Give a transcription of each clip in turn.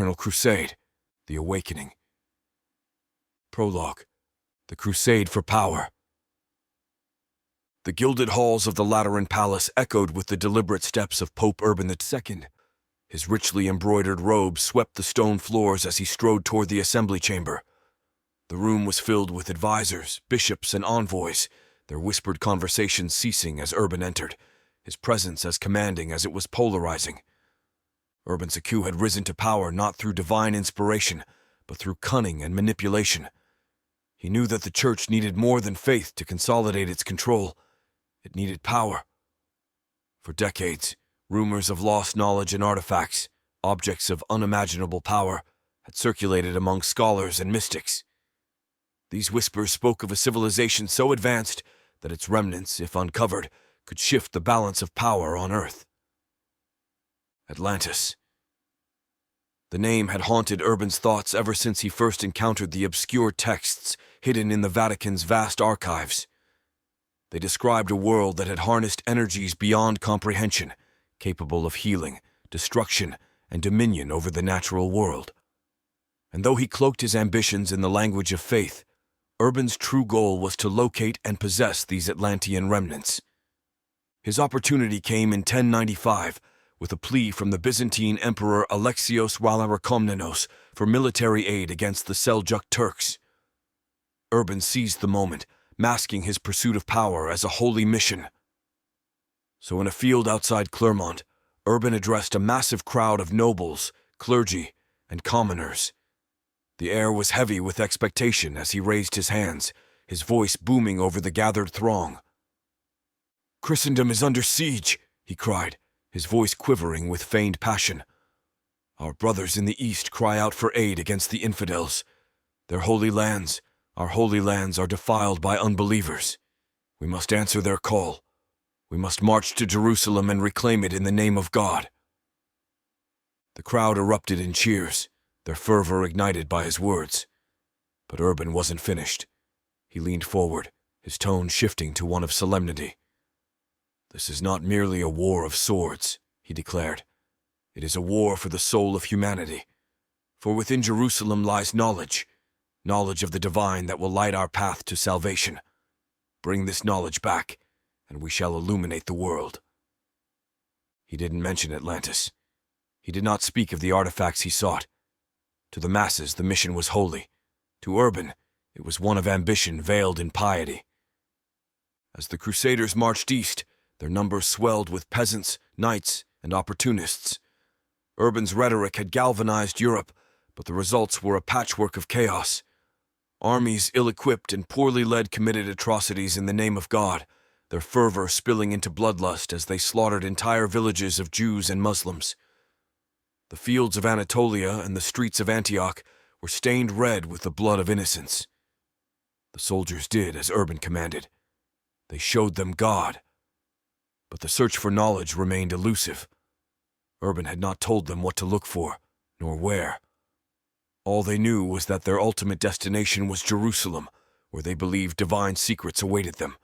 Eternal Crusade, the Awakening. Prologue. The Crusade for Power. The gilded halls of the Lateran Palace echoed with the deliberate steps of Pope Urban II. His richly embroidered robes swept the stone floors as he strode toward the assembly chamber. The room was filled with advisors, bishops, and envoys, their whispered conversations ceasing as Urban entered, his presence as commanding as it was polarizing. Urban's IQ had risen to power not through divine inspiration, but through cunning and manipulation. He knew that the church needed more than faith to consolidate its control. It needed power. For decades, rumors of lost knowledge and artifacts, objects of unimaginable power, had circulated among scholars and mystics. These whispers spoke of a civilization so advanced that its remnants, if uncovered, could shift the balance of power on Earth. Atlantis. The name had haunted Urban's thoughts ever since he first encountered the obscure texts hidden in the Vatican's vast archives. They described a world that had harnessed energies beyond comprehension, capable of healing, destruction, and dominion over the natural world. And though he cloaked his ambitions in the language of faith, Urban's true goal was to locate and possess these Atlantean remnants. His opportunity came in 1095, with a plea from the Byzantine Emperor Alexios Wallarakomnenos for military aid against the Seljuk Turks. Urban seized the moment, masking his pursuit of power as a holy mission. So in a field outside Clermont, Urban addressed a massive crowd of nobles, clergy, and commoners. The air was heavy with expectation as he raised his hands, his voice booming over the gathered throng. "Christendom is under siege," he cried, his voice quivering with feigned passion. "Our brothers in the East cry out for aid against the infidels. Their holy lands, our holy lands, are defiled by unbelievers. We must answer their call. We must march to Jerusalem and reclaim it in the name of God." The crowd erupted in cheers, their fervor ignited by his words. But Urban wasn't finished. He leaned forward, his tone shifting to one of solemnity. "This is not merely a war of swords," he declared. "It is a war for the soul of humanity. For within Jerusalem lies knowledge, knowledge of the divine that will light our path to salvation. Bring this knowledge back, and we shall illuminate the world." He didn't mention Atlantis. He did not speak of the artifacts he sought. To the masses, the mission was holy. To Urban, it was one of ambition veiled in piety. As the Crusaders marched east, their numbers swelled with peasants, knights, and opportunists. Urban's rhetoric had galvanized Europe, but the results were a patchwork of chaos. Armies ill-equipped and poorly led committed atrocities in the name of God, their fervor spilling into bloodlust as they slaughtered entire villages of Jews and Muslims. The fields of Anatolia and the streets of Antioch were stained red with the blood of innocents. The soldiers did as Urban commanded. They showed them God. But the search for knowledge remained elusive. Urban had not told them what to look for, nor where. All they knew was that their ultimate destination was Jerusalem, where they believed divine secrets awaited them.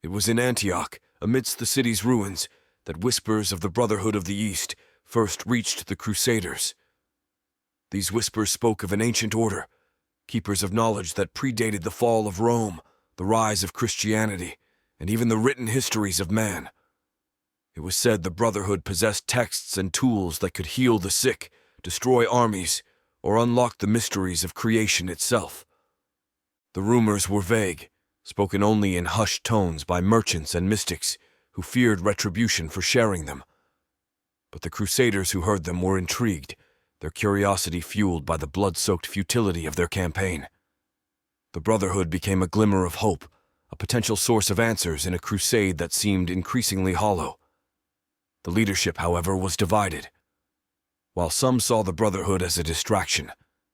It was in Antioch, amidst the city's ruins, that whispers of the Brotherhood of the East first reached the Crusaders. These whispers spoke of an ancient order, keepers of knowledge that predated the fall of Rome, the rise of Christianity, and even the written histories of man. It was said the Brotherhood possessed texts and tools that could heal the sick, destroy armies, or unlock the mysteries of creation itself. The rumors were vague, spoken only in hushed tones by merchants and mystics who feared retribution for sharing them. But the Crusaders who heard them were intrigued, their curiosity fueled by the blood-soaked futility of their campaign. The Brotherhood became a glimmer of hope, a potential source of answers in a crusade that seemed increasingly hollow. The leadership, however, was divided. While some saw the Brotherhood as a distraction,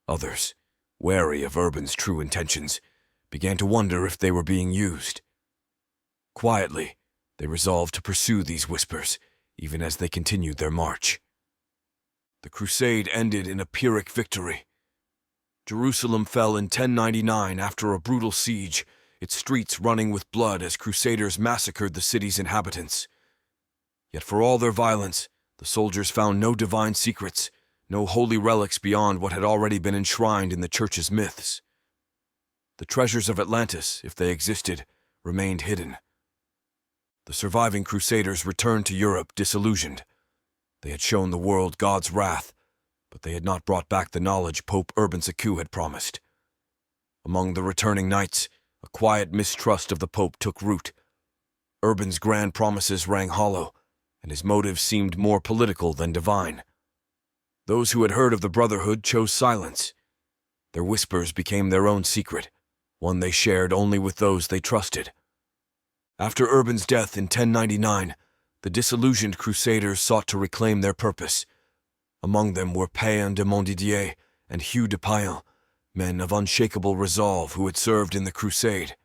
others, wary of Urban's true intentions, began to wonder if they were being used. Quietly, they resolved to pursue these whispers, even as they continued their march. The crusade ended in a Pyrrhic victory. Jerusalem fell in 1099 after a brutal siege, its streets running with blood as crusaders massacred the city's inhabitants. Yet for all their violence, the soldiers found no divine secrets, no holy relics beyond what had already been enshrined in the church's myths. The treasures of Atlantis, if they existed, remained hidden. The surviving Crusaders returned to Europe disillusioned. They had shown the world God's wrath, but they had not brought back the knowledge Pope Urban II had promised. Among the returning knights, a quiet mistrust of the Pope took root. Urban's grand promises rang hollow, and his motives seemed more political than divine. Those who had heard of the Brotherhood chose silence. Their whispers became their own secret, one they shared only with those they trusted. After Urban's death in 1099, the disillusioned Crusaders sought to reclaim their purpose. Among them were Payen de Montdidier and Hugh de Payen, men of unshakable resolve who had served in the Crusade.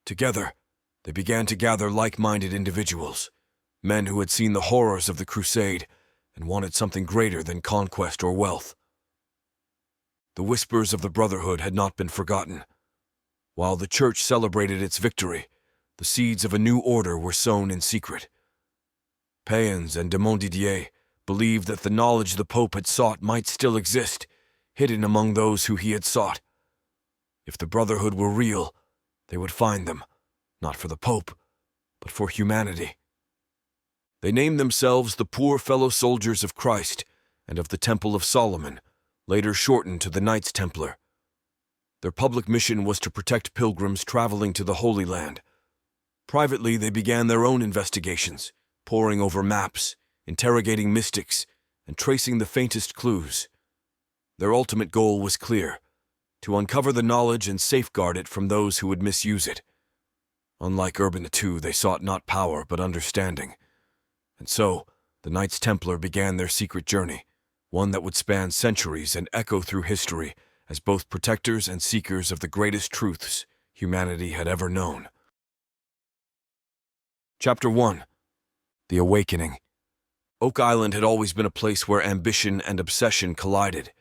Together, they began to gather like-minded individuals, men who had seen the horrors of the Crusade and wanted something greater than conquest or wealth. The whispers of the Brotherhood had not been forgotten. While the Church celebrated its victory, the seeds of a new order were sown in secret. Payens and de Montdidier believed that the knowledge the Pope had sought might still exist, hidden among those who he had sought. If the Brotherhood were real, they would find them, not for the Pope, but for humanity. They named themselves the Poor Fellow Soldiers of Christ and of the Temple of Solomon, later shortened to the Knights Templar. Their public mission was to protect pilgrims traveling to the Holy Land. Privately, they began their own investigations, poring over maps, interrogating mystics, and tracing the faintest clues. Their ultimate goal was clear: to uncover the knowledge and safeguard it from those who would misuse it. Unlike Urban II, they sought not power but understanding. And so, the Knights Templar began their secret journey, one that would span centuries and echo through history as both protectors and seekers of the greatest truths humanity had ever known. Chapter 1. The Awakening. Oak Island had always been a place where ambition and obsession collided.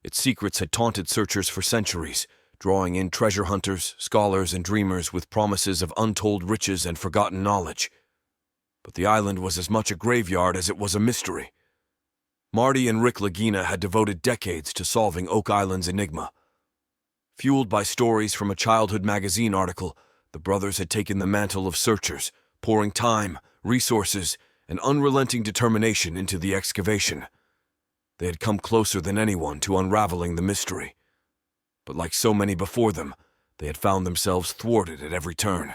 Its secrets had taunted searchers for centuries, drawing in treasure hunters, scholars, and dreamers with promises of untold riches and forgotten knowledge. But the island was as much a graveyard as it was a mystery. Marty and Rick Lagina had devoted decades to solving Oak Island's enigma. Fueled by stories from a childhood magazine article, the brothers had taken the mantle of searchers, pouring time, resources, and unrelenting determination into the excavation. They had come closer than anyone to unraveling the mystery. But like so many before them, they had found themselves thwarted at every turn.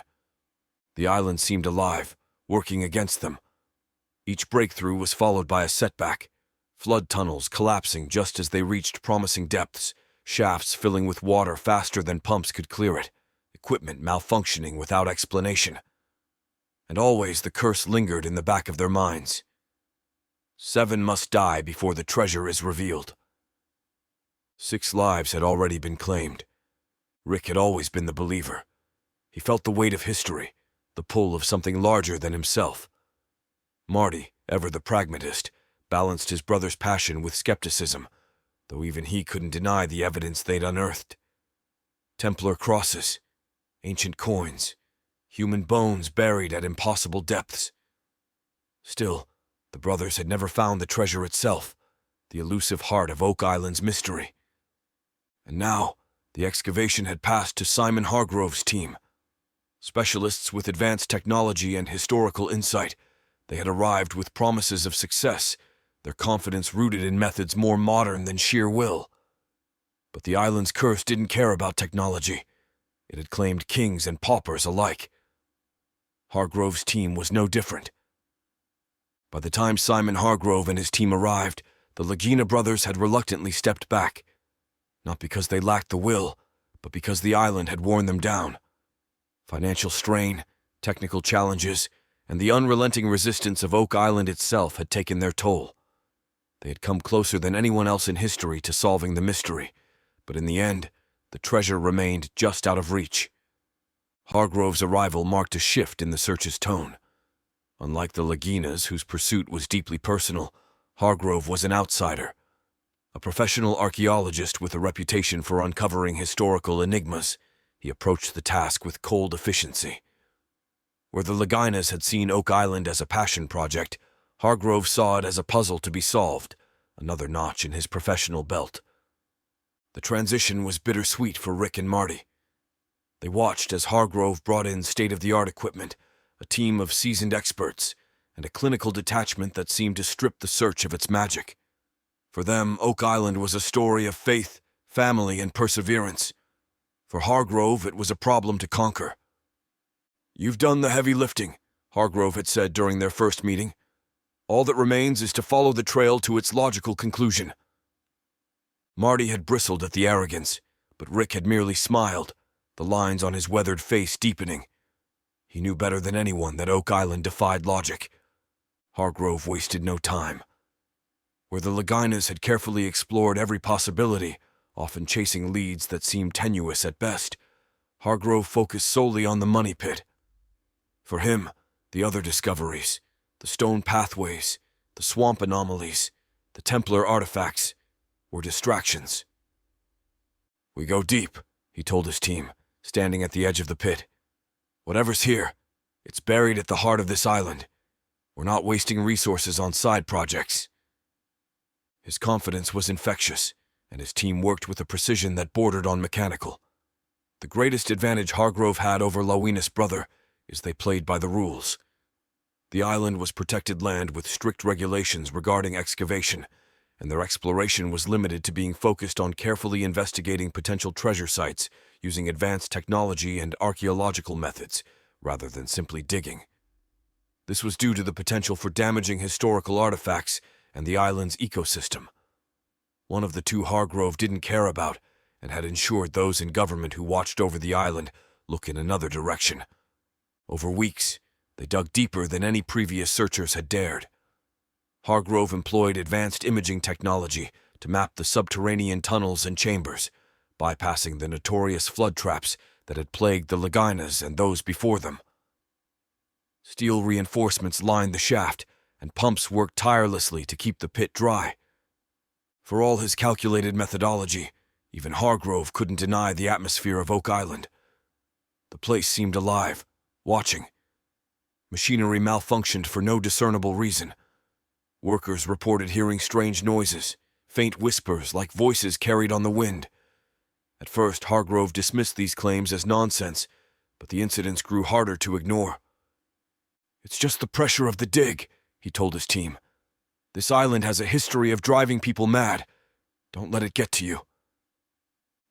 The island seemed alive, working against them. Each breakthrough was followed by a setback, flood tunnels collapsing just as they reached promising depths, shafts filling with water faster than pumps could clear it, equipment malfunctioning without explanation. And always the curse lingered in the back of their minds. 7 must die before the treasure is revealed. 6 lives had already been claimed. Rick had always been the believer. He felt the weight of history, the pull of something larger than himself. Marty, ever the pragmatist, balanced his brother's passion with skepticism, though even he couldn't deny the evidence they'd unearthed. Templar crosses, ancient coins, human bones buried at impossible depths. Still, the brothers had never found the treasure itself, the elusive heart of Oak Island's mystery. And now, the excavation had passed to Simon Hargrove's team. Specialists with advanced technology and historical insight, they had arrived with promises of success, their confidence rooted in methods more modern than sheer will. But the island's curse didn't care about technology. It had claimed kings and paupers alike. Hargrove's team was no different. By the time Simon Hargrove and his team arrived, the Lagina brothers had reluctantly stepped back, not because they lacked the will, but because the island had worn them down. Financial strain, technical challenges, and the unrelenting resistance of Oak Island itself had taken their toll. They had come closer than anyone else in history to solving the mystery, but in the end, the treasure remained just out of reach. Hargrove's arrival marked a shift in the search's tone. Unlike the Laginas, whose pursuit was deeply personal, Hargrove was an outsider, a professional archaeologist with a reputation for uncovering historical enigmas. He approached the task with cold efficiency. Where the Laginas had seen Oak Island as a passion project, Hargrove saw it as a puzzle to be solved, another notch in his professional belt. The transition was bittersweet for Rick and Marty. They watched as Hargrove brought in state-of-the-art equipment, a team of seasoned experts, and a clinical detachment that seemed to strip the search of its magic. For them, Oak Island was a story of faith, family, and perseverance. For Hargrove, it was a problem to conquer. "You've done the heavy lifting," Hargrove had said during their first meeting. "All that remains is to follow the trail to its logical conclusion." Marty had bristled at the arrogance, but Rick had merely smiled, the lines on his weathered face deepening. He knew better than anyone that Oak Island defied logic. Hargrove wasted no time. Where the Laginas had carefully explored every possibility, often chasing leads that seemed tenuous at best, Hargrove focused solely on the money pit. For him, the other discoveries, the stone pathways, the swamp anomalies, the Templar artifacts, were distractions. "We go deep," he told his team, standing at the edge of the pit. "Whatever's here, it's buried at the heart of this island. We're not wasting resources on side projects." His confidence was infectious, and his team worked with a precision that bordered on mechanical. The greatest advantage Hargrove had over Lawina's brother is they played by the rules. The island was protected land with strict regulations regarding excavation, and their exploration was limited to being focused on carefully investigating potential treasure sites using advanced technology and archaeological methods, rather than simply digging. This was due to the potential for damaging historical artifacts and the island's ecosystem. One of the two Hargrove didn't care about, and had ensured those in government who watched over the island look in another direction. Over weeks, they dug deeper than any previous searchers had dared. Hargrove employed advanced imaging technology to map the subterranean tunnels and chambers, bypassing the notorious flood traps that had plagued the Laginas and those before them. Steel reinforcements lined the shaft, and pumps worked tirelessly to keep the pit dry. For all his calculated methodology, even Hargrove couldn't deny the atmosphere of Oak Island. The place seemed alive, watching. Machinery malfunctioned for no discernible reason. Workers reported hearing strange noises, faint whispers like voices carried on the wind. At first, Hargrove dismissed these claims as nonsense, but the incidents grew harder to ignore. "It's just the pressure of the dig," he told his team. "This island has a history of driving people mad. Don't let it get to you."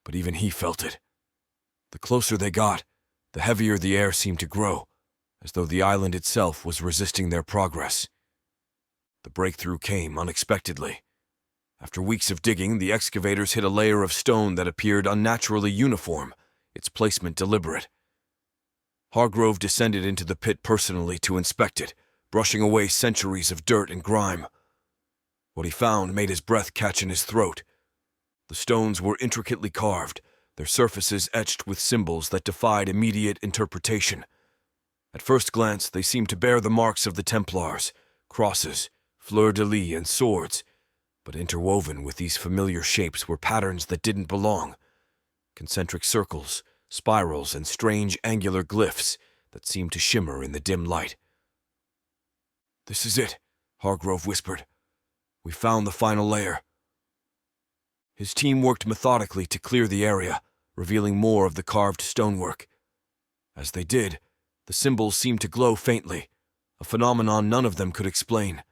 But even he felt it. The closer they got, the heavier the air seemed to grow, as though the island itself was resisting their progress. The breakthrough came unexpectedly. After weeks of digging, the excavators hit a layer of stone that appeared unnaturally uniform, its placement deliberate. Hargrove descended into the pit personally to inspect it, brushing away centuries of dirt and grime. What he found made his breath catch in his throat. The stones were intricately carved, their surfaces etched with symbols that defied immediate interpretation. At first glance, they seemed to bear the marks of the Templars, crosses, fleur-de-lis, and swords, but interwoven with these familiar shapes were patterns that didn't belong. Concentric circles, spirals, and strange angular glyphs that seemed to shimmer in the dim light. "This is it," Hargrove whispered. "We found the final layer." His team worked methodically to clear the area, revealing more of the carved stonework. As they did, the symbols seemed to glow faintly, a phenomenon none of them could explain.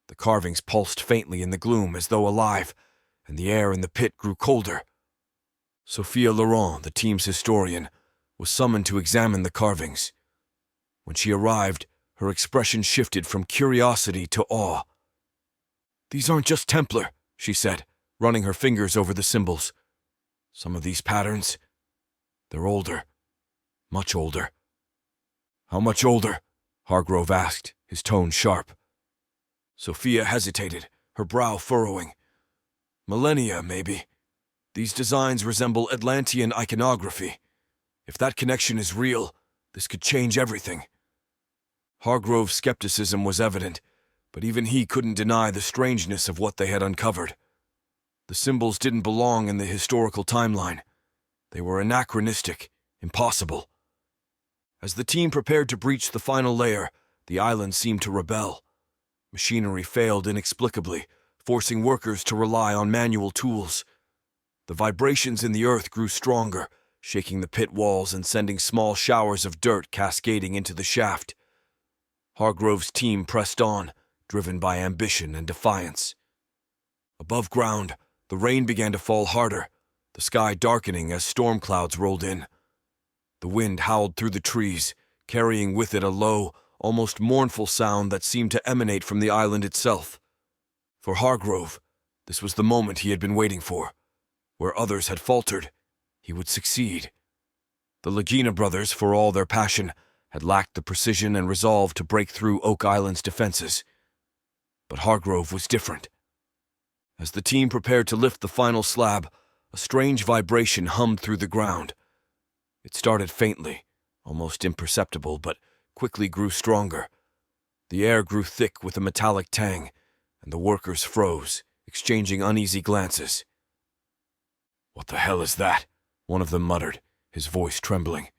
The carvings pulsed faintly in the gloom as though alive, and the air in the pit grew colder. Sophia Laurent, the team's historian, was summoned to examine the carvings. When she arrived, her expression shifted from curiosity to awe. "These aren't just Templar," she said, running her fingers over the symbols. "Some of these patterns, they're older. Much older." "How much older?" Hargrove asked, his tone sharp. Sophia hesitated, her brow furrowing. "Millennia, maybe. These designs resemble Atlantean iconography. If that connection is real, this could change everything." Hargrove's skepticism was evident, but even he couldn't deny the strangeness of what they had uncovered. The symbols didn't belong in the historical timeline. They were anachronistic, impossible. As the team prepared to breach the final layer, the island seemed to rebel. Machinery failed inexplicably, forcing workers to rely on manual tools. The vibrations in the earth grew stronger, shaking the pit walls and sending small showers of dirt cascading into the shaft. Hargrove's team pressed on, driven by ambition and defiance. Above ground, the rain began to fall harder, the sky darkening as storm clouds rolled in. The wind howled through the trees, carrying with it a low, almost mournful sound that seemed to emanate from the island itself. For Hargrove, this was the moment he had been waiting for. Where others had faltered, he would succeed. The Lagina brothers, for all their passion, had lacked the precision and resolve to break through Oak Island's defenses. But Hargrove was different. As the team prepared to lift the final slab, a strange vibration hummed through the ground. It started faintly, almost imperceptible, but quickly grew stronger. The air grew thick with a metallic tang, and the workers froze, exchanging uneasy glances. "What the hell is that?" one of them muttered, his voice trembling.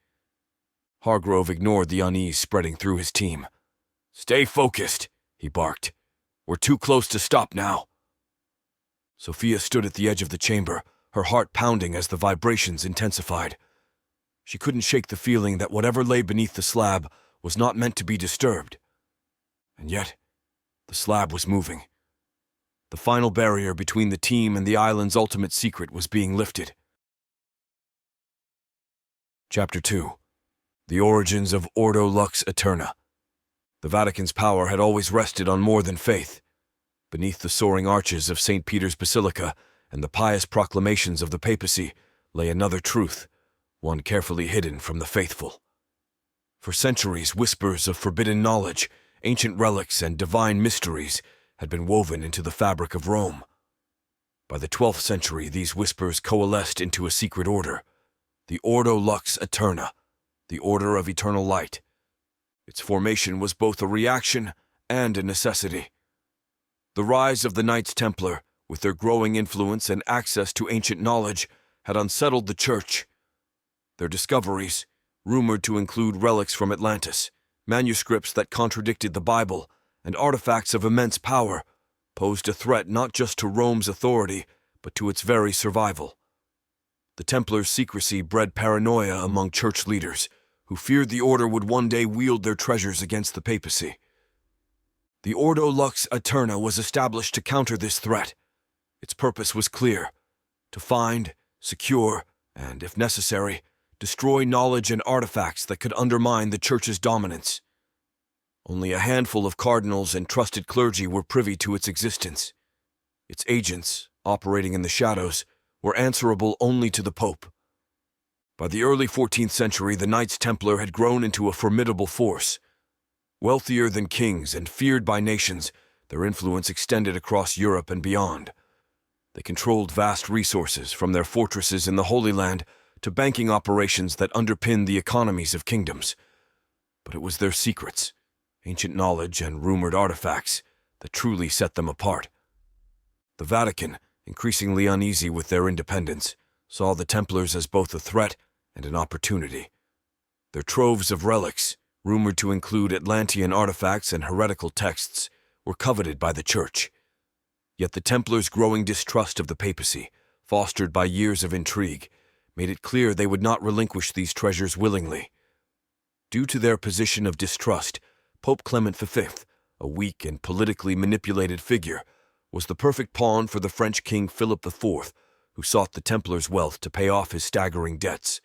Hargrove ignored the unease spreading through his team. "Stay focused," he barked. "We're too close to stop now." Sophia stood at the edge of the chamber, her heart pounding as the vibrations intensified. She couldn't shake the feeling that whatever lay beneath the slab was not meant to be disturbed. And yet, the slab was moving. The final barrier between the team and the island's ultimate secret was being lifted. Chapter 2. The Origins of Ordo Lux Aeterna. The Vatican's power had always rested on more than faith. Beneath the soaring arches of St. Peter's Basilica and the pious proclamations of the papacy lay another truth, one carefully hidden from the faithful. For centuries, whispers of forbidden knowledge, ancient relics, and divine mysteries had been woven into the fabric of Rome. By the 12th century, these whispers coalesced into a secret order, the Ordo Lux Aeterna, the Order of Eternal Light. Its formation was both a reaction and a necessity. The rise of the Knights Templar, with their growing influence and access to ancient knowledge, had unsettled the Church. Their discoveries, rumored to include relics from Atlantis, manuscripts that contradicted the Bible, and artifacts of immense power, posed a threat not just to Rome's authority, but to its very survival. The Templars' secrecy bred paranoia among church leaders, who feared the order would one day wield their treasures against the papacy. The Ordo Lux Aeterna was established to counter this threat. Its purpose was clear: to find, secure, and, if necessary, destroy knowledge and artifacts that could undermine the Church's dominance. Only a handful of cardinals and trusted clergy were privy to its existence. Its agents, operating in the shadows, were answerable only to the Pope. By the early 14th century, the Knights Templar had grown into a formidable force. Wealthier than kings and feared by nations, their influence extended across Europe and beyond. They controlled vast resources, from their fortresses in the Holy Land to banking operations that underpinned the economies of kingdoms. But it was their secrets, ancient knowledge, and rumored artifacts that truly set them apart. The Vatican, increasingly uneasy with their independence, saw the Templars as both a threat and an opportunity. Their troves of relics, rumored to include Atlantean artifacts and heretical texts, were coveted by the Church. Yet the Templars' growing distrust of the papacy, fostered by years of intrigue, made it clear they would not relinquish these treasures willingly. Due to their position of distrust, Pope Clement V, a weak and politically manipulated figure, was the perfect pawn for the French King Philip IV, who sought the Templars' wealth to pay off his staggering debts.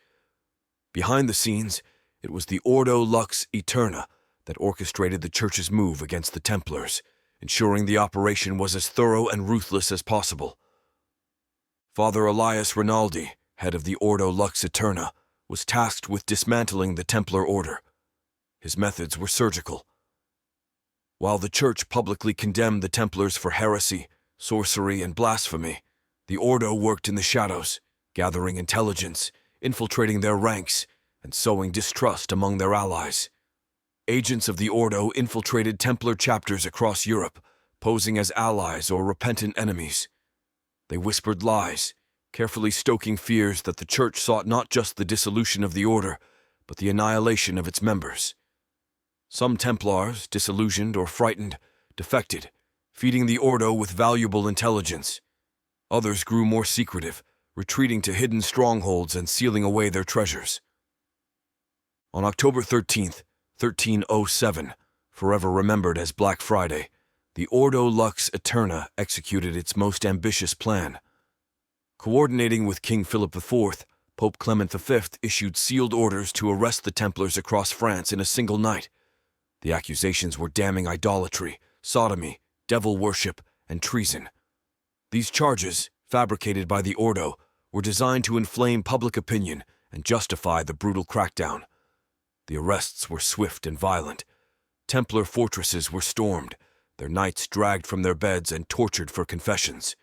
Behind the scenes, it was the Ordo Lux Aeterna that orchestrated the Church's move against the Templars, ensuring the operation was as thorough and ruthless as possible. Father Elias Rinaldi, head of the Ordo Lux Aeterna, was tasked with dismantling the Templar order. His methods were surgical. While the Church publicly condemned the Templars for heresy, sorcery, and blasphemy, the Ordo worked in the shadows, gathering intelligence, infiltrating their ranks, and sowing distrust among their allies. Agents of the Ordo infiltrated Templar chapters across Europe, posing as allies or repentant enemies. They whispered lies, carefully stoking fears that the Church sought not just the dissolution of the order, but the annihilation of its members. Some Templars, disillusioned or frightened, defected, feeding the Ordo with valuable intelligence. Others grew more secretive, retreating to hidden strongholds and sealing away their treasures. On October 13th, 1307, forever remembered as Black Friday, the Ordo Lux Eterna executed its most ambitious plan. Coordinating with King Philip IV, Pope Clement V issued sealed orders to arrest the Templars across France in a single night. The accusations were damning idolatry, sodomy, devil worship, and treason. These charges, fabricated by the Ordo, were designed to inflame public opinion and justify the brutal crackdown. The arrests were swift and violent. Templar fortresses were stormed, their knights dragged from their beds and tortured for confessions.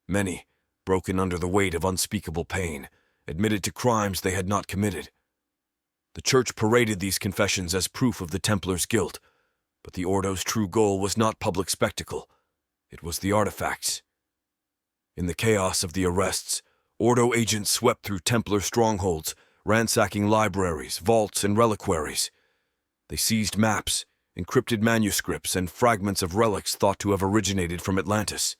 Many, broken under the weight of unspeakable pain, admitted to crimes they had not committed. The Church paraded these confessions as proof of the Templars' guilt, but the Ordo's true goal was not public spectacle. It was the artifacts. In the chaos of the arrests, Ordo agents swept through Templar strongholds, ransacking libraries, vaults, and reliquaries. They seized maps, encrypted manuscripts, and fragments of relics thought to have originated from Atlantis.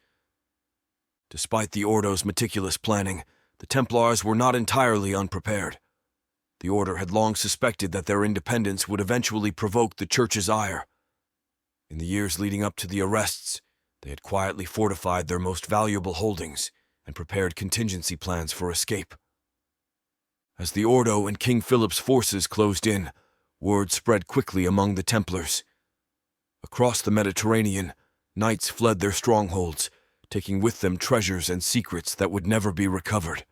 Despite the Ordo's meticulous planning, the Templars were not entirely unprepared. The Order had long suspected that their independence would eventually provoke the Church's ire. In the years leading up to the arrests, they had quietly fortified their most valuable holdings and prepared contingency plans for escape. As the Ordo and King Philip's forces closed in, word spread quickly among the Templars. Across the Mediterranean, knights fled their strongholds, taking with them treasures and secrets that would never be recovered.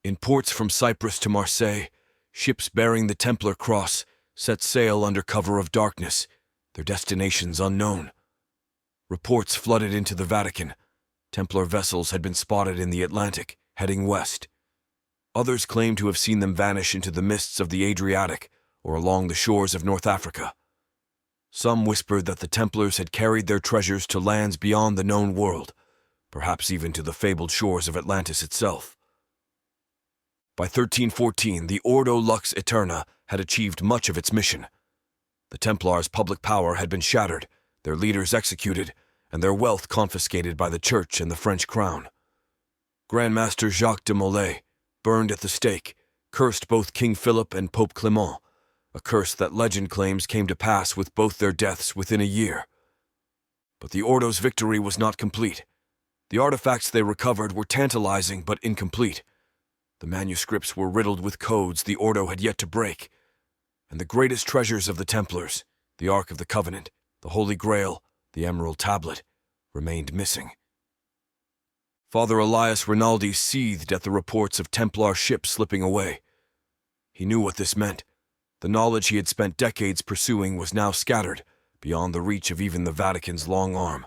In ports from Cyprus to Marseille, ships bearing the Templar cross set sail under cover of darkness, their destinations unknown. Reports flooded into the Vatican. Templar vessels had been spotted in the Atlantic, heading west. Others claimed to have seen them vanish into the mists of the Adriatic or along the shores of North Africa. Some whispered that the Templars had carried their treasures to lands beyond the known world, perhaps even to the fabled shores of Atlantis itself. By 1314, the Ordo Lux Eterna had achieved much of its mission. The Templars' public power had been shattered, their leaders executed, and their wealth confiscated by the Church and the French crown. Grand Master Jacques de Molay, burned at the stake, cursed both King Philip and Pope Clement, a curse that legend claims came to pass with both their deaths within a year. But the Ordo's victory was not complete. The artifacts they recovered were tantalizing but incomplete. The manuscripts were riddled with codes the Ordo had yet to break, and the greatest treasures of the Templars, the Ark of the Covenant, the Holy Grail, the Emerald Tablet, remained missing. Father Elias Rinaldi seethed at the reports of Templar ships slipping away. He knew what this meant. The knowledge he had spent decades pursuing was now scattered, beyond the reach of even the Vatican's long arm.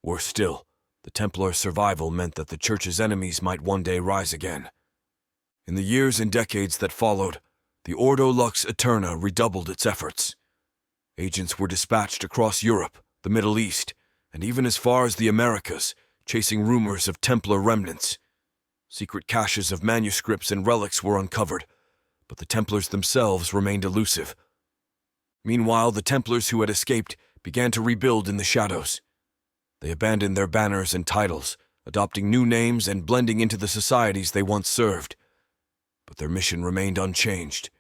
Worse still, the Templar's survival meant that the Church's enemies might one day rise again. In the years and decades that followed, the Ordo Lux Eterna redoubled its efforts. Agents were dispatched across Europe, the Middle East, and even as far as the Americas, chasing rumors of Templar remnants. Secret caches of manuscripts and relics were uncovered, but the Templars themselves remained elusive. Meanwhile, the Templars who had escaped began to rebuild in the shadows. They abandoned their banners and titles, adopting new names and blending into the societies they once served. But their mission remained unchanged,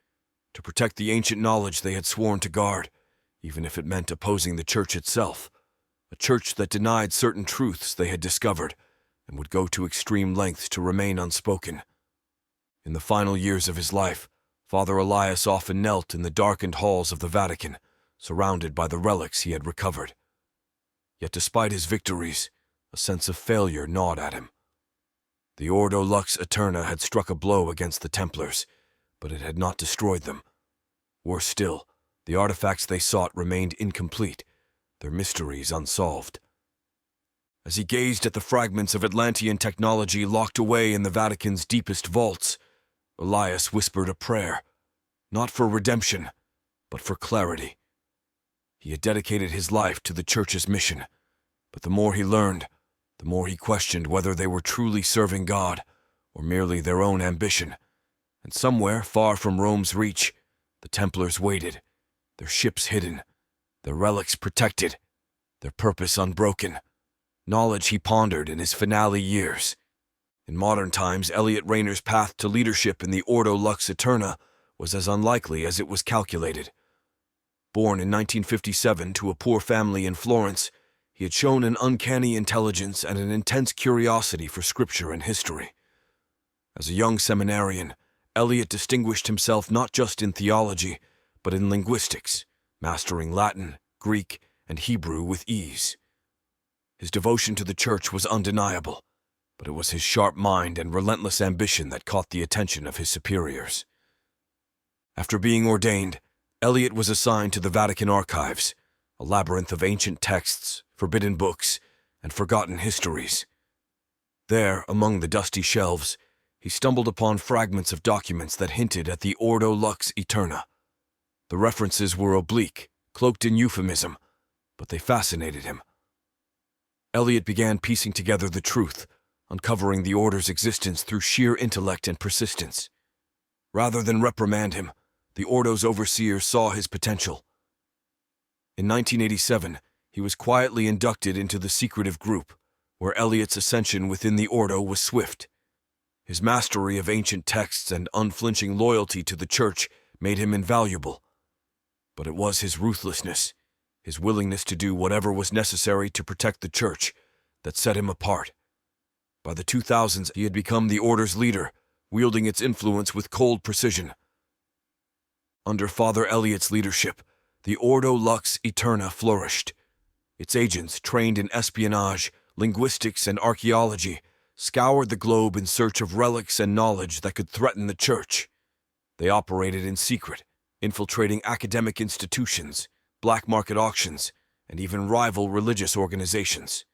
to protect the ancient knowledge they had sworn to guard, even if it meant opposing the Church itself, a Church that denied certain truths they had discovered and would go to extreme lengths to remain unspoken. In the final years of his life, Father Elias often knelt in the darkened halls of the Vatican, surrounded by the relics he had recovered. Yet despite his victories, a sense of failure gnawed at him. The Ordo Lux Eterna had struck a blow against the Templars, but it had not destroyed them. Worse still, the artifacts they sought remained incomplete, their mysteries unsolved. As he gazed at the fragments of Atlantean technology locked away in the Vatican's deepest vaults, Elias whispered a prayer, not for redemption, but for clarity. He had dedicated his life to the Church's mission, but the more he learned, the more he questioned whether they were truly serving God or merely their own ambition. And somewhere, far from Rome's reach, the Templars waited, their ships hidden, their relics protected, their purpose unbroken, knowledge he pondered in his finale years. In modern times, Elliot Rayner's path to leadership in the Ordo Lux Eterna was as unlikely as it was calculated. Born in 1957 to a poor family in Florence, he had shown an uncanny intelligence and an intense curiosity for scripture and history. As a young seminarian, Elliot distinguished himself not just in theology, but in linguistics, mastering Latin, Greek, and Hebrew with ease. His devotion to the church was undeniable, but it was his sharp mind and relentless ambition that caught the attention of his superiors. After being ordained, Elliot was assigned to the Vatican archives, a labyrinth of ancient texts, forbidden books, and forgotten histories. There, among the dusty shelves, he stumbled upon fragments of documents that hinted at the Ordo Lux Eterna. The references were oblique, cloaked in euphemism, but they fascinated him. Elliot began piecing together the truth, uncovering the Order's existence through sheer intellect and persistence. Rather than reprimand him, the Ordo's overseer saw his potential. In 1987, he was quietly inducted into the secretive group, where Elliot's ascension within the Ordo was swift. His mastery of ancient texts and unflinching loyalty to the church made him invaluable. But it was his ruthlessness, his willingness to do whatever was necessary to protect the church, that set him apart. By the 2000s, he had become the Order's leader, wielding its influence with cold precision. Under Father Elliot's leadership, the Ordo Lux Eterna flourished. Its agents, trained in espionage, linguistics, and archaeology, scoured the globe in search of relics and knowledge that could threaten the church. They operated in secret, infiltrating academic institutions, black market auctions, and even rival religious organizations.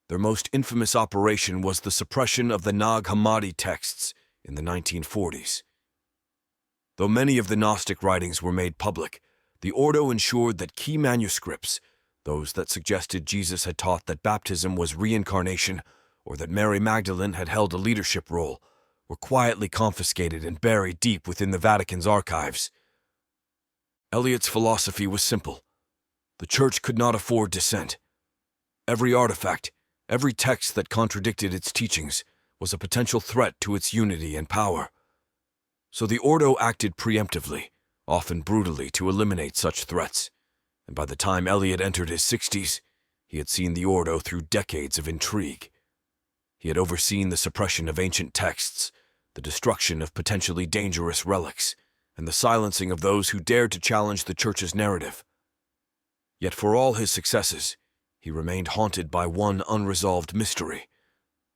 Their most infamous operation was the suppression of the Nag Hammadi texts in the 1940s. Though many of the Gnostic writings were made public, the Ordo ensured that key manuscripts, those that suggested Jesus had taught that baptism was reincarnation or that Mary Magdalene had held a leadership role, were quietly confiscated and buried deep within the Vatican's archives. Elliot's philosophy was simple. The church could not afford dissent. Every artifact, every text that contradicted its teachings, was a potential threat to its unity and power. So the Ordo acted preemptively, often brutally, to eliminate such threats, and by the time Elliot entered his 60s, he had seen the Ordo through decades of intrigue. He had overseen the suppression of ancient texts, the destruction of potentially dangerous relics, and the silencing of those who dared to challenge the church's narrative. Yet for all his successes, he remained haunted by one unresolved mystery: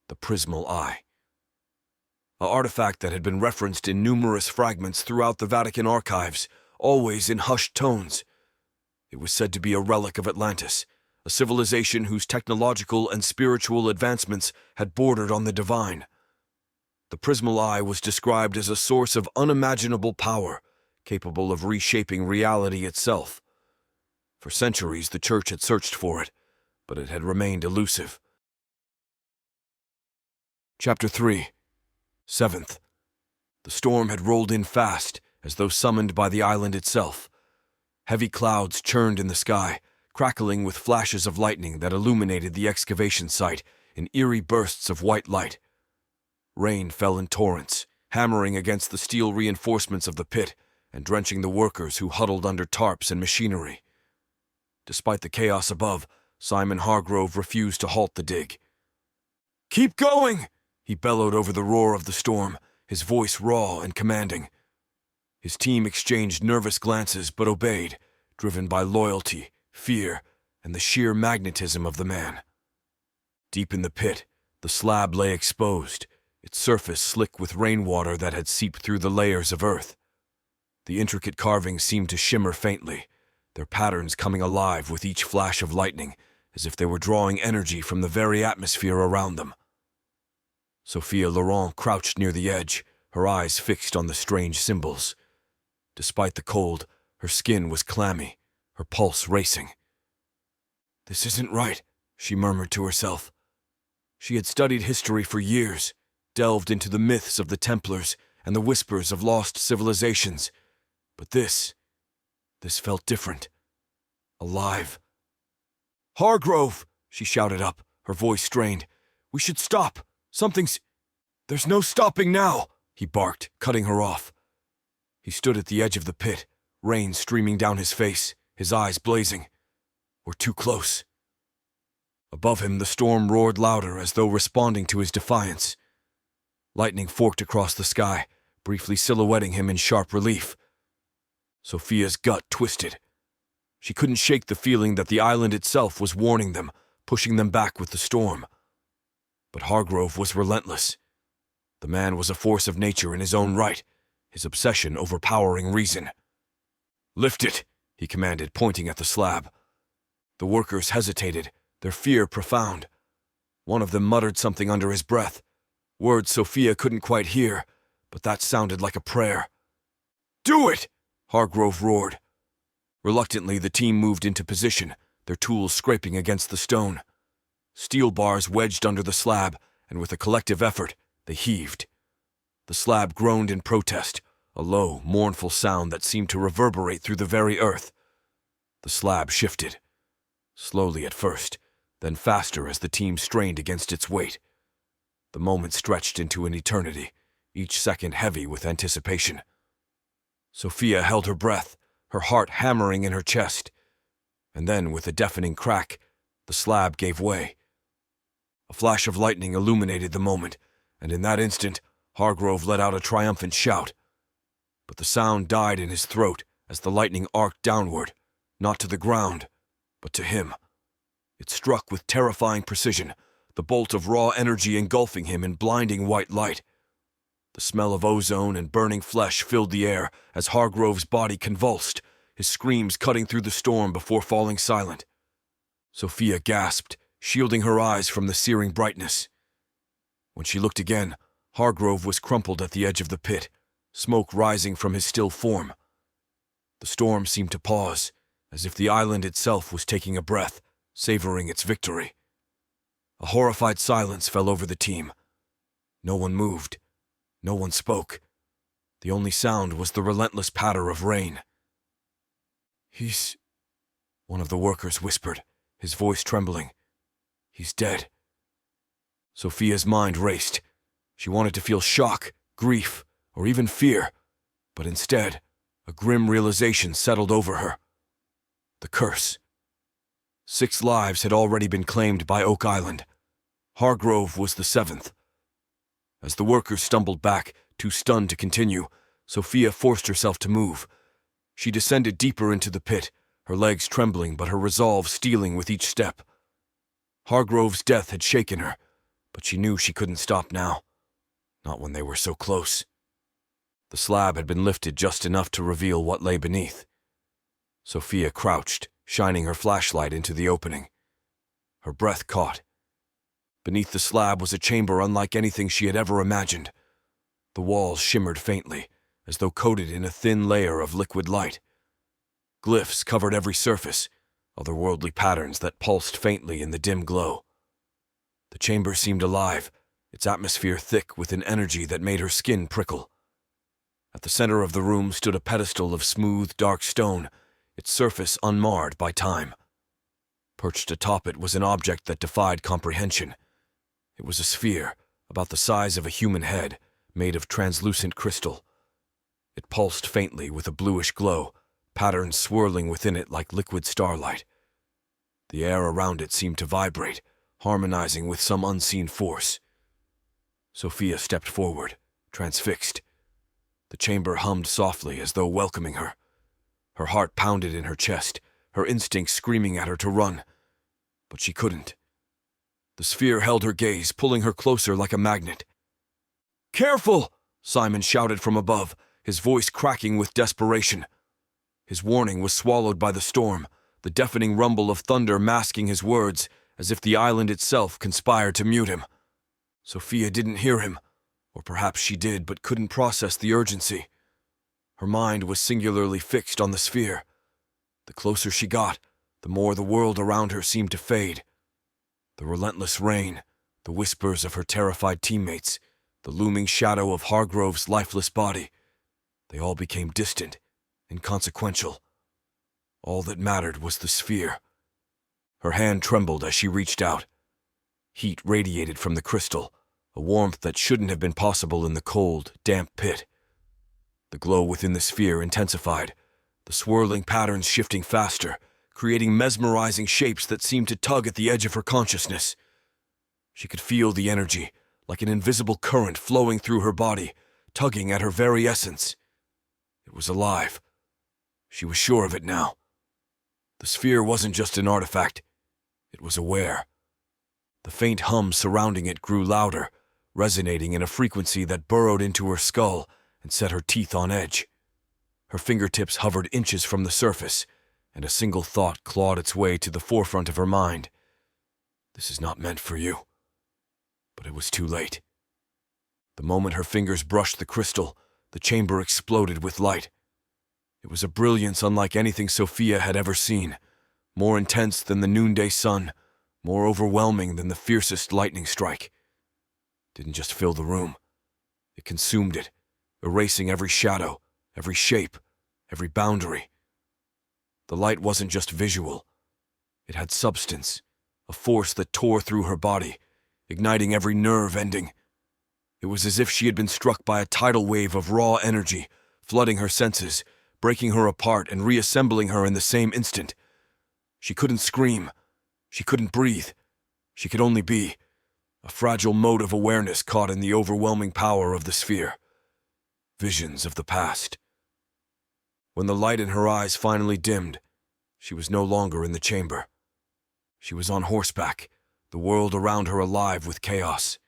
the Prismal Eye. An artifact that had been referenced in numerous fragments throughout the Vatican archives, always in hushed tones. It was said to be a relic of Atlantis, a civilization whose technological and spiritual advancements had bordered on the divine. The Prismal Eye was described as a source of unimaginable power, capable of reshaping reality itself. For centuries, the church had searched for it, but it had remained elusive. Chapter 3. 7th. The storm had rolled in fast, as though summoned by the island itself. Heavy clouds churned in the sky, crackling with flashes of lightning that illuminated the excavation site in eerie bursts of white light. Rain fell in torrents, hammering against the steel reinforcements of the pit and drenching the workers who huddled under tarps and machinery. Despite the chaos above, Simon Hargrove refused to halt the dig. "Keep going!" he bellowed over the roar of the storm, his voice raw and commanding. His team exchanged nervous glances but obeyed, driven by loyalty, fear, and the sheer magnetism of the man. Deep in the pit, the slab lay exposed, its surface slick with rainwater that had seeped through the layers of earth. The intricate carvings seemed to shimmer faintly, their patterns coming alive with each flash of lightning, as if they were drawing energy from the very atmosphere around them. Sophia Laurent crouched near the edge, her eyes fixed on the strange symbols. Despite the cold, her skin was clammy, her pulse racing. "This isn't right," she murmured to herself. She had studied history for years, delved into the myths of the Templars and the whispers of lost civilizations, but this felt different, alive. Hargrove, she shouted up, her voice strained. We should stop. There's no stopping now, he barked, cutting her off. He stood at the edge of the pit, rain streaming down his face, his eyes blazing. We're too close. Above him, the storm roared louder as though responding to his defiance. Lightning forked across the sky, briefly silhouetting him in sharp relief. Sophia's gut twisted. She couldn't shake the feeling that the island itself was warning them, pushing them back with the storm. But Hargrove was relentless. The man was a force of nature in his own right, his obsession overpowering reason. Lift it, he commanded, pointing at the slab. The workers hesitated, their fear profound. One of them muttered something under his breath, words Sophia couldn't quite hear, but that sounded like a prayer. Do it! Hargrove roared. Reluctantly, the team moved into position, their tools scraping against the stone. Steel bars wedged under the slab, and with a collective effort, they heaved. The slab groaned in protest, a low, mournful sound that seemed to reverberate through the very earth. The slab shifted. Slowly at first, then faster as the team strained against its weight. The moment stretched into an eternity, each second heavy with anticipation. Sophia held her breath, her heart hammering in her chest. And then, with a deafening crack, the slab gave way. A flash of lightning illuminated the moment, and in that instant, Hargrove let out a triumphant shout. But the sound died in his throat as the lightning arced downward, not to the ground, but to him. It struck with terrifying precision, the bolt of raw energy engulfing him in blinding white light. The smell of ozone and burning flesh filled the air as Hargrove's body convulsed, his screams cutting through the storm before falling silent. Sophia gasped, shielding her eyes from the searing brightness. When she looked again, Hargrove was crumpled at the edge of the pit, smoke rising from his still form. The storm seemed to pause, as if the island itself was taking a breath, savoring its victory. A horrified silence fell over the team. No one moved. No one spoke. The only sound was the relentless patter of rain. One of the workers whispered, his voice trembling. He's dead. Sophia's mind raced. She wanted to feel shock, grief, or even fear, but instead, a grim realization settled over her. The curse. 6 lives had already been claimed by Oak Island. Hargrove was the 7th. As the workers stumbled back, too stunned to continue, Sophia forced herself to move. She descended deeper into the pit, her legs trembling but her resolve steeling with each step. Hargrove's death had shaken her, but she knew she couldn't stop now. Not when they were so close. The slab had been lifted just enough to reveal what lay beneath. Sophia crouched, shining her flashlight into the opening. Her breath caught. Beneath the slab was a chamber unlike anything she had ever imagined. The walls shimmered faintly, as though coated in a thin layer of liquid light. Glyphs covered every surface, otherworldly patterns that pulsed faintly in the dim glow. The chamber seemed alive, its atmosphere thick with an energy that made her skin prickle. At the center of the room stood a pedestal of smooth, dark stone, its surface unmarred by time. Perched atop it was an object that defied comprehension. It was a sphere, about the size of a human head, made of translucent crystal. It pulsed faintly with a bluish glow, patterns swirling within it like liquid starlight. The air around it seemed to vibrate, harmonizing with some unseen force. Sophia stepped forward, transfixed. The chamber hummed softly as though welcoming her. Her heart pounded in her chest, her instincts screaming at her to run. But she couldn't. The sphere held her gaze, pulling her closer like a magnet. "Careful!" Simon shouted from above, his voice cracking with desperation. His warning was swallowed by the storm, the deafening rumble of thunder masking his words, as if the island itself conspired to mute him. Sophia didn't hear him, or perhaps she did but couldn't process the urgency. Her mind was singularly fixed on the sphere. The closer she got, the more the world around her seemed to fade. The relentless rain, the whispers of her terrified teammates, the looming shadow of Hargrove's lifeless body, they all became distant, inconsequential. All that mattered was the sphere. Her hand trembled as she reached out. Heat radiated from the crystal, a warmth that shouldn't have been possible in the cold, damp pit. The glow within the sphere intensified, the swirling patterns shifting faster, creating mesmerizing shapes that seemed to tug at the edge of her consciousness. She could feel the energy, like an invisible current flowing through her body, tugging at her very essence. It was alive. She was sure of it now. The sphere wasn't just an artifact. It was aware. The faint hum surrounding it grew louder, resonating in a frequency that burrowed into her skull and set her teeth on edge. Her fingertips hovered inches from the surface, and a single thought clawed its way to the forefront of her mind. This is not meant for you. But it was too late. The moment her fingers brushed the crystal, the chamber exploded with light. It was a brilliance unlike anything Sophia had ever seen, more intense than the noonday sun, more overwhelming than the fiercest lightning strike. It didn't just fill the room. It consumed it, erasing every shadow, every shape, every boundary. The light wasn't just visual. It had substance, a force that tore through her body, igniting every nerve ending. It was as if she had been struck by a tidal wave of raw energy, flooding her senses, breaking her apart and reassembling her in the same instant. She couldn't scream. She couldn't breathe. She could only be a fragile mote of awareness caught in the overwhelming power of the sphere. Visions of the past. When the light in her eyes finally dimmed, she was no longer in the chamber. She was on horseback, the world around her alive with chaos.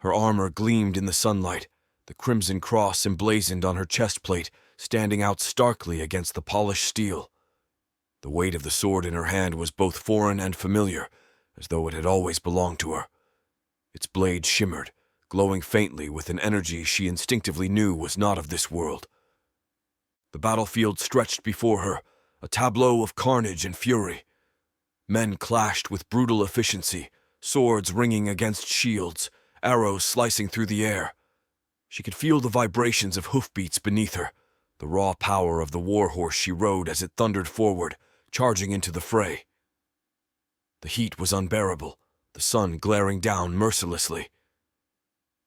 Her armor gleamed in the sunlight, the crimson cross emblazoned on her chest plate standing out starkly against the polished steel. The weight of the sword in her hand was both foreign and familiar, as though it had always belonged to her. Its blade shimmered, glowing faintly with an energy she instinctively knew was not of this world. The battlefield stretched before her, a tableau of carnage and fury. Men clashed with brutal efficiency, swords ringing against shields, arrows slicing through the air. She could feel the vibrations of hoofbeats beneath her, the raw power of the warhorse she rode as it thundered forward, charging into the fray. The heat was unbearable, the sun glaring down mercilessly.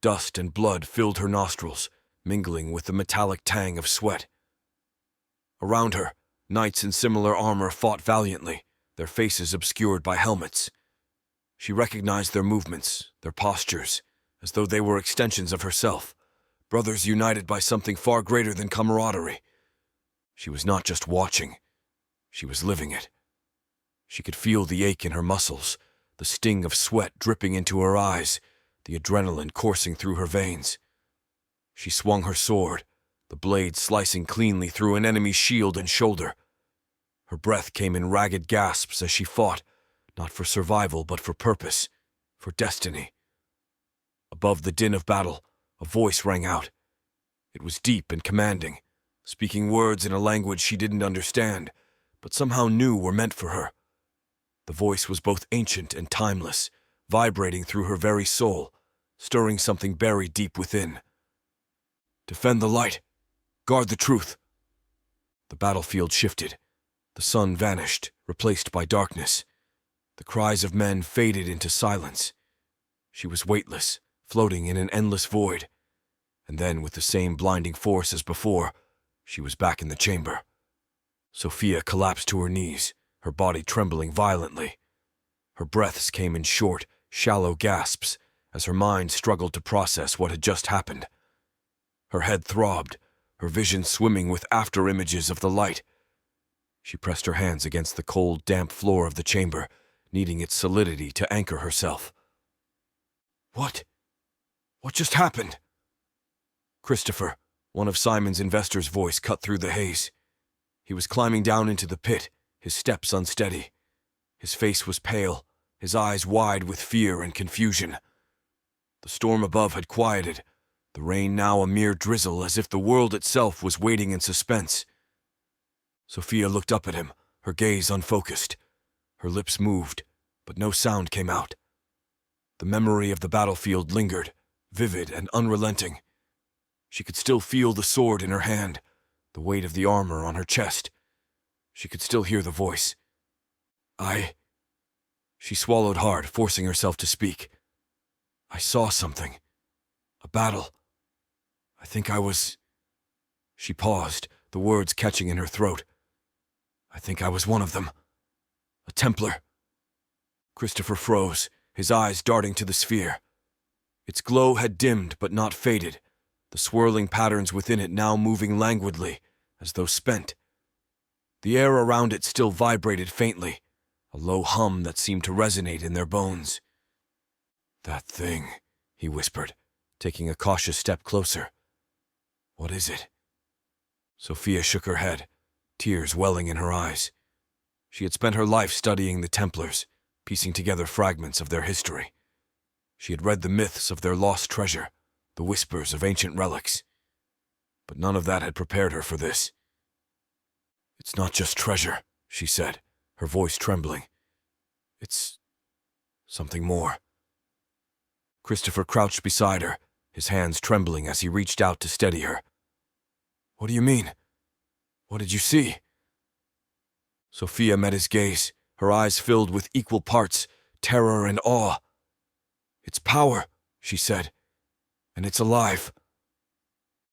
Dust and blood filled her nostrils, mingling with the metallic tang of sweat. Around her, knights in similar armor fought valiantly, their faces obscured by helmets. She recognized their movements, their postures, as though they were extensions of herself, brothers united by something far greater than camaraderie. She was not just watching, she was living it. She could feel the ache in her muscles, the sting of sweat dripping into her eyes, the adrenaline coursing through her veins. She swung her sword, the blade slicing cleanly through an enemy's shield and shoulder. Her breath came in ragged gasps as she fought, not for survival but for purpose, for destiny. Above the din of battle, a voice rang out. It was deep and commanding, speaking words in a language she didn't understand, but somehow knew were meant for her. The voice was both ancient and timeless, vibrating through her very soul, stirring something buried deep within. Defend the light. Guard the truth. The battlefield shifted. The sun vanished, replaced by darkness. The cries of men faded into silence. She was weightless, floating in an endless void. And then, with the same blinding force as before, she was back in the chamber. Sophia collapsed to her knees, her body trembling violently. Her breaths came in short, shallow gasps as her mind struggled to process what had just happened. Her head throbbed, her vision swimming with after-images of the light. She pressed her hands against the cold, damp floor of the chamber, needing its solidity to anchor herself. What just happened? Christopher, one of Simon's investors' voice cut through the haze. He was climbing down into the pit, his steps unsteady. His face was pale, his eyes wide with fear and confusion. The storm above had quieted, the rain now a mere drizzle as if the world itself was waiting in suspense. Sophia looked up at him, her gaze unfocused. Her lips moved, but no sound came out. The memory of the battlefield lingered, vivid and unrelenting. She could still feel the sword in her hand, the weight of the armor on her chest. She could still hear the voice. I She swallowed hard, forcing herself to speak. I saw something. A battle. I think I was... She paused, the words catching in her throat. I think I was one of them. A Templar. Christopher froze, his eyes darting to the sphere. Its glow had dimmed but not faded, the swirling patterns within it now moving languidly, as though spent. The air around it still vibrated faintly, a low hum that seemed to resonate in their bones. That thing, he whispered, taking a cautious step closer. What is it? Sophia shook her head, tears welling in her eyes. She had spent her life studying the Templars, piecing together fragments of their history. She had read the myths of their lost treasure, the whispers of ancient relics. But none of that had prepared her for this. It's not just treasure, she said, her voice trembling. It's something more. Christopher crouched beside her, his hands trembling as he reached out to steady her. What do you mean? What did you see? Sophia met his gaze, her eyes filled with equal parts terror and awe. It's power, she said, and it's alive.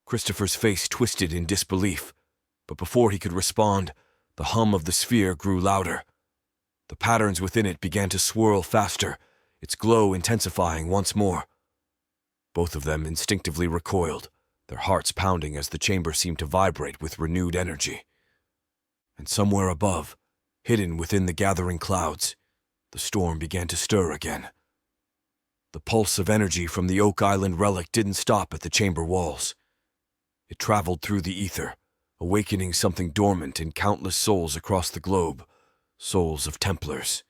Christopher's face twisted in disbelief, but before he could respond, the hum of the sphere grew louder. The patterns within it began to swirl faster, its glow intensifying once more. Both of them instinctively recoiled, their hearts pounding as the chamber seemed to vibrate with renewed energy. And somewhere above, hidden within the gathering clouds, the storm began to stir again. The pulse of energy from the Oak Island relic didn't stop at the chamber walls. It traveled through the ether, awakening something dormant in countless souls across the globe, souls of Templars.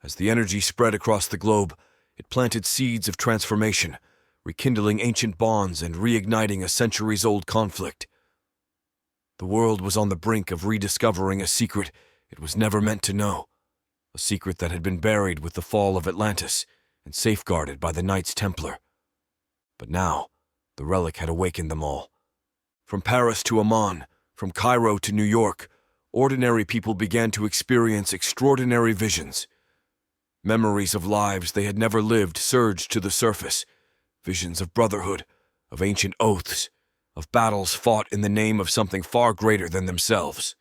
As the energy spread across the globe, it planted seeds of transformation, rekindling ancient bonds and reigniting a centuries-old conflict. The world was on the brink of rediscovering a secret it was never meant to know, a secret that had been buried with the fall of Atlantis and safeguarded by the Knights Templar. But now, the relic had awakened them all. From Paris to Amman, from Cairo to New York, ordinary people began to experience extraordinary visions. Memories of lives they had never lived surged to the surface, visions of brotherhood, of ancient oaths, of battles fought in the name of something far greater than themselves.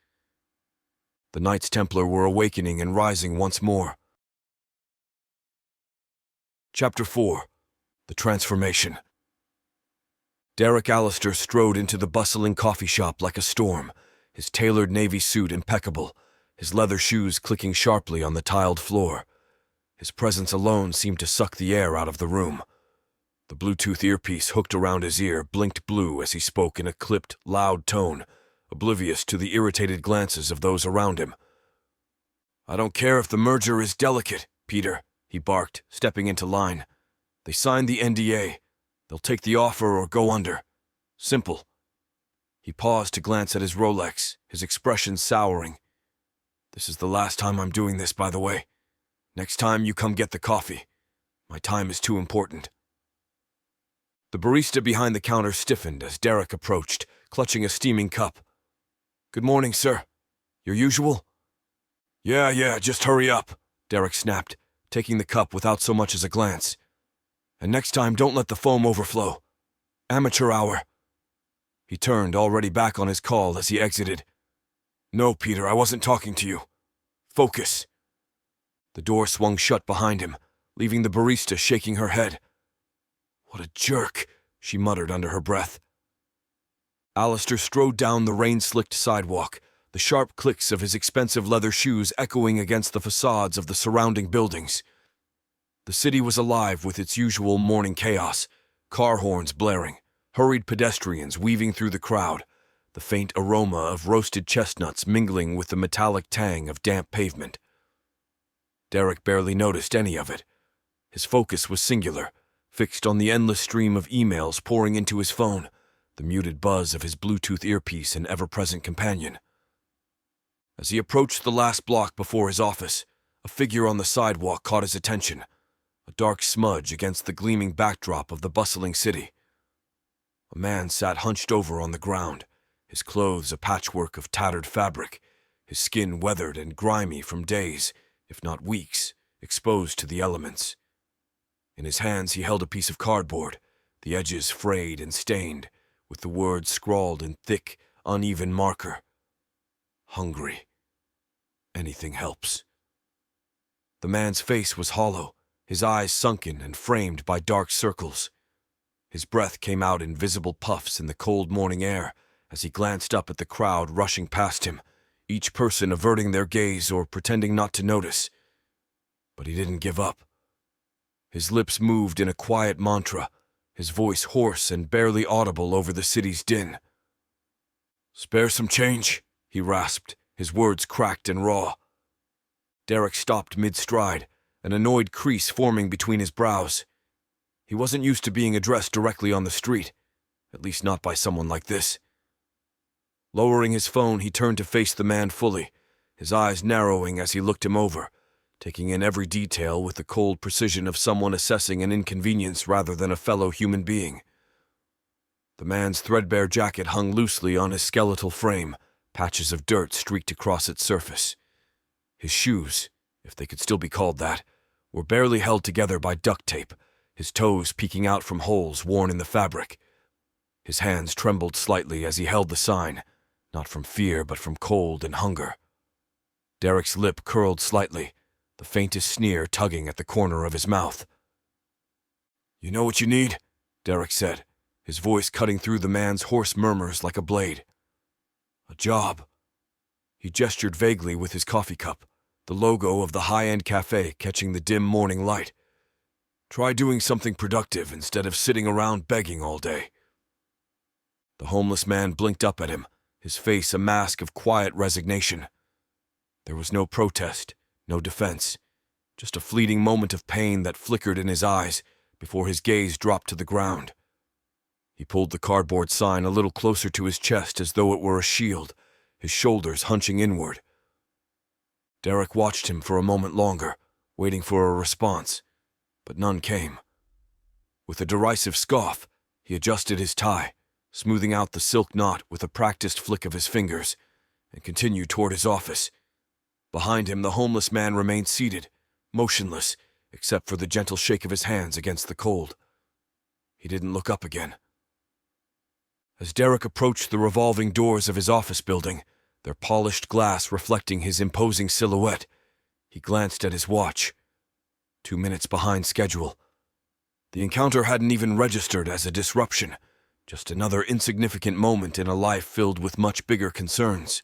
The Knights Templar were awakening and rising once more. Chapter 4. The Transformation. Derek Allister strode into the bustling coffee shop like a storm, his tailored navy suit impeccable, his leather shoes clicking sharply on the tiled floor. His presence alone seemed to suck the air out of the room. The Bluetooth earpiece hooked around his ear blinked blue as he spoke in a clipped, loud tone, oblivious to the irritated glances of those around him. I don't care if the merger is delicate, Peter, he barked, stepping into line. They signed the NDA. They'll take the offer or go under. Simple. He paused to glance at his Rolex, his expression souring. This is the last time I'm doing this, by the way. Next time you come get the coffee. My time is too important. The barista behind the counter stiffened as Derek approached, clutching a steaming cup. Good morning, sir. Your usual? Yeah, just hurry up, Derek snapped, taking the cup without so much as a glance. And next time, don't let the foam overflow. Amateur hour. He turned, already back on his call as he exited. No, Peter, I wasn't talking to you. Focus. The door swung shut behind him, leaving the barista shaking her head. What a jerk, she muttered under her breath. Allister strode down the rain-slicked sidewalk, the sharp clicks of his expensive leather shoes echoing against the facades of the surrounding buildings. The city was alive with its usual morning chaos, car horns blaring, hurried pedestrians weaving through the crowd, the faint aroma of roasted chestnuts mingling with the metallic tang of damp pavement. Derek barely noticed any of it. His focus was singular, fixed on the endless stream of emails pouring into his phone, the muted buzz of his Bluetooth earpiece an ever-present companion. As he approached the last block before his office, a figure on the sidewalk caught his attention, a dark smudge against the gleaming backdrop of the bustling city. A man sat hunched over on the ground, his clothes a patchwork of tattered fabric, his skin weathered and grimy from days, if not weeks, exposed to the elements. In his hands he held a piece of cardboard, the edges frayed and stained, with the words scrawled in thick, uneven marker. Hungry. Anything helps. The man's face was hollow, his eyes sunken and framed by dark circles. His breath came out in visible puffs in the cold morning air as he glanced up at the crowd rushing past him, each person averting their gaze or pretending not to notice. But he didn't give up. His lips moved in a quiet mantra, his voice hoarse and barely audible over the city's din. "Spare some change," he rasped, his words cracked and raw. Derek stopped mid-stride, an annoyed crease forming between his brows. He wasn't used to being addressed directly on the street, at least not by someone like this. Lowering his phone, he turned to face the man fully, his eyes narrowing as he looked him over, taking in every detail with the cold precision of someone assessing an inconvenience rather than a fellow human being. The man's threadbare jacket hung loosely on his skeletal frame, patches of dirt streaked across its surface. His shoes, if they could still be called that, were barely held together by duct tape, his toes peeking out from holes worn in the fabric. His hands trembled slightly as he held the sign, not from fear but from cold and hunger. Derek's lip curled slightly, the faintest sneer tugging at the corner of his mouth. "You know what you need?" Derek said, his voice cutting through the man's hoarse murmurs like a blade. "A job." He gestured vaguely with his coffee cup, the logo of the high-end cafe catching the dim morning light. "Try doing something productive instead of sitting around begging all day." The homeless man blinked up at him, his face a mask of quiet resignation. There was no protest, no defense, just a fleeting moment of pain that flickered in his eyes before his gaze dropped to the ground. He pulled the cardboard sign a little closer to his chest as though it were a shield, his shoulders hunching inward. Derek watched him for a moment longer, waiting for a response, but none came. With a derisive scoff, he adjusted his tie, smoothing out the silk knot with a practiced flick of his fingers, and continued toward his office. Behind him, the homeless man remained seated, motionless, except for the gentle shake of his hands against the cold. He didn't look up again. As Derek approached the revolving doors of his office building, their polished glass reflecting his imposing silhouette, he glanced at his watch. 2 minutes behind schedule. The encounter hadn't even registered as a disruption, just another insignificant moment in a life filled with much bigger concerns.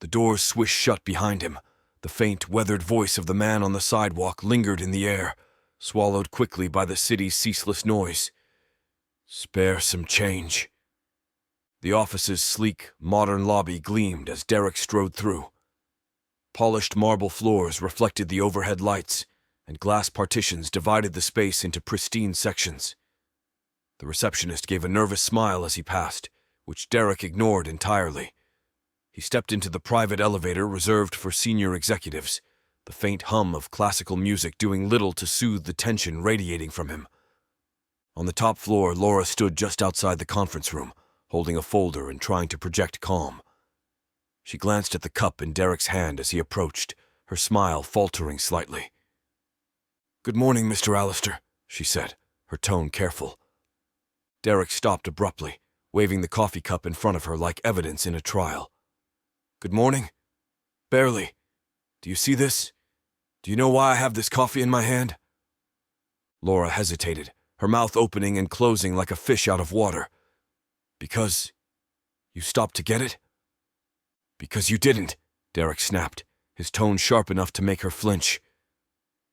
The doors swished shut behind him. The faint, weathered voice of the man on the sidewalk lingered in the air, swallowed quickly by the city's ceaseless noise. "Spare some change." The office's sleek, modern lobby gleamed as Derek strode through. Polished marble floors reflected the overhead lights, and glass partitions divided the space into pristine sections. The receptionist gave a nervous smile as he passed, which Derek ignored entirely. He stepped into the private elevator reserved for senior executives, the faint hum of classical music doing little to soothe the tension radiating from him. On the top floor, Laura stood just outside the conference room, holding a folder and trying to project calm. She glanced at the cup in Derek's hand as he approached, her smile faltering slightly. "Good morning, Mr. Allister," she said, her tone careful. Derek stopped abruptly, waving the coffee cup in front of her like evidence in a trial. "Good morning? Barely. Do you see this? Do you know why I have this coffee in my hand?" Laura hesitated, her mouth opening and closing like a fish out of water. "Because you stopped to get it?" "Because you didn't," Derek snapped, his tone sharp enough to make her flinch.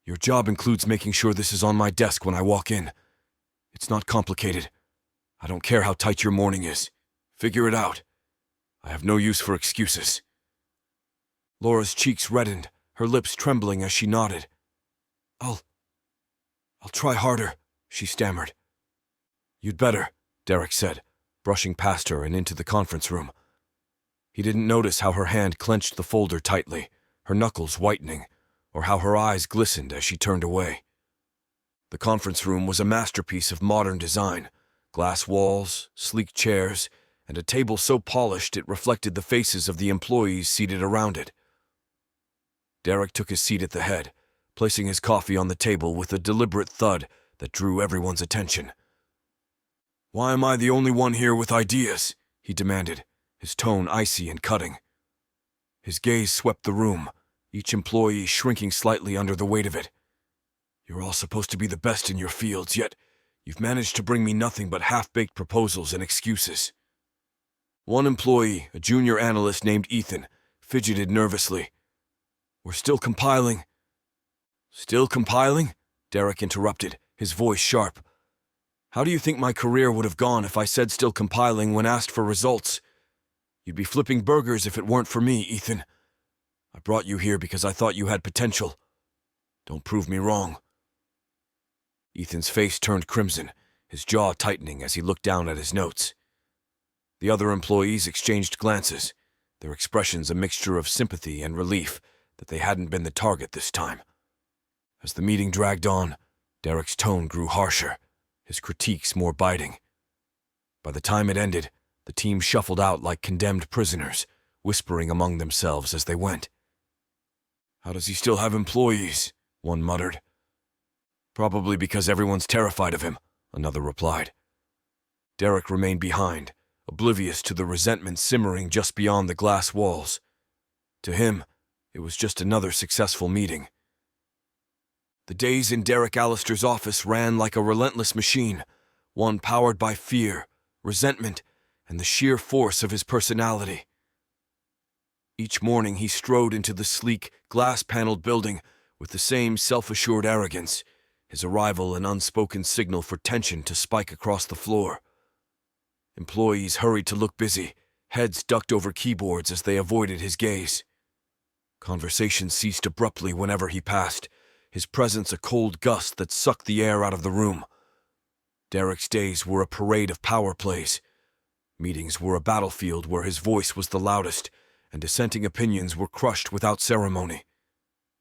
"Your job includes making sure this is on my desk when I walk in. It's not complicated. I don't care how tight your morning is. Figure it out. I have no use for excuses." Laura's cheeks reddened, her lips trembling as she nodded. I'll try harder," she stammered. "You'd better," Derek said, brushing past her and into the conference room. He didn't notice how her hand clenched the folder tightly, her knuckles whitening, or how her eyes glistened as she turned away. The conference room was a masterpiece of modern design, glass walls, sleek chairs, and a table so polished it reflected the faces of the employees seated around it. Derek took his seat at the head, placing his coffee on the table with a deliberate thud that drew everyone's attention. "Why am I the only one here with ideas?" he demanded, his tone icy and cutting. His gaze swept the room, each employee shrinking slightly under the weight of it. "You're all supposed to be the best in your fields, yet you've managed to bring me nothing but half-baked proposals and excuses." One employee, a junior analyst named Ethan, fidgeted nervously. "We're still compiling." "Still compiling?" Derek interrupted, his voice sharp. "How do you think my career would have gone if I said still compiling when asked for results? You'd be flipping burgers if it weren't for me, Ethan. I brought you here because I thought you had potential. Don't prove me wrong." Ethan's face turned crimson, his jaw tightening as he looked down at his notes. The other employees exchanged glances, their expressions a mixture of sympathy and relief that they hadn't been the target this time. As the meeting dragged on, Derek's tone grew harsher, his critiques more biting. By the time it ended, the team shuffled out like condemned prisoners, whispering among themselves as they went. "How does he still have employees?" one muttered. "Probably because everyone's terrified of him," another replied. Derek remained behind, oblivious to the resentment simmering just beyond the glass walls. To him, it was just another successful meeting. The days in Derek Allister's office ran like a relentless machine, one powered by fear, resentment, and the sheer force of his personality. Each morning he strode into the sleek, glass-paneled building with the same self-assured arrogance, his arrival an unspoken signal for tension to spike across the floor. Employees hurried to look busy, heads ducked over keyboards as they avoided his gaze. Conversation ceased abruptly whenever he passed, his presence a cold gust that sucked the air out of the room. Derek's days were a parade of power plays. Meetings were a battlefield where his voice was the loudest, and dissenting opinions were crushed without ceremony.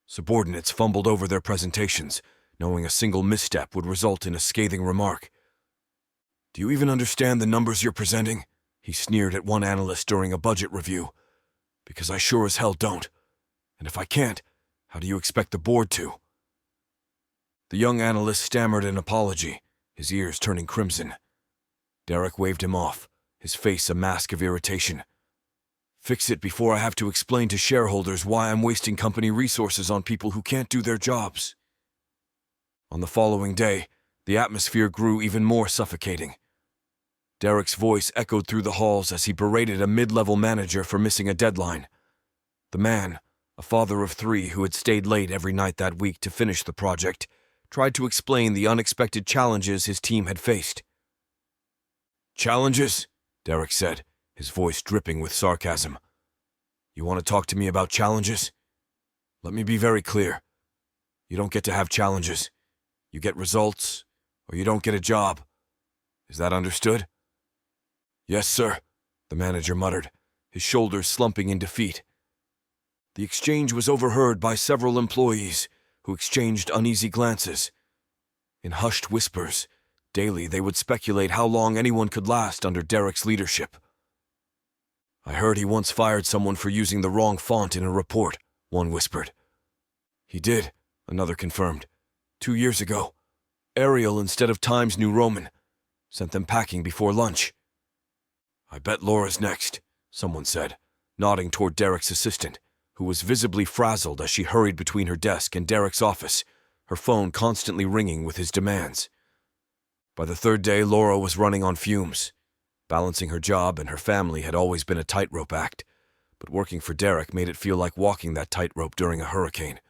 Subordinates fumbled over their presentations, knowing a single misstep would result in a scathing remark. "Do you even understand the numbers you're presenting?" he sneered at one analyst during a budget review. "Because I sure as hell don't. And if I can't, how do you expect the board to?" The young analyst stammered an apology, his ears turning crimson. Derek waved him off, his face a mask of irritation. "Fix it before I have to explain to shareholders why I'm wasting company resources on people who can't do their jobs." On the following day, the atmosphere grew even more suffocating. Derek's voice echoed through the halls as he berated a mid-level manager for missing a deadline. The man, a father of 3 who had stayed late every night that week to finish the project, tried to explain the unexpected challenges his team had faced. "Challenges?" Derek said, his voice dripping with sarcasm. "You want to talk to me about challenges? Let me be very clear. You don't get to have challenges. You get results, or you don't get a job. Is that understood?" "Yes, sir," the manager muttered, his shoulders slumping in defeat. The exchange was overheard by several employees, who exchanged uneasy glances. In hushed whispers, daily they would speculate how long anyone could last under Derek's leadership. "I heard he once fired someone for using the wrong font in a report," one whispered. "He did," another confirmed. 2 years ago. Arial instead of Times New Roman. Sent them packing before lunch." "I bet Laura's next," someone said, nodding toward Derek's assistant, who was visibly frazzled as she hurried between her desk and Derek's office, her phone constantly ringing with his demands. By the 3rd day, Laura was running on fumes. Balancing her job and her family had always been a tightrope act, but working for Derek made it feel like walking that tightrope during a hurricane.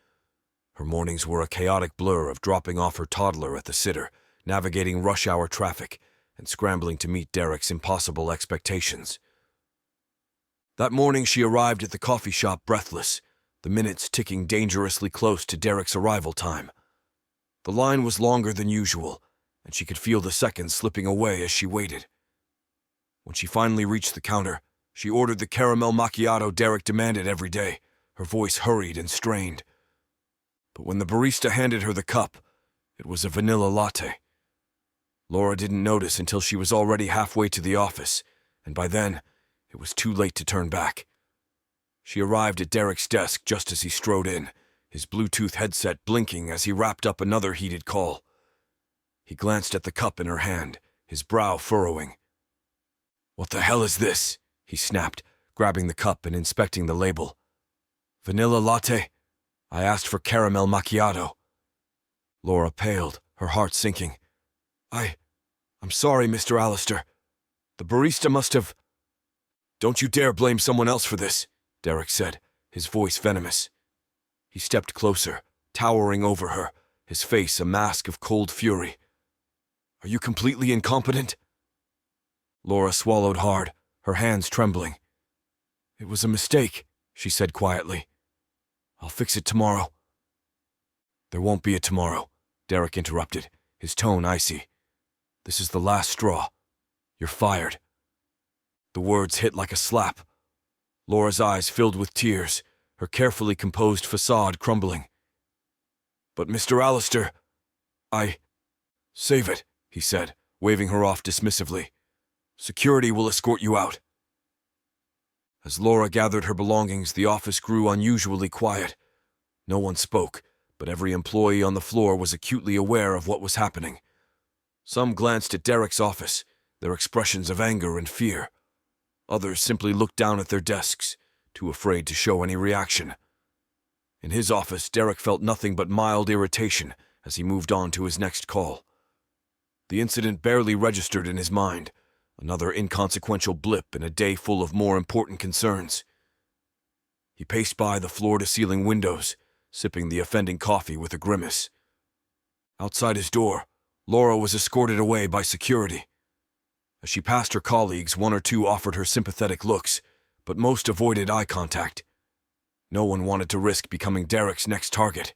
Her mornings were a chaotic blur of dropping off her toddler at the sitter, navigating rush-hour traffic, and scrambling to meet Derek's impossible expectations. That morning she arrived at the coffee shop breathless, the minutes ticking dangerously close to Derek's arrival time. The line was longer than usual, and she could feel the seconds slipping away as she waited. When she finally reached the counter, she ordered the caramel macchiato Derek demanded every day, her voice hurried and strained. But when the barista handed her the cup, it was a vanilla latte. Laura didn't notice until she was already halfway to the office, and by then, it was too late to turn back. She arrived at Derek's desk just as he strode in, his Bluetooth headset blinking as he wrapped up another heated call. He glanced at the cup in her hand, his brow furrowing. "What the hell is this?" he snapped, grabbing the cup and inspecting the label. "Vanilla latte? I asked for caramel macchiato." Laura paled, her heart sinking. I'm sorry, Mr. Allister. The barista must have—" "Don't you dare blame someone else for this," Derek said, his voice venomous. He stepped closer, towering over her, his face a mask of cold fury. "Are you completely incompetent?" Laura swallowed hard, her hands trembling. "It was a mistake," she said quietly. "I'll fix it tomorrow." "There won't be a tomorrow," Derek interrupted, his tone icy. "This is the last straw. You're fired." The words hit like a slap. Laura's eyes filled with tears, her carefully composed facade crumbling. "But Mr. Allister, Save it," he said, waving her off dismissively. "Security will escort you out." As Laura gathered her belongings, the office grew unusually quiet. No one spoke, but every employee on the floor was acutely aware of what was happening. Some glanced at Derek's office, their expressions of anger and fear. Others simply looked down at their desks, too afraid to show any reaction. In his office, Derek felt nothing but mild irritation as he moved on to his next call. The incident barely registered in his mind, another inconsequential blip in a day full of more important concerns. He paced by the floor-to-ceiling windows, sipping the offending coffee with a grimace. Outside his door, Laura was escorted away by security. As she passed her colleagues, one or two offered her sympathetic looks, but most avoided eye contact. No one wanted to risk becoming Derek's next target.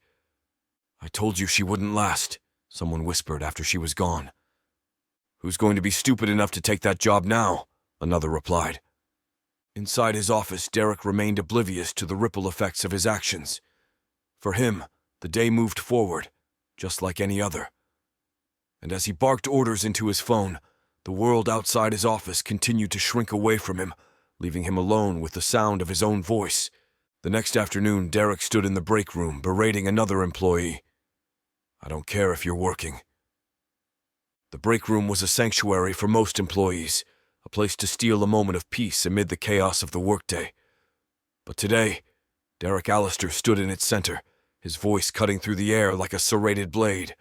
"I told you she wouldn't last," someone whispered after she was gone. "Who's going to be stupid enough to take that job now?" another replied. Inside his office, Derek remained oblivious to the ripple effects of his actions. For him, the day moved forward, just like any other. And as he barked orders into his phone, the world outside his office continued to shrink away from him, leaving him alone with the sound of his own voice. The next afternoon, Derek stood in the break room, berating another employee. "I don't care if you're working." The break room was a sanctuary for most employees, a place to steal a moment of peace amid the chaos of the workday. But today, Derek Allister stood in its center, his voice cutting through the air like a serrated blade.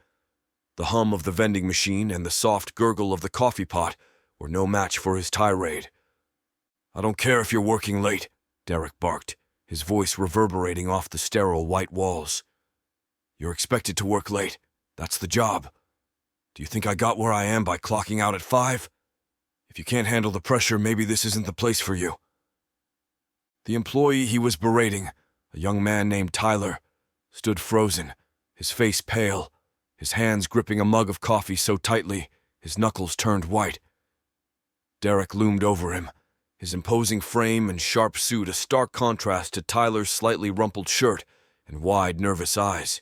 The hum of the vending machine and the soft gurgle of the coffee pot were no match for his tirade. "I don't care if you're working late," Derek barked, his voice reverberating off the sterile white walls. "You're expected to work late. That's the job. Do you think I got where I am by clocking out at 5? If you can't handle the pressure, maybe this isn't the place for you." The employee he was berating, a young man named Tyler, stood frozen, his face pale, his hands gripping a mug of coffee so tightly his knuckles turned white. Derek loomed over him, his imposing frame and sharp suit a stark contrast to Tyler's slightly rumpled shirt and wide, nervous eyes.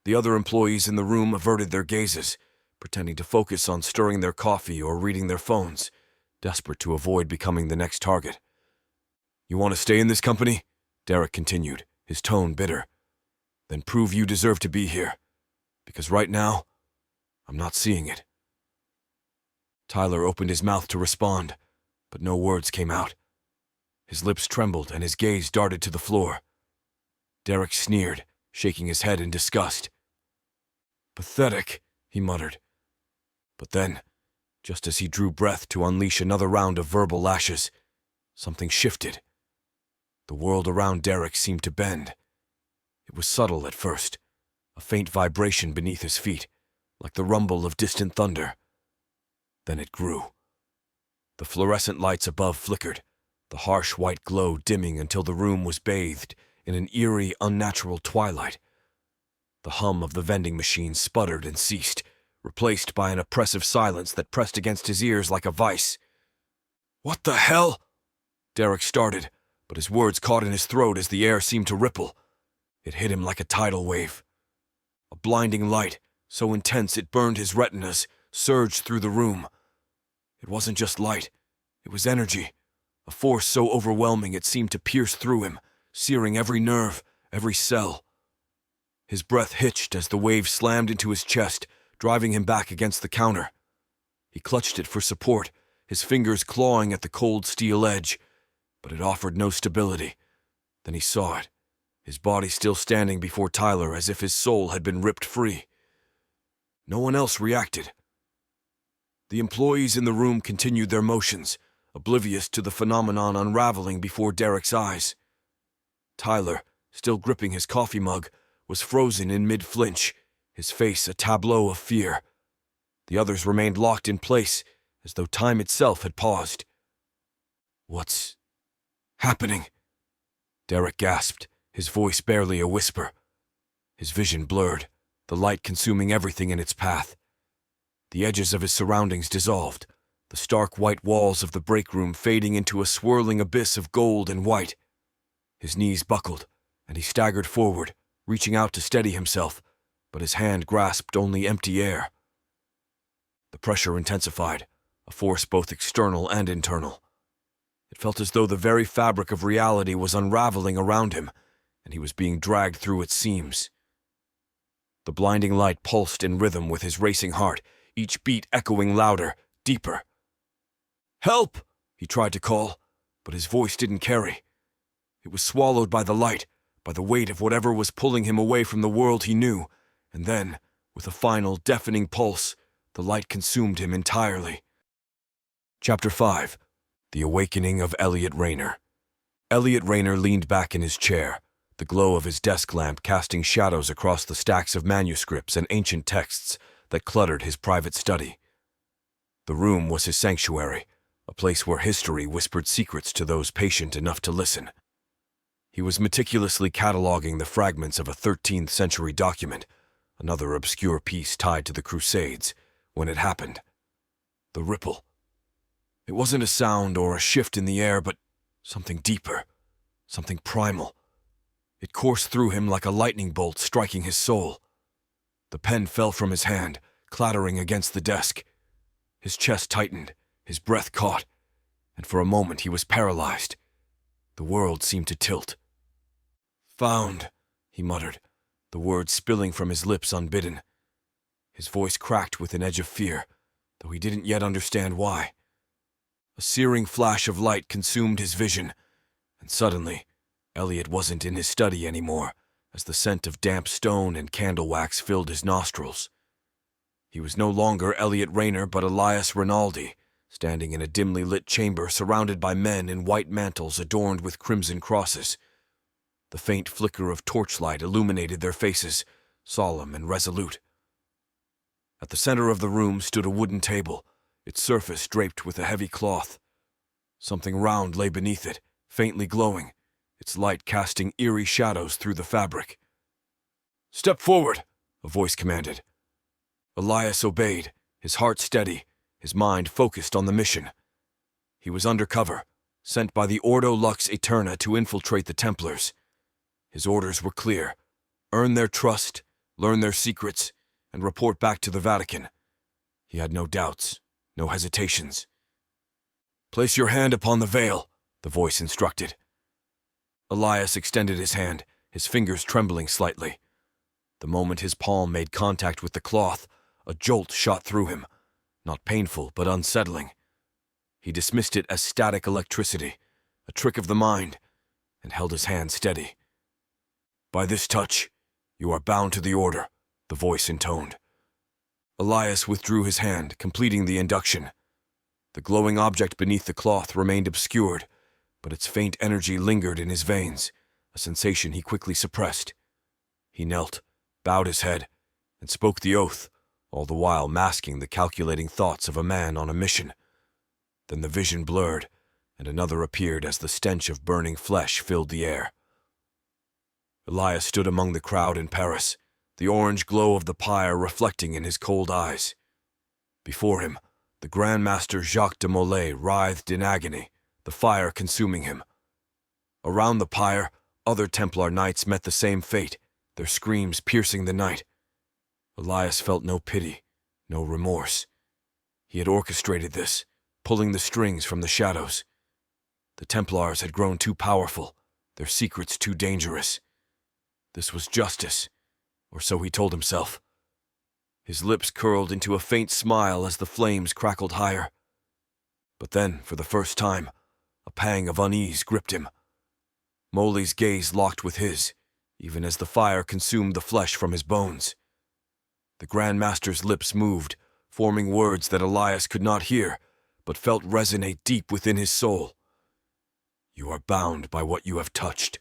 The other employees in the room averted their gazes, pretending to focus on stirring their coffee or reading their phones, desperate to avoid becoming the next target. "You want to stay in this company?" Derek continued, his tone bitter. "Then prove you deserve to be here. Because right now, I'm not seeing it." Tyler opened his mouth to respond, but no words came out. His lips trembled and his gaze darted to the floor. Derek sneered, shaking his head in disgust. "Pathetic," he muttered. But then, just as he drew breath to unleash another round of verbal lashes, something shifted. The world around Derek seemed to bend. It was subtle at first, a faint vibration beneath his feet, like the rumble of distant thunder. Then it grew. The fluorescent lights above flickered, the harsh white glow dimming until the room was bathed in an eerie, unnatural twilight. The hum of the vending machine sputtered and ceased, replaced by an oppressive silence that pressed against his ears like a vice. "What the hell?" Derek started, but his words caught in his throat as the air seemed to ripple. It hit him like a tidal wave. A blinding light, so intense it burned his retinas, surged through the room. It wasn't just light, it was energy, a force so overwhelming it seemed to pierce through him, searing every nerve, every cell. His breath hitched as the wave slammed into his chest, driving him back against the counter. He clutched it for support, his fingers clawing at the cold steel edge, but it offered no stability. Then he saw it, his body still standing before Tyler as if his soul had been ripped free. No one else reacted. The employees in the room continued their motions, oblivious to the phenomenon unraveling before Derek's eyes. Tyler, still gripping his coffee mug, was frozen in mid-flinch, his face a tableau of fear. The others remained locked in place, as though time itself had paused. "What's happening?" Derek gasped, his voice barely a whisper. His vision blurred, the light consuming everything in its path. The edges of his surroundings dissolved, the stark white walls of the break room fading into a swirling abyss of gold and white. His knees buckled, and he staggered forward, reaching out to steady himself, but his hand grasped only empty air. The pressure intensified, a force both external and internal. It felt as though the very fabric of reality was unraveling around him, and he was being dragged through its seams. The blinding light pulsed in rhythm with his racing heart, each beat echoing louder, deeper. "Help!" he tried to call, but his voice didn't carry. It was swallowed by the light, by the weight of whatever was pulling him away from the world he knew, and then, with a final, deafening pulse, the light consumed him entirely. Chapter 5. The Awakening of Elliot Rayner. Elliot Rayner leaned back in his chair, the glow of his desk lamp casting shadows across the stacks of manuscripts and ancient texts that cluttered his private study. The room was his sanctuary, a place where history whispered secrets to those patient enough to listen. He was meticulously cataloging the fragments of a 13th century document, another obscure piece tied to the Crusades, when it happened. The ripple. It wasn't a sound or a shift in the air, but something deeper, something primal. It coursed through him like a lightning bolt striking his soul. The pen fell from his hand, clattering against the desk. His chest tightened, his breath caught, and for a moment he was paralyzed. The world seemed to tilt. "Found," he muttered, the words spilling from his lips unbidden. His voice cracked with an edge of fear, though he didn't yet understand why. A searing flash of light consumed his vision, and suddenly, Elliot wasn't in his study anymore, as the scent of damp stone and candle wax filled his nostrils. He was no longer Elliot Rayner but Elias Rinaldi, standing in a dimly lit chamber surrounded by men in white mantles adorned with crimson crosses. The faint flicker of torchlight illuminated their faces, solemn and resolute. At the center of the room stood a wooden table, its surface draped with a heavy cloth. Something round lay beneath it, faintly glowing, its light casting eerie shadows through the fabric. "Step forward," a voice commanded. Elias obeyed, his heart steady, his mind focused on the mission. He was undercover, sent by the Ordo Lux Aeterna to infiltrate the Templars. His orders were clear: earn their trust, learn their secrets, and report back to the Vatican. He had no doubts, no hesitations. "Place your hand upon the veil," the voice instructed. Elias extended his hand, his fingers trembling slightly. The moment his palm made contact with the cloth, a jolt shot through him, not painful but unsettling. He dismissed it as static electricity, a trick of the mind, and held his hand steady. "By this touch, you are bound to the order," the voice intoned. Elias withdrew his hand, completing the induction. The glowing object beneath the cloth remained obscured, but its faint energy lingered in his veins, a sensation he quickly suppressed. He knelt, bowed his head, and spoke the oath, all the while masking the calculating thoughts of a man on a mission. Then the vision blurred, and another appeared as the stench of burning flesh filled the air. Elias stood among the crowd in Paris, the orange glow of the pyre reflecting in his cold eyes. Before him, the Grand Master Jacques de Molay writhed in agony, the fire consuming him. Around the pyre, other Templar knights met the same fate, their screams piercing the night. Elias felt no pity, no remorse. He had orchestrated this, pulling the strings from the shadows. The Templars had grown too powerful, their secrets too dangerous. This was justice, or so he told himself. His lips curled into a faint smile as the flames crackled higher. But then, for the first time, a pang of unease gripped him. Molly's gaze locked with his, even as the fire consumed the flesh from his bones. The Grand Master's lips moved, forming words that Elias could not hear, but felt resonate deep within his soul. "You are bound by what you have touched."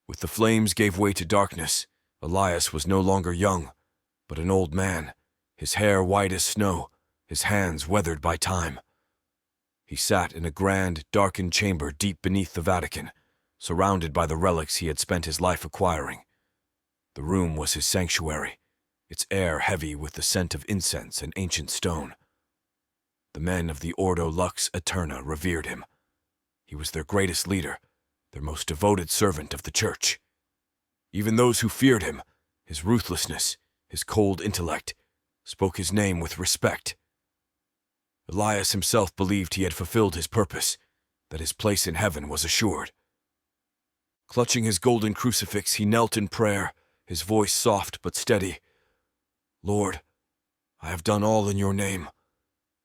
With the flames gave way to darkness, Elias was no longer young, but an old man, his hair white as snow, his hands weathered by time. He sat in a grand, darkened chamber deep beneath the Vatican, surrounded by the relics he had spent his life acquiring. The room was his sanctuary, its air heavy with the scent of incense and ancient stone. The men of the Ordo Lux Aeterna revered him. He was their greatest leader, their most devoted servant of the Church. Even those who feared him, his ruthlessness, his cold intellect, spoke his name with respect. Elias himself believed he had fulfilled his purpose, that his place in heaven was assured. Clutching his golden crucifix, he knelt in prayer, his voice soft but steady. "Lord, I have done all in your name.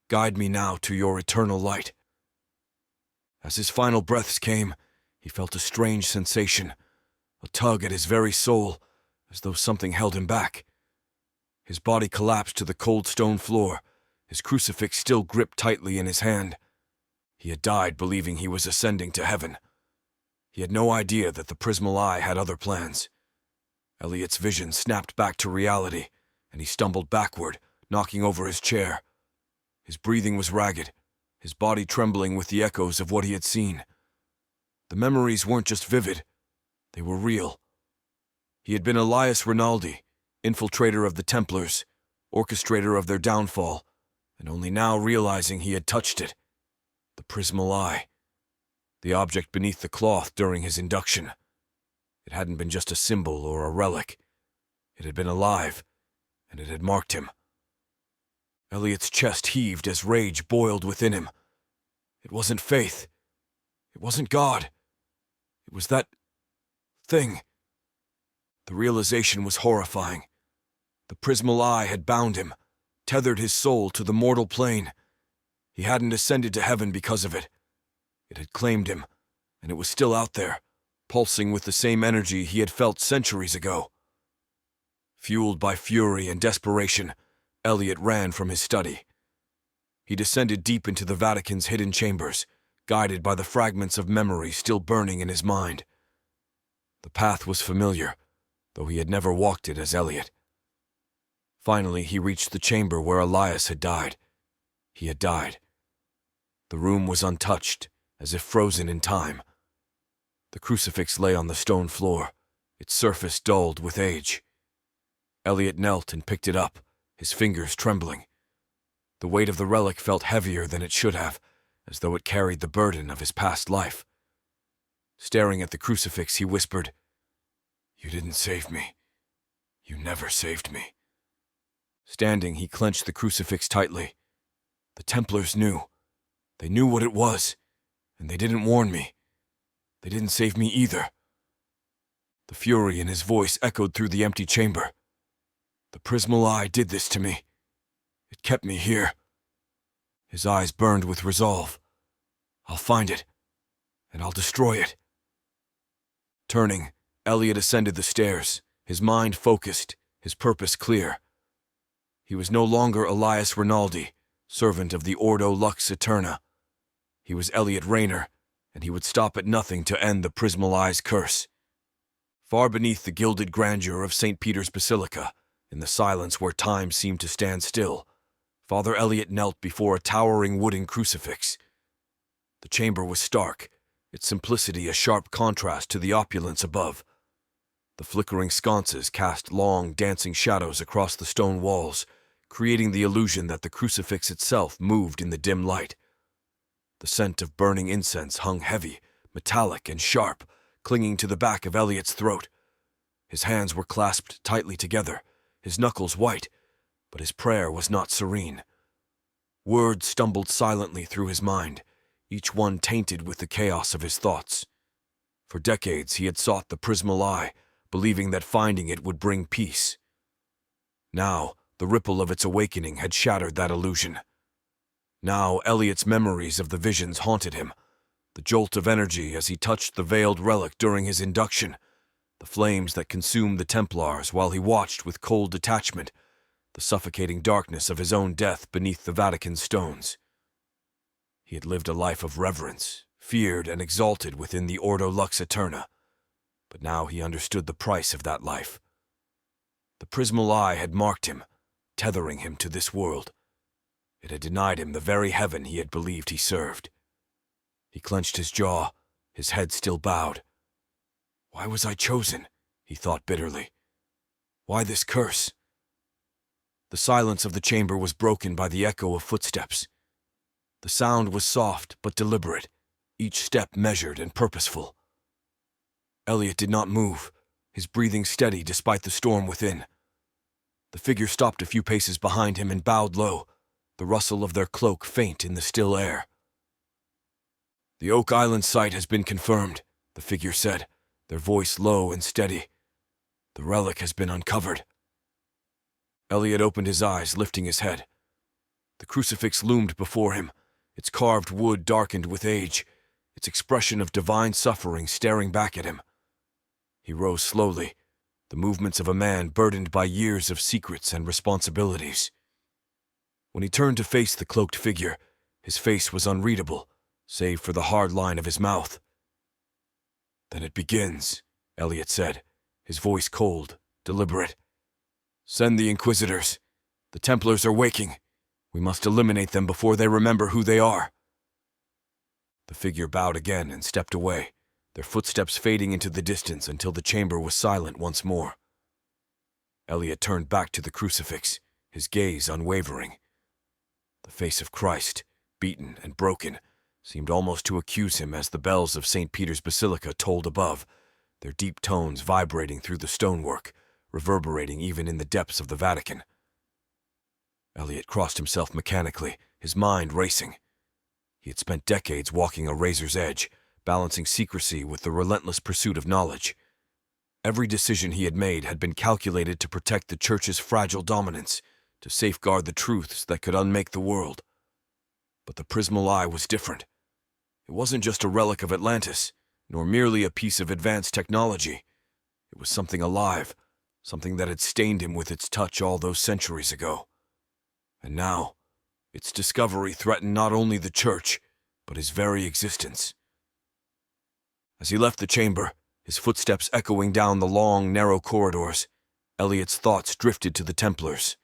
Guide me now to your eternal light." As his final breaths came, he felt a strange sensation, a tug at his very soul, as though something held him back. His body collapsed to the cold stone floor, his crucifix still gripped tightly in his hand. He had died believing he was ascending to heaven. He had no idea that the Prismal Eye had other plans. Elliot's vision snapped back to reality, and he stumbled backward, knocking over his chair. His breathing was ragged, his body trembling with the echoes of what he had seen. The memories weren't just vivid, they were real. He had been Elias Rinaldi, infiltrator of the Templars, orchestrator of their downfall, and only now realizing he had touched it. The Prismal Eye. The object beneath the cloth during his induction. It hadn't been just a symbol or a relic. It had been alive, and it had marked him. Elliot's chest heaved as rage boiled within him. It wasn't faith. It wasn't God. It was that thing. The realization was horrifying. The Prismal Eye had bound him, tethered his soul to the mortal plane. He hadn't ascended to heaven because of it. It had claimed him, and it was still out there, pulsing with the same energy he had felt centuries ago. Fueled by fury and desperation, Elliot ran from his study. He descended deep into the Vatican's hidden chambers, guided by the fragments of memory still burning in his mind. The path was familiar, though he had never walked it as Elliot. Finally, he reached the chamber where Elias had died. He had died. The room was untouched, as if frozen in time. The crucifix lay on the stone floor, its surface dulled with age. Elliot knelt and picked it up, his fingers trembling. The weight of the relic felt heavier than it should have, as though it carried the burden of his past life. Staring at the crucifix, he whispered, "You didn't save me. You never saved me." Standing, he clenched the crucifix tightly. The Templars knew. They knew what it was, and they didn't warn me. They didn't save me either. The fury in his voice echoed through the empty chamber. The Prismal Eye did this to me. It kept me here. His eyes burned with resolve. I'll find it, and I'll destroy it. Turning, Elliot ascended the stairs, his mind focused, his purpose clear. He was no longer Elias Rinaldi, servant of the Ordo Lux Aeterna. He was Elliot Rayner, and he would stop at nothing to end the Prismal Eye's curse. Far beneath the gilded grandeur of St. Peter's Basilica, in the silence where time seemed to stand still, Father Elliot knelt before a towering wooden crucifix. The chamber was stark, its simplicity a sharp contrast to the opulence above. The flickering sconces cast long, dancing shadows across the stone walls, creating the illusion that the crucifix itself moved in the dim light. The scent of burning incense hung heavy, metallic and sharp, clinging to the back of Elliot's throat. His hands were clasped tightly together, his knuckles white, but his prayer was not serene. Words stumbled silently through his mind, each one tainted with the chaos of his thoughts. For decades he had sought the Prismal Eye, believing that finding it would bring peace. Now, the ripple of its awakening had shattered that illusion. Now, Elliot's memories of the visions haunted him. The jolt of energy as he touched the veiled relic during his induction, the flames that consumed the Templars while he watched with cold detachment, the suffocating darkness of his own death beneath the Vatican's stones. He had lived a life of reverence, feared and exalted within the Ordo Lux Eterna, but now he understood the price of that life. The Prismal Eye had marked him, tethering him to this world. It had denied him the very heaven he had believed he served. He clenched his jaw, his head still bowed. Why was I chosen? He thought bitterly. Why this curse? The silence of the chamber was broken by the echo of footsteps. The sound was soft but deliberate, each step measured and purposeful. Elliot did not move, his breathing steady despite the storm within. The figure stopped a few paces behind him and bowed low, the rustle of their cloak faint in the still air. "The Oak Island site has been confirmed," the figure said, their voice low and steady. "The relic has been uncovered." Elliot opened his eyes, lifting his head. The crucifix loomed before him, its carved wood darkened with age, its expression of divine suffering staring back at him. He rose slowly, the movements of a man burdened by years of secrets and responsibilities. When he turned to face the cloaked figure, his face was unreadable, save for the hard line of his mouth. "Then it begins," Elliot said, his voice cold, deliberate. "Send the Inquisitors. The Templars are waking. We must eliminate them before they remember who they are." The figure bowed again and stepped away, their footsteps fading into the distance until the chamber was silent once more. Elliot turned back to the crucifix, his gaze unwavering. The face of Christ, beaten and broken, seemed almost to accuse him as the bells of St. Peter's Basilica tolled above, their deep tones vibrating through the stonework, reverberating even in the depths of the Vatican. Elliot crossed himself mechanically, his mind racing. He had spent decades walking a razor's edge, balancing secrecy with the relentless pursuit of knowledge. Every decision he had made had been calculated to protect the Church's fragile dominance, to safeguard the truths that could unmake the world. But the Prismal Eye was different. It wasn't just a relic of Atlantis, nor merely a piece of advanced technology. It was something alive, something that had stained him with its touch all those centuries ago. And now, its discovery threatened not only the Church, but his very existence. As he left the chamber, his footsteps echoing down the long, narrow corridors, Elliot's thoughts drifted to the Templars.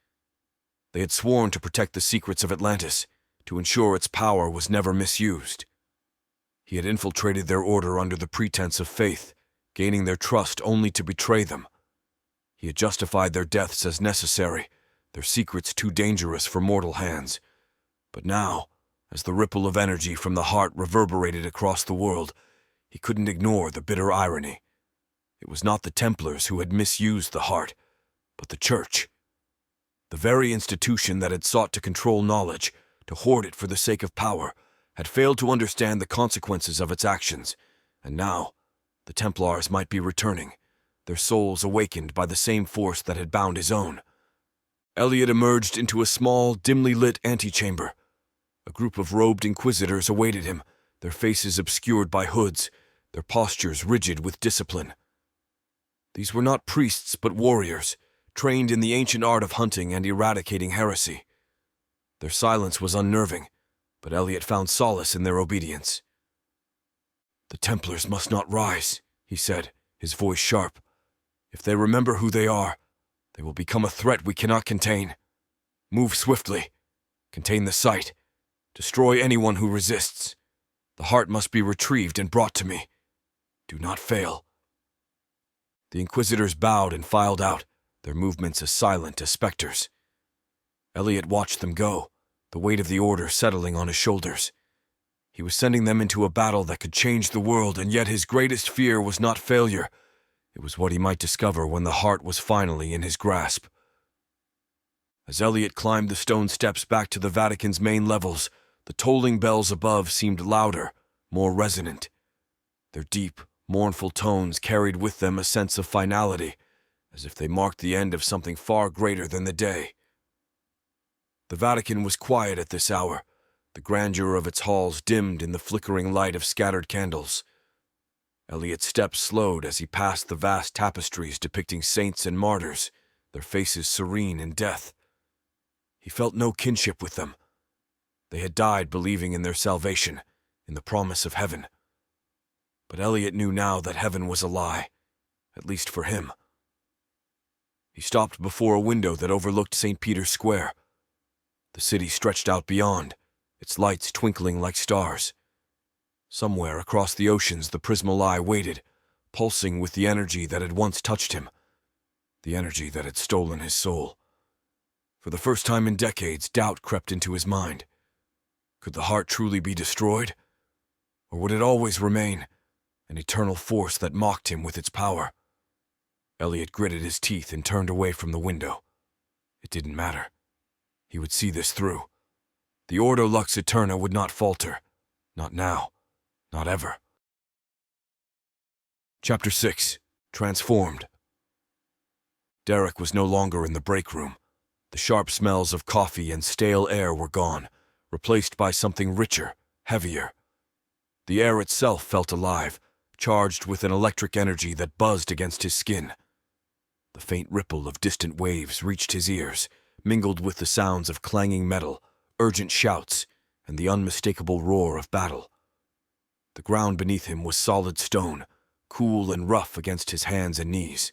They had sworn to protect the secrets of Atlantis, to ensure its power was never misused. He had infiltrated their order under the pretense of faith, gaining their trust only to betray them. He had justified their deaths as necessary, their secrets too dangerous for mortal hands. But now, as the ripple of energy from the heart reverberated across the world, he couldn't ignore the bitter irony. It was not the Templars who had misused the heart, but the Church. The very institution that had sought to control knowledge, to hoard it for the sake of power, had failed to understand the consequences of its actions, and now the Templars might be returning, their souls awakened by the same force that had bound his own. Elliot emerged into a small, dimly lit antechamber. A group of robed inquisitors awaited him, their faces obscured by hoods, their postures rigid with discipline. These were not priests but warriors, trained in the ancient art of hunting and eradicating heresy. Their silence was unnerving, but Elliot found solace in their obedience. "The Templars must not rise," he said, his voice sharp. "If they remember who they are, they will become a threat we cannot contain. Move swiftly. Contain the site. Destroy anyone who resists. The heart must be retrieved and brought to me. Do not fail." The Inquisitors bowed and filed out, their movements as silent as specters. Elliot watched them go, the weight of the order settling on his shoulders. He was sending them into a battle that could change the world, and yet his greatest fear was not failure. It was what he might discover when the heart was finally in his grasp. As Elliot climbed the stone steps back to the Vatican's main levels, the tolling bells above seemed louder, more resonant. Their deep, Mournful tones carried with them a sense of finality, as if they marked the end of something far greater than the day. The Vatican was quiet at this hour, the grandeur of its halls dimmed in the flickering light of scattered candles. Elliot's steps slowed as he passed the vast tapestries depicting saints and martyrs, their faces serene in death. He felt no kinship with them. They had died believing in their salvation, in the promise of heaven. But Elliot knew now that heaven was a lie, at least for him. He stopped before a window that overlooked St. Peter's Square. The city stretched out beyond, its lights twinkling like stars. Somewhere across the oceans the Prismal Eye waited, pulsing with the energy that had once touched him, the energy that had stolen his soul. For the first time in decades, doubt crept into his mind. Could the heart truly be destroyed? Or would it always remain, an eternal force that mocked him with its power? Elliot gritted his teeth and turned away from the window. It didn't matter. He would see this through. The Ordo Lux Eterna would not falter. Not now. Not ever. Chapter 6. Transformed. Derek was no longer in the break room. The sharp smells of coffee and stale air were gone, replaced by something richer, heavier. The air itself felt alive, charged with an electric energy that buzzed against his skin. The faint ripple of distant waves reached his ears, mingled with the sounds of clanging metal, urgent shouts, and the unmistakable roar of battle. The ground beneath him was solid stone, cool and rough against his hands and knees.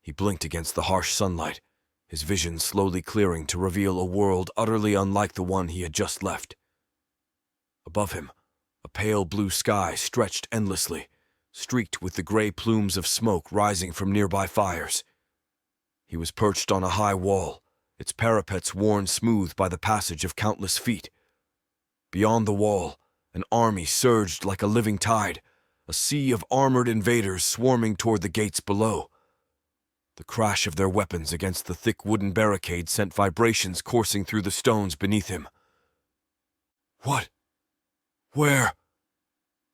He blinked against the harsh sunlight, his vision slowly clearing to reveal a world utterly unlike the one he had just left. Above him, a pale blue sky stretched endlessly, streaked with the gray plumes of smoke rising from nearby fires. He was perched on a high wall, its parapets worn smooth by the passage of countless feet. Beyond the wall, an army surged like a living tide, a sea of armored invaders swarming toward the gates below. The crash of their weapons against the thick wooden barricade sent vibrations coursing through the stones beneath him. What? Where?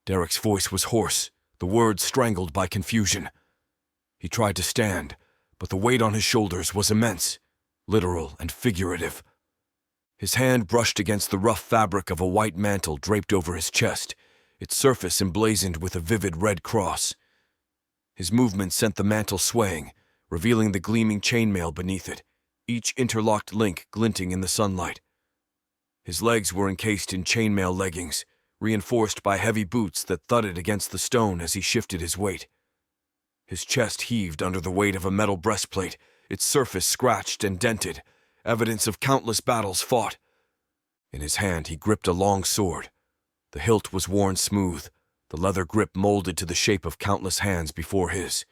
Derek's voice was hoarse, the words strangled by confusion. He tried to stand, but the weight on his shoulders was immense, literal and figurative. His hand brushed against the rough fabric of a white mantle draped over his chest, its surface emblazoned with a vivid red cross. His movement sent the mantle swaying, revealing the gleaming chainmail beneath it, each interlocked link glinting in the sunlight. His legs were encased in chainmail leggings, reinforced by heavy boots that thudded against the stone as he shifted his weight. His chest heaved under the weight of a metal breastplate, its surface scratched and dented, evidence of countless battles fought. In his hand he gripped a long sword. The hilt was worn smooth, the leather grip molded to the shape of countless hands before his.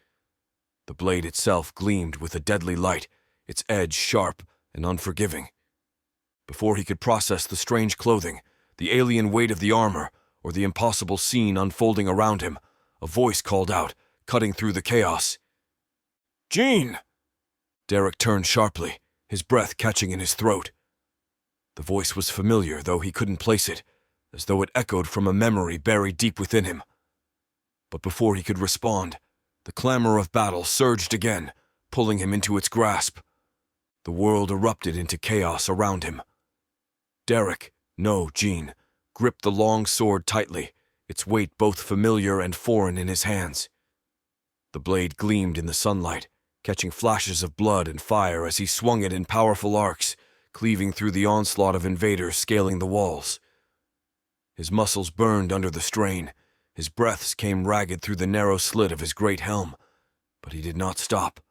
The blade itself gleamed with a deadly light, its edge sharp and unforgiving. Before he could process the strange clothing, the alien weight of the armor, or the impossible scene unfolding around him, a voice called out, cutting through the chaos. "Jean!" Derek turned sharply, his breath catching in his throat. The voice was familiar, though he couldn't place it, as though it echoed from a memory buried deep within him. But before he could respond, the clamor of battle surged again, pulling him into its grasp. The world erupted into chaos around him. Derek, no, Jean, gripped the long sword tightly, its weight both familiar and foreign in his hands. The blade gleamed in the sunlight, catching flashes of blood and fire as he swung it in powerful arcs, cleaving through the onslaught of invaders scaling the walls. His muscles burned under the strain, his breaths came ragged through the narrow slit of his great helm, but he did not stop.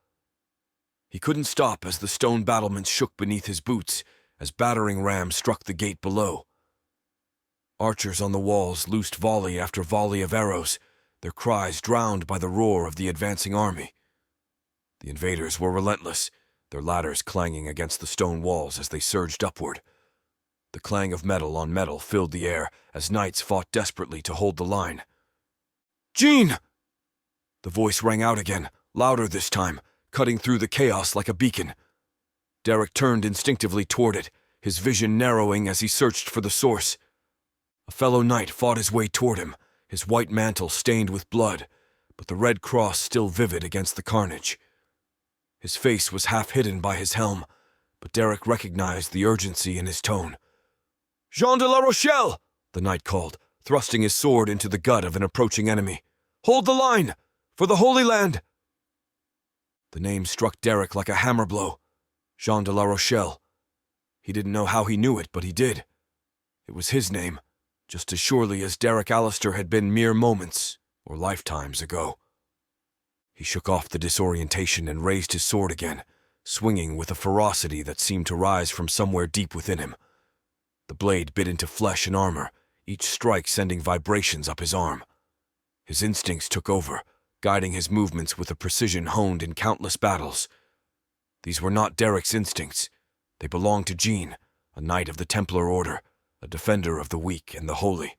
He couldn't stop as the stone battlements shook beneath his boots, as battering rams struck the gate below. Archers on the walls loosed volley after volley of arrows, their cries drowned by the roar of the advancing army. The invaders were relentless, their ladders clanging against the stone walls as they surged upward. The clang of metal on metal filled the air as knights fought desperately to hold the line. "Jean!" The voice rang out again, louder this time, cutting through the chaos like a beacon. Derek turned instinctively toward it, his vision narrowing as he searched for the source. A fellow knight fought his way toward him, his white mantle stained with blood, but the red cross still vivid against the carnage. His face was half hidden by his helm, but Derek recognized the urgency in his tone. "Jean de la Rochelle!" the knight called, thrusting his sword into the gut of an approaching enemy. "Hold the line! For the Holy Land!" The name struck Derek like a hammer blow. Jean de la Rochelle. He didn't know how he knew it, but he did. It was his name, just as surely as Derek Allister had been mere moments or lifetimes ago. He shook off the disorientation and raised his sword again, swinging with a ferocity that seemed to rise from somewhere deep within him. The blade bit into flesh and armor, each strike sending vibrations up his arm. His instincts took over, guiding his movements with a precision honed in countless battles. These were not Derek's instincts. They belonged to Jean, a knight of the Templar Order, a defender of the weak and the holy.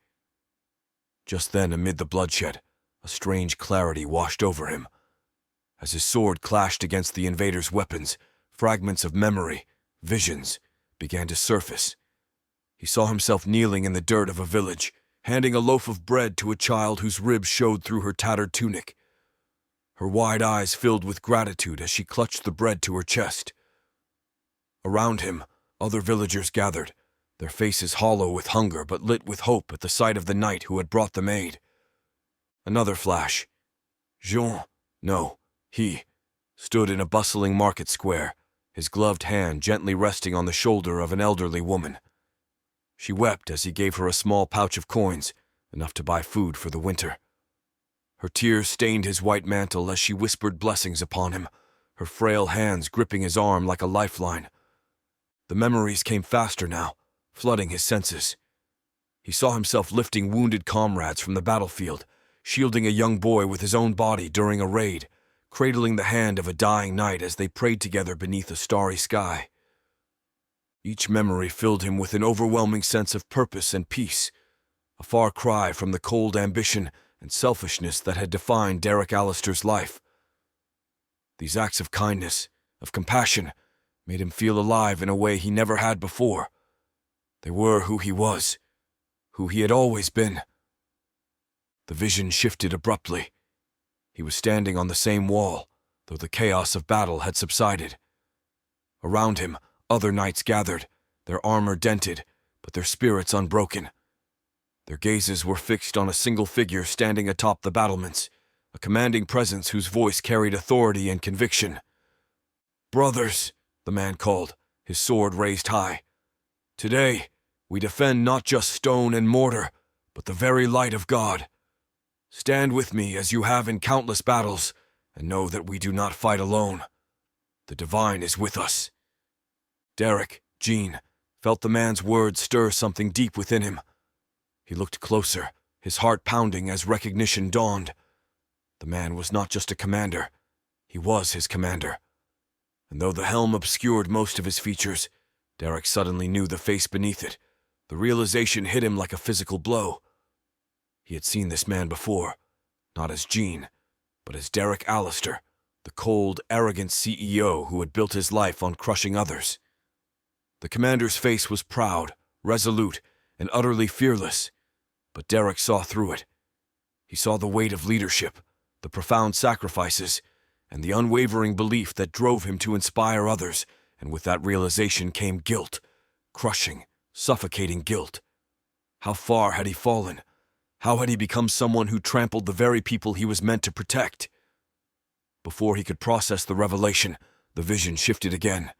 Just then, amid the bloodshed, a strange clarity washed over him. As his sword clashed against the invader's weapons, fragments of memory, visions, began to surface. He saw himself kneeling in the dirt of a village, handing a loaf of bread to a child whose ribs showed through her tattered tunic. Her wide eyes filled with gratitude as she clutched the bread to her chest. Around him, other villagers gathered, their faces hollow with hunger but lit with hope at the sight of the knight who had brought them aid. Another flash. Jean, no, he, stood in a bustling market square, his gloved hand gently resting on the shoulder of an elderly woman. She wept as he gave her a small pouch of coins, enough to buy food for the winter. Her tears stained his white mantle as she whispered blessings upon him, her frail hands gripping his arm like a lifeline. The memories came faster now, flooding his senses. He saw himself lifting wounded comrades from the battlefield, shielding a young boy with his own body during a raid, cradling the hand of a dying knight as they prayed together beneath a starry sky. Each memory filled him with an overwhelming sense of purpose and peace, a far cry from the cold ambition and selfishness that had defined Derek Allister's life. These acts of kindness, of compassion, made him feel alive in a way he never had before. They were who he was, who he had always been. The vision shifted abruptly. He was standing on the same wall, though the chaos of battle had subsided. Around him, other knights gathered, their armor dented, but their spirits unbroken. Their gazes were fixed on a single figure standing atop the battlements, a commanding presence whose voice carried authority and conviction. "Brothers," the man called, his sword raised high. "Today, we defend not just stone and mortar, but the very light of God. Stand with me as you have in countless battles, and know that we do not fight alone. The divine is with us." Derek, Jean, felt the man's words stir something deep within him. He looked closer, his heart pounding as recognition dawned. The man was not just a commander, he was his commander. And though the helm obscured most of his features, Derek suddenly knew the face beneath it. The realization hit him like a physical blow. He had seen this man before, not as Jean, but as Derek Allister, the cold, arrogant CEO who had built his life on crushing others. The commander's face was proud, resolute, and utterly fearless, but Derek saw through it. He saw the weight of leadership, the profound sacrifices, and the unwavering belief that drove him to inspire others, and with that realization came guilt, crushing, suffocating guilt. How far had he fallen? How had he become someone who trampled the very people he was meant to protect? Before he could process the revelation, the vision shifted again.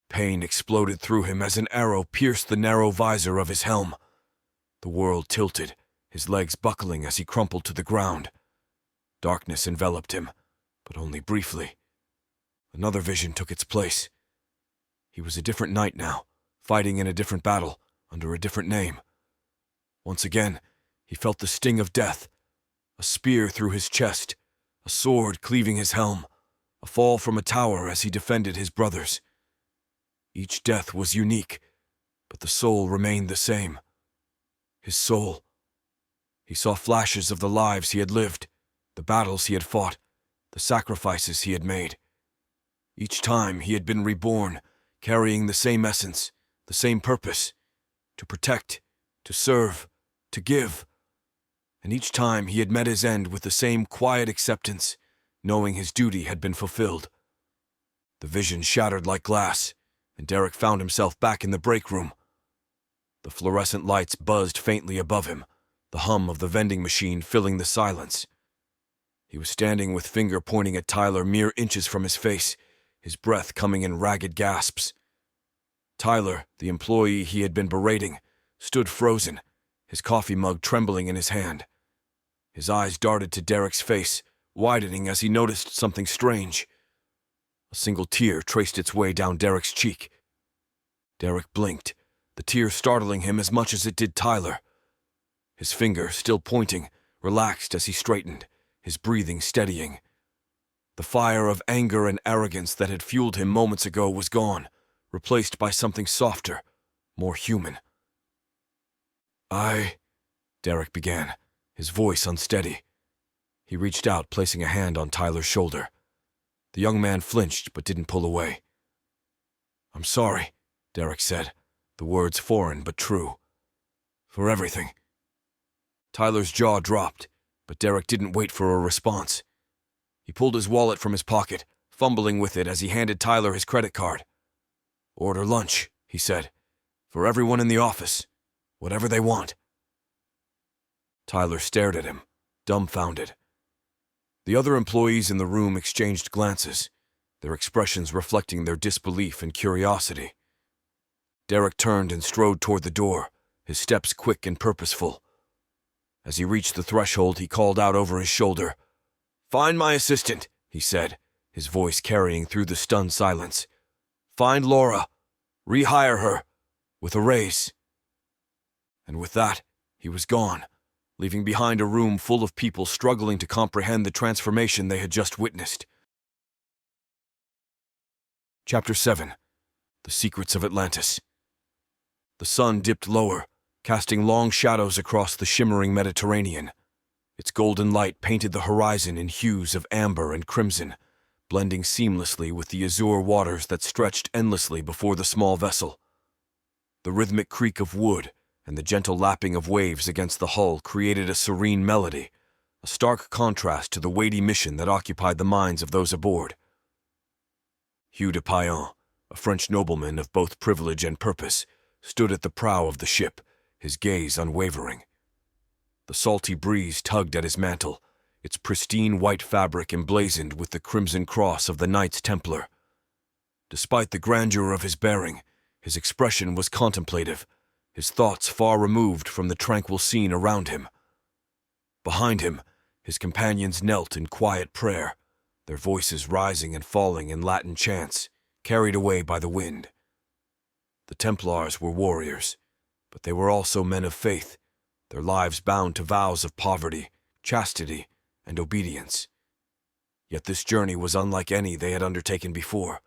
Pain exploded through him as an arrow pierced the narrow visor of his helm. The world tilted, his legs buckling as he crumpled to the ground. Darkness enveloped him, but only briefly. Another vision took its place. He was a different knight now, fighting in a different battle, under a different name. Once again, he felt the sting of death, a spear through his chest, a sword cleaving his helm, a fall from a tower as he defended his brothers. Each death was unique, but the soul remained the same. His soul. He saw flashes of the lives he had lived, the battles he had fought, the sacrifices he had made. Each time he had been reborn, carrying the same essence, the same purpose, to protect, to serve, to give. and each time he had met his end with the same quiet acceptance, knowing his duty had been fulfilled. The vision shattered like glass, and Derek found himself back in the break room. The fluorescent lights buzzed faintly above him, the hum of the vending machine filling the silence. He was standing with finger pointing at Tyler mere inches from his face, his breath coming in ragged gasps. Tyler, the employee he had been berating, stood frozen, his coffee mug trembling in his hand. His eyes darted to Derek's face, widening as he noticed something strange. A single tear traced its way down Derek's cheek. Derek blinked, the tear startling him as much as it did Tyler. His finger, still pointing, relaxed as he straightened, his breathing steadying. The fire of anger and arrogance that had fueled him moments ago was gone, replaced by something softer, more human. Derek began, his voice unsteady. He reached out, placing a hand on Tyler's shoulder. The young man flinched but didn't pull away. "I'm sorry," Derek said, the words foreign but true. "For everything." Tyler's jaw dropped, but Derek didn't wait for a response. He pulled his wallet from his pocket, fumbling with it as he handed Tyler his credit card. "Order lunch," he said, "for everyone in the office, whatever they want." Tyler stared at him, dumbfounded. The other employees in the room exchanged glances, their expressions reflecting their disbelief and curiosity. Derek turned and strode toward the door, his steps quick and purposeful. As he reached the threshold, he called out over his shoulder. "Find my assistant," he said, his voice carrying through the stunned silence. "Find Laura. Rehire her. With a raise." And with that, he was gone, leaving behind a room full of people struggling to comprehend the transformation they had just witnessed. Chapter 7. The Secrets of Atlantis. The sun dipped lower, casting long shadows across the shimmering Mediterranean. Its golden light painted the horizon in hues of amber and crimson, blending seamlessly with the azure waters that stretched endlessly before the small vessel. The rhythmic creak of wood and the gentle lapping of waves against the hull created a serene melody, a stark contrast to the weighty mission that occupied the minds of those aboard. Hugh de Payan, a French nobleman of both privilege and purpose, stood at the prow of the ship, his gaze unwavering. The salty breeze tugged at his mantle, its pristine white fabric emblazoned with the crimson cross of the Knights Templar. Despite the grandeur of his bearing, his expression was contemplative, his thoughts far removed from the tranquil scene around him. Behind him, his companions knelt in quiet prayer, their voices rising and falling in Latin chants, carried away by the wind. The Templars were warriors, but they were also men of faith, their lives bound to vows of poverty, chastity, and obedience. Yet this journey was unlike any they had undertaken before.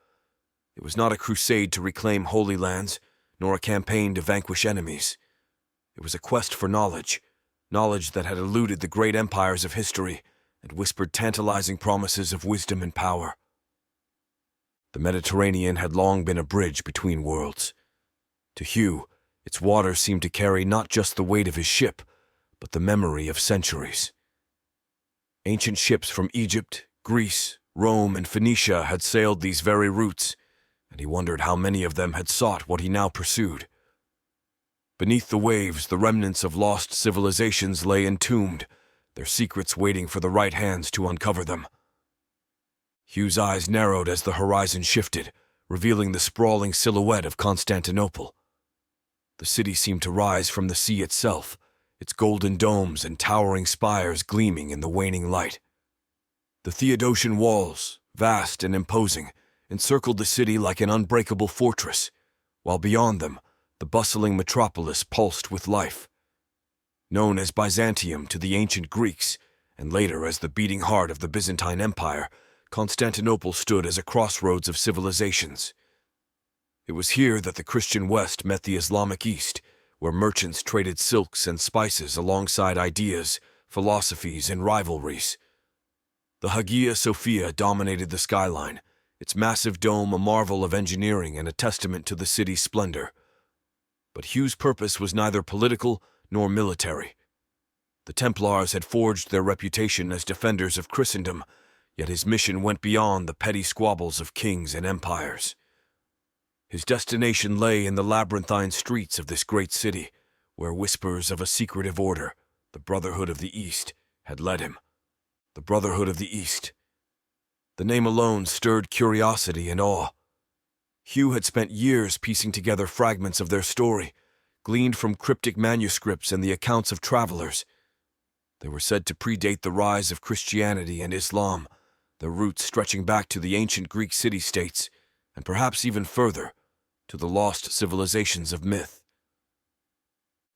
It was not a crusade to reclaim holy lands, nor a campaign to vanquish enemies. It was a quest for knowledge, knowledge that had eluded the great empires of history and whispered tantalizing promises of wisdom and power. The Mediterranean had long been a bridge between worlds. To Hugh, its waters seemed to carry not just the weight of his ship, but the memory of centuries. Ancient ships from Egypt, Greece, Rome, and Phoenicia had sailed these very routes, and he wondered how many of them had sought what he now pursued. Beneath the waves, the remnants of lost civilizations lay entombed, their secrets waiting for the right hands to uncover them. Hugh's eyes narrowed as the horizon shifted, revealing the sprawling silhouette of Constantinople. The city seemed to rise from the sea itself, its golden domes and towering spires gleaming in the waning light. The Theodosian walls, vast and imposing, encircled the city like an unbreakable fortress, while beyond them, the bustling metropolis pulsed with life. Known as Byzantium to the ancient Greeks, and later as the beating heart of the Byzantine Empire, Constantinople stood as a crossroads of civilizations. It was here that the Christian West met the Islamic East, where merchants traded silks and spices alongside ideas, philosophies, and rivalries. The Hagia Sophia dominated the skyline, its massive dome a marvel of engineering and a testament to the city's splendor. But Hugh's purpose was neither political nor military. The Templars had forged their reputation as defenders of Christendom, yet his mission went beyond the petty squabbles of kings and empires. His destination lay in the labyrinthine streets of this great city, where whispers of a secretive order, the Brotherhood of the East, had led him. The Brotherhood of the East. The name alone stirred curiosity and awe. Hugh had spent years piecing together fragments of their story, gleaned from cryptic manuscripts and the accounts of travelers. They were said to predate the rise of Christianity and Islam, their roots stretching back to the ancient Greek city-states, and perhaps even further, to the lost civilizations of myth.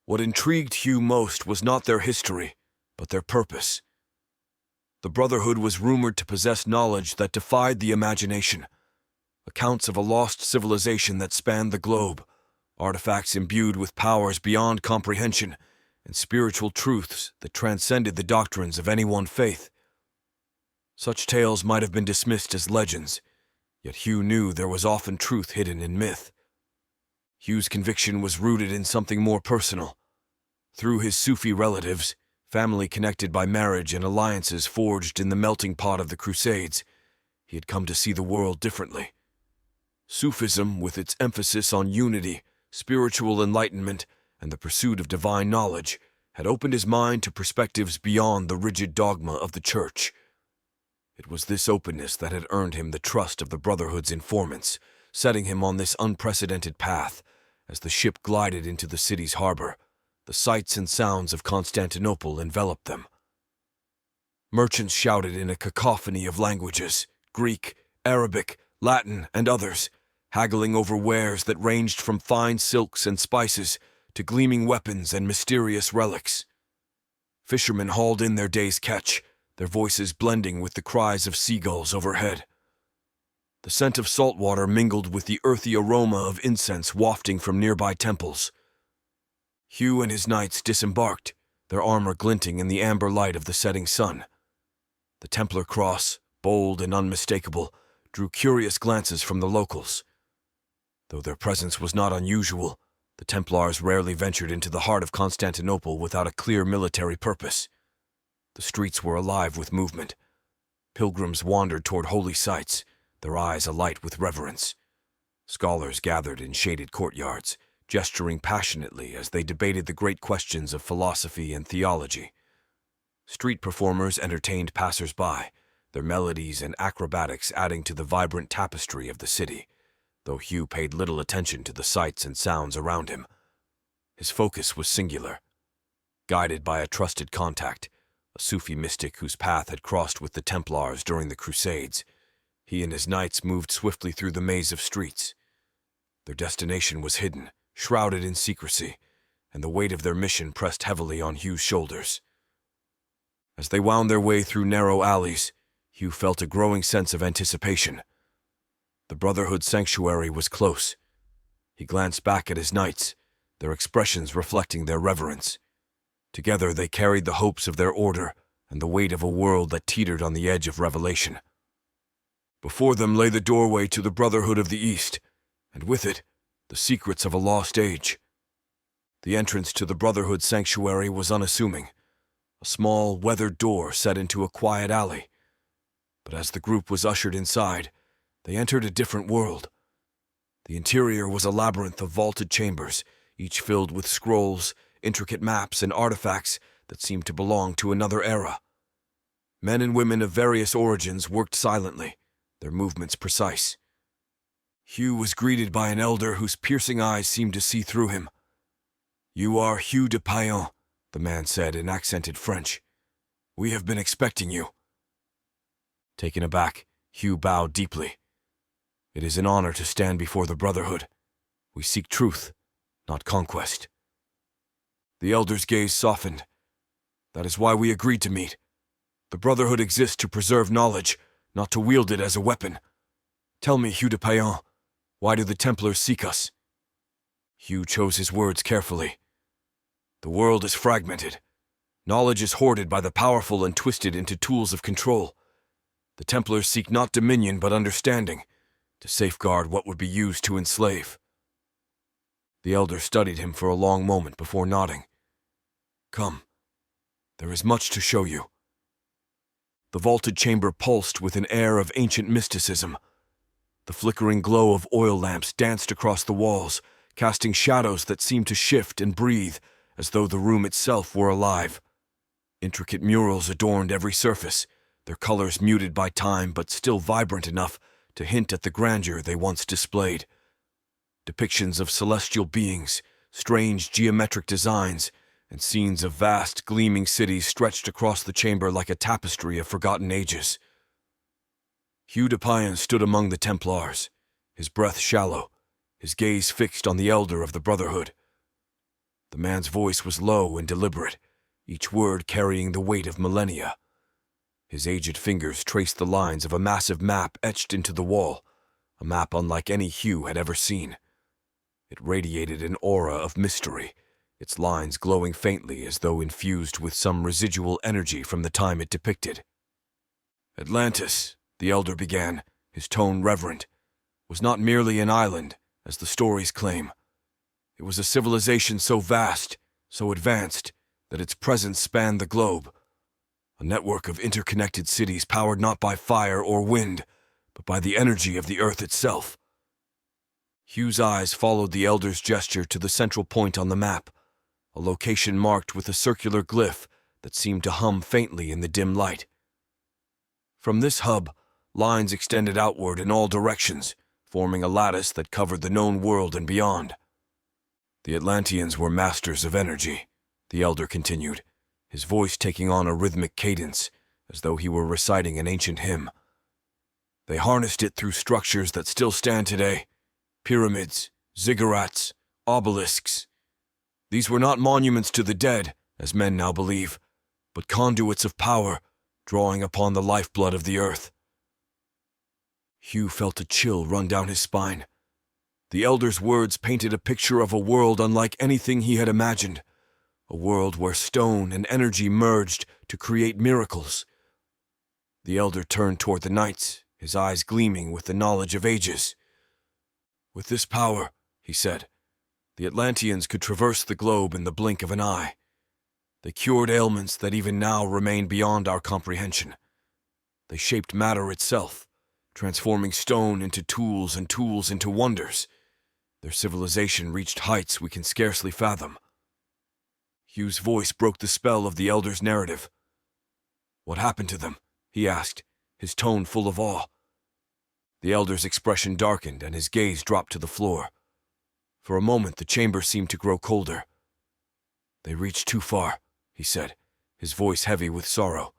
What intrigued Hugh most was not their history, but their purpose. The Brotherhood was rumored to possess knowledge that defied the imagination, accounts of a lost civilization that spanned the globe, artifacts imbued with powers beyond comprehension, and spiritual truths that transcended the doctrines of any one faith. Such tales might have been dismissed as legends, yet Hugh knew there was often truth hidden in myth. Hugh's conviction was rooted in something more personal. Through his Sufi relatives, family connected by marriage and alliances forged in the melting pot of the Crusades, he had come to see the world differently. Sufism, with its emphasis on unity, spiritual enlightenment, and the pursuit of divine knowledge, had opened his mind to perspectives beyond the rigid dogma of the Church. It was this openness that had earned him the trust of the Brotherhood's informants, setting him on this unprecedented path. As the ship glided into the city's harbor, the sights and sounds of Constantinople enveloped them. Merchants shouted in a cacophony of languages, Greek, Arabic, Latin, and others, haggling over wares that ranged from fine silks and spices to gleaming weapons and mysterious relics. Fishermen hauled in their day's catch, their voices blending with the cries of seagulls overhead. The scent of salt water mingled with the earthy aroma of incense wafting from nearby temples. Hugh and his knights disembarked, their armor glinting in the amber light of the setting sun. The Templar cross, bold and unmistakable, drew curious glances from the locals. Though their presence was not unusual, the Templars rarely ventured into the heart of Constantinople without a clear military purpose. The streets were alive with movement. Pilgrims wandered toward holy sites, their eyes alight with reverence. Scholars gathered in shaded courtyards, gesturing passionately as they debated the great questions of philosophy and theology. Street performers entertained passers-by, their melodies and acrobatics adding to the vibrant tapestry of the city, though Hugh paid little attention to the sights and sounds around him. His focus was singular. Guided by a trusted contact, a Sufi mystic whose path had crossed with the Templars during the Crusades, he and his knights moved swiftly through the maze of streets. Their destination was hidden, shrouded in secrecy, and the weight of their mission pressed heavily on Hugh's shoulders. As they wound their way through narrow alleys, Hugh felt a growing sense of anticipation. The Brotherhood sanctuary was close. He glanced back at his knights, their expressions reflecting their reverence. Together they carried the hopes of their order and the weight of a world that teetered on the edge of revelation. Before them lay the doorway to the Brotherhood of the East, and with it, the secrets of a lost age. The entrance to the Brotherhood sanctuary was unassuming, a small, weathered door set into a quiet alley. But as the group was ushered inside, they entered a different world. The interior was a labyrinth of vaulted chambers, each filled with scrolls, intricate maps, and artifacts that seemed to belong to another era. Men and women of various origins worked silently, their movements precise. Hugh was greeted by an elder whose piercing eyes seemed to see through him. "You are Hugh de Payan," the man said in accented French. "We have been expecting you." Taken aback, Hugh bowed deeply. "It is an honor to stand before the Brotherhood. We seek truth, not conquest." The elder's gaze softened. "That is why we agreed to meet. The Brotherhood exists to preserve knowledge, not to wield it as a weapon. Tell me, Hugh de Payan, why do the Templars seek us?" Hugh chose his words carefully. "The world is fragmented. Knowledge is hoarded by the powerful and twisted into tools of control. The Templars seek not dominion but understanding, to safeguard what would be used to enslave." The elder studied him for a long moment before nodding. "Come, There is much to show you. The vaulted chamber pulsed with an air of ancient mysticism. The flickering glow of oil lamps danced across the walls, casting shadows that seemed to shift and breathe, as though the room itself were alive. Intricate murals adorned every surface, their colors muted by time but still vibrant enough to hint at the grandeur they once displayed. Depictions of celestial beings, strange geometric designs, and scenes of vast, gleaming cities stretched across the chamber like a tapestry of forgotten ages. Hugh de Payan stood among the Templars, his breath shallow, his gaze fixed on the elder of the Brotherhood. The man's voice was low and deliberate, each word carrying the weight of millennia. His aged fingers traced the lines of a massive map etched into the wall, a map unlike any Hugh had ever seen. It radiated an aura of mystery, its lines glowing faintly as though infused with some residual energy from the time it depicted. Atlantis, the elder began, his tone reverent, was not merely an island, as the stories claim. It was a civilization so vast, so advanced, that its presence spanned the globe. A network of interconnected cities powered not by fire or wind, but by the energy of the earth itself. Hugh's eyes followed the elder's gesture to the central point on the map, a location marked with a circular glyph that seemed to hum faintly in the dim light. From this hub, lines extended outward in all directions, forming a lattice that covered the known world and beyond. The Atlanteans were masters of energy, the elder continued, his voice taking on a rhythmic cadence, as though he were reciting an ancient hymn. They harnessed it through structures that still stand today: pyramids, ziggurats, obelisks. These were not monuments to the dead, as men now believe, but conduits of power, drawing upon the lifeblood of the earth. Hugh felt a chill run down his spine. The elder's words painted a picture of a world unlike anything he had imagined, a world where stone and energy merged to create miracles. The elder turned toward the knights, his eyes gleaming with the knowledge of ages. With this power, he said, the Atlanteans could traverse the globe in the blink of an eye. They cured ailments that even now remain beyond our comprehension. They shaped matter itself, transforming stone into tools and tools into wonders. Their civilization reached heights we can scarcely fathom. Hugh's voice broke the spell of the elder's narrative. "What happened to them?" he asked, his tone full of awe. The elder's expression darkened and his gaze dropped to the floor. For a moment the chamber seemed to grow colder. "They reached too far," he said, his voice heavy with sorrow.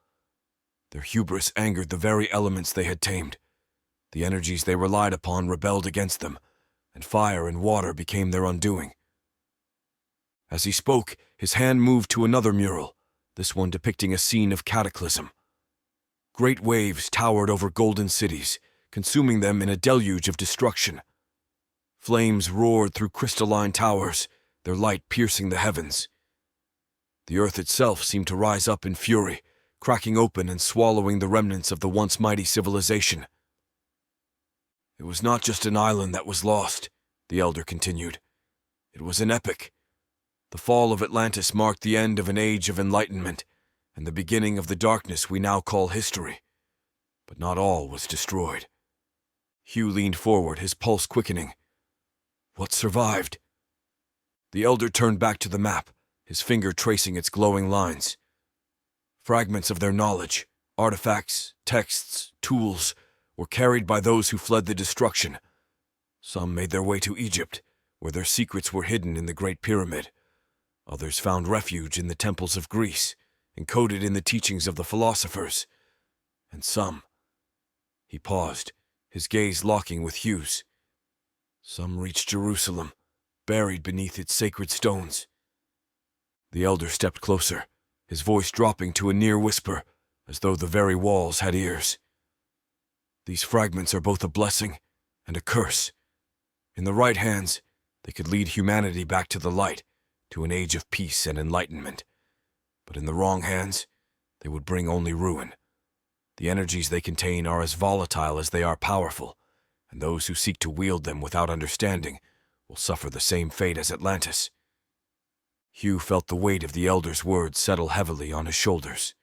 Their hubris angered the very elements they had tamed. The energies they relied upon rebelled against them, and fire and water became their undoing. As he spoke, his hand moved to another mural, this one depicting a scene of cataclysm. Great waves towered over golden cities, consuming them in a deluge of destruction. Flames roared through crystalline towers, their light piercing the heavens. The earth itself seemed to rise up in fury, cracking open and swallowing the remnants of the once mighty civilization. "It was not just an island that was lost," the elder continued. "It was an epic. The fall of Atlantis marked the end of an age of enlightenment and the beginning of the darkness we now call history. But not all was destroyed." Hugh leaned forward, his pulse quickening. "What survived?" The elder turned back to the map, his finger tracing its glowing lines. Fragments of their knowledge, artifacts, texts, tools, were carried by those who fled the destruction. Some made their way to Egypt, where their secrets were hidden in the Great Pyramid. Others found refuge in the temples of Greece, encoded in the teachings of the philosophers. And some... He paused, his gaze locking with Hugh's. Some reached Jerusalem, buried beneath its sacred stones. The elder stepped closer, his voice dropping to a near whisper, as though the very walls had ears. "These fragments are both a blessing and a curse. In the right hands, they could lead humanity back to the light, to an age of peace and enlightenment. But in the wrong hands, they would bring only ruin. The energies they contain are as volatile as they are powerful, and those who seek to wield them without understanding will suffer the same fate as Atlantis." Hugh felt the weight of the elder's words settle heavily on his shoulders.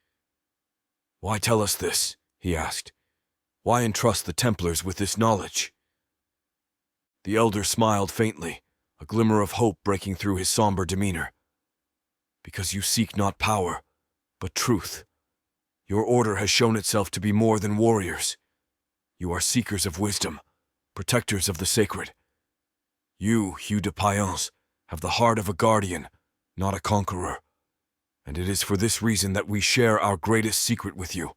"Why tell us this?" he asked. "Why entrust the Templars with this knowledge?" The elder smiled faintly, a glimmer of hope breaking through his somber demeanor. "Because you seek not power, but truth. Your order has shown itself to be more than warriors. You are seekers of wisdom, protectors of the sacred. You, Hugh de Payens, have the heart of a guardian, not a conqueror. And it is for this reason that we share our greatest secret with you."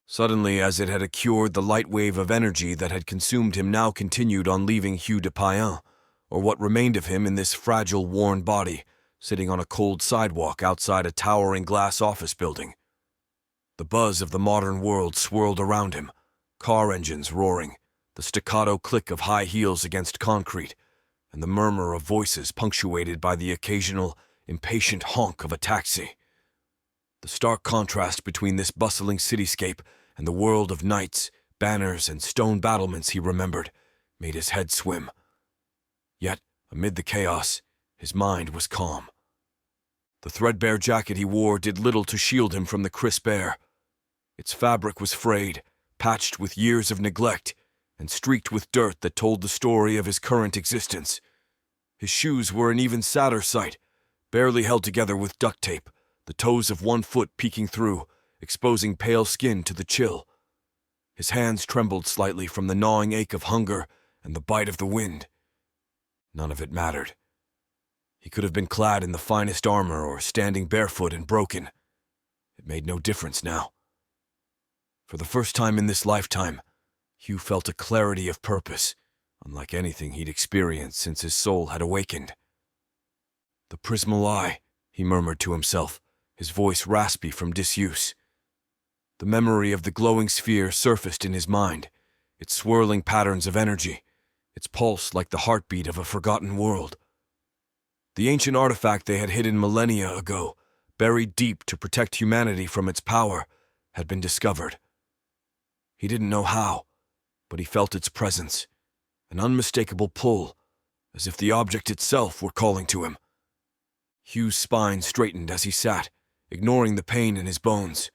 Suddenly, as it had occurred, the light wave of energy that had consumed him now continued on, leaving Hugh de Payens, or what remained of him, in this fragile, worn body, sitting on a cold sidewalk outside a towering glass office building. The buzz of the modern world swirled around him, car engines roaring, the staccato click of high heels against concrete, and the murmur of voices punctuated by the occasional, impatient honk of a taxi. The stark contrast between this bustling cityscape and the world of knights, banners, and stone battlements he remembered made his head swim. Yet, amid the chaos, his mind was calm. The threadbare jacket he wore did little to shield him from the crisp air. Its fabric was frayed, patched with years of neglect, and streaked with dirt that told the story of his current existence. His shoes were an even sadder sight, barely held together with duct tape, the toes of one foot peeking through, exposing pale skin to the chill. His hands trembled slightly from the gnawing ache of hunger and the bite of the wind. None of it mattered. He could have been clad in the finest armor or standing barefoot and broken. It made no difference now. For the first time in this lifetime, Hugh felt a clarity of purpose, unlike anything he'd experienced since his soul had awakened. "The Prismal Eye," he murmured to himself, his voice raspy from disuse. The memory of the glowing sphere surfaced in his mind, its swirling patterns of energy, its pulse like the heartbeat of a forgotten world. The ancient artifact they had hidden millennia ago, buried deep to protect humanity from its power, had been discovered. He didn't know how, but he felt its presence, an unmistakable pull, as if the object itself were calling to him. Hugh's spine straightened as he sat, ignoring the pain in his bones.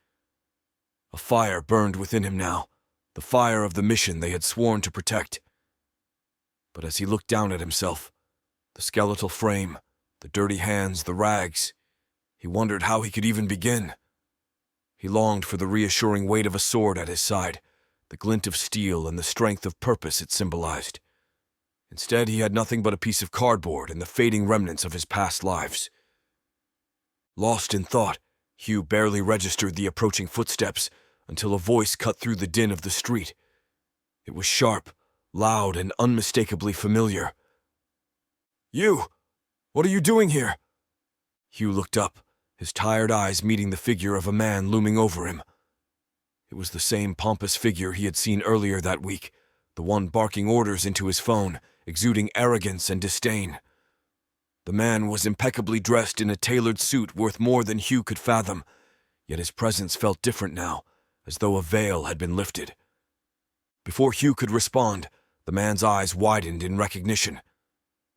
A fire burned within him now, the fire of the mission they had sworn to protect. But as he looked down at himself, the skeletal frame, the dirty hands, the rags, he wondered how he could even begin. He longed for the reassuring weight of a sword at his side, the glint of steel and the strength of purpose it symbolized. Instead, he had nothing but a piece of cardboard and the fading remnants of his past lives. Lost in thought, Hugh barely registered the approaching footsteps until a voice cut through the din of the street. It was sharp, loud, and unmistakably familiar. "You! What are you doing here?" Hugh looked up, his tired eyes meeting the figure of a man looming over him. It was the same pompous figure he had seen earlier that week, the one barking orders into his phone, exuding arrogance and disdain. The man was impeccably dressed in a tailored suit worth more than Hugh could fathom, yet his presence felt different now, as though a veil had been lifted. Before Hugh could respond, the man's eyes widened in recognition.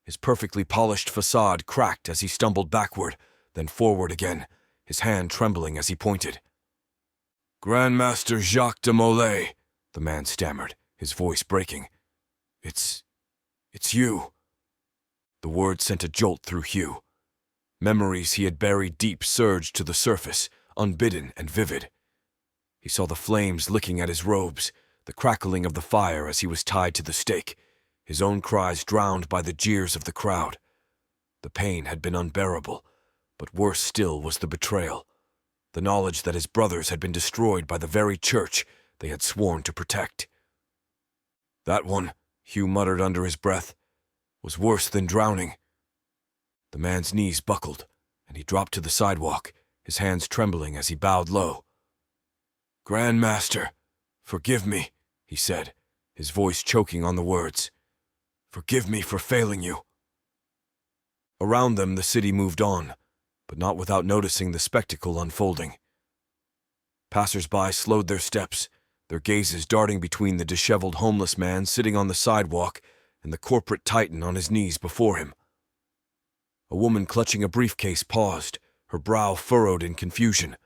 His perfectly polished facade cracked as he stumbled backward, then forward again, his hand trembling as he pointed. "Grandmaster Jacques de Molay," the man stammered, his voice breaking. It's you." The word sent a jolt through Hugh. Memories he had buried deep surged to the surface, unbidden and vivid. He saw the flames licking at his robes, the crackling of the fire as he was tied to the stake, his own cries drowned by the jeers of the crowd. The pain had been unbearable, but worse still was the betrayal, the knowledge that his brothers had been destroyed by the very church they had sworn to protect. "That one," Hugh muttered under his breath, "was worse than drowning." The man's knees buckled, and he dropped to the sidewalk, his hands trembling as he bowed low. "Grandmaster, forgive me," he said, his voice choking on the words. "Forgive me for failing you." Around them the city moved on, but not without noticing the spectacle unfolding. Passers-by slowed their steps, their gazes darting between the disheveled homeless man sitting on the sidewalk and the corporate titan on his knees before him. A woman clutching a briefcase paused, her brow furrowed in confusion.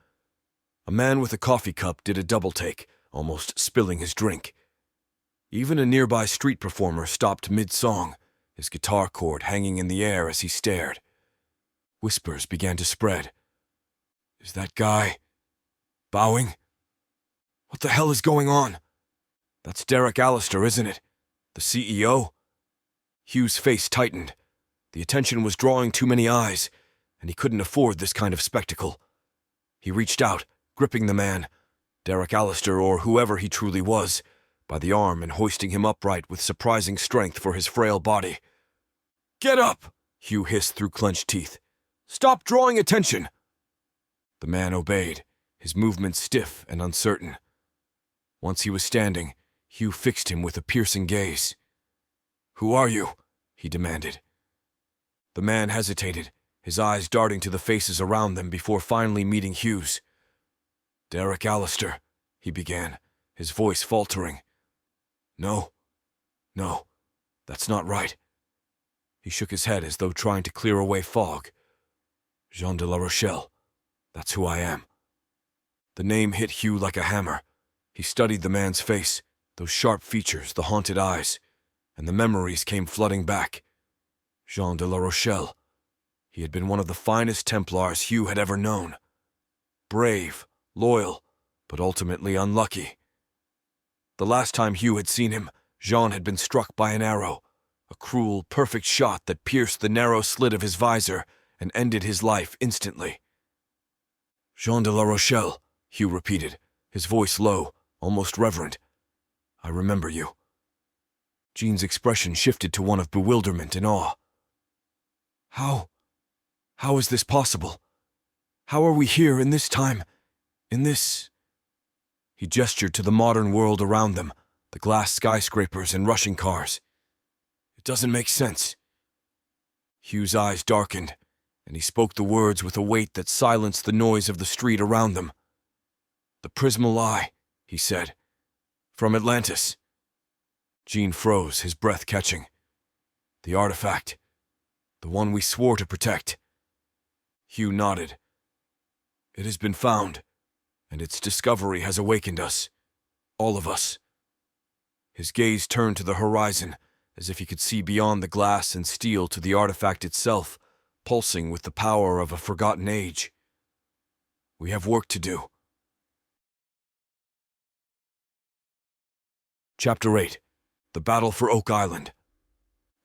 A man with a coffee cup did a double-take, almost spilling his drink. Even a nearby street performer stopped mid-song, his guitar cord hanging in the air as he stared. Whispers began to spread. Is that guy bowing? What the hell is going on? That's Derek Allister, isn't it? The CEO? Hugh's face tightened. The attention was drawing too many eyes, and he couldn't afford this kind of spectacle. He reached out, gripping the man, Derek Allister or whoever he truly was, by the arm and hoisting him upright with surprising strength for his frail body. Get up! Hugh hissed through clenched teeth. Stop drawing attention! The man obeyed, his movements stiff and uncertain. Once he was standing, Hugh fixed him with a piercing gaze. Who are you? He demanded. The man hesitated, his eyes darting to the faces around them before finally meeting Hugh's. Derek Allister, he began, his voice faltering. No, that's not right. He shook his head as though trying to clear away fog. Jean de la Rochelle, that's who I am. The name hit Hugh like a hammer. He studied the man's face, those sharp features, the haunted eyes, and the memories came flooding back. Jean de la Rochelle. He had been one of the finest Templars Hugh had ever known. Brave, loyal, but ultimately unlucky. The last time Hugh had seen him, Jean had been struck by an arrow, a cruel, perfect shot that pierced the narrow slit of his visor and ended his life instantly. Jean de la Rochelle, Hugh repeated, his voice low, almost reverent. I remember you. Jean's expression shifted to one of bewilderment and awe. How is this possible? How are we here in this time, in this... He gestured to the modern world around them, the glass skyscrapers and rushing cars. It doesn't make sense. Hugh's eyes darkened, and he spoke the words with a weight that silenced the noise of the street around them. The Prismal Eye, he said. From Atlantis. Jean froze, his breath catching. The artifact. The one we swore to protect. Hugh nodded. It has been found, and its discovery has awakened us. All of us. His gaze turned to the horizon, as if he could see beyond the glass and steel to the artifact itself, pulsing with the power of a forgotten age. We have work to do. Chapter 8. The Battle for Oak Island.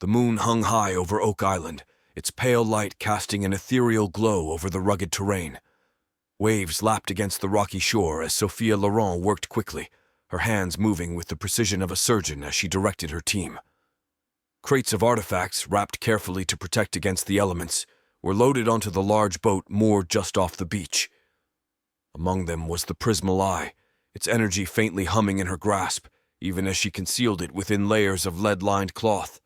The moon hung high over Oak Island, its pale light casting an ethereal glow over the rugged terrain. Waves lapped against the rocky shore as Sophia Laurent worked quickly, her hands moving with the precision of a surgeon as she directed her team. Crates of artifacts, wrapped carefully to protect against the elements, were loaded onto the large boat moored just off the beach. Among them was the Prismal Eye, its energy faintly humming in her grasp, even as she concealed it within layers of lead-lined cloth.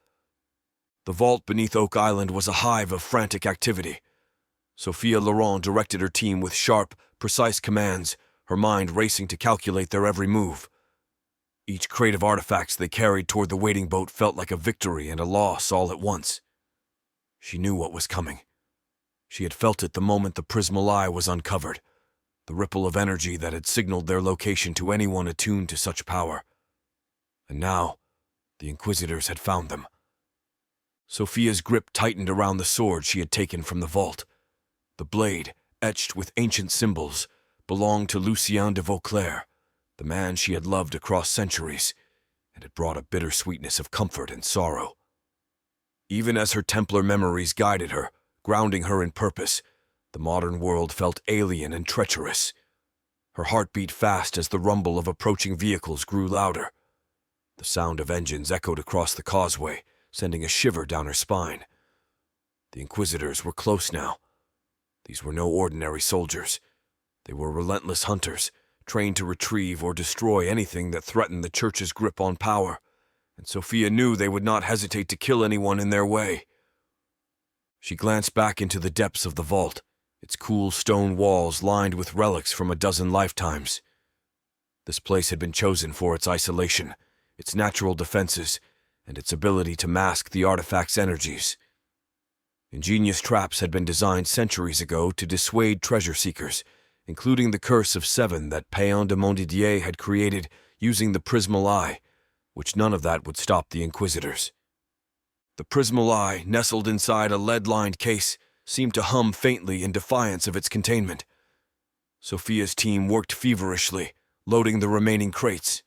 The vault beneath Oak Island was a hive of frantic activity. Sophia Laurent directed her team with sharp, precise commands, her mind racing to calculate their every move. Each crate of artifacts they carried toward the waiting boat felt like a victory and a loss all at once. She knew what was coming. She had felt it the moment the Prismal Eye was uncovered, the ripple of energy that had signaled their location to anyone attuned to such power. And now, the Inquisitors had found them. Sophia's grip tightened around the sword she had taken from the vault. The blade, etched with ancient symbols, belonged to Lucien de Vauclair, the man she had loved across centuries, and it brought a bitter sweetness of comfort and sorrow. Even as her Templar memories guided her, grounding her in purpose, the modern world felt alien and treacherous. Her heart beat fast as the rumble of approaching vehicles grew louder. The sound of engines echoed across the causeway, sending a shiver down her spine. The Inquisitors were close now. These were no ordinary soldiers. They were relentless hunters, trained to retrieve or destroy anything that threatened the Church's grip on power, and Sophia knew they would not hesitate to kill anyone in their way. She glanced back into the depths of the vault, its cool stone walls lined with relics from a dozen lifetimes. This place had been chosen for its isolation, its natural defenses, and its ability to mask the artifact's energies. Ingenious traps had been designed centuries ago to dissuade treasure seekers, including the Curse of Seven that Paon de Montdidier had created using the Prismal Eye, which none of that would stop the Inquisitors. The Prismal Eye, nestled inside a lead-lined case, seemed to hum faintly in defiance of its containment. Sophia's team worked feverishly, loading the remaining crates.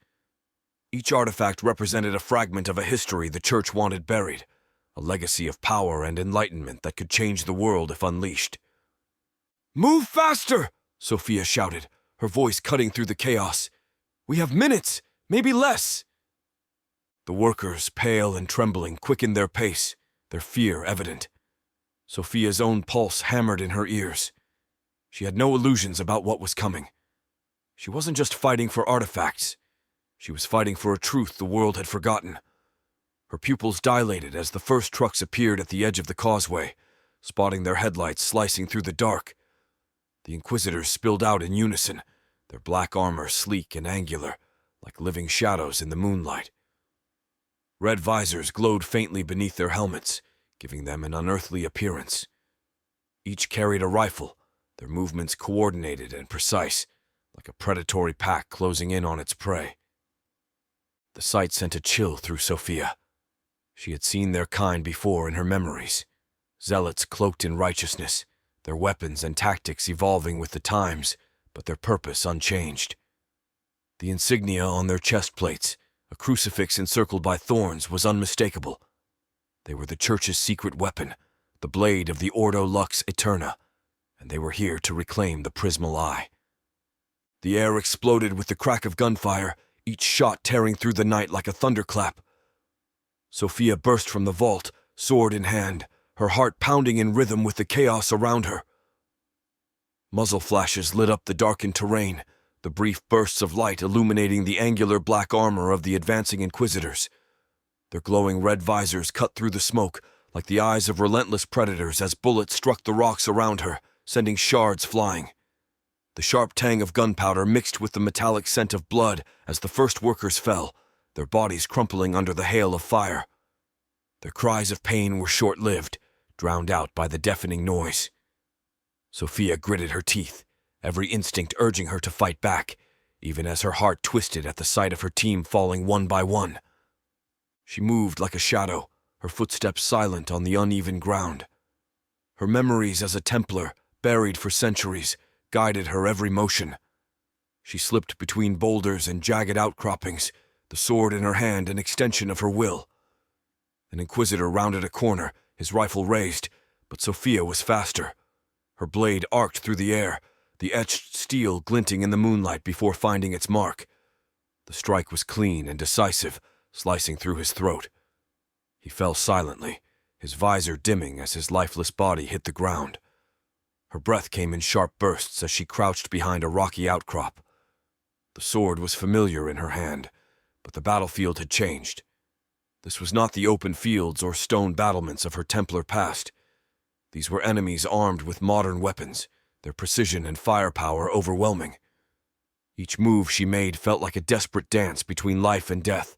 Each artifact represented a fragment of a history the Church wanted buried, a legacy of power and enlightenment that could change the world if unleashed. "Move faster!" Sophia shouted, her voice cutting through the chaos. "We have minutes, maybe less." The workers, pale and trembling, quickened their pace, their fear evident. Sophia's own pulse hammered in her ears. She had no illusions about what was coming. She wasn't just fighting for artifacts. She was fighting for a truth the world had forgotten. Her pupils dilated as the first trucks appeared at the edge of the causeway, spotting their headlights slicing through the dark. The Inquisitors spilled out in unison, their black armor sleek and angular, like living shadows in the moonlight. Red visors glowed faintly beneath their helmets, giving them an unearthly appearance. Each carried a rifle, their movements coordinated and precise, like a predatory pack closing in on its prey. The sight sent a chill through Sophia. She had seen their kind before in her memories, zealots cloaked in righteousness, their weapons and tactics evolving with the times, but their purpose unchanged. The insignia on their chest plates, a crucifix encircled by thorns, was unmistakable. They were the Church's secret weapon, the blade of the Ordo Lux Eterna, and they were here to reclaim the Prismal Eye. The air exploded with the crack of gunfire, each shot tearing through the night like a thunderclap. Sophia burst from the vault, sword in hand, her heart pounding in rhythm with the chaos around her. Muzzle flashes lit up the darkened terrain, the brief bursts of light illuminating the angular black armor of the advancing Inquisitors. Their glowing red visors cut through the smoke like the eyes of relentless predators as bullets struck the rocks around her, sending shards flying. The sharp tang of gunpowder mixed with the metallic scent of blood as the first workers fell, their bodies crumpling under the hail of fire. Their cries of pain were short-lived, drowned out by the deafening noise. Sophia gritted her teeth, every instinct urging her to fight back, even as her heart twisted at the sight of her team falling one by one. She moved like a shadow, her footsteps silent on the uneven ground. Her memories as a Templar, buried for centuries, guided her every motion. She slipped between boulders and jagged outcroppings, the sword in her hand an extension of her will. An Inquisitor rounded a corner, his rifle raised, but Sophia was faster. Her blade arced through the air, the etched steel glinting in the moonlight before finding its mark. The strike was clean and decisive, slicing through his throat. He fell silently, his visor dimming as his lifeless body hit the ground. Her breath came in sharp bursts as she crouched behind a rocky outcrop. The sword was familiar in her hand, but the battlefield had changed. This was not the open fields or stone battlements of her Templar past. These were enemies armed with modern weapons, their precision and firepower overwhelming. Each move she made felt like a desperate dance between life and death.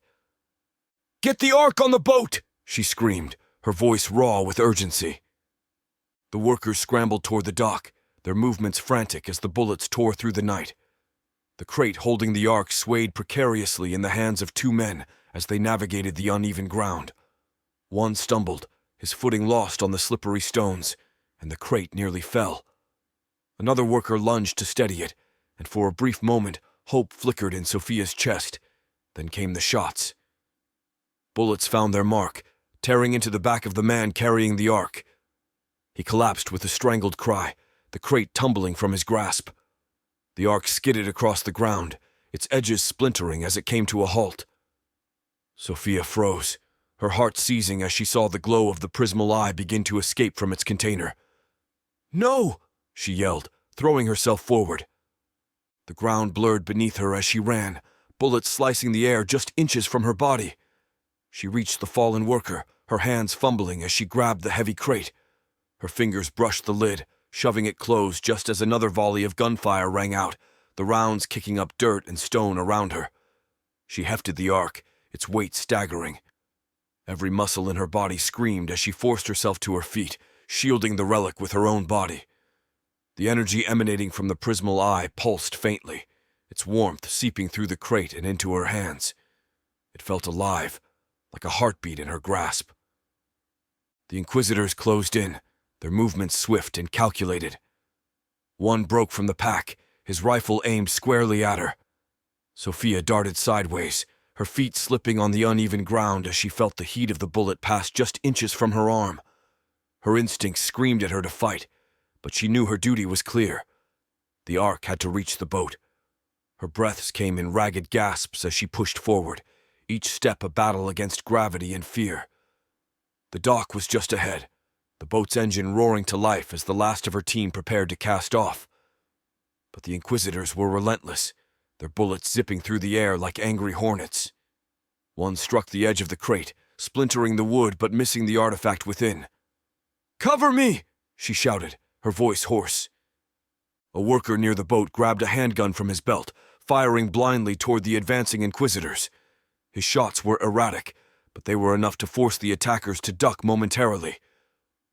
"Get the Ark on the boat!" she screamed, her voice raw with urgency. The workers scrambled toward the dock, their movements frantic as the bullets tore through the night. The crate holding the Ark swayed precariously in the hands of two men as they navigated the uneven ground. One stumbled, his footing lost on the slippery stones, and the crate nearly fell. Another worker lunged to steady it, and for a brief moment hope flickered in Sophia's chest. Then came the shots. Bullets found their mark, tearing into the back of the man carrying the Ark. He collapsed with a strangled cry, the crate tumbling from his grasp. The Ark skidded across the ground, its edges splintering as it came to a halt. Sophia froze, her heart seizing as she saw the glow of the Prismal Eye begin to escape from its container. "No!" she yelled, throwing herself forward. The ground blurred beneath her as she ran, bullets slicing the air just inches from her body. She reached the fallen worker, her hands fumbling as she grabbed the heavy crate. Her fingers brushed the lid, shoving it closed just as another volley of gunfire rang out, the rounds kicking up dirt and stone around her. She hefted the Ark, its weight staggering. Every muscle in her body screamed as she forced herself to her feet, shielding the relic with her own body. The energy emanating from the prismal eye pulsed faintly, its warmth seeping through the crate and into her hands. It felt alive, like a heartbeat in her grasp. The Inquisitors closed in, their movements swift and calculated. One broke from the pack, his rifle aimed squarely at her. Sophia darted sideways, her feet slipping on the uneven ground as she felt the heat of the bullet pass just inches from her arm. Her instincts screamed at her to fight, but she knew her duty was clear. The Ark had to reach the boat. Her breaths came in ragged gasps as she pushed forward, each step a battle against gravity and fear. The dock was just ahead, the boat's engine roaring to life as the last of her team prepared to cast off. But the Inquisitors were relentless, their bullets zipping through the air like angry hornets. One struck the edge of the crate, splintering the wood but missing the artifact within. "Cover me!" she shouted, her voice hoarse. A worker near the boat grabbed a handgun from his belt, firing blindly toward the advancing Inquisitors. His shots were erratic, but they were enough to force the attackers to duck momentarily.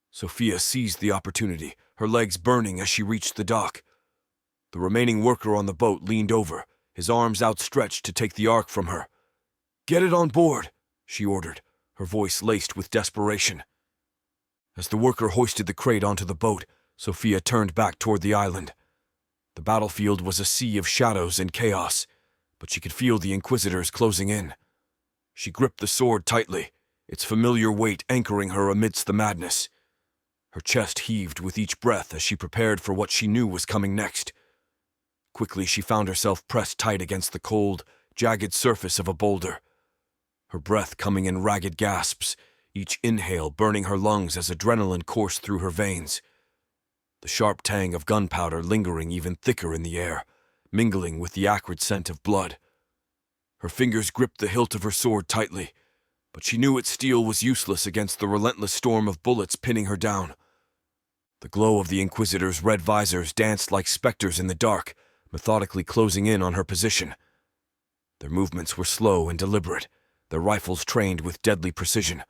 Sophia seized the opportunity, her legs burning as she reached the dock. The remaining worker on the boat leaned over, his arms outstretched to take the Ark from her. "Get it on board," she ordered, her voice laced with desperation. As the worker hoisted the crate onto the boat, Sophia turned back toward the island. The battlefield was a sea of shadows and chaos, but she could feel the Inquisitors closing in. She gripped the sword tightly, its familiar weight anchoring her amidst the madness. Her chest heaved with each breath as she prepared for what she knew was coming next. Quickly she found herself pressed tight against the cold, jagged surface of a boulder. Her breath coming in ragged gasps, each inhale burning her lungs as adrenaline coursed through her veins. The sharp tang of gunpowder lingering even thicker in the air, mingling with the acrid scent of blood. Her fingers gripped the hilt of her sword tightly, but she knew its steel was useless against the relentless storm of bullets pinning her down. The glow of the Inquisitors' red visors danced like specters in the dark, methodically closing in on her position. Their movements were slow and deliberate, their rifles trained with deadly precision.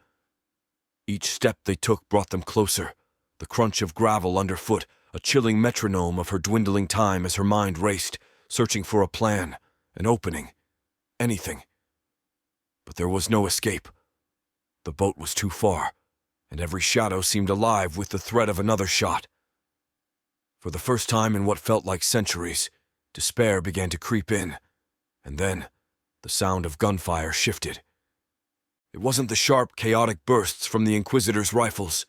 Each step they took brought them closer, the crunch of gravel underfoot, a chilling metronome of her dwindling time as her mind raced, searching for a plan, an opening, anything. But there was no escape. The boat was too far, and every shadow seemed alive with the threat of another shot. For the first time in what felt like centuries, despair began to creep in, and then the sound of gunfire shifted. It wasn't the sharp, chaotic bursts from the Inquisitors' rifles.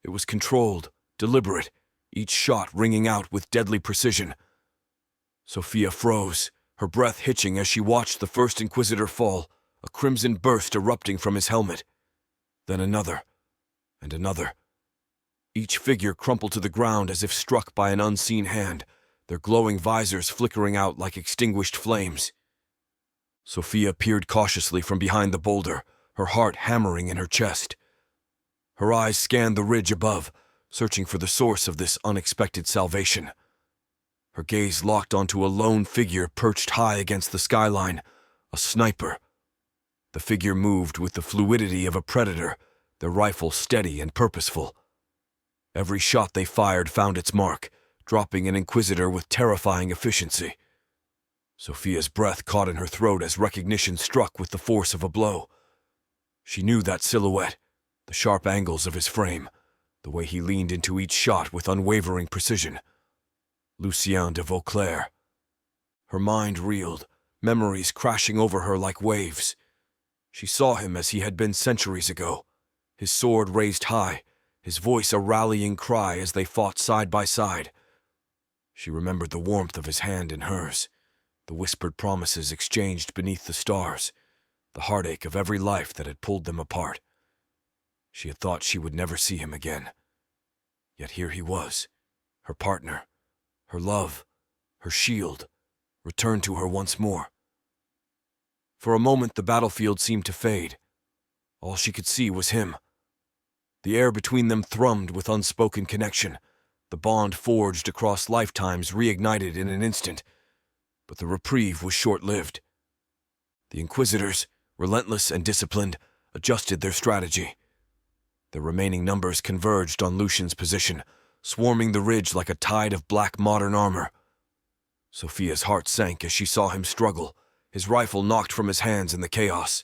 It was controlled, deliberate, each shot ringing out with deadly precision. Sophia froze, her breath hitching as she watched the first Inquisitor fall, a crimson burst erupting from his helmet. Then another, and another. Each figure crumpled to the ground as if struck by an unseen hand, their glowing visors flickering out like extinguished flames. Sophia peered cautiously from behind the boulder, her heart hammering in her chest. Her eyes scanned the ridge above, searching for the source of this unexpected salvation. Her gaze locked onto a lone figure perched high against the skyline, a sniper. The figure moved with the fluidity of a predator, their rifle steady and purposeful. Every shot they fired found its mark, dropping an Inquisitor with terrifying efficiency. Sophia's breath caught in her throat as recognition struck with the force of a blow. She knew that silhouette, the sharp angles of his frame, the way he leaned into each shot with unwavering precision. Lucien de Vauclair. Her mind reeled, memories crashing over her like waves. She saw him as he had been centuries ago, his sword raised high, his voice a rallying cry as they fought side by side. She remembered the warmth of his hand in hers, the whispered promises exchanged beneath the stars, the heartache of every life that had pulled them apart. She had thought she would never see him again. Yet here he was, her partner, her love, her shield, returned to her once more. For a moment the battlefield seemed to fade. All she could see was him. The air between them thrummed with unspoken connection, the bond forged across lifetimes reignited in an instant. But the reprieve was short-lived. The Inquisitors, relentless and disciplined, adjusted their strategy. The remaining numbers converged on Lucian's position, swarming the ridge like a tide of black modern armor. Sophia's heart sank as she saw him struggle, his rifle knocked from his hands in the chaos.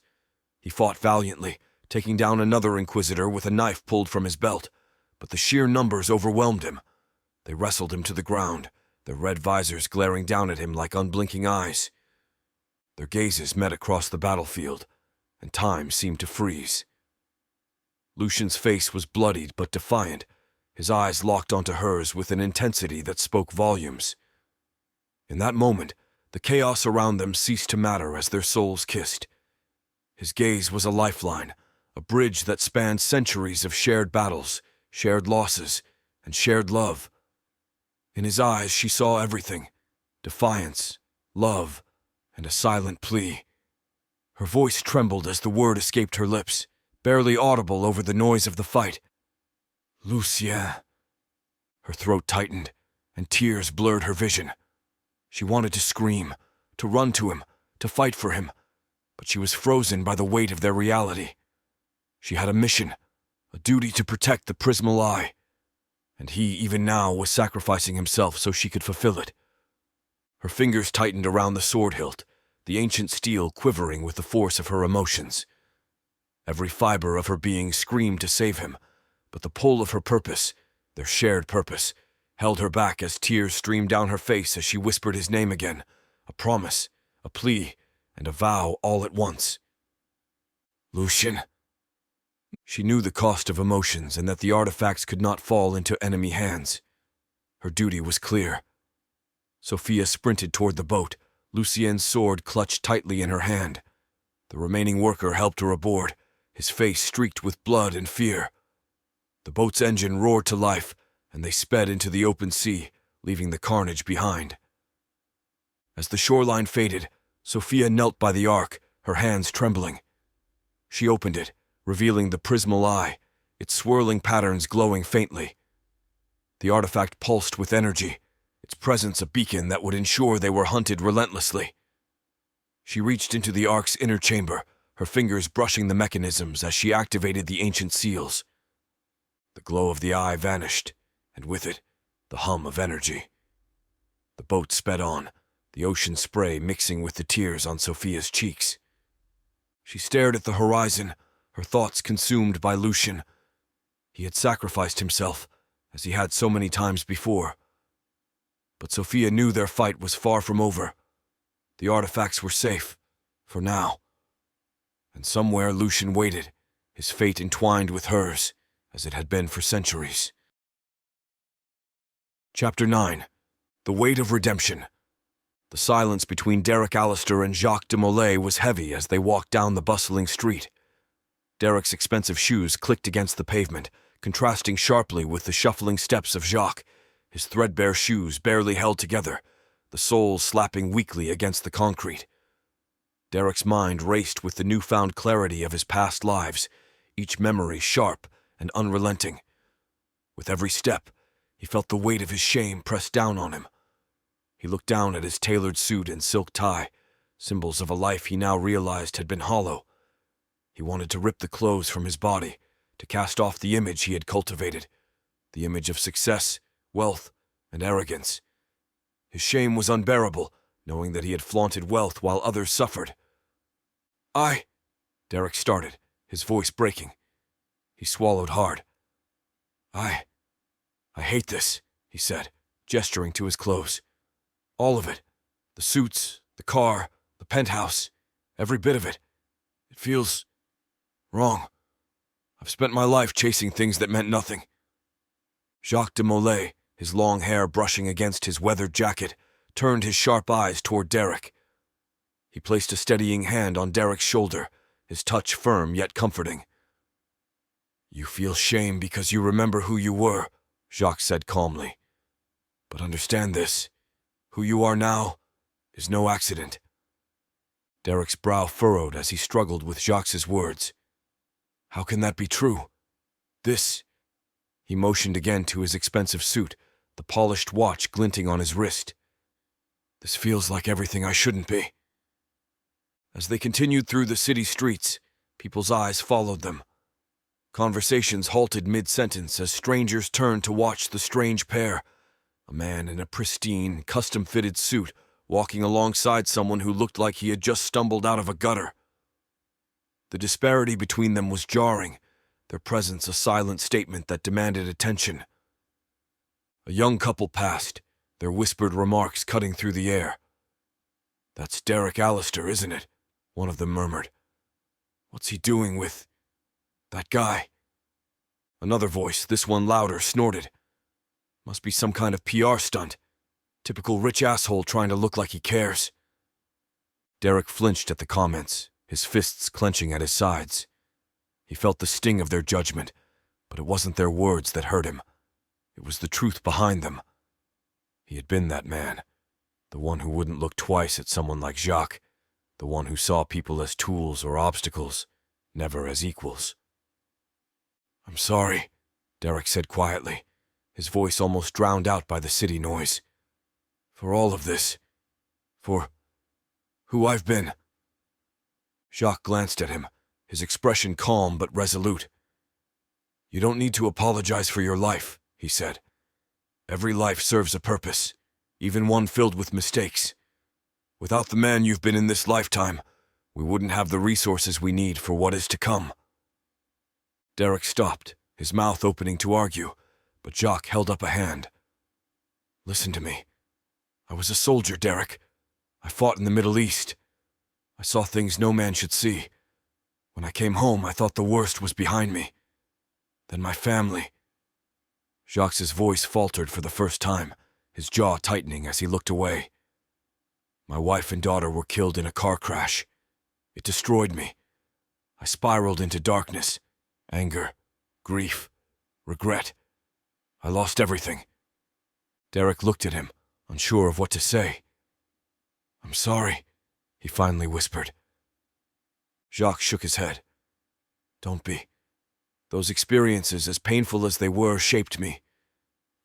He fought valiantly, taking down another Inquisitor with a knife pulled from his belt, but the sheer numbers overwhelmed him. They wrestled him to the ground, their red visors glaring down at him like unblinking eyes. Their gazes met across the battlefield, and time seemed to freeze. Lucian's face was bloodied but defiant, his eyes locked onto hers with an intensity that spoke volumes. In that moment, the chaos around them ceased to matter as their souls kissed. His gaze was a lifeline, a bridge that spanned centuries of shared battles, shared losses, and shared love. In his eyes she saw everything: defiance, love, and a silent plea. Her voice trembled as the word escaped her lips, barely audible over the noise of the fight. Lucien. Her throat tightened, and tears blurred her vision. She wanted to scream, to run to him, to fight for him, but she was frozen by the weight of their reality. She had a mission, a duty to protect the Prismal Eye, and he, even now, was sacrificing himself so she could fulfill it. Her fingers tightened around the sword hilt, the ancient steel quivering with the force of her emotions. Every fiber of her being screamed to save him, but the pull of her purpose, their shared purpose, held her back as tears streamed down her face as she whispered his name again, a promise, a plea, and a vow all at once. Lucian. She knew the cost of emotions and that the artifacts could not fall into enemy hands. Her duty was clear. Sophia sprinted toward the boat, Lucien's sword clutched tightly in her hand. The remaining worker helped her aboard, his face streaked with blood and fear. The boat's engine roared to life, and they sped into the open sea, leaving the carnage behind. As the shoreline faded, Sophia knelt by the ark, her hands trembling. She opened it, revealing the Prismal Eye, its swirling patterns glowing faintly. The artifact pulsed with energy, its presence a beacon that would ensure they were hunted relentlessly. She reached into the ark's inner chamber, her fingers brushing the mechanisms as she activated the ancient seals. The glow of the eye vanished, and with it, the hum of energy. The boat sped on, the ocean spray mixing with the tears on Sophia's cheeks. She stared at the horizon, her thoughts consumed by Lucian. He had sacrificed himself, as he had so many times before. But Sophia knew their fight was far from over. The artifacts were safe, for now. And somewhere Lucian waited, his fate entwined with hers, as it had been for centuries. Chapter 9. The Weight of Redemption. The silence between Derek Allister and Jacques de Molay was heavy as they walked down the bustling street. Derek's expensive shoes clicked against the pavement, contrasting sharply with the shuffling steps of Jacques, his threadbare shoes barely held together, the soles slapping weakly against the concrete. Derek's mind raced with the newfound clarity of his past lives, each memory sharp and unrelenting. With every step, he felt the weight of his shame press down on him. He looked down at his tailored suit and silk tie, symbols of a life he now realized had been hollow. He wanted to rip the clothes from his body, to cast off the image he had cultivated, the image of success, wealth, and arrogance. His shame was unbearable, knowing that he had flaunted wealth while others suffered. Derek started, his voice breaking. He swallowed hard. I hate this, he said, gesturing to his clothes. All of it. The suits, the car, the penthouse, every bit of it. It feels wrong. I've spent my life chasing things that meant nothing. Jacques de Molay, his long hair brushing against his weathered jacket, turned his sharp eyes toward Derek. He placed a steadying hand on Derek's shoulder, his touch firm yet comforting. You feel shame because you remember who you were, Jacques said calmly. But understand this. Who you are now is no accident. Derek's brow furrowed as he struggled with Jacques' words. How can that be true? This... He motioned again to his expensive suit, the polished watch glinting on his wrist. This feels like everything I shouldn't be. As they continued through the city streets, people's eyes followed them. Conversations halted mid-sentence as strangers turned to watch the strange pair, a man in a pristine, custom-fitted suit walking alongside someone who looked like he had just stumbled out of a gutter. The disparity between them was jarring, their presence a silent statement that demanded attention. A young couple passed, their whispered remarks cutting through the air. "That's Derek Allister, isn't it?" one of them murmured. "What's he doing with that guy?" Another voice, this one louder, snorted. "Must be some kind of PR stunt. Typical rich asshole trying to look like he cares." Derek flinched at the comments, his fists clenching at his sides. He felt the sting of their judgment, but it wasn't their words that hurt him. It was the truth behind them. He had been that man, the one who wouldn't look twice at someone like Jacques, the one who saw people as tools or obstacles, never as equals. "I'm sorry," Derek said quietly, his voice almost drowned out by the city noise. "For all of this. For who I've been." Jacques glanced at him, his expression calm but resolute. "You don't need to apologize for your life," he said. "Every life serves a purpose, even one filled with mistakes. Without the man you've been in this lifetime, we wouldn't have the resources we need for what is to come." Derek stopped, his mouth opening to argue, but Jacques held up a hand. "Listen to me. I was a soldier, Derek. I fought in the Middle East. I saw things no man should see. When I came home, I thought the worst was behind me. Then my family." Jacques' voice faltered for the first time, his jaw tightening as he looked away. "My wife and daughter were killed in a car crash. It destroyed me. I spiraled into darkness, anger, grief, regret. I lost everything." Derek looked at him, unsure of what to say. "I'm sorry," he finally whispered. Jacques shook his head. "Don't be. Those experiences, as painful as they were, shaped me.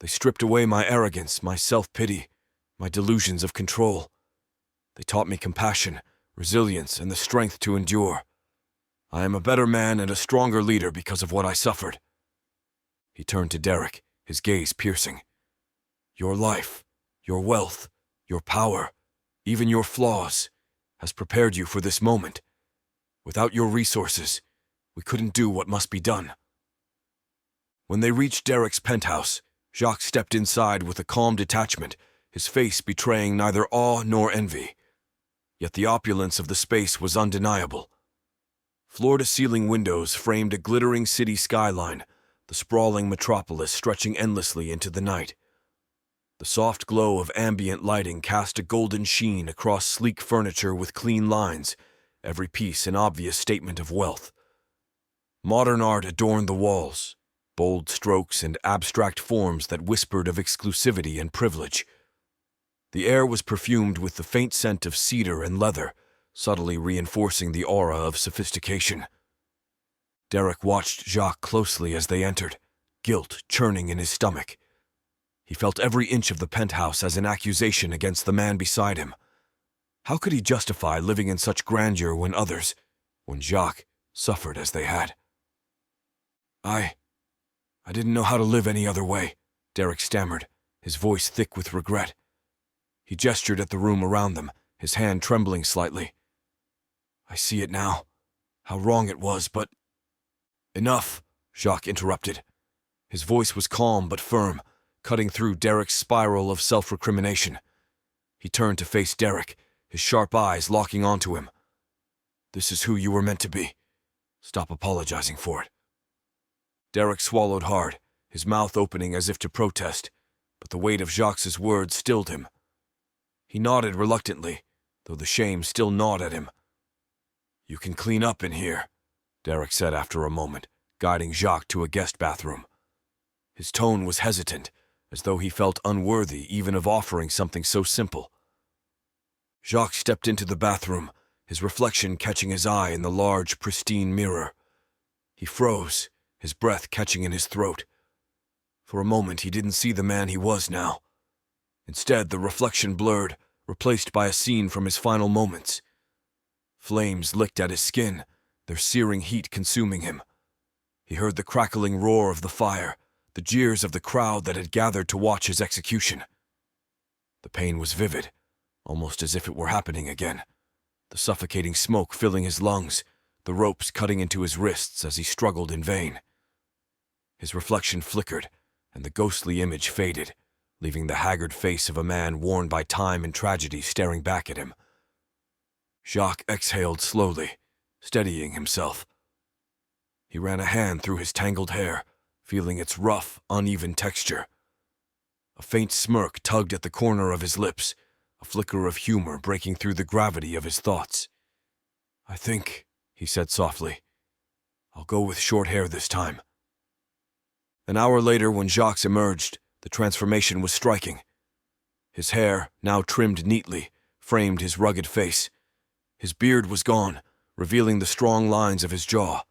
They stripped away my arrogance, my self-pity, my delusions of control. They taught me compassion, resilience, and the strength to endure. I am a better man and a stronger leader because of what I suffered." He turned to Derek, his gaze piercing. "Your life, your wealth, your power, even your flaws, has prepared you for this moment. Without your resources, we couldn't do what must be done." When they reached Derek's penthouse, Jacques stepped inside with a calm detachment, his face betraying neither awe nor envy. Yet the opulence of the space was undeniable. Floor-to-ceiling windows framed a glittering city skyline, the sprawling metropolis stretching endlessly into the night. The soft glow of ambient lighting cast a golden sheen across sleek furniture with clean lines, every piece an obvious statement of wealth. Modern art adorned the walls, bold strokes and abstract forms that whispered of exclusivity and privilege. The air was perfumed with the faint scent of cedar and leather, subtly reinforcing the aura of sophistication. Derek watched Jacques closely as they entered, guilt churning in his stomach. He felt every inch of the penthouse as an accusation against the man beside him. How could he justify living in such grandeur when others, when Jacques, suffered as they had? I didn't know how to live any other way," Derek stammered, his voice thick with regret. He gestured at the room around them, his hand trembling slightly. "I see it now, how wrong it was, but—" "Enough," Jacques interrupted. His voice was calm but firm, cutting through Derek's spiral of self-recrimination. He turned to face Derek, his sharp eyes locking onto him. "This is who you were meant to be. Stop apologizing for it." Derek swallowed hard, his mouth opening as if to protest, but the weight of Jacques' words stilled him. He nodded reluctantly, though the shame still gnawed at him. "You can clean up in here," Derek said after a moment, guiding Jacques to a guest bathroom. His tone was hesitant, as though he felt unworthy even of offering something so simple. Jacques stepped into the bathroom, his reflection catching his eye in the large, pristine mirror. He froze, his breath catching in his throat. For a moment he didn't see the man he was now. Instead, the reflection blurred, replaced by a scene from his final moments. Flames licked at his skin, their searing heat consuming him. He heard the crackling roar of the fire, the jeers of the crowd that had gathered to watch his execution. The pain was vivid, almost as if it were happening again. The suffocating smoke filling his lungs, the ropes cutting into his wrists as he struggled in vain. His reflection flickered, and the ghostly image faded, leaving the haggard face of a man worn by time and tragedy staring back at him. Jacques exhaled slowly, steadying himself. He ran a hand through his tangled hair, feeling its rough, uneven texture. A faint smirk tugged at the corner of his lips, a flicker of humor breaking through the gravity of his thoughts. "I think," he said softly, "I'll go with short hair this time." An hour later, when Jacques emerged, the transformation was striking. His hair, now trimmed neatly, framed his rugged face. His beard was gone, revealing the strong lines of his jaw.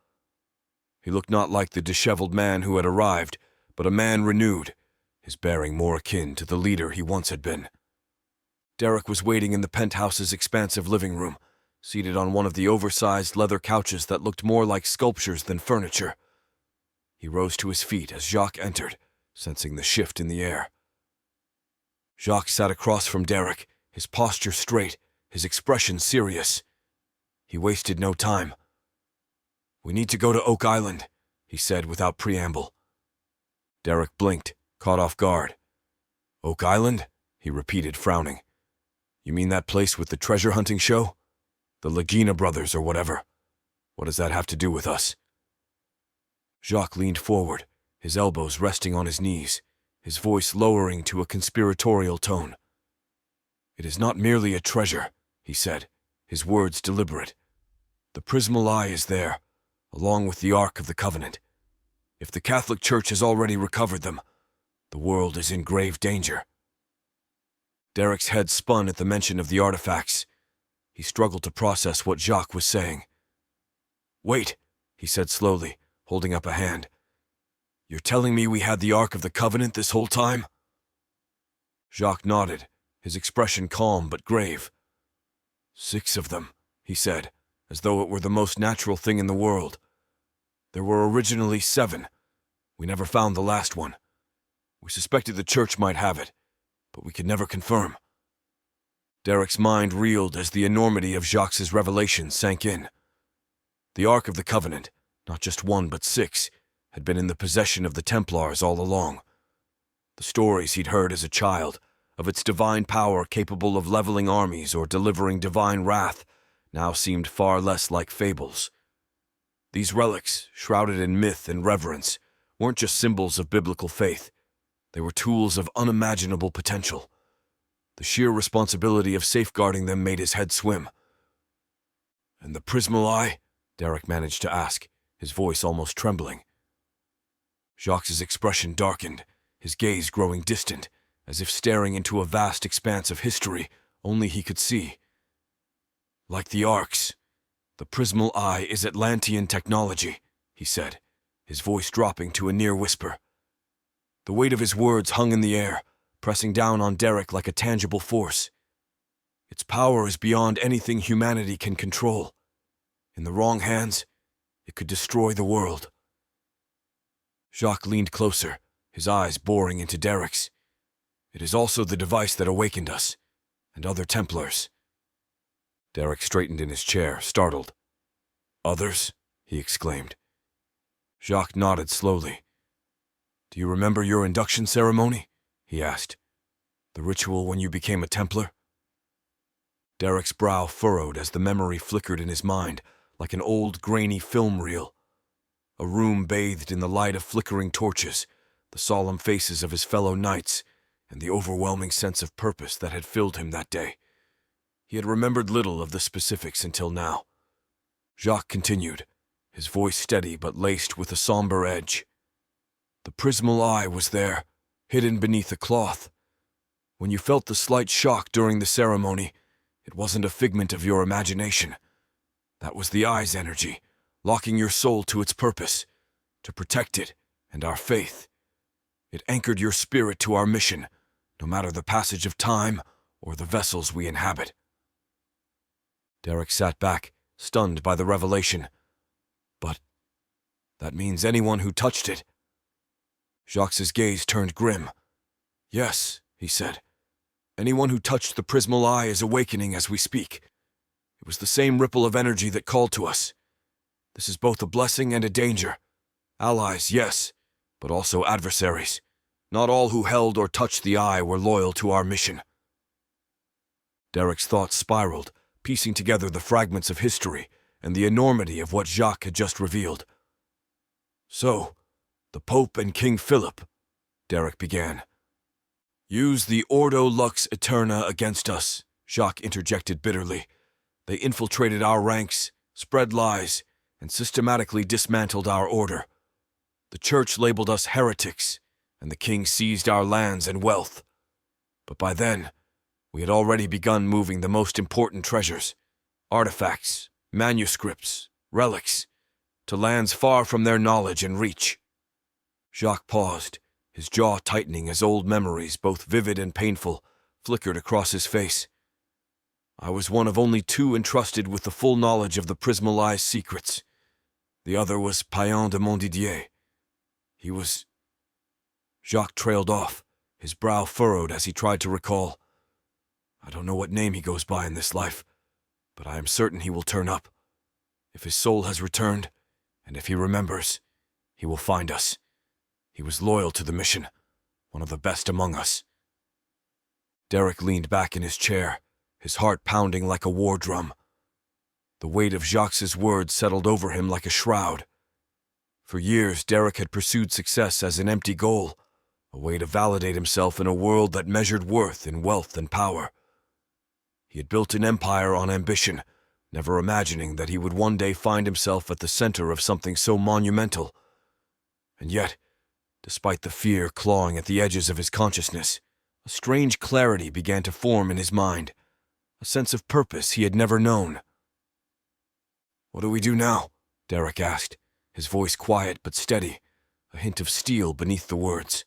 He looked not like the disheveled man who had arrived, but a man renewed, his bearing more akin to the leader he once had been. Derek was waiting in the penthouse's expansive living room, seated on one of the oversized leather couches that looked more like sculptures than furniture. He rose to his feet as Jacques entered, sensing the shift in the air. Jacques sat across from Derek, his posture straight, his expression serious. He wasted no time. "We need to go to Oak Island," he said without preamble. Derek blinked, caught off guard. "Oak Island?" he repeated, frowning. "You mean that place with the treasure hunting show? The Lagina brothers or whatever. What does that have to do with us?" Jacques leaned forward, his elbows resting on his knees, his voice lowering to a conspiratorial tone. "It is not merely a treasure," he said, his words deliberate. "The Prismal Eye is there, along with the Ark of the Covenant. If the Catholic Church has already recovered them, the world is in grave danger." Derek's head spun at the mention of the artifacts. He struggled to process what Jacques was saying. "Wait," he said slowly, holding up a hand. "You're telling me we had the Ark of the Covenant this whole time?" Jacques nodded, his expression calm but grave. "6 of them," he said, as though it were the most natural thing in the world. "There were originally 7. We never found the last one. We suspected the church might have it, but we could never confirm." Derek's mind reeled as the enormity of Jacques' revelation sank in. The Ark of the Covenant, not just 1 but 6, had been in the possession of the Templars all along. The stories he'd heard as a child, of its divine power capable of leveling armies or delivering divine wrath, now seemed far less like fables. These relics, shrouded in myth and reverence, weren't just symbols of biblical faith. They were tools of unimaginable potential. The sheer responsibility of safeguarding them made his head swim. "And the Prismal Eye?" Derek managed to ask, his voice almost trembling. Jacques' expression darkened, his gaze growing distant, as if staring into a vast expanse of history only he could see. "Like the Arks, the Prismal Eye is Atlantean technology," he said, his voice dropping to a near whisper. The weight of his words hung in the air, pressing down on Derek like a tangible force. "Its power is beyond anything humanity can control. In the wrong hands, it could destroy the world." Jacques leaned closer, his eyes boring into Derek's. "It is also the device that awakened us, and other Templars." Derek straightened in his chair, startled. "Others?" he exclaimed. Jacques nodded slowly. "Do you remember your induction ceremony?" he asked. "The ritual when you became a Templar?" Derek's brow furrowed as the memory flickered in his mind, like an old, grainy film reel. A room bathed in the light of flickering torches, the solemn faces of his fellow knights, and the overwhelming sense of purpose that had filled him that day. He had remembered little of the specifics until now. Jacques continued, his voice steady but laced with a somber edge. "The Prismal Eye was there, hidden beneath a cloth. When you felt the slight shock during the ceremony, it wasn't a figment of your imagination. That was the Eye's energy, locking your soul to its purpose, to protect it and our faith. It anchored your spirit to our mission, no matter the passage of time or the vessels we inhabit." Derek sat back, stunned by the revelation. That means anyone who touched it. Jacques' gaze turned grim. Yes, he said. Anyone who touched the prismal eye is awakening as we speak. It was the same ripple of energy that called to us. This is both a blessing and a danger. Allies, yes, but also adversaries. Not all who held or touched the eye were loyal to our mission. Derek's thoughts spiraled, piecing together the fragments of history and the enormity of what Jacques had just revealed. So, the Pope and King Philip, Derek began. Use the Ordo Lux Eterna against us, Jacques interjected bitterly. They infiltrated our ranks, spread lies, and systematically dismantled our order. The Church labeled us heretics, and the King seized our lands and wealth. But by then, we had already begun moving the most important treasures, artifacts, manuscripts, relics, to lands far from their knowledge and reach. Jacques paused, his jaw tightening as old memories, both vivid and painful, flickered across his face. I was one of only 2 entrusted with the full knowledge of the Prismal Eye's secrets. The other was Payan de Montdidier. He was... Jacques trailed off, his brow furrowed as he tried to recall. I don't know what name he goes by in this life, but I am certain he will turn up. If his soul has returned, and if he remembers, he will find us. He was loyal to the mission, one of the best among us. Derek leaned back in his chair, his heart pounding like a war drum. The weight of Jacques' words settled over him like a shroud. For years, Derek had pursued success as an empty goal, a way to validate himself in a world that measured worth in wealth and power. He had built an empire on ambition, never imagining that he would one day find himself at the center of something so monumental. And yet, despite the fear clawing at the edges of his consciousness, a strange clarity began to form in his mind, a sense of purpose he had never known. What do we do now? Derek asked, his voice quiet but steady, a hint of steel beneath the words.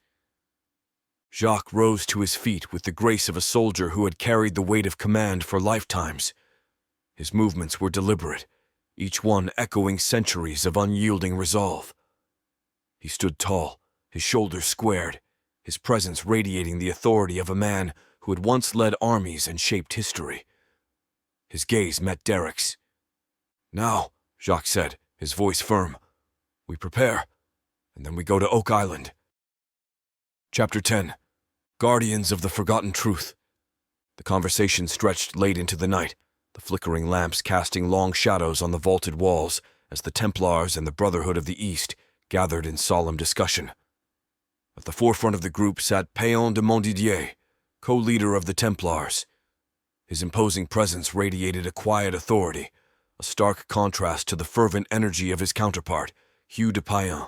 Jacques rose to his feet with the grace of a soldier who had carried the weight of command for lifetimes. His movements were deliberate, each one echoing centuries of unyielding resolve. He stood tall, his shoulders squared, his presence radiating the authority of a man who had once led armies and shaped history. His gaze met Derek's. Now, Jacques said, his voice firm, we prepare, and then we go to Oak Island. Chapter 10. Guardians of the Forgotten Truth. The conversation stretched late into the night, the flickering lamps casting long shadows on the vaulted walls as the Templars and the Brotherhood of the East gathered in solemn discussion. At the forefront of the group sat Payan de Montdidier, co-leader of the Templars. His imposing presence radiated a quiet authority, a stark contrast to the fervent energy of his counterpart, Hugh de Payan.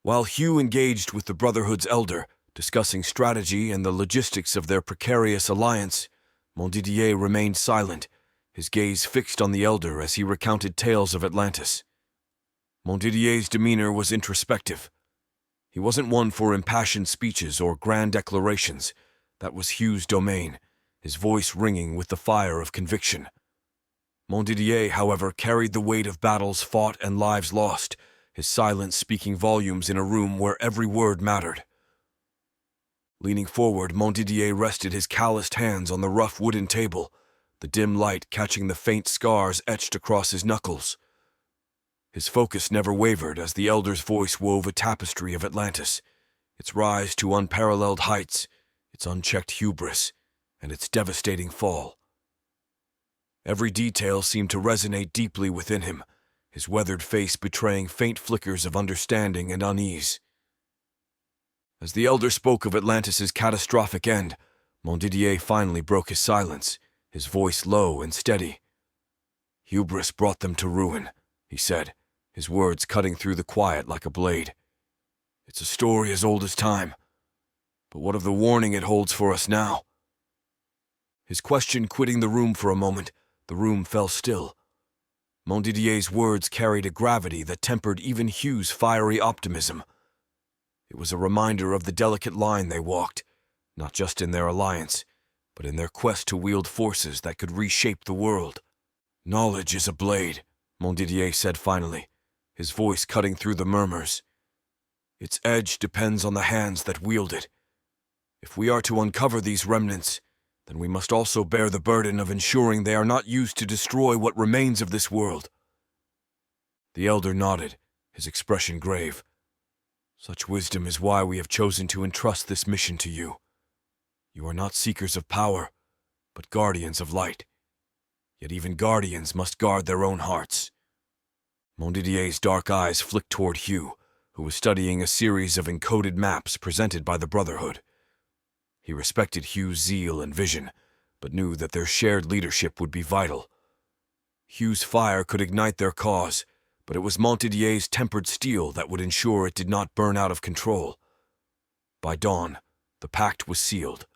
While Hugh engaged with the Brotherhood's elder, discussing strategy and the logistics of their precarious alliance, Montdidier remained silent, his gaze fixed on the elder as he recounted tales of Atlantis. Montdidier's demeanor was introspective. He wasn't one for impassioned speeches or grand declarations. That was Hugh's domain, his voice ringing with the fire of conviction. Montdidier, however, carried the weight of battles fought and lives lost, his silence speaking volumes in a room where every word mattered. Leaning forward, Montdidier rested his calloused hands on the rough wooden table, the dim light catching the faint scars etched across his knuckles. His focus never wavered as the elder's voice wove a tapestry of Atlantis, its rise to unparalleled heights, its unchecked hubris, and its devastating fall. Every detail seemed to resonate deeply within him, his weathered face betraying faint flickers of understanding and unease. As the elder spoke of Atlantis' catastrophic end, Montdidier finally broke his silence, his voice low and steady. Hubris brought them to ruin, he said, his words cutting through the quiet like a blade. It's a story as old as time. But what of the warning it holds for us now? His question quitting the room for a moment, the room fell still. Montdidier's words carried a gravity that tempered even Hugh's fiery optimism. It was a reminder of the delicate line they walked, not just in their alliance, but in their quest to wield forces that could reshape the world. Knowledge is a blade, Montdidier said finally, his voice cutting through the murmurs. "Its edge depends on the hands that wield it. If we are to uncover these remnants, then we must also bear the burden of ensuring they are not used to destroy what remains of this world." The elder nodded, his expression grave. "Such wisdom is why we have chosen to entrust this mission to you. You are not seekers of power, but guardians of light. Yet even guardians must guard their own hearts." Montdidier's dark eyes flicked toward Hugh, who was studying a series of encoded maps presented by the Brotherhood. He respected Hugh's zeal and vision, but knew that their shared leadership would be vital. Hugh's fire could ignite their cause, but it was Montdidier's tempered steel that would ensure it did not burn out of control. By dawn, the pact was sealed.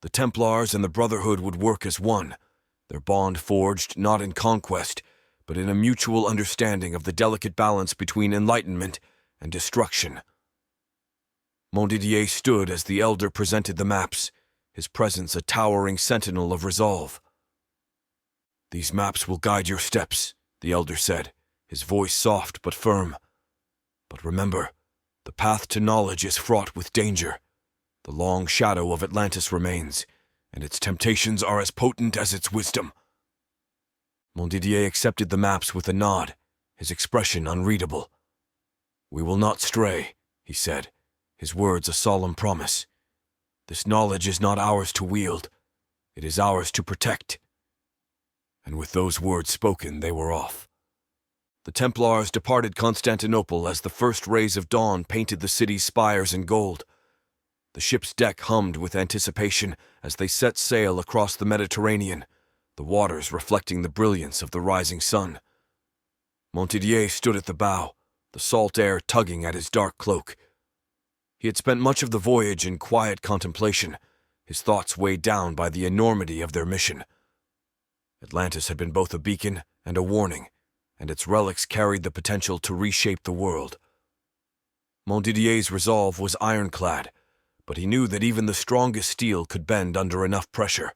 The Templars and the Brotherhood would work as one, their bond forged not in conquest, but in a mutual understanding of the delicate balance between enlightenment and destruction. Montdidier stood as the elder presented the maps, his presence a towering sentinel of resolve. "These maps will guide your steps," the elder said, his voice soft but firm. "But remember, the path to knowledge is fraught with danger. The long shadow of Atlantis remains, and its temptations are as potent as its wisdom." Montdidier accepted the maps with a nod, his expression unreadable. "We will not stray," he said, his words a solemn promise. "This knowledge is not ours to wield, it is ours to protect." And with those words spoken, they were off. The Templars departed Constantinople as the first rays of dawn painted the city's spires in gold. The ship's deck hummed with anticipation as they set sail across the Mediterranean, the waters reflecting the brilliance of the rising sun. Montdidier stood at the bow, the salt air tugging at his dark cloak. He had spent much of the voyage in quiet contemplation, his thoughts weighed down by the enormity of their mission. Atlantis had been both a beacon and a warning, and its relics carried the potential to reshape the world. Montdidier's resolve was ironclad, but he knew that even the strongest steel could bend under enough pressure.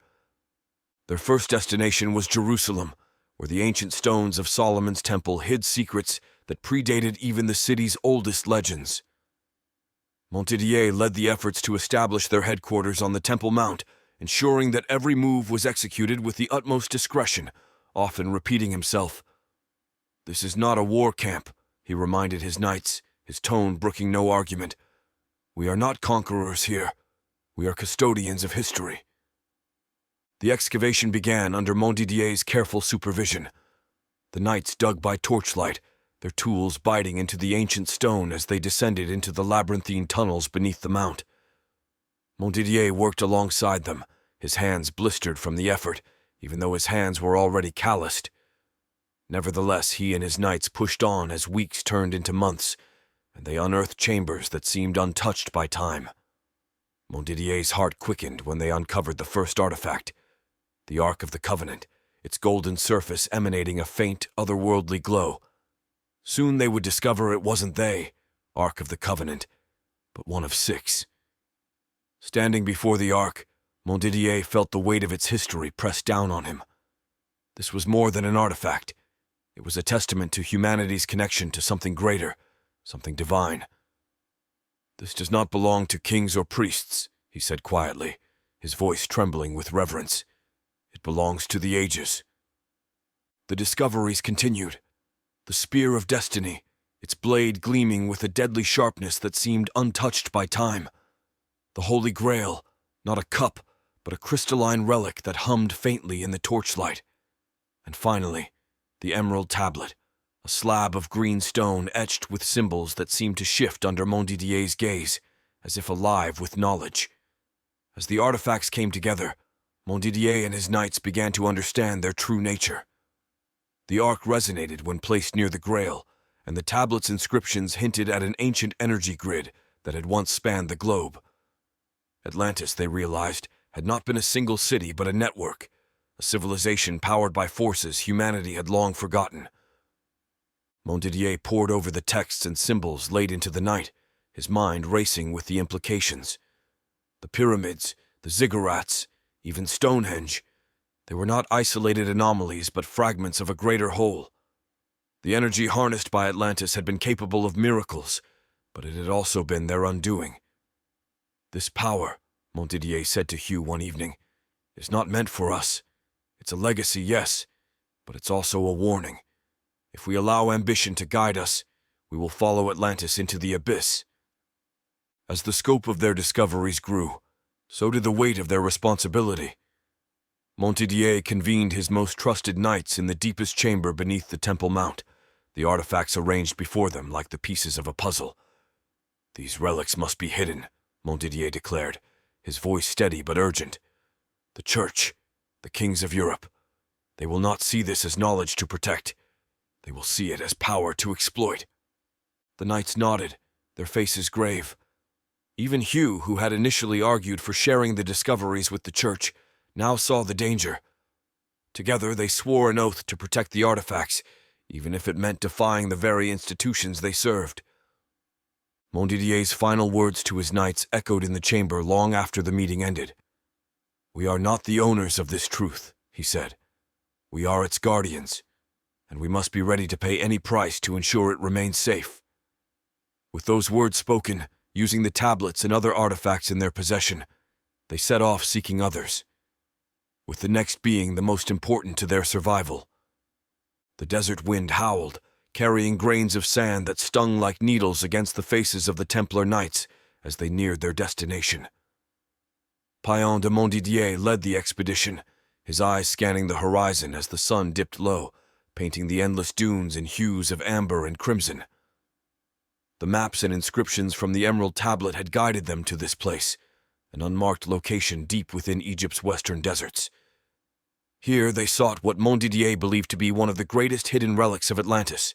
Their first destination was Jerusalem, where the ancient stones of Solomon's temple hid secrets that predated even the city's oldest legends. Montdidier led the efforts to establish their headquarters on the Temple Mount, ensuring that every move was executed with the utmost discretion, often repeating himself. "This is not a war camp," he reminded his knights, his tone brooking no argument. "We are not conquerors here. We are custodians of history." The excavation began under Montdidier's careful supervision. The knights dug by torchlight, their tools biting into the ancient stone as they descended into the labyrinthine tunnels beneath the mount. Montdidier worked alongside them, his hands blistered from the effort, even though his hands were already calloused. Nevertheless, he and his knights pushed on as weeks turned into months, and they unearthed chambers that seemed untouched by time. Montdidier's heart quickened when they uncovered the first artifact, the Ark of the Covenant, its golden surface emanating a faint, otherworldly glow. Soon they would discover it wasn't they, Ark of the Covenant, but one of 6. Standing before the Ark, Montdidier felt the weight of its history pressed down on him. This was more than an artifact. It was a testament to humanity's connection to something greater, something divine. "This does not belong to kings or priests," he said quietly, his voice trembling with reverence. "It belongs to the ages." The discoveries continued. The Spear of Destiny, its blade gleaming with a deadly sharpness that seemed untouched by time. The Holy Grail, not a cup, but a crystalline relic that hummed faintly in the torchlight. And finally, the Emerald Tablet, a slab of green stone etched with symbols that seemed to shift under Montdidier's gaze, as if alive with knowledge. As the artifacts came together, Montdidier and his knights began to understand their true nature. The Ark resonated when placed near the Grail, and the tablet's inscriptions hinted at an ancient energy grid that had once spanned the globe. Atlantis, they realized, had not been a single city but a network, a civilization powered by forces humanity had long forgotten. Montdidier pored over the texts and symbols late into the night, his mind racing with the implications. The pyramids, the ziggurats, even Stonehenge, they were not isolated anomalies but fragments of a greater whole. The energy harnessed by Atlantis had been capable of miracles, but it had also been their undoing. "This power," Montdidier said to Hugh one evening, "is not meant for us. It's a legacy, yes, but it's also a warning. If we allow ambition to guide us, we will follow Atlantis into the abyss." As the scope of their discoveries grew, so did the weight of their responsibility. Montdidier convened his most trusted knights in the deepest chamber beneath the Temple Mount, the artifacts arranged before them like the pieces of a puzzle. "These relics must be hidden," Montdidier declared, his voice steady but urgent. "The Church, the kings of Europe, they will not see this as knowledge to protect. They will see it as power to exploit." The knights nodded, their faces grave. Even Hugh, who had initially argued for sharing the discoveries with the Church, now saw the danger. Together they swore an oath to protect the artifacts, even if it meant defying the very institutions they served. Montdidier's final words to his knights echoed in the chamber long after the meeting ended. "We are not the owners of this truth," he said. "We are its guardians, and we must be ready to pay any price to ensure it remains safe." With those words spoken, using the tablets and other artifacts in their possession, they set off seeking others, with the next being the most important to their survival. The desert wind howled, carrying grains of sand that stung like needles against the faces of the Templar knights as they neared their destination. Payan de Montdidier led the expedition, his eyes scanning the horizon as the sun dipped low, painting the endless dunes in hues of amber and crimson. The maps and inscriptions from the Emerald Tablet had guided them to this place, an unmarked location deep within Egypt's western deserts. Here they sought what Montdidier believed to be one of the greatest hidden relics of Atlantis,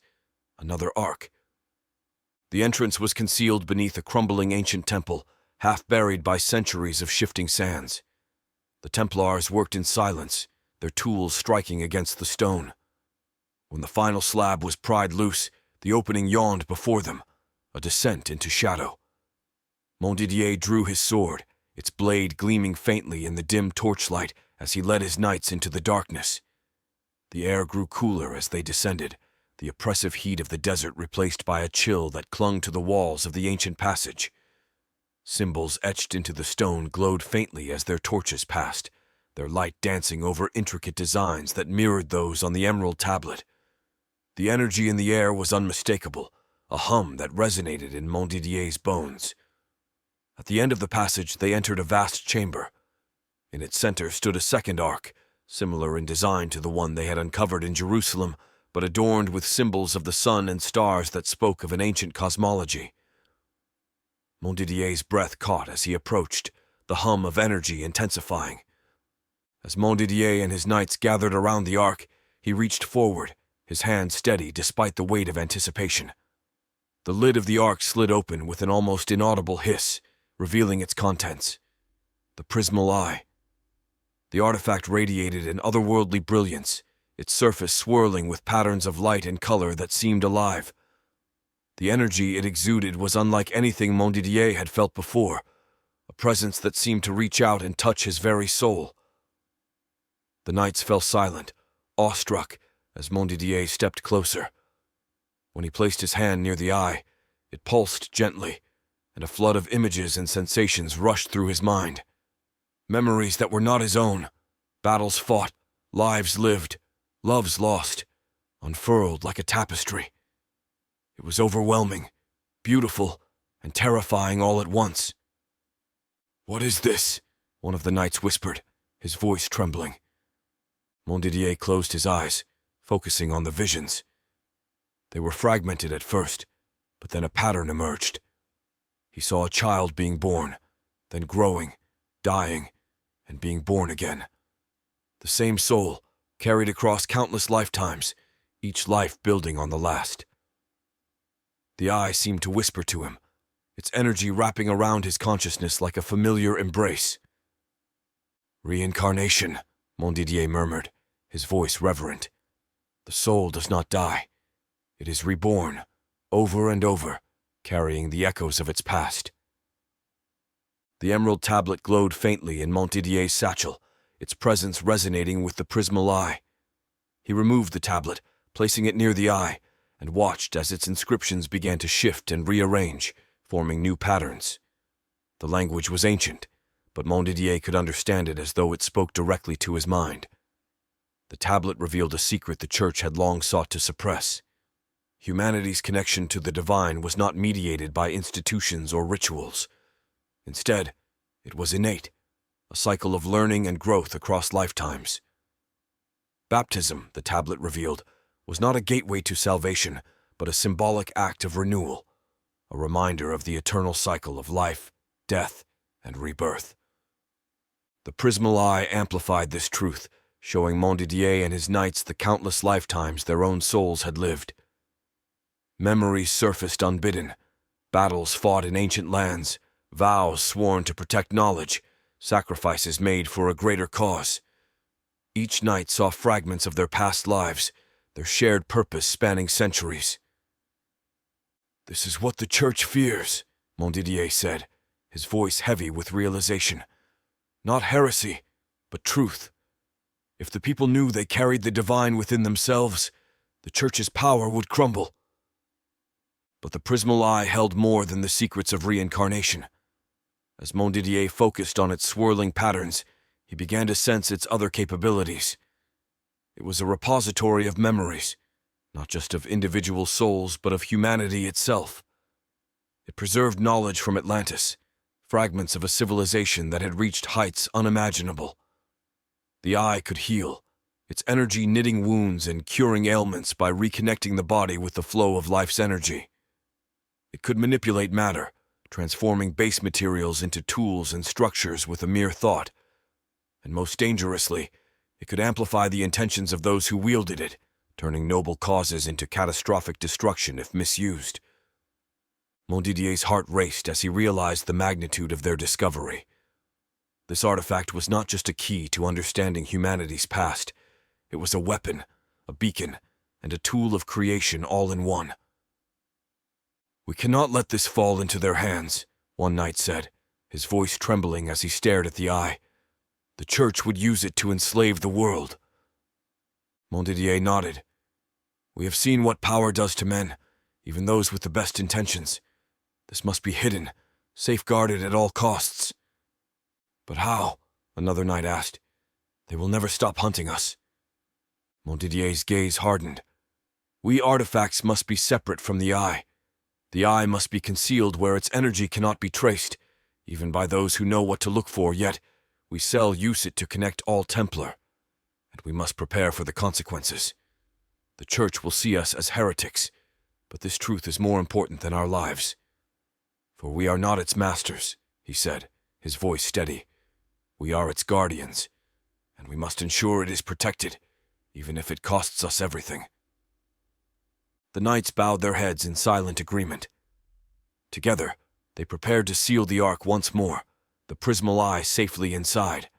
another ark. The entrance was concealed beneath a crumbling ancient temple, half buried by centuries of shifting sands. The Templars worked in silence, their tools striking against the stone. When the final slab was pried loose, the opening yawned before them, a descent into shadow. Montdidier drew his sword, its blade gleaming faintly in the dim torchlight as he led his knights into the darkness. The air grew cooler as they descended, the oppressive heat of the desert replaced by a chill that clung to the walls of the ancient passage. Symbols etched into the stone glowed faintly as their torches passed, their light dancing over intricate designs that mirrored those on the Emerald Tablet. The energy in the air was unmistakable, a hum that resonated in Montdidier's bones. At the end of the passage, they entered a vast chamber. In its center stood a second ark, similar in design to the one they had uncovered in Jerusalem, but adorned with symbols of the sun and stars that spoke of an ancient cosmology. Montdidier's breath caught as he approached, the hum of energy intensifying. As Montdidier and his knights gathered around the ark, he reached forward, his hand steady despite the weight of anticipation. The lid of the ark slid open with an almost inaudible hiss, revealing its contents. The prismal eye. The artifact radiated an otherworldly brilliance, its surface swirling with patterns of light and color that seemed alive. The energy it exuded was unlike anything Montdidier had felt before, a presence that seemed to reach out and touch his very soul. The knights fell silent, awestruck, as Montdidier stepped closer. When he placed his hand near the eye, it pulsed gently, and a flood of images and sensations rushed through his mind. Memories that were not his own, battles fought, lives lived, loves lost, unfurled like a tapestry. It was overwhelming, beautiful, and terrifying all at once. "What is this?" one of the knights whispered, his voice trembling. Montdidier closed his eyes, focusing on the visions. They were fragmented at first, but then a pattern emerged. He saw a child being born, then growing, dying, and being born again. The same soul, carried across countless lifetimes, each life building on the last. The eye seemed to whisper to him, its energy wrapping around his consciousness like a familiar embrace. "Reincarnation," Montdidier murmured, his voice reverent. "The soul does not die. It is reborn, over and over, carrying the echoes of its past." The Emerald Tablet glowed faintly in Montdidier's satchel, its presence resonating with the prismal eye. He removed the tablet, placing it near the eye, and watched as its inscriptions began to shift and rearrange, forming new patterns. The language was ancient, but Montdidier could understand it as though it spoke directly to his mind. The tablet revealed a secret the Church had long sought to suppress. Humanity's connection to the divine was not mediated by institutions or rituals. Instead, it was innate, a cycle of learning and growth across lifetimes. Baptism, the tablet revealed, was not a gateway to salvation, but a symbolic act of renewal, a reminder of the eternal cycle of life, death, and rebirth. The Prismal Eye amplified this truth, showing Montdidier and his knights the countless lifetimes their own souls had lived. Memories surfaced unbidden, battles fought in ancient lands, vows sworn to protect knowledge, sacrifices made for a greater cause. Each knight saw fragments of their past lives, their shared purpose spanning centuries. "This is what the Church fears," Montdidier said, his voice heavy with realization. "Not heresy, but truth. If the people knew they carried the divine within themselves, the Church's power would crumble." But the Prismal Eye held more than the secrets of reincarnation. As Montdidier focused on its swirling patterns, he began to sense its other capabilities. It was a repository of memories, not just of individual souls, but of humanity itself. It preserved knowledge from Atlantis, fragments of a civilization that had reached heights unimaginable. The eye could heal, its energy knitting wounds and curing ailments by reconnecting the body with the flow of life's energy. It could manipulate matter, transforming base materials into tools and structures with a mere thought. And most dangerously, it could amplify the intentions of those who wielded it, turning noble causes into catastrophic destruction if misused. Montdidier's heart raced as he realized the magnitude of their discovery. This artifact was not just a key to understanding humanity's past. It was a weapon, a beacon, and a tool of creation all in one. "We cannot let this fall into their hands," one knight said, his voice trembling as he stared at the eye. "The Church would use it to enslave the world." Montdidier nodded. "We have seen what power does to men, even those with the best intentions. This must be hidden, safeguarded at all costs." "But how?" another knight asked. "They will never stop hunting us." Montdidier's gaze hardened. "We artifacts must be separate from the eye. The eye must be concealed where its energy cannot be traced, even by those who know what to look for, yet we use it to connect all Templar, and we must prepare for the consequences. The Church will see us as heretics, but this truth is more important than our lives. For we are not its masters," he said, his voice steady. "We are its guardians, and we must ensure it is protected, even if it costs us everything." The knights bowed their heads in silent agreement. Together, they prepared to seal the Ark once more, the Prismal Eye safely inside.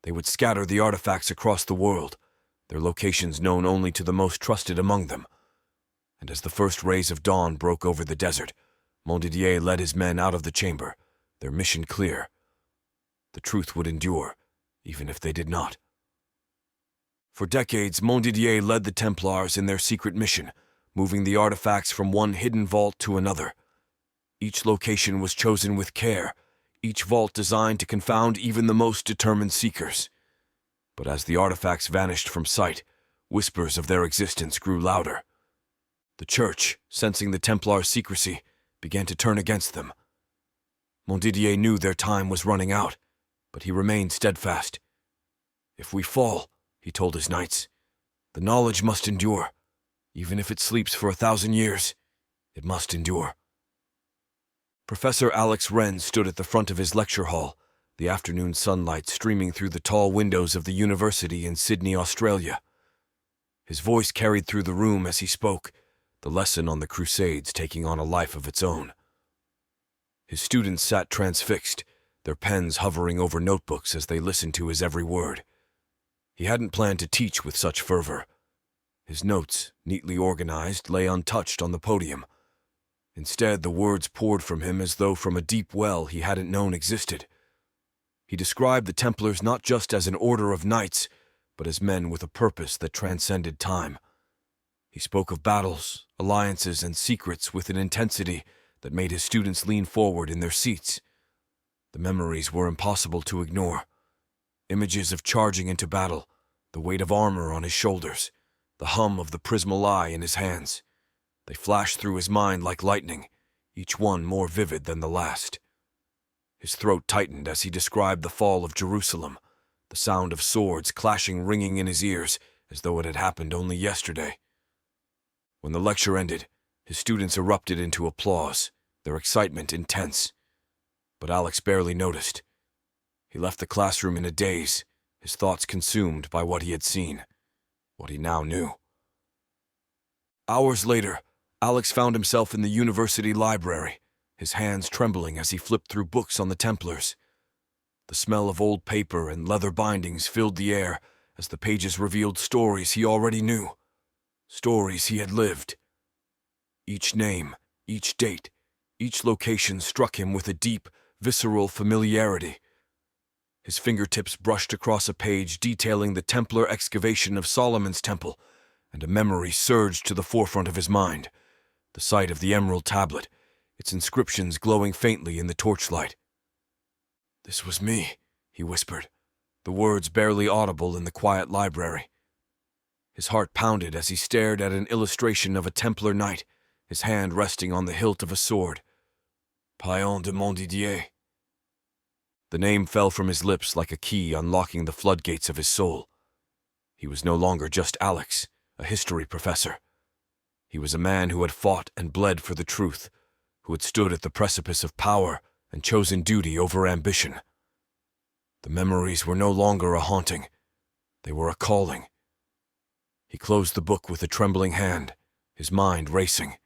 They would scatter the artifacts across the world, their locations known only to the most trusted among them. And as the first rays of dawn broke over the desert, Montdidier led his men out of the chamber, their mission clear. The truth would endure, even if they did not. For decades, Montdidier led the Templars in their secret mission, moving the artifacts from one hidden vault to another. Each location was chosen with care, each vault designed to confound even the most determined seekers. But as the artifacts vanished from sight, whispers of their existence grew louder. The Church, sensing the Templars' secrecy, began to turn against them. Montdidier knew their time was running out, but he remained steadfast. "If we fall," he told his knights, "the knowledge must endure. Even if it sleeps for 1,000 years, it must endure." Professor Alex Wren stood at the front of his lecture hall, the afternoon sunlight streaming through the tall windows of the university in Sydney, Australia. His voice carried through the room as he spoke, the lesson on the Crusades taking on a life of its own. His students sat transfixed, their pens hovering over notebooks as they listened to his every word. He hadn't planned to teach with such fervor. His notes, neatly organized, lay untouched on the podium. Instead, the words poured from him as though from a deep well he hadn't known existed. He described the Templars not just as an order of knights, but as men with a purpose that transcended time. He spoke of battles, alliances, and secrets with an intensity that made his students lean forward in their seats. The memories were impossible to ignore. Images of charging into battle, the weight of armor on his shoulders, the hum of the prismal eye in his hands. They flashed through his mind like lightning, each one more vivid than the last. His throat tightened as he described the fall of Jerusalem, the sound of swords clashing ringing in his ears as though it had happened only yesterday. When the lecture ended, his students erupted into applause, their excitement intense. But Alex barely noticed. He left the classroom in a daze, his thoughts consumed by what he had seen, what he now knew. Hours later, Alex found himself in the university library, his hands trembling as he flipped through books on the Templars. The smell of old paper and leather bindings filled the air as the pages revealed stories he already knew, stories he had lived. Each name, each date, each location struck him with a deep, visceral familiarity. His fingertips brushed across a page detailing the Templar excavation of Solomon's temple, and a memory surged to the forefront of his mind, the sight of the emerald tablet, its inscriptions glowing faintly in the torchlight. "This was me," he whispered, the words barely audible in the quiet library. His heart pounded as he stared at an illustration of a Templar knight, his hand resting on the hilt of a sword. Paon de Montdidier. The name fell from his lips like a key unlocking the floodgates of his soul. He was no longer just Alex, a history professor. He was a man who had fought and bled for the truth, who had stood at the precipice of power and chosen duty over ambition. The memories were no longer a haunting. They were a calling. He closed the book with a trembling hand, his mind racing.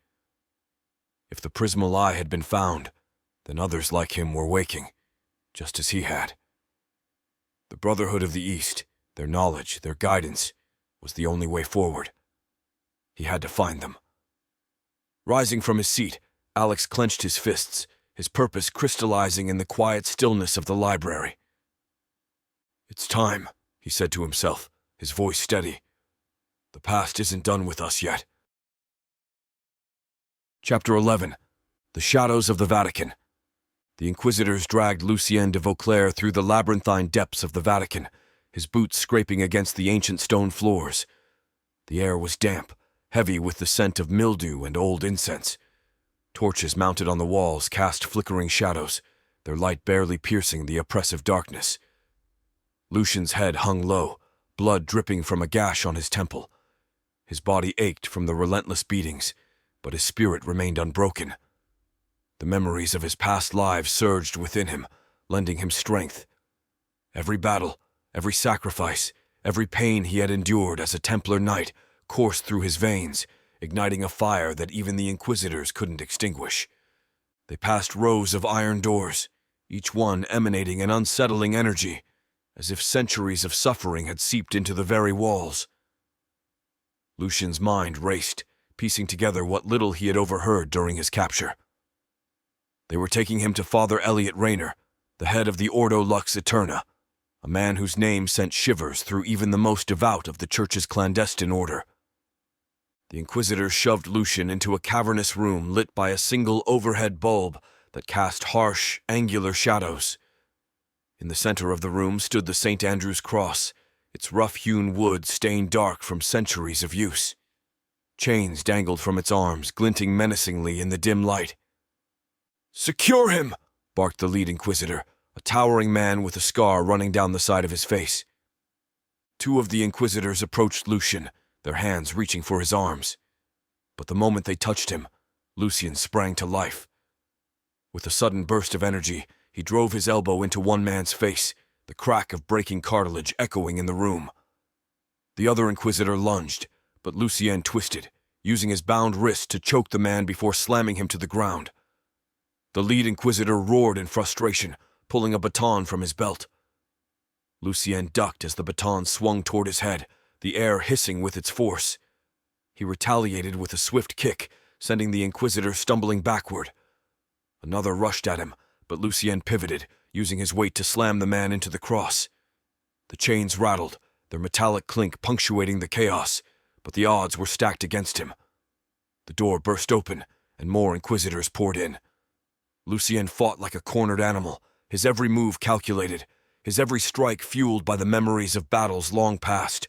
If the prismal eye had been found, then others like him were waking, just as he had. The Brotherhood of the East, their knowledge, their guidance, was the only way forward. He had to find them. Rising from his seat, Alex clenched his fists, his purpose crystallizing in the quiet stillness of the library. "It's time," he said to himself, his voice steady. "The past isn't done with us yet." Chapter 11. The Shadows of the Vatican. The Inquisitors dragged Lucien de Vauclair through the labyrinthine depths of the Vatican, his boots scraping against the ancient stone floors. The air was damp, heavy with the scent of mildew and old incense. Torches mounted on the walls cast flickering shadows, their light barely piercing the oppressive darkness. Lucien's head hung low, blood dripping from a gash on his temple. His body ached from the relentless beatings, but his spirit remained unbroken. The memories of his past lives surged within him, lending him strength. Every battle, every sacrifice, every pain he had endured as a Templar knight coursed through his veins, igniting a fire that even the Inquisitors couldn't extinguish. They passed rows of iron doors, each one emanating an unsettling energy, as if centuries of suffering had seeped into the very walls. Lucien's mind raced, piecing together what little he had overheard during his capture. They were taking him to Father Elliot Rayner, the head of the Ordo Lux Eterna, a man whose name sent shivers through even the most devout of the Church's clandestine order. The Inquisitors shoved Lucien into a cavernous room lit by a single overhead bulb that cast harsh, angular shadows. In the center of the room stood the St. Andrew's cross, its rough-hewn wood stained dark from centuries of use. Chains dangled from its arms, glinting menacingly in the dim light. "Secure him!" barked the lead Inquisitor, a towering man with a scar running down the side of his face. Two of the Inquisitors approached Lucien, their hands reaching for his arms. But the moment they touched him, Lucien sprang to life. With a sudden burst of energy, he drove his elbow into one man's face, the crack of breaking cartilage echoing in the room. The other Inquisitor lunged, but Lucien twisted, using his bound wrist to choke the man before slamming him to the ground. The lead Inquisitor roared in frustration, pulling a baton from his belt. Lucien ducked as the baton swung toward his head, the air hissing with its force. He retaliated with a swift kick, sending the Inquisitor stumbling backward. Another rushed at him, but Lucien pivoted, using his weight to slam the man into the cross. The chains rattled, their metallic clink punctuating the chaos, but the odds were stacked against him. The door burst open, and more Inquisitors poured in. Lucien fought like a cornered animal, his every move calculated, his every strike fueled by the memories of battles long past.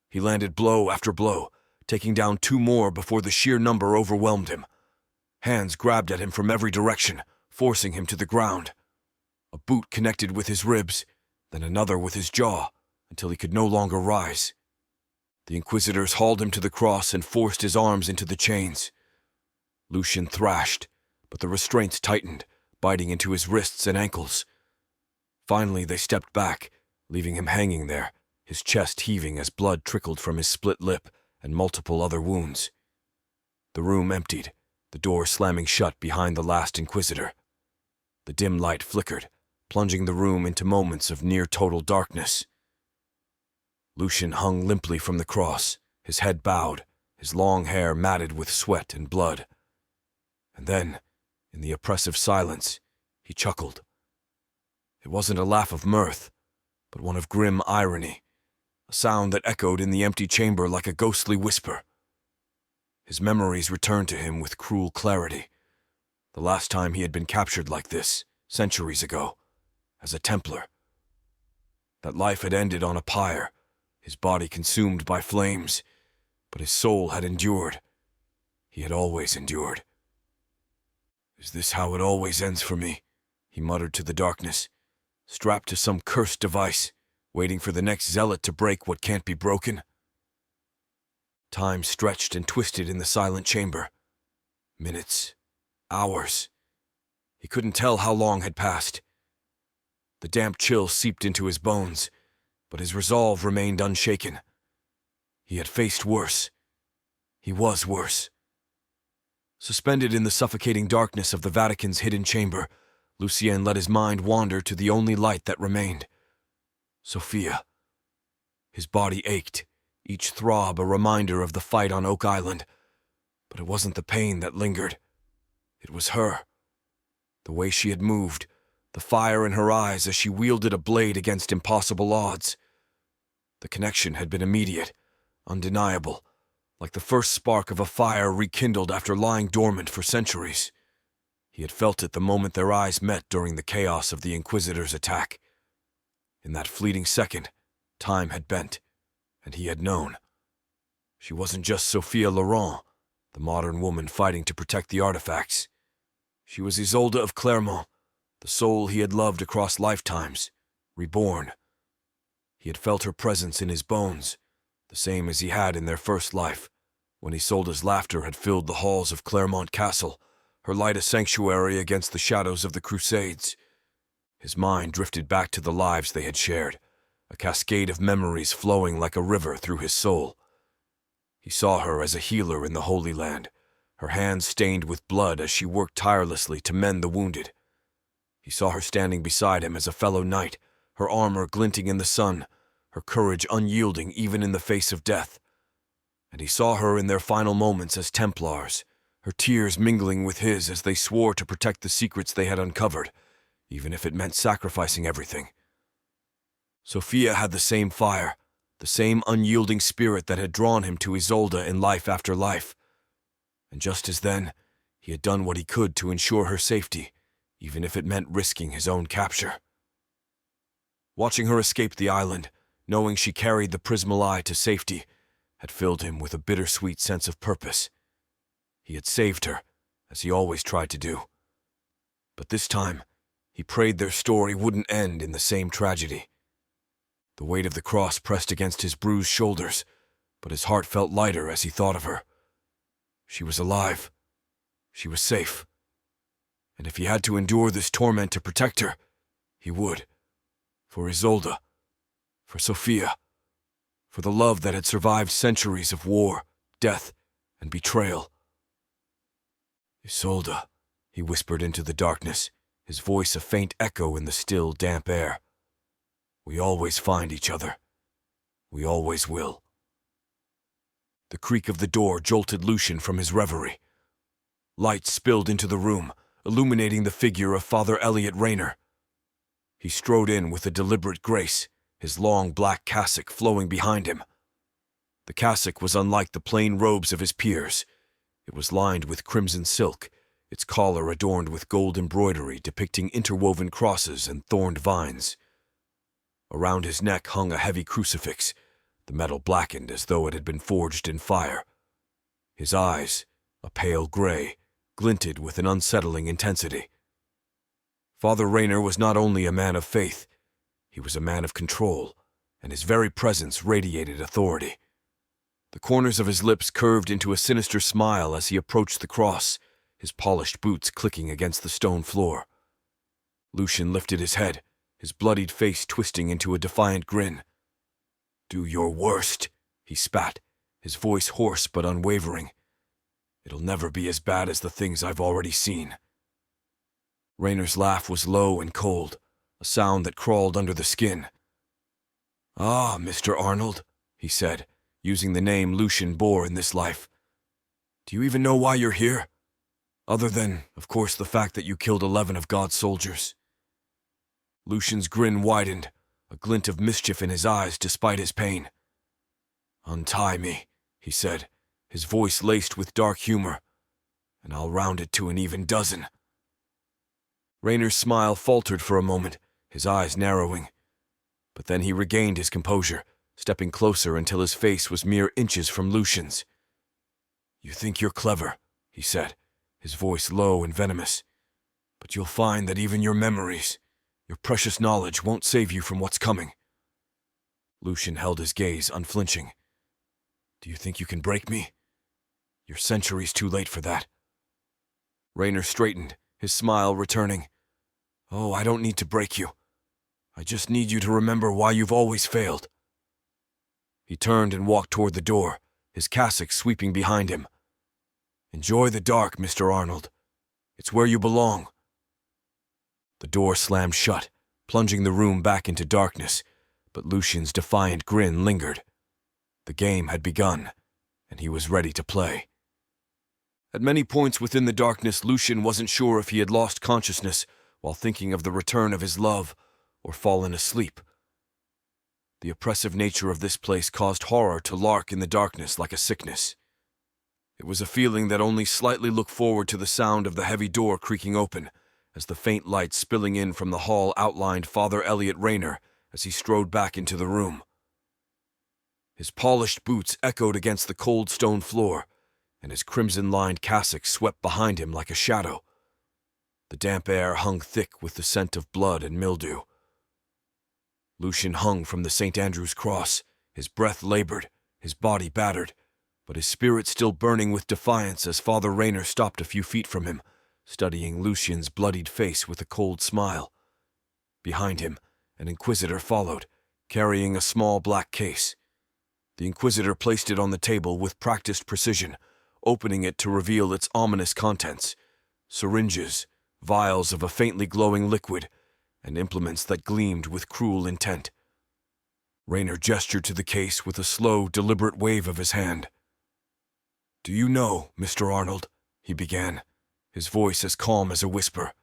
He landed blow after blow, taking down 2 more before the sheer number overwhelmed him. Hands grabbed at him from every direction, forcing him to the ground. A boot connected with his ribs, then another with his jaw, until he could no longer rise. The Inquisitors hauled him to the cross and forced his arms into the chains. Lucien thrashed, but the restraints tightened, biting into his wrists and ankles. Finally, they stepped back, leaving him hanging there, his chest heaving as blood trickled from his split lip and multiple other wounds. The room emptied, the door slamming shut behind the last Inquisitor. The dim light flickered, plunging the room into moments of near-total darkness. Lucien hung limply from the cross, his head bowed, his long hair matted with sweat and blood. And then, in the oppressive silence, he chuckled. It wasn't a laugh of mirth, but one of grim irony, a sound that echoed in the empty chamber like a ghostly whisper. His memories returned to him with cruel clarity. The last time he had been captured like this, centuries ago, as a Templar. That life had ended on a pyre, his body consumed by flames, but his soul had endured. He had always endured. "Is this how it always ends for me?" he muttered to the darkness, strapped to some cursed device, waiting for the next zealot to break what can't be broken. Time stretched and twisted in the silent chamber. Minutes, hours. He couldn't tell how long had passed. The damp chill seeped into his bones, but his resolve remained unshaken. He had faced worse. He was worse. Suspended in the suffocating darkness of the Vatican's hidden chamber, Lucien let his mind wander to the only light that remained. Sophia. His body ached, each throb a reminder of the fight on Oak Island. But it wasn't the pain that lingered. It was her. The way she had moved, the fire in her eyes as she wielded a blade against impossible odds. The connection had been immediate, undeniable, like the first spark of a fire rekindled after lying dormant for centuries. He had felt it the moment their eyes met during the chaos of the Inquisitor's attack. In that fleeting second, time had bent, and he had known. She wasn't just Sophia Laurent, the modern woman fighting to protect the artifacts. She was Isolde of Clermont, the soul he had loved across lifetimes, reborn. He had felt her presence in his bones, the same as he had in their first life, when Isolde's laughter had filled the halls of Clermont Castle, her light a sanctuary against the shadows of the Crusades. His mind drifted back to the lives they had shared, a cascade of memories flowing like a river through his soul. He saw her as a healer in the Holy Land, her hands stained with blood as she worked tirelessly to mend the wounded. He saw her standing beside him as a fellow knight, her armor glinting in the sun, her courage unyielding even in the face of death. And he saw her in their final moments as Templars, her tears mingling with his as they swore to protect the secrets they had uncovered, even if it meant sacrificing everything. Sophia had the same fire, the same unyielding spirit that had drawn him to Isolde in life after life. And just as then, he had done what he could to ensure her safety, even if it meant risking his own capture. Watching her escape the island, knowing she carried the Prismal Eye to safety, had filled him with a bittersweet sense of purpose. He had saved her, as he always tried to do. But this time, he prayed their story wouldn't end in the same tragedy. The weight of the cross pressed against his bruised shoulders, but his heart felt lighter as he thought of her. She was alive. She was safe. And if he had to endure this torment to protect her, he would. For Isolde, for Sophia, for the love that had survived centuries of war, death, and betrayal. "Isolde," he whispered into the darkness, his voice a faint echo in the still, damp air. "We always find each other. We always will." The creak of the door jolted Lucien from his reverie. Light spilled into the room, illuminating the figure of Father Elliot Rayner. He strode in with a deliberate grace, his long black cassock flowing behind him. The cassock was unlike the plain robes of his peers. It was lined with crimson silk, its collar adorned with gold embroidery depicting interwoven crosses and thorned vines. Around his neck hung a heavy crucifix, the metal blackened as though it had been forged in fire. His eyes, a pale gray, glinted with an unsettling intensity. Father Rayner was not only a man of faith, he was a man of control, and his very presence radiated authority. The corners of his lips curved into a sinister smile as he approached the cross, his polished boots clicking against the stone floor. Lucian lifted his head, his bloodied face twisting into a defiant grin. "Do your worst," he spat, his voice hoarse but unwavering. "It'll never be as bad as the things I've already seen." Rayner's laugh was low and cold, a sound that crawled under the skin. "Ah, Mr. Arnold," he said, using the name Lucian bore in this life. "Do you even know why you're here? Other than, of course, the fact that you killed 11 of God's soldiers." Lucian's grin widened, a glint of mischief in his eyes despite his pain. "Untie me," he said, his voice laced with dark humor, "and I'll round it to an even dozen." Rayner's smile faltered for a moment, his eyes narrowing. But then he regained his composure, stepping closer until his face was mere inches from Lucian's. "You think you're clever," he said, his voice low and venomous. "But you'll find that even your memories, your precious knowledge won't save you from what's coming." Lucian held his gaze, unflinching. "Do you think you can break me? You're centuries too late for that." Rayner straightened, his smile returning. "Oh, I don't need to break you. I just need you to remember why you've always failed." He turned and walked toward the door, his cassock sweeping behind him. "Enjoy the dark, Mr. Arnold. It's where you belong." The door slammed shut, plunging the room back into darkness, but Lucian's defiant grin lingered. The game had begun, and he was ready to play. At many points within the darkness, Lucian wasn't sure if he had lost consciousness while thinking of the return of his love, or fallen asleep. The oppressive nature of this place caused horror to lurk in the darkness like a sickness. It was a feeling that only slightly looked forward to the sound of the heavy door creaking open, as the faint light spilling in from the hall outlined Father Elliot Rayner as he strode back into the room. His polished boots echoed against the cold stone floor, and his crimson-lined cassock swept behind him like a shadow. The damp air hung thick with the scent of blood and mildew. Lucian hung from the St. Andrew's cross, his breath labored, his body battered, but his spirit still burning with defiance as Father Rayner stopped a few feet from him, studying Lucian's bloodied face with a cold smile. Behind him, an inquisitor followed, carrying a small black case. The inquisitor placed it on the table with practiced precision, opening it to reveal its ominous contents: syringes, vials of a faintly glowing liquid, and implements that gleamed with cruel intent. Rayner gestured to the case with a slow, deliberate wave of his hand. "Do you know, Mr. Arnold," he began, his voice as calm as a whisper,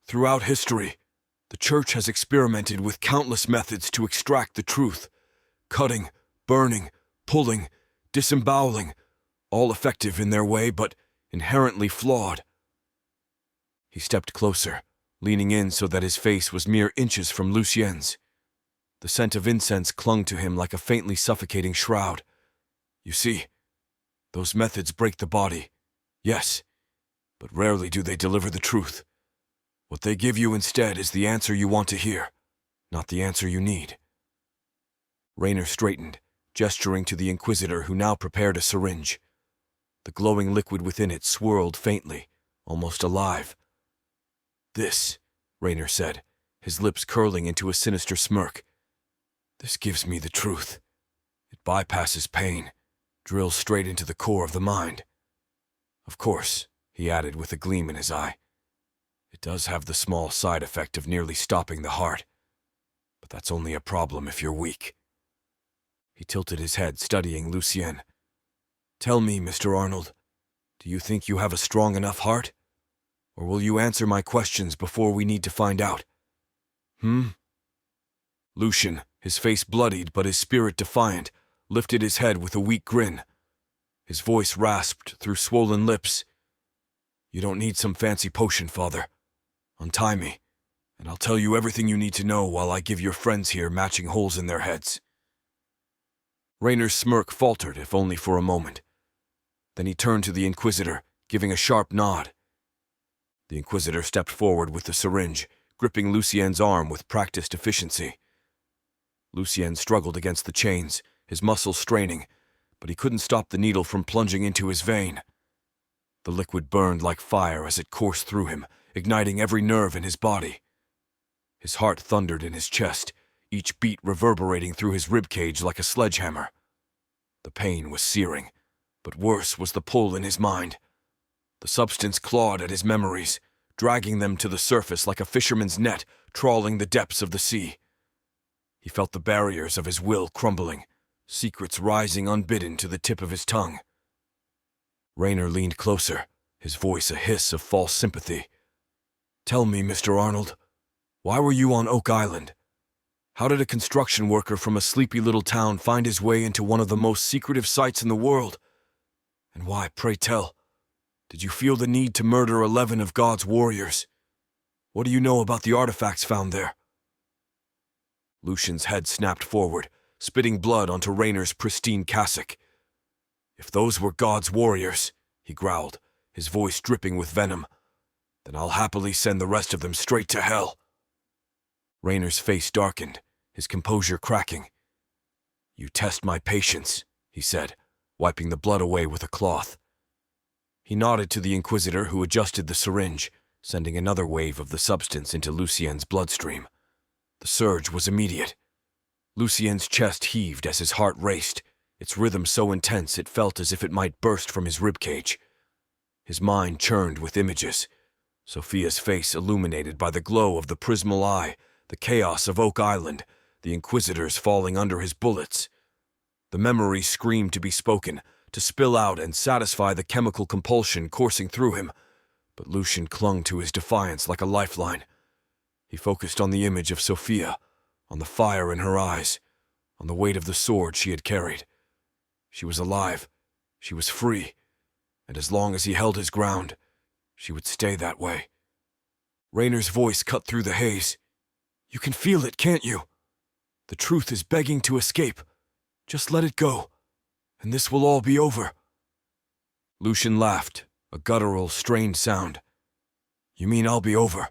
"throughout history, the Church has experimented with countless methods to extract the truth: cutting, burning, pulling, disemboweling, all effective in their way, but inherently flawed." He stepped closer, leaning in so that his face was mere inches from Lucien's. The scent of incense clung to him like a faintly suffocating shroud. "You see, those methods break the body, yes, but rarely do they deliver the truth. What they give you instead is the answer you want to hear, not the answer you need." Rayner straightened, gesturing to the inquisitor who now prepared a syringe. The glowing liquid within it swirled faintly, almost alive. "This," Rayner said, his lips curling into a sinister smirk, "this gives me the truth. It bypasses pain, drills straight into the core of the mind. Of course," he added with a gleam in his eye, "it does have the small side effect of nearly stopping the heart. But that's only a problem if you're weak." He tilted his head, studying Lucien. "Tell me, Mr. Arnold, do you think you have a strong enough heart? Or will you answer my questions before we need to find out?" Lucian, his face bloodied but his spirit defiant, lifted his head with a weak grin. His voice rasped through swollen lips. "You don't need some fancy potion, Father. Untie me, and I'll tell you everything you need to know while I give your friends here matching holes in their heads." Raynor's smirk faltered, if only for a moment. Then he turned to the Inquisitor, giving a sharp nod. The Inquisitor stepped forward with the syringe, gripping Lucien's arm with practiced efficiency. Lucien struggled against the chains, his muscles straining, but he couldn't stop the needle from plunging into his vein. The liquid burned like fire as it coursed through him, igniting every nerve in his body. His heart thundered in his chest, each beat reverberating through his ribcage like a sledgehammer. The pain was searing, but worse was the pull in his mind. The substance clawed at his memories, dragging them to the surface like a fisherman's net trawling the depths of the sea. He felt the barriers of his will crumbling, secrets rising unbidden to the tip of his tongue. Raynor leaned closer, his voice a hiss of false sympathy. "Tell me, Mr. Arnold, why were you on Oak Island? How did a construction worker from a sleepy little town find his way into one of the most secretive sites in the world? And why, pray tell, did you feel the need to murder 11 of God's warriors? What do you know about the artifacts found there?" Lucien's head snapped forward, spitting blood onto Raynor's pristine cassock. "If those were God's warriors," he growled, his voice dripping with venom, "then I'll happily send the rest of them straight to hell." Raynor's face darkened, his composure cracking. "You test my patience," he said, wiping the blood away with a cloth. He nodded to the Inquisitor, who adjusted the syringe, sending another wave of the substance into Lucien's bloodstream. The surge was immediate. Lucien's chest heaved as his heart raced, its rhythm so intense it felt as if it might burst from his ribcage. His mind churned with images. Sophia's face illuminated by the glow of the prismal eye, the chaos of Oak Island, the Inquisitors falling under his bullets. The memories screamed to be spoken, to spill out and satisfy the chemical compulsion coursing through him, but Lucien clung to his defiance like a lifeline. He focused on the image of Sophia, on the fire in her eyes, on the weight of the sword she had carried. She was alive, she was free, and as long as he held his ground, she would stay that way. Raynor's voice cut through the haze. "You can feel it, can't you? The truth is begging to escape. Just let it go, and this will all be over." Lucien laughed, a guttural, strained sound. "You mean I'll be over?"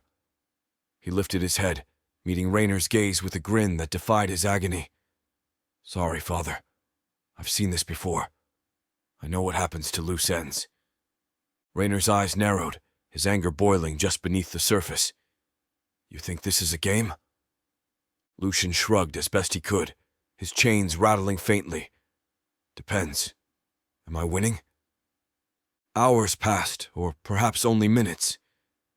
He lifted his head, meeting Raynor's gaze with a grin that defied his agony. "Sorry, Father. I've seen this before. I know what happens to loose ends." Raynor's eyes narrowed, his anger boiling just beneath the surface. "You think this is a game?" Lucien shrugged as best he could, his chains rattling faintly. "Depends. Am I winning?" Hours passed, or perhaps only minutes.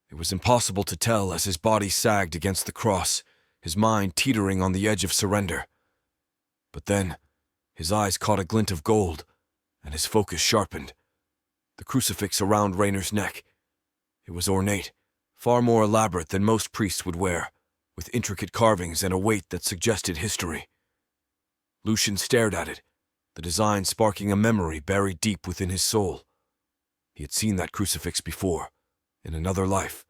It was impossible to tell as his body sagged against the cross, his mind teetering on the edge of surrender. But then, his eyes caught a glint of gold, and his focus sharpened. The crucifix around Raynor's neck. It was ornate, far more elaborate than most priests would wear, with intricate carvings and a weight that suggested history. Lucien stared at it, the design sparking a memory buried deep within his soul. He had seen that crucifix before, in another life.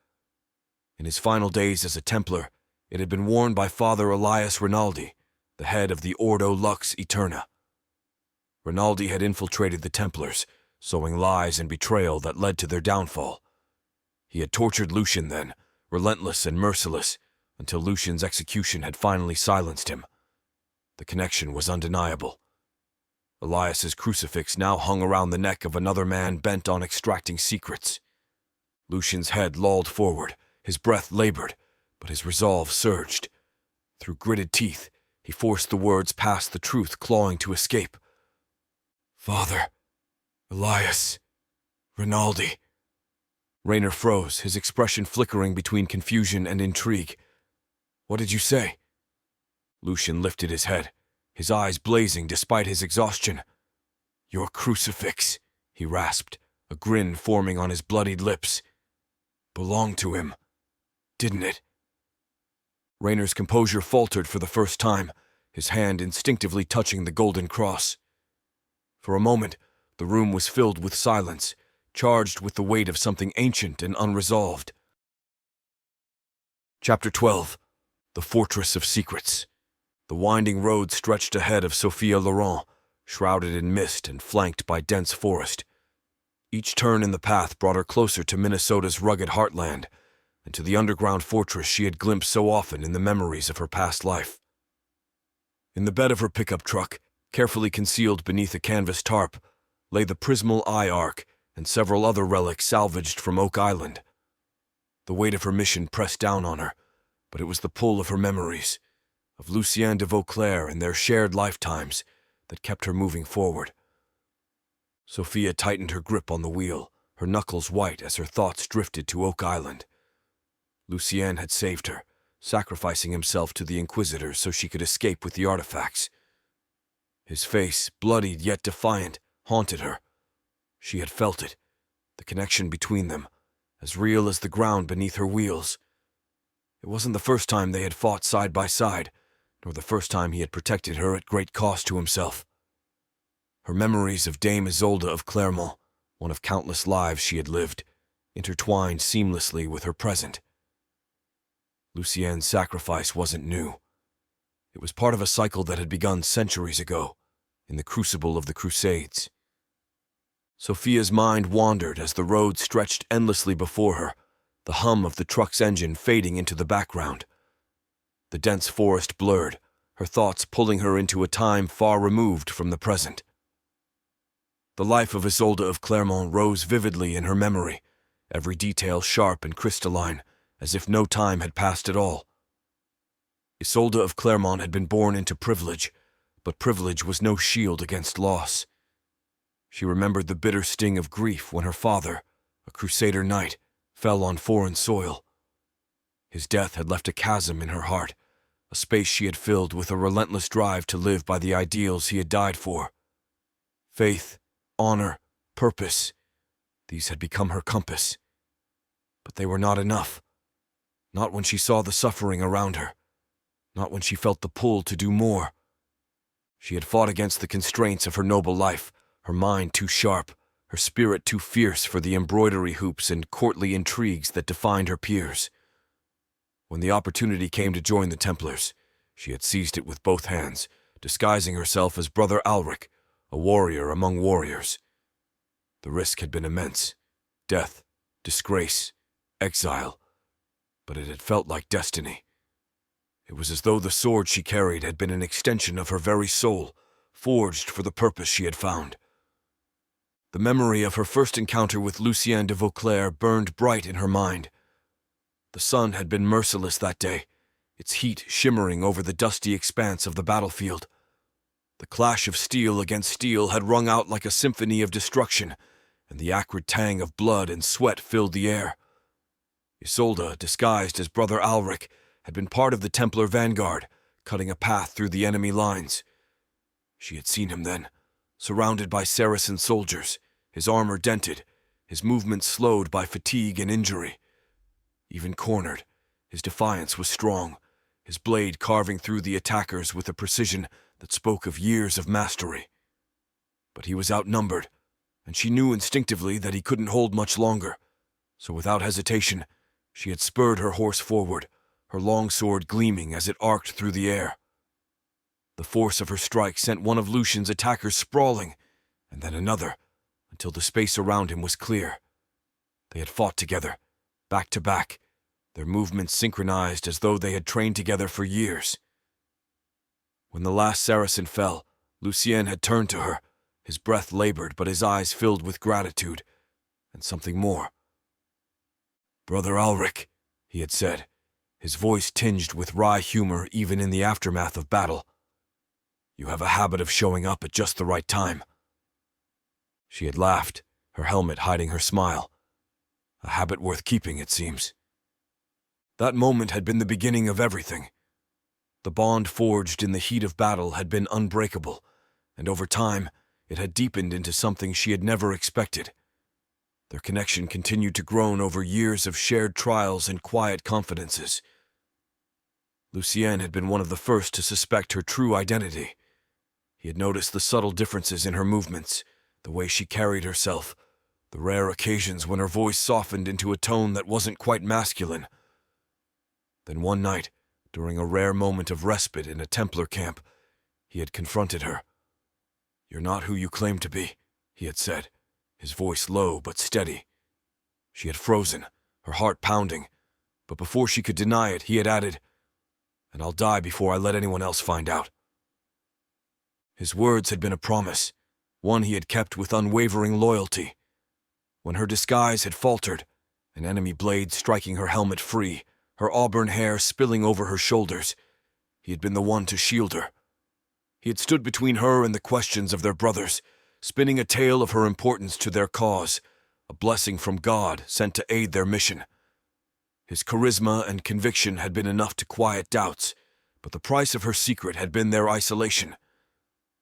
In his final days as a Templar, it had been worn by Father Elias Rinaldi, the head of the Ordo Lux Eterna. Rinaldi had infiltrated the Templars, sowing lies and betrayal that led to their downfall. He had tortured Lucien then, relentless and merciless, until Lucien's execution had finally silenced him. The connection was undeniable. Elias's crucifix now hung around the neck of another man bent on extracting secrets. Lucien's head lolled forward, his breath labored, but his resolve surged. Through gritted teeth, he forced the words past the truth clawing to escape. "Father, Elias, Rinaldi." Raynor froze, his expression flickering between confusion and intrigue. "What did you say?" Lucien lifted his head, his eyes blazing despite his exhaustion. "Your crucifix," he rasped, a grin forming on his bloodied lips. "Belonged to him, didn't it?" Raynor's composure faltered for the first time, his hand instinctively touching the golden cross. For a moment, the room was filled with silence, charged with the weight of something ancient and unresolved. Chapter 12. The Fortress of Secrets. The winding road stretched ahead of Sophia Laurent, shrouded in mist and flanked by dense forest. Each turn in the path brought her closer to Minnesota's rugged heartland, and to the underground fortress she had glimpsed so often in the memories of her past life. In the bed of her pickup truck, carefully concealed beneath a canvas tarp, lay the Prismal Eye Arc and several other relics salvaged from Oak Island. The weight of her mission pressed down on her, but it was the pull of her memories, of Lucien de Vauclair and their shared lifetimes, that kept her moving forward. Sophia tightened her grip on the wheel, her knuckles white as her thoughts drifted to Oak Island. Lucien had saved her, sacrificing himself to the Inquisitors so she could escape with the artifacts. His face, bloodied yet defiant, haunted her. She had felt it, the connection between them, as real as the ground beneath her wheels. It wasn't the first time they had fought side by side, nor the first time he had protected her at great cost to himself. Her memories of Dame Isolde of Clermont, one of countless lives she had lived, intertwined seamlessly with her present. Lucien's sacrifice wasn't new. It was part of a cycle that had begun centuries ago, in the crucible of the Crusades. Sophia's mind wandered as the road stretched endlessly before her, the hum of the truck's engine fading into the background. The dense forest blurred, her thoughts pulling her into a time far removed from the present. The life of Isolde of Clermont rose vividly in her memory, every detail sharp and crystalline, as if no time had passed at all. Isolde of Clermont had been born into privilege, but privilege was no shield against loss. She remembered the bitter sting of grief when her father, a Crusader knight, fell on foreign soil. His death had left a chasm in her heart, a space she had filled with a relentless drive to live by the ideals he had died for. Faith, honor, purpose, these had become her compass. But they were not enough. Not when she saw the suffering around her. Not when she felt the pull to do more. She had fought against the constraints of her noble life, her mind too sharp, her spirit too fierce for the embroidery hoops and courtly intrigues that defined her peers. When the opportunity came to join the Templars, she had seized it with both hands, disguising herself as Brother Alric, a warrior among warriors. The risk had been immense. Death, disgrace, exile. But it had felt like destiny. It was as though the sword she carried had been an extension of her very soul, forged for the purpose she had found. The memory of her first encounter with Lucien de Vauclair burned bright in her mind. The sun had been merciless that day, its heat shimmering over the dusty expanse of the battlefield. The clash of steel against steel had rung out like a symphony of destruction, and the acrid tang of blood and sweat filled the air. Isolde, disguised as Brother Alric, had been part of the Templar vanguard, cutting a path through the enemy lines. She had seen him then, surrounded by Saracen soldiers, his armor dented, his movements slowed by fatigue and injury. Even cornered, his defiance was strong, his blade carving through the attackers with a precision that spoke of years of mastery. But he was outnumbered, and she knew instinctively that he couldn't hold much longer, so without hesitation, she had spurred her horse forward, her long sword gleaming as it arced through the air. The force of her strike sent one of Lucien's attackers sprawling, and then another, until the space around him was clear. They had fought together, back to back, their movements synchronized as though they had trained together for years. When the last Saracen fell, Lucien had turned to her, his breath labored but his eyes filled with gratitude, and something more. "Brother Alric," he had said, his voice tinged with wry humor even in the aftermath of battle. "You have a habit of showing up at just the right time." She had laughed, her helmet hiding her smile. A habit worth keeping, it seems. That moment had been the beginning of everything. The bond forged in the heat of battle had been unbreakable, and over time, it had deepened into something she had never expected. Their connection continued to grow over years of shared trials and quiet confidences. Lucien had been one of the first to suspect her true identity. He had noticed the subtle differences in her movements, the way she carried herself, the rare occasions when her voice softened into a tone that wasn't quite masculine. Then one night, during a rare moment of respite in a Templar camp, he had confronted her. "You're not who you claim to be," he had said, his voice low but steady. She had frozen, her heart pounding, but before she could deny it, he had added, "And I'll die before I let anyone else find out." His words had been a promise, one he had kept with unwavering loyalty. When her disguise had faltered, an enemy blade striking her helmet free, her auburn hair spilling over her shoulders, he had been the one to shield her. He had stood between her and the questions of their brothers, spinning a tale of her importance to their cause, a blessing from God sent to aid their mission. His charisma and conviction had been enough to quiet doubts, but the price of her secret had been their isolation.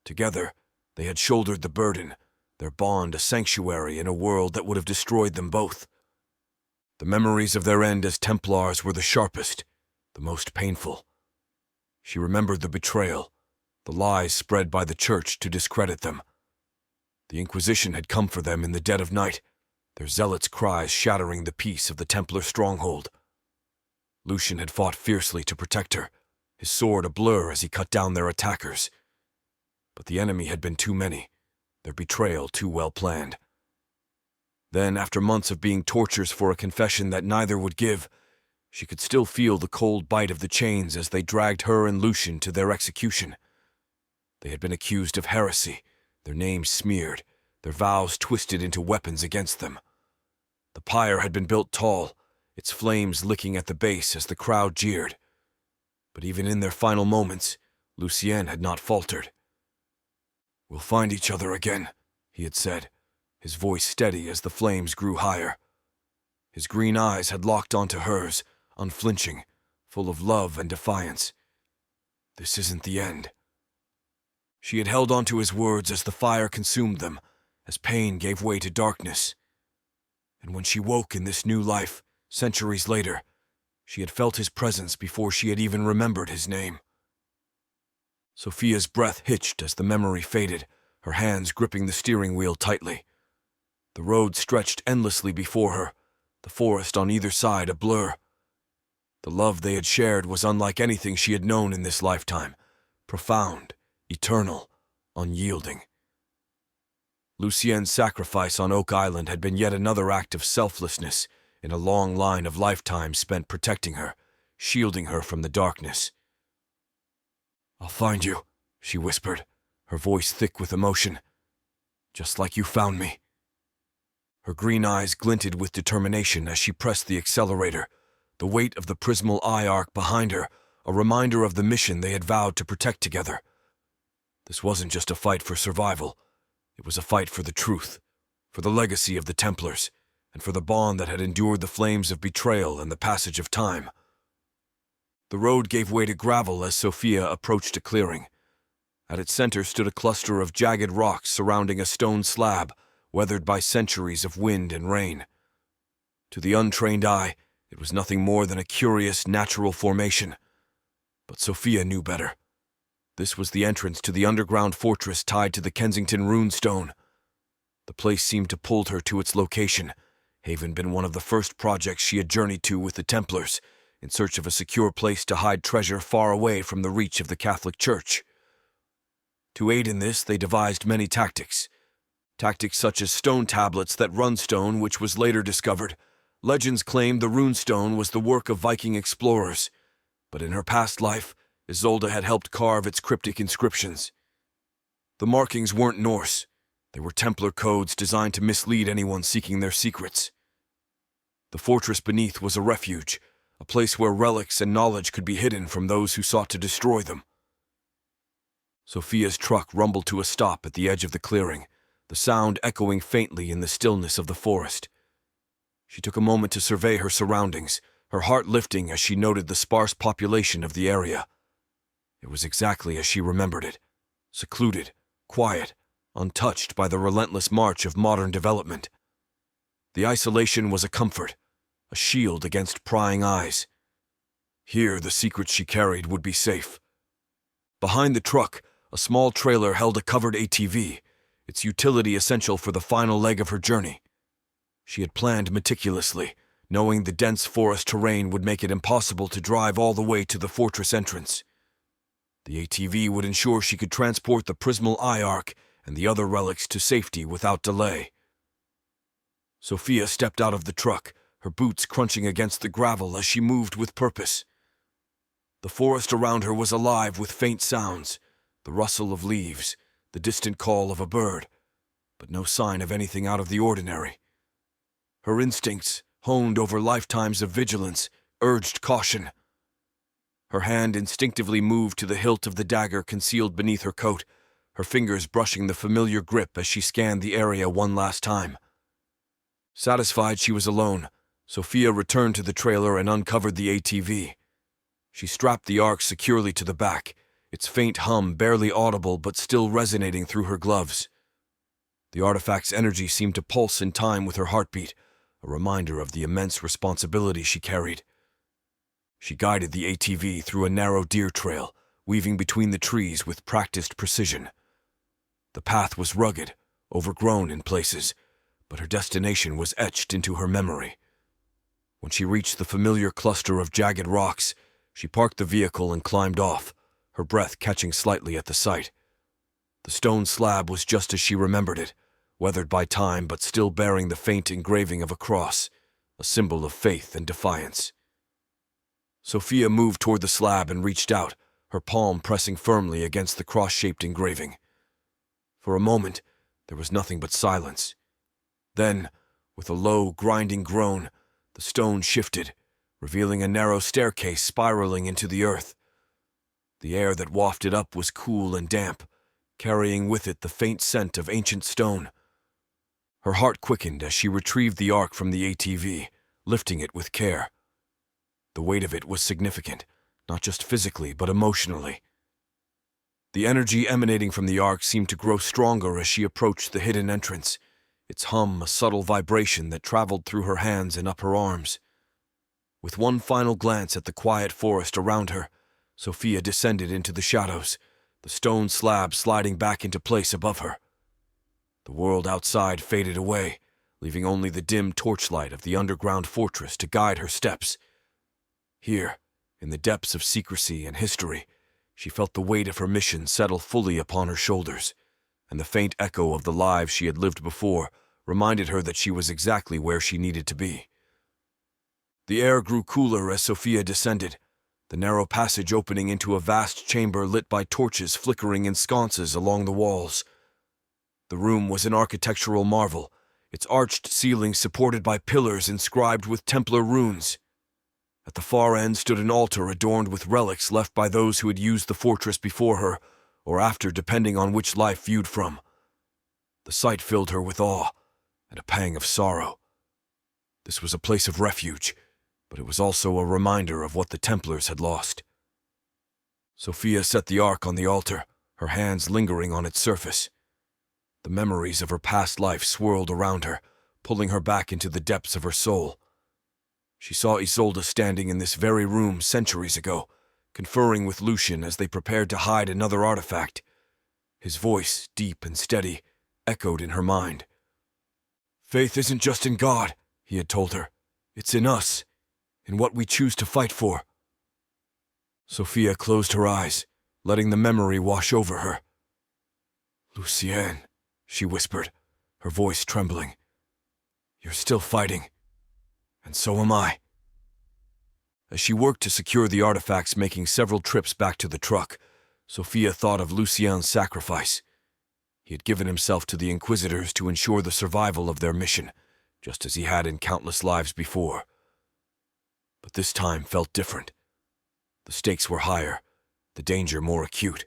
Together, they had shouldered the burden, their bond a sanctuary in a world that would have destroyed them both. The memories of their end as Templars were the sharpest, the most painful. She remembered the betrayal, the lies spread by the church to discredit them. The Inquisition had come for them in the dead of night, their zealots' cries shattering the peace of the Templar stronghold. Lucian had fought fiercely to protect her, his sword a blur as he cut down their attackers. But the enemy had been too many, their betrayal too well planned. Then, after months of being tortures for a confession that neither would give, she could still feel the cold bite of the chains as they dragged her and Lucian to their execution. They had been accused of heresy, their names smeared, their vows twisted into weapons against them. The pyre had been built tall, its flames licking at the base as the crowd jeered. But even in their final moments, Lucien had not faltered. "We'll find each other again," he had said, his voice steady as the flames grew higher. His green eyes had locked onto hers, unflinching, full of love and defiance. "This isn't the end." She had held onto his words as the fire consumed them, as pain gave way to darkness. And when she woke in this new life, centuries later, she had felt his presence before she had even remembered his name. Sophia's breath hitched as the memory faded, her hands gripping the steering wheel tightly. The road stretched endlessly before her, the forest on either side a blur. The love they had shared was unlike anything she had known in this lifetime, profound, eternal, unyielding. Lucien's sacrifice on Oak Island had been yet another act of selflessness in a long line of lifetimes spent protecting her, shielding her from the darkness. "I'll find you," she whispered, her voice thick with emotion. "Just like you found me." Her green eyes glinted with determination as she pressed the accelerator, the weight of the prismal eye arc behind her, a reminder of the mission they had vowed to protect together. This wasn't just a fight for survival. It was a fight for the truth, for the legacy of the Templars, and for the bond that had endured the flames of betrayal and the passage of time. The road gave way to gravel as Sophia approached a clearing. At its center stood a cluster of jagged rocks surrounding a stone slab, weathered by centuries of wind and rain. To the untrained eye, it was nothing more than a curious natural formation. But Sophia knew better. This was the entrance to the underground fortress tied to the Kensington runestone. The place seemed to pull her to its location, having been one of the first projects she had journeyed to with the Templars, in search of a secure place to hide treasure far away from the reach of the Catholic Church. To aid in this, they devised many tactics. Tactics such as stone tablets that run stone, which was later discovered. Legends claimed the runestone was the work of Viking explorers, but in her past life, Isolde had helped carve its cryptic inscriptions. The markings weren't Norse. They were Templar codes designed to mislead anyone seeking their secrets. The fortress beneath was a refuge, a place where relics and knowledge could be hidden from those who sought to destroy them. Sophia's truck rumbled to a stop at the edge of the clearing, the sound echoing faintly in the stillness of the forest. She took a moment to survey her surroundings, her heart lifting as she noted the sparse population of the area. It was exactly as she remembered it, secluded, quiet, untouched by the relentless march of modern development. The isolation was a comfort, a shield against prying eyes. Here, the secrets she carried would be safe. Behind the truck, a small trailer held a covered ATV, its utility essential for the final leg of her journey. She had planned meticulously, knowing the dense forest terrain would make it impossible to drive all the way to the fortress entrance. The ATV would ensure she could transport the Prismal Eye Arc and the other relics to safety without delay. Sophia stepped out of the truck, her boots crunching against the gravel as she moved with purpose. The forest around her was alive with faint sounds, the rustle of leaves, the distant call of a bird, but no sign of anything out of the ordinary. Her instincts, honed over lifetimes of vigilance, urged caution. Her hand instinctively moved to the hilt of the dagger concealed beneath her coat, her fingers brushing the familiar grip as she scanned the area one last time. Satisfied she was alone, Sophia returned to the trailer and uncovered the ATV. She strapped the arc securely to the back, its faint hum barely audible but still resonating through her gloves. The artifact's energy seemed to pulse in time with her heartbeat, a reminder of the immense responsibility she carried. She guided the ATV through a narrow deer trail, weaving between the trees with practiced precision. The path was rugged, overgrown in places, but her destination was etched into her memory. When she reached the familiar cluster of jagged rocks, she parked the vehicle and climbed off, her breath catching slightly at the sight. The stone slab was just as she remembered it, weathered by time but still bearing the faint engraving of a cross, a symbol of faith and defiance. Sophia moved toward the slab and reached out, her palm pressing firmly against the cross-shaped engraving. For a moment, there was nothing but silence. Then, with a low, grinding groan, the stone shifted, revealing a narrow staircase spiraling into the earth. The air that wafted up was cool and damp, carrying with it the faint scent of ancient stone. Her heart quickened as she retrieved the ark from the ATV, lifting it with care. The weight of it was significant, not just physically but emotionally. The energy emanating from the ark seemed to grow stronger as she approached the hidden entrance, its hum a subtle vibration that traveled through her hands and up her arms. With one final glance at the quiet forest around her, Sophia descended into the shadows, the stone slab sliding back into place above her. The world outside faded away, leaving only the dim torchlight of the underground fortress to guide her steps. Here, in the depths of secrecy and history, she felt the weight of her mission settle fully upon her shoulders, and the faint echo of the lives she had lived before reminded her that she was exactly where she needed to be. The air grew cooler as Sophia descended, the narrow passage opening into a vast chamber lit by torches flickering in sconces along the walls. The room was an architectural marvel, its arched ceiling supported by pillars inscribed with Templar runes. At the far end stood an altar adorned with relics left by those who had used the fortress before her, or after, depending on which life viewed from. The sight filled her with awe and a pang of sorrow. This was a place of refuge, but it was also a reminder of what the Templars had lost. Sophia set the ark on the altar, her hands lingering on its surface. The memories of her past life swirled around her, pulling her back into the depths of her soul. She saw Isolde standing in this very room centuries ago, conferring with Lucian as they prepared to hide another artifact. His voice, deep and steady, echoed in her mind. "Faith isn't just in God," he had told her. "It's in us, in what we choose to fight for." Sophia closed her eyes, letting the memory wash over her. "Lucienne," she whispered, her voice trembling. "You're still fighting. And so am I." As she worked to secure the artifacts, making several trips back to the truck, Sophia thought of Lucien's sacrifice. He had given himself to the Inquisitors to ensure the survival of their mission, just as he had in countless lives before. But this time felt different. The stakes were higher, the danger more acute.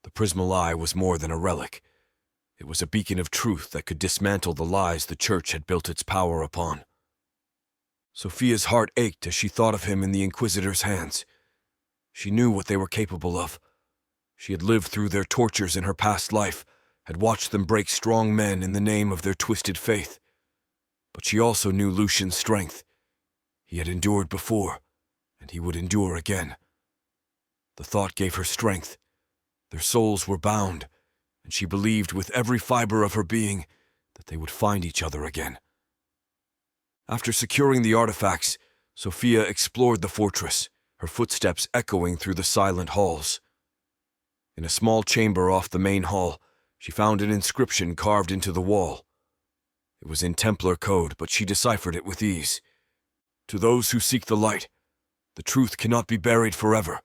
The Prismal Eye was more than a relic. It was a beacon of truth that could dismantle the lies the Church had built its power upon. Sophia's heart ached as she thought of him in the Inquisitor's hands. She knew what they were capable of. She had lived through their tortures in her past life, had watched them break strong men in the name of their twisted faith. But she also knew Lucian's strength. He had endured before, and he would endure again. The thought gave her strength, Their souls were bound, and she believed with every fiber of her being that they would find each other again. After securing the artifacts, Sophia explored the fortress, her footsteps echoing through the silent halls. In a small chamber off the main hall, she found an inscription carved into the wall. It was in Templar code, but she deciphered it with ease. To those who seek the light, the truth cannot be buried forever.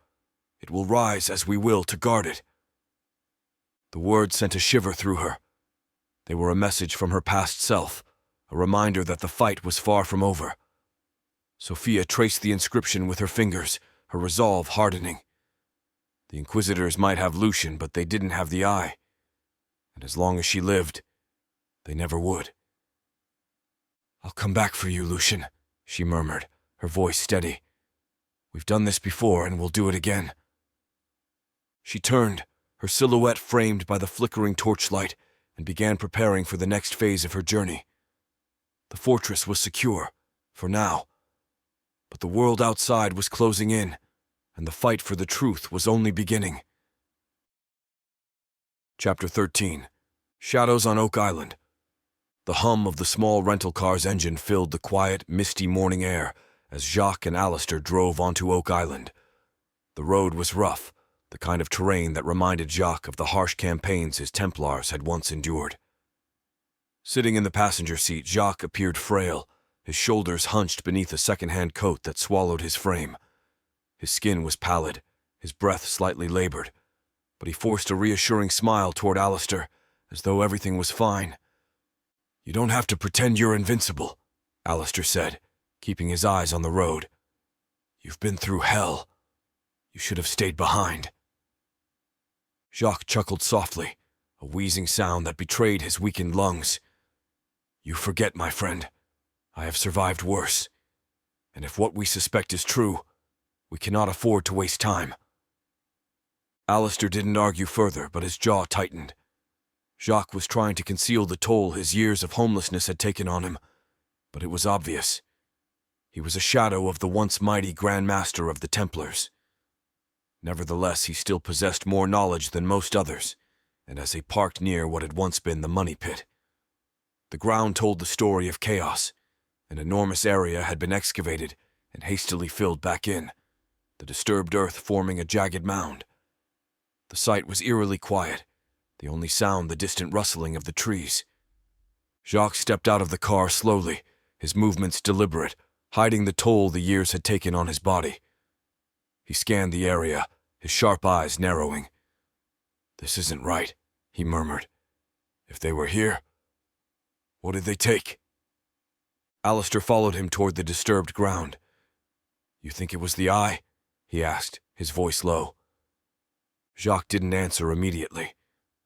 It will rise as we will to guard it. The words sent a shiver through her. They were a message from her past self, a reminder that the fight was far from over. Sophia traced the inscription with her fingers, her resolve hardening. The Inquisitors might have Lucian, but they didn't have the eye. And as long as she lived, they never would. "I'll come back for you, Lucian," she murmured, her voice steady. "We've done this before, and we'll do it again." She turned, her silhouette framed by the flickering torchlight, and began preparing for the next phase of her journey. The fortress was secure, for now. But the world outside was closing in, and the fight for the truth was only beginning. Chapter 13. Shadows on Oak Island. The hum of the small rental car's engine filled the quiet, misty morning air as Jacques and Alistair drove onto Oak Island. The road was rough, the kind of terrain that reminded Jacques of the harsh campaigns his Templars had once endured. Sitting in the passenger seat, Jacques appeared frail, his shoulders hunched beneath a second-hand coat that swallowed his frame. His skin was pallid, his breath slightly labored, but he forced a reassuring smile toward Alistair, as though everything was fine. "You don't have to pretend you're invincible," Alistair said, keeping his eyes on the road. "You've been through hell. You should have stayed behind." Jacques chuckled softly, a wheezing sound that betrayed his weakened lungs. "You forget, my friend. I have survived worse. And if what we suspect is true, we cannot afford to waste time." Alistair didn't argue further, but his jaw tightened. Jacques was trying to conceal the toll his years of homelessness had taken on him, but it was obvious. He was a shadow of the once mighty Grand Master of the Templars. Nevertheless, he still possessed more knowledge than most others, and as they parked near what had once been the money pit, the ground told the story of chaos. An enormous area had been excavated and hastily filled back in, the disturbed earth forming a jagged mound. The site was eerily quiet, the only sound the distant rustling of the trees. Jacques stepped out of the car slowly, his movements deliberate, hiding the toll the years had taken on his body. He scanned the area, his sharp eyes narrowing. "This isn't right," he murmured. "If they were here, what did they take?" Alistair followed him toward the disturbed ground. "You think it was the eye?" he asked, his voice low. Jacques didn't answer immediately.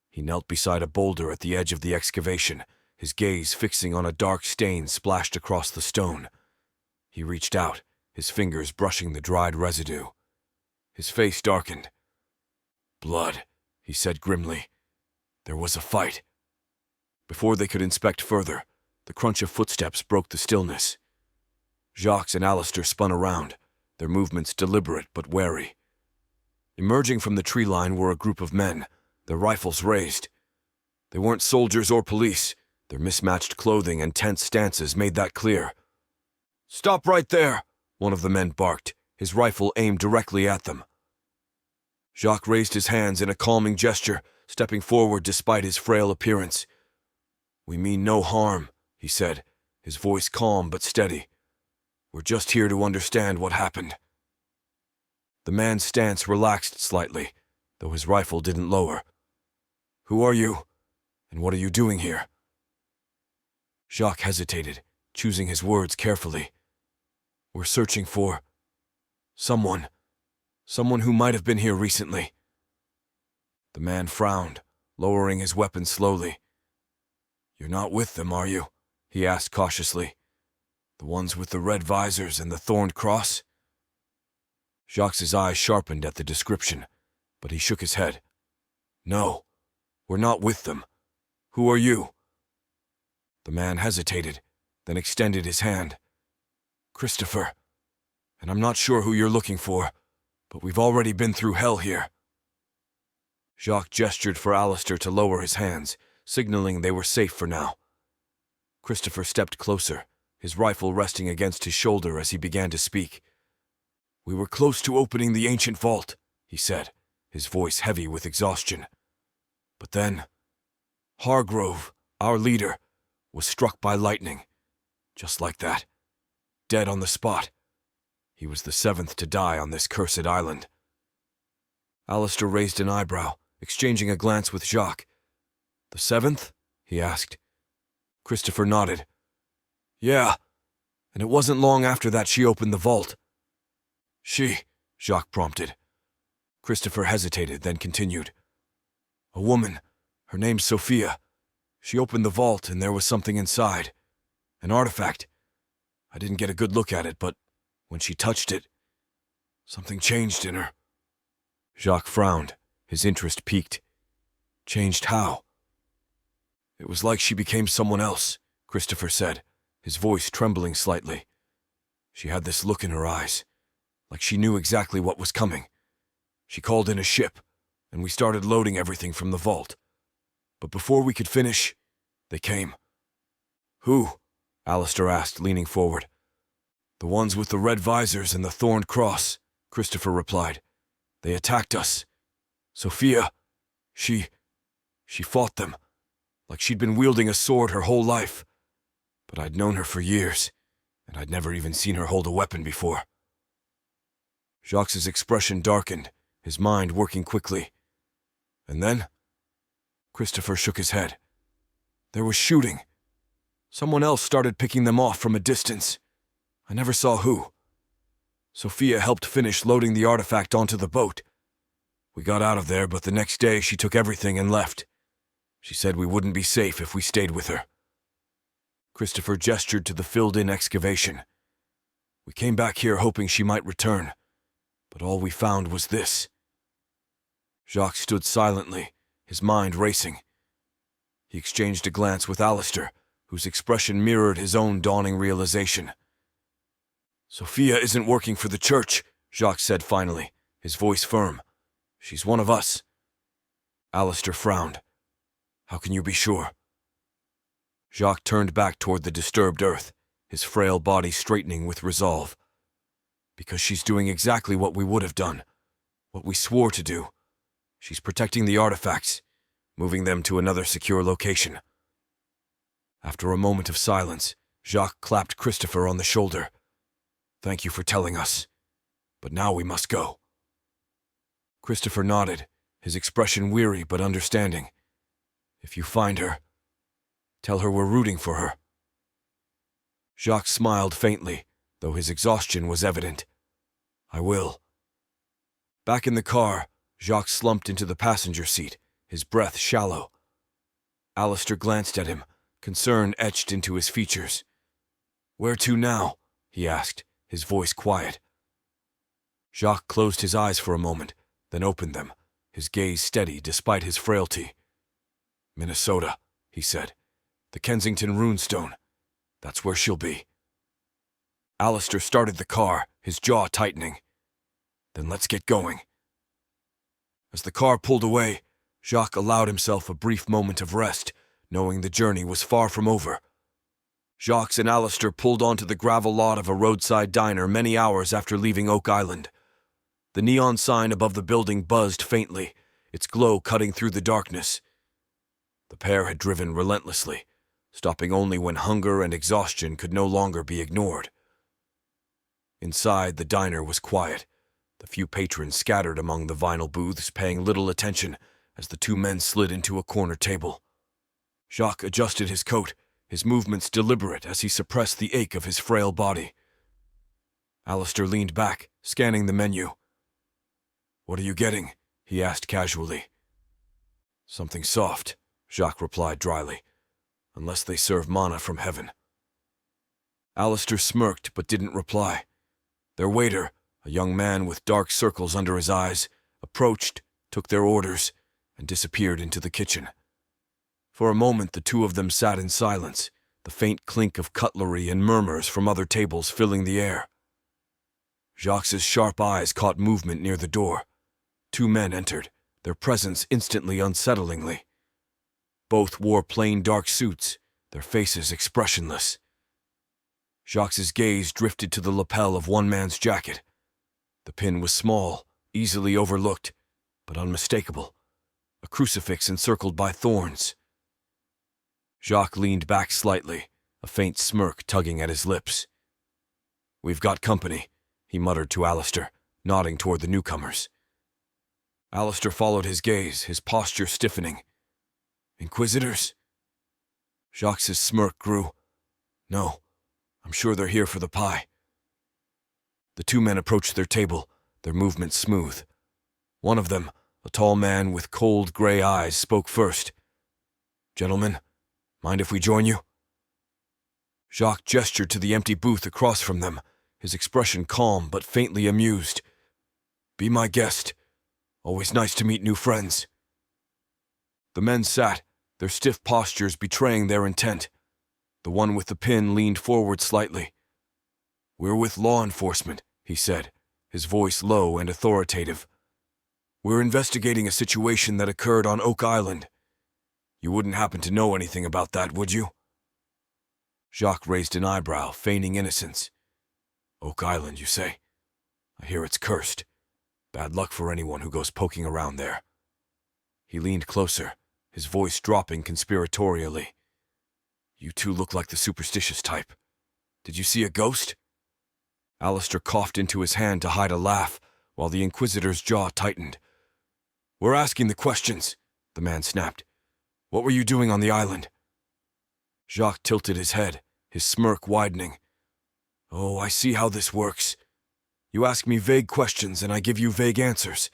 He knelt beside a boulder at the edge of the excavation, his gaze fixing on a dark stain splashed across the stone. He reached out, his fingers brushing the dried residue. His face darkened. "Blood," he said grimly. "There was a fight." Before they could inspect further, the crunch of footsteps broke the stillness. Jacques and Alistair spun around, their movements deliberate but wary. Emerging from the tree line were a group of men, their rifles raised. They weren't soldiers or police. Their mismatched clothing and tense stances made that clear. "Stop right there," one of the men barked, his rifle aimed directly at them. Jacques raised his hands in a calming gesture, stepping forward despite his frail appearance. "We mean no harm," he said, his voice calm but steady. "We're just here to understand what happened." The man's stance relaxed slightly, though his rifle didn't lower. "Who are you, and what are you doing here?" Jacques hesitated, choosing his words carefully. "We're searching for someone who might have been here recently." The man frowned, lowering his weapon slowly. "You're not with them, are you?" he asked cautiously. "The ones with the red visors and the thorned cross?" Jacques' eyes sharpened at the description, but he shook his head. "No, we're not with them. Who are you?" The man hesitated, then extended his hand. "Christopher, and I'm not sure who you're looking for, but we've already been through hell here." Jacques gestured for Alistair to lower his hands, signaling they were safe for now. Christopher stepped closer, his rifle resting against his shoulder as he began to speak. "We were close to opening the ancient vault," he said, his voice heavy with exhaustion. "But then, Hargrove, our leader, was struck by lightning. Just like that. Dead on the spot. He was the 7th to die on this cursed island." Alistair raised an eyebrow, exchanging a glance with Jacques. "The 7th?" he asked. Christopher nodded. "Yeah, and it wasn't long after that she opened the vault." Jacques prompted. Christopher hesitated, then continued. "A woman. Her name's Sophia. She opened the vault, and there was something inside. An artifact. I didn't get a good look at it, but when she touched it, something changed in her." Jacques frowned, his interest piqued. "Changed how?" "It was like she became someone else," Christopher said, his voice trembling slightly. "She had this look in her eyes, like she knew exactly what was coming. She called in a ship, and we started loading everything from the vault. But before we could finish, they came." "Who?" Alistair asked, leaning forward. "The ones with the red visors and the thorned cross," Christopher replied. "They attacked us. Sophia, she fought them, like she'd been wielding a sword her whole life. But I'd known her for years, and I'd never even seen her hold a weapon before." Jacques' expression darkened, his mind working quickly. "And then?" Christopher shook his head. "There was shooting. Someone else started picking them off from a distance. I never saw who. Sophia helped finish loading the artifact onto the boat. We got out of there, but the next day she took everything and left. She said we wouldn't be safe if we stayed with her." Christopher gestured to the filled-in excavation. "We came back here hoping she might return, but all we found was this." Jacques stood silently, his mind racing. He exchanged a glance with Alistair, whose expression mirrored his own dawning realization. "Sophia isn't working for the church," Jacques said finally, his voice firm. "She's one of us." Alistair frowned. "How can you be sure?" Jacques turned back toward the disturbed earth, his frail body straightening with resolve. "Because she's doing exactly what we would have done, what we swore to do. She's protecting the artifacts, moving them to another secure location." After a moment of silence, Jacques clapped Christopher on the shoulder. "Thank you for telling us. But now we must go." Christopher nodded, his expression weary but understanding. "If you find her, tell her we're rooting for her." Jacques smiled faintly, though his exhaustion was evident. "I will." Back in the car, Jacques slumped into the passenger seat, his breath shallow. Alistair glanced at him, concern etched into his features. "Where to now?" he asked, his voice quiet. Jacques closed his eyes for a moment, then opened them, his gaze steady despite his frailty. "Minnesota," he said. "The Kensington runestone. That's where she'll be." Alistair started the car, his jaw tightening. "Then let's get going." As the car pulled away, Jacques allowed himself a brief moment of rest, knowing the journey was far from over. Jacques and Alistair pulled onto the gravel lot of a roadside diner many hours after leaving Oak Island. The neon sign above the building buzzed faintly, its glow cutting through the darkness. The pair had driven relentlessly, stopping only when hunger and exhaustion could no longer be ignored. Inside, the diner was quiet, the few patrons scattered among the vinyl booths paying little attention as the two men slid into a corner table. Jacques adjusted his coat, his movements deliberate as he suppressed the ache of his frail body. Alistair leaned back, scanning the menu. "What are you getting?" he asked casually. "Something soft," Jacques replied dryly, "unless they serve manna from heaven." Alistair smirked but didn't reply. Their waiter, a young man with dark circles under his eyes, approached, took their orders, and disappeared into the kitchen. For a moment the two of them sat in silence, the faint clink of cutlery and murmurs from other tables filling the air. Jacques' sharp eyes caught movement near the door. Two men entered, their presence instantly unsettlingly. Both wore plain dark suits, their faces expressionless. Jacques' gaze drifted to the lapel of one man's jacket. The pin was small, easily overlooked, but unmistakable. A crucifix encircled by thorns. Jacques leaned back slightly, a faint smirk tugging at his lips. "We've got company," he muttered to Alistair, nodding toward the newcomers. Alistair followed his gaze, his posture stiffening. "Inquisitors?" Jacques' smirk grew. "No, I'm sure they're here for the pie." The two men approached their table, their movements smooth. One of them, a tall man with cold gray eyes, spoke first. "Gentlemen, mind if we join you?" Jacques gestured to the empty booth across from them, his expression calm but faintly amused. "Be my guest. Always nice to meet new friends." The men sat, their stiff postures betraying their intent. The one with the pin leaned forward slightly. "We're with law enforcement," he said, his voice low and authoritative. "We're investigating a situation that occurred on Oak Island. You wouldn't happen to know anything about that, would you?" Jacques raised an eyebrow, feigning innocence. "Oak Island, you say? I hear it's cursed. Bad luck for anyone who goes poking around there." He leaned closer, his voice dropping conspiratorially. "You two look like the superstitious type. Did you see a ghost?" Alistair coughed into his hand to hide a laugh, while the Inquisitor's jaw tightened. "We're asking the questions," the man snapped. "What were you doing on the island?" Jacques tilted his head, his smirk widening. "Oh, I see how this works. You ask me vague questions and I give you vague answers.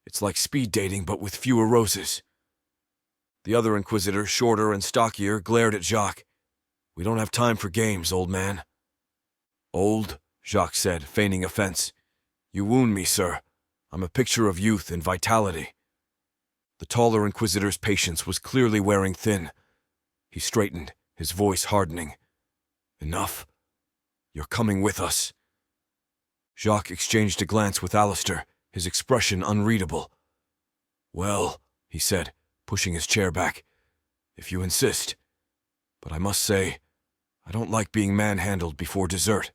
It's like speed dating but with fewer roses." The other Inquisitor, shorter and stockier, glared at Jacques. "We don't have time for games, old man." "Old?" Jacques said, feigning offense. "You wound me, sir. I'm a picture of youth and vitality." The taller Inquisitor's patience was clearly wearing thin. He straightened, his voice hardening. "Enough. You're coming with us." Jacques exchanged a glance with Alistair, his expression unreadable. "Well," he said, pushing his chair back, "if you insist. But I must say, I don't like being manhandled before dessert."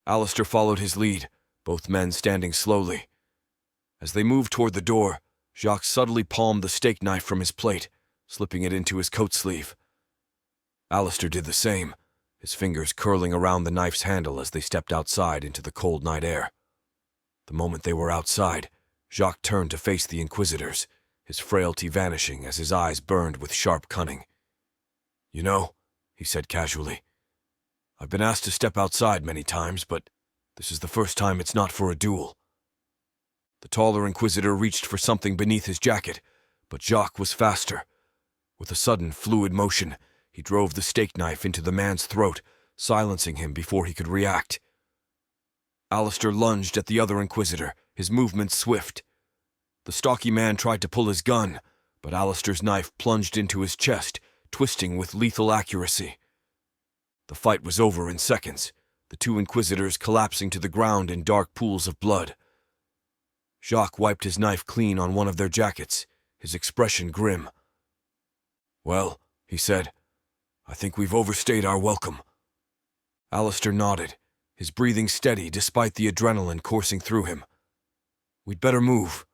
Alistair followed his lead, both men standing slowly. As they moved toward the door, Jacques subtly palmed the steak knife from his plate, slipping it into his coat sleeve. Alistair did the same, his fingers curling around the knife's handle as they stepped outside into the cold night air. The moment they were outside, Jacques turned to face the Inquisitors, his frailty vanishing as his eyes burned with sharp cunning. "You know," he said casually, "I've been asked to step outside many times, but this is the first time it's not for a duel." The taller Inquisitor reached for something beneath his jacket, but Jacques was faster. With a sudden, fluid motion, he drove the steak knife into the man's throat, silencing him before he could react. Alistair lunged at the other Inquisitor, his movements swift. The stocky man tried to pull his gun, but Alistair's knife plunged into his chest, twisting with lethal accuracy. The fight was over in seconds, the two Inquisitors collapsing to the ground in dark pools of blood. Jacques wiped his knife clean on one of their jackets, his expression grim. "Well," he said, "I think we've overstayed our welcome." Alistair nodded, his breathing steady despite the adrenaline coursing through him. "We'd better move."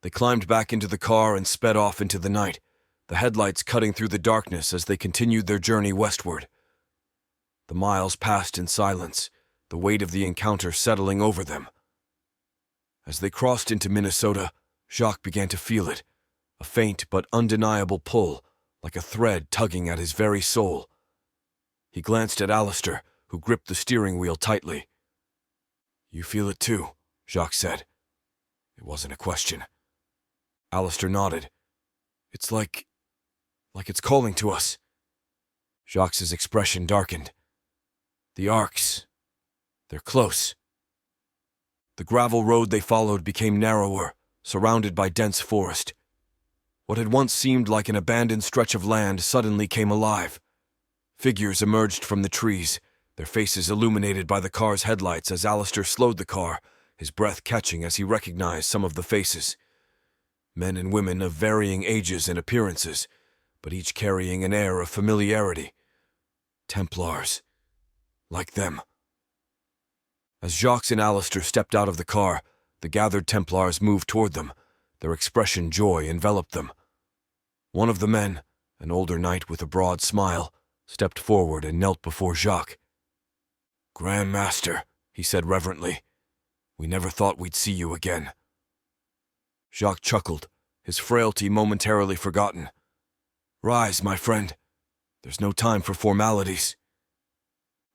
They climbed back into the car and sped off into the night, the headlights cutting through the darkness as they continued their journey westward. The miles passed in silence, the weight of the encounter settling over them. As they crossed into Minnesota, Jacques began to feel it, a faint but undeniable pull, like a thread tugging at his very soul. He glanced at Alistair, who gripped the steering wheel tightly. "You feel it too," Jacques said. It wasn't a question. Alistair nodded. "It's like it's calling to us." Jacques' expression darkened. "The arcs. They're close." The gravel road they followed became narrower, surrounded by dense forest. What had once seemed like an abandoned stretch of land suddenly came alive. Figures emerged from the trees, their faces illuminated by the car's headlights as Alistair slowed the car, his breath catching as he recognized some of the faces. Men and women of varying ages and appearances, but each carrying an air of familiarity. Templars. Like them. As Jacques and Alistair stepped out of the car, the gathered Templars moved toward them. Their expression joy enveloped them. One of the men, an older knight with a broad smile, stepped forward and knelt before Jacques. "Grand Master," he said reverently, "we never thought we'd see you again." Jacques chuckled, his frailty momentarily forgotten. "Rise, my friend. There's no time for formalities."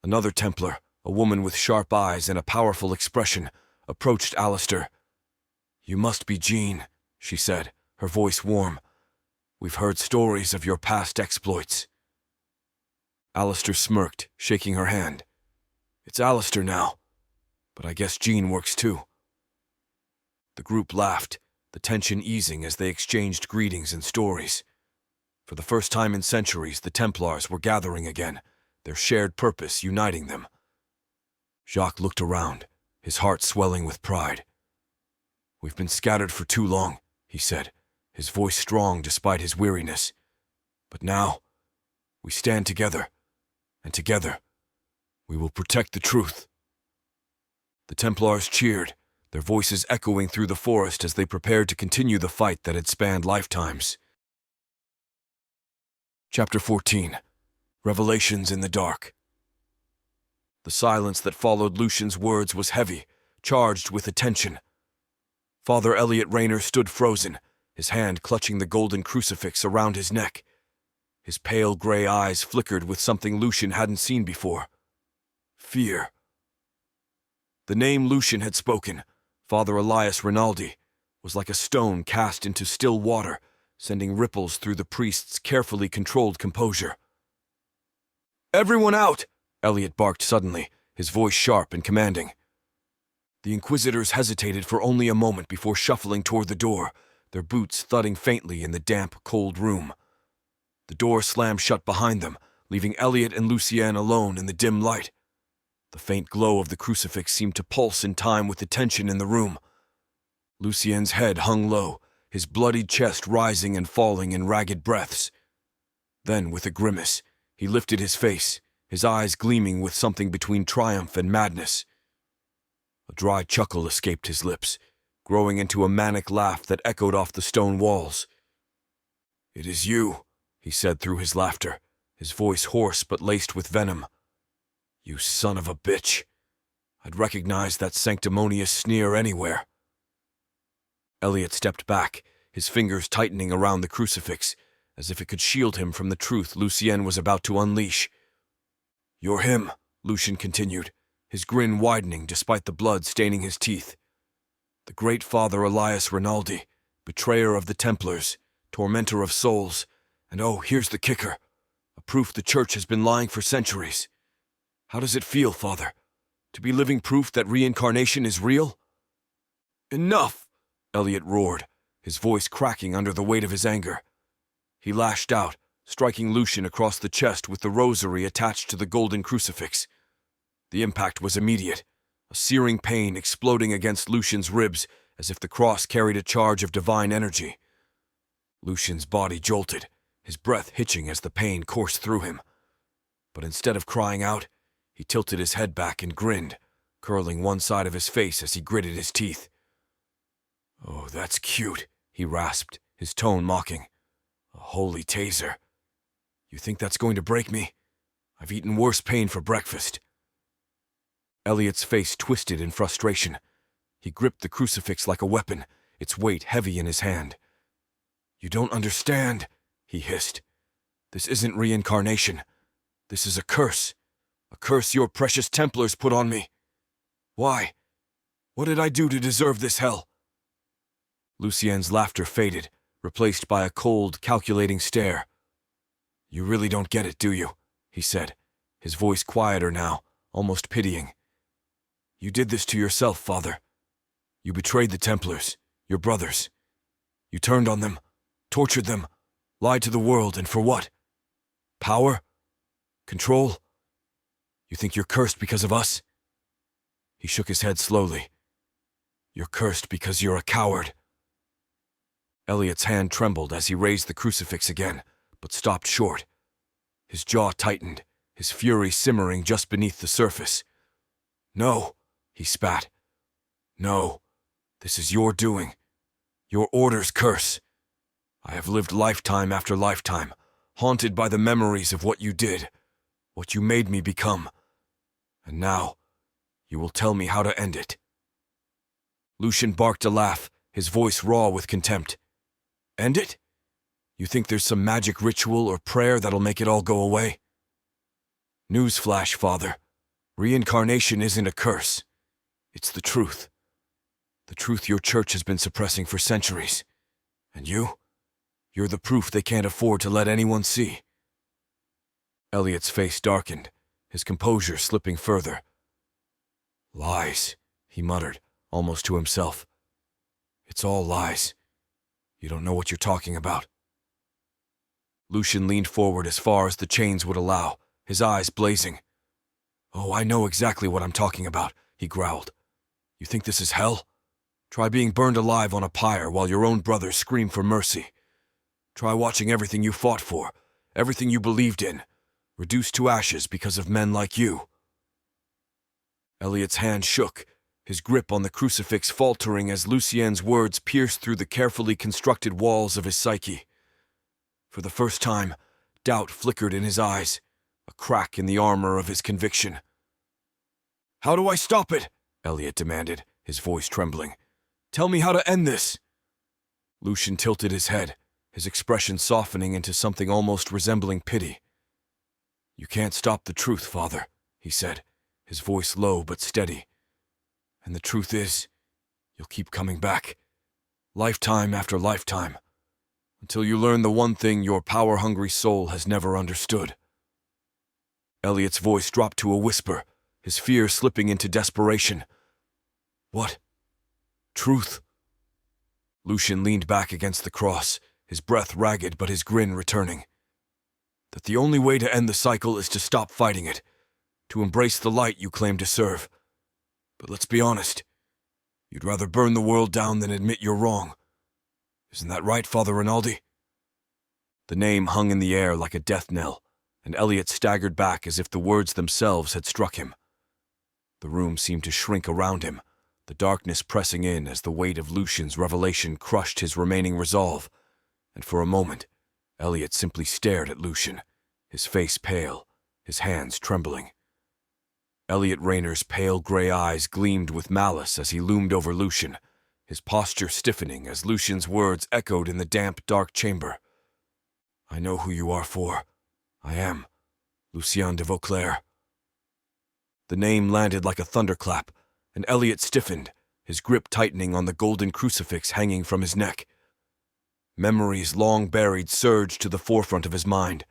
Another Templar, a woman with sharp eyes and a powerful expression, approached Alistair. "You must be Jean," she said, her voice warm. "We've heard stories of your past exploits." Alistair smirked, shaking her hand. "It's Alistair now, but I guess Jean works too." The group laughed, the tension easing as they exchanged greetings and stories. For the first time in centuries, the Templars were gathering again, their shared purpose uniting them. Jacques looked around, his heart swelling with pride. "We've been scattered for too long," he said, his voice strong despite his weariness. "But now, we stand together, and together, we will protect the truth." The Templars cheered, their voices echoing through the forest as they prepared to continue the fight that had spanned lifetimes. Chapter 14. Revelations in the Dark. The silence that followed Lucian's words was heavy, charged with attention. Father Elliot Rayner stood frozen, his hand clutching the golden crucifix around his neck. His pale gray eyes flickered with something Lucian hadn't seen before. Fear. The name Lucian had spoken, Father Elias Rinaldi, was like a stone cast into still water, sending ripples through the priest's carefully controlled composure. "Everyone out!" Elliot barked suddenly, his voice sharp and commanding. The Inquisitors hesitated for only a moment before shuffling toward the door, their boots thudding faintly in the damp, cold room. The door slammed shut behind them, leaving Elliot and Lucienne alone in the dim light. The faint glow of the crucifix seemed to pulse in time with the tension in the room. Lucienne's head hung low, his bloodied chest rising and falling in ragged breaths. Then, with a grimace, he lifted his face, his eyes gleaming with something between triumph and madness. A dry chuckle escaped his lips, growing into a manic laugh that echoed off the stone walls. "It is you," he said through his laughter, his voice hoarse but laced with venom. "You son of a bitch. I'd recognize that sanctimonious sneer anywhere." Elliot stepped back, his fingers tightening around the crucifix, as if it could shield him from the truth Lucienne was about to unleash. "You're him," Lucian continued, his grin widening despite the blood staining his teeth. "The great Father Elias Rinaldi, betrayer of the Templars, tormentor of souls, and oh, here's the kicker, a proof the Church has been lying for centuries. How does it feel, Father, to be living proof that reincarnation is real?" "Enough!" Elliot roared, his voice cracking under the weight of his anger. He lashed out, striking Lucian across the chest with the rosary attached to the golden crucifix. The impact was immediate, a searing pain exploding against Lucian's ribs as if the cross carried a charge of divine energy. Lucian's body jolted, his breath hitching as the pain coursed through him. But instead of crying out, he tilted his head back and grinned, curling one side of his face as he gritted his teeth. "Oh, that's cute," he rasped, his tone mocking. "A holy taser. You think that's going to break me? I've eaten worse pain for breakfast." Elliot's face twisted in frustration. He gripped the crucifix like a weapon, its weight heavy in his hand. "You don't understand," he hissed. "This isn't reincarnation. This is a curse your precious Templars put on me. Why? What did I do to deserve this hell?" Lucienne's laughter faded, replaced by a cold, calculating stare. "You really don't get it, do you?" he said, his voice quieter now, almost pitying. "You did this to yourself, Father. You betrayed the Templars, your brothers. You turned on them, tortured them, lied to the world, and for what? Power? Control? You think you're cursed because of us?" He shook his head slowly. You're cursed because you're a coward. Elliot's hand trembled as he raised the crucifix again, but stopped short. His jaw tightened, his fury simmering just beneath the surface. No, he spat. No, this is your doing. Your orders, curse. I have lived lifetime after lifetime, haunted by the memories of what you did, what you made me become. And now, you will tell me how to end it. Lucian barked a laugh, his voice raw with contempt. End it? You think there's some magic ritual or prayer that'll make it all go away? Newsflash, Father. Reincarnation isn't a curse. It's the truth. The truth your church has been suppressing for centuries. And you're the proof they can't afford to let anyone see. Elliot's face darkened, his composure slipping further. Lies, he muttered, almost to himself. It's all lies. You don't know what you're talking about. Lucian leaned forward as far as the chains would allow, his eyes blazing. Oh, I know exactly what I'm talking about, he growled. You think this is hell? Try being burned alive on a pyre while your own brothers scream for mercy. Try watching everything you fought for, everything you believed in, reduced to ashes because of men like you. Elliot's hand shook, his grip on the crucifix faltering as Lucien's words pierced through the carefully constructed walls of his psyche. For the first time, doubt flickered in his eyes, a crack in the armor of his conviction. How do I stop it? Elliot demanded, his voice trembling. Tell me how to end this. Lucian tilted his head, his expression softening into something almost resembling pity. You can't stop the truth, Father, he said, his voice low but steady. And the truth is, you'll keep coming back, lifetime after lifetime, until you learn the one thing your power-hungry soul has never understood. Elliot's voice dropped to a whisper, his fear slipping into desperation. What? Truth? Lucian leaned back against the cross, his breath ragged but his grin returning. That the only way to end the cycle is to stop fighting it, to embrace the light you claim to serve. But let's be honest, you'd rather burn the world down than admit you're wrong. Isn't that right, Father Rinaldi? The name hung in the air like a death knell, and Elliot staggered back as if the words themselves had struck him. The room seemed to shrink around him, the darkness pressing in as the weight of Lucian's revelation crushed his remaining resolve, and for a moment, Elliot simply stared at Lucian, his face pale, his hands trembling. Elliot Rayner's pale gray eyes gleamed with malice as he loomed over Lucian, his posture stiffening as Lucian's words echoed in the damp, dark chamber. I know who you are for. I am Lucien de Vauclair. The name landed like a thunderclap, and Elliot stiffened, his grip tightening on the golden crucifix hanging from his neck. Memories long buried surged to the forefront of his mind,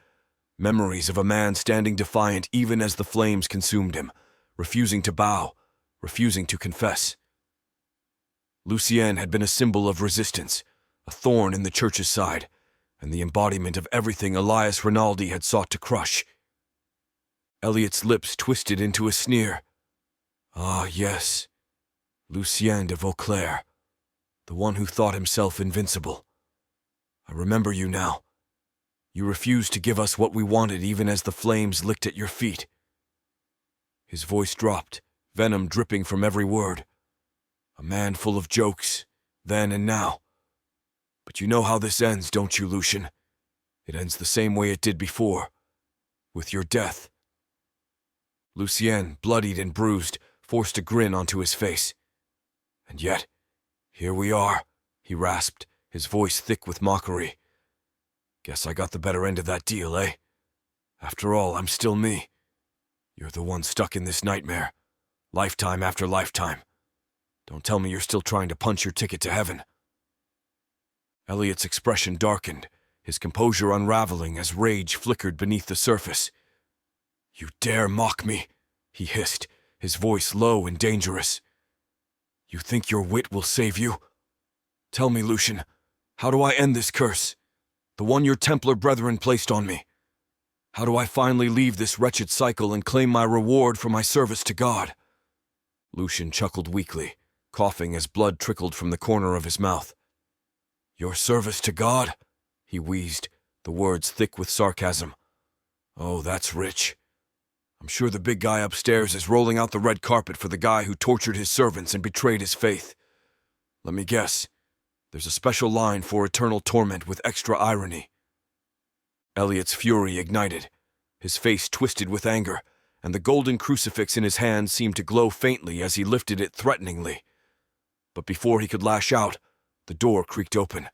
memories of a man standing defiant even as the flames consumed him, refusing to bow, refusing to confess. Lucien had been a symbol of resistance, a thorn in the church's side, and the embodiment of everything Elias Rinaldi had sought to crush. Elliot's lips twisted into a sneer. Ah, yes, Lucien de Vauclair, the one who thought himself invincible. I remember you now. You refused to give us what we wanted even as the flames licked at your feet. His voice dropped, venom dripping from every word. A man full of jokes, then and now. But you know how this ends, don't you, Lucian? It ends the same way it did before, with your death. Lucien, bloodied and bruised, forced a grin onto his face. And yet, here we are, he rasped, his voice thick with mockery. Guess I got the better end of that deal, eh? After all, I'm still me. You're the one stuck in this nightmare, lifetime after lifetime. Don't tell me you're still trying to punch your ticket to heaven. Elliot's expression darkened, his composure unraveling as rage flickered beneath the surface. You dare mock me, he hissed, his voice low and dangerous. You think your wit will save you? Tell me, Lucian, how do I end this curse? The one your Templar brethren placed on me. How do I finally leave this wretched cycle and claim my reward for my service to God? Lucian chuckled weakly, coughing as blood trickled from the corner of his mouth. "Your service to God?" he wheezed, the words thick with sarcasm. "Oh, that's rich. I'm sure the big guy upstairs is rolling out the red carpet for the guy who tortured his servants and betrayed his faith. Let me guess. There's a special line for eternal torment with extra irony." Elliot's fury ignited. His face twisted with anger, and the golden crucifix in his hand seemed to glow faintly as he lifted it threateningly. But before he could lash out, the door creaked open.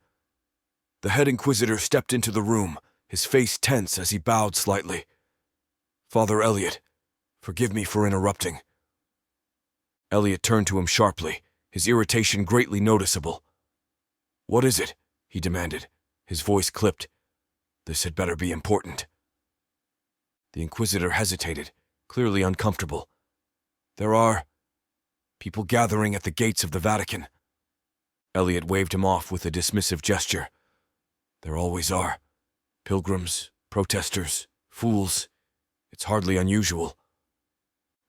The head inquisitor stepped into the room, his face tense as he bowed slightly. "Father Elliot, forgive me for interrupting." Elliot turned to him sharply, his irritation greatly noticeable. "What is it?" he demanded, his voice clipped. "This had better be important." The inquisitor hesitated, clearly uncomfortable. "There are people gathering at the gates of the Vatican." Elliot waved him off with a dismissive gesture. "There always are. Pilgrims, protesters, fools. It's hardly unusual."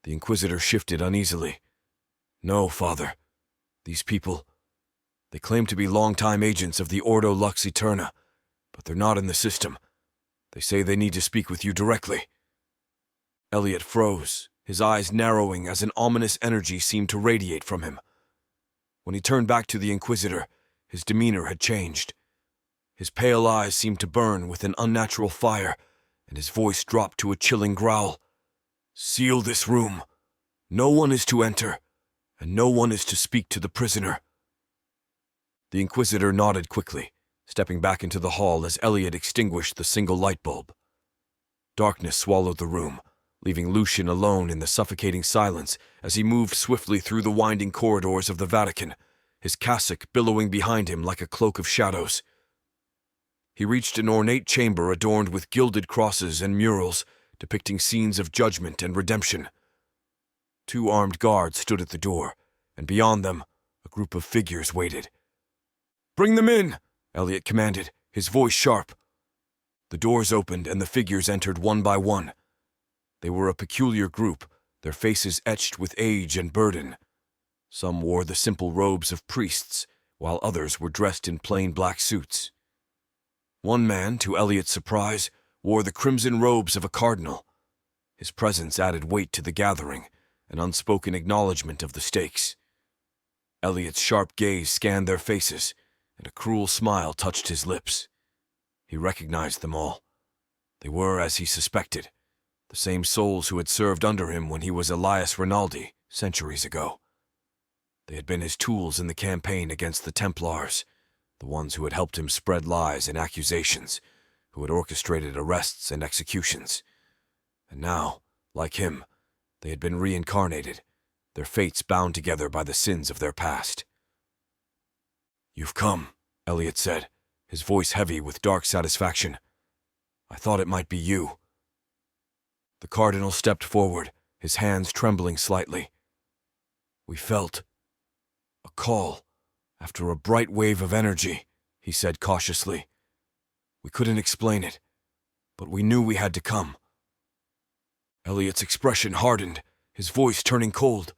The inquisitor shifted uneasily. "No, Father. These people, they claim to be long-time agents of the Ordo Lux Eterna, but they're not in the system. They say they need to speak with you directly." Elliot froze, his eyes narrowing as an ominous energy seemed to radiate from him. When he turned back to the inquisitor, his demeanor had changed. His pale eyes seemed to burn with an unnatural fire, and his voice dropped to a chilling growl. "Seal this room. No one is to enter, and no one is to speak to the prisoner." The inquisitor nodded quickly, stepping back into the hall as Elliot extinguished the single light bulb. Darkness swallowed the room, leaving Lucian alone in the suffocating silence as he moved swiftly through the winding corridors of the Vatican, his cassock billowing behind him like a cloak of shadows. He reached an ornate chamber adorned with gilded crosses and murals depicting scenes of judgment and redemption. 2 armed guards stood at the door, and beyond them, a group of figures waited. "Bring them in!" Elliot commanded, his voice sharp. The doors opened and the figures entered one by one. They were a peculiar group, their faces etched with age and burden. Some wore the simple robes of priests, while others were dressed in plain black suits. One man, to Elliot's surprise, wore the crimson robes of a cardinal. His presence added weight to the gathering, an unspoken acknowledgement of the stakes. Elliot's sharp gaze scanned their faces, and a cruel smile touched his lips. He recognized them all. They were, as he suspected, the same souls who had served under him when he was Elias Rinaldi centuries ago. They had been his tools in the campaign against the Templars, the ones who had helped him spread lies and accusations, who had orchestrated arrests and executions. And now, like him, they had been reincarnated, their fates bound together by the sins of their past. "You've come," Elliot said, his voice heavy with dark satisfaction. "I thought it might be you." The cardinal stepped forward, his hands trembling slightly. "We felt a call after a bright wave of energy," he said cautiously. "We couldn't explain it, but we knew we had to come." Elliot's expression hardened, his voice turning cold.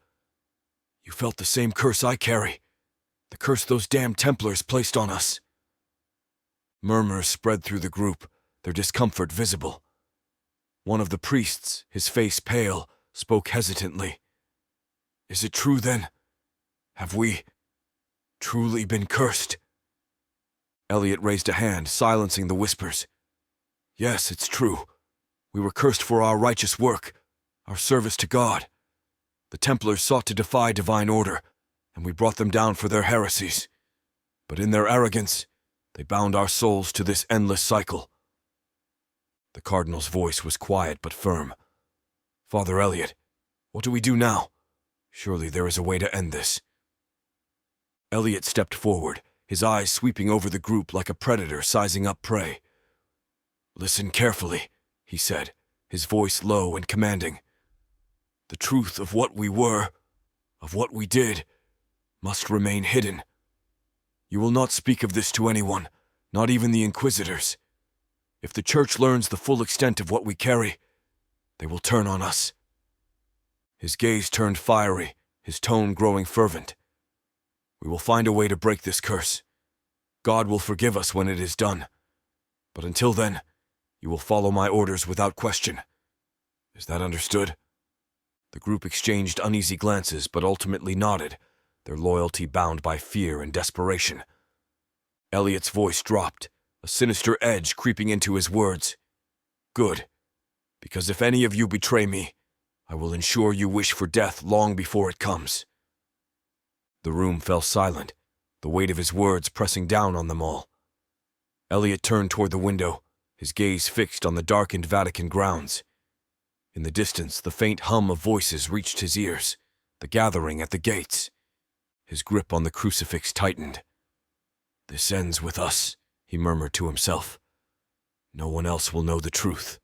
"You felt the same curse I carry, the curse those damned Templars placed on us." Murmurs spread through the group, their discomfort visible. One of the priests, his face pale, spoke hesitantly. "Is it true, then? Have we truly been cursed?" Elliot raised a hand, silencing the whispers. "Yes, it's true. We were cursed for our righteous work, our service to God. The Templars sought to defy divine order, and we brought them down for their heresies. But in their arrogance, they bound our souls to this endless cycle." The cardinal's voice was quiet but firm. "Father Elliot, what do we do now? Surely there is a way to end this." Elliot stepped forward, his eyes sweeping over the group like a predator sizing up prey. "Listen carefully," he said, his voice low and commanding. "The truth of what we were, of what we did, must remain hidden. You will not speak of this to anyone, not even the inquisitors. If the Church learns the full extent of what we carry, they will turn on us." His gaze turned fiery, his tone growing fervent. We will find a way to break this curse. God will forgive us when it is done. But until then, you will follow my orders without question. Is that understood?" The group exchanged uneasy glances but ultimately nodded, their loyalty bound by fear and desperation. Elliot's voice dropped, a sinister edge creeping into his words. "Good, because if any of you betray me, I will ensure you wish for death long before it comes." The room fell silent, the weight of his words pressing down on them all. Elliot turned toward the window, his gaze fixed on the darkened Vatican grounds. In the distance, the faint hum of voices reached his ears, the gathering at the gates. His grip on the crucifix tightened. "This ends with us," he murmured to himself. "No one else will know the truth."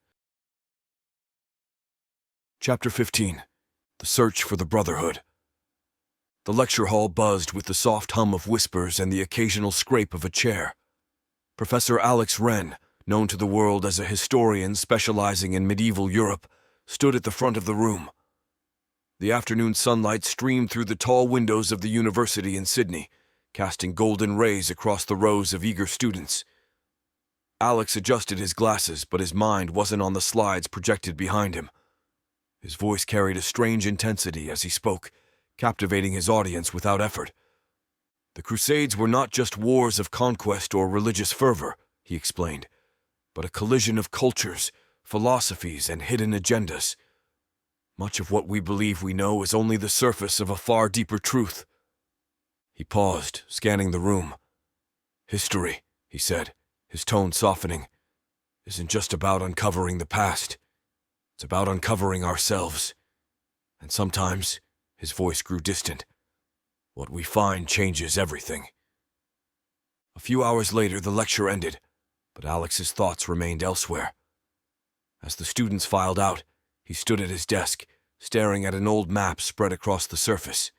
Chapter 15. The Search for the Brotherhood. The lecture hall buzzed with the soft hum of whispers and the occasional scrape of a chair. Professor Alex Wren, known to the world as a historian specializing in medieval Europe, stood at the front of the room. The afternoon sunlight streamed through the tall windows of the university in Sydney, casting golden rays across the rows of eager students. Alex adjusted his glasses, but his mind wasn't on the slides projected behind him. His voice carried a strange intensity as he spoke, captivating his audience without effort. The Crusades were not just wars of conquest or religious fervor, he explained, but a collision of cultures, philosophies, and hidden agendas. Much of what we believe we know is only the surface of a far deeper truth. He paused, scanning the room. "History," he said, his tone softening, "isn't just about uncovering the past. It's about uncovering ourselves. And sometimes," his voice grew distant, "what we find changes everything." A few hours later, the lecture ended, but Alex's thoughts remained elsewhere. As the students filed out, he stood at his desk, staring at an old map spread across the surface.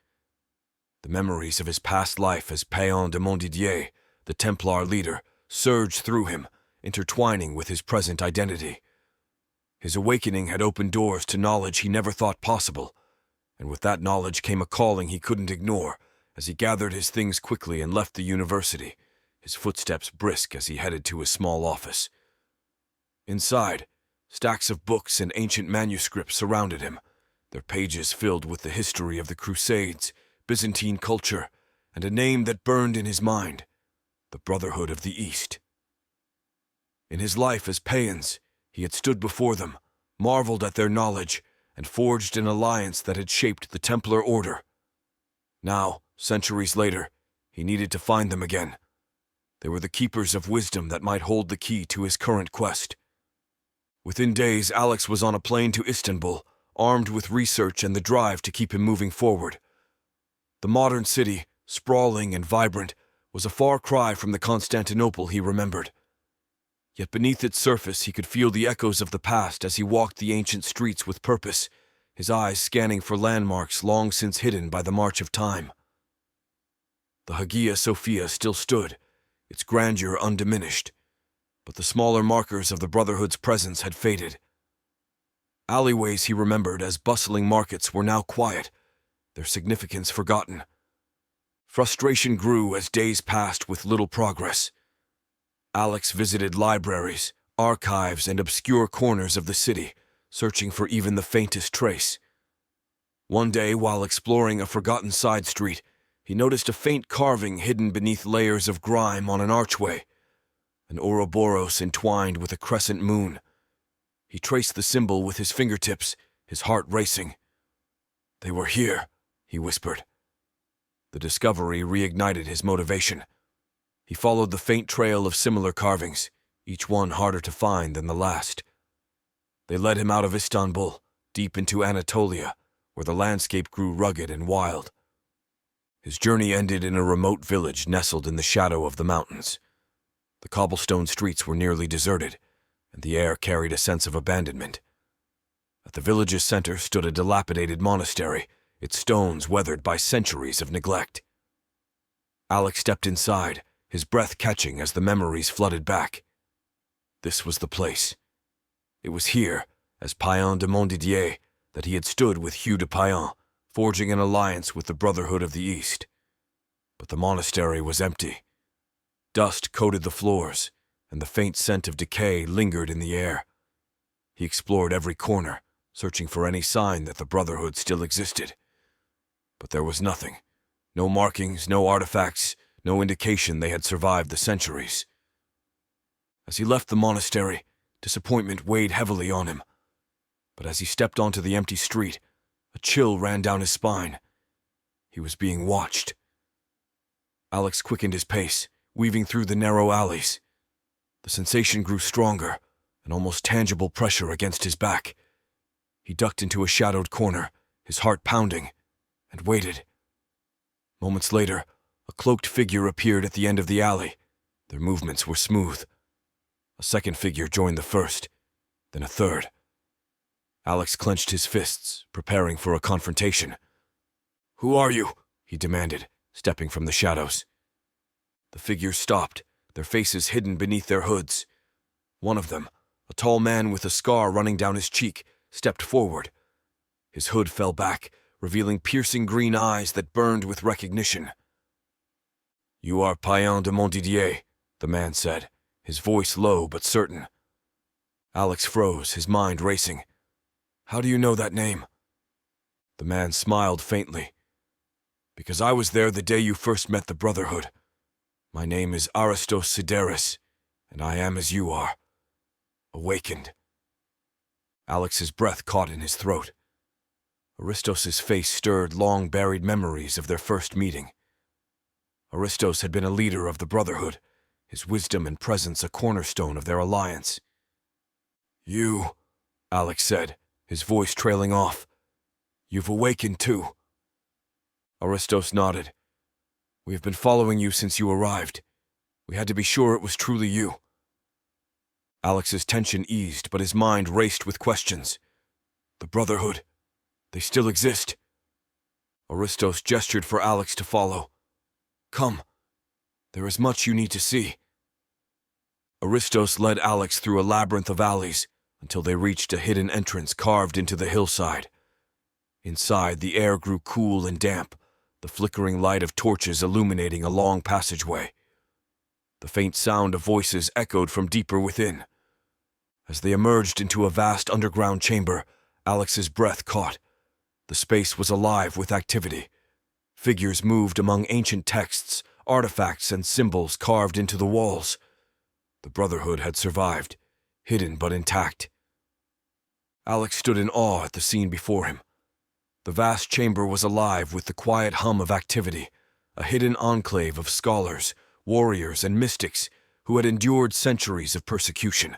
The memories of his past life as Paon de Montdidier, the Templar leader, surged through him, intertwining with his present identity. His awakening had opened doors to knowledge he never thought possible, and with that knowledge came a calling he couldn't ignore as he gathered his things quickly and left the university, his footsteps brisk as he headed to his small office. Inside, stacks of books and ancient manuscripts surrounded him, their pages filled with the history of the Crusades, Byzantine culture, and a name that burned in his mind: the Brotherhood of the East. In his life as Paeans, he had stood before them, marveled at their knowledge, and forged an alliance that had shaped the Templar Order. Now, centuries later, he needed to find them again. They were the keepers of wisdom that might hold the key to his current quest. Within days, Alex was on a plane to Istanbul, armed with research and the drive to keep him moving forward. The modern city, sprawling and vibrant, was a far cry from the Constantinople he remembered. Yet beneath its surface he could feel the echoes of the past as he walked the ancient streets with purpose, his eyes scanning for landmarks long since hidden by the march of time. The Hagia Sophia still stood, its grandeur undiminished, but the smaller markers of the Brotherhood's presence had faded. Alleyways he remembered as bustling markets were now quiet, their significance forgotten. Frustration grew as days passed with little progress. Alex visited libraries, archives, and obscure corners of the city, searching for even the faintest trace. One day, while exploring a forgotten side street, he noticed a faint carving hidden beneath layers of grime on an archway, an Ouroboros entwined with a crescent moon. He traced the symbol with his fingertips, his heart racing. "They were here," he whispered. The discovery reignited his motivation. He followed the faint trail of similar carvings, each one harder to find than the last. They led him out of Istanbul, deep into Anatolia, where the landscape grew rugged and wild. His journey ended in a remote village nestled in the shadow of the mountains. The cobblestone streets were nearly deserted, and the air carried a sense of abandonment. At the village's center stood a dilapidated monastery, its stones weathered by centuries of neglect. Alex stepped inside, his breath catching as the memories flooded back. This was the place. It was here, as Paon de Montdidier, that he had stood with Hugh de Paon, forging an alliance with the Brotherhood of the East. But the monastery was empty. Dust coated the floors, and the faint scent of decay lingered in the air. He explored every corner, searching for any sign that the Brotherhood still existed. But there was nothing. No markings, no artifacts, no indication they had survived the centuries. As he left the monastery, disappointment weighed heavily on him. But as he stepped onto the empty street, a chill ran down his spine. He was being watched. Alex quickened his pace, weaving through the narrow alleys. The sensation grew stronger, an almost tangible pressure against his back. He ducked into a shadowed corner, his heart pounding, and waited. Moments later, a cloaked figure appeared at the end of the alley. Their movements were smooth. A second figure joined the first, then a third. Alex clenched his fists, preparing for a confrontation. "Who are you?" he demanded, stepping from the shadows. The figures stopped, their faces hidden beneath their hoods. One of them, a tall man with a scar running down his cheek, stepped forward. His hood fell back, revealing piercing green eyes that burned with recognition. "You are Payen de Montdidier," the man said, his voice low but certain. Alex froze, his mind racing. "How do you know that name?" The man smiled faintly. "Because I was there the day you first met the Brotherhood. My name is Aristos Sideris, and I am as you are. Awakened." Alex's breath caught in his throat. Aristos' face stirred long-buried memories of their first meeting. Aristos had been a leader of the Brotherhood, his wisdom and presence a cornerstone of their alliance. "You," Alex said, his voice trailing off. "You've awakened too." Aristos nodded. "We have been following you since you arrived. We had to be sure it was truly you." Alex's tension eased, but his mind raced with questions. "The Brotherhood, they still exist?" Aristos gestured for Alex to follow. "Come, there is much you need to see." Aristos led Alex through a labyrinth of alleys until they reached a hidden entrance carved into the hillside. Inside, the air grew cool and damp, the flickering light of torches illuminating a long passageway. The faint sound of voices echoed from deeper within. As they emerged into a vast underground chamber, Alex's breath caught. The space was alive with activity. Figures moved among ancient texts, artifacts, and symbols carved into the walls. The Brotherhood had survived, hidden but intact. Alex stood in awe at the scene before him. The vast chamber was alive with the quiet hum of activity, a hidden enclave of scholars, warriors, and mystics who had endured centuries of persecution.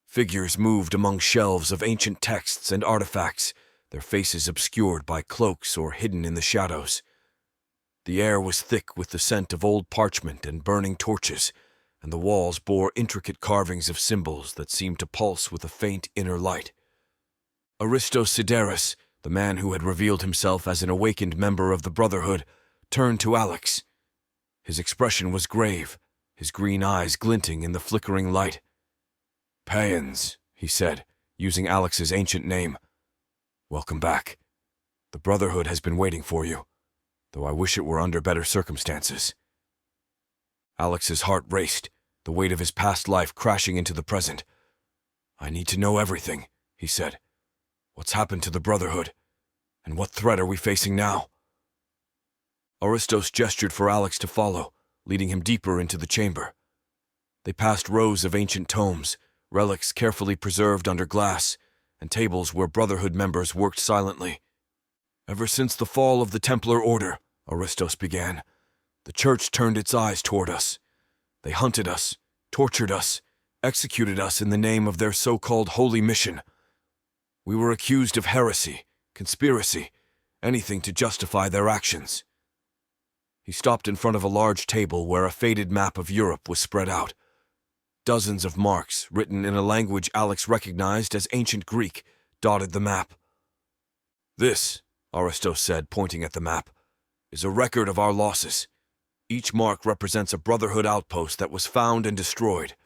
Figures moved among shelves of ancient texts and artifacts, their faces obscured by cloaks or hidden in the shadows. The air was thick with the scent of old parchment and burning torches, and the walls bore intricate carvings of symbols that seemed to pulse with a faint inner light. Aristos Sideris, the man who had revealed himself as an awakened member of the Brotherhood, turned to Alex. His expression was grave, his green eyes glinting in the flickering light. "Payans," he said, using Alex's ancient name. "Welcome back. The Brotherhood has been waiting for you, though I wish it were under better circumstances." Alex's heart raced, the weight of his past life crashing into the present. "I need to know everything," he said. "What's happened to the Brotherhood? And what threat are we facing now?" Aristos gestured for Alex to follow, leading him deeper into the chamber. They passed rows of ancient tomes, relics carefully preserved under glass, and tables where Brotherhood members worked silently. "Ever since the fall of the Templar Order," Aristos began, "the Church turned its eyes toward us. They hunted us, tortured us, executed us in the name of their so-called holy mission. We were accused of heresy, conspiracy, anything to justify their actions." He stopped in front of a large table where a faded map of Europe was spread out. Dozens of marks, written in a language Alex recognized as ancient Greek, dotted the map. "This," Aristos said, pointing at the map, "is a record of our losses. Each mark represents a Brotherhood outpost that was found and destroyed.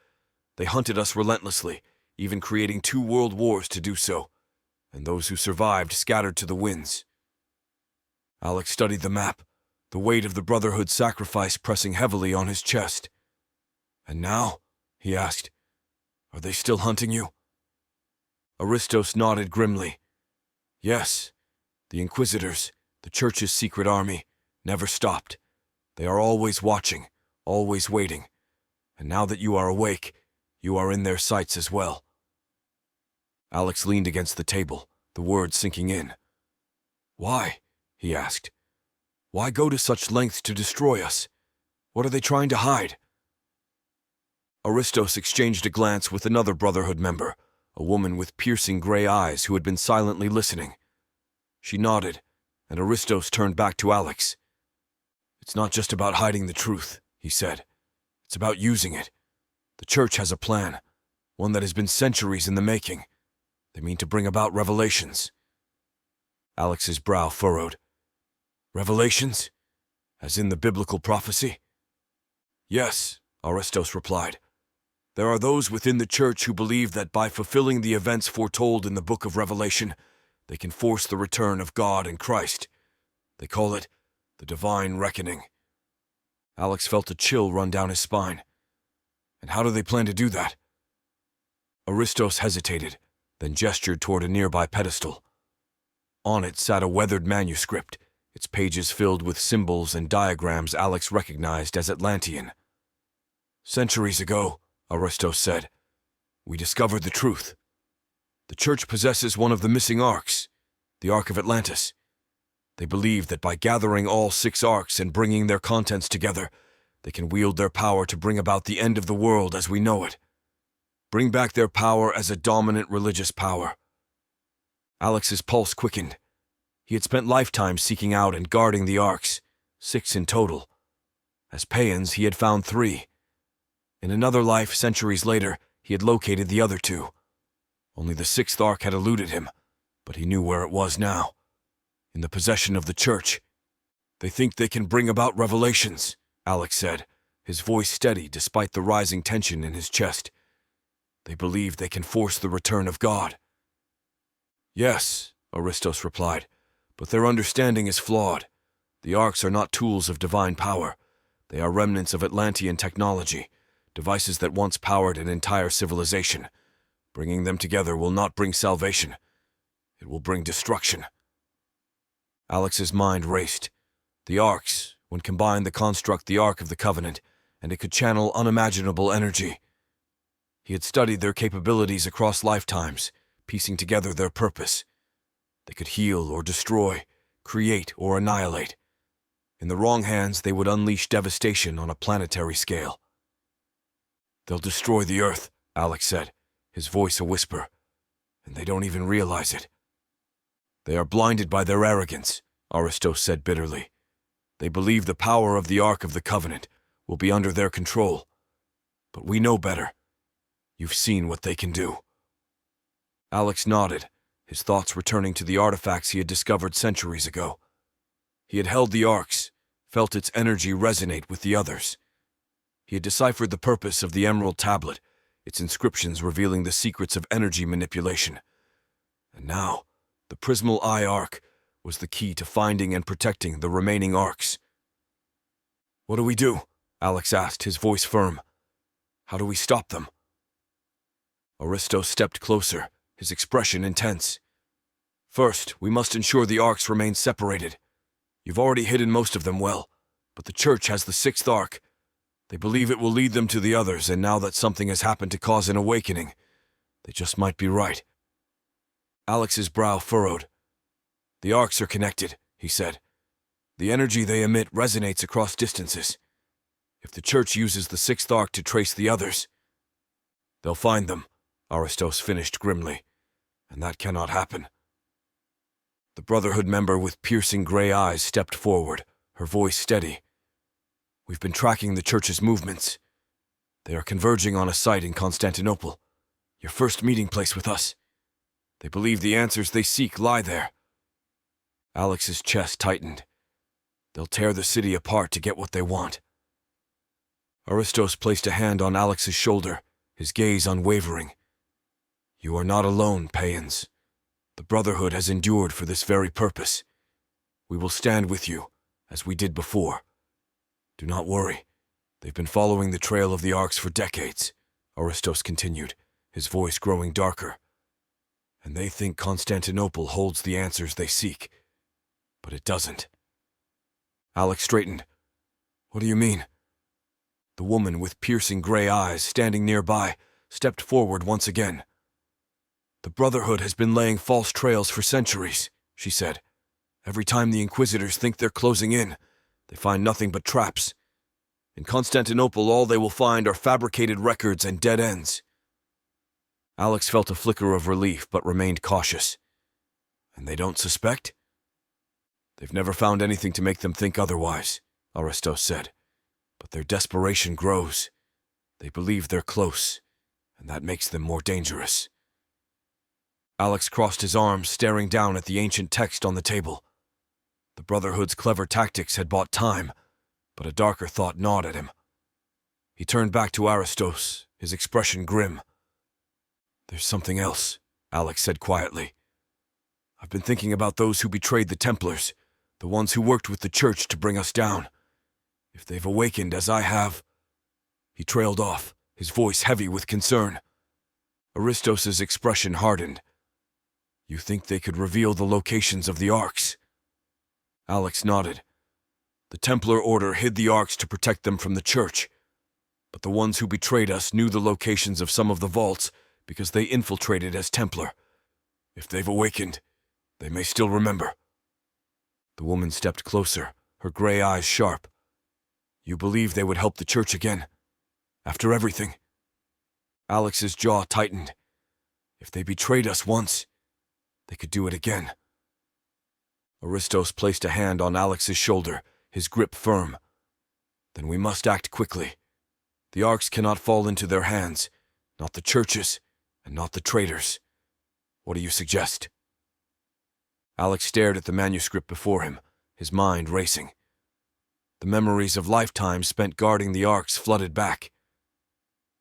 They hunted us relentlessly, even creating 2 world wars to do so, and those who survived scattered to the winds." Alex studied the map, the weight of the Brotherhood's sacrifice pressing heavily on his chest. "And now?" he asked. "Are they still hunting you?" Aristos nodded grimly. "Yes, the Inquisitors, the Church's secret army, never stopped. They are always watching, always waiting. And now that you are awake, you are in their sights as well." Alex leaned against the table, the words sinking in. "Why?" he asked. "Why go to such lengths to destroy us? What are they trying to hide?" Aristos exchanged a glance with another Brotherhood member, a woman with piercing gray eyes who had been silently listening. She nodded, and Aristos turned back to Alex. "It's not just about hiding the truth," he said. "It's about using it. The Church has a plan, one that has been centuries in the making. They mean to bring about revelations." Alex's brow furrowed. "Revelations? As in the biblical prophecy?" "Yes," Aristos replied. "There are those within the Church who believe that by fulfilling the events foretold in the Book of Revelation, they can force the return of God and Christ. They call it the Divine Reckoning." Alex felt a chill run down his spine. "And how do they plan to do that?" Aristos hesitated, then gestured toward a nearby pedestal. On it sat a weathered manuscript, its pages filled with symbols and diagrams Alex recognized as Atlantean. "Centuries ago," Aristos said, "we discovered the truth. The Church possesses one of the missing arcs, the Ark of Atlantis. They believe that by gathering all 6 arcs and bringing their contents together, they can wield their power to bring about the end of the world as we know it. Bring back their power as a dominant religious power." Alex's pulse quickened. He had spent lifetimes seeking out and guarding the arcs, 6 in total. As Payans, he had found 3. In another life, centuries later, he had located the other 2. Only the 6th arc had eluded him, but he knew where it was now. In the possession of the Church. "They think they can bring about revelations," Alex said, his voice steady despite the rising tension in his chest. "They believe they can force the return of God." "Yes," Aristos replied, "but their understanding is flawed. The arcs are not tools of divine power. They are remnants of Atlantean technology, devices that once powered an entire civilization. Bringing them together will not bring salvation. It will bring destruction." Alex's mind raced. The arcs, when combined, construct the Ark of the Covenant, and it could channel unimaginable energy. He had studied their capabilities across lifetimes, piecing together their purpose. They could heal or destroy, create or annihilate. In the wrong hands, they would unleash devastation on a planetary scale. "They'll destroy the Earth," Alex said, his voice a whisper, "and they don't even realize it." "They are blinded by their arrogance," Aristos said bitterly. "They believe the power of the Ark of the Covenant will be under their control. But we know better. You've seen what they can do." Alex nodded, his thoughts returning to the artifacts he had discovered centuries ago. He had held the arcs, felt its energy resonate with the others. He had deciphered the purpose of the Emerald Tablet, its inscriptions revealing the secrets of energy manipulation. And now, the Prismal Eye Arc was the key to finding and protecting the remaining arcs. "What do we do?" Alex asked, his voice firm. "How do we stop them?" Aristos stepped closer, his expression intense. "First, we must ensure the arcs remain separated. You've already hidden most of them well, but the Church has the 6th arc. They believe it will lead them to the others, and now that something has happened to cause an awakening, they just might be right." Alex's brow furrowed. "The arcs are connected," he said. "The energy they emit resonates across distances. If the Church uses the 6th arc to trace the others, they'll find them," Aristos finished grimly, "and that cannot happen." The Brotherhood member with piercing gray eyes stepped forward, her voice steady. "We've been tracking the Church's movements. They are converging on a site in Constantinople, your first meeting place with us. They believe the answers they seek lie there." Alex's chest tightened. They'll tear the city apart to get what they want. Aristos placed a hand on Alex's shoulder, his gaze unwavering. "You are not alone, Payans. The Brotherhood has endured for this very purpose. We will stand with you, as we did before. Do not worry. They've been following the trail of the Arks for decades, Aristos continued, his voice growing darker. And they think Constantinople holds the answers they seek. But it doesn't. Alex straightened. What do you mean? The woman with piercing gray eyes standing nearby stepped forward once again. The Brotherhood has been laying false trails for centuries, she said. Every time the Inquisitors think they're closing in, they find nothing but traps. In Constantinople, all they will find are fabricated records and dead ends. Alex felt a flicker of relief, but remained cautious. And they don't suspect? They've never found anything to make them think otherwise, Aristos said. But their desperation grows. They believe they're close, and that makes them more dangerous. Alex crossed his arms, staring down at the ancient text on the table. The Brotherhood's clever tactics had bought time, but a darker thought gnawed at him. He turned back to Aristos, his expression grim. There's something else, Alex said quietly. I've been thinking about those who betrayed the Templars, the ones who worked with the Church to bring us down. If they've awakened as I have... He trailed off, his voice heavy with concern. Aristos's expression hardened. You think they could reveal the locations of the Arks? Alex nodded. The Templar Order hid the Arks to protect them from the Church, but the ones who betrayed us knew the locations of some of the vaults because they infiltrated as Templar. If they've awakened, they may still remember. The woman stepped closer, her gray eyes sharp. You believe they would help the Church again? After everything? Alex's jaw tightened. If they betrayed us once, they could do it again. Aristos placed a hand on Alex's shoulder, his grip firm. Then we must act quickly. The Arks cannot fall into their hands, not the Church's, and not the traitors. What do you suggest? Alex stared at the manuscript before him, his mind racing. The memories of lifetimes spent guarding the Arks flooded back.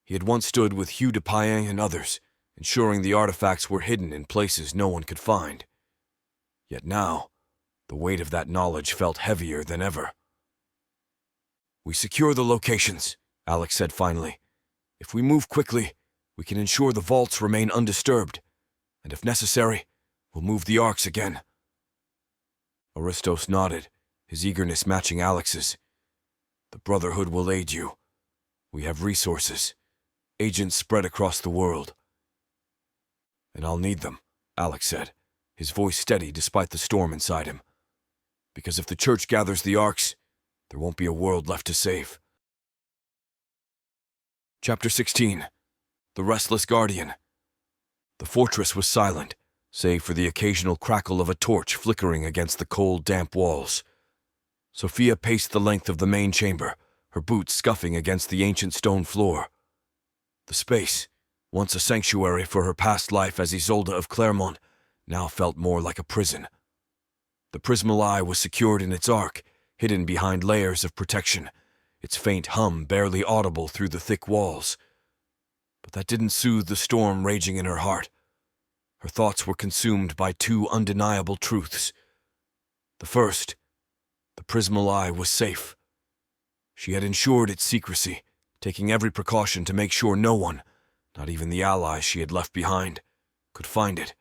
He had once stood with Hugh de Payen and others, ensuring the artifacts were hidden in places no one could find. Yet now, the weight of that knowledge felt heavier than ever. We secure the locations, Alex said finally. If we move quickly, we can ensure the vaults remain undisturbed, and if necessary, we'll move the Arks again. Aristos nodded, his eagerness matching Alex's. The Brotherhood will aid you. We have resources, agents spread across the world. And I'll need them, Alex said, his voice steady despite the storm inside him. Because if the Church gathers the Arks, there won't be a world left to save. Chapter 16. The Restless Guardian. The fortress was silent, save for the occasional crackle of a torch flickering against the cold, damp walls. Sophia paced the length of the main chamber, her boots scuffing against the ancient stone floor. The space, once a sanctuary for her past life as Isolde of Clermont, now felt more like a prison. The prismal eye was secured in its arc, hidden behind layers of protection, its faint hum barely audible through the thick walls. But that didn't soothe the storm raging in her heart. Her thoughts were consumed by two undeniable truths. The first, the prismal eye was safe. She had ensured its secrecy, taking every precaution to make sure no one, not even the allies she had left behind, could find it.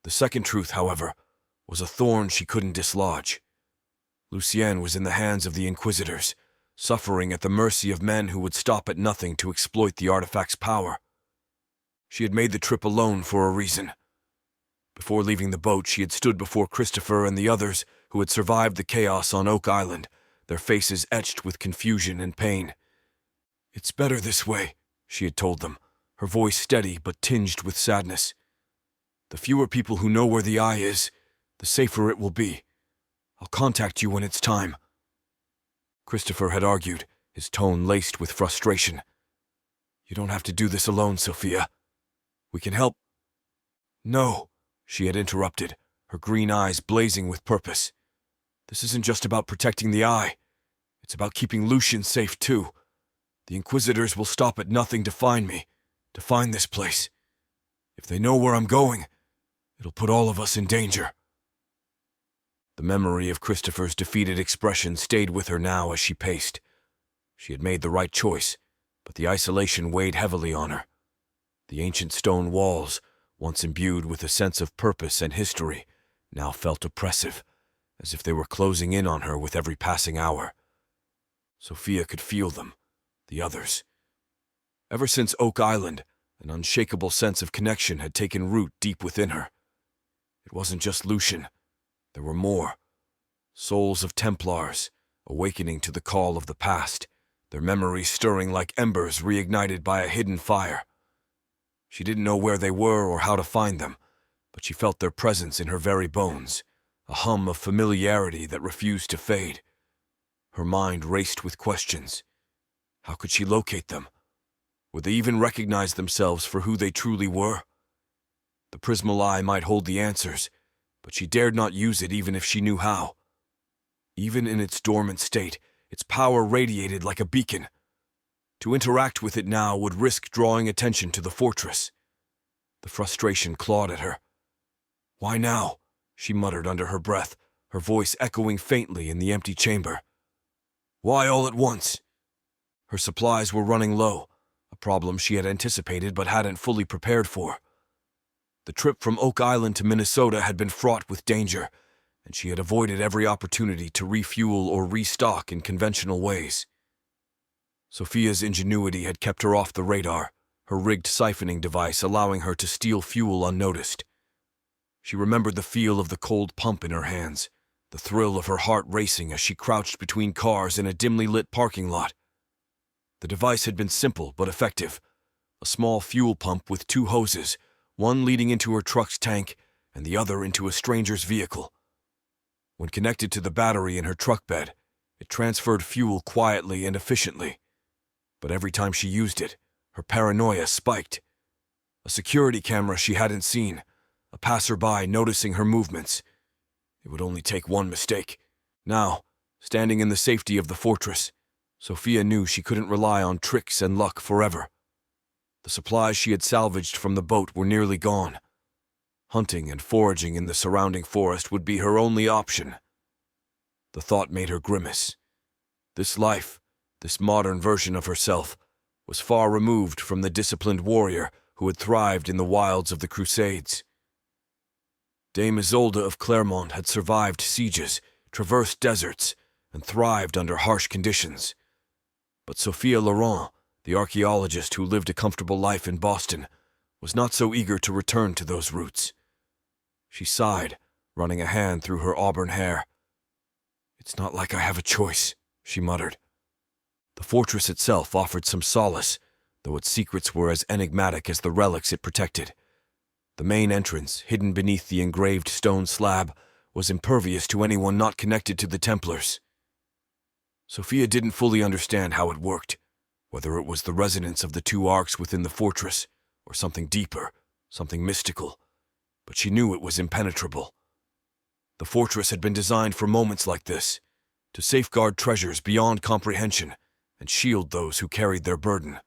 The second truth, however, was a thorn she couldn't dislodge. Lucienne was in the hands of the Inquisitors, suffering at the mercy of men who would stop at nothing to exploit the artifact's power. She had made the trip alone for a reason. Before leaving the boat, she had stood before Christopher and the others who had survived the chaos on Oak Island, their faces etched with confusion and pain. It's better this way, she had told them, her voice steady but tinged with sadness. The fewer people who know where the eye is, the safer it will be. I'll contact you when it's time. Christopher had argued, his tone laced with frustration. You don't have to do this alone, Sophia. We can help. No, she had interrupted, her green eyes blazing with purpose. This isn't just about protecting the eye. It's about keeping Lucian safe, too. The Inquisitors will stop at nothing to find me, to find this place. If they know where I'm going, it'll put all of us in danger. The memory of Christopher's defeated expression stayed with her now as she paced. She had made the right choice, but the isolation weighed heavily on her. The ancient stone walls, once imbued with a sense of purpose and history, now felt oppressive, as if they were closing in on her with every passing hour. Sophia could feel them, the others. Ever since Oak Island, an unshakable sense of connection had taken root deep within her. It wasn't just Lucian. There were more. Souls of Templars, awakening to the call of the past, their memories stirring like embers reignited by a hidden fire. She didn't know where they were or how to find them, but she felt their presence in her very bones, a hum of familiarity that refused to fade. Her mind raced with questions. How could she locate them? Would they even recognize themselves for who they truly were? The Prismal Eye might hold the answers, but she dared not use it even if she knew how. Even in its dormant state, its power radiated like a beacon. To interact with it now would risk drawing attention to the fortress. The frustration clawed at her. "Why now?" she muttered under her breath, her voice echoing faintly in the empty chamber. "Why all at once?" Her supplies were running low, a problem she had anticipated but hadn't fully prepared for. The trip from Oak Island to Minnesota had been fraught with danger, and she had avoided every opportunity to refuel or restock in conventional ways. Sophia's ingenuity had kept her off the radar, her rigged siphoning device allowing her to steal fuel unnoticed. She remembered the feel of the cold pump in her hands, the thrill of her heart racing as she crouched between cars in a dimly lit parking lot. The device had been simple but effective, a small fuel pump with two hoses, one leading into her truck's tank and the other into a stranger's vehicle. When connected to the battery in her truck bed, it transferred fuel quietly and efficiently. But every time she used it, her paranoia spiked. A security camera she hadn't seen, a passerby noticing her movements. It would only take one mistake. Now, standing in the safety of the fortress, Sophia knew she couldn't rely on tricks and luck forever. The supplies she had salvaged from the boat were nearly gone. Hunting and foraging in the surrounding forest would be her only option. The thought made her grimace. This life, this modern version of herself, was far removed from the disciplined warrior who had thrived in the wilds of the Crusades. Dame Isolde of Clermont had survived sieges, traversed deserts, and thrived under harsh conditions. But Sophia Laurent, the archaeologist who lived a comfortable life in Boston, was not so eager to return to those roots. She sighed, running a hand through her auburn hair. "It's not like I have a choice," she muttered. The fortress itself offered some solace, though its secrets were as enigmatic as the relics it protected. The main entrance, hidden beneath the engraved stone slab, was impervious to anyone not connected to the Templars. Sophia didn't fully understand how it worked, whether it was the resonance of the two arcs within the fortress, or something deeper, something mystical, but she knew it was impenetrable. The fortress had been designed for moments like this, to safeguard treasures beyond comprehension and shield those who carried their burden.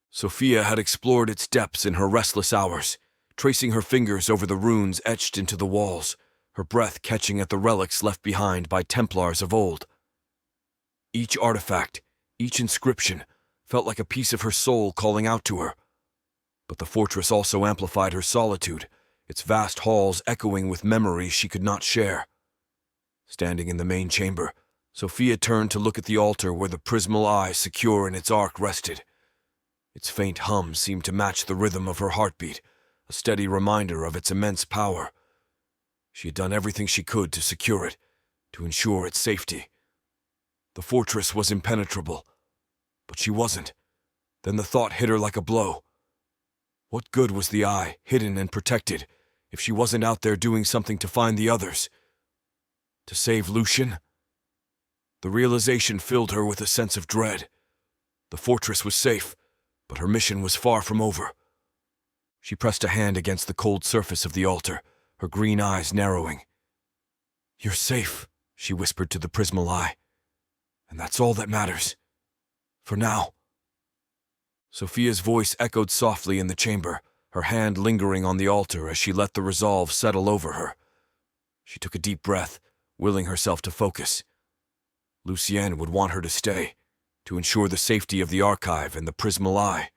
Sophia had explored its depths in her restless hours, tracing her fingers over the runes etched into the walls, her breath catching at the relics left behind by Templars of old. Each artifact, each inscription, felt like a piece of her soul calling out to her. But the fortress also amplified her solitude, its vast halls echoing with memories she could not share. Standing in the main chamber, Sophia turned to look at the altar where the Prismal Eye secure in its arc rested. Its faint hum seemed to match the rhythm of her heartbeat, a steady reminder of its immense power. She had done everything she could to secure it, to ensure its safety. The fortress was impenetrable, but she wasn't. Then the thought hit her like a blow. What good was the eye, hidden and protected, if she wasn't out there doing something to find the others? To save Lucian? The realization filled her with a sense of dread. The fortress was safe, but her mission was far from over. She pressed a hand against the cold surface of the altar, her green eyes narrowing. "You're safe," she whispered to the Prismal Eye. "And that's all that matters. For now." Sophia's voice echoed softly in the chamber, her hand lingering on the altar as she let the resolve settle over her. She took a deep breath, willing herself to focus. Lucienne would want her to stay, to ensure the safety of the archive and the Prismal Eye.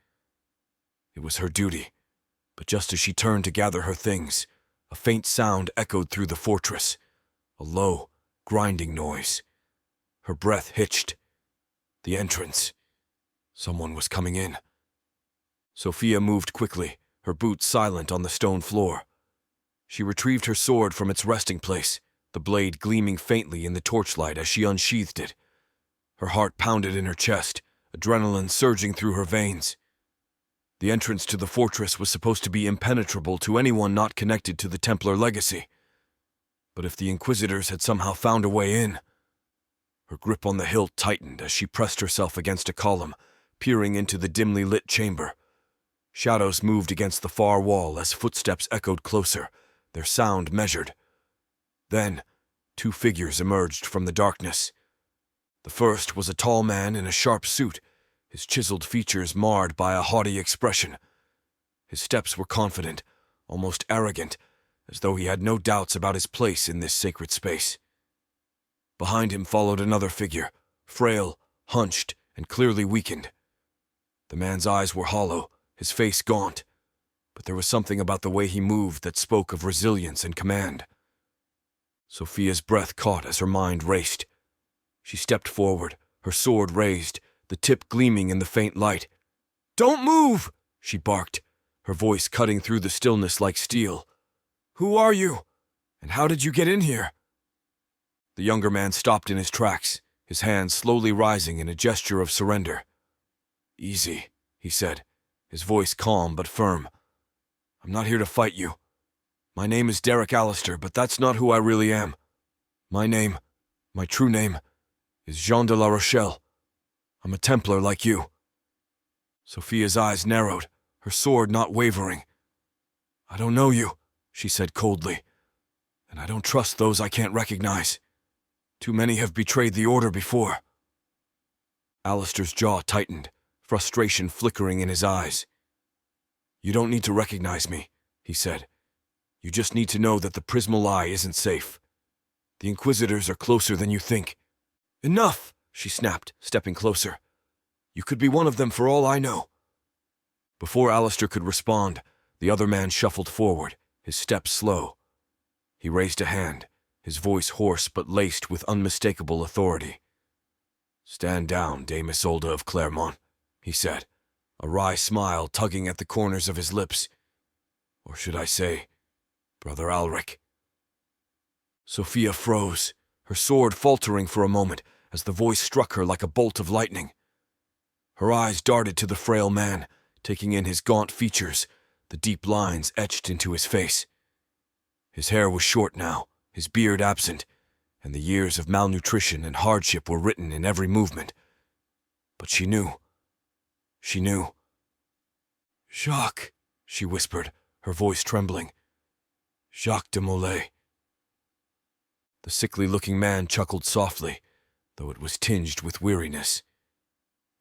It was her duty, but just as she turned to gather her things, a faint sound echoed through the fortress, a low, grinding noise. Her breath hitched. The entrance. Someone was coming in. Sophia moved quickly, her boots silent on the stone floor. She retrieved her sword from its resting place, the blade gleaming faintly in the torchlight as she unsheathed it. Her heart pounded in her chest, adrenaline surging through her veins. The entrance to the fortress was supposed to be impenetrable to anyone not connected to the Templar legacy. But if the Inquisitors had somehow found a way in... Her grip on the hilt tightened as she pressed herself against a column, peering into the dimly lit chamber. Shadows moved against the far wall as footsteps echoed closer, their sound measured. Then, two figures emerged from the darkness. The first was a tall man in a sharp suit, his chiseled features marred by a haughty expression. His steps were confident, almost arrogant, as though he had no doubts about his place in this sacred space. Behind him followed another figure, frail, hunched, and clearly weakened. The man's eyes were hollow, his face gaunt, but there was something about the way he moved that spoke of resilience and command. Sophia's breath caught as her mind raced. She stepped forward, her sword raised, the tip gleaming in the faint light. "Don't move!" she barked, her voice cutting through the stillness like steel. "Who are you? And how did you get in here?" The younger man stopped in his tracks, his hands slowly rising in a gesture of surrender. "Easy," he said, his voice calm but firm. "I'm not here to fight you. My name is Derek Allister, but that's not who I really am. My true name, is Jean de la Rochelle. I'm a Templar like you." Sophia's eyes narrowed, her sword not wavering. "I don't know you," she said coldly, "and I don't trust those I can't recognize. Too many have betrayed the Order before." Allister's jaw tightened, frustration flickering in his eyes. "You don't need to recognize me," he said. "You just need to know that the Prismal Eye isn't safe. The Inquisitors are closer than you think." "Enough!" she snapped, stepping closer. "You could be one of them for all I know." Before Allister could respond, the other man shuffled forward, his steps slow. He raised a hand, his voice hoarse but laced with unmistakable authority. "Stand down, Dame Isolde of Clermont," he said, a wry smile tugging at the corners of his lips. "Or should I say, Brother Alric?" Sophia froze, her sword faltering for a moment as the voice struck her like a bolt of lightning. Her eyes darted to the frail man, taking in his gaunt features, the deep lines etched into his face. His hair was short now, his beard absent, and the years of malnutrition and hardship were written in every movement. But she knew. She knew. "Jacques," she whispered, her voice trembling. "Jacques de Molay." The sickly-looking man chuckled softly, though it was tinged with weariness.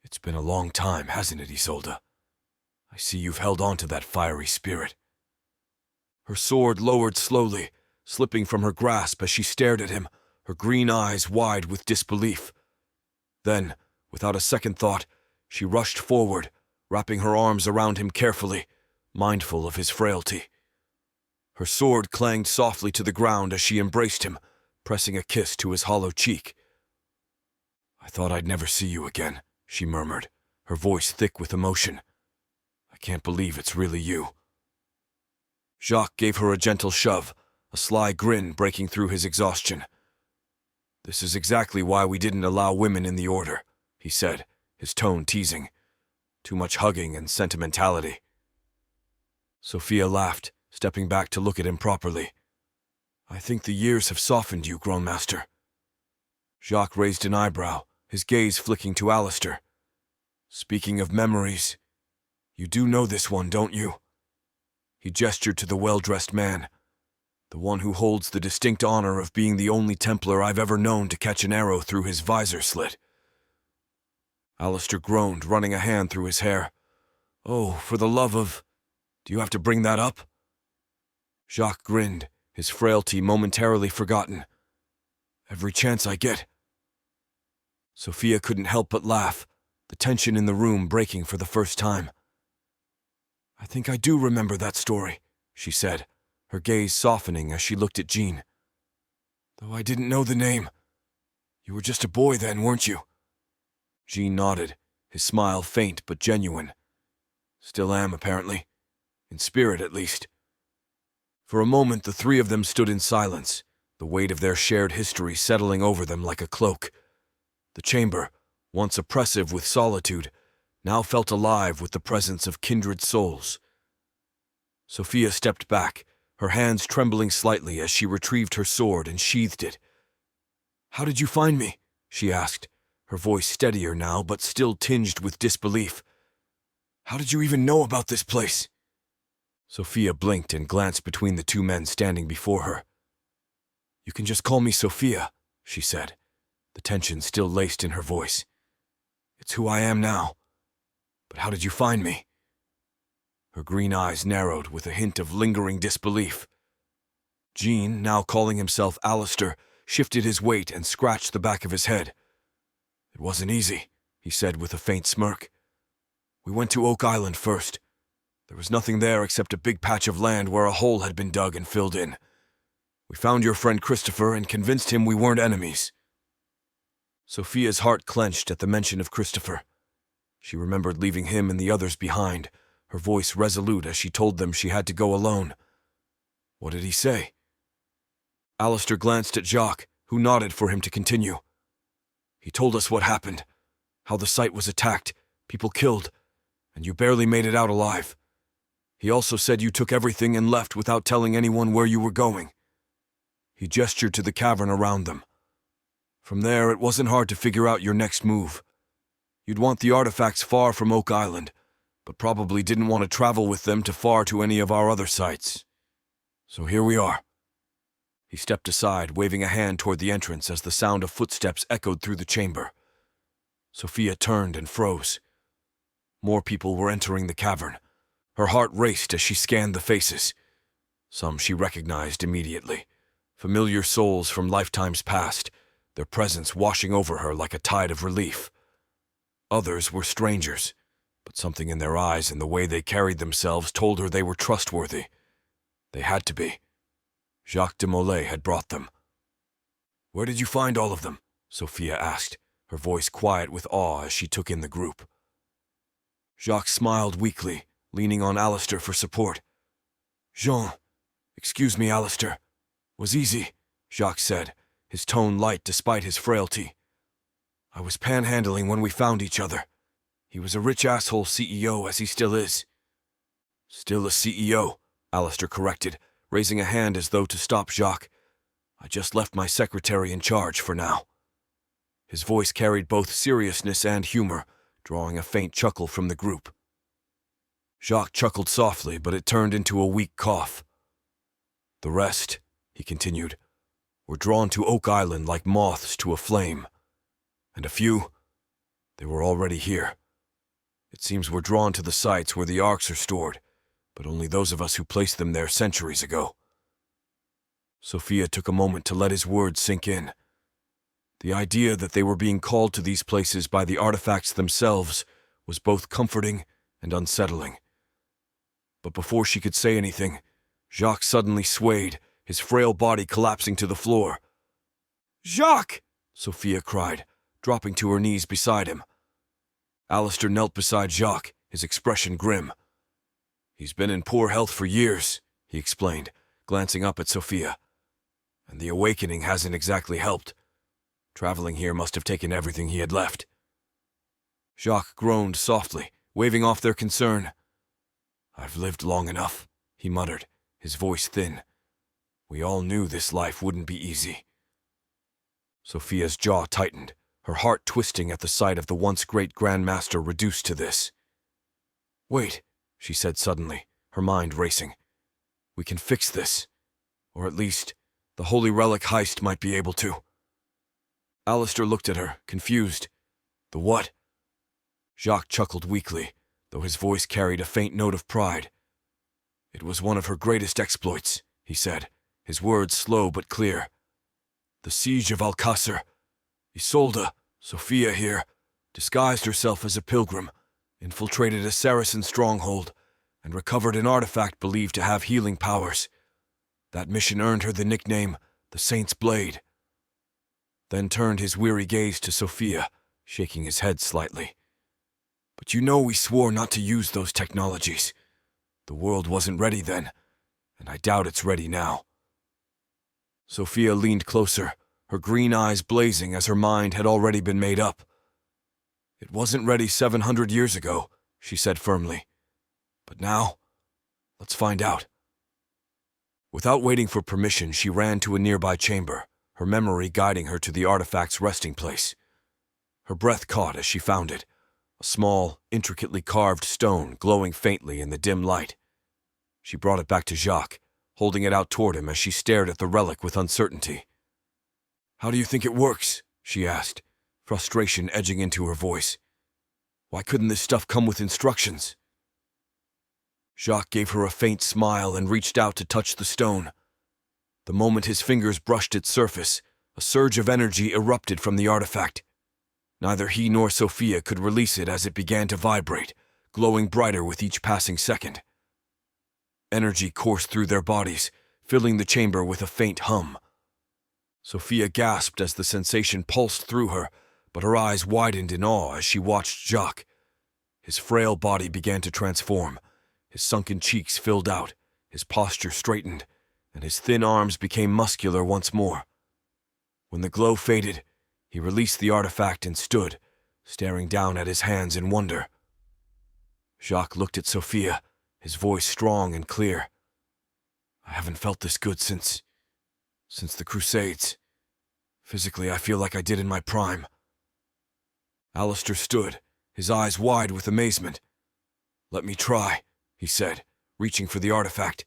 "It's been a long time, hasn't it, Isolde? I see you've held on to that fiery spirit." Her sword lowered slowly, slipping from her grasp as she stared at him, her green eyes wide with disbelief. Then, without a second thought, she rushed forward, wrapping her arms around him carefully, mindful of his frailty. Her sword clanged softly to the ground as she embraced him, pressing a kiss to his hollow cheek. "I thought I'd never see you again," she murmured, her voice thick with emotion. "I can't believe it's really you." Jacques gave her a gentle shove, a sly grin breaking through his exhaustion. "This is exactly why we didn't allow women in the Order," he said, his tone teasing. "Too much hugging and sentimentality." Sophia laughed, stepping back to look at him properly. "I think the years have softened you, Grown Master." Jacques raised an eyebrow, his gaze flicking to Allister. "Speaking of memories, you do know this one, don't you?" He gestured to the well-dressed man, the one who holds the distinct honor of being the only Templar I've ever known to catch an arrow through his visor slit. Allister groaned, running a hand through his hair. "Oh, for the love of... Do you have to bring that up?" Jacques grinned, his frailty momentarily forgotten. "Every chance I get." Sophia couldn't help but laugh, the tension in the room breaking for the first time. "I think I do remember that story," she said, her gaze softening as she looked at Jean. "Though I didn't know the name. You were just a boy then, weren't you?" Jean nodded, his smile faint but genuine. "Still am, apparently. In spirit, at least." For a moment, the three of them stood in silence, the weight of their shared history settling over them like a cloak. The chamber, once oppressive with solitude, now felt alive with the presence of kindred souls. Sophia stepped back, her hands trembling slightly as she retrieved her sword and sheathed it. "How did you find me?" she asked, her voice steadier now but still tinged with disbelief. "How did you even know about this place?" Sophia blinked and glanced between the two men standing before her. "You can just call me Sophia," she said, the tension still laced in her voice. "It's who I am now. But how did you find me?" Her green eyes narrowed with a hint of lingering disbelief. Jean, now calling himself Alistair, shifted his weight and scratched the back of his head. "It wasn't easy," he said with a faint smirk. "We went to Oak Island first. There was nothing there except a big patch of land where a hole had been dug and filled in. We found your friend Christopher and convinced him we weren't enemies." Sophia's heart clenched at the mention of Christopher. She remembered leaving him and the others behind, her voice resolute as she told them she had to go alone. "What did he say?" Alistair glanced at Jacques, who nodded for him to continue. "He told us what happened, how the site was attacked, people killed, and you barely made it out alive. He also said you took everything and left without telling anyone where you were going." He gestured to the cavern around them. "From there, it wasn't hard to figure out your next move. You'd want the artifacts far from Oak Island, but probably didn't want to travel with them too far to any of our other sites. So here we are." He stepped aside, waving a hand toward the entrance as the sound of footsteps echoed through the chamber. Sophia turned and froze. More people were entering the cavern. Her heart raced as she scanned the faces. Some she recognized immediately, familiar souls from lifetimes past, their presence washing over her like a tide of relief. Others were strangers, but something in their eyes and the way they carried themselves told her they were trustworthy. They had to be. Jacques de Molay had brought them. "Where did you find all of them?" Sophia asked, her voice quiet with awe as she took in the group. Jacques smiled weakly, leaning on Alistair for support. Excuse me, Alistair. Was easy," Jacques said, his tone light despite his frailty. "I was panhandling when we found each other. He was a rich asshole CEO, as he still is." "Still a CEO," Alistair corrected, raising a hand as though to stop Jacques. "I just left my secretary in charge for now." His voice carried both seriousness and humor, drawing a faint chuckle from the group. Jacques chuckled softly, but it turned into a weak cough. "The rest," he continued, "were drawn to Oak Island like moths to a flame. And a few, they were already here. It seems we're drawn to the sites where the arks are stored, but only those of us who placed them there centuries ago." Sophia took a moment to let his words sink in. The idea that they were being called to these places by the artifacts themselves was both comforting and unsettling. But before she could say anything, Jacques suddenly swayed, his frail body collapsing to the floor. "Jacques!" Sophia cried, dropping to her knees beside him. Alistair knelt beside Jacques, his expression grim. "He's been in poor health for years," he explained, glancing up at Sophia. "And the awakening hasn't exactly helped. Traveling here must have taken everything he had left." Jacques groaned softly, waving off their concern. "I've lived long enough," he muttered, his voice thin. "We all knew this life wouldn't be easy." Sophia's jaw tightened, her heart twisting at the sight of the once great Grand Master reduced to this. "Wait," she said suddenly, her mind racing. "We can fix this. Or at least, the Holy Relic heist might be able to." Alistair looked at her, confused. "The what?" Jacques chuckled weakly, though his voice carried a faint note of pride. "It was one of her greatest exploits," he said, his words slow but clear. "The siege of Alcácer. Isolde, Sophia here, disguised herself as a pilgrim, infiltrated a Saracen stronghold, and recovered an artifact believed to have healing powers. That mission earned her the nickname, the Saint's Blade." Then turned his weary gaze to Sophia, shaking his head slightly. "But you know we swore not to use those technologies. The world wasn't ready then, and I doubt it's ready now." Sophia leaned closer, her green eyes blazing as her mind had already been made up. "It wasn't ready 700 years ago," she said firmly. "But now, let's find out." Without waiting for permission, she ran to a nearby chamber, her memory guiding her to the artifact's resting place. Her breath caught as she found it, a small, intricately carved stone glowing faintly in the dim light. She brought it back to Jacques, holding it out toward him as she stared at the relic with uncertainty. "How do you think it works?" she asked, frustration edging into her voice. "Why couldn't this stuff come with instructions?" Jacques gave her a faint smile and reached out to touch the stone. The moment his fingers brushed its surface, a surge of energy erupted from the artifact. Neither he nor Sophia could release it as it began to vibrate, glowing brighter with each passing second. Energy coursed through their bodies, filling the chamber with a faint hum. Sophia gasped as the sensation pulsed through her, but her eyes widened in awe as she watched Jacques. His frail body began to transform. His sunken cheeks filled out, his posture straightened, and his thin arms became muscular once more. When the glow faded, he released the artifact and stood, staring down at his hands in wonder. Jacques looked at Sophia, his voice strong and clear. "I haven't felt this good since the Crusades. Physically, I feel like I did in my prime." Alistair stood, his eyes wide with amazement. "Let me try," he said, reaching for the artifact.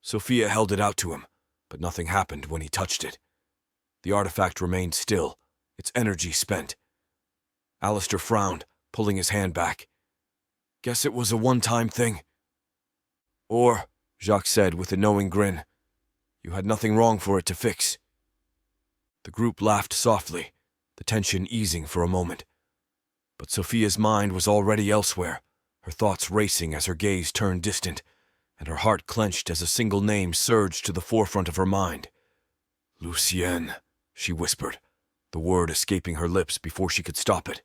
Sophia held it out to him, but nothing happened when he touched it. The artifact remained still, its energy spent. Alistair frowned, pulling his hand back. "Guess it was a one-time thing." "Or," Jacques said with a knowing grin, "you had nothing wrong for it to fix." The group laughed softly, the tension easing for a moment. But Sophia's mind was already elsewhere, her thoughts racing as her gaze turned distant, and her heart clenched as a single name surged to the forefront of her mind. "Lucienne," she whispered, the word escaping her lips before she could stop it.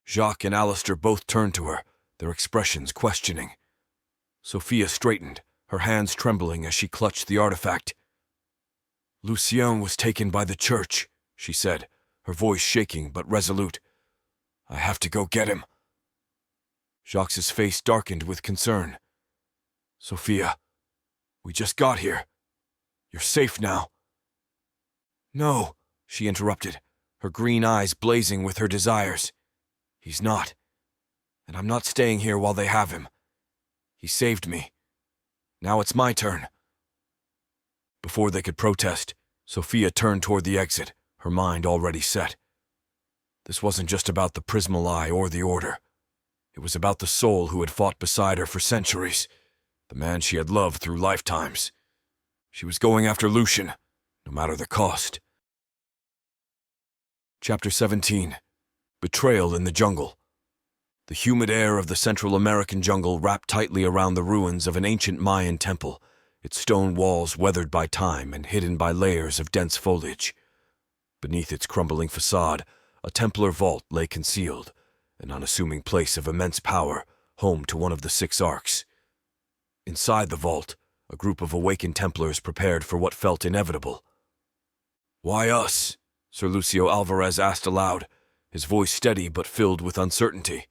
Jacques and Alistair both turned to her, their expressions questioning. Sophia straightened, her hands trembling as she clutched the artifact. "Lucienne was taken by the church," she said, her voice shaking but resolute. "I have to go get him." Jacques' face darkened with concern. "Sophia, we just got here. You're safe now." "No," she interrupted, her green eyes blazing with her desires. "He's not. And I'm not staying here while they have him. He saved me. Now it's my turn." Before they could protest, Sophia turned toward the exit, her mind already set. This wasn't just about the Prismal Eye or the Order. It was about the soul who had fought beside her for centuries, the man she had loved through lifetimes. She was going after Lucian, no matter the cost. Chapter 17. Betrayal in the Jungle. The humid air of the Central American jungle wrapped tightly around the ruins of an ancient Mayan temple, its stone walls weathered by time and hidden by layers of dense foliage. Beneath its crumbling facade, a Templar vault lay concealed, an unassuming place of immense power, home to one of the 6 arcs. Inside the vault, a group of awakened Templars prepared for what felt inevitable. "Why us?" Sir Lucio Alvarez asked aloud, his voice steady but filled with uncertainty.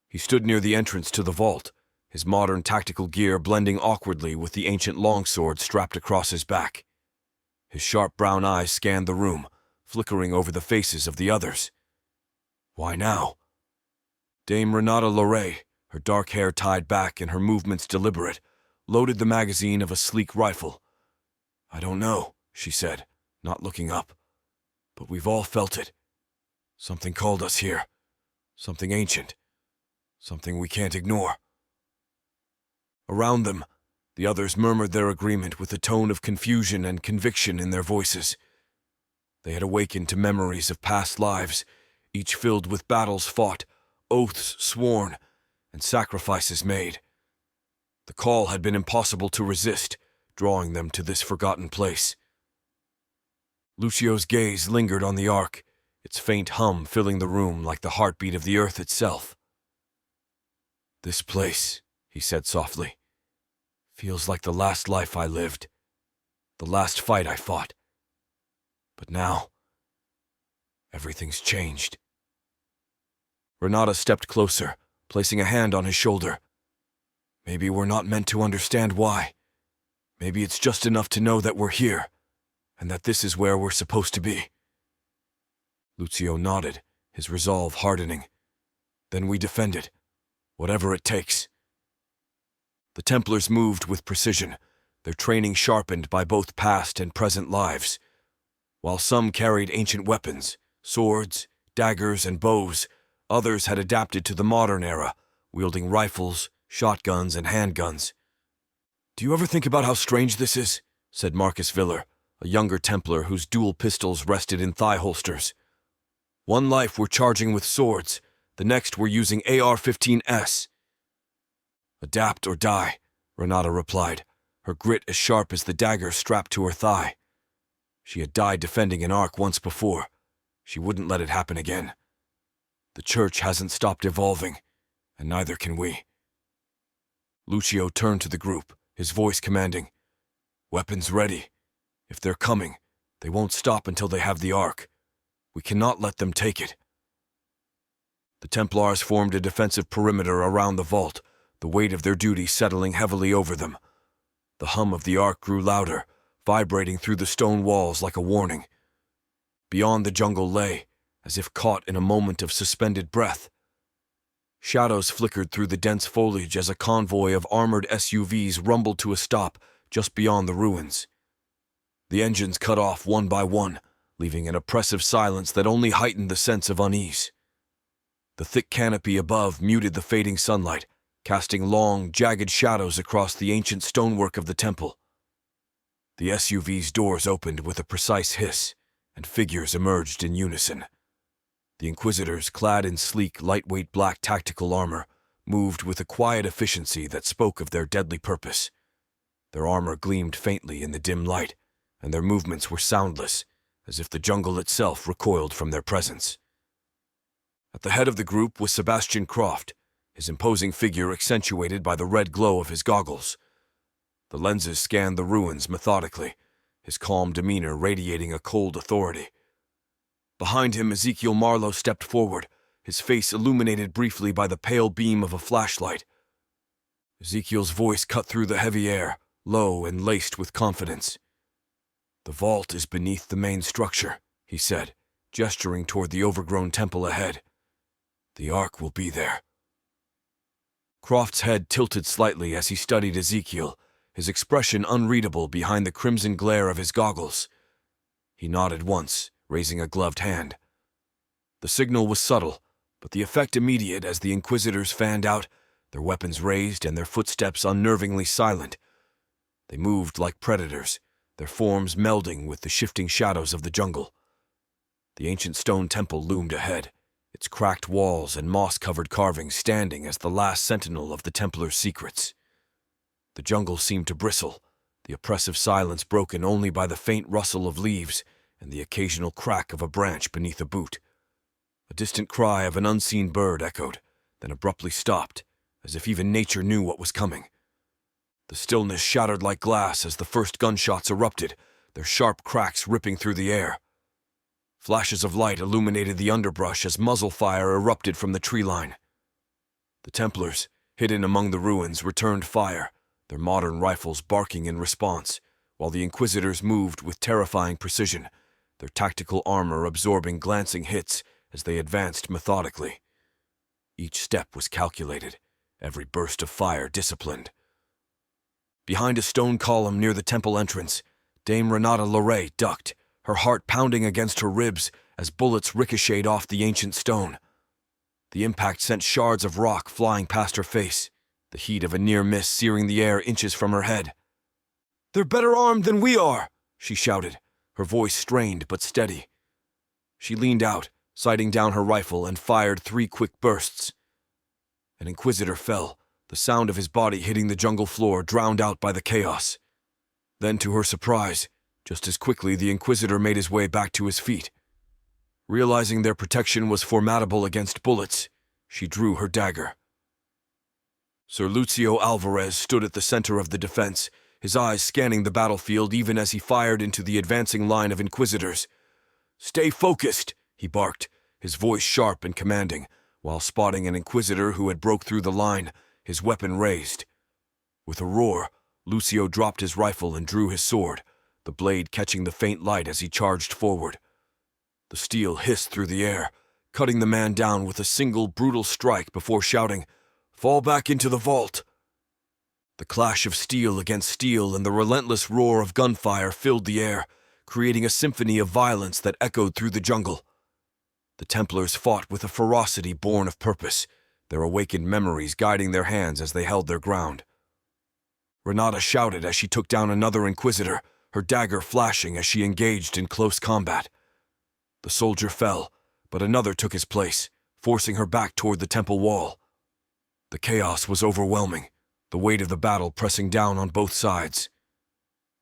He stood near the entrance to the vault, his modern tactical gear blending awkwardly with the ancient longsword strapped across his back. His sharp brown eyes scanned the room, flickering over the faces of the others. "Why now?" Dame Renata Loret, her dark hair tied back and her movements deliberate, loaded the magazine of a sleek rifle. "I don't know," she said, not looking up. "But we've all felt it. Something called us here. Something ancient. Something we can't ignore." Around them, The others murmured their agreement with a tone of confusion and conviction in their voices. They had awakened to memories of past lives, each filled with battles fought, oaths sworn, and sacrifices made. The call had been impossible to resist, drawing them to this forgotten place. Lucio's gaze lingered on the ark, its faint hum filling the room like the heartbeat of the earth itself. "This place," he said softly, "feels like the last life I lived, the last fight I fought. But now, everything's changed." Renata stepped closer, placing a hand on his shoulder. "Maybe we're not meant to understand why. Maybe it's just enough to know that we're here, and that this is where we're supposed to be." Lucio nodded, his resolve hardening. "Then we defend it, whatever it takes." The Templars moved with precision, their training sharpened by both past and present lives. While some carried ancient weapons, swords, daggers, and bows, others had adapted to the modern era, wielding rifles, shotguns, and handguns. "Do you ever think about how strange this is?" said Marcus Viller, a younger Templar whose dual pistols rested in thigh holsters. "One life we're charging with swords, the next we're using AR-15S. "Adapt or die," Renata replied, her grit as sharp as the dagger strapped to her thigh. She had died defending an ark once before. She wouldn't let it happen again. The Church hasn't stopped evolving, and neither can we. Lucio turned to the group, his voice commanding, "Weapons ready. If they're coming, they won't stop until they have the ark. We cannot let them take it." The Templars formed a defensive perimeter around the vault, the weight of their duty settling heavily over them. The hum of the ark grew louder, vibrating through the stone walls like a warning. Beyond the jungle lay, as if caught in a moment of suspended breath. Shadows flickered through the dense foliage as a convoy of armored SUVs rumbled to a stop just beyond the ruins. The engines cut off one by one, leaving an oppressive silence that only heightened the sense of unease. The thick canopy above muted the fading sunlight, casting long, jagged shadows across the ancient stonework of the temple. The SUV's doors opened with a precise hiss, and figures emerged in unison. The Inquisitors, clad in sleek, lightweight black tactical armor, moved with a quiet efficiency that spoke of their deadly purpose. Their armor gleamed faintly in the dim light, and their movements were soundless, as if the jungle itself recoiled from their presence. At the head of the group was Sebastian Croft, his imposing figure accentuated by the red glow of his goggles. The lenses scanned the ruins methodically, his calm demeanor radiating a cold authority. Behind him, Ezekiel Marlowe stepped forward, his face illuminated briefly by the pale beam of a flashlight. Ezekiel's voice cut through the heavy air, low and laced with confidence. "The vault is beneath the main structure," he said, gesturing toward the overgrown temple ahead. "The ark will be there." Croft's head tilted slightly as he studied Ezekiel, his expression unreadable behind the crimson glare of his goggles. He nodded once, raising a gloved hand. The signal was subtle, but the effect immediate as the Inquisitors fanned out, their weapons raised and their footsteps unnervingly silent. They moved like predators, their forms melding with the shifting shadows of the jungle. The ancient stone temple loomed ahead, its cracked walls and moss-covered carvings standing as the last sentinel of the Templar's secrets. The jungle seemed to bristle, the oppressive silence broken only by the faint rustle of leaves and the occasional crack of a branch beneath a boot. A distant cry of an unseen bird echoed, then abruptly stopped, as if even nature knew what was coming. The stillness shattered like glass as the first gunshots erupted, their sharp cracks ripping through the air. Flashes of light illuminated the underbrush as muzzle fire erupted from the tree line. The Templars, hidden among the ruins, returned fire, their modern rifles barking in response, while the Inquisitors moved with terrifying precision, their tactical armor absorbing glancing hits as they advanced methodically. Each step was calculated, every burst of fire disciplined. Behind a stone column near the temple entrance, Dame Renata Loray ducked, her heart pounding against her ribs as bullets ricocheted off the ancient stone. The impact sent shards of rock flying past her face, the heat of a near miss searing the air inches from her head. "They're better armed than we are," she shouted, her voice strained but steady. She leaned out, sighting down her rifle, and fired 3 quick bursts. An Inquisitor fell, the sound of his body hitting the jungle floor drowned out by the chaos. Then, to her surprise, just as quickly the Inquisitor made his way back to his feet. Realizing their protection was formidable against bullets, she drew her dagger. Sir Lucio Alvarez stood at the center of the defense, his eyes scanning the battlefield even as he fired into the advancing line of Inquisitors. "Stay focused," he barked, his voice sharp and commanding, while spotting an Inquisitor who had broke through the line, his weapon raised. With a roar, Lucio dropped his rifle and drew his sword, the blade catching the faint light as he charged forward. The steel hissed through the air, cutting the man down with a single brutal strike before shouting, "Fall back into the vault!" The clash of steel against steel and the relentless roar of gunfire filled the air, creating a symphony of violence that echoed through the jungle. The Templars fought with a ferocity born of purpose, their awakened memories guiding their hands as they held their ground. Renata shouted as she took down another Inquisitor, her dagger flashing as she engaged in close combat. The soldier fell, but another took his place, forcing her back toward the temple wall. The chaos was overwhelming, the weight of the battle pressing down on both sides.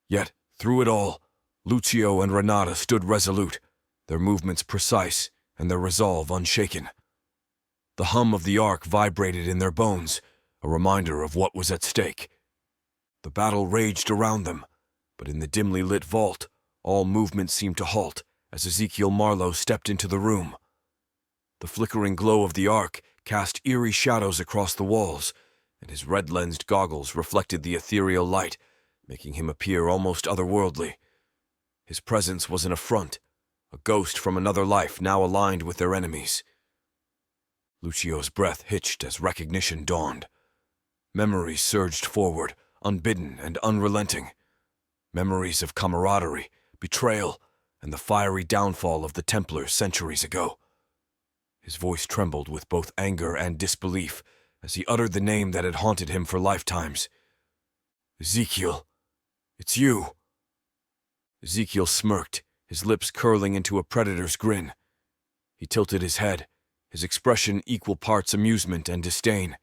Yet, through it all, Lucio and Renata stood resolute, their movements precise and their resolve unshaken. The hum of the ark vibrated in their bones, a reminder of what was at stake. The battle raged around them, but in the dimly lit vault, all movement seemed to halt as Ezekiel Marlowe stepped into the room. The flickering glow of the ark cast eerie shadows across the walls, and his red-lensed goggles reflected the ethereal light, making him appear almost otherworldly. His presence was an affront, a ghost from another life now aligned with their enemies. Lucio's breath hitched as recognition dawned. Memories surged forward, unbidden and unrelenting. Memories of camaraderie, betrayal, and the fiery downfall of the Templars centuries ago. His voice trembled with both anger and disbelief as he uttered the name that had haunted him for lifetimes. "Ezekiel, it's you." Ezekiel smirked, his lips curling into a predator's grin. He tilted his head, his expression equal parts amusement and disdain.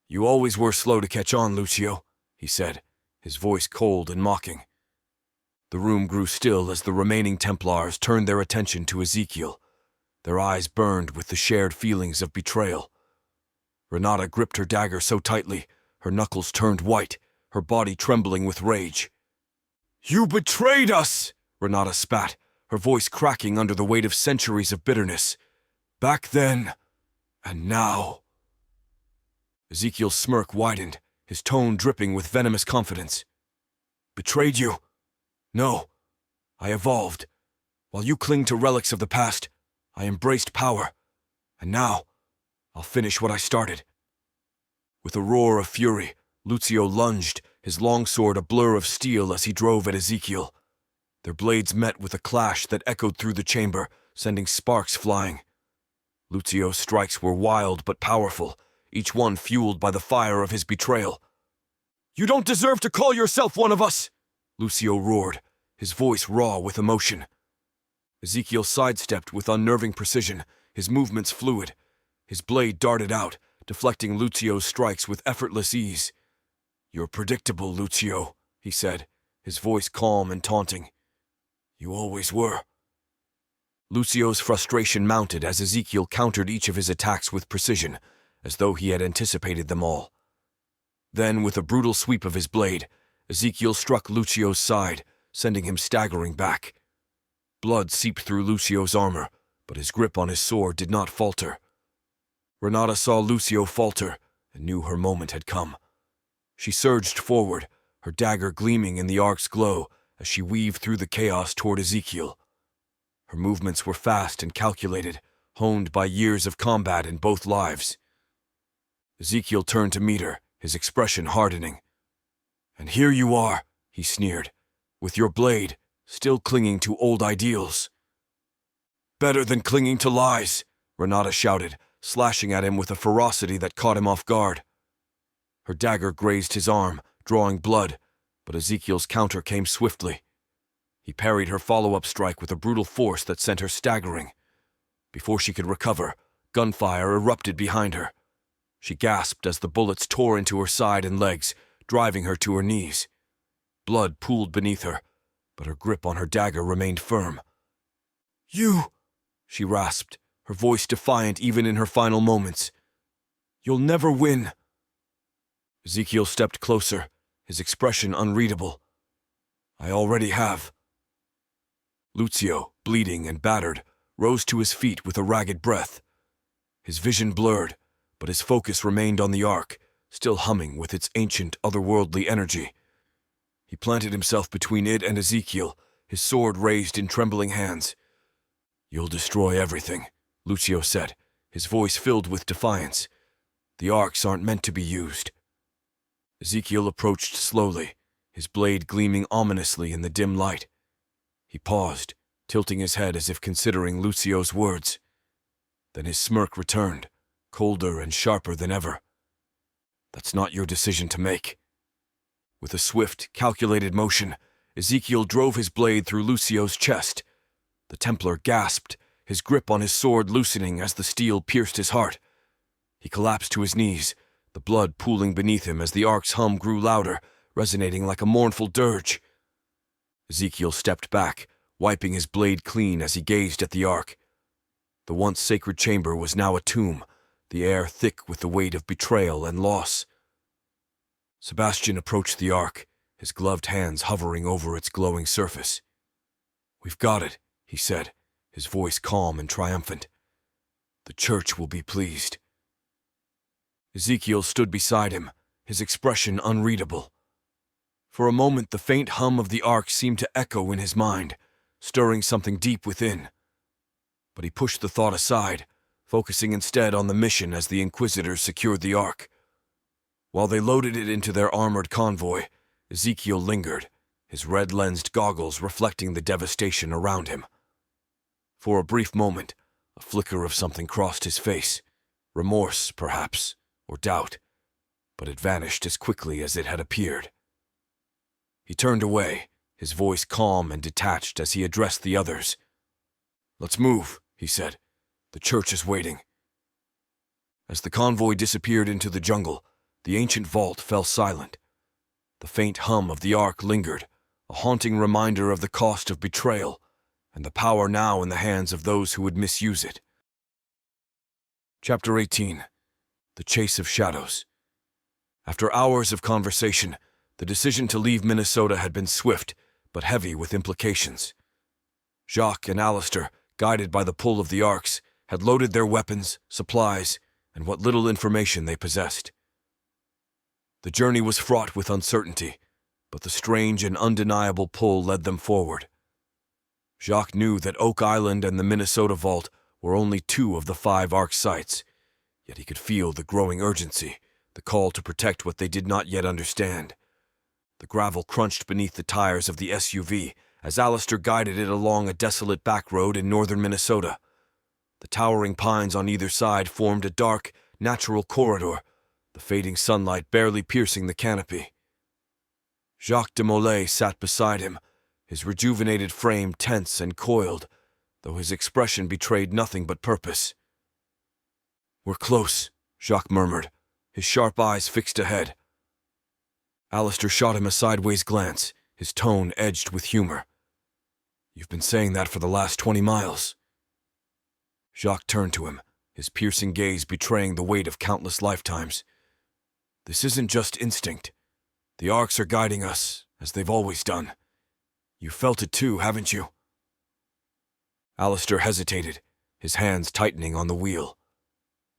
"You always were slow to catch on, Lucio," he said, his voice cold and mocking. The room grew still as the remaining Templars turned their attention to Ezekiel. Their eyes burned with the shared feelings of betrayal. Renata gripped her dagger so tightly, her knuckles turned white, her body trembling with rage. "You betrayed us!" Renata spat, her voice cracking under the weight of centuries of bitterness. "Back then, and now." Ezekiel's smirk widened, his tone dripping with venomous confidence. "Betrayed you? No. I evolved. While you cling to relics of the past, I embraced power. And now, I'll finish what I started." With a roar of fury, Lucio lunged, his longsword a blur of steel as he drove at Ezekiel. Their blades met with a clash that echoed through the chamber, sending sparks flying. Lucio's strikes were wild but powerful, each one fueled by the fire of his betrayal. "You don't deserve to call yourself one of us!" Lucio roared, his voice raw with emotion. Ezekiel sidestepped with unnerving precision, his movements fluid. His blade darted out, deflecting Lucio's strikes with effortless ease. "You're predictable, Lucio," he said, his voice calm and taunting. "You always were." Lucio's frustration mounted as Ezekiel countered each of his attacks with precision, as though he had anticipated them all. Then, with a brutal sweep of his blade, Ezekiel struck Lucio's side, sending him staggering back. Blood seeped through Lucio's armor, but his grip on his sword did not falter. Renata saw Lucio falter and knew her moment had come. She surged forward, her dagger gleaming in the ark's glow as she weaved through the chaos toward Ezekiel. Her movements were fast and calculated, honed by years of combat in both lives. Ezekiel turned to meet her, his expression hardening. "And here you are," he sneered, "with your blade, still clinging to old ideals." "Better than clinging to lies," Renata shouted, slashing at him with a ferocity that caught him off guard. Her dagger grazed his arm, drawing blood, but Ezekiel's counter came swiftly. He parried her follow-up strike with a brutal force that sent her staggering. Before she could recover, gunfire erupted behind her. She gasped as the bullets tore into her side and legs, driving her to her knees. Blood pooled beneath her, but her grip on her dagger remained firm. "You!" she rasped, her voice defiant even in her final moments. "You'll never win." Ezekiel stepped closer, his expression unreadable. "I already have." Lucio, bleeding and battered, rose to his feet with a ragged breath. His vision blurred, but his focus remained on the ark, still humming with its ancient, otherworldly energy. He planted himself between it and Ezekiel, his sword raised in trembling hands. "You'll destroy everything," Lucio said, his voice filled with defiance. "The arks aren't meant to be used." Ezekiel approached slowly, his blade gleaming ominously in the dim light. He paused, tilting his head as if considering Lucio's words. Then his smirk returned, colder and sharper than ever. "That's not your decision to make." With a swift, calculated motion, Ezekiel drove his blade through Lucio's chest. The Templar gasped, his grip on his sword loosening as the steel pierced his heart. He collapsed to his knees, the blood pooling beneath him as the ark's hum grew louder, resonating like a mournful dirge. Ezekiel stepped back, wiping his blade clean as he gazed at the ark. The once sacred chamber was now a tomb, the air thick with the weight of betrayal and loss. Sebastian approached the ark, his gloved hands hovering over its glowing surface. "We've got it," he said, his voice calm and triumphant. "The church will be pleased." Ezekiel stood beside him, his expression unreadable. For a moment the faint hum of the ark seemed to echo in his mind, stirring something deep within. But he pushed the thought aside, focusing instead on the mission as the Inquisitors secured the ark. While they loaded it into their armored convoy, Ezekiel lingered, his red-lensed goggles reflecting the devastation around him. For a brief moment, a flicker of something crossed his face, remorse, perhaps, or doubt, but it vanished as quickly as it had appeared. He turned away, his voice calm and detached as he addressed the others. "Let's move," he said. "The church is waiting." As the convoy disappeared into the jungle, the ancient vault fell silent. The faint hum of the ark lingered, a haunting reminder of the cost of betrayal, and the power now in the hands of those who would misuse it. Chapter 18. The Chase of Shadows. After hours of conversation, the decision to leave Minnesota had been swift, but heavy with implications. Jacques and Alistair, guided by the pull of the arks, had loaded their weapons, supplies, and what little information they possessed. The journey was fraught with uncertainty, but the strange and undeniable pull led them forward. Jacques knew that Oak Island and the Minnesota Vault were only 2 of the 5 ark sites, yet he could feel the growing urgency, the call to protect what they did not yet understand. The gravel crunched beneath the tires of the SUV as Alistair guided it along a desolate back road in northern Minnesota. The towering pines on either side formed a dark, natural corridor, the fading sunlight barely piercing the canopy. Jacques de Molay sat beside him, his rejuvenated frame tense and coiled, though his expression betrayed nothing but purpose. "We're close," Jacques murmured, his sharp eyes fixed ahead. Alistair shot him a sideways glance, his tone edged with humor. "You've been saying that for the last 20 miles. Jacques turned to him, his piercing gaze betraying the weight of countless lifetimes. "This isn't just instinct. The arks are guiding us, as they've always done. You felt it too, haven't you?" Alistair hesitated, his hands tightening on the wheel.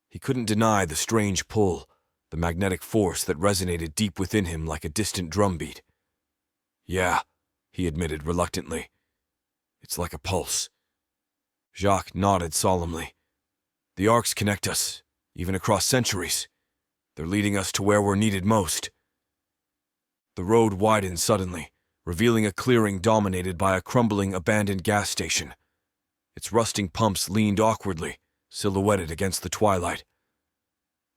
He couldn't deny the strange pull, the magnetic force that resonated deep within him like a distant drumbeat. "Yeah," he admitted reluctantly. "It's like a pulse." Jacques nodded solemnly. "The arcs connect us, even across centuries. They're leading us to where we're needed most." The road widened suddenly, revealing a clearing dominated by a crumbling, abandoned gas station. Its rusting pumps leaned awkwardly, silhouetted against the twilight.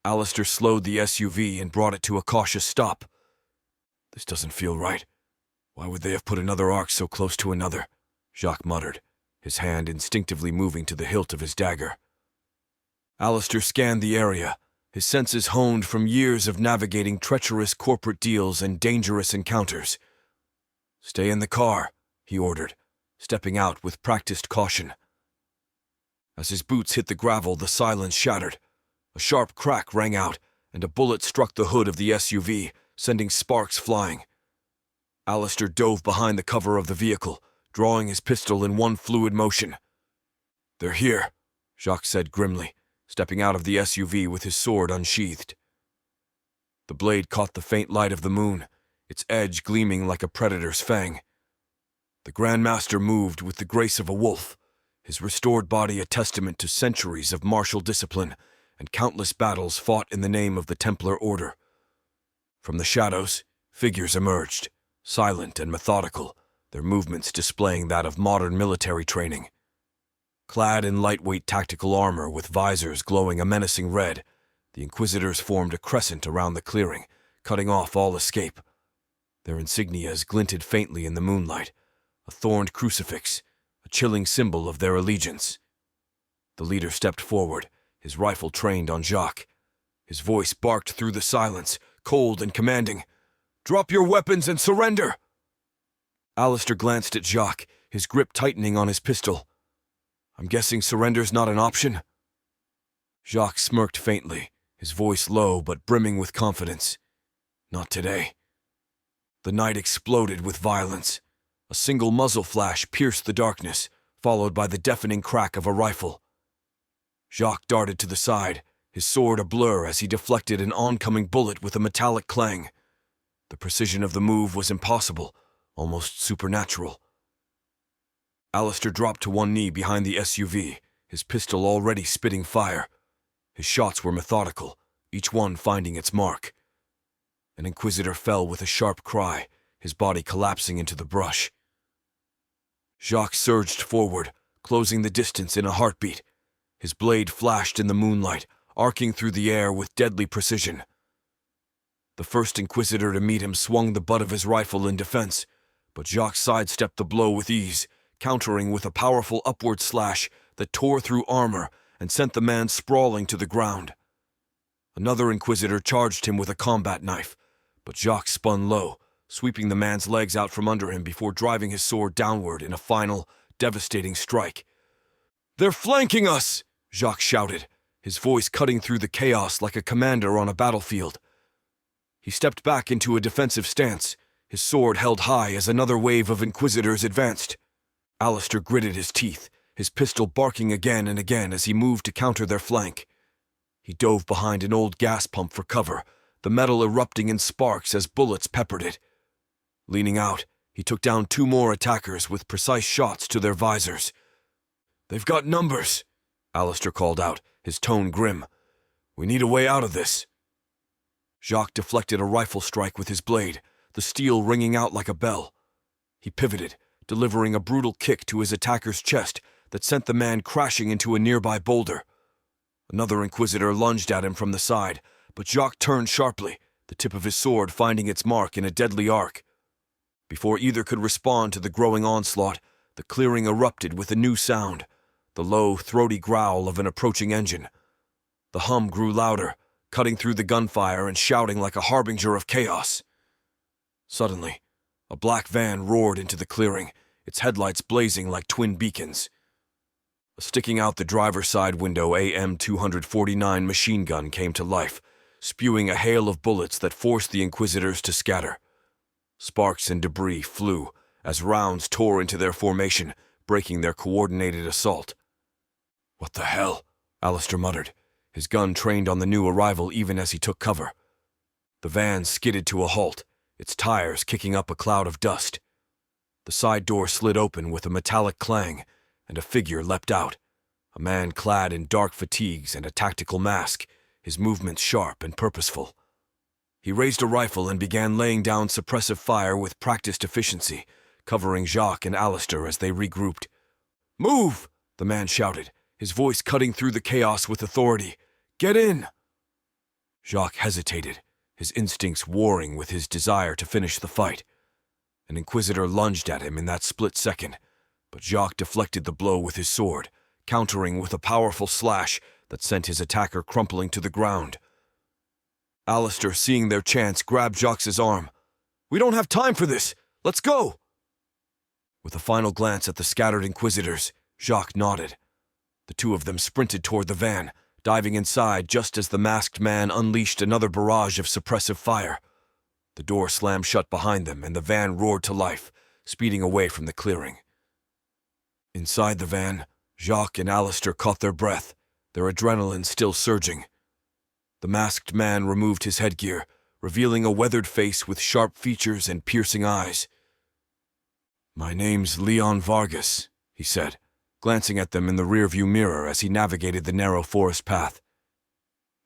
Alistair slowed the SUV and brought it to a cautious stop. "This doesn't feel right. Why would they have put another arc so close to another?" Jacques muttered, his hand instinctively moving to the hilt of his dagger. Alistair scanned the area, his senses honed from years of navigating treacherous corporate deals and dangerous encounters. "Stay in the car," he ordered, stepping out with practiced caution. As his boots hit the gravel, the silence shattered. A sharp crack rang out, and a bullet struck the hood of the SUV, sending sparks flying. Alistair dove behind the cover of the vehicle, drawing his pistol in one fluid motion. "They're here," Jacques said grimly, stepping out of the SUV with his sword unsheathed. The blade caught the faint light of the moon, its edge gleaming like a predator's fang. The Grand Master moved with the grace of a wolf, his restored body a testament to centuries of martial discipline and countless battles fought in the name of the Templar Order. From the shadows, figures emerged, silent and methodical, their movements displaying that of modern military training. Clad in lightweight tactical armor with visors glowing a menacing red, the Inquisitors formed a crescent around the clearing, cutting off all escape. Their insignias glinted faintly in the moonlight, a thorned crucifix, a chilling symbol of their allegiance. The leader stepped forward, his rifle trained on Jacques. His voice barked through the silence, cold and commanding. "Drop your weapons and surrender!" Alistair glanced at Jacques, his grip tightening on his pistol. "I'm guessing surrender's not an option?" Jacques smirked faintly, his voice low but brimming with confidence. "Not today." The night exploded with violence. A single muzzle flash pierced the darkness, followed by the deafening crack of a rifle. Jacques darted to the side, his sword a blur as he deflected an oncoming bullet with a metallic clang. The precision of the move was impossible, almost supernatural. Alistair dropped to one knee behind the SUV, his pistol already spitting fire. His shots were methodical, each one finding its mark. An Inquisitor fell with a sharp cry, his body collapsing into the brush. Jacques surged forward, closing the distance in a heartbeat. His blade flashed in the moonlight, arcing through the air with deadly precision. The first Inquisitor to meet him swung the butt of his rifle in defense, but Jacques sidestepped the blow with ease, countering with a powerful upward slash that tore through armor and sent the man sprawling to the ground. Another Inquisitor charged him with a combat knife, but Jacques spun low, sweeping the man's legs out from under him before driving his sword downward in a final, devastating strike. "They're flanking us!" Jacques shouted, his voice cutting through the chaos like a commander on a battlefield. He stepped back into a defensive stance, his sword held high as another wave of Inquisitors advanced. Alistair gritted his teeth, his pistol barking again and again as he moved to counter their flank. He dove behind an old gas pump for cover, the metal erupting in sparks as bullets peppered it. Leaning out, he took down two more attackers with precise shots to their visors. "They've got numbers," Alistair called out, his tone grim. "We need a way out of this." Jacques deflected a rifle strike with his blade, the steel ringing out like a bell. He pivoted, delivering a brutal kick to his attacker's chest that sent the man crashing into a nearby boulder. Another Inquisitor lunged at him from the side, but Jacques turned sharply, the tip of his sword finding its mark in a deadly arc. Before either could respond to the growing onslaught, the clearing erupted with a new sound, the low, throaty growl of an approaching engine. The hum grew louder, cutting through the gunfire and shouting like a harbinger of chaos. Suddenly, a black van roared into the clearing, its headlights blazing like twin beacons. A sticking out the driver's side window AM-249 machine gun came to life, spewing a hail of bullets that forced the Inquisitors to scatter. Sparks and debris flew as rounds tore into their formation, breaking their coordinated assault. "What the hell?" Alistair muttered, his gun trained on the new arrival even as he took cover. The van skidded to a halt, its tires kicking up a cloud of dust. The side door slid open with a metallic clang, and a figure leapt out, a man clad in dark fatigues and a tactical mask, his movements sharp and purposeful. He raised a rifle and began laying down suppressive fire with practiced efficiency, covering Jacques and Alistair as they regrouped. "Move!" the man shouted, his voice cutting through the chaos with authority. "Get in!" Jacques hesitated, his instincts warring with his desire to finish the fight. An Inquisitor lunged at him in that split second, but Jacques deflected the blow with his sword, countering with a powerful slash that sent his attacker crumpling to the ground. Alistair, seeing their chance, grabbed Jacques' arm. "We don't have time for this! Let's go!" With a final glance at the scattered Inquisitors, Jacques nodded. The two of them sprinted toward the van, diving inside just as the masked man unleashed another barrage of suppressive fire. The door slammed shut behind them, and the van roared to life, speeding away from the clearing. Inside the van, Jacques and Alistair caught their breath, their adrenaline still surging. The masked man removed his headgear, revealing a weathered face with sharp features and piercing eyes. "My name's Leon Vargas," he said, glancing at them in the rearview mirror as he navigated the narrow forest path.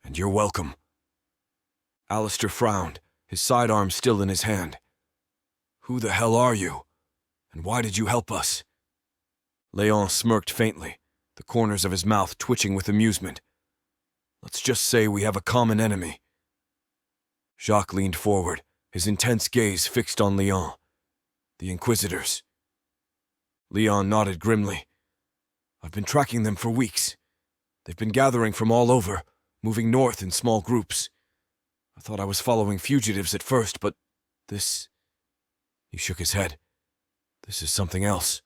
"And you're welcome." Alistair frowned, his sidearm still in his hand. "Who the hell are you? And why did you help us?" Leon smirked faintly, the corners of his mouth twitching with amusement. "Let's just say we have a common enemy." Jacques leaned forward, his intense gaze fixed on Leon. "The Inquisitors." Leon nodded grimly. "I've been tracking them for weeks. They've been gathering from all over, moving north in small groups. I thought I was following fugitives at first, but this..." He shook his head. "This is something else."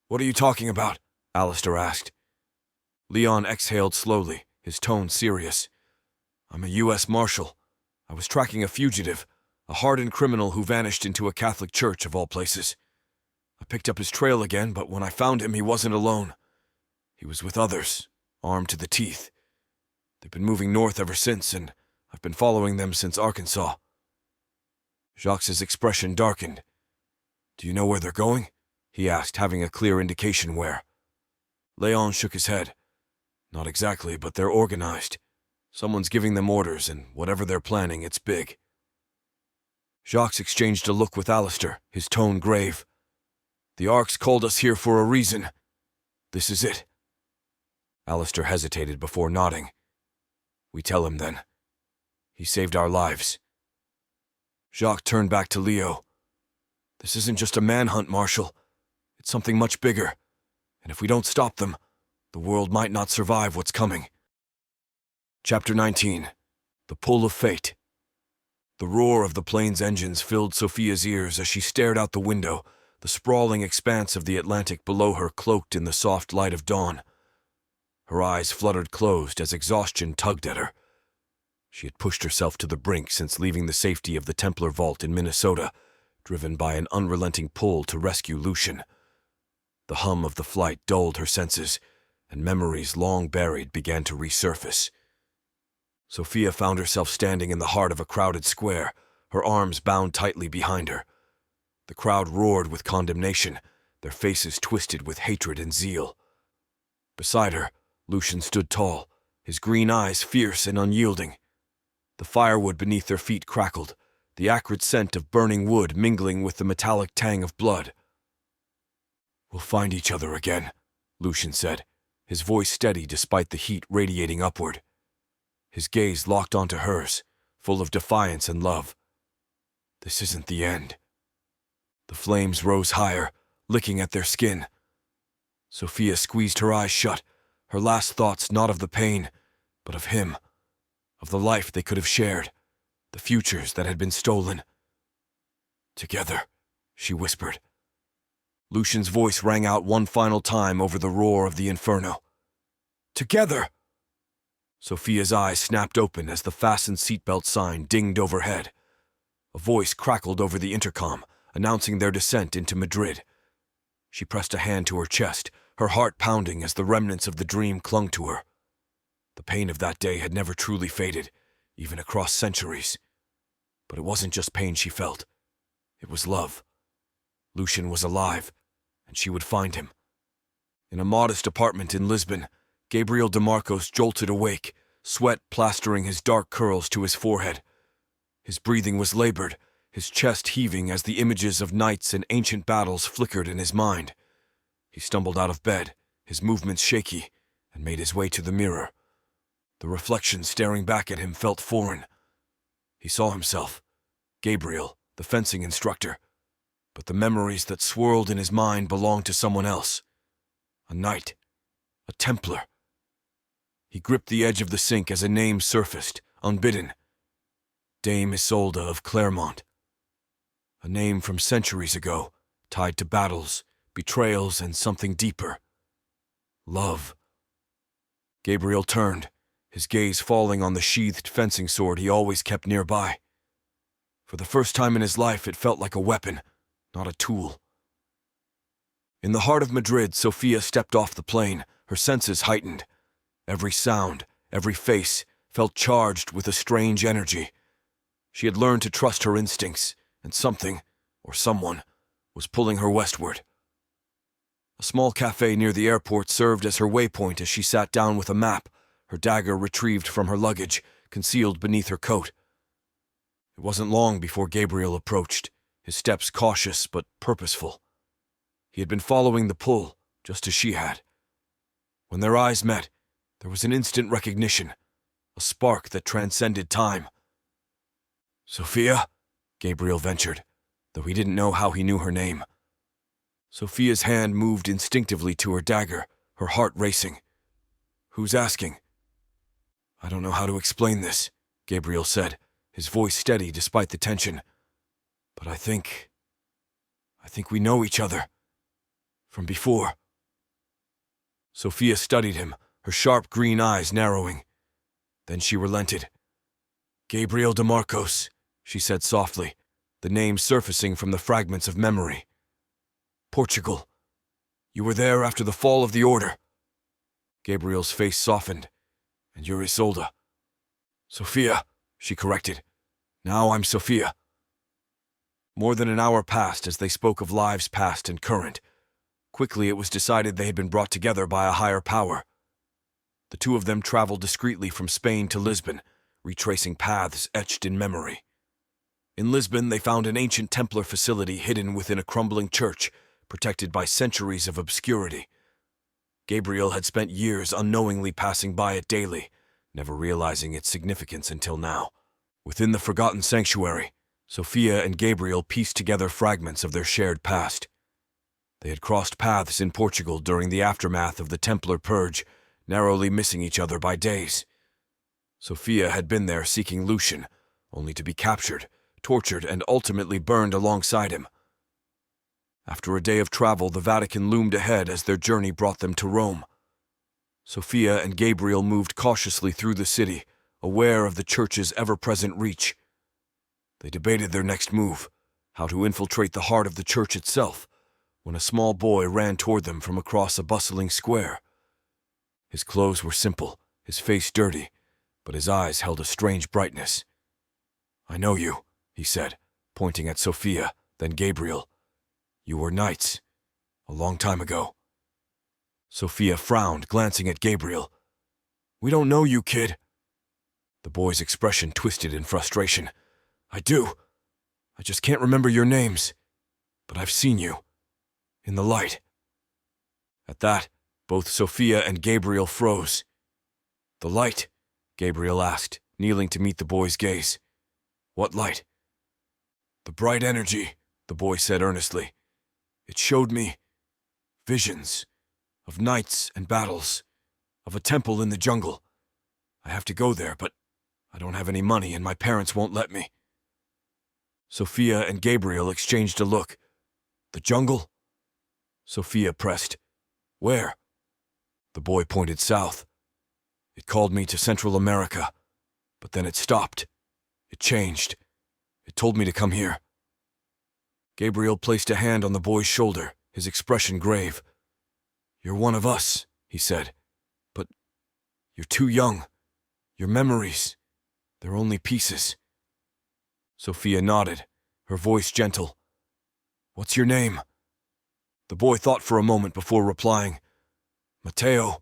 "What are you talking about?" Alistair asked. Leon exhaled slowly, his tone serious. "I'm a U.S. Marshal. I was tracking a fugitive, a hardened criminal who vanished into a Catholic church of all places. I picked up his trail again, but when I found him, he wasn't alone. He was with others, armed to the teeth. They've been moving north ever since, and I've been following them since Arkansas." Jacques' expression darkened. "Do you know where they're going?" he asked, having a clear indication where. Leon shook his head. "Not exactly, but they're organized. Someone's giving them orders, and whatever they're planning, it's big." Jacques exchanged a look with Alistair, his tone grave. "The Arks called us here for a reason. This is it." Alistair hesitated before nodding. "We tell him then. He saved our lives." Jacques turned back to Leo. "This isn't just a manhunt, Marshal. It's something much bigger. And if we don't stop them, the world might not survive what's coming." Chapter 19. The Pull of Fate. The roar of the plane's engines filled Sophia's ears as she stared out the window, the sprawling expanse of the Atlantic below her cloaked in the soft light of dawn. Her eyes fluttered closed as exhaustion tugged at her. She had pushed herself to the brink since leaving the safety of the Templar vault in Minnesota, driven by an unrelenting pull to rescue Lucian. The hum of the flight dulled her senses, and memories long buried began to resurface. Sophia found herself standing in the heart of a crowded square, her arms bound tightly behind her. The crowd roared with condemnation, their faces twisted with hatred and zeal. Beside her, Lucian stood tall, his green eyes fierce and unyielding. The firewood beneath their feet crackled, the acrid scent of burning wood mingling with the metallic tang of blood. "We'll find each other again," Lucian said, his voice steady despite the heat radiating upward. His gaze locked onto hers, full of defiance and love. "This isn't the end." The flames rose higher, licking at their skin. Sophia squeezed her eyes shut, her last thoughts not of the pain, but of him, of the life they could have shared, the futures that had been stolen. "Together," she whispered. Lucian's voice rang out one final time over the roar of the inferno. "Together!" Sophia's eyes snapped open as the fastened seatbelt sign dinged overhead. A voice crackled over the intercom, announcing their descent into Madrid. She pressed a hand to her chest, her heart pounding as the remnants of the dream clung to her. The pain of that day had never truly faded, even across centuries. But it wasn't just pain she felt. It was love. Lucian was alive, and she would find him. In a modest apartment in Lisbon, Gabriel DeMarcos jolted awake, sweat plastering his dark curls to his forehead. His breathing was labored, his chest heaving as the images of knights and ancient battles flickered in his mind. He stumbled out of bed, his movements shaky, and made his way to the mirror. The reflection staring back at him felt foreign. He saw himself, Gabriel, the fencing instructor, but the memories that swirled in his mind belonged to someone else. A knight, a Templar. He gripped the edge of the sink as a name surfaced, unbidden. Dame Isolde of Claremont. A name from centuries ago, tied to battles, betrayals, and something deeper. Love. Gabriel turned, his gaze falling on the sheathed fencing sword he always kept nearby. For the first time in his life, it felt like a weapon, not a tool. In the heart of Madrid, Sophia stepped off the plane, her senses heightened. Every sound, every face, felt charged with a strange energy. She had learned to trust her instincts, and something, or someone, was pulling her westward. A small cafe near the airport served as her waypoint as she sat down with a map, her dagger retrieved from her luggage, concealed beneath her coat. It wasn't long before Gabriel approached, his steps cautious but purposeful. He had been following the pull, just as she had. When their eyes met, there was an instant recognition, a spark that transcended time. "Sophia?" Gabriel ventured, though he didn't know how he knew her name. Sophia's hand moved instinctively to her dagger, her heart racing. "Who's asking?" "I don't know how to explain this," Gabriel said, his voice steady despite the tension. "But I think we know each other. From before." Sophia studied him, her sharp green eyes narrowing. Then she relented. "Gabriel de Marcos," she said softly, the name surfacing from the fragments of memory. "Portugal. You were there after the fall of the Order." Gabriel's face softened. "And you're Isolde." "Sophia," she corrected. "Now I'm Sophia." More than an hour passed as they spoke of lives past and current. Quickly it was decided they had been brought together by a higher power. The two of them traveled discreetly from Spain to Lisbon, retracing paths etched in memory. In Lisbon, they found an ancient Templar facility hidden within a crumbling church, protected by centuries of obscurity. Gabriel had spent years unknowingly passing by it daily, never realizing its significance until now. Within the forgotten sanctuary, Sophia and Gabriel pieced together fragments of their shared past. They had crossed paths in Portugal during the aftermath of the Templar Purge, narrowly missing each other by days. Sophia had been there seeking Lucian, only to be captured, tortured, and ultimately burned alongside him. After a day of travel, the Vatican loomed ahead as their journey brought them to Rome. Sophia and Gabriel moved cautiously through the city, aware of the church's ever-present reach. They debated their next move, how to infiltrate the heart of the church itself, when a small boy ran toward them from across a bustling square. His clothes were simple, his face dirty, but his eyes held a strange brightness. "I know you," he said, pointing at Sophia, then Gabriel. "You were knights, a long time ago." Sophia frowned, glancing at Gabriel. "We don't know you, kid." The boy's expression twisted in frustration. "I do. I just can't remember your names. But I've seen you. In the light." At that, both Sophia and Gabriel froze. "The light?" Gabriel asked, kneeling to meet the boy's gaze. "What light?" "The bright energy," the boy said earnestly. "It showed me visions of knights and battles, of a temple in the jungle. I have to go there, but I don't have any money and my parents won't let me." Sophia and Gabriel exchanged a look. "The jungle?" Sophia pressed. "Where?" The boy pointed south. "It called me to Central America, but then it stopped. It changed. It told me to come here." Gabriel placed a hand on the boy's shoulder, his expression grave. "You're one of us," he said. "But you're too young. Your memories, they're only pieces." Sophia nodded, her voice gentle. "What's your name?" The boy thought for a moment before replying. "Mateo."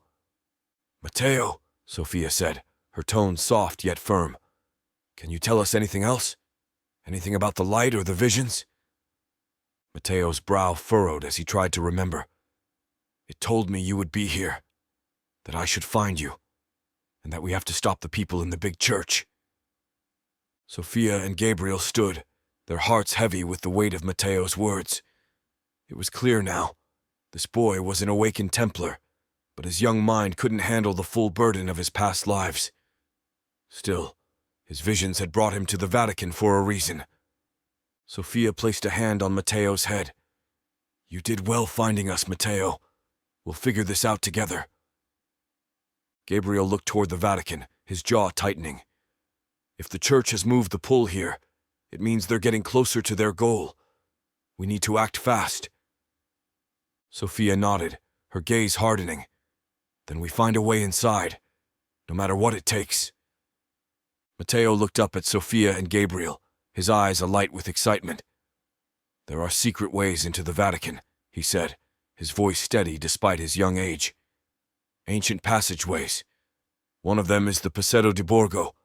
"Mateo," Sophia said, her tone soft yet firm. "Can you tell us anything else? Anything about the light or the visions?" Mateo's brow furrowed as he tried to remember. "It told me you would be here, that I should find you. and that we have to stop the people in the big church. Sophia and Gabriel stood, their hearts heavy with the weight of Matteo's words. It was clear now. This boy was an awakened Templar, but his young mind couldn't handle the full burden of his past lives. Still, his visions had brought him to the Vatican for a reason. Sophia placed a hand on Matteo's head. "You did well finding us, Matteo. We'll figure this out together." Gabriel looked toward the Vatican, his jaw tightening. If the church has moved the pull here, it means they're getting closer to their goal. We need to act fast. Sophia nodded, her gaze hardening. Then we find a way inside, no matter what it takes. Matteo looked up at Sophia and Gabriel, his eyes alight with excitement. "There are secret ways into the Vatican," he said, his voice steady despite his young age. "Ancient passageways. One of them is the Passetto di Borgo,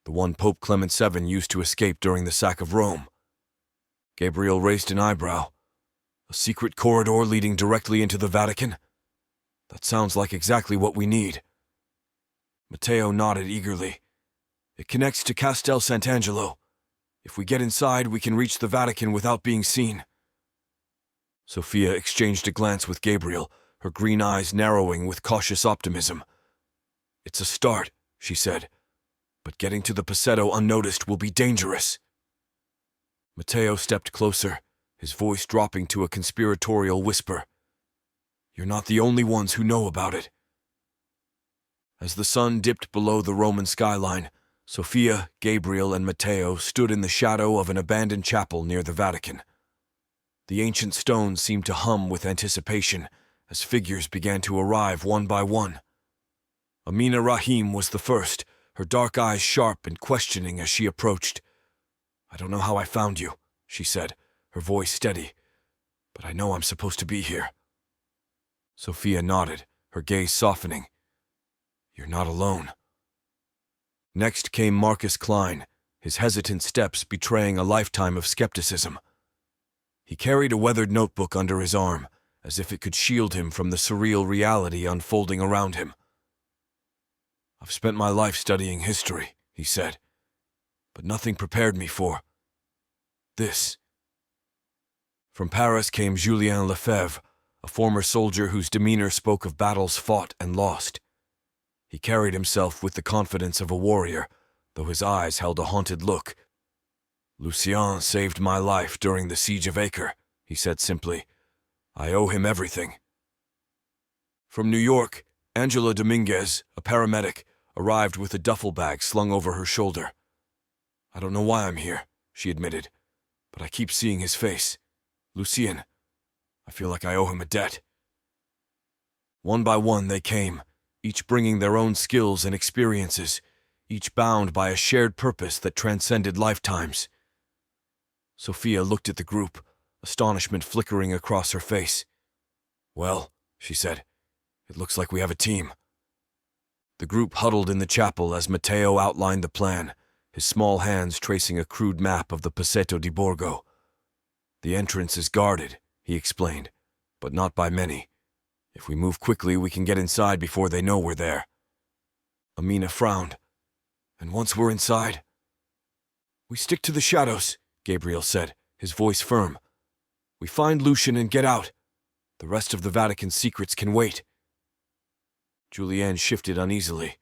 the one Pope Clement VII used to escape during the sack of Rome." Gabriel raised an eyebrow. "A secret corridor leading directly into the Vatican? That sounds like exactly what we need." Matteo nodded eagerly. "It connects to Castel Sant'Angelo. If we get inside, we can reach the Vatican without being seen." Sophia exchanged a glance with Gabriel, her green eyes narrowing with cautious optimism. "It's a start," she said, "but getting to the Passetto unnoticed will be dangerous." Matteo stepped closer, his voice dropping to a conspiratorial whisper. "You're not the only ones who know about it." As the sun dipped below the Roman skyline, Sophia, Gabriel, and Matteo stood in the shadow of an abandoned chapel near the Vatican. The ancient stones seemed to hum with anticipation as figures began to arrive one by one. Amina Rahim was the first, her dark eyes sharp and questioning as she approached. "I don't know how I found you," she said, her voice steady, "but I know I'm supposed to be here." Sophia nodded, her gaze softening. "You're not alone." Next came Marcus Klein, his hesitant steps betraying a lifetime of skepticism. He carried a weathered notebook under his arm, as if it could shield him from the surreal reality unfolding around him. "I've spent my life studying history," he said, "but nothing prepared me for this." From Paris came Julien Lefebvre, a former soldier whose demeanor spoke of battles fought and lost. He carried himself with the confidence of a warrior, though his eyes held a haunted look. "Lucien saved my life during the siege of Acre," he said simply. "I owe him everything." From New York, Angela Dominguez, a paramedic, arrived with a duffel bag slung over her shoulder. "I don't know why I'm here," she admitted, "but I keep seeing his face. Lucien. I feel like I owe him a debt." One by one they came, each bringing their own skills and experiences, each bound by a shared purpose that transcended lifetimes. Sophia looked at the group, astonishment flickering across her face. "Well," she said, "it looks like we have a team." The group huddled in the chapel as Matteo outlined the plan, his small hands tracing a crude map of the Passetto di Borgo. "The entrance is guarded," he explained, "but not by many. If we move quickly, we can get inside before they know we're there." Amina frowned. "And once we're inside?" "We stick to the shadows," Gabriel said, his voice firm. "We find Lucian and get out. The rest of the Vatican's secrets can wait." Julienne shifted uneasily.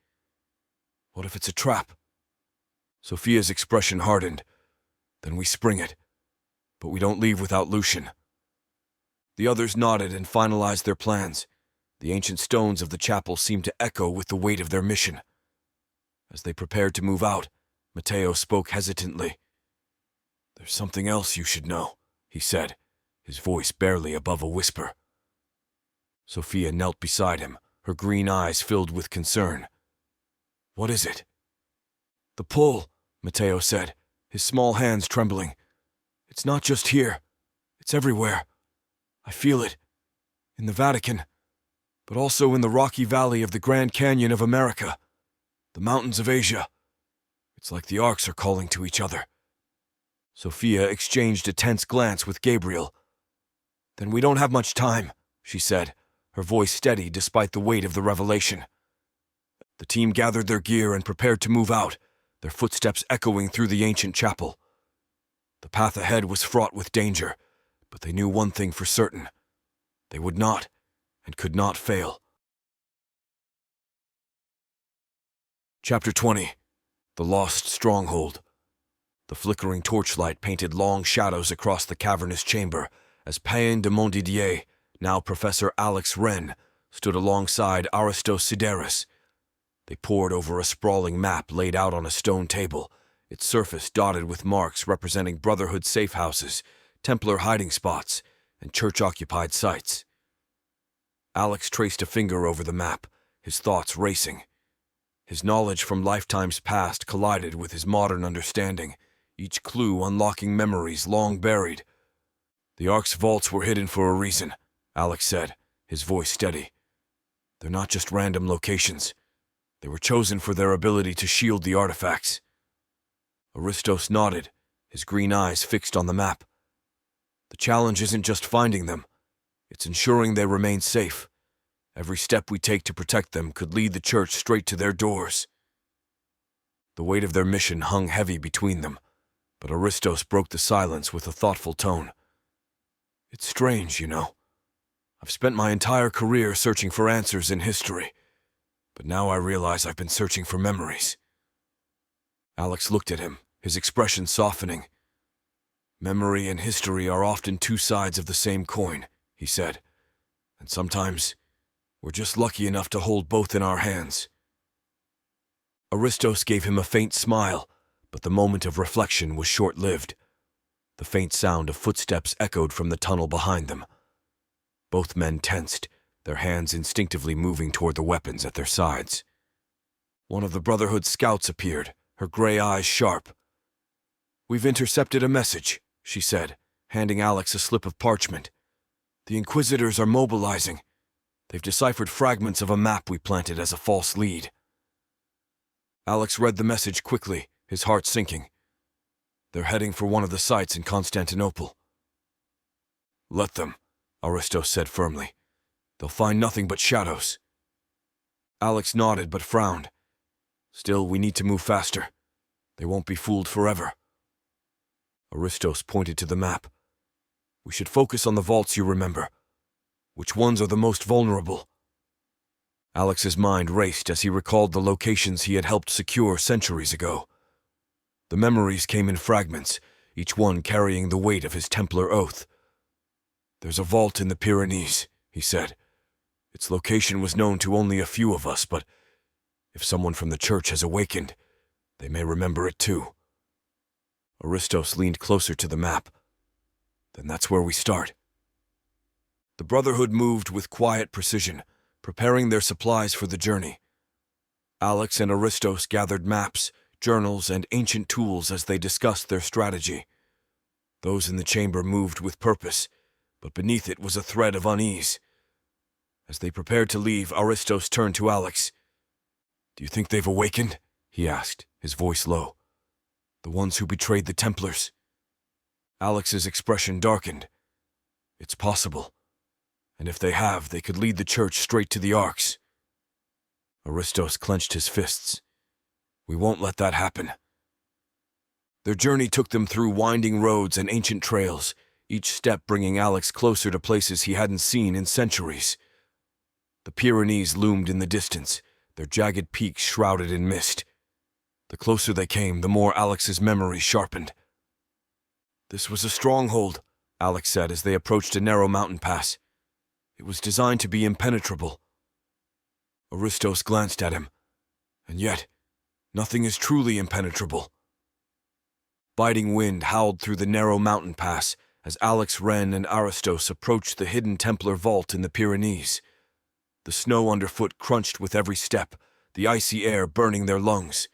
"What if it's a trap?" Sophia's expression hardened. "Then we spring it. But we don't leave without Lucian." The others nodded and finalized their plans. The ancient stones of the chapel seemed to echo with the weight of their mission. As they prepared to move out, Matteo spoke hesitantly. "There's something else you should know," he said, his voice barely above a whisper. Sophia knelt beside him, her green eyes filled with concern. "What is it?" "The pull," Matteo said, his small hands trembling. "It's not just here. It's everywhere. I feel it. In the Vatican, but also in the rocky valley of the Grand Canyon of America, the mountains of Asia. It's like the arcs are calling to each other." Sophia exchanged a tense glance with Gabriel. "Then we don't have much time," she said, her voice steady despite the weight of the revelation. The team gathered their gear and prepared to move out, their footsteps echoing through the ancient chapel. The path ahead was fraught with danger, but they knew one thing for certain. They would not and could not fail. Chapter 20. The Lost Stronghold. The flickering torchlight painted long shadows across the cavernous chamber as Pain de Montdidier, now Professor Alex Wren, stood alongside Aristos Sideris. They pored over a sprawling map laid out on a stone table, its surface dotted with marks representing Brotherhood safe houses, Templar hiding spots, and church-occupied sites. Alex traced a finger over the map, his thoughts racing. His knowledge from lifetimes past collided with his modern understanding, each clue unlocking memories long buried. "The Ark's vaults were hidden for a reason," Alex said, his voice steady. "They're not just random locations. They were chosen for their ability to shield the artifacts." Aristos nodded, his green eyes fixed on the map. "The challenge isn't just finding them. It's ensuring they remain safe. Every step we take to protect them could lead the church straight to their doors." The weight of their mission hung heavy between them, but Aristos broke the silence with a thoughtful tone. "It's strange, you know. I've spent my entire career searching for answers in history, but now I realize I've been searching for memories." Alex looked at him, his expression softening. "Memory and history are often two sides of the same coin," he said, "and sometimes we're just lucky enough to hold both in our hands." Aristos gave him a faint smile, but the moment of reflection was short-lived. The faint sound of footsteps echoed from the tunnel behind them. Both men tensed, their hands instinctively moving toward the weapons at their sides. One of the Brotherhood scouts appeared, her gray eyes sharp. "We've intercepted a message," she said, handing Alex a slip of parchment. "The Inquisitors are mobilizing. They've deciphered fragments of a map we planted as a false lead." Alex read the message quickly, his heart sinking. "They're heading for one of the sites in Constantinople." "Let them," Aristos said firmly. "They'll find nothing but shadows." Alex nodded but frowned. "Still, we need to move faster. They won't be fooled forever." Aristos pointed to the map. "We should focus on the vaults you remember. Which ones are the most vulnerable?" Alex's mind raced as he recalled the locations he had helped secure centuries ago. The memories came in fragments, each one carrying the weight of his Templar oath. "There's a vault in the Pyrenees," he said. "Its location was known to only a few of us, but if someone from the church has awakened, they may remember it too." Aristos leaned closer to the map. "Then that's where we start." The Brotherhood moved with quiet precision, preparing their supplies for the journey. Alex and Aristos gathered maps, journals, and ancient tools as they discussed their strategy. Those in the chamber moved with purpose, but beneath it was a thread of unease. As they prepared to leave, Aristos turned to Alex. "Do you think they've awakened?" he asked, his voice low. "The ones who betrayed the Templars?" Alex's expression darkened. "It's possible. And if they have, they could lead the church straight to the Arks." Aristos clenched his fists. "We won't let that happen." Their journey took them through winding roads and ancient trails, each step bringing Alex closer to places he hadn't seen in centuries. The Pyrenees loomed in the distance, their jagged peaks shrouded in mist. The closer they came, the more Alex's memory sharpened. "This was a stronghold," Alex said as they approached a narrow mountain pass. "It was designed to be impenetrable." Aristos glanced at him. "And yet, nothing is truly impenetrable." Biting wind howled through the narrow mountain pass as Alex Wren and Aristos approached the hidden Templar vault in the Pyrenees. The snow underfoot crunched with every step, the icy air burning their lungs.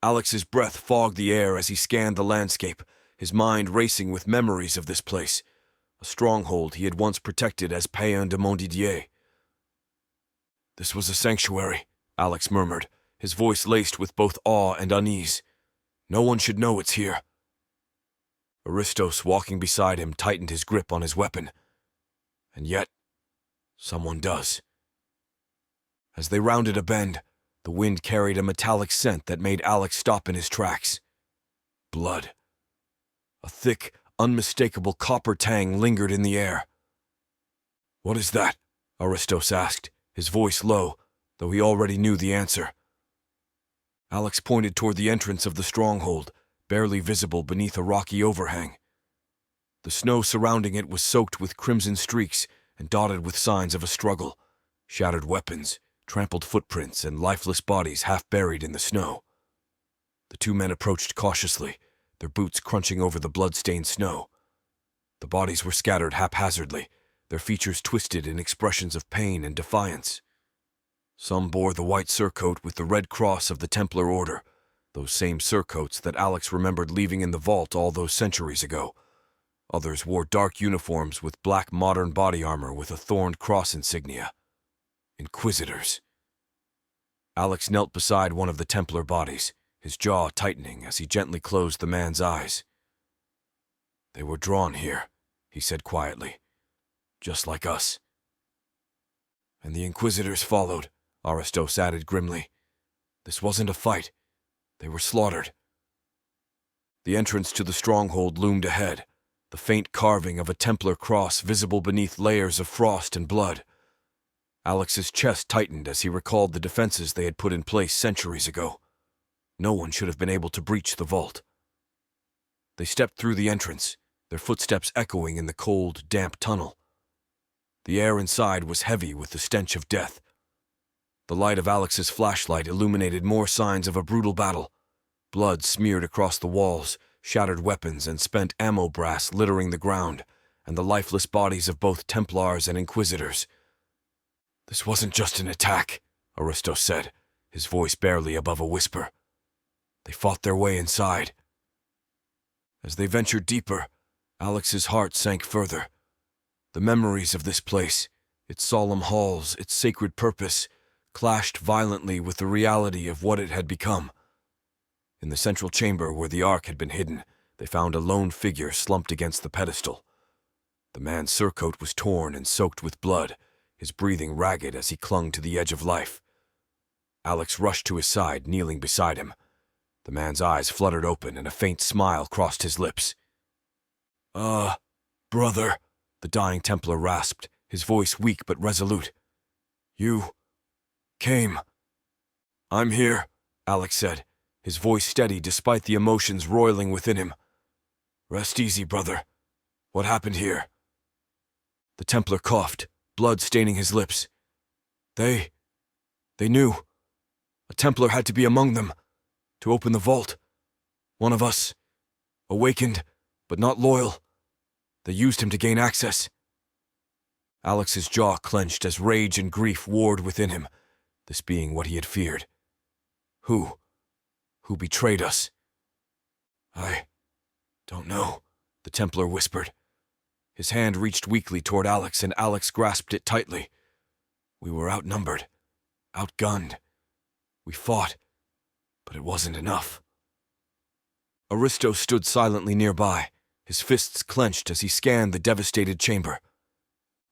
Alex's breath fogged the air as he scanned the landscape, his mind racing with memories of this place, a stronghold he had once protected as Pain de Montdidier. "This was a sanctuary," Alex murmured, his voice laced with both awe and unease. "No one should know it's here." Aristos, walking beside him, tightened his grip on his weapon. "And yet, someone does." As they rounded a bend, The wind carried a metallic scent that made Alex stop in his tracks. Blood. A thick, unmistakable copper tang lingered in the air. "What is that?" Aristos asked, his voice low, though he already knew the answer. Alex pointed toward the entrance of the stronghold, barely visible beneath a rocky overhang. The snow surrounding it was soaked with crimson streaks and dotted with signs of a struggle: shattered weapons, trampled footprints, and lifeless bodies half buried in the snow. The two men approached cautiously, their boots crunching over the blood-stained snow. The bodies were scattered haphazardly, their features twisted in expressions of pain and defiance. Some bore the white surcoat with the red cross of the Templar Order, those same surcoats that Alex remembered leaving in the vault all those centuries ago. Others wore dark uniforms with black modern body armor with a thorned cross insignia. Inquisitors. Alex knelt beside one of the Templar bodies, his jaw tightening as he gently closed the man's eyes. "They were drawn here," he said quietly. "Just like us." "And the Inquisitors followed," Aristos added grimly. "This wasn't a fight. They were slaughtered." The entrance to the stronghold loomed ahead, the faint carving of a Templar cross visible beneath layers of frost and blood. Alex's chest tightened as he recalled the defenses they had put in place centuries ago. No one should have been able to breach the vault. They stepped through the entrance, their footsteps echoing in the cold, damp tunnel. The air inside was heavy with the stench of death. The light of Alex's flashlight illuminated more signs of a brutal battle. Blood smeared across the walls, shattered weapons and spent ammo brass littering the ground, and the lifeless bodies of both Templars and Inquisitors. "This wasn't just an attack," Aristos said, his voice barely above a whisper. "They fought their way inside." As they ventured deeper, Alex's heart sank further. The memories of this place, its solemn halls, its sacred purpose, clashed violently with the reality of what it had become. In the central chamber where the Ark had been hidden, they found a lone figure slumped against the pedestal. The man's surcoat was torn and soaked with blood, his breathing ragged as he clung to the edge of life. Alex rushed to his side, kneeling beside him. The man's eyes fluttered open and a faint smile crossed his lips. Brother," the dying Templar rasped, his voice weak but resolute. "You came." "I'm here," Alex said, his voice steady despite the emotions roiling within him. "Rest easy, brother. What happened here?" The Templar coughed, blood staining his lips. They knew. A Templar had to be among them, to open the vault. One of us, awakened, but not loyal. They used him to gain access." Alex's jaw clenched as rage and grief warred within him, this being what he had feared. Who betrayed us? "I don't know," the Templar whispered. His hand reached weakly toward Alex, and Alex grasped it tightly. "We were outnumbered, outgunned. We fought, but it wasn't enough." Aristos stood silently nearby, his fists clenched as he scanned the devastated chamber.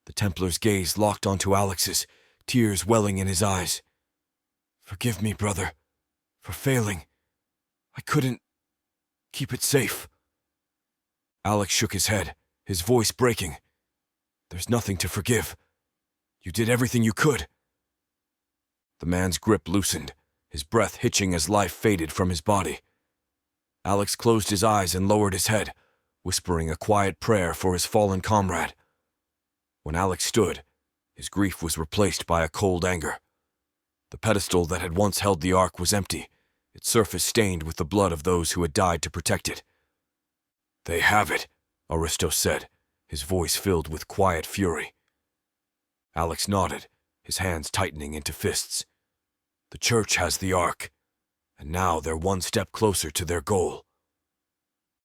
The Templar's gaze locked onto Alex's, tears welling in his eyes. "Forgive me, brother, for failing. I couldn't keep it safe." Alex shook his head, his voice breaking. "There's nothing to forgive. You did everything you could." The man's grip loosened, his breath hitching as life faded from his body. Alex closed his eyes and lowered his head, whispering a quiet prayer for his fallen comrade. When Alex stood, his grief was replaced by a cold anger. The pedestal that had once held the Ark was empty, its surface stained with the blood of those who had died to protect it. "They have it," Aristos said, his voice filled with quiet fury. Alex nodded, his hands tightening into fists. The Church has the Ark, and now they're one step closer to their goal.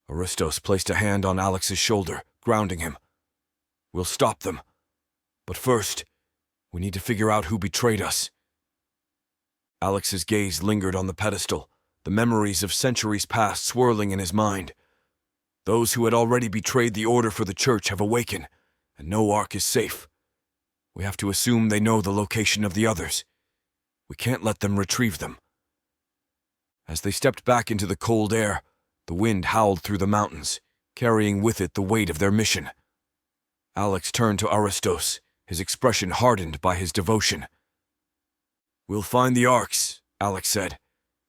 Aristos placed a hand on Alex's shoulder, grounding him. "We'll stop them. But first, we need to figure out who betrayed us." Alex's gaze lingered on the pedestal, the memories of centuries past swirling in his mind. Those who had already betrayed the Order for the Church have awakened, and no Ark is safe. We have to assume they know the location of the others. We can't let them retrieve them. As they stepped back into the cold air, the wind howled through the mountains, carrying with it the weight of their mission. Alex turned to Aristos, his expression hardened by his devotion. "We'll find the Arks," Alex said,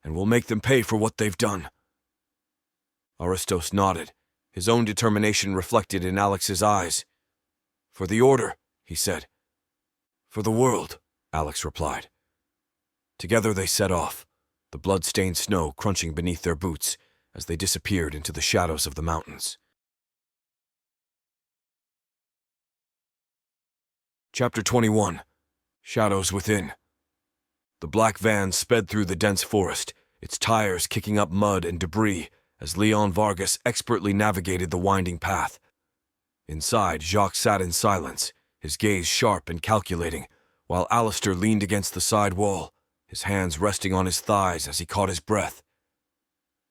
"and we'll make them pay for what they've done." Aristos nodded, his own determination reflected in Alex's eyes. "For the Order," he said. "For the world," Alex replied. Together they set off, the blood-stained snow crunching beneath their boots as they disappeared into the shadows of the mountains. Chapter 21. Shadows Within. The black van sped through the dense forest, its tires kicking up mud and debris as Leon Vargas expertly navigated the winding path. Inside, Jacques sat in silence, his gaze sharp and calculating, while Alistair leaned against the side wall, his hands resting on his thighs as he caught his breath.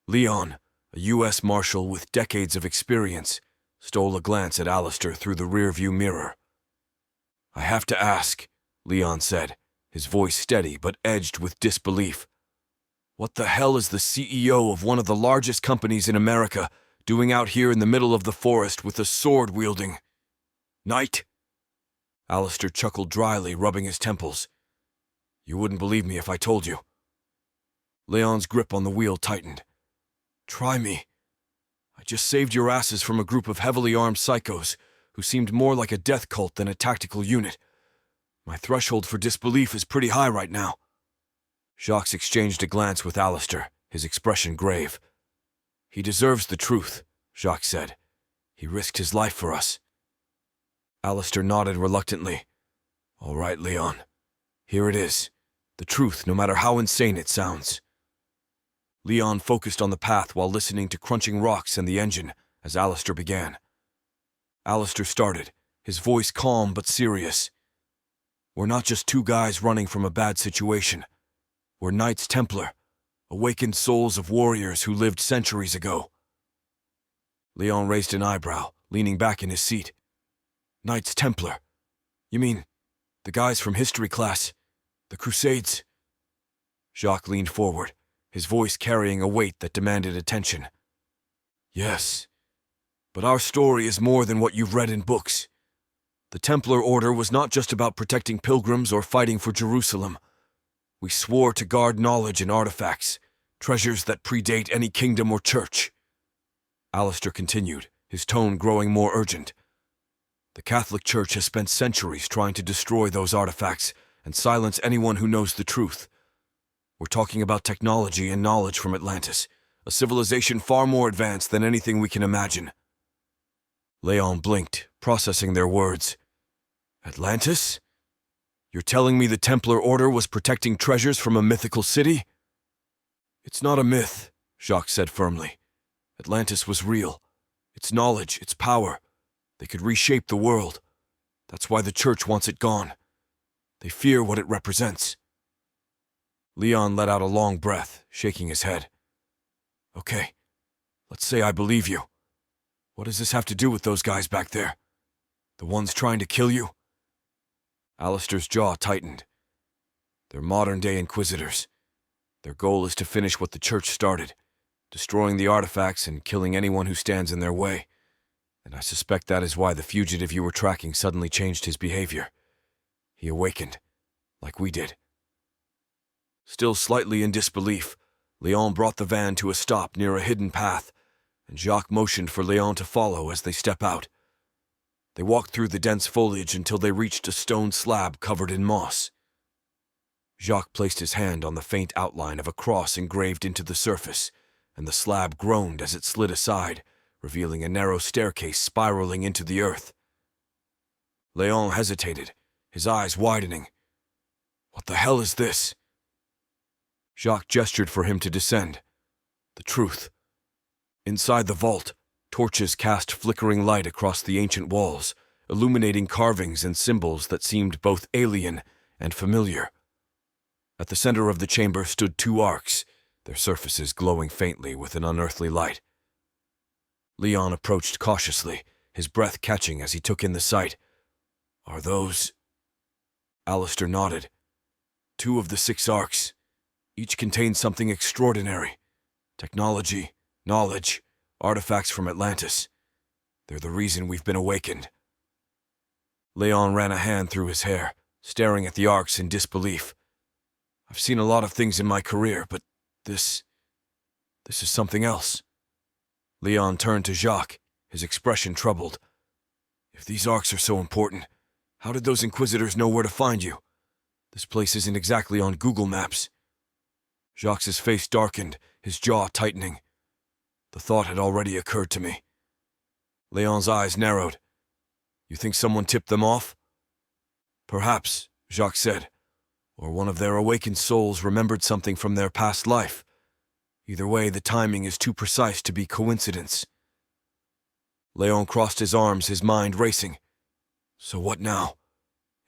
Leon, a U.S. Marshal with decades of experience, stole a glance at Alistair through the rearview mirror. "I have to ask," Leon said, his voice steady but edged with disbelief. "What the hell is the CEO of one of the largest companies in America doing out here in the middle of the forest with a sword-wielding knight?" Alistair chuckled dryly, rubbing his temples. "You wouldn't believe me if I told you." Leon's grip on the wheel tightened. "Try me. I just saved your asses from a group of heavily armed psychos who seemed more like a death cult than a tactical unit. My threshold for disbelief is pretty high right now." Jacques exchanged a glance with Alistair, his expression grave. "He deserves the truth," Jacques said. "He risked his life for us." Alistair nodded reluctantly. "All right, Leon. Here it is. The truth, no matter how insane it sounds." Leon focused on the path while listening to crunching rocks and the engine as Alistair began. Alistair started, his voice calm but serious. "We're not just two guys running from a bad situation. We're Knights Templar, awakened souls of warriors who lived centuries ago." Leon raised an eyebrow, leaning back in his seat. "Knights Templar? You mean the guys from history class? The Crusades?" Jacques leaned forward, his voice carrying a weight that demanded attention. "Yes, but our story is more than what you've read in books. The Templar Order was not just about protecting pilgrims or fighting for Jerusalem. We swore to guard knowledge and artifacts, treasures that predate any kingdom or church." Alistair continued, his tone growing more urgent. "The Catholic Church has spent centuries trying to destroy those artifacts and silence anyone who knows the truth. We're talking about technology and knowledge from Atlantis, a civilization far more advanced than anything we can imagine." Leon blinked, processing their words. "Atlantis? You're telling me the Templar Order was protecting treasures from a mythical city?" "It's not a myth," Jacques said firmly. "Atlantis was real. Its knowledge, its power. They could reshape the world. That's why the Church wants it gone. They fear what it represents." Leon let out a long breath, shaking his head. "Okay, let's say I believe you. What does this have to do with those guys back there? The ones trying to kill you?" Alistair's jaw tightened. "They're modern-day inquisitors. Their goal is to finish what the Church started, destroying the artifacts and killing anyone who stands in their way. And I suspect that is why the fugitive you were tracking suddenly changed his behavior. He awakened, like we did." Still slightly in disbelief, Leon brought the van to a stop near a hidden path, and Jacques motioned for Leon to follow as they step out. They walked through the dense foliage until they reached a stone slab covered in moss. Jacques placed his hand on the faint outline of a cross engraved into the surface, and the slab groaned as it slid aside, revealing a narrow staircase spiraling into the earth. Leon hesitated, his eyes widening. "What the hell is this?" Jacques gestured for him to descend. The truth. Inside the vault, torches cast flickering light across the ancient walls, illuminating carvings and symbols that seemed both alien and familiar. At the center of the chamber stood two arcs, their surfaces glowing faintly with an unearthly light. Leon approached cautiously, his breath catching as he took in the sight. "Are those—" Alistair nodded. 2 of the 6 arcs. Each contains something extraordinary. Technology, knowledge, artifacts from Atlantis. They're the reason we've been awakened. Leon ran a hand through his hair, staring at the arcs in disbelief. I've seen a lot of things in my career, but this is something else. Leon turned to Jacques, his expression troubled. If these arcs are so important, how did those Inquisitors know where to find you? This place isn't exactly on Google Maps. Jacques' face darkened, his jaw tightening. The thought had already occurred to me. Leon's eyes narrowed. You think someone tipped them off? Perhaps, Jacques said, or one of their awakened souls remembered something from their past life. Either way, the timing is too precise to be coincidence. Leon crossed his arms, his mind racing. So what now?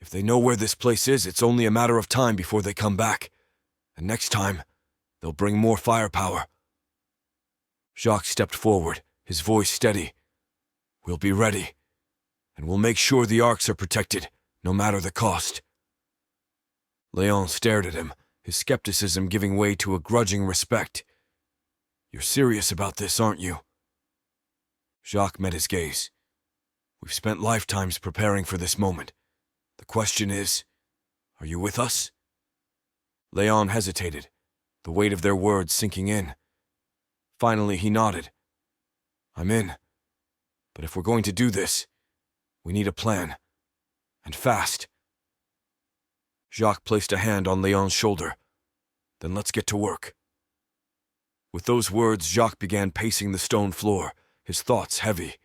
If they know where this place is, it's only a matter of time before they come back. And next time, they'll bring more firepower. Jacques stepped forward, his voice steady. We'll be ready, and we'll make sure the arcs are protected, no matter the cost. Leon stared at him, his skepticism giving way to a grudging respect. You're serious about this, aren't you? Jacques met his gaze. We've spent lifetimes preparing for this moment. The question is, are you with us? Leon hesitated, the weight of their words sinking in. Finally, he nodded. I'm in. But if we're going to do this, we need a plan. And fast. Jacques placed a hand on Leon's shoulder. Then let's get to work. With those words, Jacques began pacing the stone floor, his thoughts heavy.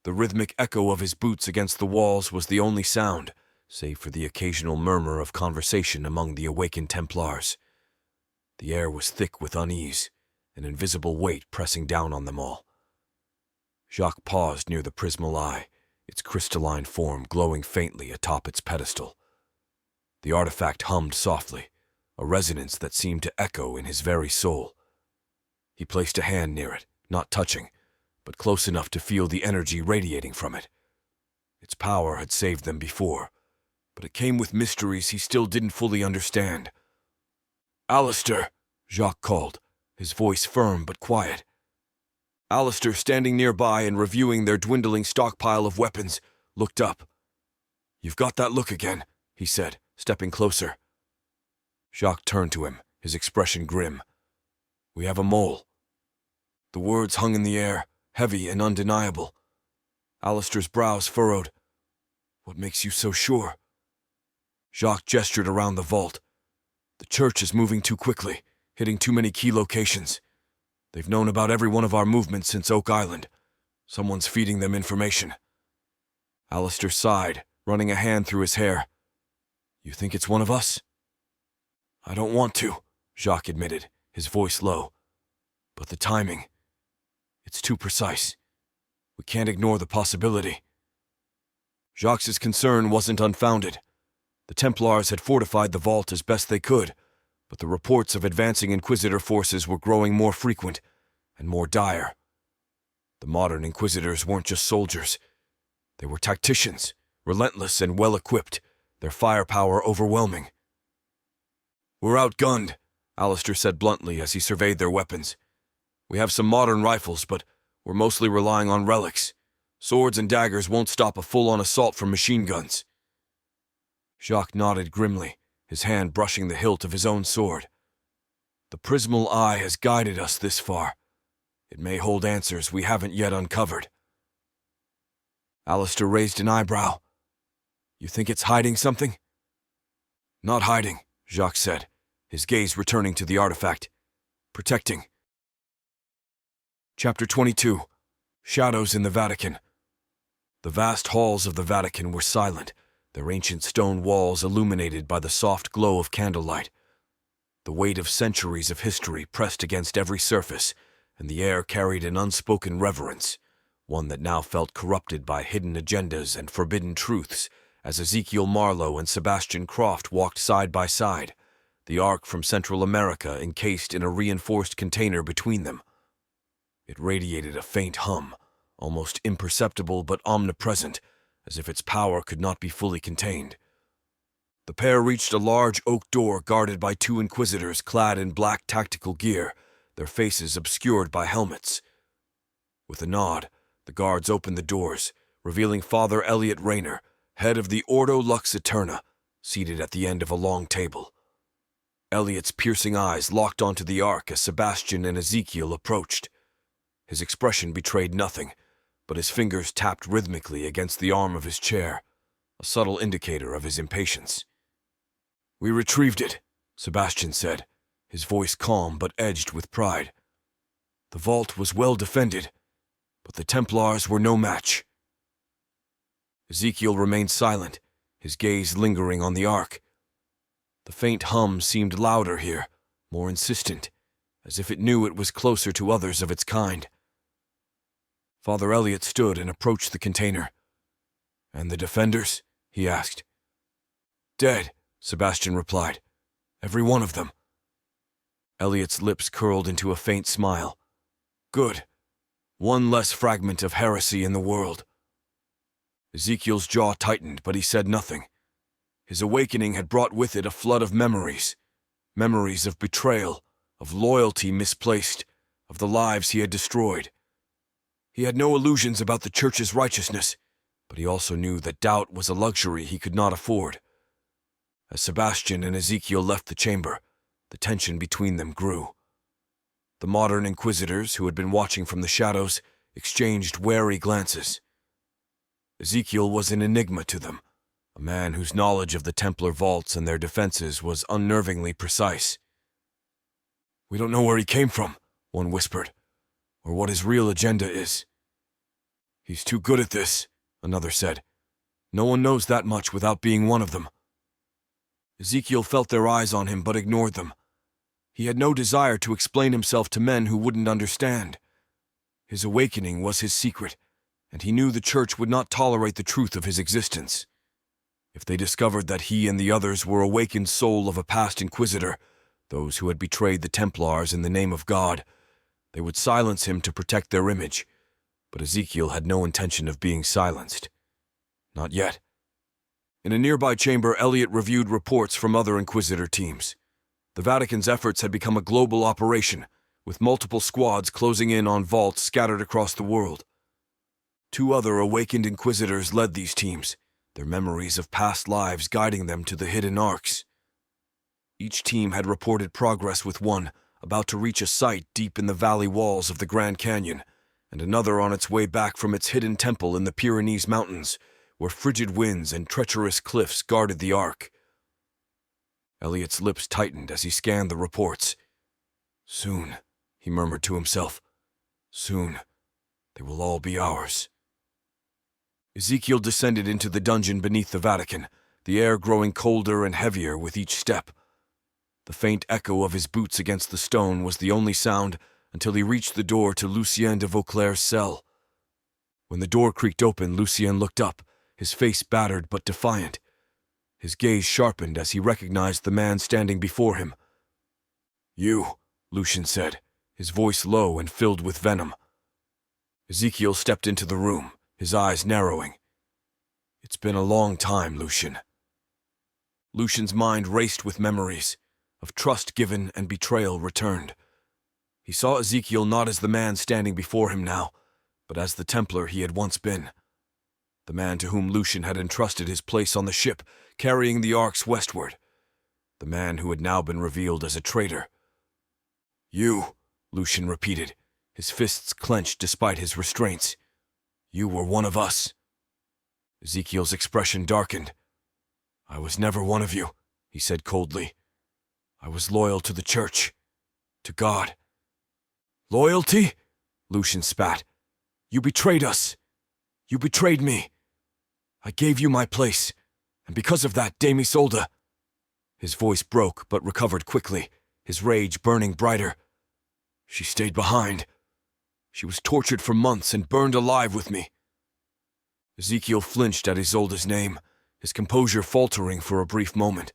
The rhythmic echo of his boots against the walls was the only sound, save for the occasional murmur of conversation among the awakened Templars. The air was thick with unease, an invisible weight pressing down on them all. Jacques paused near the prismal eye, its crystalline form glowing faintly atop its pedestal. The artifact hummed softly, a resonance that seemed to echo in his very soul. He placed a hand near it, not touching, but close enough to feel the energy radiating from it. Its power had saved them before, but it came with mysteries he still didn't fully understand. Alistair, Jacques called, his voice firm but quiet. Alistair, standing nearby and reviewing their dwindling stockpile of weapons, looked up. You've got that look again, he said, stepping closer. Jacques turned to him, his expression grim. We have a mole. The words hung in the air, heavy and undeniable. Alistair's brows furrowed. What makes you so sure? Jacques gestured around the vault. The church is moving too quickly, hitting too many key locations. They've known about every one of our movements since Oak Island. Someone's feeding them information. Alistair sighed, running a hand through his hair. You think it's one of us? I don't want to, Jacques admitted, his voice low. But the timing, it's too precise. We can't ignore the possibility. Jacques' concern wasn't unfounded. The Templars had fortified the vault as best they could, but the reports of advancing Inquisitor forces were growing more frequent and more dire. The modern Inquisitors weren't just soldiers. They were tacticians, relentless and well-equipped, their firepower overwhelming. We're outgunned, Alistair said bluntly as he surveyed their weapons. We have some modern rifles, but we're mostly relying on relics. Swords and daggers won't stop a full-on assault from machine guns. Jacques nodded grimly, his hand brushing the hilt of his own sword. The prismal eye has guided us this far. It may hold answers we haven't yet uncovered. Alistair raised an eyebrow. You think it's hiding something? Not hiding, Jacques said, his gaze returning to the artifact. Protecting. Chapter 22. Shadows in the Vatican. The vast halls of the Vatican were silent, their ancient stone walls illuminated by the soft glow of candlelight. The weight of centuries of history pressed against every surface, and the air carried an unspoken reverence, one that now felt corrupted by hidden agendas and forbidden truths, as Ezekiel Marlowe and Sebastian Croft walked side by side, the Ark from Central America encased in a reinforced container between them. It radiated a faint hum, almost imperceptible but omnipresent, as if its power could not be fully contained. The pair reached a large oak door guarded by two inquisitors clad in black tactical gear, their faces obscured by helmets. With a nod, the guards opened the doors, revealing Father Elliot Rayner, head of the Ordo Lux Eterna, seated at the end of a long table. Elliot's piercing eyes locked onto the Ark as Sebastian and Ezekiel approached. His expression betrayed nothing, but his fingers tapped rhythmically against the arm of his chair, a subtle indicator of his impatience. "We retrieved it," Sebastian said, his voice calm but edged with pride. "The vault was well defended, but the Templars were no match." Ezekiel remained silent, his gaze lingering on the Ark. The faint hum seemed louder here, more insistent, as if it knew it was closer to others of its kind. Father Elliot stood and approached the container. "And the defenders?" he asked. "Dead," Sebastian replied. "Every one of them." Elliot's lips curled into a faint smile. "Good. One less fragment of heresy in the world." Ezekiel's jaw tightened, but he said nothing. His awakening had brought with it a flood of memories. Memories of betrayal, of loyalty misplaced, of the lives he had destroyed. He had no illusions about the Church's righteousness, but he also knew that doubt was a luxury he could not afford. As Sebastian and Ezekiel left the chamber, the tension between them grew. The modern inquisitors, who had been watching from the shadows, exchanged wary glances. Ezekiel was an enigma to them, a man whose knowledge of the Templar vaults and their defenses was unnervingly precise. "We don't know where he came from," one whispered, "or what his real agenda is." "He's too good at this," another said. "No one knows that much without being one of them." Ezekiel felt their eyes on him but ignored them. He had no desire to explain himself to men who wouldn't understand. His awakening was his secret, and he knew the Church would not tolerate the truth of his existence. If they discovered that he and the others were awakened soul of a past inquisitor, those who had betrayed the Templars in the name of God, they would silence him to protect their image, but Ezekiel had no intention of being silenced. Not yet. In a nearby chamber, Elliot reviewed reports from other Inquisitor teams. The Vatican's efforts had become a global operation, with multiple squads closing in on vaults scattered across the world. Two other awakened Inquisitors led these teams, their memories of past lives guiding them to the hidden arks. Each team had reported progress, with one about to reach a site deep in the valley walls of the Grand Canyon, and another on its way back from its hidden temple in the Pyrenees Mountains, where frigid winds and treacherous cliffs guarded the Ark. Elliot's lips tightened as he scanned the reports. "Soon," he murmured to himself. "Soon, they will all be ours." Ezekiel descended into the dungeon beneath the Vatican, the air growing colder and heavier with each step. The faint echo of his boots against the stone was the only sound until he reached the door to Lucien de Vauclair's cell. When the door creaked open, Lucien looked up, his face battered but defiant. His gaze sharpened as he recognized the man standing before him. "You," Lucien said, his voice low and filled with venom. Ezekiel stepped into the room, his eyes narrowing. "It's been a long time, Lucien." Lucien's mind raced with memories of trust given and betrayal returned. He saw Ezekiel not as the man standing before him now, but as the Templar he had once been. The man to whom Lucien had entrusted his place on the ship, carrying the arks westward. The man who had now been revealed as a traitor. "You," Lucien repeated, his fists clenched despite his restraints. "You were one of us." Ezekiel's expression darkened. "I was never one of you," he said coldly. "I was loyal to the Church, to God." "Loyalty?" Lucien spat. "You betrayed us. You betrayed me. I gave you my place, and because of that, Dame Isolde—" His voice broke but recovered quickly, his rage burning brighter. "She stayed behind. She was tortured for months and burned alive with me." Ezekiel flinched at Isolde's name, his composure faltering for a brief moment.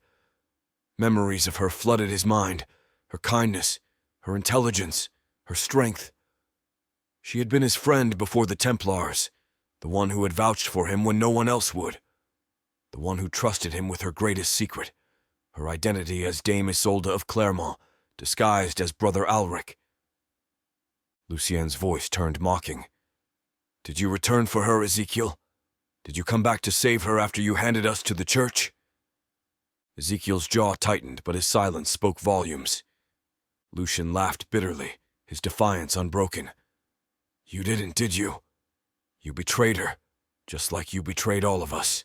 Memories of her flooded his mind, her kindness, her intelligence, her strength. She had been his friend before the Templars, the one who had vouched for him when no one else would. the one who trusted him with her greatest secret, her identity as Dame Isolde of Clermont, disguised as Brother Alric. Lucien's voice turned mocking. "Did you return for her, Ezekiel? Did you come back to save her after you handed us to the church?" Ezekiel's jaw tightened, but his silence spoke volumes. Lucien laughed bitterly, his defiance unbroken. "You didn't, did you? You betrayed her, just like you betrayed all of us."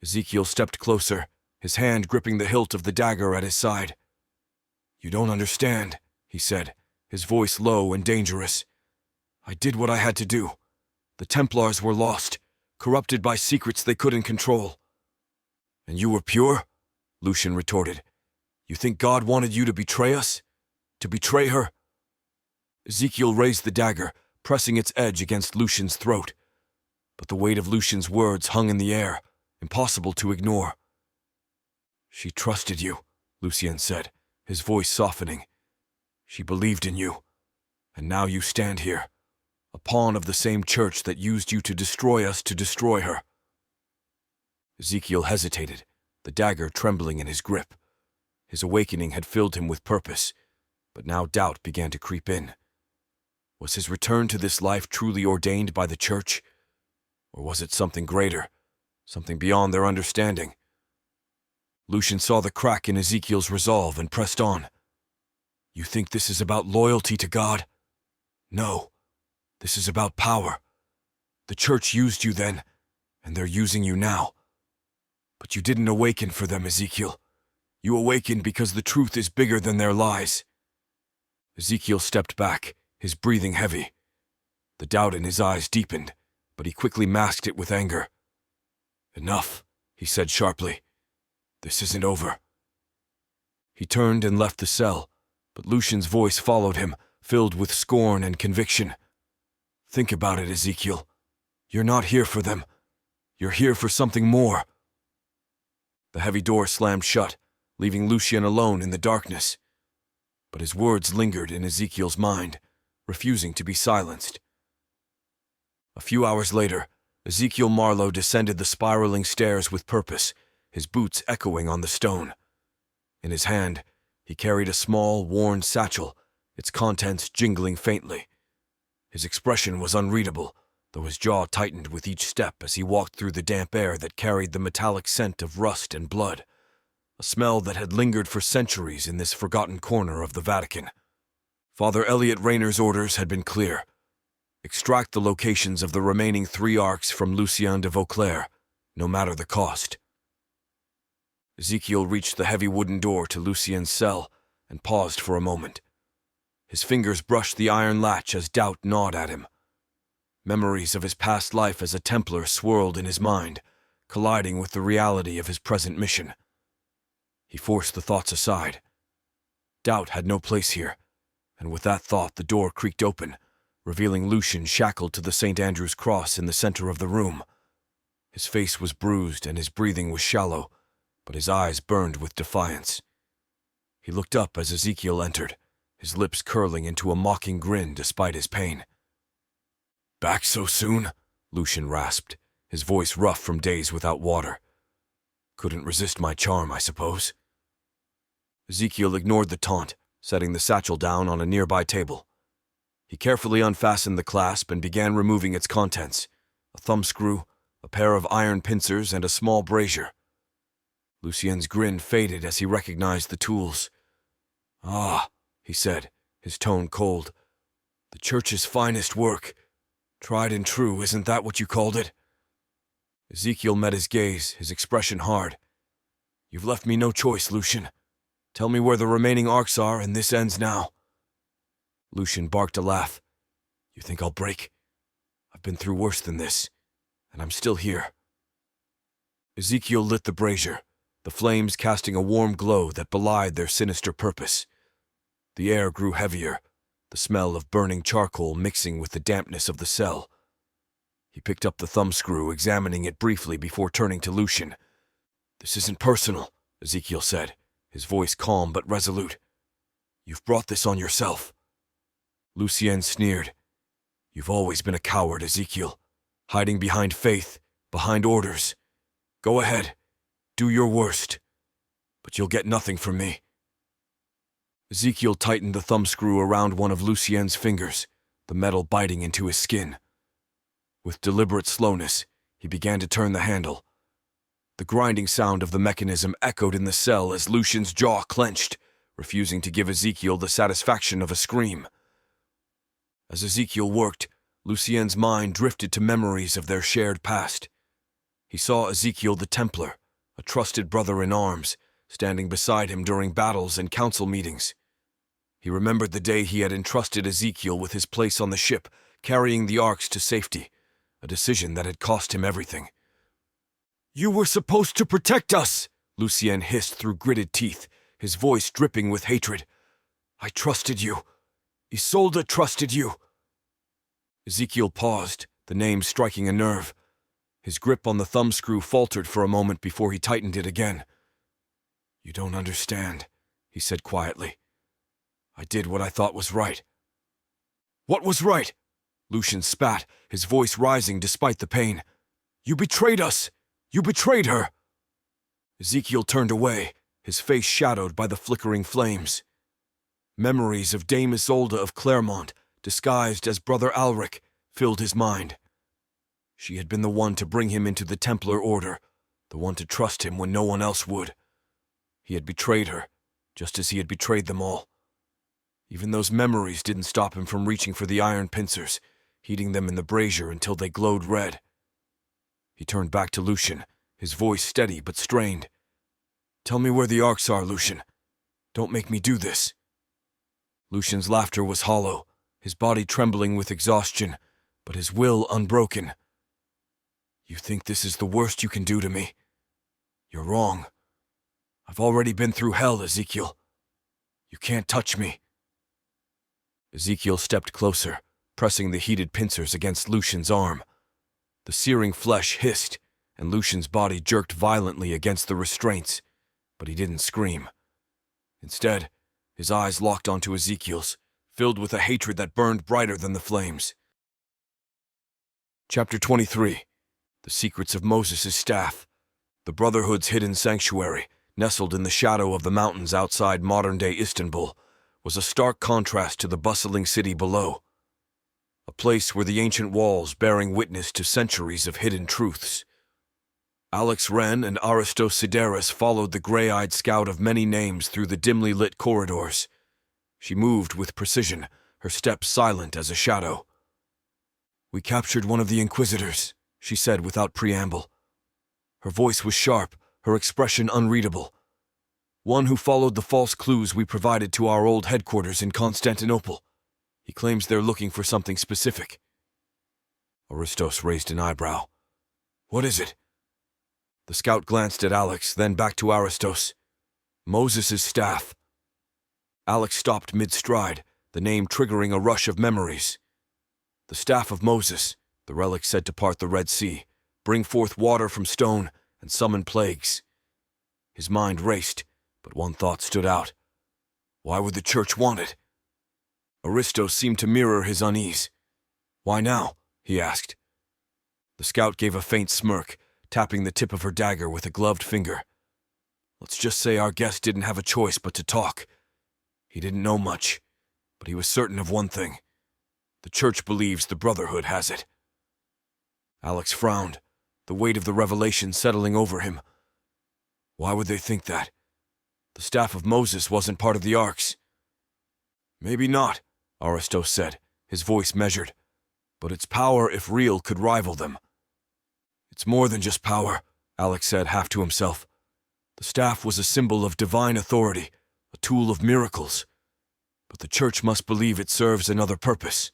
Ezekiel stepped closer, his hand gripping the hilt of the dagger at his side. "You don't understand," he said, his voice low and dangerous. "I did what I had to do. The Templars were lost, corrupted by secrets they couldn't control." "And you were pure?" Lucien retorted. "You think God wanted you to betray us? To betray her?" Ezekiel raised the dagger, pressing its edge against Lucien's throat. But the weight of Lucien's words hung in the air, impossible to ignore. "She trusted you," Lucien said, his voice softening. "She believed in you. And now you stand here, a pawn of the same church that used you to destroy us to destroy her." Ezekiel hesitated, the dagger trembling in his grip. His awakening had filled him with purpose, but now doubt began to creep in. Was his return to this life truly ordained by the church? Or was it something greater, something beyond their understanding? Lucien saw the crack in Ezekiel's resolve and pressed on. "You think this is about loyalty to God? No, this is about power. The church used you then, and they're using you now. But you didn't awaken for them, Ezekiel. You awakened because the truth is bigger than their lies." Ezekiel stepped back, his breathing heavy. The doubt in his eyes deepened, but he quickly masked it with anger. "Enough," he said sharply. "This isn't over." He turned and left the cell, but Lucien's voice followed him, filled with scorn and conviction. "Think about it, Ezekiel. You're not here for them. You're here for something more." The heavy door slammed shut, leaving Lucien alone in the darkness. But his words lingered in Ezekiel's mind, refusing to be silenced. A few hours later, Ezekiel Marlowe descended the spiraling stairs with purpose, his boots echoing on the stone. In his hand, he carried a small, worn satchel, its contents jingling faintly. His expression was unreadable, though his jaw tightened with each step as he walked through the damp air that carried the metallic scent of rust and blood, a smell that had lingered for centuries in this forgotten corner of the Vatican. Father Elliot Rayner's orders had been clear. Extract the locations of the remaining 3 arcs from Lucien de Vauclair, no matter the cost. Ezekiel reached the heavy wooden door to Lucien's cell and paused for a moment. His fingers brushed the iron latch as doubt gnawed at him. Memories of his past life as a Templar swirled in his mind, colliding with the reality of his present mission. He forced the thoughts aside. Doubt had no place here, and with that thought the door creaked open, revealing Lucien shackled to the St. Andrew's cross in the center of the room. His face was bruised and his breathing was shallow, but his eyes burned with defiance. He looked up as Ezekiel entered, his lips curling into a mocking grin despite his pain. "Back so soon?" Lucien rasped, his voice rough from days without water. "Couldn't resist my charm, I suppose." Ezekiel ignored the taunt, setting the satchel down on a nearby table. He carefully unfastened the clasp and began removing its contents: a thumbscrew, a pair of iron pincers, and a small brazier. Lucien's grin faded as he recognized the tools. "Ah," he said, his tone cold. "The church's finest work. Tried and true, isn't that what you called it?" Ezekiel met his gaze, his expression hard. "You've left me no choice, Lucien. Tell me where the remaining arcs are, and this ends now." Lucien barked a laugh. "You think I'll break? I've been through worse than this, and I'm still here." Ezekiel lit the brazier, the flames casting a warm glow that belied their sinister purpose. The air grew heavier, the smell of burning charcoal mixing with the dampness of the cell. He picked up the thumbscrew, examining it briefly before turning to Lucien. "This isn't personal," Ezekiel said, his voice calm but resolute. "You've brought this on yourself." Lucien sneered. "You've always been a coward, Ezekiel, hiding behind faith, behind orders. Go ahead. Do your worst. But you'll get nothing from me. Ezekiel tightened the thumbscrew around one of Lucien's fingers, the metal biting into his skin. With deliberate slowness, he began to turn the handle. The grinding sound of the mechanism echoed in the cell as Lucien's jaw clenched, refusing to give Ezekiel the satisfaction of a scream. As Ezekiel worked, Lucien's mind drifted to memories of their shared past. He saw Ezekiel the Templar, a trusted brother in arms, standing beside him during battles and council meetings. He remembered the day he had entrusted Ezekiel with his place on the ship, carrying the arks to safety, a decision that had cost him everything. "You were supposed to protect us!" Lucien hissed through gritted teeth, his voice dripping with hatred. "I trusted you. Isolde trusted you." Ezekiel paused, the name striking a nerve. His grip on the thumbscrew faltered for a moment before he tightened it again. "You don't understand," he said quietly. "I did what I thought was right." "What was right?" Lucien spat, his voice rising despite the pain. "You betrayed us! You betrayed her!" Ezekiel turned away, his face shadowed by the flickering flames. Memories of Dame Isolde of Claremont, disguised as Brother Alric, filled his mind. She had been the one to bring him into the Templar Order, the one to trust him when no one else would. He had betrayed her, just as he had betrayed them all. Even those memories didn't stop him from reaching for the iron pincers, heating them in the brazier until they glowed red. He turned back to Lucien, his voice steady but strained. "Tell me where the arks are, Lucien. Don't make me do this." Lucien's laughter was hollow, his body trembling with exhaustion, but his will unbroken. "You think this is the worst you can do to me? You're wrong. I've already been through hell, Ezekiel. You can't touch me." Ezekiel stepped closer, pressing the heated pincers against Lucien's arm. The searing flesh hissed, and Lucien's body jerked violently against the restraints, but he didn't scream. Instead, his eyes locked onto Ezekiel's, filled with a hatred that burned brighter than the flames. Chapter 23. The Secrets of Moses' Staff. The Brotherhood's hidden sanctuary, nestled in the shadow of the mountains outside modern-day Istanbul, was a stark contrast to the bustling city below. A place where the ancient walls bearing witness to centuries of hidden truths. Alex Wren and Aristos Sideris followed the gray-eyed scout of many names through the dimly lit corridors. She moved with precision, her steps silent as a shadow. "We captured one of the Inquisitors," she said without preamble. Her voice was sharp, her expression unreadable. "One who followed the false clues we provided to our old headquarters in Constantinople. He claims they're looking for something specific." Aristos raised an eyebrow. "What is it?" The scout glanced at Alex, then back to Aristos. "Moses' staff." Alex stopped mid-stride, the name triggering a rush of memories. The staff of Moses, the relic said to part the Red Sea, bring forth water from stone, and summon plagues. His mind raced, but one thought stood out. Why would the church want it? Aristos seemed to mirror his unease. "Why now?" he asked. The scout gave a faint smirk, tapping the tip of her dagger with a gloved finger. "Let's just say our guest didn't have a choice but to talk. He didn't know much, but he was certain of one thing. The church believes the Brotherhood has it." Alex frowned, the weight of the revelation settling over him. Why would they think that? The staff of Moses wasn't part of the arks. "Maybe not," Aristos said, his voice measured. "But its power, if real, could rival them." "It's more than just power," Alex said, half to himself. "The staff was a symbol of divine authority, a tool of miracles. But the church must believe it serves another purpose."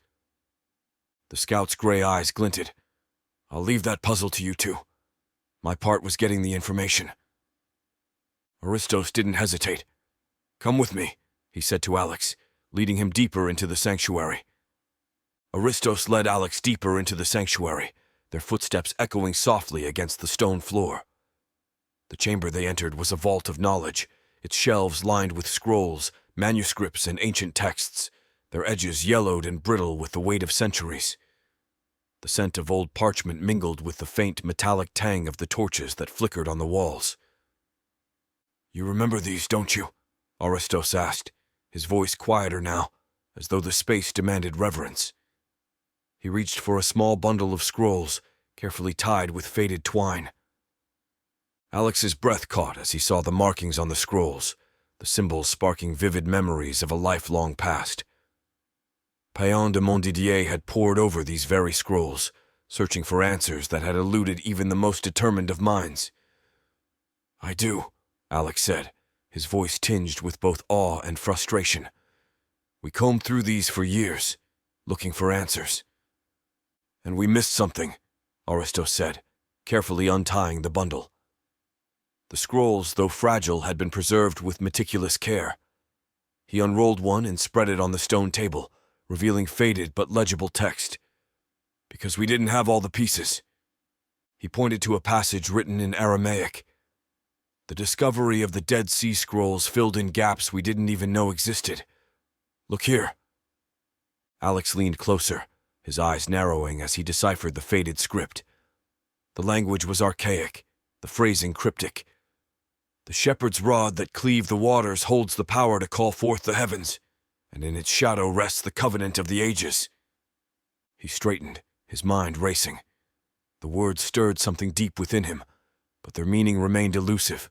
The scout's gray eyes glinted. "I'll leave that puzzle to you two. My part was getting the information." Aristos didn't hesitate. "Come with me," he said to Alex, leading him deeper into the sanctuary. Aristos led Alex deeper into the sanctuary, their footsteps echoing softly against the stone floor. The chamber they entered was a vault of knowledge, its shelves lined with scrolls, manuscripts, and ancient texts, their edges yellowed and brittle with the weight of centuries. The scent of old parchment mingled with the faint metallic tang of the torches that flickered on the walls. "You remember these, don't you?" Aristos asked, his voice quieter now, as though the space demanded reverence. He reached for a small bundle of scrolls, carefully tied with faded twine. Alex's breath caught as he saw the markings on the scrolls, the symbols sparking vivid memories of a lifelong past. Payon de Montdidier had pored over these very scrolls, searching for answers that had eluded even the most determined of minds. "I do," Alex said, his voice tinged with both awe and frustration. "We combed through these for years, looking for answers. And we missed something," Aristos said, carefully untying the bundle. The scrolls, though fragile, had been preserved with meticulous care. He unrolled one and spread it on the stone table, revealing faded but legible text. "Because we didn't have all the pieces." He pointed to a passage written in Aramaic. "The discovery of the Dead Sea Scrolls filled in gaps we didn't even know existed. Look here." Alex leaned closer, his eyes narrowing as he deciphered the faded script. The language was archaic, the phrasing cryptic. "The shepherd's rod that cleave the waters holds the power to call forth the heavens, and in its shadow rests the covenant of the ages." He straightened, his mind racing. The words stirred something deep within him, but their meaning remained elusive.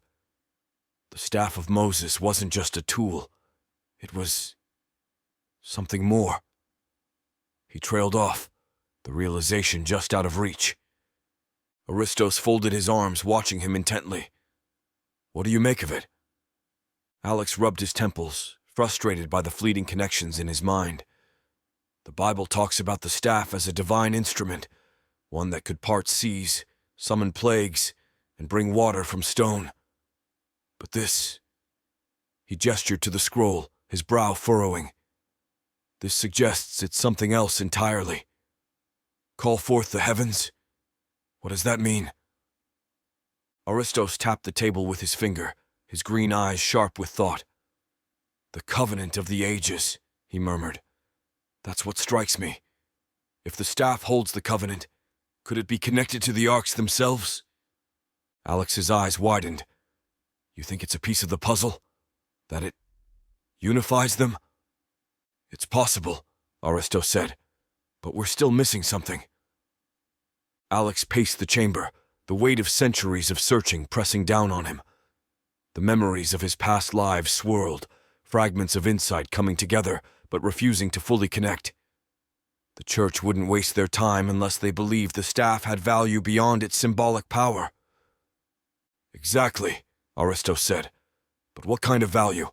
The staff of Moses wasn't just a tool. It was something more. He trailed off, the realization just out of reach. Aristos folded his arms, watching him intently. "What do you make of it?" Alex rubbed his temples, frustrated by the fleeting connections in his mind. "The Bible talks about the staff as a divine instrument, one that could part seas, summon plagues, and bring water from stone. But this..." He gestured to the scroll, his brow furrowing. "This suggests it's something else entirely. Call forth the heavens? What does that mean?" Aristos tapped the table with his finger, his green eyes sharp with thought. "The covenant of the ages," he murmured. "That's what strikes me. If the staff holds the covenant, could it be connected to the arcs themselves?" Alex's eyes widened. "You think it's a piece of the puzzle? That it unifies them?" "It's possible," Aristos said, "but we're still missing something." Alex paced the chamber, the weight of centuries of searching pressing down on him. The memories of his past lives swirled, fragments of insight coming together but refusing to fully connect. The church wouldn't waste their time unless they believed the staff had value beyond its symbolic power. "Exactly," Aristos said. "But what kind of value?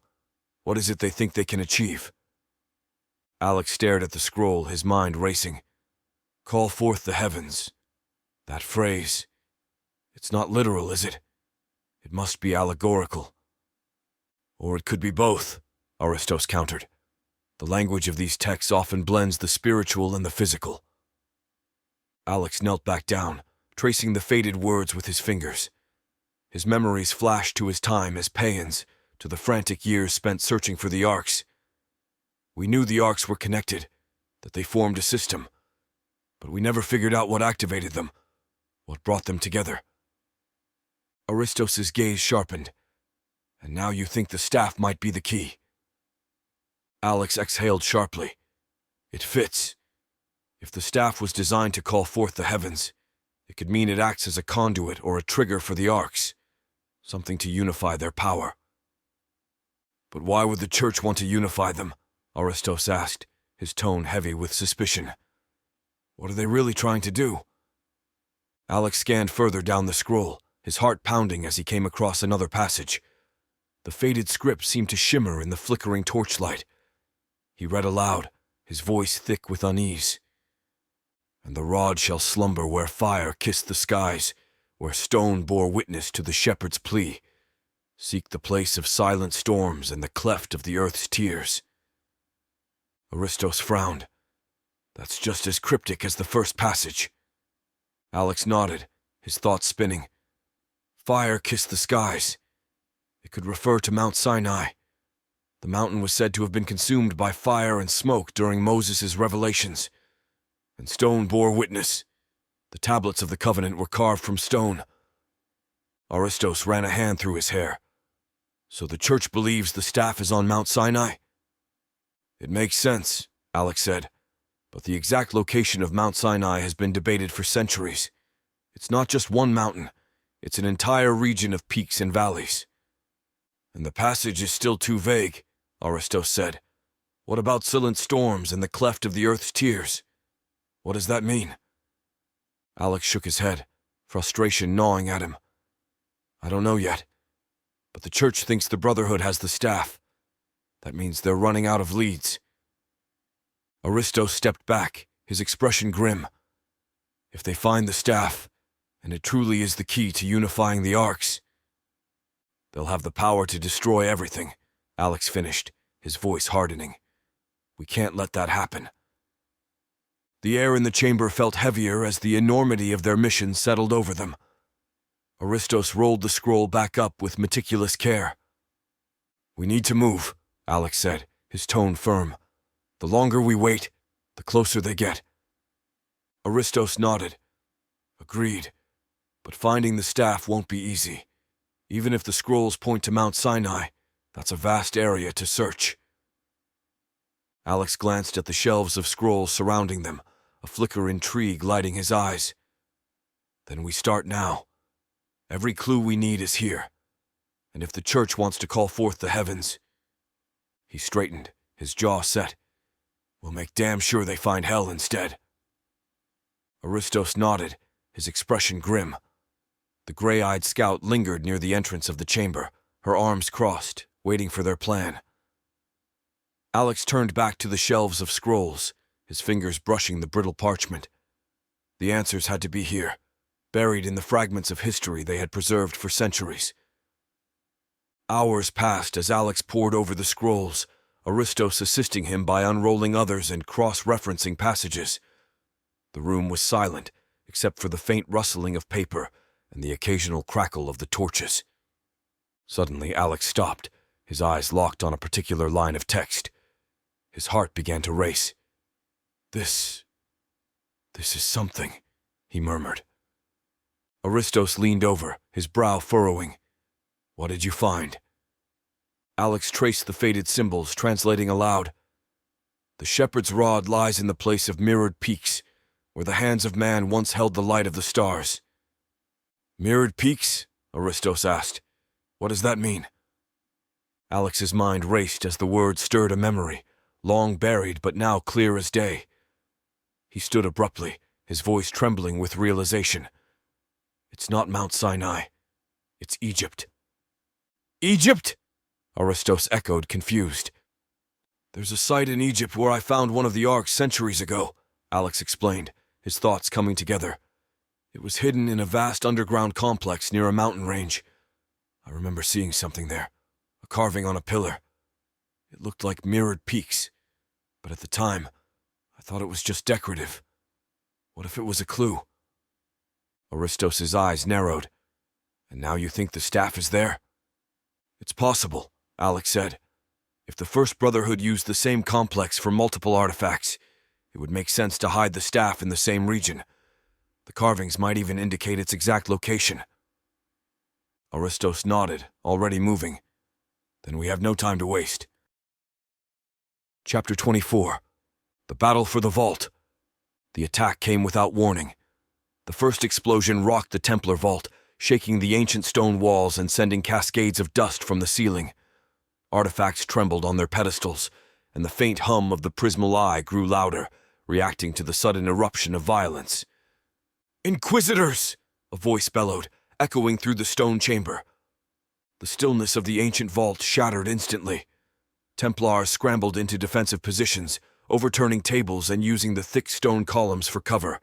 What is it they think they can achieve?" Alex stared at the scroll, his mind racing. "Call forth the heavens." That phrase. It's not literal, is it? It must be allegorical. "Or it could be both," Aristos countered. "The language of these texts often blends the spiritual and the physical." Alex knelt back down, tracing the faded words with his fingers. His memories flashed to his time as Payans, to the frantic years spent searching for the arcs. We knew the arcs were connected, that they formed a system, but we never figured out what activated them, what brought them together. Aristos' gaze sharpened. "And now you think the staff might be the key?" Alex exhaled sharply. "It fits. If the staff was designed to call forth the heavens, it could mean it acts as a conduit or a trigger for the arcs, something to unify their power." "But why would the church want to unify them?" Aristos asked, his tone heavy with suspicion. "What are they really trying to do?" Alex scanned further down the scroll, his heart pounding as he came across another passage. The faded script seemed to shimmer in the flickering torchlight. He read aloud, his voice thick with unease. "And the rod shall slumber where fire kissed the skies, where stone bore witness to the shepherd's plea. Seek the place of silent storms and the cleft of the earth's tears." Aristos frowned. "That's just as cryptic as the first passage." Alex nodded, his thoughts spinning. Fire kissed the skies. It could refer to Mount Sinai. The mountain was said to have been consumed by fire and smoke during Moses' revelations. And stone bore witness. The tablets of the covenant were carved from stone. Aristos ran a hand through his hair. So the church believes the staff is on Mount Sinai? It makes sense, Alex said, but the exact location of Mount Sinai has been debated for centuries. It's not just one mountain, it's an entire region of peaks and valleys. And the passage is still too vague, Aristos said. What about silent storms and the cleft of the earth's tears? What does that mean? Alex shook his head, frustration gnawing at him. I don't know yet, but the church thinks the Brotherhood has the staff. That means they're running out of leads. Aristos stepped back, his expression grim. If they find the staff, and it truly is the key to unifying the arcs, they'll have the power to destroy everything, Alex finished, his voice hardening. We can't let that happen. The air in the chamber felt heavier as the enormity of their mission settled over them. Aristos rolled the scroll back up with meticulous care. We need to move, Alex said, his tone firm. The longer we wait, the closer they get. Aristos nodded. Agreed, but finding the staff won't be easy. Even if the scrolls point to Mount Sinai, that's a vast area to search. Alex glanced at the shelves of scrolls surrounding them, a flicker of intrigue lighting his eyes. Then we start now. Every clue we need is here. And if the church wants to call forth the heavens... He straightened, his jaw set. We'll make damn sure they find hell instead. Aristos nodded, his expression grim. The gray-eyed scout lingered near the entrance of the chamber, her arms crossed, waiting for their plan. Alex turned back to the shelves of scrolls, his fingers brushing the brittle parchment. The answers had to be here, buried in the fragments of history they had preserved for centuries. Hours passed as Alex pored over the scrolls, Aristos assisting him by unrolling others and cross-referencing passages. The room was silent, except for the faint rustling of paper and the occasional crackle of the torches. Suddenly, Alex stopped, his eyes locked on a particular line of text. His heart began to race. This is something, he murmured. Aristos leaned over, his brow furrowing. What did you find? Alex traced the faded symbols, translating aloud. The shepherd's rod lies in the place of mirrored peaks, where the hands of man once held the light of the stars. Mirrored peaks? Aristos asked. What does that mean? Alex's mind raced as the word stirred a memory, long buried but now clear as day. He stood abruptly, his voice trembling with realization. It's not Mount Sinai. It's Egypt. Egypt? Aristos echoed, confused. There's a site in Egypt where I found one of the arks centuries ago, Alex explained, his thoughts coming together. It was hidden in a vast underground complex near a mountain range. I remember seeing something there, a carving on a pillar. It looked like mirrored peaks, but at the time, I thought it was just decorative. What if it was a clue? Aristos' eyes narrowed. And now you think the staff is there? It's possible, Alex said. If the First Brotherhood used the same complex for multiple artifacts, it would make sense to hide the staff in the same region. The carvings might even indicate its exact location. Aristos nodded, already moving. Then we have no time to waste. Chapter 24. The Battle for the Vault. The attack came without warning. The first explosion rocked the Templar vault, shaking the ancient stone walls and sending cascades of dust from the ceiling. Artifacts trembled on their pedestals, and the faint hum of the prismal eye grew louder, reacting to the sudden eruption of violence. "Inquisitors!" a voice bellowed, echoing through the stone chamber. The stillness of the ancient vault shattered instantly. Templars scrambled into defensive positions, overturning tables and using the thick stone columns for cover.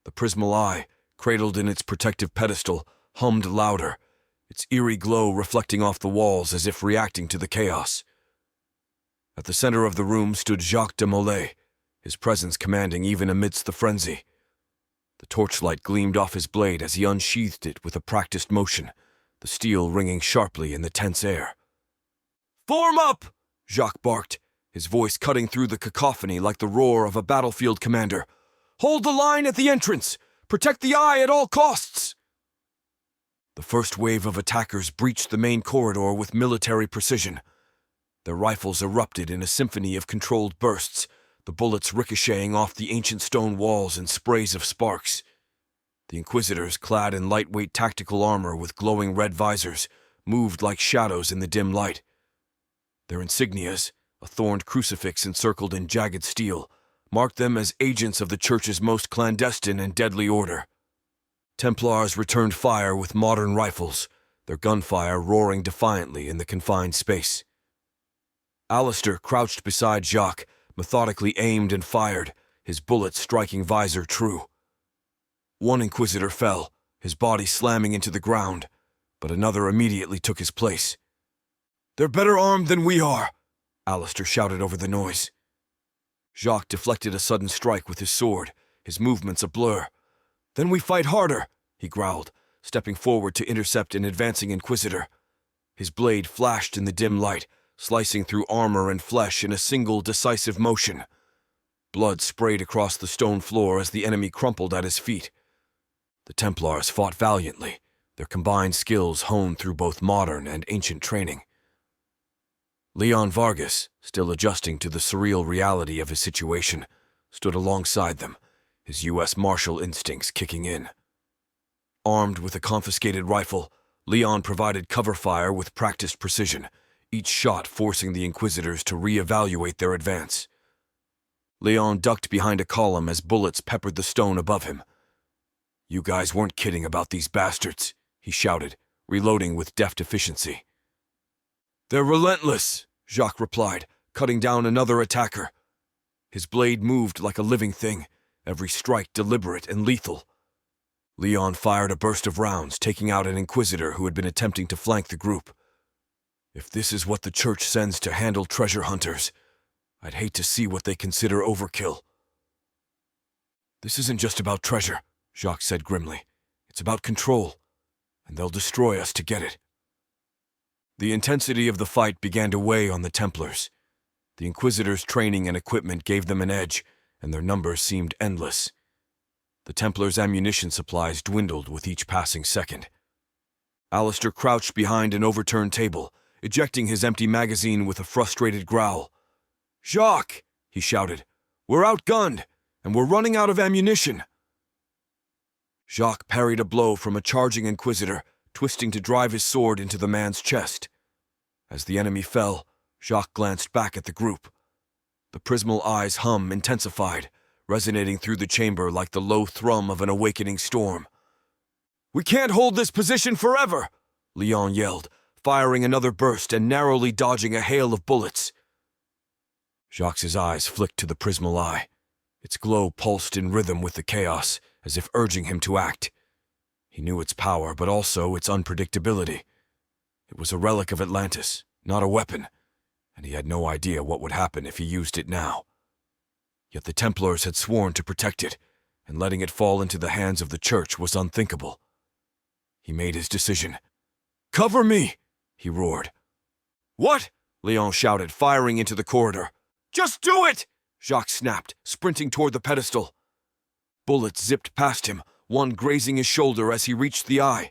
The prismal eye, cradled in its protective pedestal, hummed louder, its eerie glow reflecting off the walls as if reacting to the chaos. At the center of the room stood Jacques de Molay, his presence commanding even amidst the frenzy. The torchlight gleamed off his blade as he unsheathed it with a practiced motion, the steel ringing sharply in the tense air. "Form up!" Jacques barked, his voice cutting through the cacophony like the roar of a battlefield commander. "Hold the line at the entrance! Protect the eye at all costs! The first wave of attackers breached the main corridor with military precision. Their rifles erupted in a symphony of controlled bursts, the bullets ricocheting off the ancient stone walls in sprays of sparks. The Inquisitors, clad in lightweight tactical armor with glowing red visors, moved like shadows in the dim light. Their insignias, a thorned crucifix encircled in jagged steel, marked them as agents of the Church's most clandestine and deadly order. Templars returned fire with modern rifles, their gunfire roaring defiantly in the confined space. Alistair crouched beside Jacques, methodically aimed and fired, his bullets striking visor true. One Inquisitor fell, his body slamming into the ground, but another immediately took his place. "They're better armed than we are," Alistair shouted over the noise. Jacques deflected a sudden strike with his sword, his movements a blur. "Then we fight harder," he growled, stepping forward to intercept an advancing Inquisitor. His blade flashed in the dim light, slicing through armor and flesh in a single decisive motion. Blood sprayed across the stone floor as the enemy crumpled at his feet. The Templars fought valiantly, their combined skills honed through both modern and ancient training. Leon Vargas, still adjusting to the surreal reality of his situation, stood alongside them, his U.S. Marshal instincts kicking in. Armed with a confiscated rifle, Leon provided cover fire with practiced precision, each shot forcing the Inquisitors to re-evaluate their advance. Leon ducked behind a column as bullets peppered the stone above him. "You guys weren't kidding about these bastards," he shouted, reloading with deft efficiency. "They're relentless," Jacques replied, cutting down another attacker. His blade moved like a living thing, every strike deliberate and lethal. Leon fired a burst of rounds, taking out an Inquisitor who had been attempting to flank the group. "If this is what the Church sends to handle treasure hunters, I'd hate to see what they consider overkill." "This isn't just about treasure," Jacques said grimly. "It's about control, and they'll destroy us to get it." The intensity of the fight began to weigh on the Templars. The Inquisitors' training and equipment gave them an edge, and their numbers seemed endless. The Templars' ammunition supplies dwindled with each passing second. Alistair crouched behind an overturned table, ejecting his empty magazine with a frustrated growl. "Jacques," he shouted, "we're outgunned, and we're running out of ammunition." Jacques parried a blow from a charging Inquisitor, twisting to drive his sword into the man's chest. As the enemy fell, Jacques glanced back at the group. The prismal eye's hum intensified, resonating through the chamber like the low thrum of an awakening storm. "We can't hold this position forever!" Leon yelled, firing another burst and narrowly dodging a hail of bullets. Jacques' eyes flicked to the prismal eye. Its glow pulsed in rhythm with the chaos, as if urging him to act. He knew its power, but also its unpredictability. It was a relic of Atlantis, not a weapon, and he had no idea what would happen if he used it now. Yet the Templars had sworn to protect it, and letting it fall into the hands of the Church was unthinkable. He made his decision. "Cover me!" he roared. "What?" Leon shouted, firing into the corridor. "Just do it!" Jacques snapped, sprinting toward the pedestal. Bullets zipped past him, one grazing his shoulder as he reached the eye.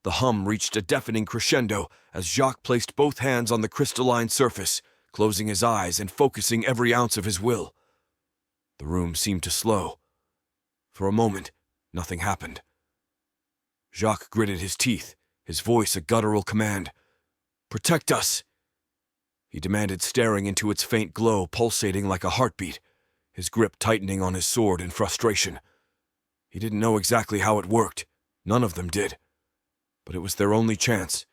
The hum reached a deafening crescendo as Jacques placed both hands on the crystalline surface, closing his eyes and focusing every ounce of his will. The room seemed to slow. For a moment, nothing happened. Jacques gritted his teeth, his voice a guttural command. "Protect us!" He demanded, staring into its faint glow pulsating like a heartbeat, his grip tightening on his sword in frustration. He didn't know exactly how it worked. None of them did. But it was their only chance.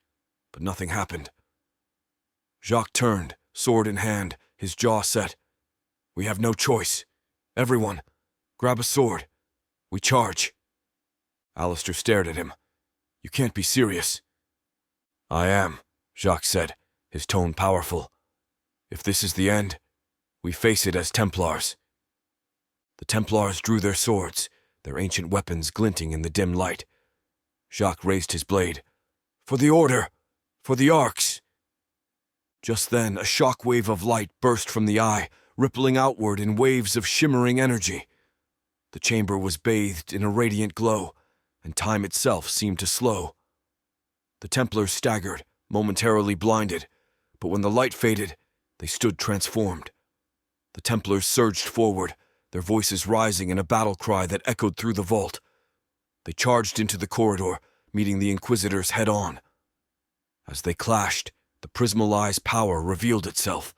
But nothing happened. Jacques turned, sword in hand, his jaw set. "We have no choice. Everyone, grab a sword. We charge." Alistair stared at him. "You can't be serious." "I am," Jacques said, his tone powerful. "If this is the end, we face it as Templars." The Templars drew their swords, their ancient weapons glinting in the dim light. Jacques raised his blade. "For the Order! For the Arcs!" Just then, a shockwave of light burst from the eye, rippling outward in waves of shimmering energy. The chamber was bathed in a radiant glow, and time itself seemed to slow. The Templars staggered, momentarily blinded, but when the light faded, they stood transformed. The Templars surged forward, their voices rising in a battle cry that echoed through the vault. They charged into the corridor, meeting the Inquisitors head-on. As they clashed, the Prismal-Eye's power revealed itself.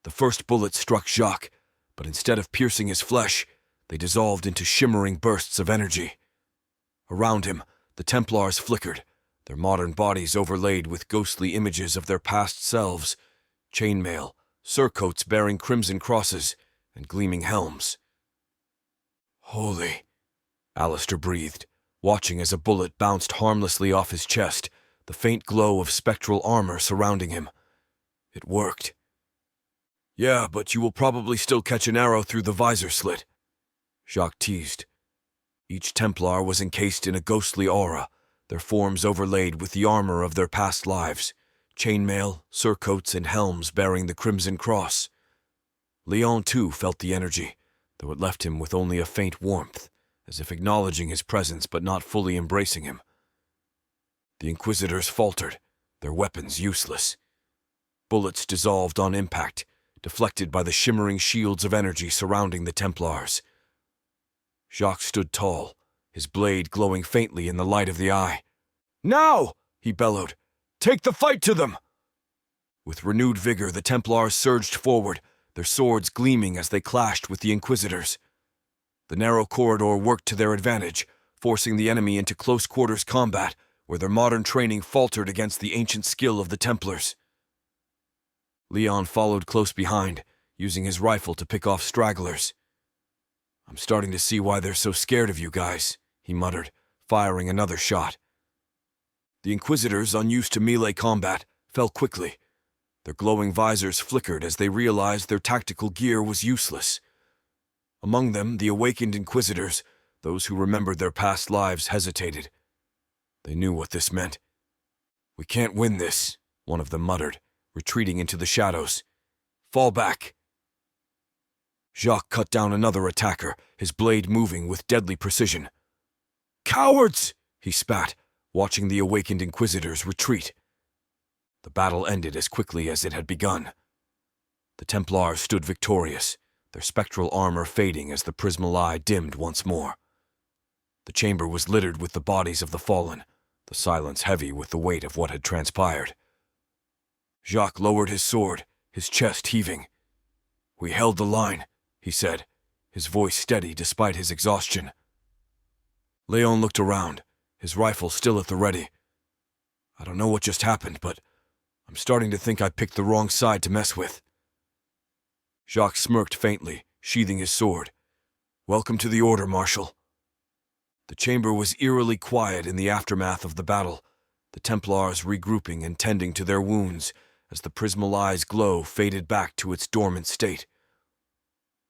The first bullet struck Jacques, but instead of piercing his flesh, they dissolved into shimmering bursts of energy. Around him, the Templars flickered, their modern bodies overlaid with ghostly images of their past selves, chainmail, surcoats bearing crimson crosses, and gleaming helms. "Holy," Alistair breathed, watching as a bullet bounced harmlessly off his chest, the faint glow of spectral armor surrounding him. It worked. "Yeah, but you will probably still catch an arrow through the visor slit," Jacques teased. Each Templar was encased in a ghostly aura, their forms overlaid with the armor of their past lives, chainmail, surcoats, and helms bearing the Crimson Cross. Leon, too, felt the energy, though it left him with only a faint warmth, as if acknowledging his presence but not fully embracing him. The Inquisitors faltered, their weapons useless. Bullets dissolved on impact, deflected by the shimmering shields of energy surrounding the Templars. Jacques stood tall, his blade glowing faintly in the light of the eye. "Now!" he bellowed. "Take the fight to them!" With renewed vigor, the Templars surged forward, their swords gleaming as they clashed with the Inquisitors. The narrow corridor worked to their advantage, forcing the enemy into close-quarters combat, where their modern training faltered against the ancient skill of the Templars. Leon followed close behind, using his rifle to pick off stragglers. "I'm starting to see why they're so scared of you guys," he muttered, firing another shot. The Inquisitors, unused to melee combat, fell quickly. Their glowing visors flickered as they realized their tactical gear was useless. Among them, the awakened Inquisitors, those who remembered their past lives, hesitated. They knew what this meant. "We can't win this," one of them muttered, retreating into the shadows. "Fall back." Jacques cut down another attacker, his blade moving with deadly precision. "Cowards!" he spat, watching the awakened Inquisitors retreat. The battle ended as quickly as it had begun. The Templars stood victorious, their spectral armor fading as the Prismal Eye dimmed once more. The chamber was littered with the bodies of the fallen, the silence heavy with the weight of what had transpired. Jacques lowered his sword, his chest heaving. "We held the line," he said, his voice steady despite his exhaustion. Leon looked around, his rifle still at the ready. "I don't know what just happened, but I'm starting to think I picked the wrong side to mess with." Jacques smirked faintly, sheathing his sword. "Welcome to the Order, Marshal." The chamber was eerily quiet in the aftermath of the battle, the Templars regrouping and tending to their wounds as the Prismal Eye's glow faded back to its dormant state.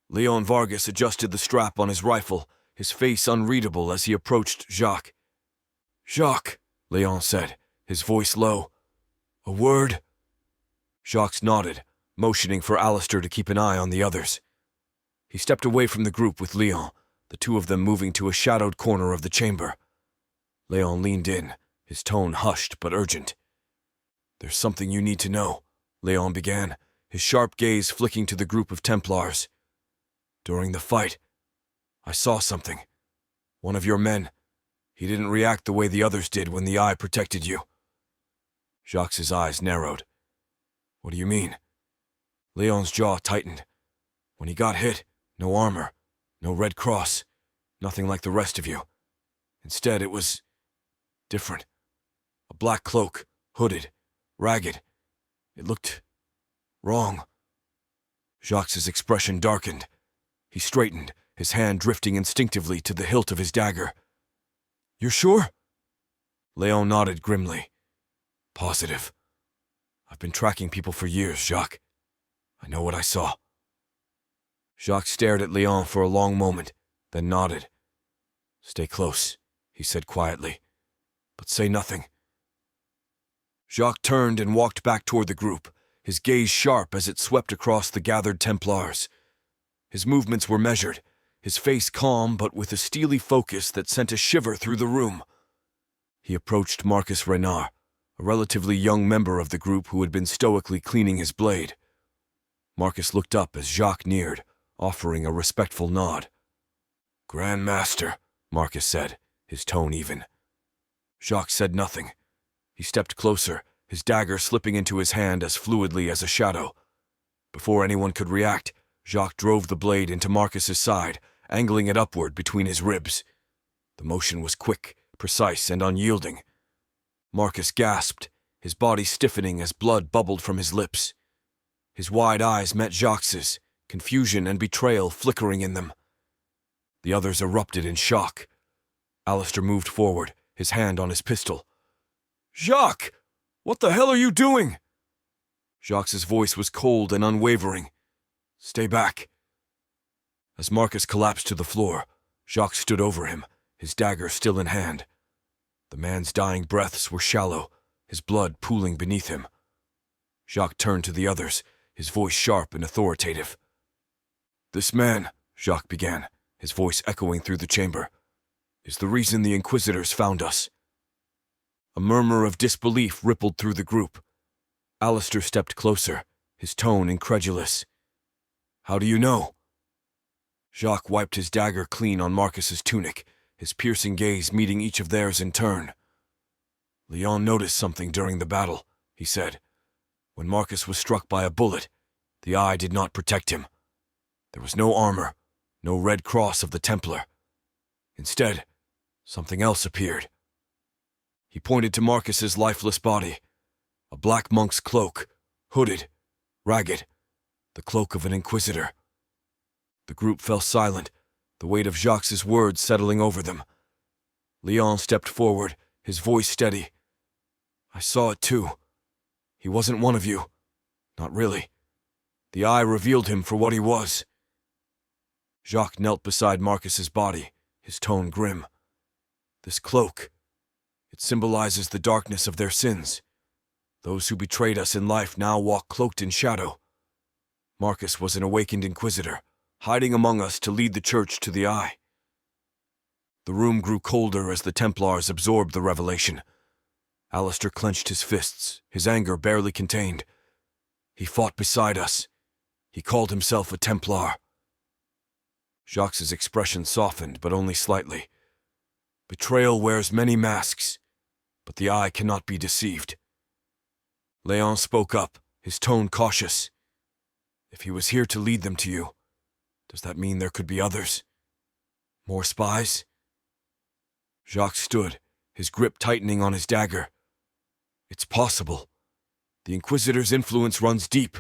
Leon Vargas adjusted the strap on his rifle, his face unreadable as he approached Jacques. "Jacques," Leon said, his voice low. "A word?" Jacques nodded, motioning for Alistair to keep an eye on the others. He stepped away from the group with Leon, the two of them moving to a shadowed corner of the chamber. Leon leaned in, his tone hushed but urgent. "There's something you need to know," Leon began, his sharp gaze flicking to the group of Templars. "During the fight, I saw something. One of your men. He didn't react the way the others did when the Eye protected you." Jacques' eyes narrowed. "What do you mean?" Leon's jaw tightened. "When he got hit, no armor, no red cross, nothing like the rest of you. Instead, it was different. A black cloak, hooded, ragged. It looked wrong." Jacques' expression darkened. He straightened, his hand drifting instinctively to the hilt of his dagger. "You're sure?" Leon nodded grimly. "Positive. I've been tracking people for years, Jacques. I know what I saw." Jacques stared at Leon for a long moment, then nodded. "Stay close," he said quietly, "but say nothing." Jacques turned and walked back toward the group, his gaze sharp as it swept across the gathered Templars. His movements were measured, his face calm but with a steely focus that sent a shiver through the room. He approached Marcus Renard, a relatively young member of the group who had been stoically cleaning his blade. Marcus looked up as Jacques neared, offering a respectful nod. "Grand Master," Marcus said, his tone even. Jacques said nothing. He stepped closer, his dagger slipping into his hand as fluidly as a shadow. Before anyone could react, Jacques drove the blade into Marcus's side, angling it upward between his ribs. The motion was quick, precise, and unyielding. Marcus gasped, his body stiffening as blood bubbled from his lips. His wide eyes met Jacques's, confusion and betrayal flickering in them. The others erupted in shock. Alistair moved forward, his hand on his pistol. "Jacques! What the hell are you doing?" Jacques's voice was cold and unwavering. "Stay back." As Marcus collapsed to the floor, Jacques stood over him, his dagger still in hand. The man's dying breaths were shallow, his blood pooling beneath him. Jacques turned to the others, his voice sharp and authoritative. "This man," Jacques began, his voice echoing through the chamber, "is the reason the Inquisitors found us." A murmur of disbelief rippled through the group. Alistair stepped closer, his tone incredulous. "How do you know?" Jacques wiped his dagger clean on Marcus's tunic, his piercing gaze meeting each of theirs in turn. "Leon noticed something during the battle," he said. "When Marcus was struck by a bullet, the eye did not protect him. There was no armor, no red cross of the Templar. Instead, something else appeared." He pointed to Marcus's lifeless body, a black monk's cloak, hooded, ragged, the cloak of an Inquisitor. The group fell silent, the weight of Jacques's words settling over them. Leon stepped forward, his voice steady. "I saw it too. He wasn't one of you. Not really. The eye revealed him for what he was." Jacques knelt beside Marcus's body, his tone grim. "This cloak, it symbolizes the darkness of their sins. Those who betrayed us in life now walk cloaked in shadow. Marcus was an awakened Inquisitor, hiding among us to lead the Church to the Eye." The room grew colder as the Templars absorbed the revelation. Alistair clenched his fists, his anger barely contained. "He fought beside us. He called himself a Templar." Jacques's expression softened, but only slightly. "Betrayal wears many masks, but the eye cannot be deceived." Leon spoke up, his tone cautious. "If he was here to lead them to you, does that mean there could be others? More spies?" Jacques stood, his grip tightening on his dagger. "It's possible. The Inquisitor's influence runs deep,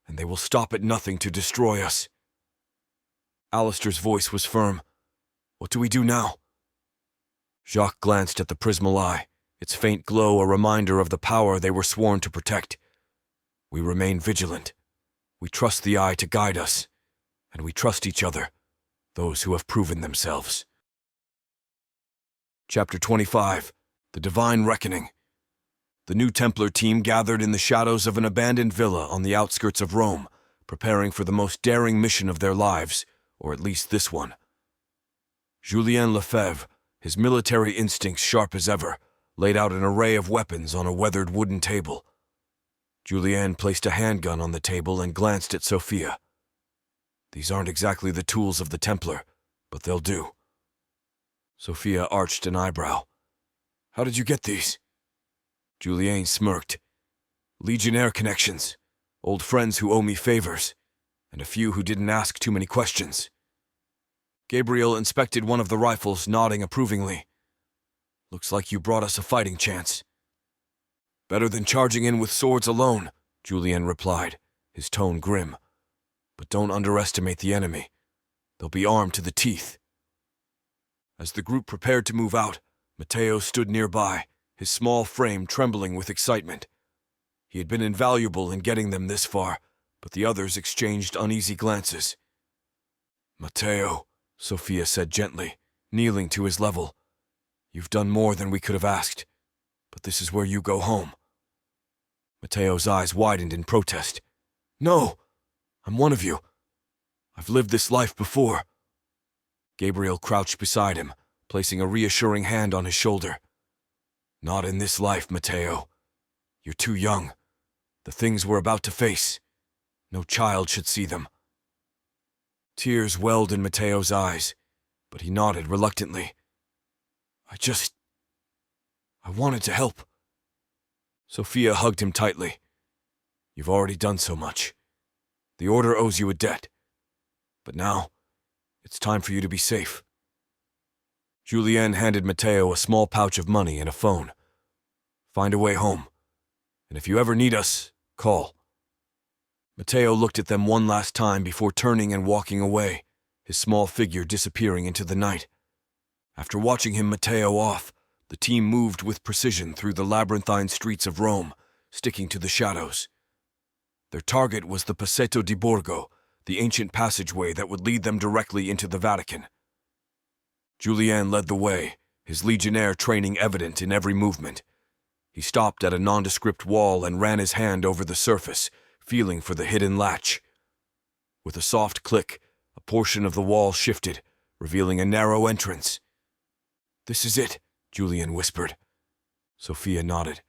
and they will stop at nothing to destroy us." Alistair's voice was firm. "What do we do now?" Jacques glanced at the prismal eye, its faint glow a reminder of the power they were sworn to protect. "We remain vigilant. We trust the eye to guide us, and we trust each other, those who have proven themselves." Chapter 25. The Divine Reckoning. The new Templar team gathered in the shadows of an abandoned villa on the outskirts of Rome, preparing for the most daring mission of their lives, or at least this one. Julien Lefebvre, his military instincts sharp as ever, laid out an array of weapons on a weathered wooden table. Julien placed a handgun on the table and glanced at Sophia. "These aren't exactly the tools of the Templar, but they'll do." Sophia arched an eyebrow. "How did you get these?" Julien smirked. "Legionnaire connections, old friends who owe me favors, and a few who didn't ask too many questions." Gabriel inspected one of the rifles, nodding approvingly. "Looks like you brought us a fighting chance." "Better than charging in with swords alone," Julien replied, his tone grim. "But don't underestimate the enemy. They'll be armed to the teeth." As the group prepared to move out, Matteo stood nearby, his small frame trembling with excitement. He had been invaluable in getting them this far, but the others exchanged uneasy glances. "Matteo," Sophia said gently, kneeling to his level. "You've done more than we could have asked, but this is where you go home." Matteo's eyes widened in protest. "No! I'm one of you. I've lived this life before." Gabriel crouched beside him, placing a reassuring hand on his shoulder. "Not in this life, Matteo. You're too young. The things we're about to face, no child should see them." Tears welled in Matteo's eyes, but he nodded reluctantly. I wanted to help." Sophia hugged him tightly. "You've already done so much. The Order owes you a debt. But now, it's time for you to be safe." Julien handed Matteo a small pouch of money and a phone. "Find a way home. And if you ever need us, call." Matteo looked at them one last time before turning and walking away, his small figure disappearing into the night. After watching him Matteo off, the team moved with precision through the labyrinthine streets of Rome, sticking to the shadows. Their target was the Passetto di Borgo, the ancient passageway that would lead them directly into the Vatican. Julien led the way, his legionnaire training evident in every movement. He stopped at a nondescript wall and ran his hand over the surface, feeling for the hidden latch. With a soft click, a portion of the wall shifted, revealing a narrow entrance. "This is it," Julien whispered. Sophia nodded.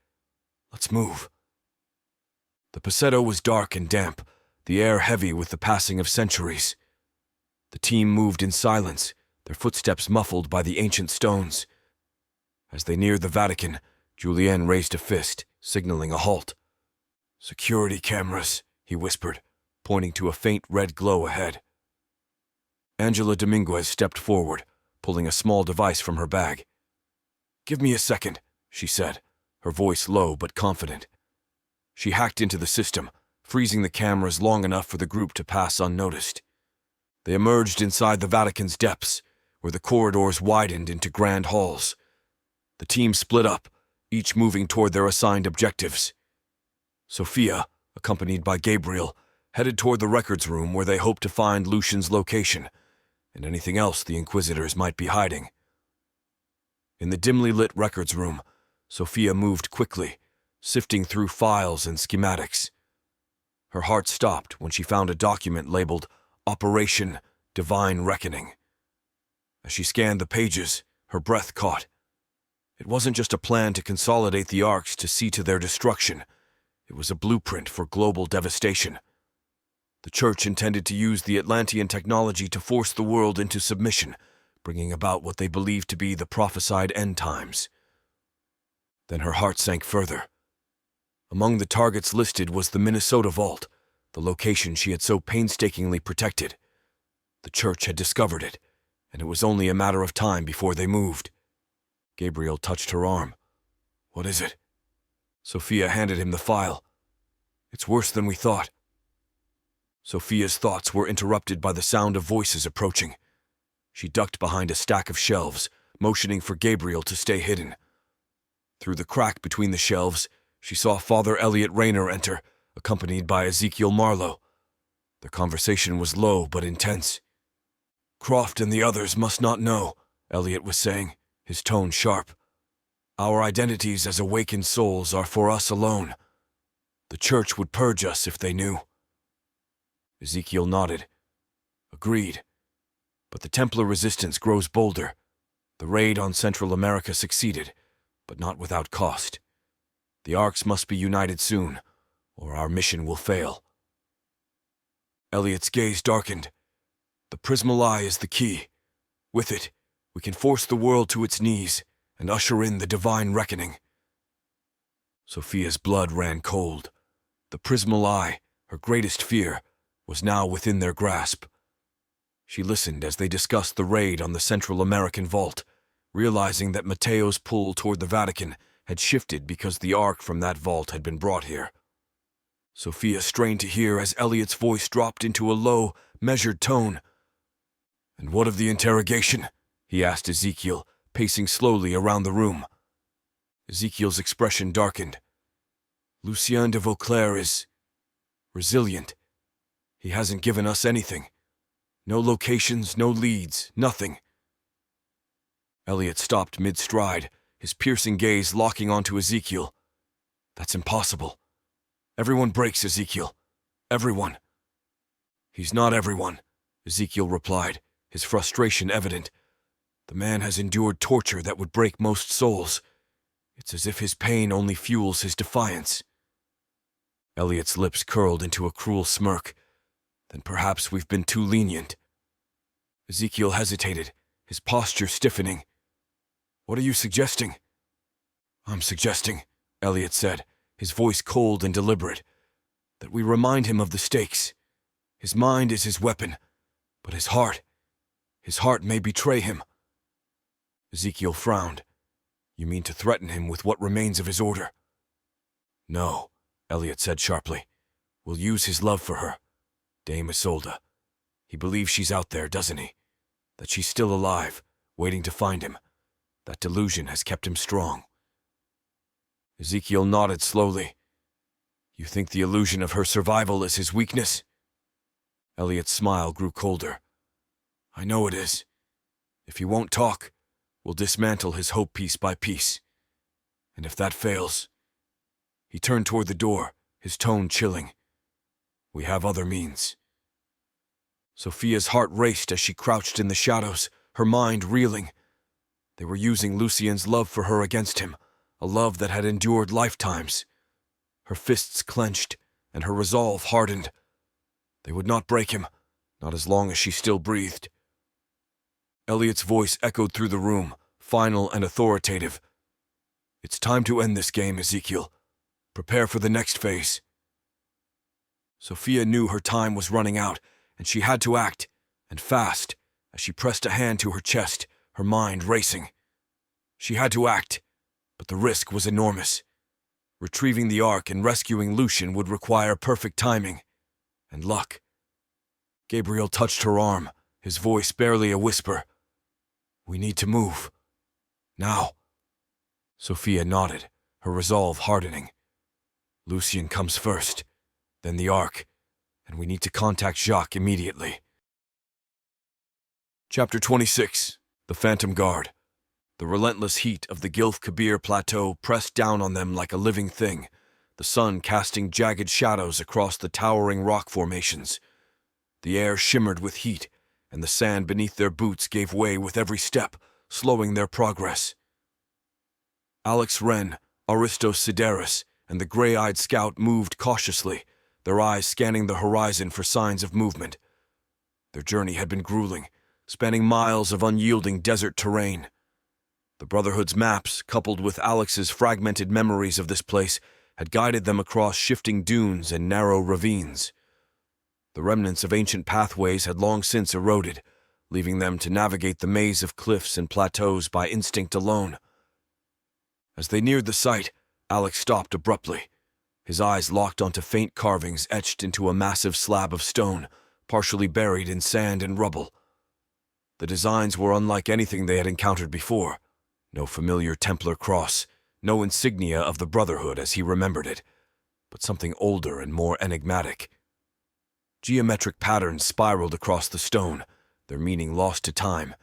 "Let's move." The Passetto was dark and damp, the air heavy with the passing of centuries. The team moved in silence, their footsteps muffled by the ancient stones. As they neared the Vatican, Julien raised a fist, signaling a halt. "Security cameras," he whispered, pointing to a faint red glow ahead. Angela Dominguez stepped forward, pulling a small device from her bag. "Give me a second," she said, her voice low but confident. She hacked into the system, freezing the cameras long enough for the group to pass unnoticed. They emerged inside the Vatican's depths, where the corridors widened into grand halls. The team split up, each moving toward their assigned objectives. Sophia, accompanied by Gabriel, headed toward the records room where they hoped to find Lucian's location, and anything else the Inquisitors might be hiding. In the dimly lit records room, Sophia moved quickly, sifting through files and schematics. Her heart stopped when she found a document labeled Operation Divine Reckoning. As she scanned the pages, her breath caught. It wasn't just a plan to consolidate the arcs to see to their destruction. It was a blueprint for global devastation. The Church intended to use the Atlantean technology to force the world into submission, bringing about what they believed to be the prophesied end times. Then her heart sank further. Among the targets listed was the Minnesota Vault, the location she had so painstakingly protected. The Church had discovered it, and it was only a matter of time before they moved. Gabriel touched her arm. "What is it?" Sophia handed him the file. "It's worse than we thought." Sophia's thoughts were interrupted by the sound of voices approaching. She ducked behind a stack of shelves, motioning for Gabriel to stay hidden. Through the crack between the shelves, she saw Father Elliot Rayner enter, accompanied by Ezekiel Marlowe. Their conversation was low but intense. "Croft and the others must not know," Elliot was saying, his tone sharp. "Our identities as awakened souls are for us alone. The Church would purge us if they knew." Ezekiel nodded. "Agreed. But the Templar resistance grows bolder. The raid on Central America succeeded, but not without cost. The arcs must be united soon, or our mission will fail." Elliot's gaze darkened. "The Prismal Eye is the key. With it, we can force the world to its knees and usher in the divine reckoning." Sophia's blood ran cold. The Prismal Eye, her greatest fear, was now within their grasp. She listened as they discussed the raid on the Central American vault, realizing that Matteo's pull toward the Vatican had shifted because the ark from that vault had been brought here. Sophia strained to hear as Elliot's voice dropped into a low, measured tone. "And what of the interrogation?" he asked Ezekiel, pacing slowly around the room. Ezekiel's expression darkened. "Lucien de Vauclair is resilient. He hasn't given us anything. No locations, no leads, nothing." Elliot stopped mid-stride, his piercing gaze locking onto Ezekiel. "That's impossible. Everyone breaks, Ezekiel. Everyone." "He's not everyone," Ezekiel replied, his frustration evident. The man has endured torture that would break most souls. It's as if his pain only fuels his defiance. Elliot's lips curled into a cruel smirk. Then perhaps we've been too lenient. Ezekiel hesitated, his posture stiffening. What are you suggesting? I'm suggesting, Elliot said, his voice cold and deliberate, that we remind him of the stakes. His mind is his weapon, but his heart may betray him. Ezekiel frowned. You mean to threaten him with what remains of his order? No, Elliot said sharply. We'll use his love for her, Dame Isolde. He believes she's out there, doesn't he? That she's still alive, waiting to find him. That delusion has kept him strong. Ezekiel nodded slowly. You think the illusion of her survival is his weakness? Elliot's smile grew colder. I know it is. If he won't talk, we'll dismantle his hope piece by piece. And if that fails... He turned toward the door, his tone chilling. We have other means. Sophia's heart raced as she crouched in the shadows, her mind reeling. They were using Lucien's love for her against him, a love that had endured lifetimes. Her fists clenched, and her resolve hardened. They would not break him, not as long as she still breathed. Elliot's voice echoed through the room, final and authoritative. It's time to end this game, Ezekiel. Prepare for the next phase. Sophia knew her time was running out, and she had to act, and fast, as she pressed a hand to her chest, her mind racing. She had to act, but the risk was enormous. Retrieving the Ark and rescuing Lucien would require perfect timing, and luck. Gabriel touched her arm, his voice barely a whisper. We need to move. Now. Sophia nodded, her resolve hardening. Lucien comes first, then the Ark, and we need to contact Jacques immediately. Chapter 26. The Phantom Guard. The relentless heat of the Gilf Kabir Plateau pressed down on them like a living thing, the sun casting jagged shadows across the towering rock formations. The air shimmered with heat, and the sand beneath their boots gave way with every step, slowing their progress. Alex Wren, Aristos Sideris, and the gray-eyed scout moved cautiously, their eyes scanning the horizon for signs of movement. Their journey had been grueling, spanning miles of unyielding desert terrain. The Brotherhood's maps, coupled with Alex's fragmented memories of this place, had guided them across shifting dunes and narrow ravines. The remnants of ancient pathways had long since eroded, leaving them to navigate the maze of cliffs and plateaus by instinct alone. As they neared the site, Alex stopped abruptly. His eyes locked onto faint carvings etched into a massive slab of stone, partially buried in sand and rubble. The designs were unlike anything they had encountered before. No familiar Templar cross, no insignia of the Brotherhood as he remembered it, but something older and more enigmatic. Geometric patterns spiraled across the stone, their meaning lost to time,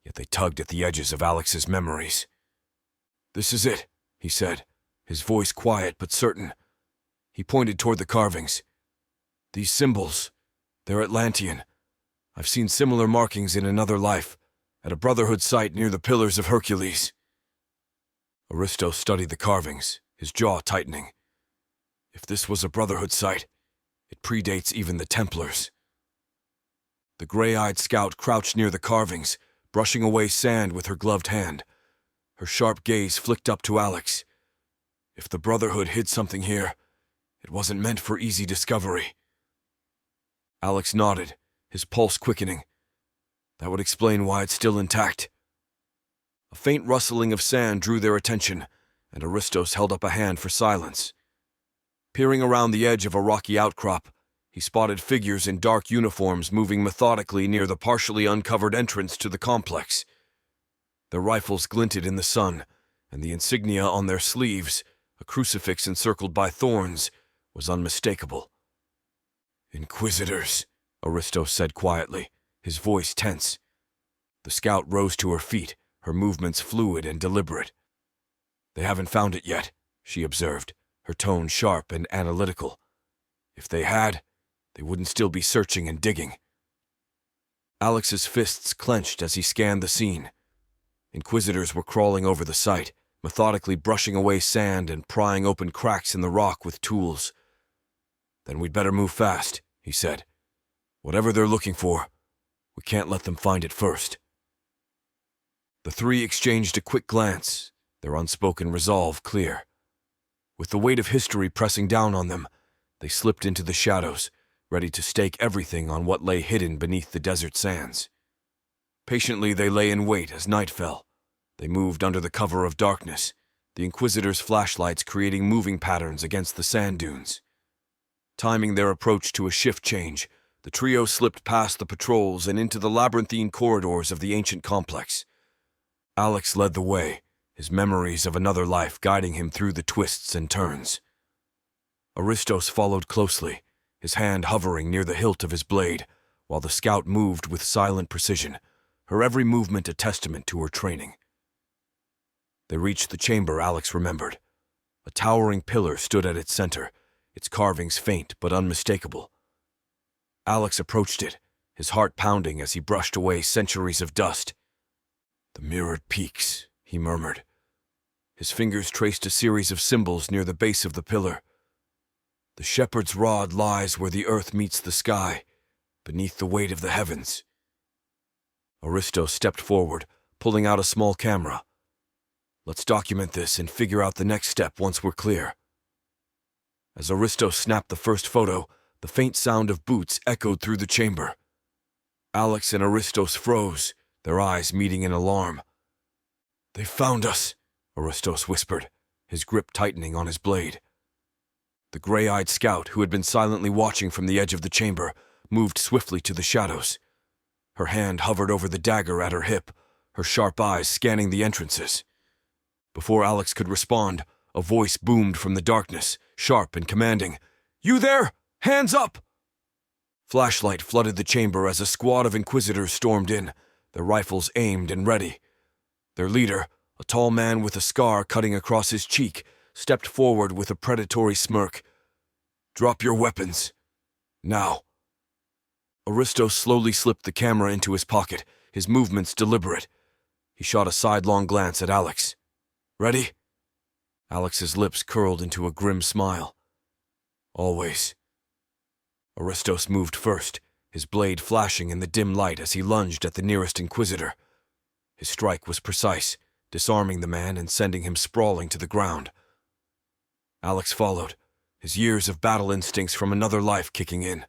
yet they tugged at the edges of Alex's memories. This is it, he said, his voice quiet but certain. He pointed toward the carvings. These symbols, they're Atlantean. I've seen similar markings in another life, at a Brotherhood site near the Pillars of Hercules. Aristos studied the carvings, his jaw tightening. If this was a Brotherhood site, it predates even the Templars. The gray-eyed scout crouched near the carvings, brushing away sand with her gloved hand. Her sharp gaze flicked up to Alex. If the Brotherhood hid something here, it wasn't meant for easy discovery. Alex nodded, his pulse quickening. That would explain why it's still intact. A faint rustling of sand drew their attention, and Aristos held up a hand for silence. Peering around the edge of a rocky outcrop, he spotted figures in dark uniforms moving methodically near the partially uncovered entrance to the complex. Their rifles glinted in the sun, and the insignia on their sleeves, a crucifix encircled by thorns, was unmistakable. Inquisitors, Aristos said quietly, his voice tense. The scout rose to her feet, her movements fluid and deliberate. They haven't found it yet, she observed, her tone sharp and analytical. If they had, they wouldn't still be searching and digging. Alex's fists clenched as he scanned the scene. Inquisitors were crawling over the site, methodically brushing away sand and prying open cracks in the rock with tools. "Then we'd better move fast," he said. "Whatever they're looking for, we can't let them find it first." The three exchanged a quick glance, their unspoken resolve clear. With the weight of history pressing down on them, they slipped into the shadows, ready to stake everything on what lay hidden beneath the desert sands. Patiently they lay in wait as night fell. They moved under the cover of darkness, the Inquisitors' flashlights creating moving patterns against the sand dunes. Timing their approach to a shift change, the trio slipped past the patrols and into the labyrinthine corridors of the ancient complex. Alex led the way, his memories of another life guiding him through the twists and turns. Aristos followed closely, his hand hovering near the hilt of his blade, while the scout moved with silent precision, her every movement a testament to her training. They reached the chamber Alex remembered. A towering pillar stood at its center, its carvings faint but unmistakable. Alex approached it, his heart pounding as he brushed away centuries of dust. "The mirrored peaks," he murmured. His fingers traced a series of symbols near the base of the pillar. "The shepherd's rod lies where the earth meets the sky, beneath the weight of the heavens." Aristos stepped forward, pulling out a small camera. "Let's document this and figure out the next step once we're clear." As Aristos snapped the first photo, the faint sound of boots echoed through the chamber. Alex and Aristos froze, their eyes meeting in alarm. "They found us," Aristos whispered, his grip tightening on his blade. The gray-eyed scout, who had been silently watching from the edge of the chamber, moved swiftly to the shadows. Her hand hovered over the dagger at her hip, her sharp eyes scanning the entrances. Before Alex could respond, a voice boomed from the darkness, sharp and commanding. "You there? Hands up!" Flashlight flooded the chamber as a squad of Inquisitors stormed in, their rifles aimed and ready. Their leader, a tall man with a scar cutting across his cheek, stepped forward with a predatory smirk. "Drop your weapons. Now." Aristos slowly slipped the camera into his pocket, his movements deliberate. He shot a sidelong glance at Alex. "Ready?" Alex's lips curled into a grim smile. "Always." Aristos moved first, his blade flashing in the dim light as he lunged at the nearest Inquisitor. His strike was precise, disarming the man and sending him sprawling to the ground. Alex followed, his years of battle instincts from another life kicking in.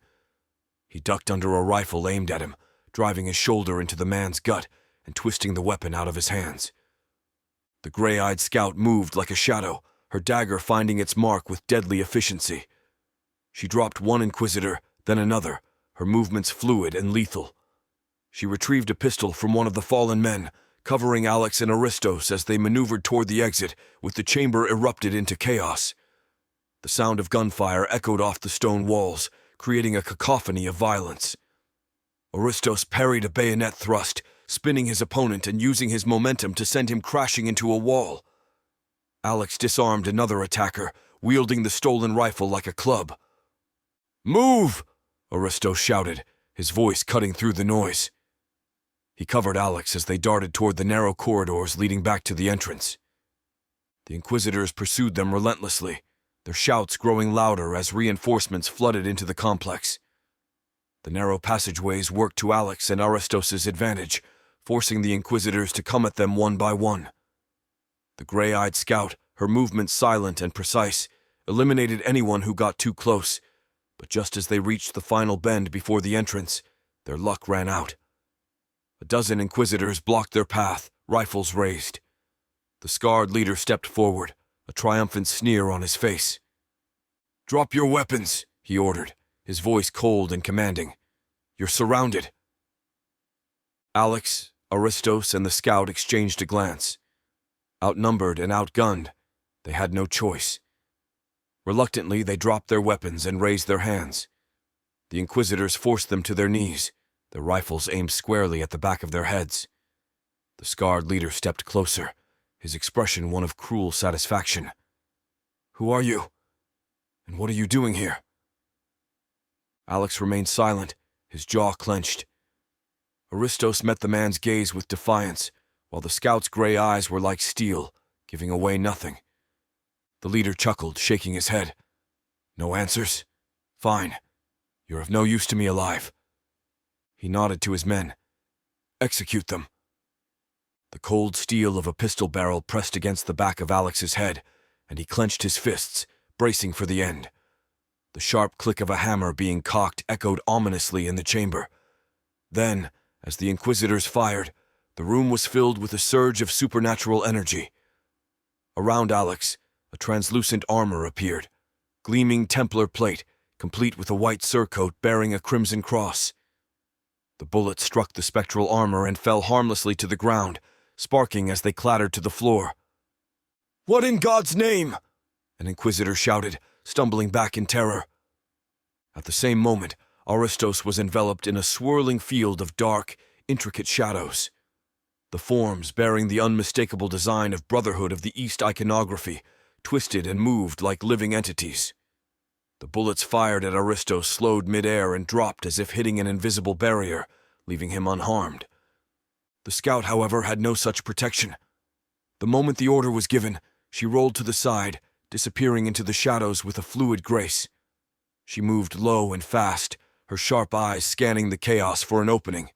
He ducked under a rifle aimed at him, driving his shoulder into the man's gut and twisting the weapon out of his hands. The gray-eyed scout moved like a shadow, her dagger finding its mark with deadly efficiency. She dropped one Inquisitor, then another, her movements fluid and lethal. She retrieved a pistol from one of the fallen men, covering Alex and Aristos as they maneuvered toward the exit, with the chamber erupted into chaos. The sound of gunfire echoed off the stone walls, creating a cacophony of violence. Aristos parried a bayonet thrust, spinning his opponent and using his momentum to send him crashing into a wall. Alex disarmed another attacker, wielding the stolen rifle like a club. "Move!" Aristos shouted, his voice cutting through the noise. He covered Alex as they darted toward the narrow corridors leading back to the entrance. The Inquisitors pursued them relentlessly, their shouts growing louder as reinforcements flooded into the complex. The narrow passageways worked to Alex and Aristos' advantage, forcing the Inquisitors to come at them one by one. The gray-eyed scout, her movements silent and precise, eliminated anyone who got too close, but just as they reached the final bend before the entrance, their luck ran out. A dozen Inquisitors blocked their path, rifles raised. The scarred leader stepped forward, a triumphant sneer on his face. "Drop your weapons," he ordered, his voice cold and commanding. "You're surrounded." Alex, Aristos, and the scout exchanged a glance. Outnumbered and outgunned, they had no choice. Reluctantly, they dropped their weapons and raised their hands. The Inquisitors forced them to their knees, their rifles aimed squarely at the back of their heads. The scarred leader stepped closer, his expression one of cruel satisfaction. "Who are you? And what are you doing here?" Alex remained silent, his jaw clenched. Aristos met the man's gaze with defiance, while the scout's gray eyes were like steel, giving away nothing. The leader chuckled, shaking his head. No answers? Fine. You're of no use to me alive. He nodded to his men. Execute them. The cold steel of a pistol barrel pressed against the back of Alex's head, and he clenched his fists, bracing for the end. The sharp click of a hammer being cocked echoed ominously in the chamber. Then, as the Inquisitors fired, the room was filled with a surge of supernatural energy. Around Alex, a translucent armor appeared, gleaming Templar plate, complete with a white surcoat bearing a crimson cross. The bullet struck the spectral armor and fell harmlessly to the ground, sparking as they clattered to the floor. "What in God's name?" an Inquisitor shouted, stumbling back in terror. At the same moment, Aristos was enveloped in a swirling field of dark, intricate shadows. The forms, bearing the unmistakable design of Brotherhood of the East iconography, twisted and moved like living entities. The bullets fired at Aristos slowed mid-air and dropped as if hitting an invisible barrier, leaving him unharmed. The scout, however, had no such protection. The moment the order was given, she rolled to the side, disappearing into the shadows with a fluid grace. She moved low and fast, her sharp eyes scanning the chaos for an opening.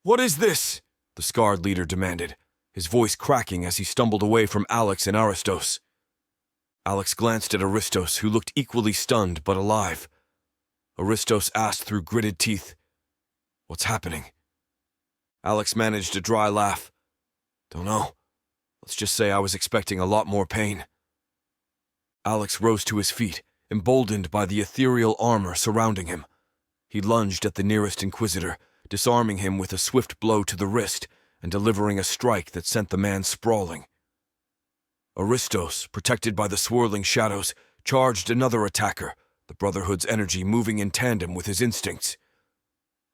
"What is this?" the scarred leader demanded, his voice cracking as he stumbled away from Alex and Aristos. Alex glanced at Aristos, who looked equally stunned but alive. Aristos asked through gritted teeth, "What's happening?" Alex managed a dry laugh. "Don't know. Let's just say I was expecting a lot more pain." Alex rose to his feet, emboldened by the ethereal armor surrounding him. He lunged at the nearest Inquisitor, disarming him with a swift blow to the wrist and delivering a strike that sent the man sprawling. Aristos, protected by the swirling shadows, charged another attacker, the Brotherhood's energy moving in tandem with his instincts.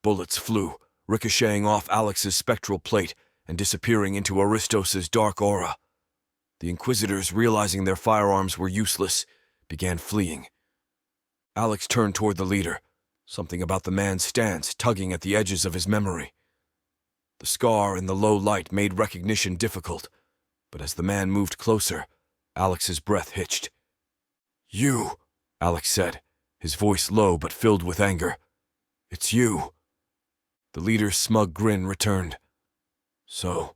Bullets flew, ricocheting off Alex's spectral plate and disappearing into Aristos's dark aura. The Inquisitors, realizing their firearms were useless, began fleeing. Alex turned toward the leader, something about the man's stance tugging at the edges of his memory. The scar in the low light made recognition difficult, but as the man moved closer, Alex's breath hitched. "You," Alex said, his voice low but filled with anger. "It's you." The leader's smug grin returned. "So,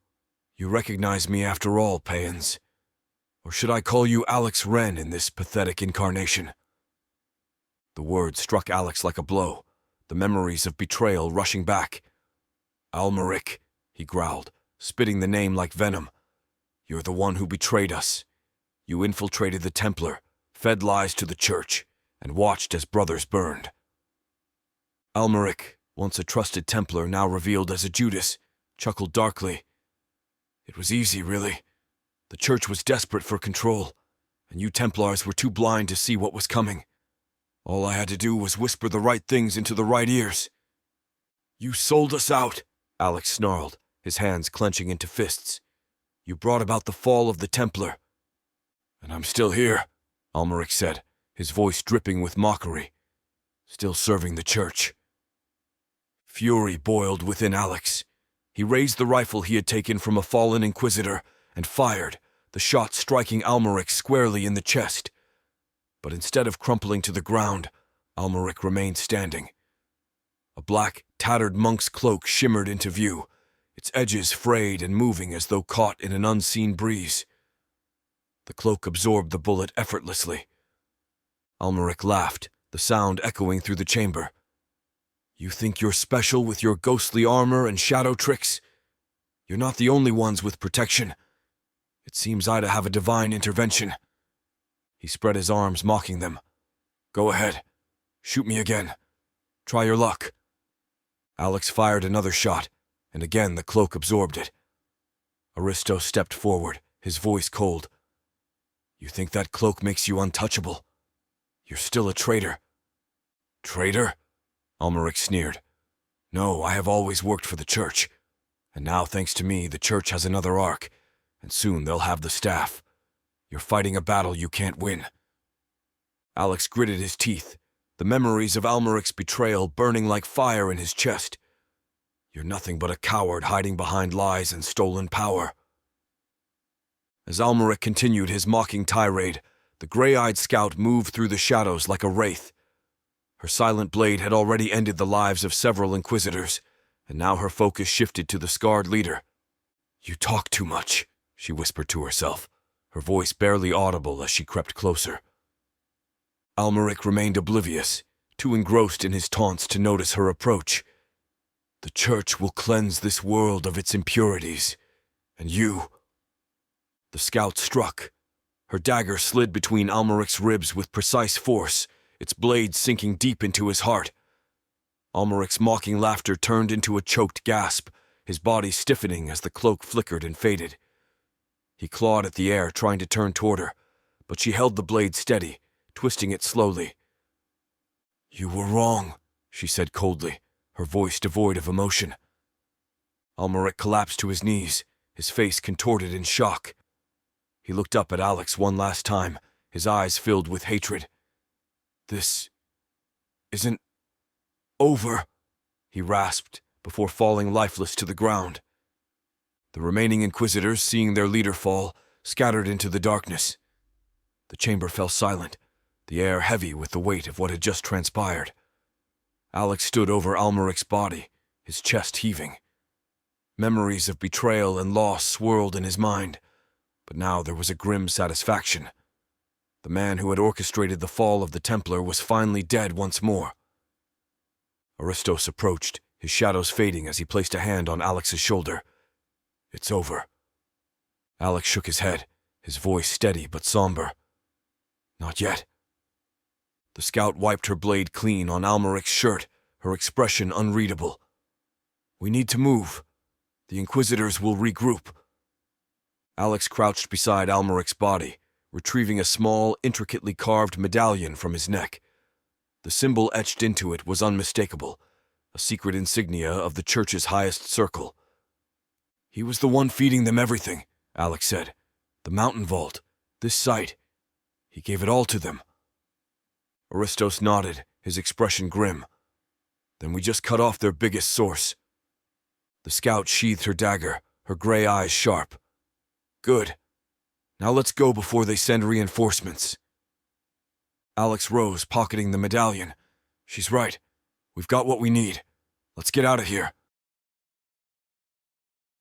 you recognize me after all, Payans? Or should I call you Alex Wren in this pathetic incarnation?" The word struck Alex like a blow, the memories of betrayal rushing back. "Almeric," he growled, spitting the name like venom. "You're the one who betrayed us. You infiltrated the Templar, fed lies to the Church, and watched as brothers burned." Almeric, once a trusted Templar now revealed as a Judas, chuckled darkly. "It was easy, really. The Church was desperate for control, and you Templars were too blind to see what was coming. All I had to do was whisper the right things into the right ears." "You sold us out," Alex snarled, his hands clenching into fists. "You brought about the fall of the Templar." "And I'm still here," Almeric said, his voice dripping with mockery. "Still serving the Church." Fury boiled within Alex. He raised the rifle he had taken from a fallen Inquisitor and fired, the shot striking Almeric squarely in the chest. But instead of crumpling to the ground, Almeric remained standing. A black, tattered monk's cloak shimmered into view, its edges frayed and moving as though caught in an unseen breeze. The cloak absorbed the bullet effortlessly. Almeric laughed, the sound echoing through the chamber. "You think you're special with your ghostly armor and shadow tricks? You're not the only ones with protection. It seems I have a divine intervention." He spread his arms, mocking them. "Go ahead. Shoot me again. Try your luck." Alex fired another shot, and again the cloak absorbed it. Aristos stepped forward, his voice cold. "You think that cloak makes you untouchable? You're still a traitor." "Traitor?" Almeric sneered. "No, I have always worked for the Church. And now, thanks to me, the Church has another arc, and soon they'll have the staff. You're fighting a battle you can't win." Alex gritted his teeth, the memories of Almeric's betrayal burning like fire in his chest. You're nothing but a coward hiding behind lies and stolen power." As Almeric continued his mocking tirade, the gray-eyed scout moved through the shadows like a wraith. Her silent blade had already ended the lives of several inquisitors, and now her focus shifted to the scarred leader. "You talk too much," she whispered to herself, her voice barely audible as she crept closer. Almeric remained oblivious, too engrossed in his taunts to notice her approach. "The Church will cleanse this world of its impurities, and you—" The scout struck. Her dagger slid between Almeric's ribs with precise force, its blade sinking deep into his heart. Almeric's mocking laughter turned into a choked gasp, his body stiffening as the cloak flickered and faded. He clawed at the air, trying to turn toward her, but she held the blade steady, twisting it slowly. "You were wrong," she said coldly, her voice devoid of emotion. Almeric collapsed to his knees, his face contorted in shock. He looked up at Alex one last time, his eyes filled with hatred. "This isn't over," he rasped, before falling lifeless to the ground. The remaining inquisitors, seeing their leader fall, scattered into the darkness. The chamber fell silent, the air heavy with the weight of what had just transpired. Alex stood over Almeric's body, his chest heaving. Memories of betrayal and loss swirled in his mind, but now there was a grim satisfaction. The man who had orchestrated the fall of the Templar was finally dead once more. Aristos approached, his shadows fading as he placed a hand on Alex's shoulder. "It's over." Alex shook his head, his voice steady but somber. "Not yet." The scout wiped her blade clean on Almeric's shirt, her expression unreadable. "We need to move. The Inquisitors will regroup." Alex crouched beside Almeric's body, retrieving a small, intricately carved medallion from his neck. The symbol etched into it was unmistakable, a secret insignia of the Church's highest circle. "He was the one feeding them everything," Alex said. "The mountain vault, this site. He gave it all to them." Aristos nodded, his expression grim. "Then we just cut off their biggest source." The scout sheathed her dagger, her gray eyes sharp. "Good. Now let's go before they send reinforcements." Alex rose, pocketing the medallion. "She's right. We've got what we need. Let's get out of here."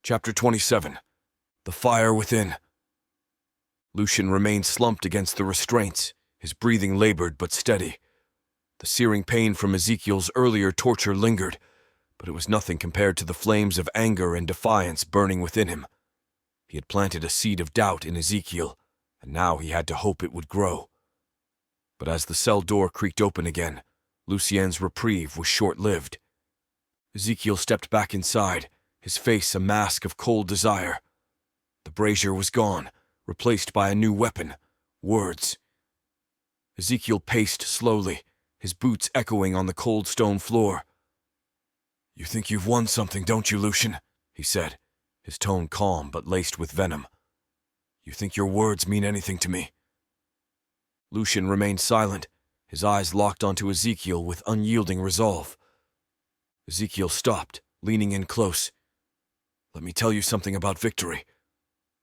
Chapter 27. The Fire Within. Lucian remained slumped against the restraints, his breathing labored but steady. The searing pain from Ezekiel's earlier torture lingered, but it was nothing compared to the flames of anger and defiance burning within him. He had planted a seed of doubt in Ezekiel, and now he had to hope it would grow. But as the cell door creaked open again, Lucien's reprieve was short-lived. Ezekiel stepped back inside, his face a mask of cold desire. The brazier was gone, replaced by a new weapon, words. Ezekiel paced slowly, his boots echoing on the cold stone floor. "You think you've won something, don't you, Lucian?" he said, his tone calm but laced with venom. "You think your words mean anything to me?" Lucian remained silent, his eyes locked onto Ezekiel with unyielding resolve. Ezekiel stopped, leaning in close. "Let me tell you something about victory.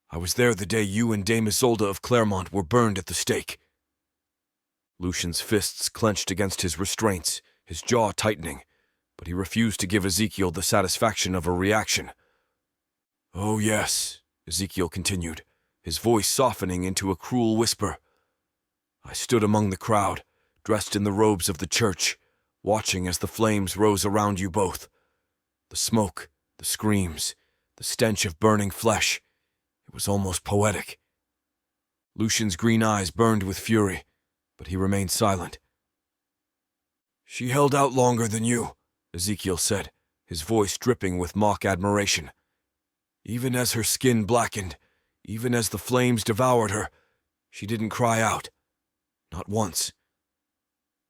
I was there the day you and Dame Isolde of Claremont were burned at the stake." Lucian's fists clenched against his restraints, his jaw tightening, but he refused to give Ezekiel the satisfaction of a reaction. "Oh yes," Ezekiel continued, his voice softening into a cruel whisper. "I stood among the crowd, dressed in the robes of the Church, watching as the flames rose around you both. The smoke, the screams, the stench of burning flesh. It was almost poetic." Lucian's green eyes burned with fury, but he remained silent. "She held out longer than you," Ezekiel said, his voice dripping with mock admiration. "Even as her skin blackened, even as the flames devoured her, she didn't cry out. Not once.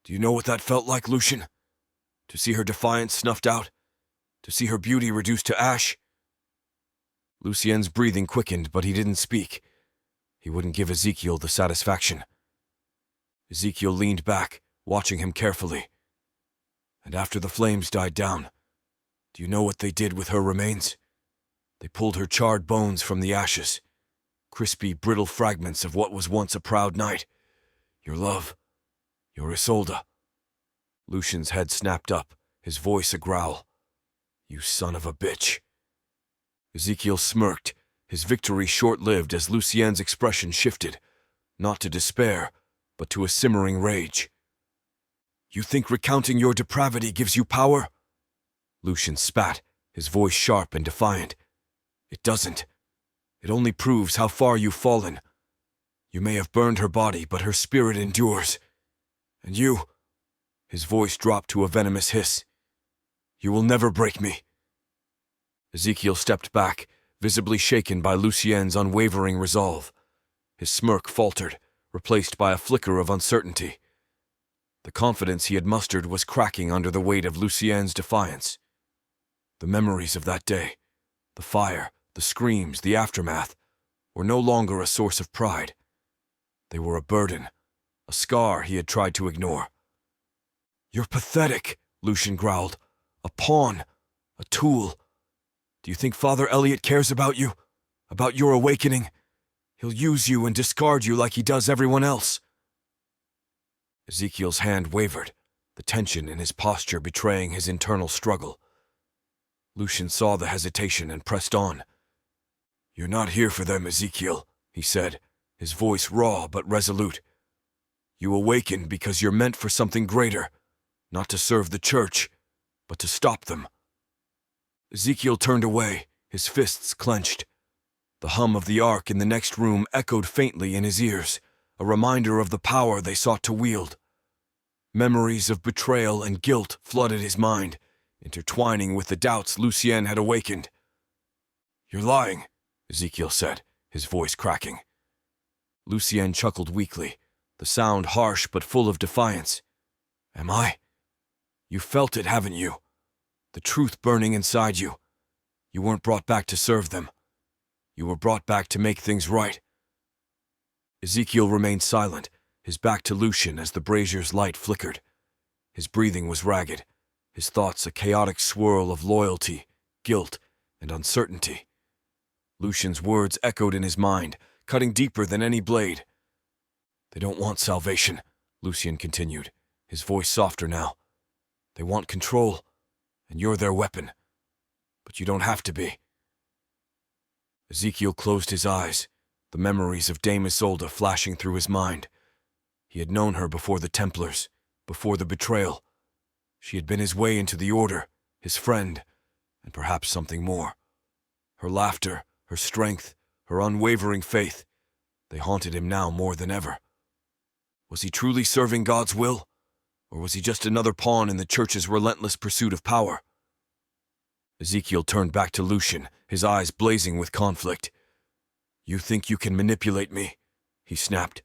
Do you know what that felt like, Lucian? To see her defiance snuffed out? To see her beauty reduced to ash?" Lucien's breathing quickened, but he didn't speak. He wouldn't give Ezekiel the satisfaction. Ezekiel leaned back, watching him carefully. "And after the flames died down, Do you know what they did with her remains? They pulled her charred bones from the ashes, crispy, brittle fragments of what was once a proud knight. Your love, your Isolde. Lucian's head snapped up, his voice a growl. You son of a bitch. Ezekiel smirked, his victory short-lived as Lucien's expression shifted, not to despair, but to a simmering rage. You think recounting your depravity gives you power? Lucian spat, his voice sharp and defiant. It doesn't. It only proves how far you've fallen. You may have burned her body, but her spirit endures. And you... His voice dropped to a venomous hiss. You will never break me. Ezekiel stepped back, visibly shaken by Lucien's unwavering resolve. His smirk faltered, replaced by a flicker of uncertainty. The confidence he had mustered was cracking under the weight of Lucien's defiance. The memories of that day, the fire, the screams, the aftermath, were no longer a source of pride. They were a burden, a scar he had tried to ignore. You're pathetic, Lucian growled. A pawn, a tool. Do you think Father Elliot cares about you? About your awakening? He'll use you and discard you like he does everyone else. Ezekiel's hand wavered, the tension in his posture betraying his internal struggle. Lucian saw the hesitation and pressed on. You're not here for them, Ezekiel, he said, his voice raw but resolute. You awaken because you're meant for something greater, not to serve the church, but to stop them. Ezekiel turned away, his fists clenched. The hum of the ark in the next room echoed faintly in his ears, a reminder of the power they sought to wield. Memories of betrayal and guilt flooded his mind, intertwining with the doubts Lucien had awakened. You're lying, Ezekiel said, his voice cracking. Lucien chuckled weakly, the sound harsh but full of defiance. Am I? You felt it, haven't you? The truth burning inside you. You weren't brought back to serve them. You were brought back to make things right. Ezekiel remained silent, his back to Lucian as the brazier's light flickered. His breathing was ragged, his thoughts a chaotic swirl of loyalty, guilt, and uncertainty. Lucian's words echoed in his mind, cutting deeper than any blade. They don't want salvation, Lucian continued, his voice softer now. They want control, and you're their weapon. But you don't have to be. Ezekiel closed his eyes, the memories of Dame Isolde flashing through his mind. He had known her before the Templars, before the betrayal. She had been his way into the Order, his friend, and perhaps something more. Her laughter, her strength, her unwavering faith, they haunted him now more than ever. Was he truly serving God's will? Or was he just another pawn in the Church's relentless pursuit of power? Ezekiel turned back to Lucian, his eyes blazing with conflict. You think you can manipulate me? He snapped.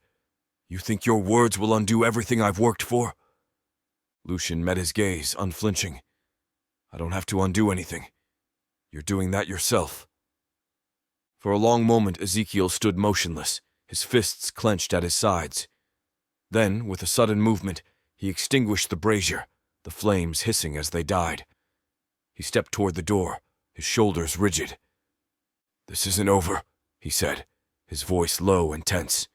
You think your words will undo everything I've worked for? Lucian met his gaze, unflinching. I don't have to undo anything. You're doing that yourself. For a long moment, Ezekiel stood motionless, his fists clenched at his sides. Then, with a sudden movement, he extinguished the brazier, the flames hissing as they died. He stepped toward the door, his shoulders rigid. This isn't over, he said, his voice low and tense.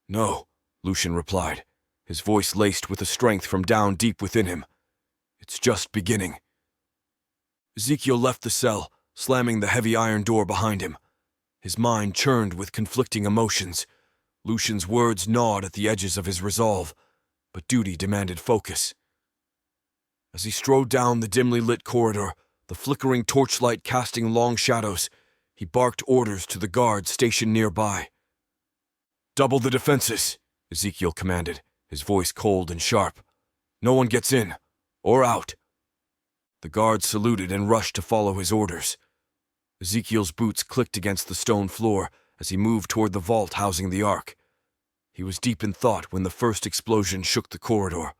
No, Lucian replied, his voice laced with a strength from down deep within him. It's just beginning. Ezekiel left the cell, slamming the heavy iron door behind him. His mind churned with conflicting emotions. Lucian's words gnawed at the edges of his resolve, but duty demanded focus. As he strode down the dimly lit corridor, the flickering torchlight casting long shadows, he barked orders to the guards stationed nearby. Double the defenses, Ezekiel commanded, his voice cold and sharp. No one gets in, or out. The guards saluted and rushed to follow his orders. Ezekiel's boots clicked against the stone floor as he moved toward the vault housing the ark. He was deep in thought when the first explosion shook the corridor.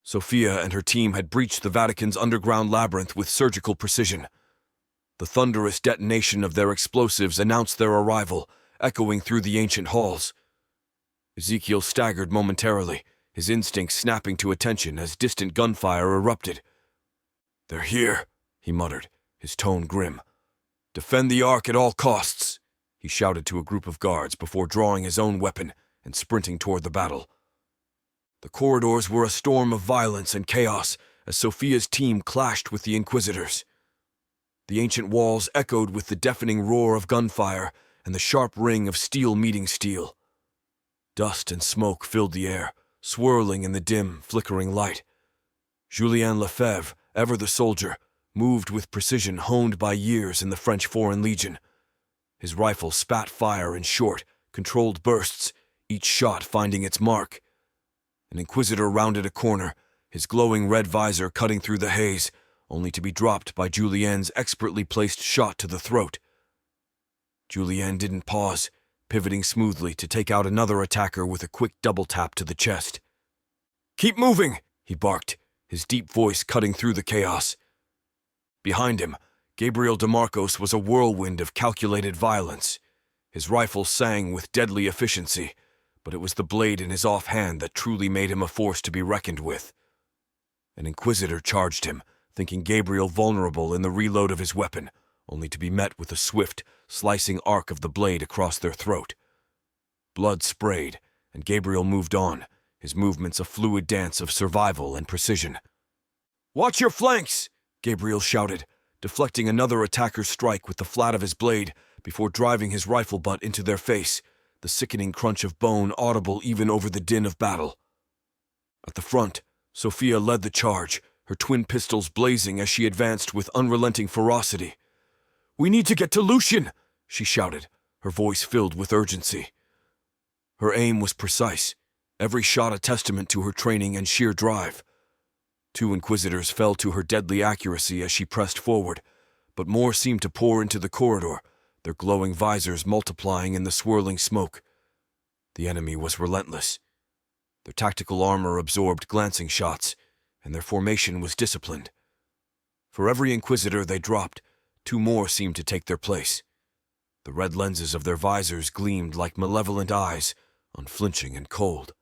Sophia and her team had breached the Vatican's underground labyrinth with surgical precision. The thunderous detonation of their explosives announced their arrival, echoing through the ancient halls. Ezekiel staggered momentarily, his instincts snapping to attention as distant gunfire erupted. They're here, he muttered, his tone grim. "Defend the Ark at all costs," he shouted to a group of guards before drawing his own weapon and sprinting toward the battle. The corridors were a storm of violence and chaos as Sophia's team clashed with the Inquisitors. The ancient walls echoed with the deafening roar of gunfire and the sharp ring of steel meeting steel. Dust and smoke filled the air, swirling in the dim, flickering light. Julien Lefebvre, ever the soldier, moved with precision honed by years in the French Foreign Legion. His rifle spat fire in short, controlled bursts, each shot finding its mark. An Inquisitor rounded a corner, his glowing red visor cutting through the haze, only to be dropped by Julien's expertly placed shot to the throat. Julien didn't pause, pivoting smoothly to take out another attacker with a quick double tap to the chest. "Keep moving!" he barked, his deep voice cutting through the chaos. Behind him, Gabriel DeMarcos was a whirlwind of calculated violence. His rifle sang with deadly efficiency, but it was the blade in his offhand that truly made him a force to be reckoned with. An Inquisitor charged him, thinking Gabriel vulnerable in the reload of his weapon, only to be met with a swift, slicing arc of the blade across their throat. Blood sprayed, and Gabriel moved on, his movements a fluid dance of survival and precision. "Watch your flanks!" Gabriel shouted, deflecting another attacker's strike with the flat of his blade before driving his rifle butt into their face, the sickening crunch of bone audible even over the din of battle. At the front, Sophia led the charge, her twin pistols blazing as she advanced with unrelenting ferocity. "We need to get to Lucien!" she shouted, her voice filled with urgency. Her aim was precise, every shot a testament to her training and sheer drive. 2 Inquisitors fell to her deadly accuracy as she pressed forward, but more seemed to pour into the corridor, their glowing visors multiplying in the swirling smoke. The enemy was relentless. Their tactical armor absorbed glancing shots, and their formation was disciplined. For every Inquisitor they dropped, 2 more seemed to take their place. The red lenses of their visors gleamed like malevolent eyes, unflinching and cold.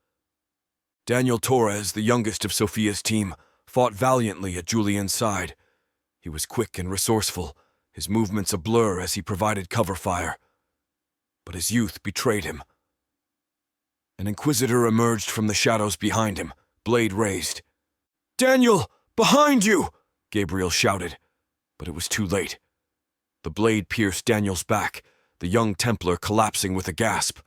Daniel Torres, the youngest of Sophia's team, fought valiantly at Julien's side. He was quick and resourceful, his movements a blur as he provided cover fire. But his youth betrayed him. An Inquisitor emerged from the shadows behind him, blade raised. "Daniel, behind you!" Gabriel shouted, but it was too late. The blade pierced Daniel's back, the young Templar collapsing with a gasp.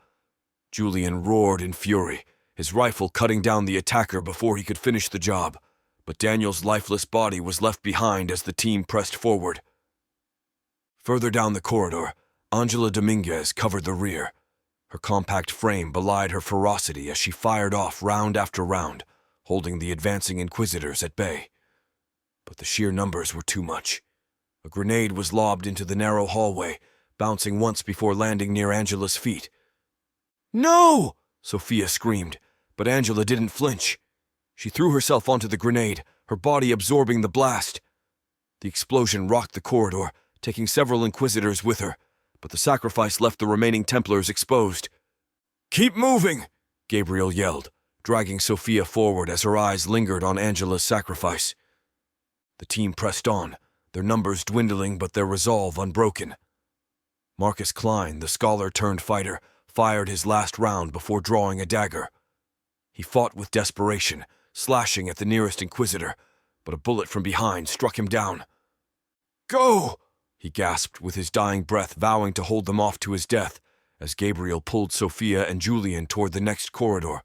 Julien roared in fury, his rifle cutting down the attacker before he could finish the job, but Daniel's lifeless body was left behind as the team pressed forward. Further down the corridor, Angela Dominguez covered the rear. Her compact frame belied her ferocity as she fired off round after round, holding the advancing Inquisitors at bay. But the sheer numbers were too much. A grenade was lobbed into the narrow hallway, bouncing once before landing near Angela's feet. "No!" Sophia screamed, but Angela didn't flinch. She threw herself onto the grenade, her body absorbing the blast. The explosion rocked the corridor, taking several Inquisitors with her, but the sacrifice left the remaining Templars exposed. "Keep moving!" Gabriel yelled, dragging Sophia forward as her eyes lingered on Angela's sacrifice. The team pressed on, their numbers dwindling but their resolve unbroken. Marcus Klein, the scholar-turned-fighter, fired his last round before drawing a dagger. He fought with desperation, slashing at the nearest Inquisitor, but a bullet from behind struck him down. "Go!" he gasped with his dying breath, vowing to hold them off to his death, as Gabriel pulled Sophia and Julien toward the next corridor.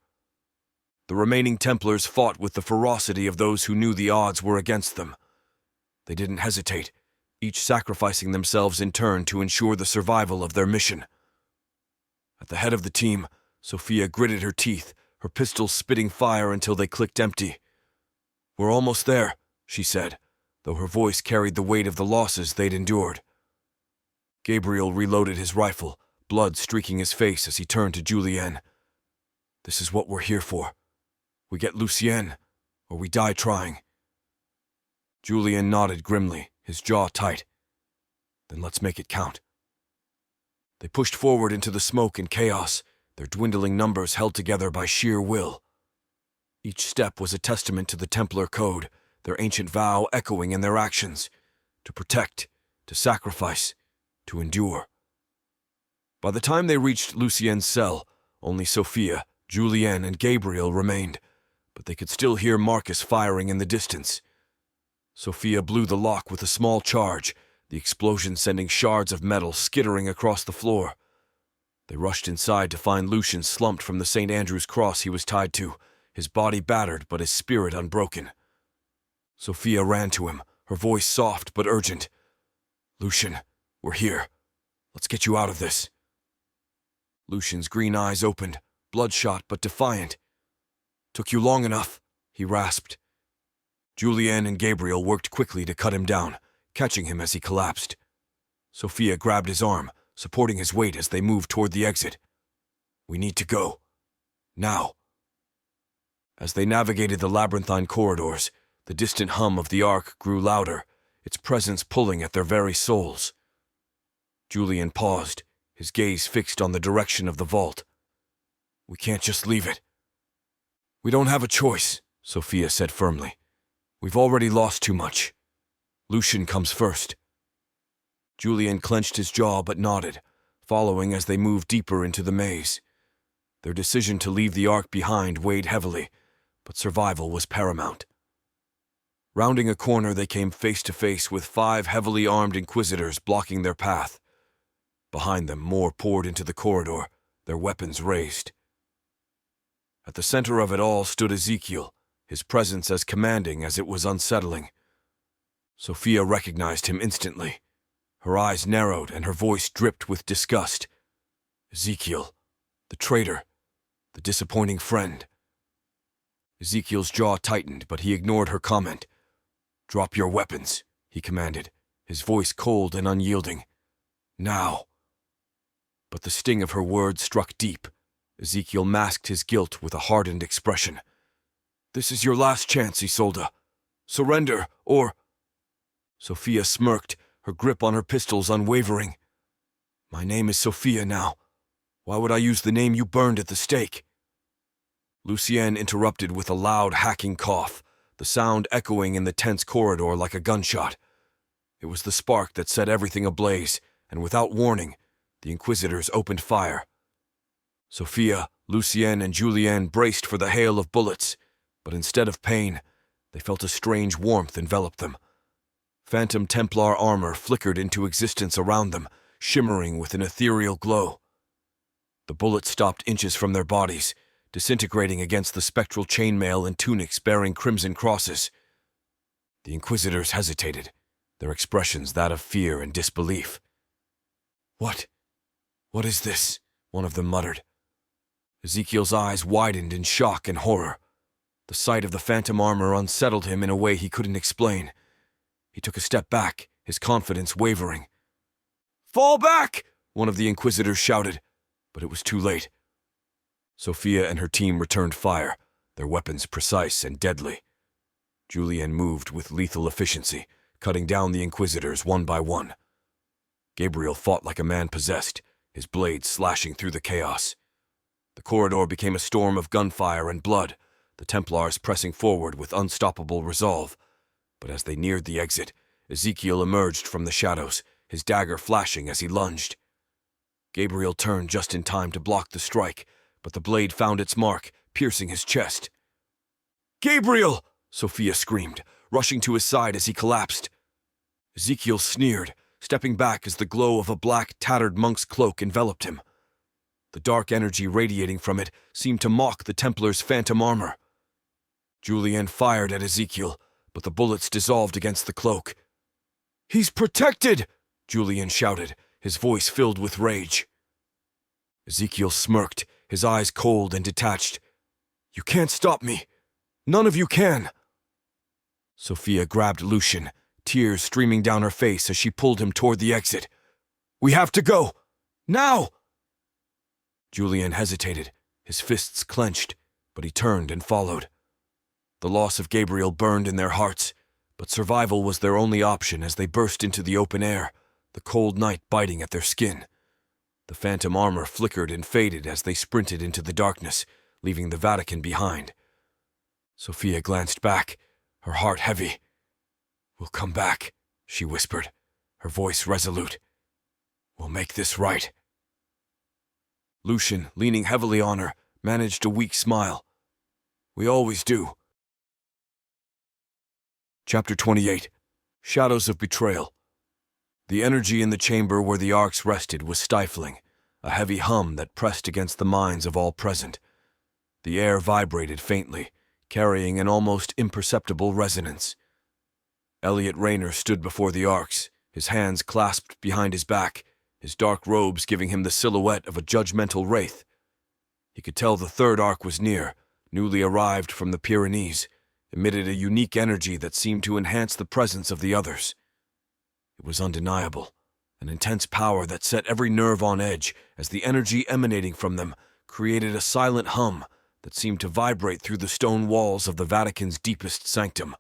The remaining Templars fought with the ferocity of those who knew the odds were against them. They didn't hesitate, each sacrificing themselves in turn to ensure the survival of their mission. At the head of the team, Sophia gritted her teeth, her pistols spitting fire until they clicked empty. "We're almost there," she said, though her voice carried the weight of the losses they'd endured. Gabriel reloaded his rifle, blood streaking his face as he turned to Julien. "This is what we're here for. We get Lucien, or we die trying." Julien nodded grimly, his jaw tight. "Then let's make it count." They pushed forward into the smoke and chaos, their dwindling numbers held together by sheer will. Each step was a testament to the Templar code, their ancient vow echoing in their actions. to protect, to sacrifice, to endure. By the time they reached Lucien's cell, only Sophia, Julienne, and Gabriel remained, but they could still hear Marcus firing in the distance. Sophia blew the lock with a small charge, the explosion sending shards of metal skittering across the floor. They rushed inside to find Lucian slumped from the St. Andrew's cross he was tied to, his body battered but his spirit unbroken. Sophia ran to him, her voice soft but urgent. "Lucian, we're here. Let's get you out of this." Lucian's green eyes opened, bloodshot but defiant. "Took you long enough," he rasped. Julienne and Gabriel worked quickly to cut him down, catching him as he collapsed. Sophia grabbed his arm, supporting his weight as they moved toward the exit. "We need to go. Now." As they navigated the labyrinthine corridors, the distant hum of the Ark grew louder, its presence pulling at their very souls. Julian paused, his gaze fixed on the direction of the vault. "We can't just leave it." "We don't have a choice," Sophia said firmly. "We've already lost too much. Lucian comes first." Julian clenched his jaw but nodded, following as they moved deeper into the maze. Their decision to leave the Ark behind weighed heavily, but survival was paramount. Rounding a corner, they came face to face with 5 heavily armed Inquisitors blocking their path. Behind them, more poured into the corridor, their weapons raised. At the center of it all stood Ezekiel, his presence as commanding as it was unsettling. Sophia recognized him instantly. Her eyes narrowed and her voice dripped with disgust. Ezekiel, the traitor, the disappointing friend. Ezekiel's jaw tightened, but he ignored her comment. "Drop your weapons," he commanded, his voice cold and unyielding. "Now." But the sting of her words struck deep. Ezekiel masked his guilt with a hardened expression. "This is your last chance, Isolde. Surrender, or—" Sophia smirked, her grip on her pistols unwavering. "My name is Sophia now. Why would I use the name you burned at the stake?" Lucienne interrupted with a loud, hacking cough, the sound echoing in the tense corridor like a gunshot. It was the spark that set everything ablaze, and without warning, the Inquisitors opened fire. Sophia, Lucienne, and Julienne braced for the hail of bullets, but instead of pain, they felt a strange warmth envelop them. Phantom Templar armor flickered into existence around them, shimmering with an ethereal glow. The bullets stopped inches from their bodies, disintegrating against the spectral chainmail and tunics bearing crimson crosses. The Inquisitors hesitated, their expressions that of fear and disbelief. What is this?" one of them muttered. Ezekiel's eyes widened in shock and horror. The sight of the phantom armor unsettled him in a way he couldn't explain. He took a step back, his confidence wavering. "Fall back!" one of the Inquisitors shouted, but it was too late. Sophia and her team returned fire, their weapons precise and deadly. Julienne moved with lethal efficiency, cutting down the Inquisitors one by one. Gabriel fought like a man possessed, his blades slashing through the chaos. The corridor became a storm of gunfire and blood, the Templars pressing forward with unstoppable resolve. But as they neared the exit, Ezekiel emerged from the shadows, his dagger flashing as he lunged. Gabriel turned just in time to block the strike, but the blade found its mark, piercing his chest. "Gabriel!" Sophia screamed, rushing to his side as he collapsed. Ezekiel sneered, stepping back as the glow of a black, tattered monk's cloak enveloped him. The dark energy radiating from it seemed to mock the Templar's phantom armor. Julienne fired at Ezekiel, but the bullets dissolved against the cloak. "He's protected!" Julienne shouted, his voice filled with rage. Ezekiel smirked, his eyes cold and detached. "You can't stop me. None of you can." Sophia grabbed Lucian, tears streaming down her face as she pulled him toward the exit. "We have to go! Now!" Julian hesitated, his fists clenched, but he turned and followed. The loss of Gabriel burned in their hearts, but survival was their only option as they burst into the open air, the cold night biting at their skin. The phantom armor flickered and faded as they sprinted into the darkness, leaving the Vatican behind. Sophia glanced back, her heart heavy. "We'll come back," she whispered, her voice resolute. "We'll make this right." Lucian, leaning heavily on her, managed a weak smile. "We always do." Chapter 28. Shadows of Betrayal. The energy in the chamber where the arks rested was stifling, a heavy hum that pressed against the minds of all present. The air vibrated faintly, carrying an almost imperceptible resonance. Elliot Rayner stood before the arks, his hands clasped behind his back, his dark robes giving him the silhouette of a judgmental wraith. He could tell the third ark was near, newly arrived from the Pyrenees, emitted a unique energy that seemed to enhance the presence of the others. It was undeniable, an intense power that set every nerve on edge as the energy emanating from them created a silent hum that seemed to vibrate through the stone walls of the Vatican's deepest sanctum.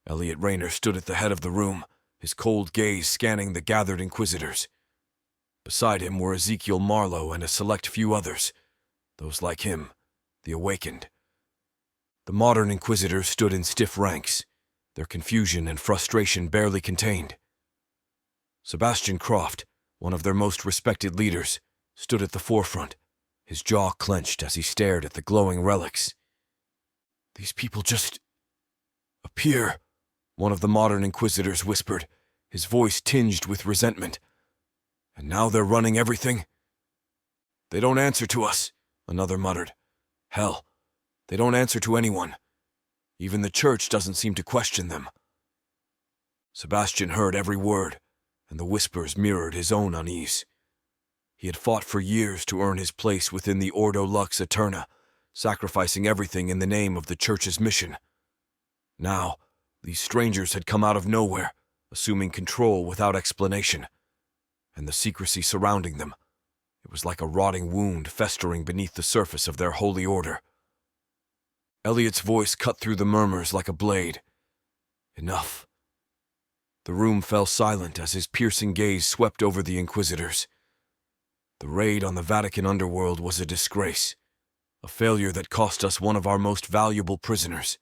Elliot Rayner stood at the head of the room, his cold gaze scanning the gathered inquisitors. Beside him were Ezekiel Marlowe and a select few others, those like him, the awakened. The modern inquisitors stood in stiff ranks, their confusion and frustration barely contained. Sebastian Croft, one of their most respected leaders, stood at the forefront, his jaw clenched as he stared at the glowing relics. "These people just appear," one of the modern inquisitors whispered, his voice tinged with resentment. "And now they're running everything?" "They don't answer to us," another muttered. "Hell, they don't answer to anyone. Even the church doesn't seem to question them." Sebastian heard every word, and the whispers mirrored his own unease. He had fought for years to earn his place within the Ordo Lux Aeterna, sacrificing everything in the name of the church's mission. Now, these strangers had come out of nowhere, assuming control without explanation. And the secrecy surrounding them, it was like a rotting wound festering beneath the surface of their holy order. Elliot's voice cut through the murmurs like a blade. "Enough." The room fell silent as his piercing gaze swept over the inquisitors. The raid on the Vatican underworld was a disgrace, a failure that cost us one of our most valuable prisoners.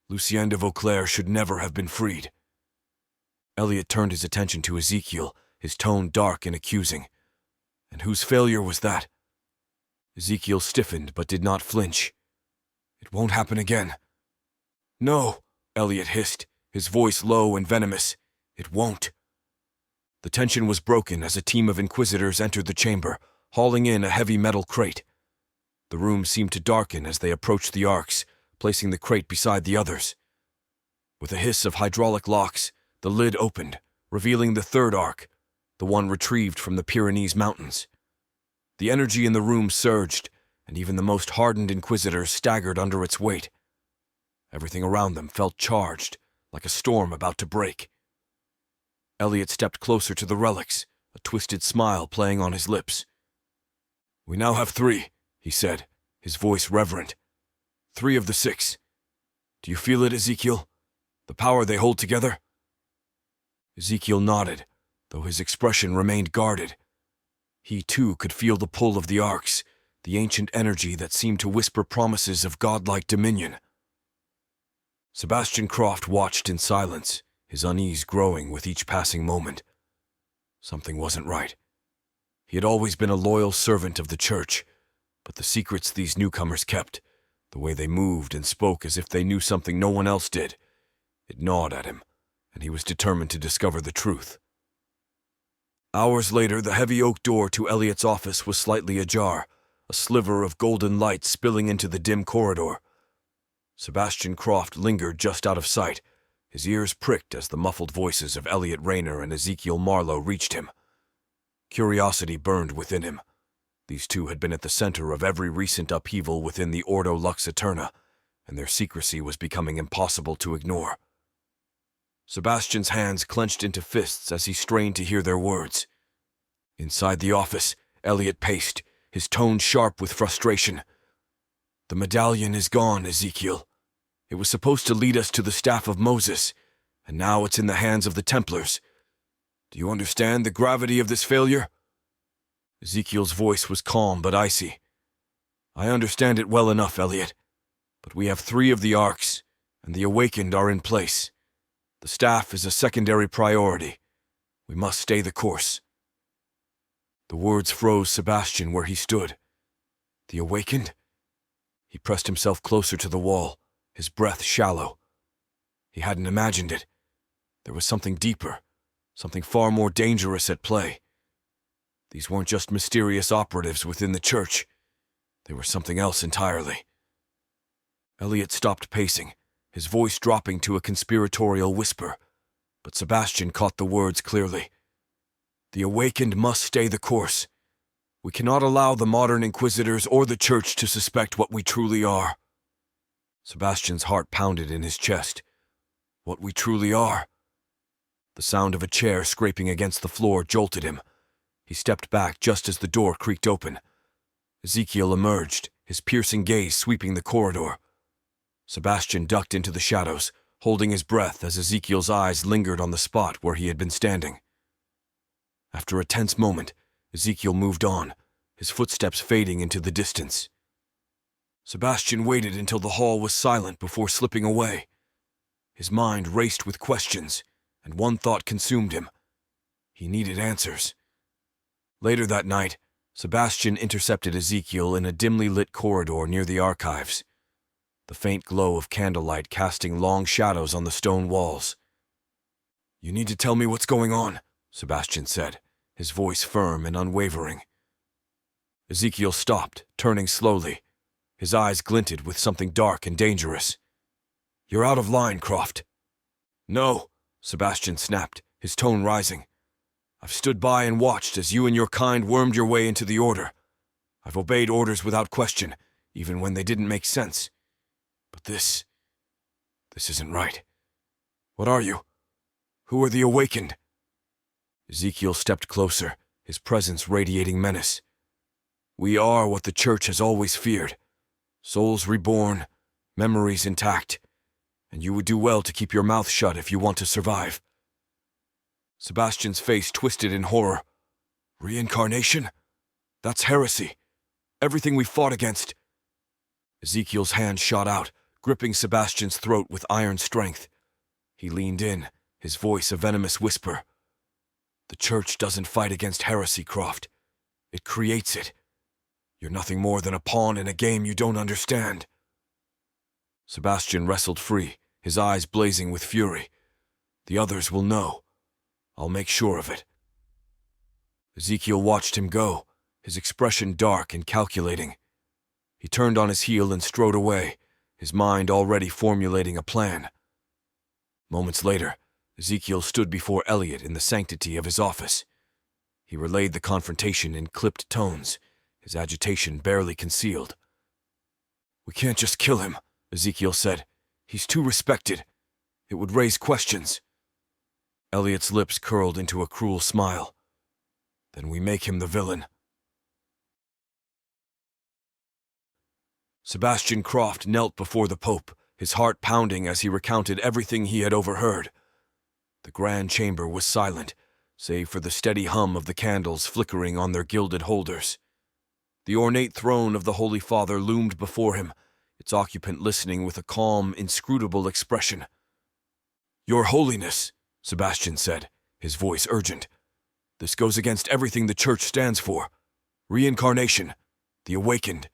Lucien de Vauclair should never have been freed. Elliot turned his attention to Ezekiel, his tone dark and accusing. "And whose failure was that?" Ezekiel stiffened but did not flinch. "It won't happen again." "No," Elliot hissed, his voice low and venomous. "It won't." The tension was broken as a team of inquisitors entered the chamber, hauling in a heavy metal crate. The room seemed to darken as they approached the arks, placing the crate beside the others. With a hiss of hydraulic locks, the lid opened, revealing the third ark, the one retrieved from the Pyrenees Mountains. The energy in the room surged, and even the most hardened inquisitors staggered under its weight. Everything around them felt charged, like a storm about to break. Elliot stepped closer to the relics, a twisted smile playing on his lips. "We now have 3, he said, his voice reverent. 3 of the 6. Do you feel it, Ezekiel? The power they hold together?" Ezekiel nodded, though his expression remained guarded. He, too, could feel the pull of the arks, the ancient energy that seemed to whisper promises of godlike dominion. Sebastian Croft watched in silence, his unease growing with each passing moment. Something wasn't right. He had always been a loyal servant of the church, but the secrets these newcomers kept, the way they moved and spoke as if they knew something no one else did, it gnawed at him, and he was determined to discover the truth. Hours later, the heavy oak door to Elliot's office was slightly ajar, a sliver of golden light spilling into the dim corridor. Sebastian Croft lingered just out of sight, his ears pricked as the muffled voices of Elliot Rayner and Ezekiel Marlowe reached him. Curiosity burned within him. These two had been at the center of every recent upheaval within the Ordo Lux Aeterna, and their secrecy was becoming impossible to ignore. Sebastian's hands clenched into fists as he strained to hear their words. Inside the office, Elliot paced, his tone sharp with frustration. "The medallion is gone, Ezekiel. It was supposed to lead us to the staff of Moses, and now it's in the hands of the Templars. Do you understand the gravity of this failure?" Ezekiel's voice was calm but icy. "I understand it well enough, Elliot, but we have 3 of the arks, and the awakened are in place. The The staff is a secondary priority. We must stay the course. The words froze Sebastian where he stood. The awakened? He pressed himself closer to the wall, his breath shallow. He hadn't imagined it. There was something deeper, something far more dangerous at play. These weren't just mysterious operatives within the church. They were something else entirely. Elliot stopped pacing, his voice dropping to a conspiratorial whisper, but Sebastian caught the words clearly. The awakened must stay the course. We cannot allow the modern inquisitors or the church to suspect what we truly are. Sebastian's heart pounded in his chest. What we truly are. The sound of a chair scraping against the floor jolted him. He stepped back just as the door creaked open. Ezekiel emerged, his piercing gaze sweeping the corridor. Sebastian ducked into the shadows, holding his breath as Ezekiel's eyes lingered on the spot where he had been standing. After a tense moment, Ezekiel moved on, his footsteps fading into the distance. Sebastian waited until the hall was silent before slipping away. His mind raced with questions, and one thought consumed him. He needed answers. Later that night, Sebastian intercepted Ezekiel in a dimly lit corridor near the archives, the faint glow of candlelight casting long shadows on the stone walls. "You need to tell me what's going on," Sebastian said, his voice firm and unwavering. Ezekiel stopped, turning slowly. His eyes glinted with something dark and dangerous. "You're out of line, Croft." "No," Sebastian snapped, his tone rising. "I've stood by and watched as you and your kind wormed your way into the Order. I've obeyed orders without question, even when they didn't make sense. But this isn't right. What are you? Who are the awakened?" Ezekiel stepped closer, his presence radiating menace. "We are what the Church has always feared. Souls reborn, memories intact, and you would do well to keep your mouth shut if you want to survive." Sebastian's face twisted in horror. "Reincarnation? That's heresy. Everything we fought against." Ezekiel's hand shot out, gripping Sebastian's throat with iron strength. He leaned in, his voice a venomous whisper. "The Church doesn't fight against heresy, Croft. It creates it. You're nothing more than a pawn in a game you don't understand." Sebastian wrestled free, his eyes blazing with fury. "The others will know. I'll make sure of it." Ezekiel watched him go, his expression dark and calculating. He turned on his heel and strode away, his mind already formulating a plan. Moments later, Ezekiel stood before Elliot in the sanctity of his office. He relayed the confrontation in clipped tones, his agitation barely concealed. "We can't just kill him," Ezekiel said. "He's too respected. It would raise questions." Elliot's lips curled into a cruel smile. "Then we make him the villain." Sebastian Croft knelt before the Pope, his heart pounding as he recounted everything he had overheard. The grand chamber was silent, save for the steady hum of the candles flickering on their gilded holders. The ornate throne of the Holy Father loomed before him, its occupant listening with a calm, inscrutable expression. "Your Holiness," Sebastian said, his voice urgent. "This goes against everything the Church stands for. Reincarnation, the awakened.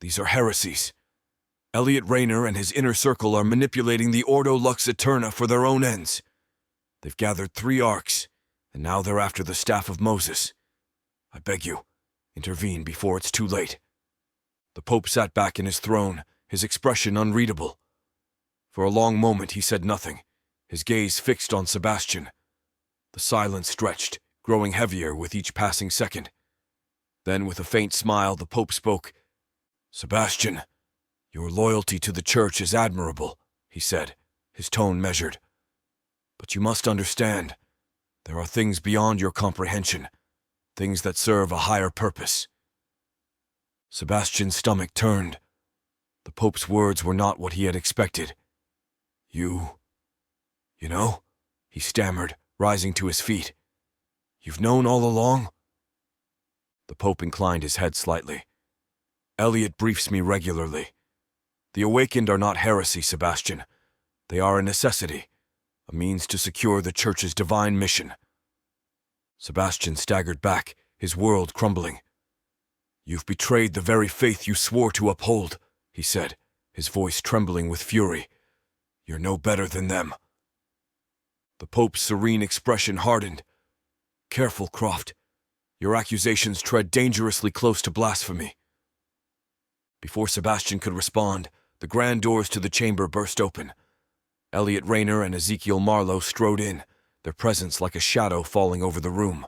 These are heresies. Elliot Rayner and his inner circle are manipulating the Ordo Lux Eterna for their own ends. They've gathered 3 arcs, and now they're after the Staff of Moses. I beg you, intervene before it's too late." The Pope sat back in his throne, his expression unreadable. For a long moment he said nothing, his gaze fixed on Sebastian. The silence stretched, growing heavier with each passing second. Then, with a faint smile, the Pope spoke. "Sebastian, your loyalty to the Church is admirable," he said, his tone measured. "But you must understand, there are things beyond your comprehension, things that serve a higher purpose." Sebastian's stomach turned. The Pope's words were not what he had expected. You know, he stammered, rising to his feet. "You've known all along?" The Pope inclined his head slightly. "Elliot briefs me regularly. The awakened are not heresy, Sebastian. They are a necessity. a means to secure the Church's divine mission. Sebastian staggered back, his world crumbling. "You've betrayed the very faith you swore to uphold," he said, his voice trembling with fury. "You're no better than them." The Pope's serene expression hardened. "Careful, Croft. Your accusations tread dangerously close to blasphemy." Before Sebastian could respond, the grand doors to the chamber burst open. Elliot Rayner and Ezekiel Marlowe strode in, their presence like a shadow falling over the room.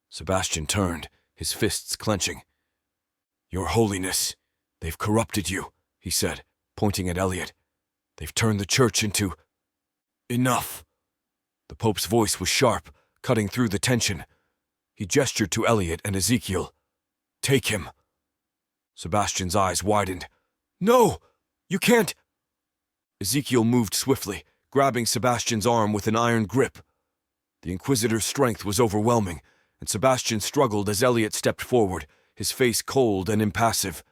Sebastian turned, his fists clenching. "Your Holiness, they've corrupted you," he said, pointing at Elliot. "They've turned the Church into—" "Enough!" The Pope's voice was sharp, cutting through the tension. He gestured to Elliot and Ezekiel. "Take him." Sebastian's eyes widened. "No! You can't!" Ezekiel moved swiftly, grabbing Sebastian's arm with an iron grip. The Inquisitor's strength was overwhelming, and Sebastian struggled as Elliot stepped forward, his face cold and impassive.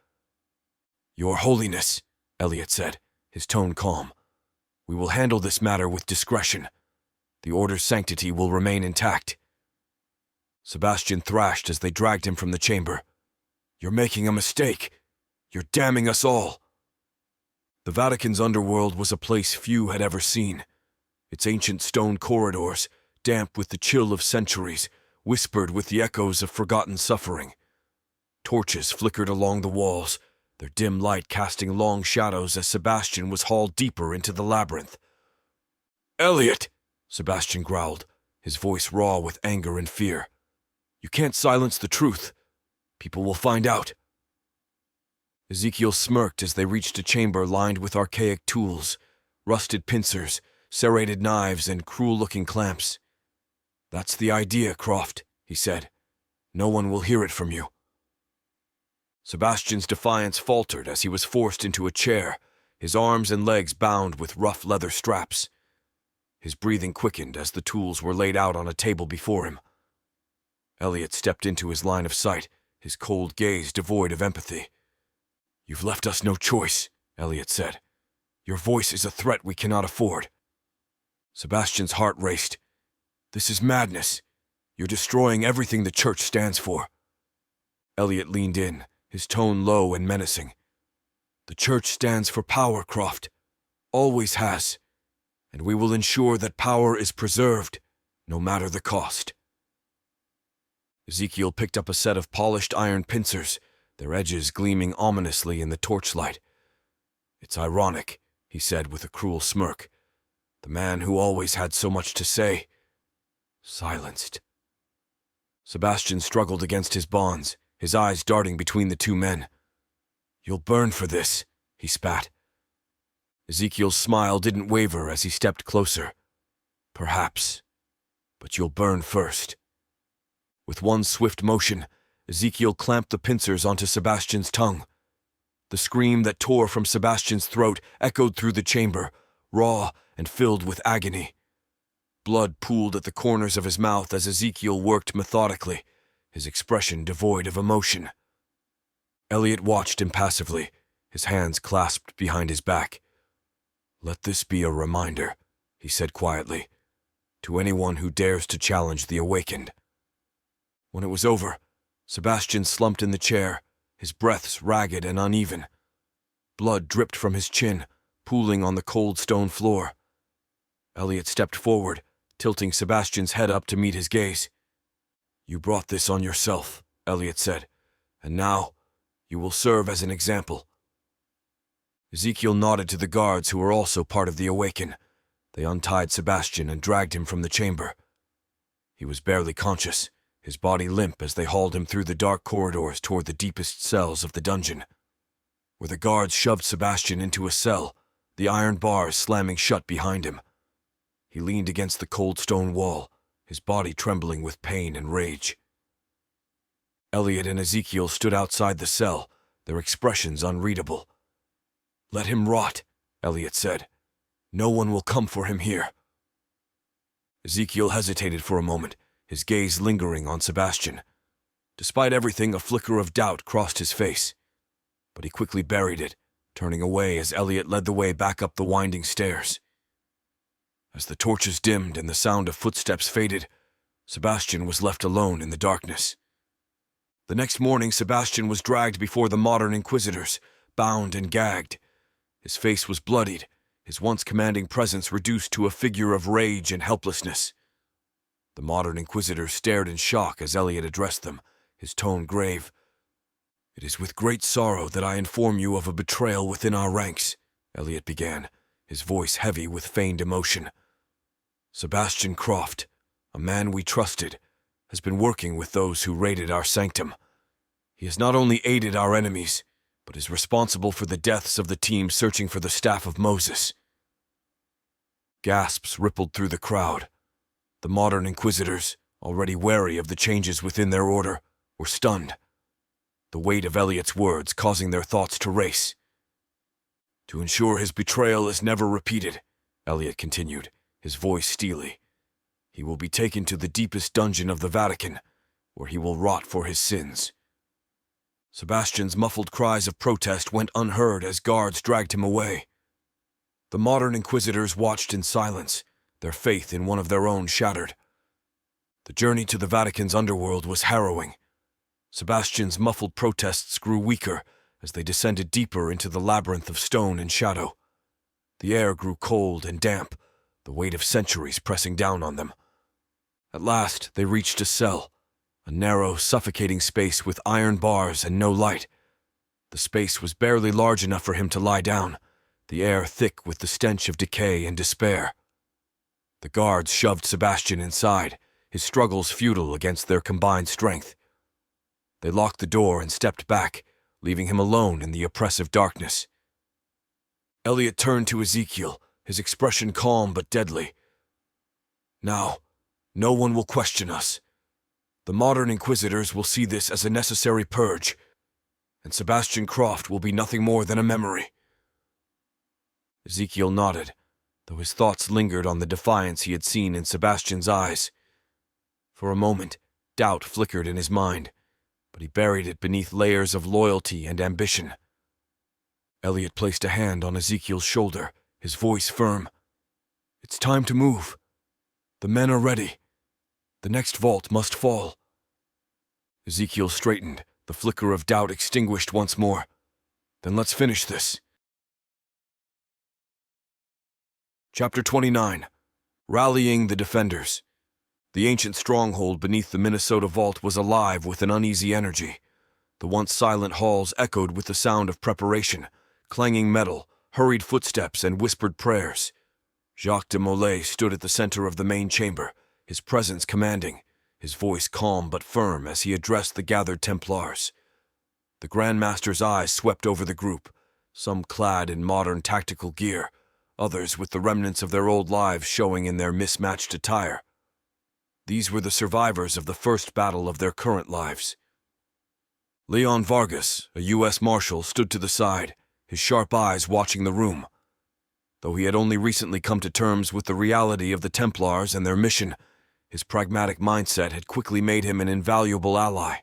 "Your Holiness," Elliot said, his tone calm. "We will handle this matter with discretion. The Order's sanctity will remain intact." Sebastian thrashed as they dragged him from the chamber. "You're making a mistake. You're damning us all." The Vatican's underworld was a place few had ever seen. Its ancient stone corridors, damp with the chill of centuries, whispered with the echoes of forgotten suffering. Torches flickered along the walls, their dim light casting long shadows as Sebastian was hauled deeper into the labyrinth. "Elliot!" Sebastian growled, his voice raw with anger and fear. "You can't silence the truth. People will find out." Ezekiel smirked as they reached a chamber lined with archaic tools, rusted pincers, serrated knives, and cruel-looking clamps. "That's the idea, Croft," he said. "No one will hear it from you." Sebastian's defiance faltered as he was forced into a chair, his arms and legs bound with rough leather straps. His breathing quickened as the tools were laid out on a table before him. Elliot stepped into his line of sight, his cold gaze devoid of empathy. "You've left us no choice," Elliot said. "Your voice is a threat we cannot afford." Sebastian's heart raced. "This is madness. You're destroying everything the Church stands for." Elliot leaned in, his tone low and menacing. "The Church stands for power, Croft. Always has. And we will ensure that power is preserved, no matter the cost." Ezekiel picked up a set of polished iron pincers, their edges gleaming ominously in the torchlight. "It's ironic," he said with a cruel smirk. "The man who always had so much to say, silenced." Sebastian struggled against his bonds, his eyes darting between the two men. "You'll burn for this," he spat. Ezekiel's smile didn't waver as he stepped closer. "Perhaps, but you'll burn first." With one swift motion, Ezekiel clamped the pincers onto Sebastian's tongue. The scream that tore from Sebastian's throat echoed through the chamber, raw and filled with agony. Blood pooled at the corners of his mouth as Ezekiel worked methodically, his expression devoid of emotion. Elliot watched impassively, his hands clasped behind his back. "Let this be a reminder," he said quietly, "to anyone who dares to challenge the awakened." When it was over, Sebastian slumped in the chair, his breaths ragged and uneven. Blood dripped from his chin, pooling on the cold stone floor. Elliot stepped forward, tilting Sebastian's head up to meet his gaze. "You brought this on yourself," Elliot said, "and now you will serve as an example." Ezekiel nodded to the guards who were also part of the Awaken. They untied Sebastian and dragged him from the chamber. He was barely conscious, his body limp as they hauled him through the dark corridors toward the deepest cells of the dungeon. Where the guards shoved Sebastian into a cell, the iron bars slamming shut behind him. He leaned against the cold stone wall, his body trembling with pain and rage. Elliot and Ezekiel stood outside the cell, their expressions unreadable. "Let him rot," Elliot said. "No one will come for him here." Ezekiel hesitated for a moment, his gaze lingering on Sebastian. Despite everything, a flicker of doubt crossed his face. But he quickly buried it, turning away as Elliot led the way back up the winding stairs. As the torches dimmed and the sound of footsteps faded, Sebastian was left alone in the darkness. The next morning, Sebastian was dragged before the modern inquisitors, bound and gagged. His face was bloodied, his once commanding presence reduced to a figure of rage and helplessness. The modern inquisitors stared in shock as Elliot addressed them, his tone grave. "It is with great sorrow that I inform you of a betrayal within our ranks," Elliot began, his voice heavy with feigned emotion. "Sebastian Croft, a man we trusted, has been working with those who raided our sanctum. He has not only aided our enemies, but is responsible for the deaths of the team searching for the staff of Moses." Gasps rippled through the crowd. The modern inquisitors, already wary of the changes within their order, were stunned, the weight of Elliot's words causing their thoughts to race. "To ensure his betrayal is never repeated," Elliot continued, his voice steely, "he will be taken to the deepest dungeon of the Vatican, where he will rot for his sins." Sebastian's muffled cries of protest went unheard as guards dragged him away. The modern inquisitors watched in silence, their faith in one of their own shattered. The journey to the Vatican's underworld was harrowing. Sebastian's muffled protests grew weaker as they descended deeper into the labyrinth of stone and shadow. The air grew cold and damp, the weight of centuries pressing down on them. At last, they reached a cell, a narrow, suffocating space with iron bars and no light. The space was barely large enough for him to lie down, the air thick with the stench of decay and despair. The guards shoved Sebastian inside, his struggles futile against their combined strength. They locked the door and stepped back, leaving him alone in the oppressive darkness. Elliot turned to Ezekiel, his expression calm but deadly. "Now, no one will question us. The modern inquisitors will see this as a necessary purge, and Sebastian Croft will be nothing more than a memory." Ezekiel nodded, though his thoughts lingered on the defiance he had seen in Sebastian's eyes. For a moment, doubt flickered in his mind, but he buried it beneath layers of loyalty and ambition. Elliot placed a hand on Ezekiel's shoulder, his voice firm. "It's time to move. The men are ready. The next vault must fall." Ezekiel straightened, the flicker of doubt extinguished once more. "Then let's finish this." Chapter 29. Rallying the Defenders. The ancient stronghold beneath the Minnesota vault was alive with an uneasy energy. The once silent halls echoed with the sound of preparation, clanging metal, hurried footsteps, and whispered prayers. Jacques de Molay stood at the center of the main chamber, his presence commanding, his voice calm but firm as he addressed the gathered Templars. The Grand Master's eyes swept over the group, some clad in modern tactical gear, others with the remnants of their old lives showing in their mismatched attire. These were the survivors of the first battle of their current lives. Leon Vargas, a U.S. Marshal, stood to the side, his sharp eyes watching the room. Though he had only recently come to terms with the reality of the Templars and their mission, his pragmatic mindset had quickly made him an invaluable ally.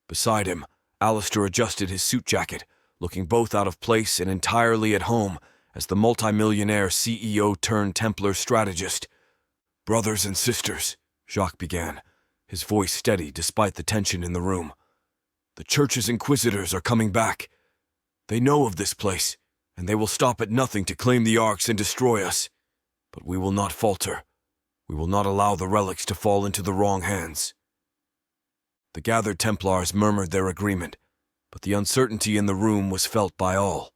Beside him, Alistair adjusted his suit jacket, looking both out of place and entirely at home as the multimillionaire CEO turned Templar strategist. "Brothers and sisters," Jacques began, his voice steady despite the tension in the room. "The Church's inquisitors are coming back. They know of this place, and they will stop at nothing to claim the arks and destroy us. But we will not falter. We will not allow the relics to fall into the wrong hands." The gathered Templars murmured their agreement, but the uncertainty in the room was felt by all.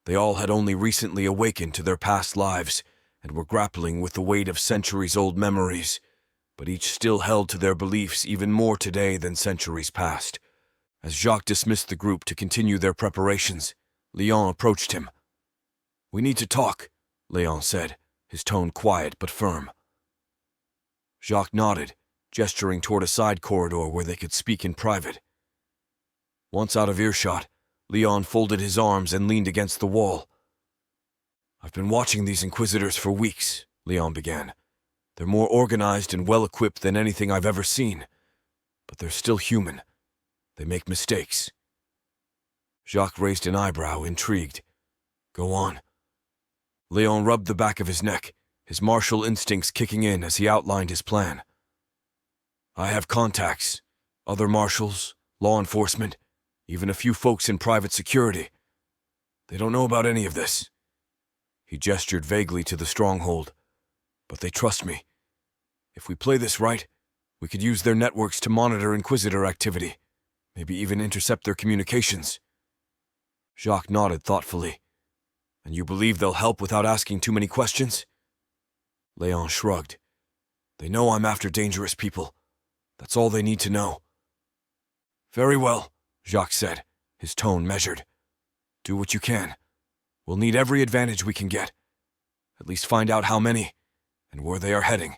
They all had only recently awakened to their past lives and were grappling with the weight of centuries-old memories, but each still held to their beliefs even more today than centuries past. As Jacques dismissed the group to continue their preparations, Leon approached him. "We need to talk," Leon said, his tone quiet but firm. Jacques nodded, gesturing toward a side corridor where they could speak in private. Once out of earshot, Leon folded his arms and leaned against the wall. "I've been watching these inquisitors for weeks," Leon began. "They're more organized and well-equipped than anything I've ever seen. But they're still human. They make mistakes." Jacques raised an eyebrow, intrigued. "Go on." Leon rubbed the back of his neck, his martial instincts kicking in as he outlined his plan. I have contacts, other marshals, law enforcement, even a few folks in private security. They don't know about any of this. He gestured vaguely to the stronghold, but they trust me. If we play this right, we could use their networks to monitor Inquisitor activity, maybe even intercept their communications. Jacques nodded thoughtfully. And you believe they'll help without asking too many questions? Léon shrugged. They know I'm after dangerous people. That's all they need to know. Very well, Jacques said, his tone measured. Do what you can. We'll need every advantage we can get. At least find out how many, and where they are heading.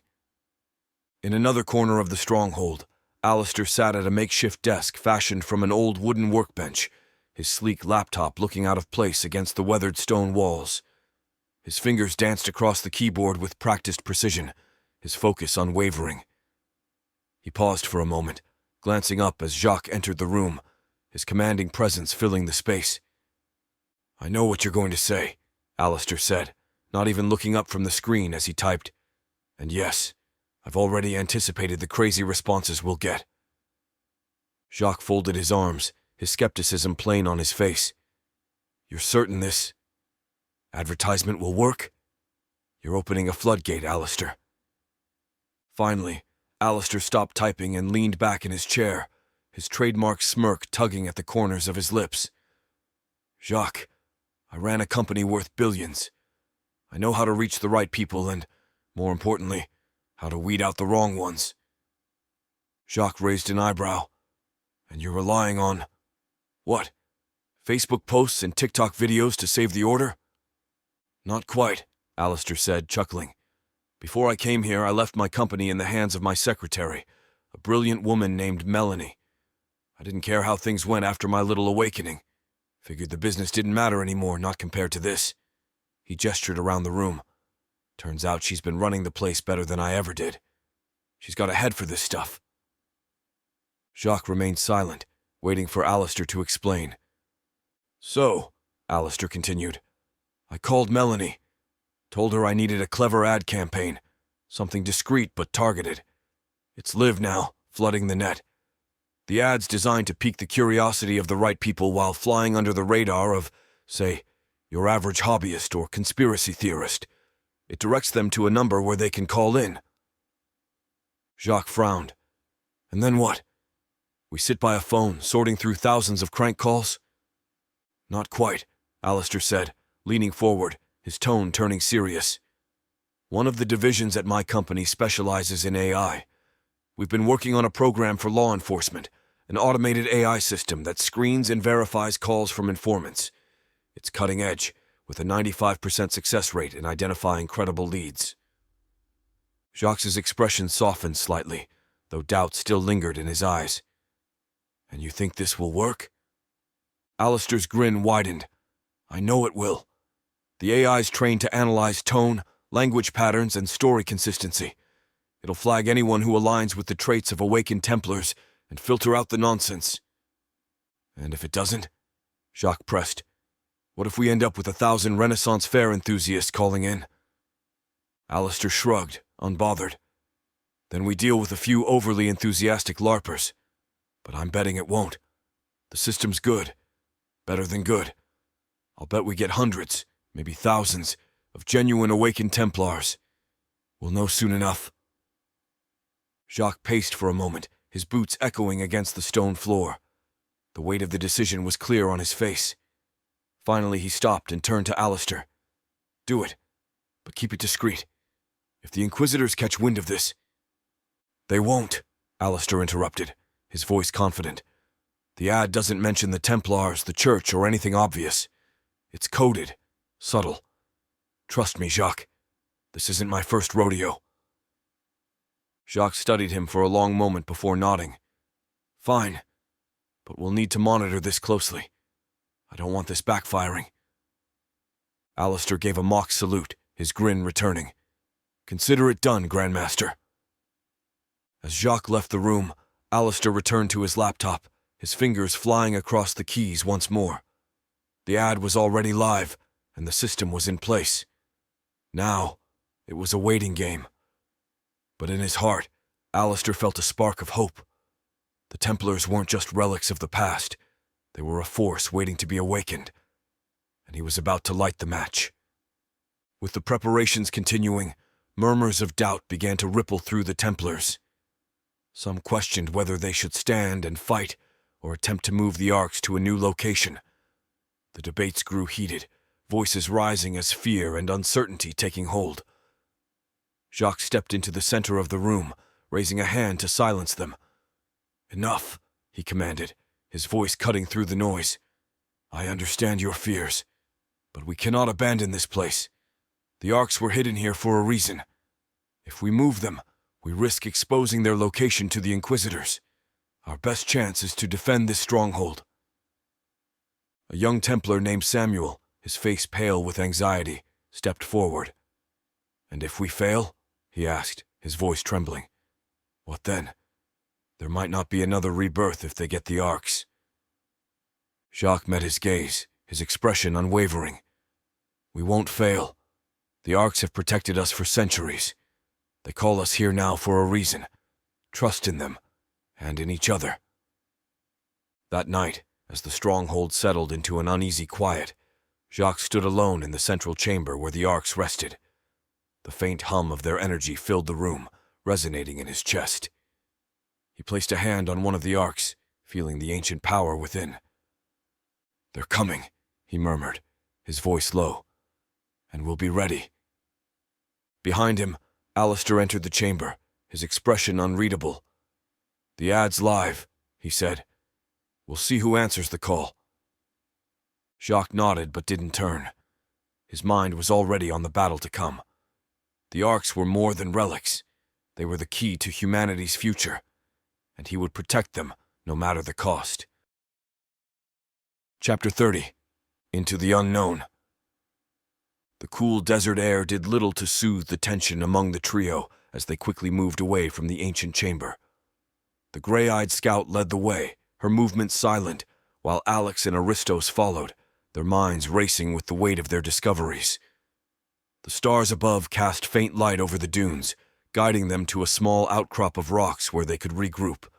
In another corner of the stronghold, Alistair sat at a makeshift desk fashioned from an old wooden workbench, his sleek laptop looking out of place against the weathered stone walls. His fingers danced across the keyboard with practiced precision, his focus unwavering. He paused for a moment, glancing up as Jacques entered the room, his commanding presence filling the space. I know what you're going to say, Alistair said, not even looking up from the screen as he typed. And yes, I've already anticipated the crazy responses we'll get. Jacques folded his arms, his skepticism plain on his face. You're certain this advertisement will work? You're opening a floodgate, Alistair. Finally, Alistair stopped typing and leaned back in his chair, his trademark smirk tugging at the corners of his lips. Jacques, I ran a company worth billions. I know how to reach the right people and, more importantly, how to weed out the wrong ones. Jacques raised an eyebrow. And you're relying on... what? Facebook posts and TikTok videos to save the order? Not quite, Alistair said, chuckling. Before I came here, I left my company in the hands of my secretary, a brilliant woman named Melanie. I didn't care how things went after my little awakening. Figured the business didn't matter anymore, not compared to this. He gestured around the room. Turns out she's been running the place better than I ever did. She's got a head for this stuff. Jacques remained silent, waiting for Alistair to explain. So, Alistair continued, I called Melanie. Told her I needed a clever ad campaign, something discreet but targeted. It's live now, flooding the net. The ad's designed to pique the curiosity of the right people while flying under the radar of, say, your average hobbyist or conspiracy theorist. It directs them to a number where they can call in. Jacques frowned. And then what? We sit by a phone, sorting through thousands of crank calls? Not quite, Alistair said, leaning forward, his tone turning serious. One of the divisions at my company specializes in AI. We've been working on a program for law enforcement, an automated AI system that screens and verifies calls from informants. It's cutting edge, with a 95% success rate in identifying credible leads. Jacques' expression softened slightly, though doubt still lingered in his eyes. And you think this will work? Alistair's grin widened. I know it will. The AI's trained to analyze tone, language patterns, and story consistency. It'll flag anyone who aligns with the traits of awakened Templars and filter out the nonsense. And if it doesn't? Jacques pressed. What if we end up with 1,000 Renaissance Fair enthusiasts calling in? Alistair shrugged, unbothered. Then we deal with a few overly enthusiastic LARPers. But I'm betting it won't. The system's good. Better than good. I'll bet we get hundreds, maybe thousands, of genuine awakened Templars. We'll know soon enough. Jacques paced for a moment, his boots echoing against the stone floor. The weight of the decision was clear on his face. Finally, he stopped and turned to Alistair. Do it, but keep it discreet. If the Inquisitors catch wind of this... They won't, Alistair interrupted, his voice confident. The ad doesn't mention the Templars, the Church, or anything obvious. It's coded, subtle. Trust me, Jacques. This isn't my first rodeo. Jacques studied him for a long moment before nodding. Fine, but we'll need to monitor this closely. I don't want this backfiring. Alistair gave a mock salute, his grin returning. Consider it done, Grandmaster. As Jacques left the room, Alistair returned to his laptop, his fingers flying across the keys once more. The ad was already live, and the system was in place. Now, It was a waiting game. But in his heart, Alistair felt a spark of hope. The Templars weren't just relics of the past. They were a force waiting to be awakened. And he was about to light the match. With the preparations continuing, murmurs of doubt began to ripple through the Templars. Some questioned whether they should stand and fight or attempt to move the arcs to a new location. The debates grew heated, voices rising as fear and uncertainty taking hold. Jacques stepped into the center of the room, raising a hand to silence them. "Enough," he commanded, his voice cutting through the noise. "I understand your fears, but we cannot abandon this place. The arcs were hidden here for a reason. If we move them, we risk exposing their location to the Inquisitors. Our best chance is to defend this stronghold." A young Templar named Samuel, his face pale with anxiety, stepped forward. "And if we fail?" he asked, his voice trembling. "What then? There might not be another rebirth if they get the arcs." Jacques met his gaze, his expression unwavering. "We won't fail. The arcs have protected us for centuries. They call us here now for a reason. Trust in them, and in each other." That night, as the stronghold settled into an uneasy quiet, Jacques stood alone in the central chamber where the arcs rested. The faint hum of their energy filled the room, resonating in his chest. He placed a hand on one of the arcs, feeling the ancient power within. "They're coming," he murmured, his voice low, "and we'll be ready." Behind him, Alistair entered the chamber, his expression unreadable. "The ad's live," he said. "We'll see who answers the call." Jacques nodded but didn't turn. His mind was already on the battle to come. The arcs were more than relics. They were the key to humanity's future, and he would protect them no matter the cost. Chapter 30. Into the Unknown. The cool desert air did little to soothe the tension among the trio as they quickly moved away from the ancient chamber. The gray-eyed scout led the way, her movements silent, while Alex and Aristos followed, their minds racing with the weight of their discoveries. The stars above cast faint light over the dunes, guiding them to a small outcrop of rocks where they could regroup.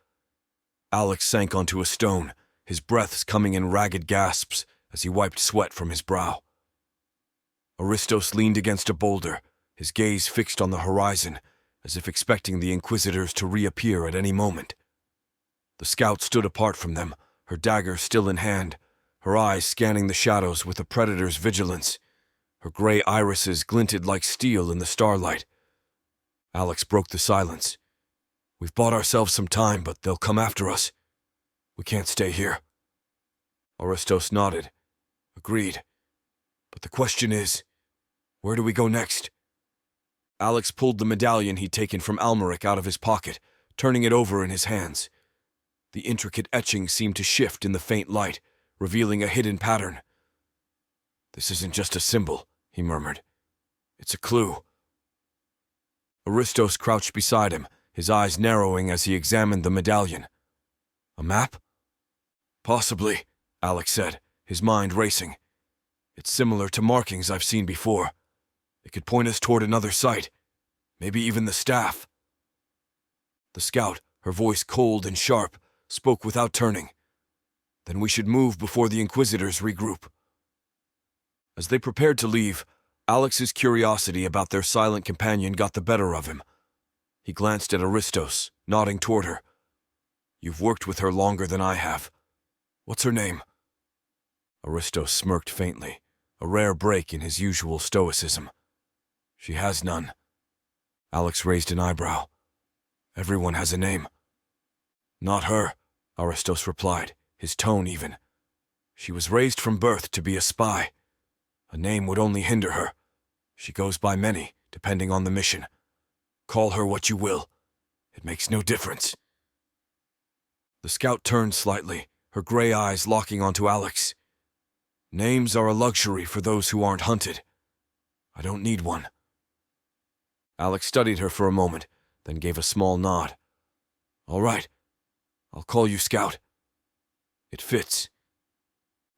Alex sank onto a stone, his breaths coming in ragged gasps as he wiped sweat from his brow. Aristos leaned against a boulder, his gaze fixed on the horizon, as if expecting the Inquisitors to reappear at any moment. The scout stood apart from them, her dagger still in hand, her eyes scanning the shadows with a predator's vigilance. Her gray irises glinted like steel in the starlight. Alex broke the silence. "We've bought ourselves some time, but they'll come after us. We can't stay here." Aristos nodded. "Agreed. But the question is, where do we go next?" Alex pulled the medallion he'd taken from Almeric out of his pocket, turning it over in his hands. The intricate etching seemed to shift in the faint light, revealing a hidden pattern. "This isn't just a symbol," he murmured. "It's a clue." Aristos crouched beside him, his eyes narrowing as he examined the medallion. "A map?" "Possibly," Alex said, his mind racing. "It's similar to markings I've seen before. It could point us toward another site, maybe even the staff." The scout, her voice cold and sharp, spoke without turning. "Then we should move before the Inquisitors regroup." As they prepared to leave, Alex's curiosity about their silent companion got the better of him. He glanced at Aristos, nodding toward her. "You've worked with her longer than I have. What's her name?" Aristos smirked faintly, a rare break in his usual stoicism. "She has none." Alex raised an eyebrow. "Everyone has a name." "Not her," Aristos replied, his tone even. "She was raised from birth to be a spy. A name would only hinder her. She goes by many, depending on the mission. Call her what you will. It makes no difference." The scout turned slightly, her gray eyes locking onto Alex. "Names are a luxury for those who aren't hunted. I don't need one." Alex studied her for a moment, then gave a small nod. "All right. I'll call you Scout. It fits."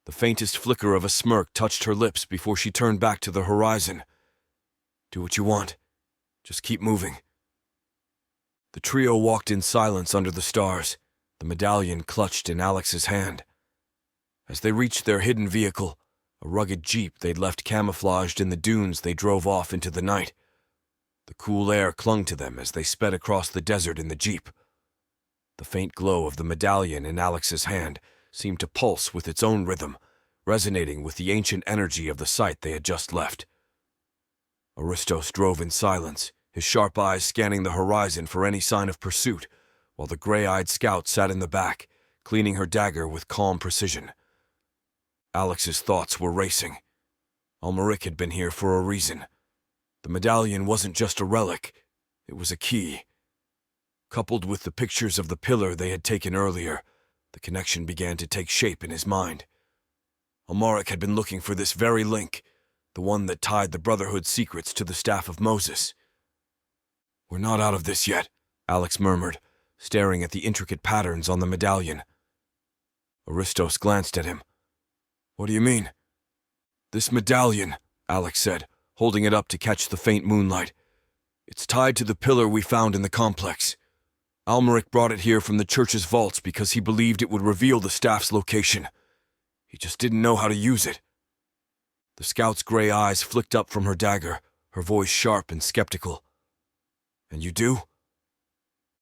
The faintest flicker of a smirk touched her lips before she turned back to the horizon. "Do what you want," Just keep moving. The trio walked in silence under the stars, the medallion clutched in Alex's hand. As they reached their hidden vehicle, a rugged jeep they'd left camouflaged in the dunes, they drove off into the night. The cool air clung to them as they sped across the desert in the jeep. The faint glow of the medallion in Alex's hand seemed to pulse with its own rhythm, resonating with the ancient energy of the site they had just left. Aristos drove in silence, his sharp eyes scanning the horizon for any sign of pursuit, while the gray-eyed scout sat in the back, cleaning her dagger with calm precision. Alex's thoughts were racing. Almeric had been here for a reason. The medallion wasn't just a relic, it was a key. Coupled with the pictures of the pillar they had taken earlier, the connection began to take shape in his mind. Almeric had been looking for this very link, the one that tied the Brotherhood's secrets to the Staff of Moses. "We're not out of this yet," Alex murmured, staring at the intricate patterns on the medallion. Aristos glanced at him. "What do you mean?" "This medallion," Alex said, holding it up to catch the faint moonlight. "It's tied to the pillar we found in the complex. Almeric brought it here from the church's vaults because he believed it would reveal the staff's location. He just didn't know how to use it." The scout's gray eyes flicked up from her dagger, her voice sharp and skeptical. "And you do?"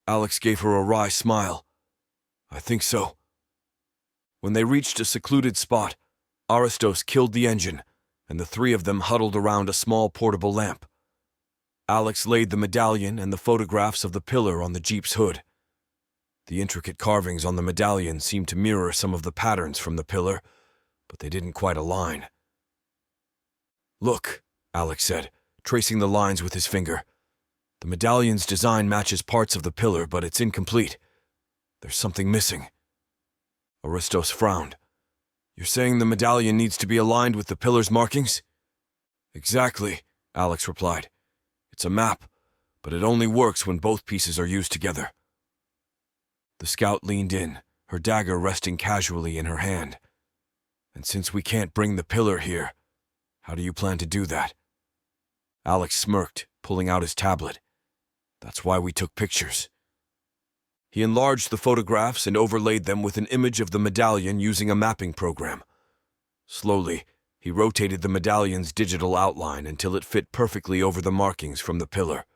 Alex gave her a wry smile. "I think so." When they reached a secluded spot, Aristos killed the engine, and the three of them huddled around a small portable lamp. Alex laid the medallion and the photographs of the pillar on the jeep's hood. The intricate carvings on the medallion seemed to mirror some of the patterns from the pillar, but they didn't quite align. "Look," Alex said, tracing the lines with his finger. "The medallion's design matches parts of the pillar, but it's incomplete. There's something missing." Aristos frowned. "You're saying the medallion needs to be aligned with the pillar's markings?" "Exactly," Alex replied. "It's a map, but it only works when both pieces are used together." The scout leaned in, her dagger resting casually in her hand. "And since we can't bring the pillar here, how do you plan to do that?" Alex smirked, pulling out his tablet. "That's why we took pictures." He enlarged the photographs and overlaid them with an image of the medallion using a mapping program. Slowly, he rotated the medallion's digital outline until it fit perfectly over the markings from the pillar.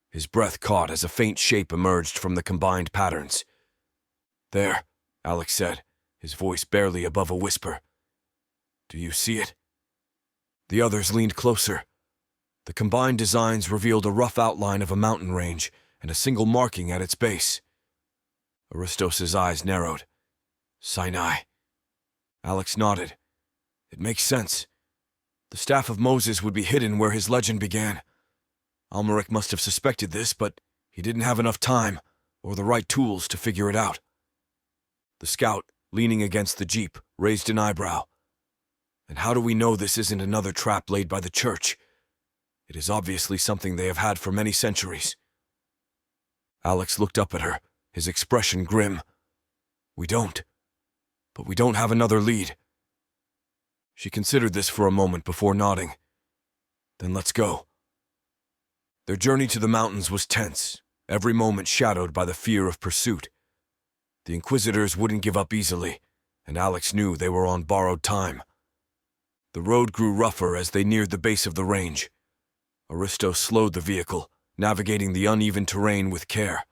His breath caught as a faint shape emerged from the combined patterns. "There," Alex said, his voice barely above a whisper. "Do you see it?" The others leaned closer. The combined designs revealed a rough outline of a mountain range and a single marking at its base. Aristos's eyes narrowed. "Sinai." Alex nodded. "It makes sense. The Staff of Moses would be hidden where his legend began. Almeric must have suspected this, but he didn't have enough time or the right tools to figure it out." The scout, leaning against the jeep, raised an eyebrow. "And how do we know this isn't another trap laid by the church? It is obviously something they have had for many centuries." Alex looked up at her, his expression grim. "We don't. But we don't have another lead." She considered this for a moment before nodding. "Then let's go." Their journey to the mountains was tense, every moment shadowed by the fear of pursuit. The Inquisitors wouldn't give up easily, and Alex knew they were on borrowed time. The road grew rougher as they neared the base of the range. Aristos slowed the vehicle, navigating the uneven terrain with care.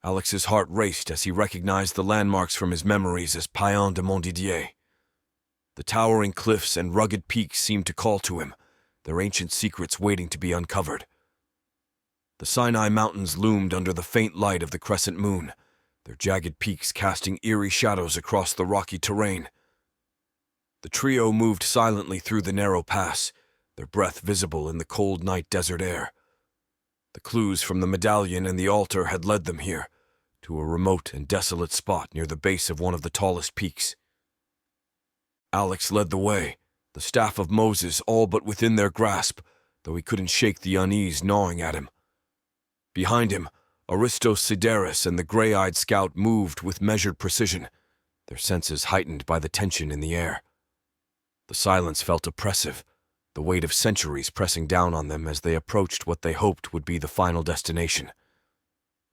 Alex's heart raced as he recognized the landmarks from his memories as Paillon de Montdidier. The towering cliffs and rugged peaks seemed to call to him, their ancient secrets waiting to be uncovered. The Sinai Mountains loomed under the faint light of the crescent moon, their jagged peaks casting eerie shadows across the rocky terrain. The trio moved silently through the narrow pass, their breath visible in the cold night desert air. The clues from the medallion and the altar had led them here, to a remote and desolate spot near the base of one of the tallest peaks. Alex led the way, the staff of Moses all but within their grasp, though he couldn't shake the unease gnawing at him. Behind him, Aristos Sideris and the gray-eyed scout moved with measured precision, their senses heightened by the tension in the air. The silence felt oppressive, the weight of centuries pressing down on them as they approached what they hoped would be the final destination.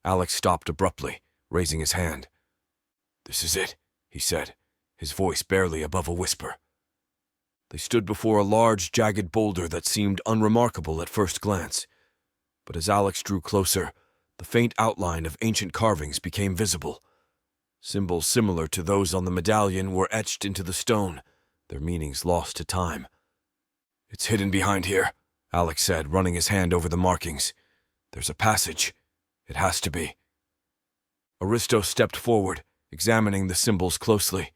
Alex stopped abruptly, raising his hand. "This is it," he said, his voice barely above a whisper. They stood before a large, jagged boulder that seemed unremarkable at first glance. But as Alex drew closer, the faint outline of ancient carvings became visible. Symbols similar to those on the medallion were etched into the stone, their meanings lost to time. "It's hidden behind here," Alex said, running his hand over the markings. "There's a passage. It has to be." Aristo stepped forward, examining the symbols closely.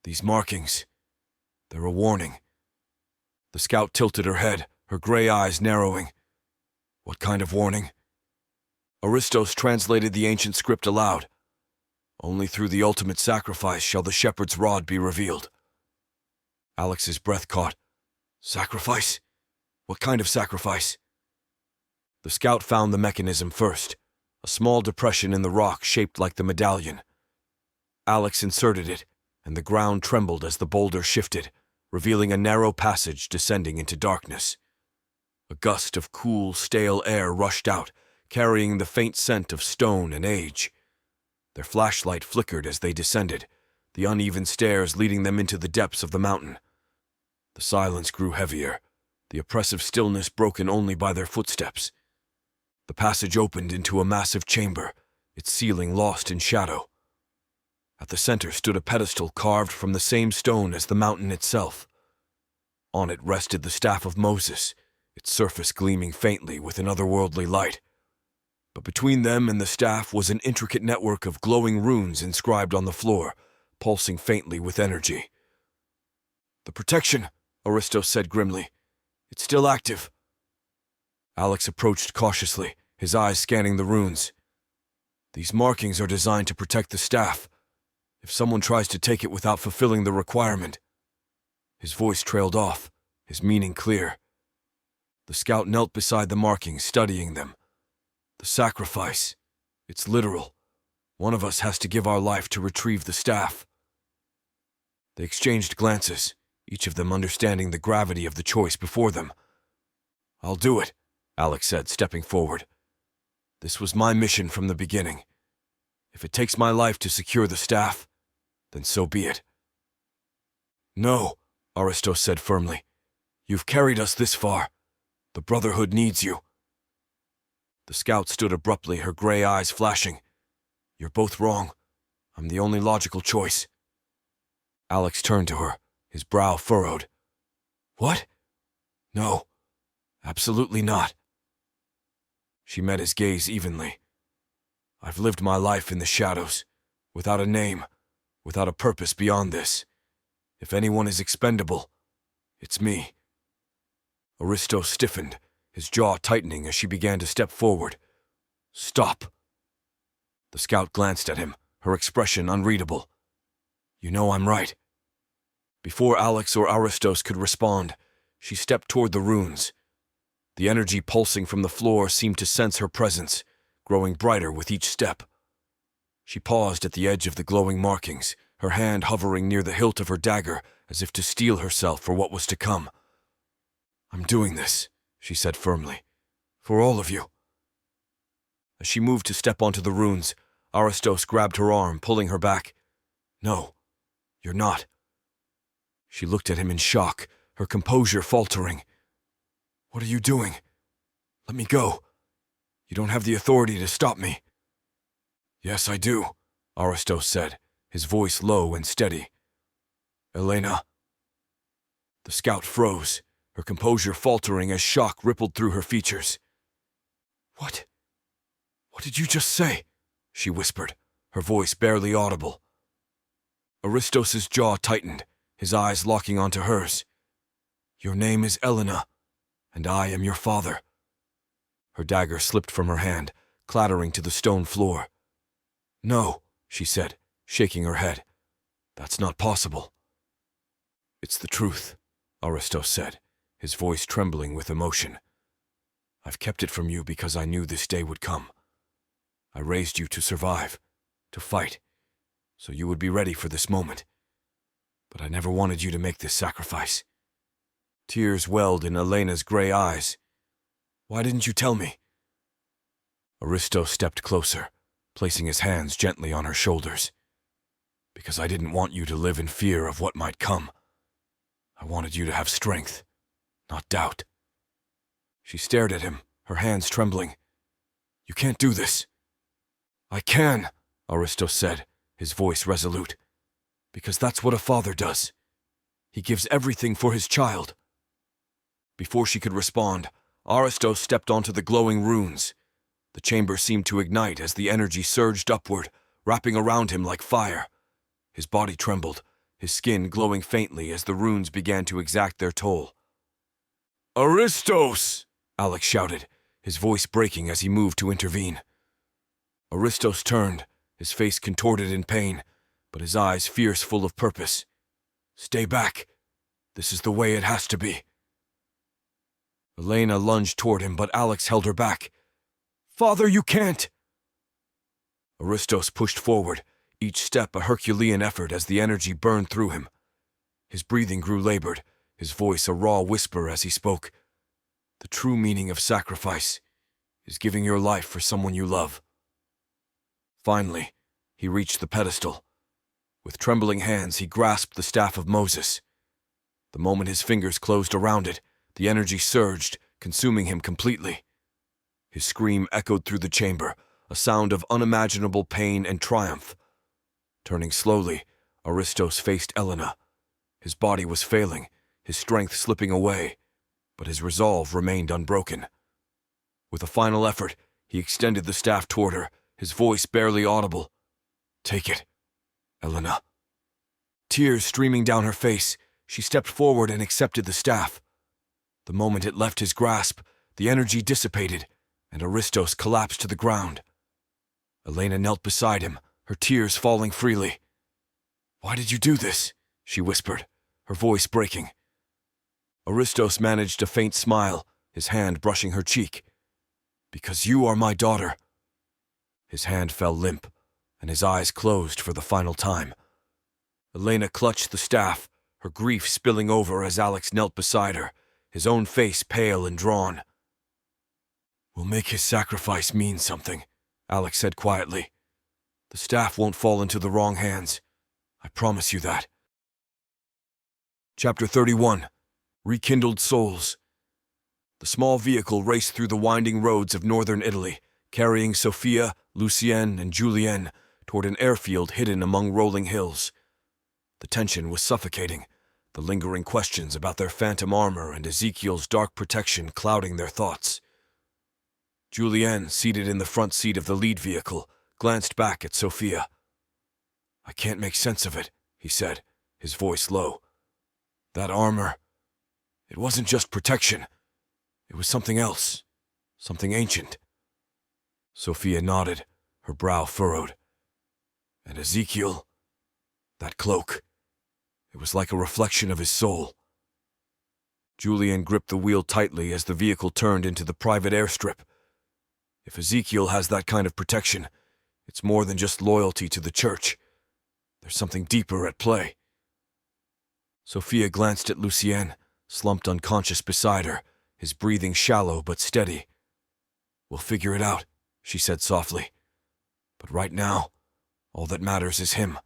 "These markings, they're a warning." The scout tilted her head, her gray eyes narrowing. "What kind of warning?" Aristos translated the ancient script aloud. "Only through the ultimate sacrifice shall the shepherd's rod be revealed." Alex's breath caught. "Sacrifice? What kind of sacrifice?" The scout found the mechanism first, a small depression in the rock shaped like the medallion. Alex inserted it, and the ground trembled as the boulder shifted, revealing a narrow passage descending into darkness. A gust of cool, stale air rushed out, carrying the faint scent of stone and age. Their flashlight flickered as they descended, the uneven stairs leading them into the depths of the mountain. The silence grew heavier, the oppressive stillness broken only by their footsteps. The passage opened into a massive chamber, its ceiling lost in shadow. At the center stood a pedestal carved from the same stone as the mountain itself. On it rested the staff of Moses, its surface gleaming faintly with an otherworldly light. But between them and the staff was an intricate network of glowing runes inscribed on the floor, pulsing faintly with energy. "The protection," Aristos said grimly. "It's still active." Alex approached cautiously, his eyes scanning the runes. "These markings are designed to protect the staff. If someone tries to take it without fulfilling the requirement..." His voice trailed off, his meaning clear. The scout knelt beside the markings, studying them. "The sacrifice. It's literal. One of us has to give our life to retrieve the staff." They exchanged glances, each of them understanding the gravity of the choice before them. "I'll do it," Alex said, stepping forward. "This was my mission from the beginning. If it takes my life to secure the staff, then so be it." "No," Aristos said firmly. "You've carried us this far. The Brotherhood needs you." The scout stood abruptly, her gray eyes flashing. "You're both wrong. I'm the only logical choice." Alex turned to her, his brow furrowed. "What?" "No, absolutely not." She met his gaze evenly. "I've lived my life in the shadows, without a name, without a purpose beyond this. If anyone is expendable, it's me." Aristos stiffened, his jaw tightening as she began to step forward. "Stop." The scout glanced at him, her expression unreadable. "You know I'm right." Before Alex or Aristos could respond, she stepped toward the runes. The energy pulsing from the floor seemed to sense her presence, growing brighter with each step. She paused at the edge of the glowing markings, her hand hovering near the hilt of her dagger as if to steel herself for what was to come. "I'm doing this," she said firmly. "For all of you." As she moved to step onto the runes, Aristos grabbed her arm, pulling her back. "No, you're not." She looked at him in shock, her composure faltering. "What are you doing? Let me go. You don't have the authority to stop me." "Yes, I do," Aristos said, his voice low and steady. "Elena." The scout froze, her composure faltering as shock rippled through her features. What did you just say?" she whispered, her voice barely audible. Aristos's jaw tightened, his eyes locking onto hers. "Your name is Elena, and I am your father." Her dagger slipped from her hand, clattering to the stone floor. "No," she said, shaking her head. "That's not possible." "It's the truth," Aristos said, his voice trembling with emotion. "I've kept it from you because I knew this day would come. I raised you to survive, to fight, so you would be ready for this moment. But I never wanted you to make this sacrifice. Tears welled in Elena's gray eyes. "Why didn't you tell me?" Aristo stepped closer, placing his hands gently on her shoulders. "Because I didn't want you to live in fear of what might come. I wanted you to have strength, not doubt." She stared at him, her hands trembling. "You can't do this." "I can," Aristo said, his voice resolute. "Because that's what a father does. He gives everything for his child." Before she could respond, Aristo stepped onto the glowing runes. The chamber seemed to ignite as the energy surged upward, wrapping around him like fire. His body trembled, his skin glowing faintly as the runes began to exact their toll. "Aristos!" Alex shouted, his voice breaking as he moved to intervene. Aristos turned, his face contorted in pain, but his eyes fierce, full of purpose. "Stay back. This is the way it has to be." Elena lunged toward him, but Alex held her back. "Father, you can't!" Aristos pushed forward, each step a Herculean effort as the energy burned through him. His breathing grew labored, his voice a raw whisper as he spoke. "The true meaning of sacrifice is giving your life for someone you love." Finally, he reached the pedestal. With trembling hands, he grasped the staff of Moses. The moment his fingers closed around it, the energy surged, consuming him completely. His scream echoed through the chamber, a sound of unimaginable pain and triumph. Turning slowly, Aristos faced Elena. His body was failing, his strength slipping away, but his resolve remained unbroken. With a final effort, he extended the staff toward her, his voice barely audible. "Take it, Elena." Tears streaming down her face, she stepped forward and accepted the staff. The moment it left his grasp, the energy dissipated, and Aristos collapsed to the ground. Elena knelt beside him, her tears falling freely. "Why did you do this?" she whispered, her voice breaking. Aristos managed a faint smile, his hand brushing her cheek. "Because you are my daughter." His hand fell limp, and his eyes closed for the final time. Elena clutched the staff, her grief spilling over as Alex knelt beside her, his own face pale and drawn. "We'll make his sacrifice mean something," Alex said quietly. "The staff won't fall into the wrong hands. I promise you that." Chapter 31. Rekindled Souls. The small vehicle raced through the winding roads of northern Italy, carrying Sophia, Lucienne, and Julienne toward an airfield hidden among rolling hills. The tension was suffocating, the lingering questions about their phantom armor and Ezekiel's dark protection clouding their thoughts. Julienne, seated in the front seat of the lead vehicle, glanced back at Sophia. "I can't make sense of it," he said, his voice low. "That armor, it wasn't just protection. It was something else, something ancient." Sophia nodded, her brow furrowed. "And Ezekiel, that cloak, it was like a reflection of his soul." Julian gripped the wheel tightly as the vehicle turned into the private airstrip. If Ezekiel has that kind of protection, it's more than just loyalty to the church. There's something deeper at play. Sophia glanced at Lucienne, slumped unconscious beside her, his breathing shallow but steady. "We'll figure it out," she said softly. "But right now, all that matters is him."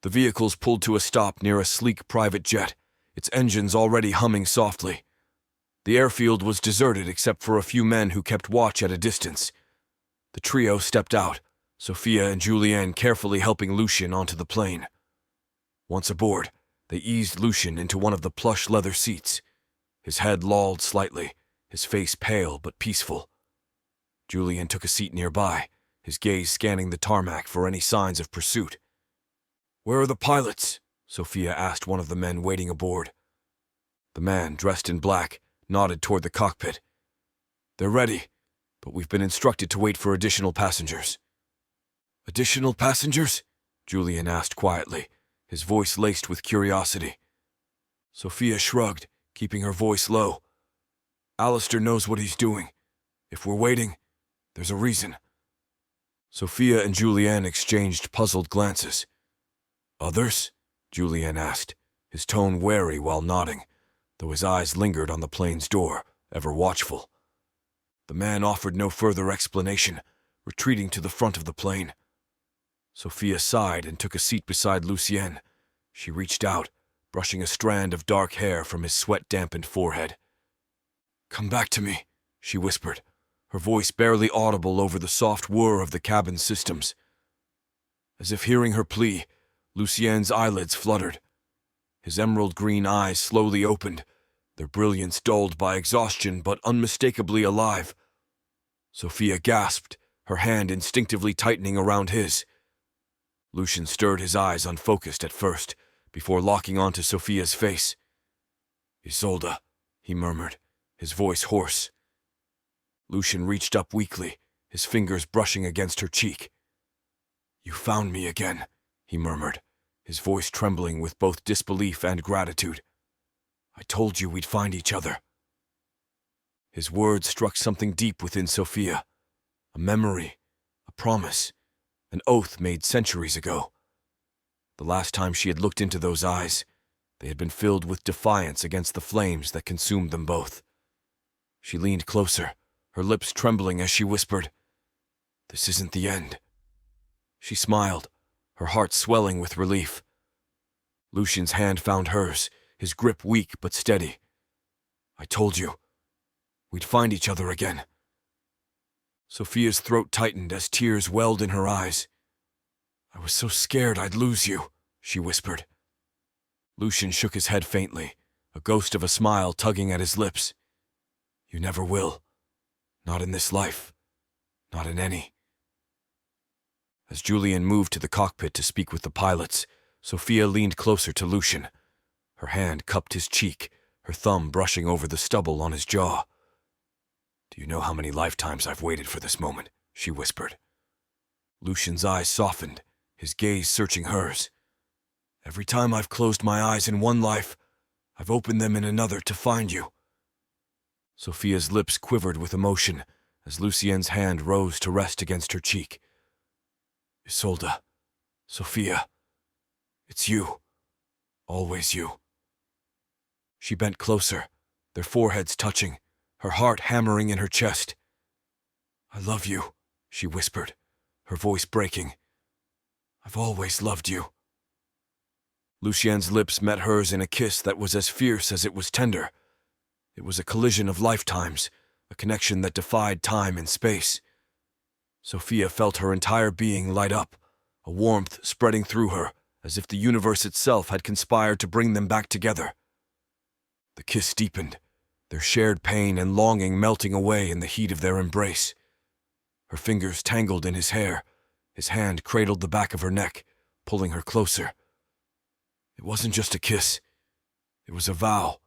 The vehicles pulled to a stop near a sleek private jet, its engines already humming softly. The airfield was deserted except for a few men who kept watch at a distance. The trio stepped out, Sophia and Julienne carefully helping Lucien onto the plane. Once aboard, they eased Lucien into one of the plush leather seats. His head lolled slightly, his face pale but peaceful. Julian took a seat nearby, his gaze scanning the tarmac for any signs of pursuit. "Where are the pilots?" Sophia asked one of the men waiting aboard. The man, dressed in black, nodded toward the cockpit. "They're ready, but we've been instructed to wait for additional passengers." "Additional passengers?" Julian asked quietly, his voice laced with curiosity. Sophia shrugged, keeping her voice low. "Alistair knows what he's doing. If we're waiting, there's a reason." Sophia and Julianne exchanged puzzled glances. "Others?" Julian asked, his tone wary while nodding. though his eyes lingered on the plane's door, ever watchful. The man offered no further explanation, retreating to the front of the plane. Sophia sighed and took a seat beside Lucien. She reached out, brushing a strand of dark hair from his sweat-dampened forehead. "Come back to me," she whispered, her voice barely audible over the soft whir of the cabin systems. As if hearing her plea, Lucien's eyelids fluttered. His emerald-green eyes slowly opened, their brilliance dulled by exhaustion but unmistakably alive. Sophia gasped, her hand instinctively tightening around his. Lucien stirred his eyes unfocused at first, before locking onto Sophia's face. "Isolde," he murmured, his voice hoarse. Lucien reached up weakly, his fingers brushing against her cheek. "You found me again," he murmured, his voice trembling with both disbelief and gratitude. "I told you we'd find each other." His words struck something deep within Sophia, a memory, a promise, an oath made centuries ago. The last time she had looked into those eyes, they had been filled with defiance against the flames that consumed them both. She leaned closer, her lips trembling as she whispered, "This isn't the end." She smiled, her heart swelling with relief. Lucien's hand found hers, his grip weak but steady. "I told you. We'd find each other again." Sophia's throat tightened as tears welled in her eyes. "I was so scared I'd lose you," she whispered. Lucien shook his head faintly, a ghost of a smile tugging at his lips. "You never will. Not in this life. Not in any." As Julien moved to the cockpit to speak with the pilots, Sophia leaned closer to Lucien. Her hand cupped his cheek, her thumb brushing over the stubble on his jaw. "Do you know how many lifetimes I've waited for this moment?" she whispered. Lucien's eyes softened, his gaze searching hers. "Every time I've closed my eyes in one life, I've opened them in another to find you." Sophia's lips quivered with emotion as Lucien's hand rose to rest against her cheek. "Isolde, Sophia, it's you. Always you." She bent closer, their foreheads touching, her heart hammering in her chest. "I love you," she whispered, her voice breaking. "I've always loved you." Lucien's lips met hers in a kiss that was as fierce as it was tender. It was a collision of lifetimes, a connection that defied time and space. Sophia felt her entire being light up, a warmth spreading through her, as if the universe itself had conspired to bring them back together. The kiss deepened, their shared pain and longing melting away in the heat of their embrace. Her fingers tangled in his hair, his hand cradled the back of her neck, pulling her closer. It wasn't just a kiss. It was a vow,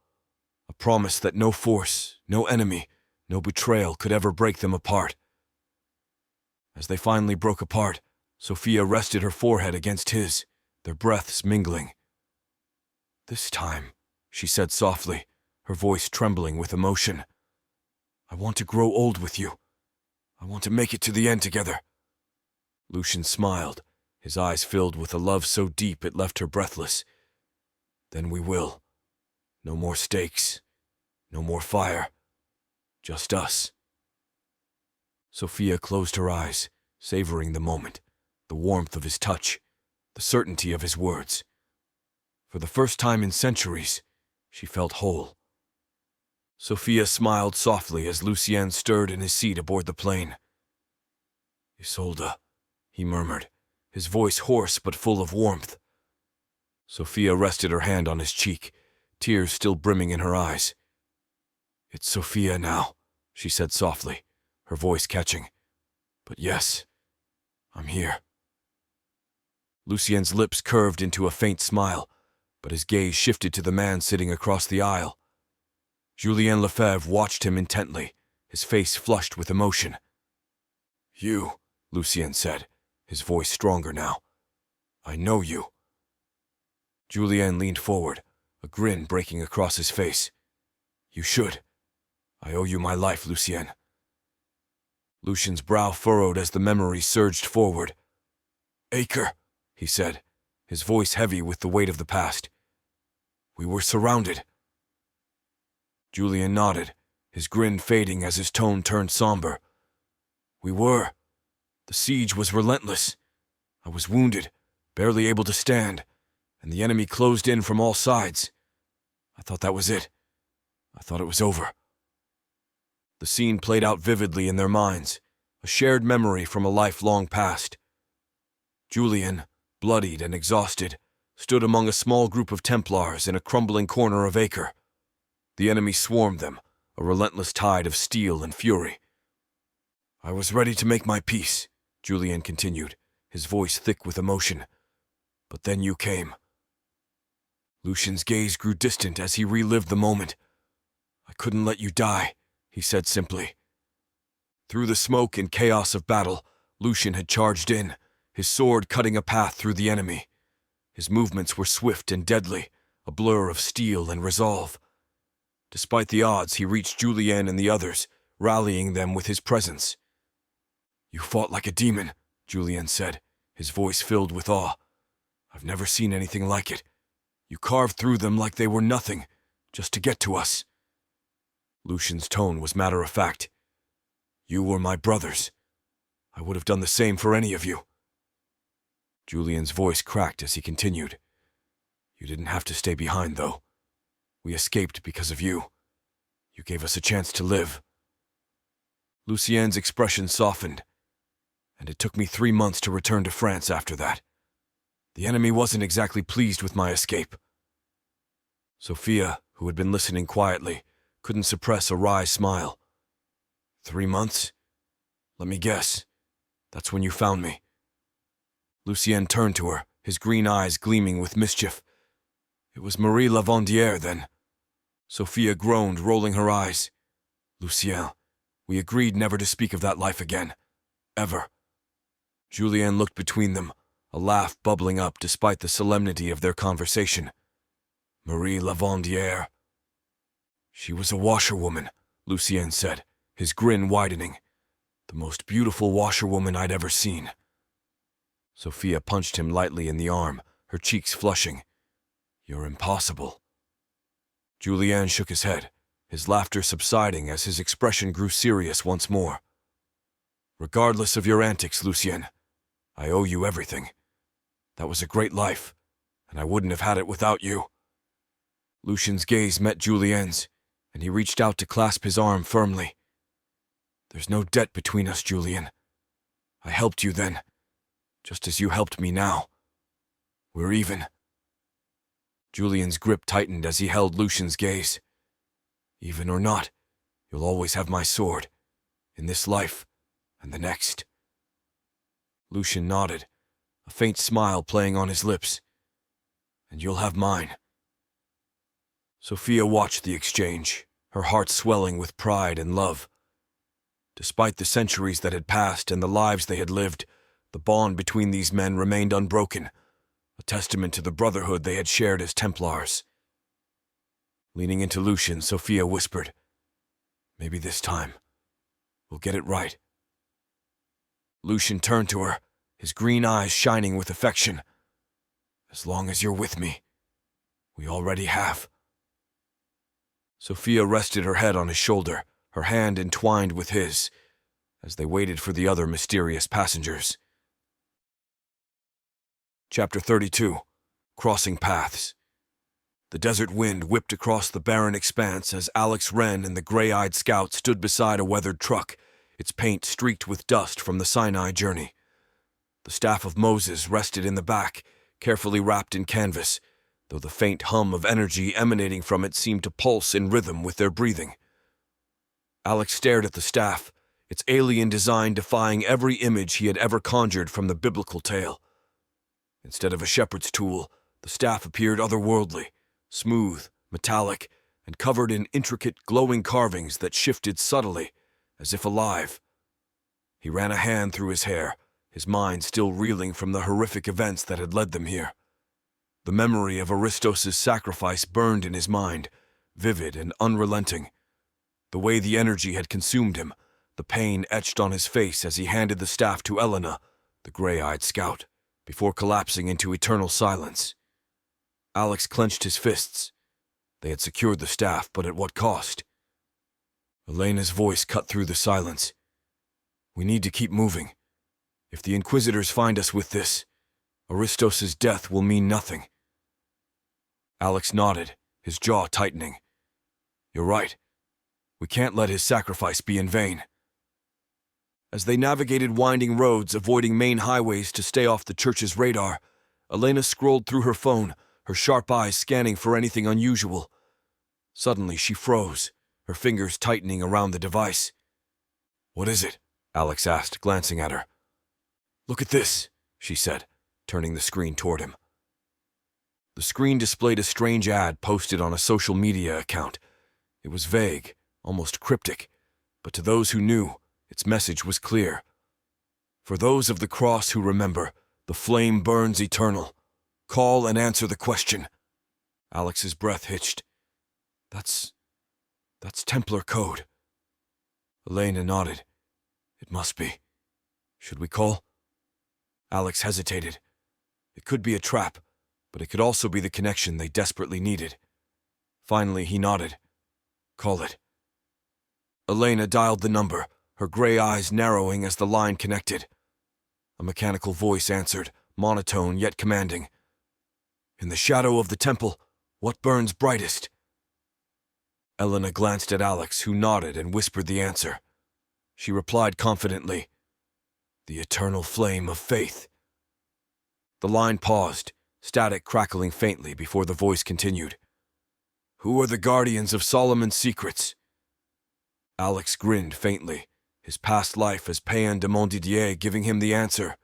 a promise that no force, no enemy, no betrayal could ever break them apart. As they finally broke apart, Sophia rested her forehead against his, their breaths mingling. "This time," she said softly, her voice trembling with emotion, "I want to grow old with you. I want to make it to the end together." Lucien smiled, his eyes filled with a love so deep it left her breathless. "Then we will. No more stakes. No more fire. Just us." Sophia closed her eyes, savoring the moment, the warmth of his touch, the certainty of his words. For the first time in centuries, she felt whole. Sophia smiled softly as Lucien stirred in his seat aboard the plane. "Isolde," he murmured, his voice hoarse but full of warmth. Sophia rested her hand on his cheek, tears still brimming in her eyes. "It's Sophia now," she said softly, her voice catching. "But yes, I'm here." Lucien's lips curved into a faint smile, but his gaze shifted to the man sitting across the aisle. Julien Lefebvre watched him intently, his face flushed with emotion. "You," Lucien said, his voice stronger now. "I know you." Julien leaned forward, a grin breaking across his face. "You should. I owe you my life, Lucien." Lucien's brow furrowed as the memory surged forward. "Acre," he said, his voice heavy with the weight of the past. "We were surrounded." Julian nodded, his grin fading as his tone turned somber. We were. The siege was relentless. I was wounded, barely able to stand, and the enemy closed in from all sides. I thought that was it. I thought it was over. The scene played out vividly in their minds, a shared memory from a life long past. Julian, bloodied and exhausted, stood among a small group of Templars in a crumbling corner of Acre. The enemy swarmed them, a relentless tide of steel and fury. I was ready to make my peace, Julian continued, his voice thick with emotion. But then you came. Lucian's gaze grew distant as he relived the moment. I couldn't let you die, he said simply. Through the smoke and chaos of battle, Lucian had charged in, his sword cutting a path through the enemy. His movements were swift and deadly, a blur of steel and resolve. Despite the odds, he reached Julian and the others, rallying them with his presence. You fought like a demon, Julian said, his voice filled with awe. I've never seen anything like it. You carved through them like they were nothing, just to get to us. Lucian's tone was matter of fact. You were my brothers. I would have done the same for any of you. Julian's voice cracked as he continued. You didn't have to stay behind, though. We escaped because of you. You gave us a chance to live. Lucien's expression softened, and it took me 3 months to return to France after that. The enemy wasn't exactly pleased with my escape. Sophia, who had been listening quietly, couldn't suppress a wry smile. 3 months? Let me guess. That's when you found me. Lucien turned to her, his green eyes gleaming with mischief. It was Marie Lavendière, then. Sophia groaned, rolling her eyes. Lucien, we agreed never to speak of that life again. Ever. Julien looked between them, a laugh bubbling up despite the solemnity of their conversation. Marie Lavendière. She was a washerwoman, Lucien said, his grin widening. The most beautiful washerwoman I'd ever seen. Sophia punched him lightly in the arm, her cheeks flushing. You're impossible. Julien shook his head, his laughter subsiding as his expression grew serious once more. Regardless of your antics, Lucien, I owe you everything. That was a great life, and I wouldn't have had it without you. Lucien's gaze met Julien's, and he reached out to clasp his arm firmly. There's no debt between us, Julien. I helped you then, just as you helped me now. We're even. Julien's grip tightened as he held Lucien's gaze. Even or not, you'll always have my sword, in this life and the next. Lucien nodded, a faint smile playing on his lips. And you'll have mine. Sophia watched the exchange, her heart swelling with pride and love. Despite the centuries that had passed and the lives they had lived, the bond between these men remained unbroken, a testament to the brotherhood they had shared as Templars. Leaning into Lucien, Sophia whispered, Maybe this time, we'll get it right. Lucien turned to her, his green eyes shining with affection. As long as you're with me, we already have. Sophia rested her head on his shoulder, her hand entwined with his, as they waited for the other mysterious passengers. Chapter 32. Crossing Paths. The desert wind whipped across the barren expanse as Alex Wren and the gray-eyed scout stood beside a weathered truck, its paint streaked with dust from the Sinai journey. The staff of Moses rested in the back, carefully wrapped in canvas, though the faint hum of energy emanating from it seemed to pulse in rhythm with their breathing. Alex stared at the staff, its alien design defying every image he had ever conjured from the biblical tale. Instead of a shepherd's tool, the staff appeared otherworldly, smooth, metallic, and covered in intricate, glowing carvings that shifted subtly, as if alive. He ran a hand through his hair, his mind still reeling from the horrific events that had led them here. The memory of Aristos' sacrifice burned in his mind, vivid and unrelenting. The way the energy had consumed him, the pain etched on his face as he handed the staff to Elena, the gray-eyed scout, before collapsing into eternal silence. Alex clenched his fists. They had secured the staff, but at what cost? Elena's voice cut through the silence. We need to keep moving. If the Inquisitors find us with this, Aristos' death will mean nothing. Alex nodded, his jaw tightening. You're right. We can't let his sacrifice be in vain. As they navigated winding roads, avoiding main highways to stay off the church's radar, Elena scrolled through her phone, her sharp eyes scanning for anything unusual. Suddenly, she froze, her fingers tightening around the device. What is it? Alex asked, glancing at her. Look at this, she said, turning the screen toward him. The screen displayed a strange ad posted on a social media account. It was vague, almost cryptic, but to those who knew, its message was clear. For those of the cross who remember, the flame burns eternal. Call and answer the question. Alex's breath hitched. That's Templar code. Elena nodded. It must be. Should we call? Alex hesitated. It could be a trap, but it could also be the connection they desperately needed. Finally, he nodded. Call it. Elena dialed the number, her gray eyes narrowing as the line connected. A mechanical voice answered, monotone yet commanding. In the shadow of the temple, what burns brightest? Elena glanced at Alex, who nodded and whispered the answer. She replied confidently, The eternal flame of faith. The line paused, static crackling faintly before the voice continued. Who are the guardians of Solomon's secrets? Alex grinned faintly, his past life as Païen de Montdidier giving him the answer.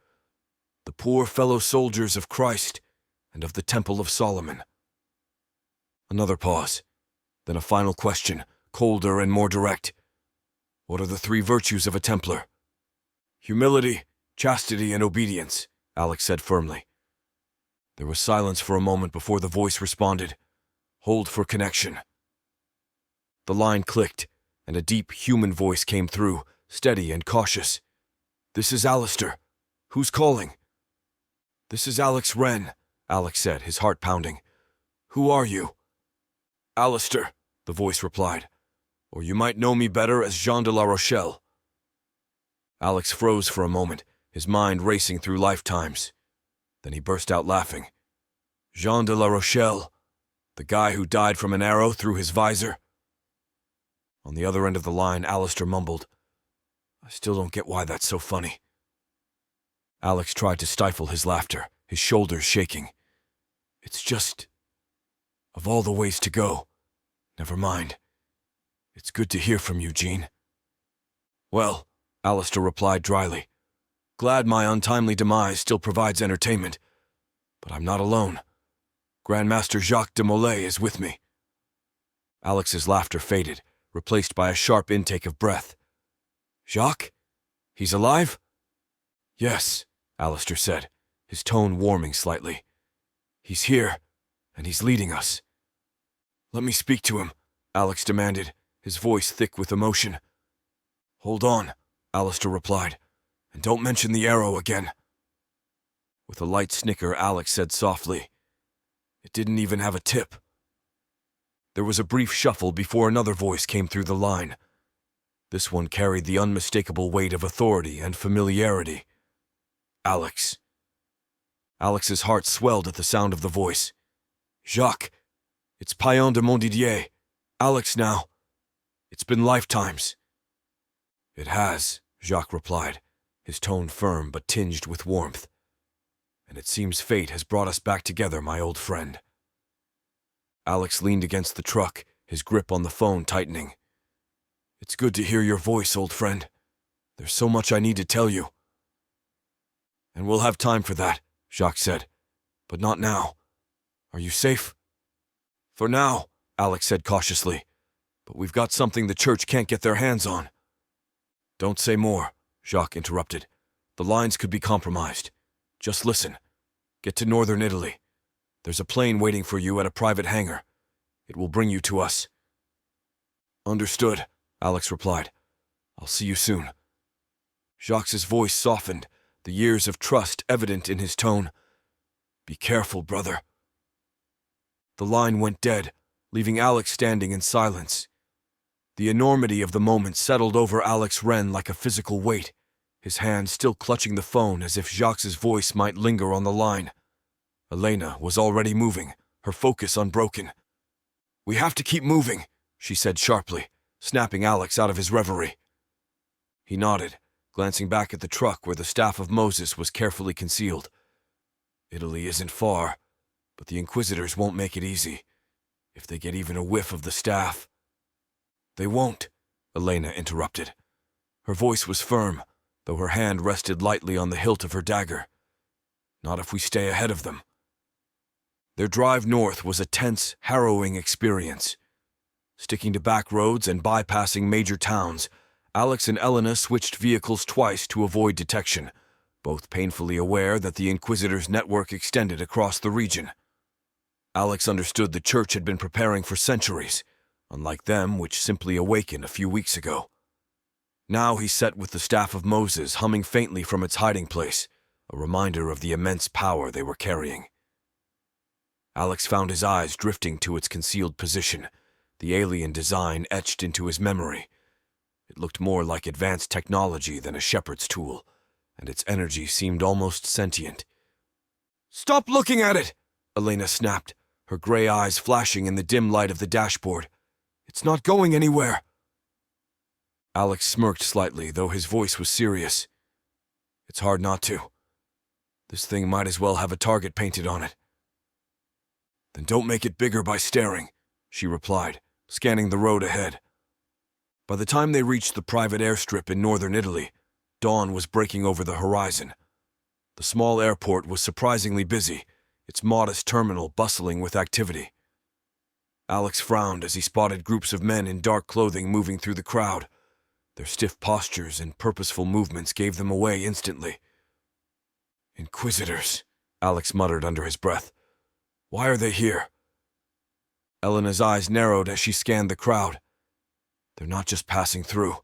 The poor fellow soldiers of Christ and of the Temple of Solomon. Another pause, then a final question, colder and more direct. What are the three virtues of a Templar? Humility, chastity, and obedience, Alex said firmly. There was silence for a moment before the voice responded. Hold for connection. The line clicked, and a deep human voice came through, steady and cautious. This is Alistair. Who's calling? This is Alex Wren, Alex said, his heart pounding. Who are you? Alistair, the voice replied. Or you might know me better as Jean de la Rochelle. Alex froze for a moment, his mind racing through lifetimes. Then he burst out laughing. Jean de la Rochelle, the guy who died from an arrow through his visor? On the other end of the line, Alistair mumbled, I still don't get why that's so funny. Alex tried to stifle his laughter, his shoulders shaking. It's just... Of all the ways to go, never mind. It's good to hear from you, Jean. Well, Alistair replied dryly, glad my untimely demise still provides entertainment. But I'm not alone. Grandmaster Jacques de Molay is with me. Alex's laughter faded, replaced by a sharp intake of breath. Jacques? He's alive? Yes, Alistair said, his tone warming slightly. He's here, and he's leading us. Let me speak to him, Alex demanded, his voice thick with emotion. Hold on, Alistair replied, and don't mention the arrow again. With a light snicker, Alex said softly, It didn't even have a tip. There was a brief shuffle before another voice came through the line. This one carried the unmistakable weight of authority and familiarity. Alex. Alex's heart swelled at the sound of the voice. Jacques, it's Païen de Montdidier. Alex now. It's been lifetimes. It has, Jacques replied, his tone firm but tinged with warmth. And it seems fate has brought us back together, my old friend. Alex leaned against the truck, his grip on the phone tightening. It's good to hear your voice, old friend. There's so much I need to tell you. And we'll have time for that, Jacques said. But not now. Are you safe? For now, Alex said cautiously. But we've got something the church can't get their hands on. Don't say more, Jacques interrupted. The lines could be compromised. Just listen. Get to northern Italy. There's a plane waiting for you at a private hangar. It will bring you to us. Understood, Alex replied. I'll see you soon. Jacques' voice softened, the years of trust evident in his tone. Be careful, brother. The line went dead, leaving Alex standing in silence. The enormity of the moment settled over Alex Wren like a physical weight, his hand still clutching the phone as if Jacques' voice might linger on the line. Elena was already moving, her focus unbroken. "We have to keep moving," she said sharply, snapping Alex out of his reverie. He nodded, glancing back at the truck where the staff of Moses was carefully concealed. Italy isn't far, but the Inquisitors won't make it easy. If they get even a whiff of the staff— "They won't," Elena interrupted. Her voice was firm, though her hand rested lightly on the hilt of her dagger. "Not if we stay ahead of them." Their drive north was a tense, harrowing experience. Sticking to back roads and bypassing major towns, Alex and Elena switched vehicles twice to avoid detection, both painfully aware that the Inquisitors' network extended across the region. Alex understood the Church had been preparing for centuries, unlike them which simply awakened a few weeks ago. Now he sat with the staff of Moses humming faintly from its hiding place, a reminder of the immense power they were carrying. Alex found his eyes drifting to its concealed position, the alien design etched into his memory. It looked more like advanced technology than a shepherd's tool, and its energy seemed almost sentient. "Stop looking at it!" Elena snapped, her gray eyes flashing in the dim light of the dashboard. "It's not going anywhere." Alex smirked slightly, though his voice was serious. "It's hard not to. This thing might as well have a target painted on it." "Then don't make it bigger by staring," she replied, scanning the road ahead. By the time they reached the private airstrip in northern Italy, dawn was breaking over the horizon. The small airport was surprisingly busy, its modest terminal bustling with activity. Alex frowned as he spotted groups of men in dark clothing moving through the crowd. Their stiff postures and purposeful movements gave them away instantly. "Inquisitors," Alex muttered under his breath. "Why are they here?" Elena's eyes narrowed as she scanned the crowd. "They're not just passing through.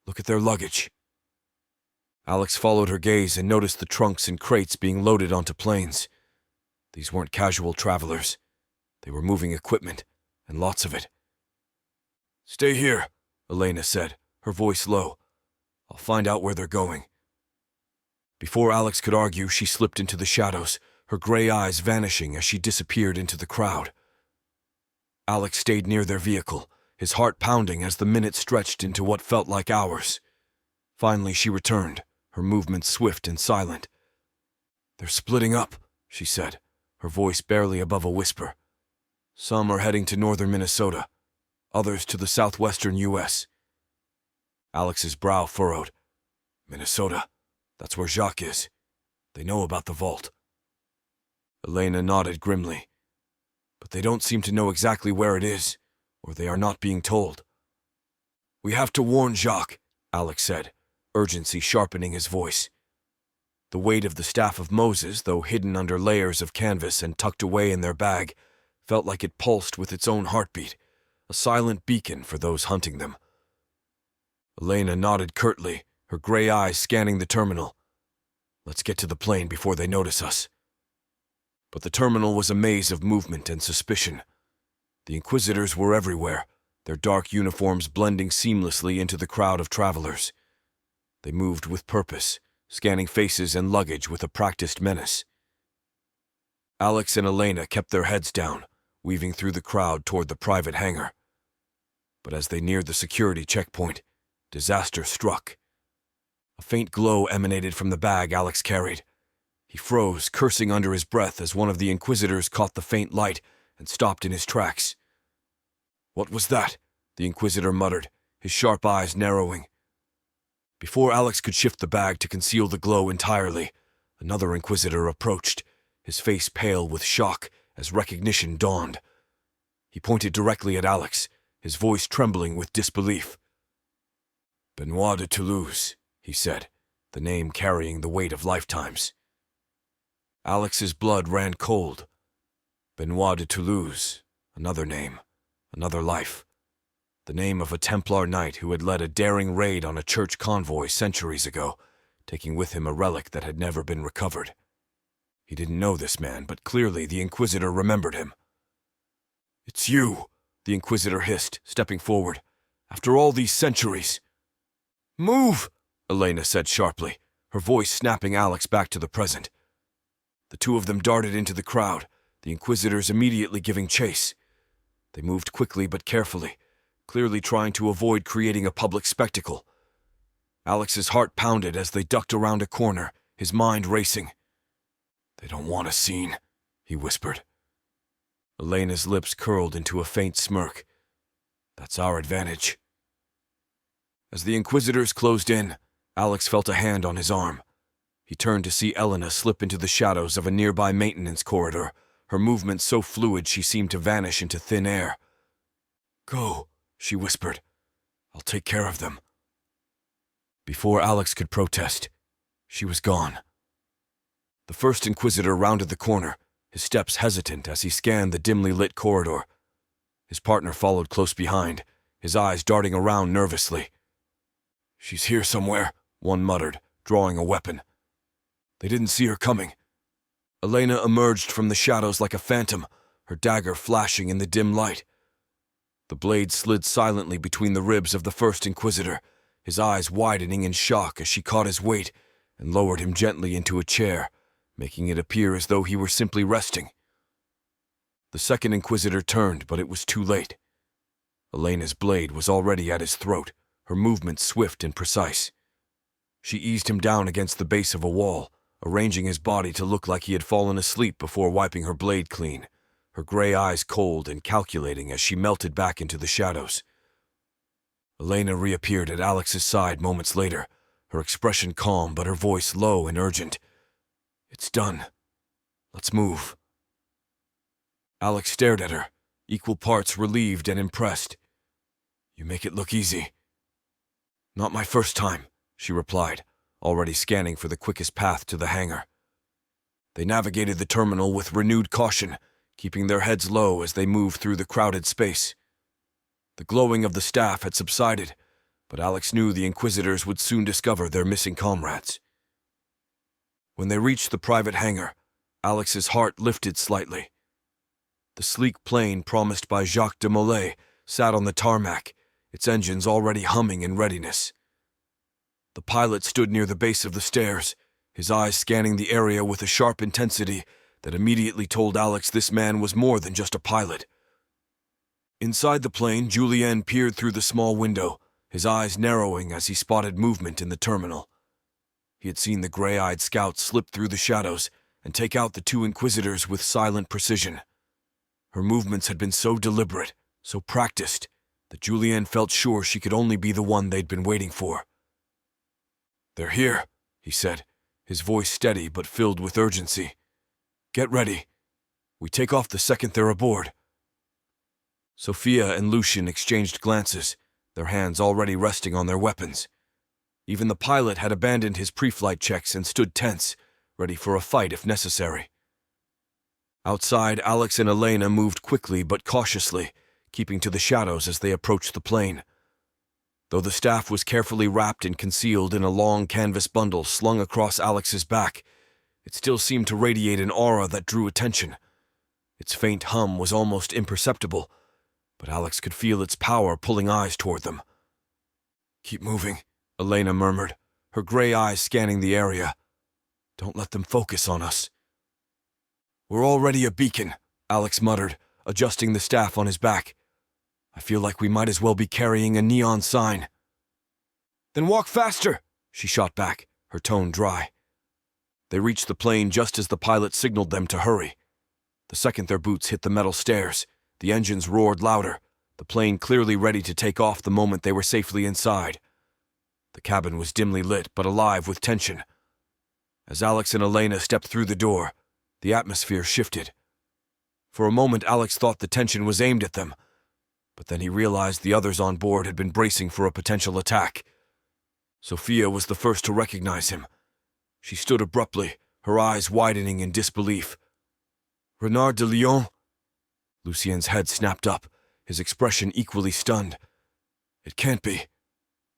Look at their luggage." Alex followed her gaze and noticed the trunks and crates being loaded onto planes. These weren't casual travelers. They were moving equipment, and lots of it. "Stay here," Elena said, her voice low. "I'll find out where they're going." Before Alex could argue, she slipped into the shadows, her gray eyes vanishing as she disappeared into the crowd. Alex stayed near their vehicle, his heart pounding as the minutes stretched into what felt like hours. Finally, she returned, her movements swift and silent. "They're splitting up," she said, her voice barely above a whisper. "Some are heading to northern Minnesota, others to the southwestern U.S. Alex's brow furrowed. "Minnesota? That's where Jacques is. They know about the vault." Elena nodded grimly. "But they don't seem to know exactly where it is, or they are not being told." "We have to warn Jacques," Alex said, urgency sharpening his voice. The weight of the staff of Moses, though hidden under layers of canvas and tucked away in their bag, felt like it pulsed with its own heartbeat, a silent beacon for those hunting them. Elena nodded curtly, her gray eyes scanning the terminal. "Let's get to the plane before they notice us." But the terminal was a maze of movement and suspicion. The Inquisitors were everywhere, their dark uniforms blending seamlessly into the crowd of travelers. They moved with purpose, scanning faces and luggage with a practiced menace. Alex and Elena kept their heads down, weaving through the crowd toward the private hangar. But as they neared the security checkpoint, disaster struck. A faint glow emanated from the bag Alex carried. He froze, cursing under his breath as one of the Inquisitors caught the faint light and stopped in his tracks. "What was that?" the Inquisitor muttered, his sharp eyes narrowing. Before Alex could shift the bag to conceal the glow entirely, another Inquisitor approached, his face pale with shock as recognition dawned. He pointed directly at Alex, his voice trembling with disbelief. "Benoit de Toulouse," he said, the name carrying the weight of lifetimes. Alex's blood ran cold. Benoit de Toulouse, another name, another life. The name of a Templar knight who had led a daring raid on a church convoy centuries ago, taking with him a relic that had never been recovered. He didn't know this man, but clearly the Inquisitor remembered him. It's you, the Inquisitor hissed, stepping forward. After all these centuries. Move, Elena said sharply, her voice snapping Alex back to the present. The two of them darted into the crowd, the Inquisitors immediately giving chase. They moved quickly but carefully, clearly trying to avoid creating a public spectacle. Alex's heart pounded as they ducked around a corner, his mind racing. They don't want a scene, he whispered. Elena's lips curled into a faint smirk. That's our advantage. As the Inquisitors closed in, Alex felt a hand on his arm. He turned to see Elena slip into the shadows of a nearby maintenance corridor, her movements so fluid she seemed to vanish into thin air. Go, she whispered. I'll take care of them. Before Alex could protest, she was gone. The first Inquisitor rounded the corner, his steps hesitant as he scanned the dimly lit corridor. His partner followed close behind, his eyes darting around nervously. She's here somewhere, one muttered, drawing a weapon. They didn't see her coming. Elena emerged from the shadows like a phantom, her dagger flashing in the dim light. The blade slid silently between the ribs of the first Inquisitor, his eyes widening in shock as she caught his weight and lowered him gently into a chair, making it appear as though he were simply resting. The second Inquisitor turned, but it was too late. Elena's blade was already at his throat, her movements swift and precise. She eased him down against the base of a wall, arranging his body to look like he had fallen asleep before wiping her blade clean, her gray eyes cold and calculating as she melted back into the shadows. Elena reappeared at Alex's side moments later, her expression calm but her voice low and urgent. It's done. Let's move. Alex stared at her, equal parts relieved and impressed. You make it look easy. Not my first time, she replied, already scanning for the quickest path to the hangar. They navigated the terminal with renewed caution, keeping their heads low as they moved through the crowded space. The glowing of the staff had subsided, but Alex knew the Inquisitors would soon discover their missing comrades. When they reached the private hangar, Alex's heart lifted slightly. The sleek plane promised by Jacques de Molay sat on the tarmac, its engines already humming in readiness. The pilot stood near the base of the stairs, his eyes scanning the area with a sharp intensity that immediately told Alex this man was more than just a pilot. Inside the plane, Julien peered through the small window, his eyes narrowing as he spotted movement in the terminal. He had seen the gray-eyed scout slip through the shadows and take out the two Inquisitors with silent precision. Her movements had been so deliberate, so practiced, that Julien felt sure she could only be the one they'd been waiting for. They're here, he said, his voice steady but filled with urgency. Get ready. We take off the second they're aboard. Sophia and Lucien exchanged glances, their hands already resting on their weapons. Even the pilot had abandoned his pre-flight checks and stood tense, ready for a fight if necessary. Outside, Alex and Elena moved quickly but cautiously, keeping to the shadows as they approached the plane. Though the staff was carefully wrapped and concealed in a long canvas bundle slung across Alex's back, it still seemed to radiate an aura that drew attention. Its faint hum was almost imperceptible, but Alex could feel its power pulling eyes toward them. Keep moving, Elena murmured, her gray eyes scanning the area. Don't let them focus on us. We're already a beacon, Alex muttered, adjusting the staff on his back. I feel like we might as well be carrying a neon sign. Then walk faster, she shot back, her tone dry. They reached the plane just as the pilot signaled them to hurry. The second their boots hit the metal stairs, the engines roared louder, the plane clearly ready to take off the moment they were safely inside. The cabin was dimly lit but alive with tension. As Alex and Elena stepped through the door, the atmosphere shifted. For a moment, Alex thought the tension was aimed at them, but then he realized the others on board had been bracing for a potential attack. Sophia was the first to recognize him. She stood abruptly, her eyes widening in disbelief. Renard de Lyon? Lucien's head snapped up, his expression equally stunned. It can't be.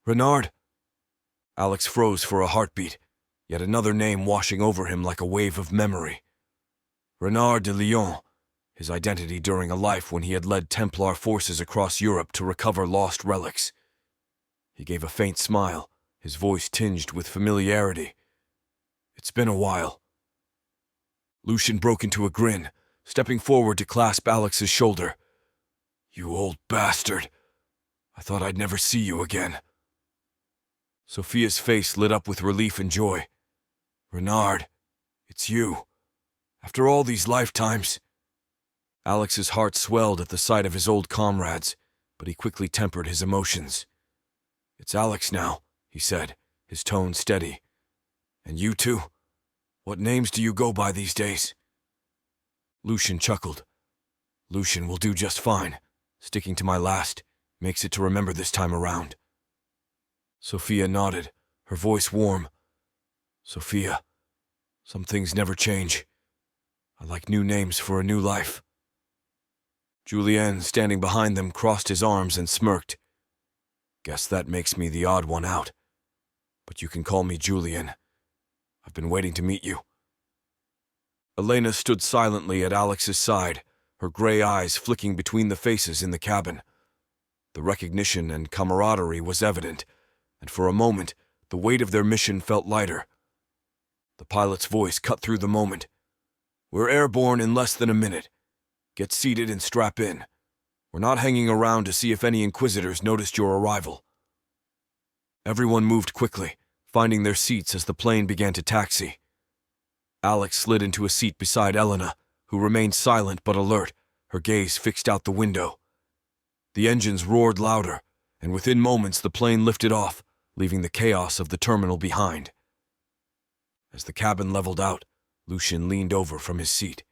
Renard? Alex froze for a heartbeat, yet another name washing over him like a wave of memory. Renard de Lyon. his identity during a life when he had led Templar forces across Europe to recover lost relics. He gave a faint smile, his voice tinged with familiarity. "It's been a while." Lucian broke into a grin, stepping forward to clasp Alex's shoulder. "You old bastard. I thought I'd never see you again." Sophia's face lit up with relief and joy. "Renard, it's you. After all these lifetimes." Alex's heart swelled at the sight of his old comrades, but he quickly tempered his emotions. "It's Alex now," he said, his tone steady. "And you two? What names do you go by these days?" Lucian chuckled. "Lucian will do just fine. Sticking to my last makes it to remember this time around." Sophia nodded, her voice warm. "Sophia, some things never change. I like new names for a new life." Julien, standing behind them, crossed his arms and smirked. "Guess that makes me the odd one out. But you can call me Julien. I've been waiting to meet you." Elena stood silently at Alex's side, her gray eyes flicking between the faces in the cabin. The recognition and camaraderie was evident, and for a moment, the weight of their mission felt lighter. The pilot's voice cut through the moment. "We're airborne in less than a minute. Get seated and strap in. We're not hanging around to see if any Inquisitors noticed your arrival." Everyone moved quickly, finding their seats as the plane began to taxi. Alex slid into a seat beside Elena, who remained silent but alert, her gaze fixed out the window. The engines roared louder, and within moments the plane lifted off, leaving the chaos of the terminal behind. As the cabin leveled out, Lucian leaned over from his seat.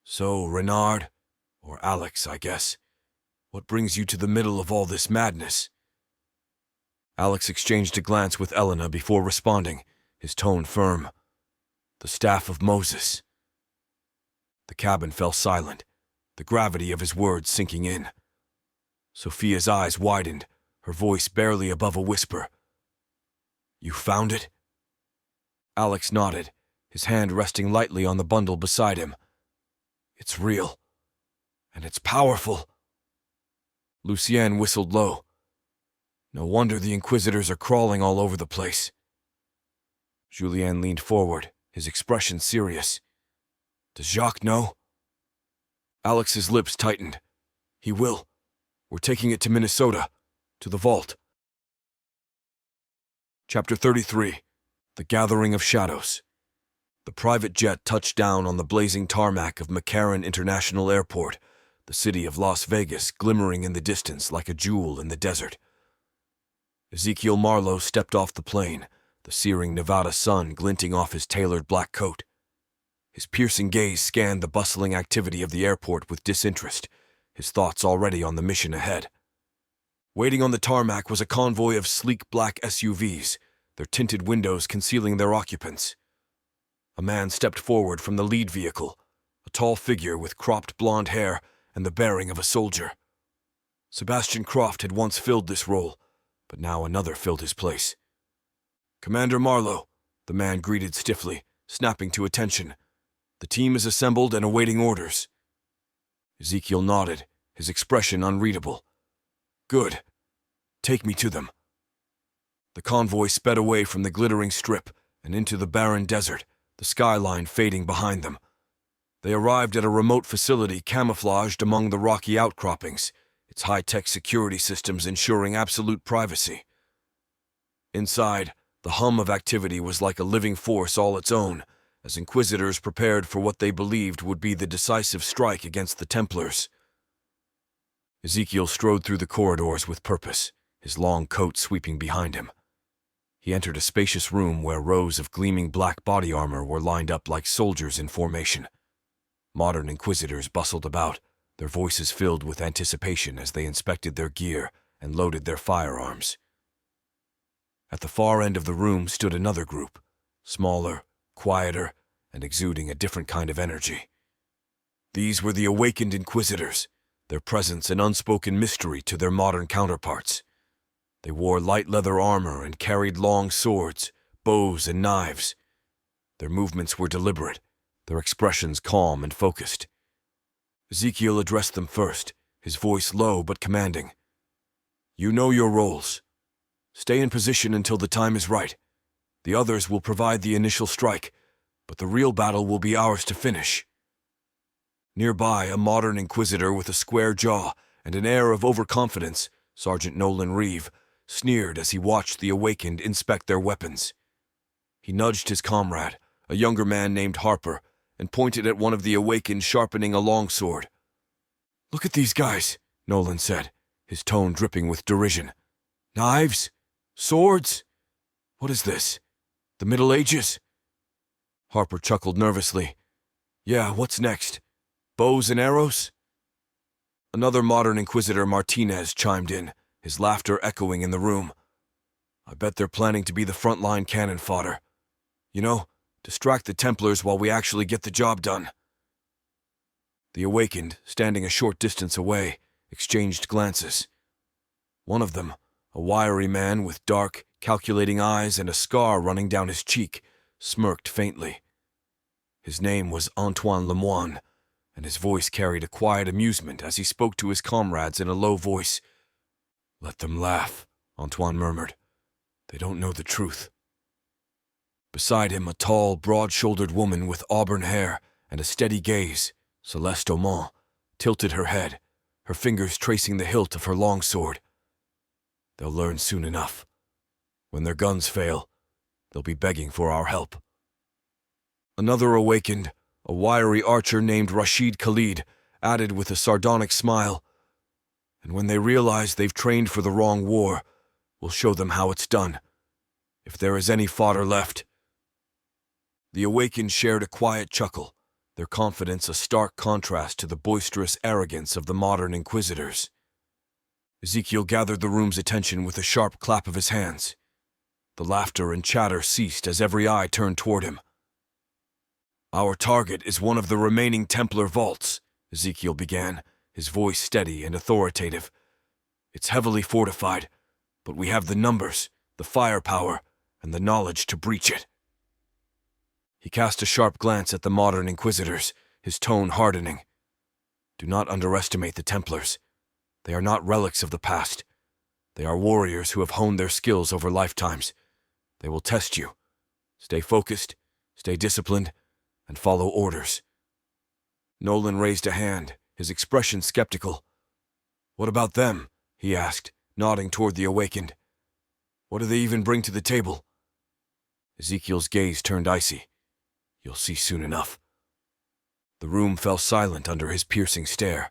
"So, Renard, or Alex, I guess, what brings you to the middle of all this madness?" Alex exchanged a glance with Elena before responding, his tone firm. "The staff of Moses." The cabin fell silent, the gravity of his words sinking in. Sophia's eyes widened, her voice barely above a whisper. "You found it?" Alex nodded, his hand resting lightly on the bundle beside him. "It's real. And it's powerful." Lucien whistled low. "No wonder the Inquisitors are crawling all over the place." Julien leaned forward, his expression serious. "Does Jacques know?" Alex's lips tightened. "He will. We're taking it to Minnesota, to the vault." Chapter 33. The Gathering of Shadows. The private jet touched down on the blazing tarmac of McCarran International Airport, the city of Las Vegas glimmering in the distance like a jewel in the desert. Ezekiel Marlowe stepped off the plane, the searing Nevada sun glinting off his tailored black coat. His piercing gaze scanned the bustling activity of the airport with disinterest, his thoughts already on the mission ahead. Waiting on the tarmac was a convoy of sleek black SUVs, their tinted windows concealing their occupants. A man stepped forward from the lead vehicle, a tall figure with cropped blonde hair and the bearing of a soldier. Sebastian Croft had once filled this role, but now another filled his place. "Commander Marlowe," the man greeted stiffly, snapping to attention. "The team is assembled and awaiting orders." Ezekiel nodded, his expression unreadable. "Good. Take me to them." The convoy sped away from the glittering strip and into the barren desert, the skyline fading behind them. They arrived at a remote facility camouflaged among the rocky outcroppings, its high-tech security systems ensuring absolute privacy. Inside, the hum of activity was like a living force all its own, as Inquisitors prepared for what they believed would be the decisive strike against the Templars. Ezekiel strode through the corridors with purpose, his long coat sweeping behind him. He entered a spacious room where rows of gleaming black body armor were lined up like soldiers in formation. Modern Inquisitors bustled about, their voices filled with anticipation as they inspected their gear and loaded their firearms. At the far end of the room stood another group, smaller, quieter, and exuding a different kind of energy. These were the awakened Inquisitors, their presence an unspoken mystery to their modern counterparts. They wore light leather armor and carried long swords, bows, and knives. Their movements were deliberate, their expressions calm and focused. Ezekiel addressed them first, his voice low but commanding. "You know your roles. Stay in position until the time is right. The others will provide the initial strike, but the real battle will be ours to finish." Nearby, a modern inquisitor with a square jaw and an air of overconfidence, Sergeant Nolan Reeve, sneered as he watched the awakened inspect their weapons. He nudged his comrade, a younger man named Harper, and pointed at one of the awakened sharpening a longsword. "Look at these guys," Nolan said, his tone dripping with derision. "Knives? Swords? What is this? The Middle Ages?" Harper chuckled nervously. "Yeah, what's next? Bows and arrows?" Another modern inquisitor, Martinez, chimed in, his laughter echoing in the room. "I bet they're planning to be the frontline cannon fodder. You know, distract the Templars while we actually get the job done." The awakened, standing a short distance away, exchanged glances. One of them, a wiry man with dark, calculating eyes and a scar running down his cheek, smirked faintly. His name was Antoine Lemoine, and his voice carried a quiet amusement as he spoke to his comrades in a low voice. "Let them laugh," Antoine murmured. "They don't know the truth." Beside him, a tall, broad-shouldered woman with auburn hair and a steady gaze, Celeste Aumont, tilted her head, her fingers tracing the hilt of her longsword. "They'll learn soon enough. When their guns fail, they'll be begging for our help." Another awakened, a wiry archer named Rashid Khalid, added with a sardonic smile, "And when they realize they've trained for the wrong war, we'll show them how it's done. If there is any fodder left." The awakened shared a quiet chuckle, their confidence a stark contrast to the boisterous arrogance of the modern inquisitors. Ezekiel gathered the room's attention with a sharp clap of his hands. The laughter and chatter ceased as every eye turned toward him. "Our target is one of the remaining Templar vaults," Ezekiel began, his voice steady and authoritative. "It's heavily fortified, but we have the numbers, the firepower, and the knowledge to breach it." He cast a sharp glance at the modern inquisitors, his tone hardening. "Do not underestimate the Templars. They are not relics of the past. They are warriors who have honed their skills over lifetimes. They will test you. Stay focused, stay disciplined, and follow orders." Nolan raised a hand, his expression skeptical. "What about them?" he asked, nodding toward the awakened. "What do they even bring to the table?" Ezekiel's gaze turned icy. "You'll see soon enough." The room fell silent under his piercing stare.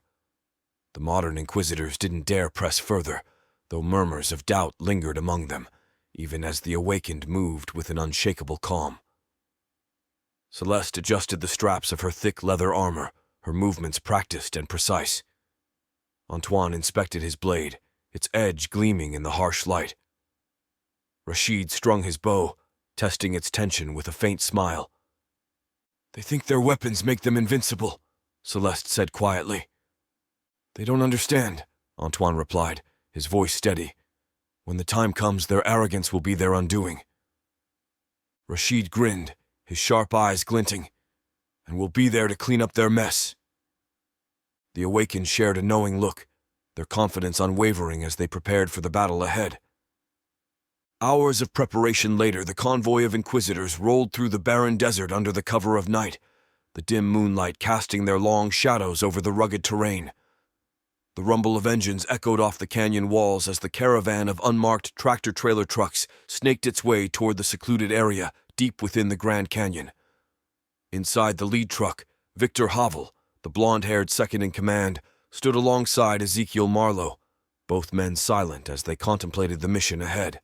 The modern inquisitors didn't dare press further, though murmurs of doubt lingered among them, even as the awakened moved with an unshakable calm. Celeste adjusted the straps of her thick leather armor, her movements practiced and precise. Antoine inspected his blade, its edge gleaming in the harsh light. Rashid strung his bow, testing its tension with a faint smile. "They think their weapons make them invincible," Celeste said quietly. "They don't understand," Antoine replied, his voice steady. "When the time comes, their arrogance will be their undoing." Rashid grinned, his sharp eyes glinting. "And we'll be there to clean up their mess." The awakened shared a knowing look, their confidence unwavering as they prepared for the battle ahead. Hours of preparation later, the convoy of inquisitors rolled through the barren desert under the cover of night, the dim moonlight casting their long shadows over the rugged terrain. The rumble of engines echoed off the canyon walls as the caravan of unmarked tractor-trailer trucks snaked its way toward the secluded area deep within the Grand Canyon. Inside the lead truck, Victor Havel, the blonde-haired second-in-command, stood alongside Ezekiel Marlowe, both men silent as they contemplated the mission ahead.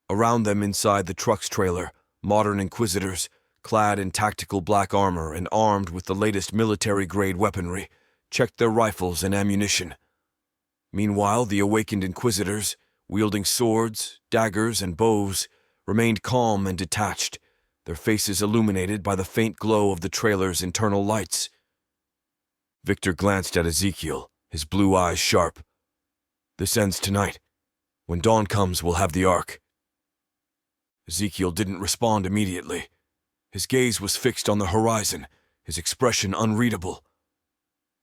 Around them inside the truck's trailer, modern inquisitors, clad in tactical black armor and armed with the latest military-grade weaponry, checked their rifles and ammunition. Meanwhile, the awakened inquisitors, wielding swords, daggers, and bows, remained calm and detached, their faces illuminated by the faint glow of the trailer's internal lights. Victor glanced at Ezekiel, his blue eyes sharp. "This ends tonight. When dawn comes, we'll have the Ark." Ezekiel didn't respond immediately. His gaze was fixed on the horizon, his expression unreadable.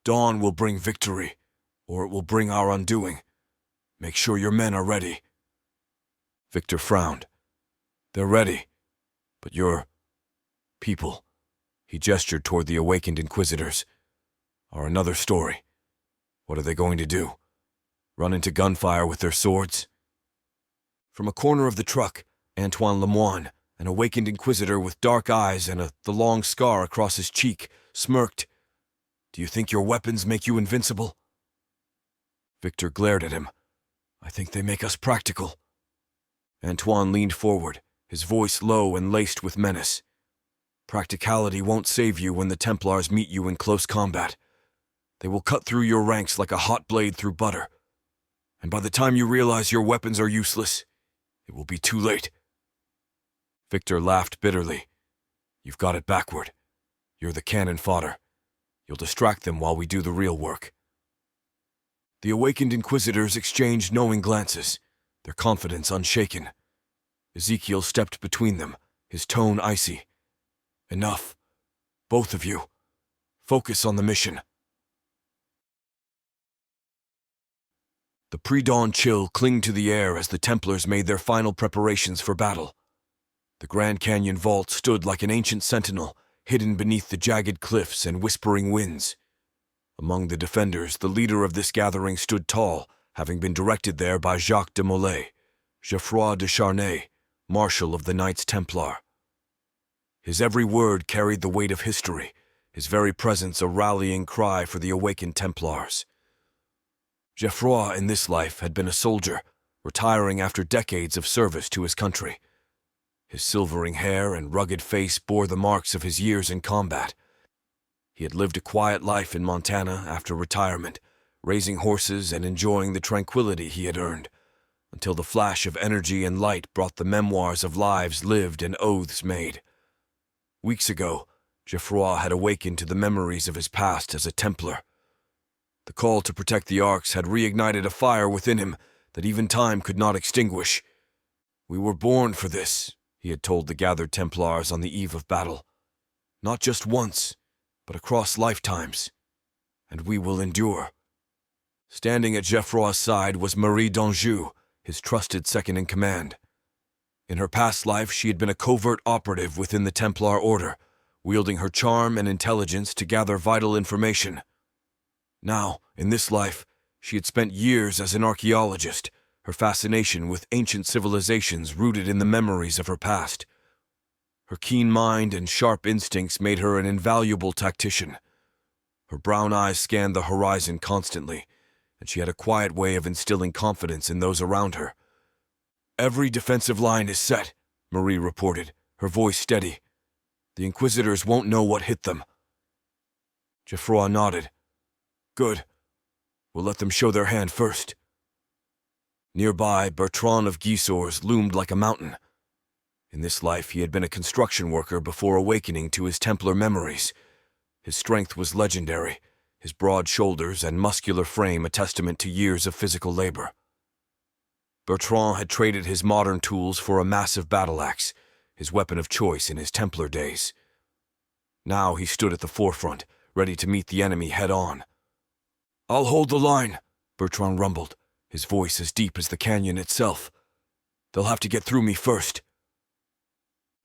Dawn will bring victory, or it will bring our undoing. Make sure your men are ready." Victor frowned. "They're ready, but your people," he gestured toward the awakened Inquisitors, "are another story. What are they going to do? Run into gunfire with their swords?" From a corner of the truck, Antoine Lemoine, an awakened Inquisitor with dark eyes and the long scar across his cheek, smirked. "Do you think your weapons make you invincible?" Victor glared at him. "I think they make us practical." Antoine leaned forward, his voice low and laced with menace. "Practicality won't save you when the Templars meet you in close combat. They will cut through your ranks like a hot blade through butter. And by the time you realize your weapons are useless, it will be too late." Victor laughed bitterly. "You've got it backward. You're the cannon fodder. You'll distract them while we do the real work." The awakened Inquisitors exchanged knowing glances, their confidence unshaken. Ezekiel stepped between them, his tone icy. "Enough. Both of you. Focus on the mission." The pre-dawn chill clinged to the air as the Templars made their final preparations for battle. The Grand Canyon vault stood like an ancient sentinel, hidden beneath the jagged cliffs and whispering winds. Among the defenders, the leader of this gathering stood tall, having been directed there by Jacques de Molay, Geoffroy de Charnay, Marshal of the Knights Templar. His every word carried the weight of history, his very presence a rallying cry for the awakened Templars. Geoffroy, in this life, had been a soldier, retiring after decades of service to his country. His silvering hair and rugged face bore the marks of his years in combat. He had lived a quiet life in Montana after retirement, raising horses and enjoying the tranquility he had earned, until the flash of energy and light brought the memoirs of lives lived and oaths made. Weeks ago, Geoffroy had awakened to the memories of his past as a Templar. The call to protect the Arks had reignited a fire within him that even time could not extinguish. "We were born for this," he had told the gathered Templars on the eve of battle. "Not just once, but across lifetimes. And we will endure." Standing at Geoffroy's side was Marie d'Anjou, his trusted second-in-command. In her past life, she had been a covert operative within the Templar Order, wielding her charm and intelligence to gather vital information. Now, in this life, she had spent years as an archaeologist, her fascination with ancient civilizations rooted in the memories of her past. Her keen mind and sharp instincts made her an invaluable tactician. Her brown eyes scanned the horizon constantly, and she had a quiet way of instilling confidence in those around her. "Every defensive line is set," Marie reported, her voice steady. "The Inquisitors won't know what hit them." Geoffroy nodded. "Good. We'll let them show their hand first." Nearby, Bertrand of Gisors loomed like a mountain. In this life, he had been a construction worker before awakening to his Templar memories. His strength was legendary, his broad shoulders and muscular frame a testament to years of physical labor. Bertrand had traded his modern tools for a massive battle axe, his weapon of choice in his Templar days. Now he stood at the forefront, ready to meet the enemy head-on. "I'll hold the line," Bertrand rumbled, his voice as deep as the canyon itself. "They'll have to get through me first."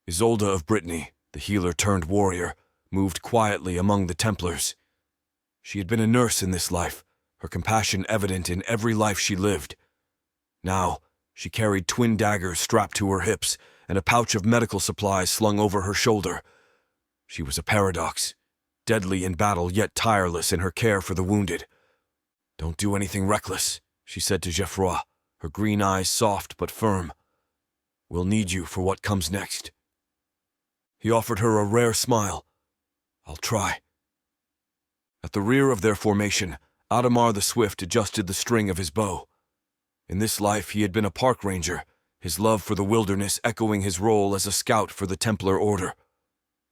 Isolde of Brittany, the healer-turned-warrior, moved quietly among the Templars. She had been a nurse in this life, her compassion evident in every life she lived. Now, she carried twin daggers strapped to her hips and a pouch of medical supplies slung over her shoulder. She was a paradox, deadly in battle yet tireless in her care for the wounded. "Don't do anything reckless," she said to Geoffroy, her green eyes soft but firm. "We'll need you for what comes next." He offered her a rare smile. "I'll try." At the rear of their formation, Adamar the Swift adjusted the string of his bow. In this life, he had been a park ranger, his love for the wilderness echoing his role as a scout for the Templar Order.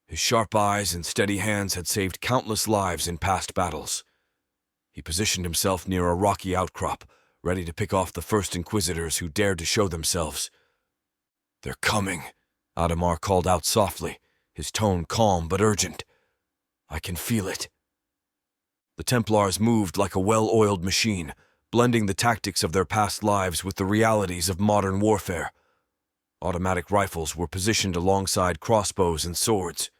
His sharp eyes and steady hands had saved countless lives in past battles. He positioned himself near a rocky outcrop, ready to pick off the first Inquisitors who dared to show themselves. "They're coming," Adamar called out softly, his tone calm but urgent. "I can feel it." The Templars moved like a well-oiled machine, blending the tactics of their past lives with the realities of modern warfare. Automatic rifles were positioned alongside crossbows and swords.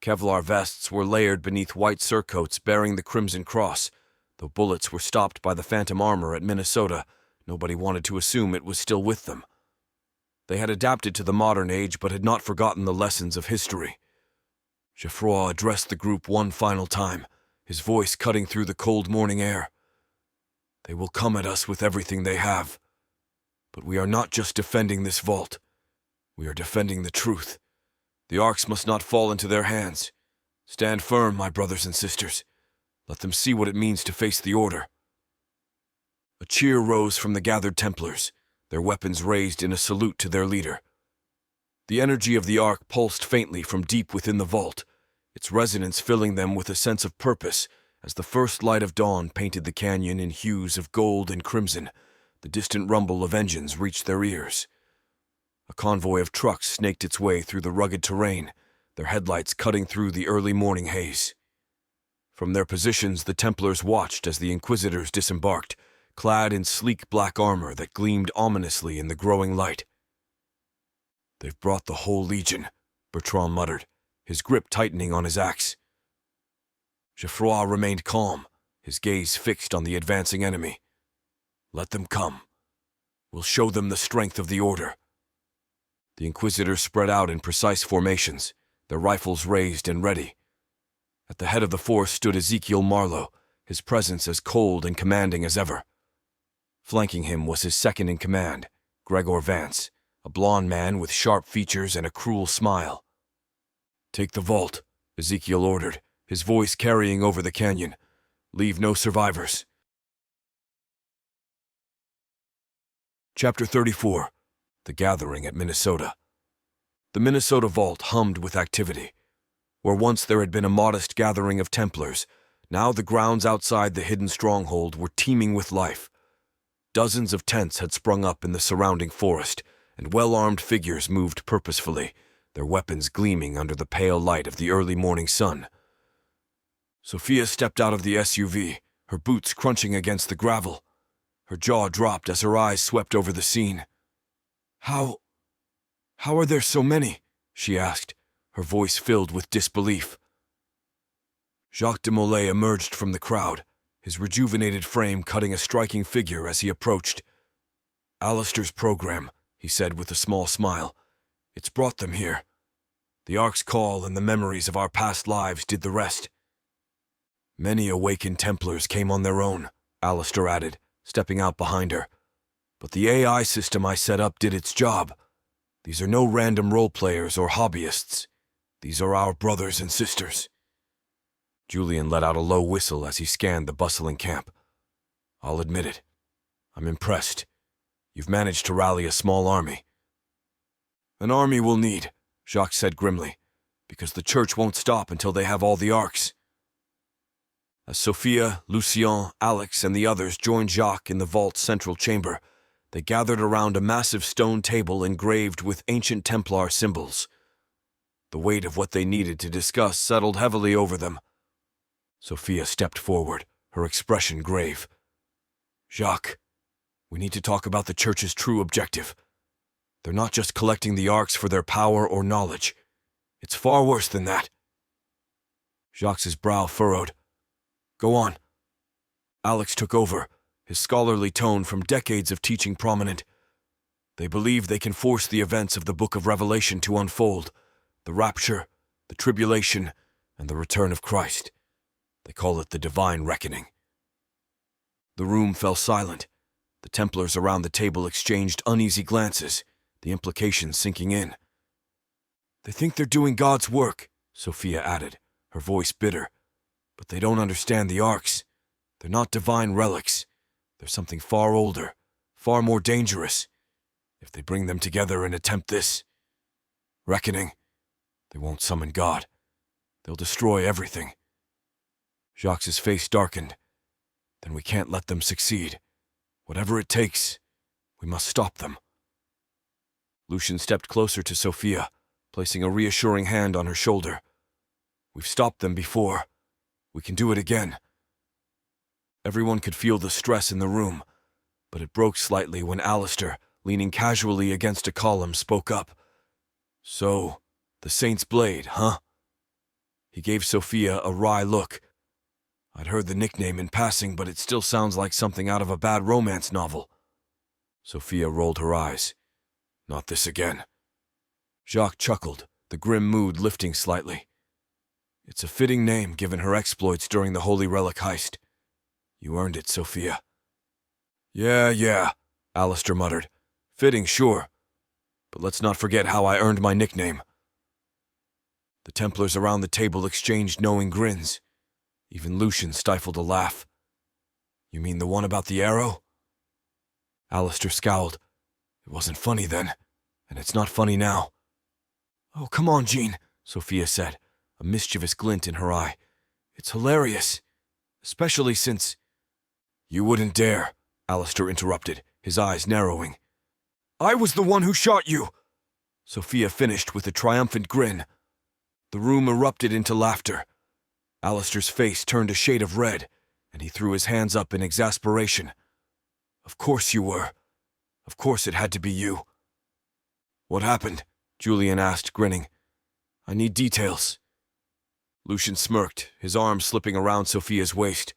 Kevlar vests were layered beneath white surcoats bearing the Crimson Cross. Though bullets were stopped by the Phantom armor at Minnesota, nobody wanted to assume it was still with them. They had adapted to the modern age but had not forgotten the lessons of history. Geoffroy addressed the group one final time, his voice cutting through the cold morning air. They will come at us with everything they have. But we are not just defending this vault. We are defending the truth. The Arks must not fall into their hands. Stand firm, my brothers and sisters. Let them see what it means to face the Order. A cheer rose from the gathered Templars, their weapons raised in a salute to their leader. The energy of the Ark pulsed faintly from deep within the vault, its resonance filling them with a sense of purpose as the first light of dawn painted the canyon in hues of gold and crimson. The distant rumble of engines reached their ears. A convoy of trucks snaked its way through the rugged terrain, their headlights cutting through the early morning haze. From their positions, the Templars watched as the Inquisitors disembarked, clad in sleek black armor that gleamed ominously in the growing light. "They've brought the whole Legion," Bertrand muttered, his grip tightening on his axe. Geoffroy remained calm, his gaze fixed on the advancing enemy. "Let them come. We'll show them the strength of the Order." The Inquisitors spread out in precise formations, their rifles raised and ready. At the head of the force stood Ezekiel Marlowe, his presence as cold and commanding as ever. Flanking him was his second-in-command, Gregor Vance, a blond man with sharp features and a cruel smile. "Take the vault," Ezekiel ordered, his voice carrying over the canyon. "Leave no survivors." Chapter 34. The Gathering at Minnesota. The Minnesota Vault hummed with activity. Where once there had been a modest gathering of Templars, now the grounds outside the hidden stronghold were teeming with life. Dozens of tents had sprung up in the surrounding forest, and well-armed figures moved purposefully, their weapons gleaming under the pale light of the early morning sun. Sophia stepped out of the SUV, her boots crunching against the gravel. Her jaw dropped as her eyes swept over the scene. How are there so many?" she asked, her voice filled with disbelief. Jacques de Molay emerged from the crowd, his rejuvenated frame cutting a striking figure as he approached. "Alistair's program," he said with a small smile. "It's brought them here. The Ark's call and the memories of our past lives did the rest." "Many awakened Templars came on their own," Alistair added, stepping out behind her. "But the AI system I set up did its job. These are no random role-players or hobbyists. These are our brothers and sisters." Julian let out a low whistle as he scanned the bustling camp. "I'll admit it. I'm impressed. You've managed to rally a small army." "An army we'll need," Jacques said grimly, "because the Church won't stop until they have all the Arks." As Sophia, Lucien, Alex, and the others joined Jacques in the vault's central chamber, they gathered around a massive stone table engraved with ancient Templar symbols. The weight of what they needed to discuss settled heavily over them. Sophia stepped forward, her expression grave. "Jacques, we need to talk about the Church's true objective. They're not just collecting the Arks for their power or knowledge. It's far worse than that." Jacques' brow furrowed. "Go on." Alex took over, his scholarly tone from decades of teaching prominent. "They believe they can force the events of the Book of Revelation to unfold, the rapture, the tribulation, and the return of Christ. They call it the divine reckoning." The room fell silent. The Templars around the table exchanged uneasy glances, the implications sinking in. "They think they're doing God's work," Sophia added, her voice bitter. "But they don't understand the Arks. They're not divine relics. They're something far older, far more dangerous. If they bring them together and attempt this reckoning, they won't summon God. They'll destroy everything." Jacques' face darkened. "Then we can't let them succeed. Whatever it takes, we must stop them." Lucien stepped closer to Sophia, placing a reassuring hand on her shoulder. "We've stopped them before. We can do it again. Everyone could feel the stress in the room, but it broke slightly when Alistair, leaning casually against a column, spoke up. "So, the Saint's Blade, huh?" He gave Sophia a wry look. "I'd heard the nickname in passing, but it still sounds like something out of a bad romance novel." Sophia rolled her eyes. "Not this again." Jacques chuckled, the grim mood lifting slightly. "It's a fitting name given her exploits during the Holy Relic heist. You earned it, Sophia." Yeah, Alistair muttered. "Fitting, sure. But let's not forget how I earned my nickname." The Templars around the table exchanged knowing grins. Even Lucian stifled a laugh. "You mean the one about the arrow?" Alistair scowled. "It wasn't funny then, and it's not funny now." "Oh, come on, Jean," Sophia said, a mischievous glint in her eye. "It's hilarious, especially since—" "You wouldn't dare," Alistair interrupted, his eyes narrowing. "I was the one who shot you," Sophia finished with a triumphant grin. The room erupted into laughter. Alistair's face turned a shade of red, and he threw his hands up in exasperation. "Of course you were. Of course it had to be you." "What happened?" Julian asked, grinning. "I need details." Lucian smirked, his arm slipping around Sophia's waist.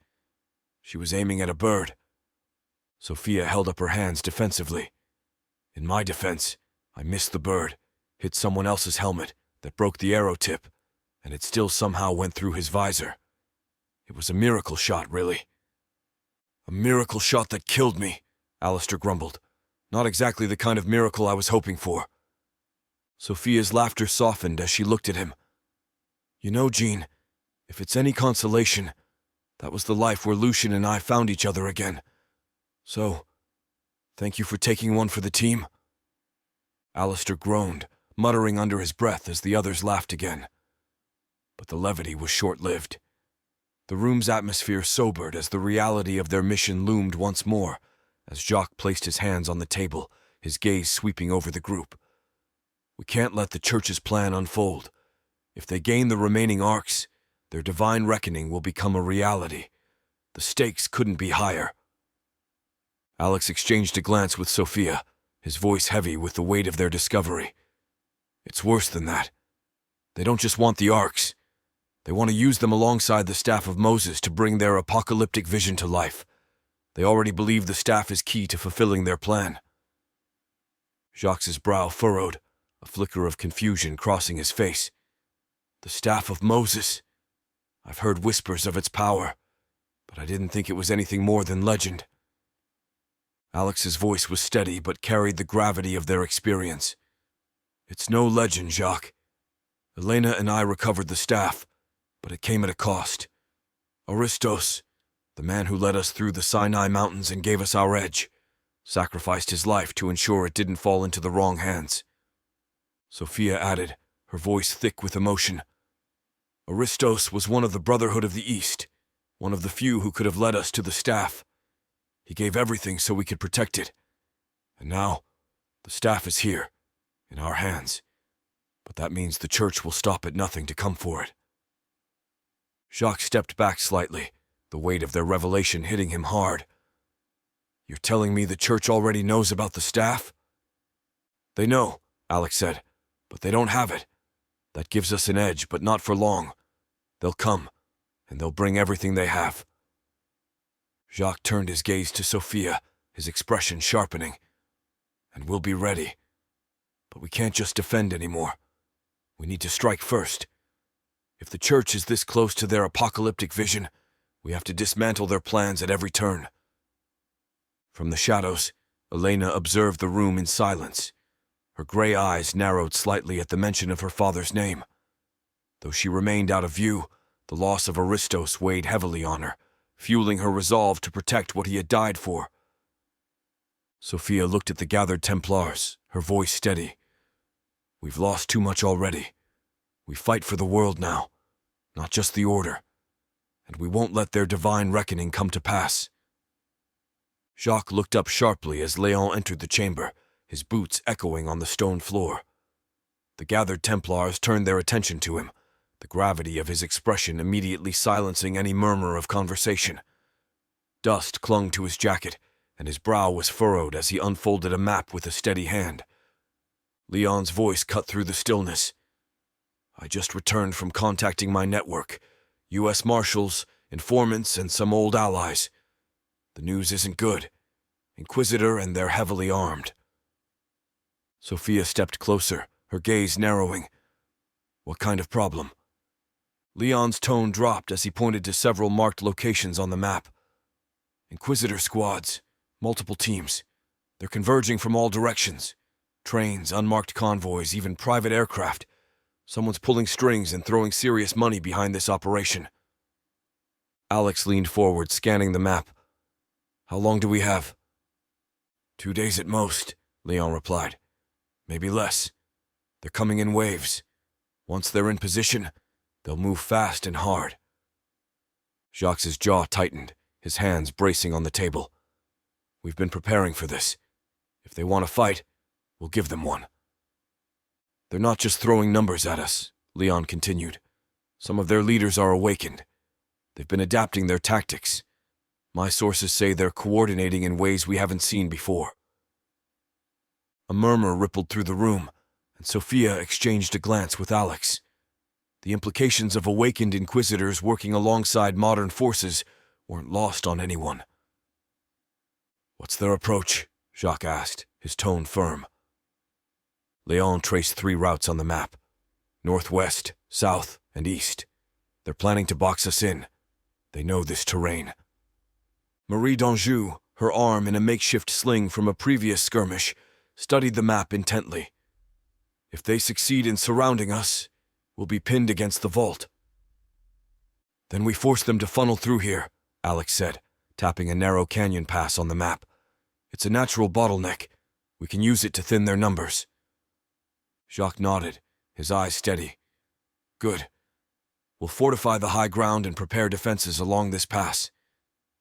She was aiming at a bird. Sophia held up her hands defensively. "In my defense, I missed the bird, hit someone else's helmet, that broke the arrow tip, and it still somehow went through his visor. It was a miracle shot, really." "A miracle shot that killed me," Alistair grumbled. "Not exactly the kind of miracle I was hoping for." Sophia's laughter softened as she looked at him. "You know, Jean, if it's any consolation, that was the life where Lucian and I found each other again. So, thank you for taking one for the team." Alistair groaned, muttering under his breath as the others laughed again. But the levity was short-lived. The room's atmosphere sobered as the reality of their mission loomed once more, as Jacques placed his hands on the table, his gaze sweeping over the group. "We can't let the Church's plan unfold. If they gain the remaining arcs, their divine reckoning will become a reality. The stakes couldn't be higher." Alex exchanged a glance with Sophia, his voice heavy with the weight of their discovery. "It's worse than that. They don't just want the arcs. They want to use them alongside the Staff of Moses to bring their apocalyptic vision to life. They already believe the staff is key to fulfilling their plan." Jacques' brow furrowed, a flicker of confusion crossing his face. "The Staff of Moses. I've heard whispers of its power, but I didn't think it was anything more than legend." Alex's voice was steady but carried the gravity of their experience. "It's no legend, Jacques. Elena and I recovered the staff, but it came at a cost. Aristos, the man who led us through the Sinai Mountains and gave us our edge, sacrificed his life to ensure it didn't fall into the wrong hands." Sophia added, her voice thick with emotion. "Aristos was one of the Brotherhood of the East, one of the few who could have led us to the staff. He gave everything so we could protect it. And now, the staff is here, in our hands. But that means the Church will stop at nothing to come for it." Jacques stepped back slightly, the weight of their revelation hitting him hard. "You're telling me the Church already knows about the staff?" "They know," Alex said, "but they don't have it. That gives us an edge, but not for long. They'll come, and they'll bring everything they have." Jacques turned his gaze to Sophia, his expression sharpening. "And we'll be ready. But we can't just defend anymore. We need to strike first. If the Church is this close to their apocalyptic vision, we have to dismantle their plans at every turn." From the shadows, Elena observed the room in silence. Her gray eyes narrowed slightly at the mention of her father's name. Though she remained out of view, the loss of Aristos weighed heavily on her, fueling her resolve to protect what he had died for. Sophia looked at the gathered Templars, her voice steady. "We've lost too much already. We fight for the world now, not just the Order. And we won't let their divine reckoning come to pass." Jacques looked up sharply as Léon entered the chamber, his boots echoing on the stone floor. The gathered Templars turned their attention to him, the gravity of his expression immediately silencing any murmur of conversation. Dust clung to his jacket, and his brow was furrowed as he unfolded a map with a steady hand. Leon's voice cut through the stillness. I just returned from contacting my network, U.S. Marshals, informants, and some old allies. The news isn't good. Inquisitor and they're heavily armed. Sophia stepped closer, her gaze narrowing. What kind of problem? Leon's tone dropped as he pointed to several marked locations on the map. Inquisitor squads, multiple teams. They're converging from all directions. Trains, unmarked convoys, even private aircraft. Someone's pulling strings and throwing serious money behind this operation. Alex leaned forward, scanning the map. How long do we have? 2 days at most, Leon replied. Maybe less. They're coming in waves. Once they're in position, they'll move fast and hard. Jacques' jaw tightened, his hands bracing on the table. We've been preparing for this. If they want to fight, we'll give them one. They're not just throwing numbers at us, Leon continued. Some of their leaders are awakened. They've been adapting their tactics. My sources say they're coordinating in ways we haven't seen before. A murmur rippled through the room, and Sophia exchanged a glance with Alex. The implications of awakened inquisitors working alongside modern forces weren't lost on anyone. What's their approach? Jacques asked, his tone firm. Leon traced 3 routes on the map. Northwest, south, and east. They're planning to box us in. They know this terrain. Marie d'Anjou, her arm in a makeshift sling from a previous skirmish, studied the map intently. If they succeed in surrounding us, we'll be pinned against the vault. Then we force them to funnel through here, Alex said, tapping a narrow canyon pass on the map. It's a natural bottleneck. We can use it to thin their numbers. Jacques nodded, his eyes steady. Good. We'll fortify the high ground and prepare defenses along this pass.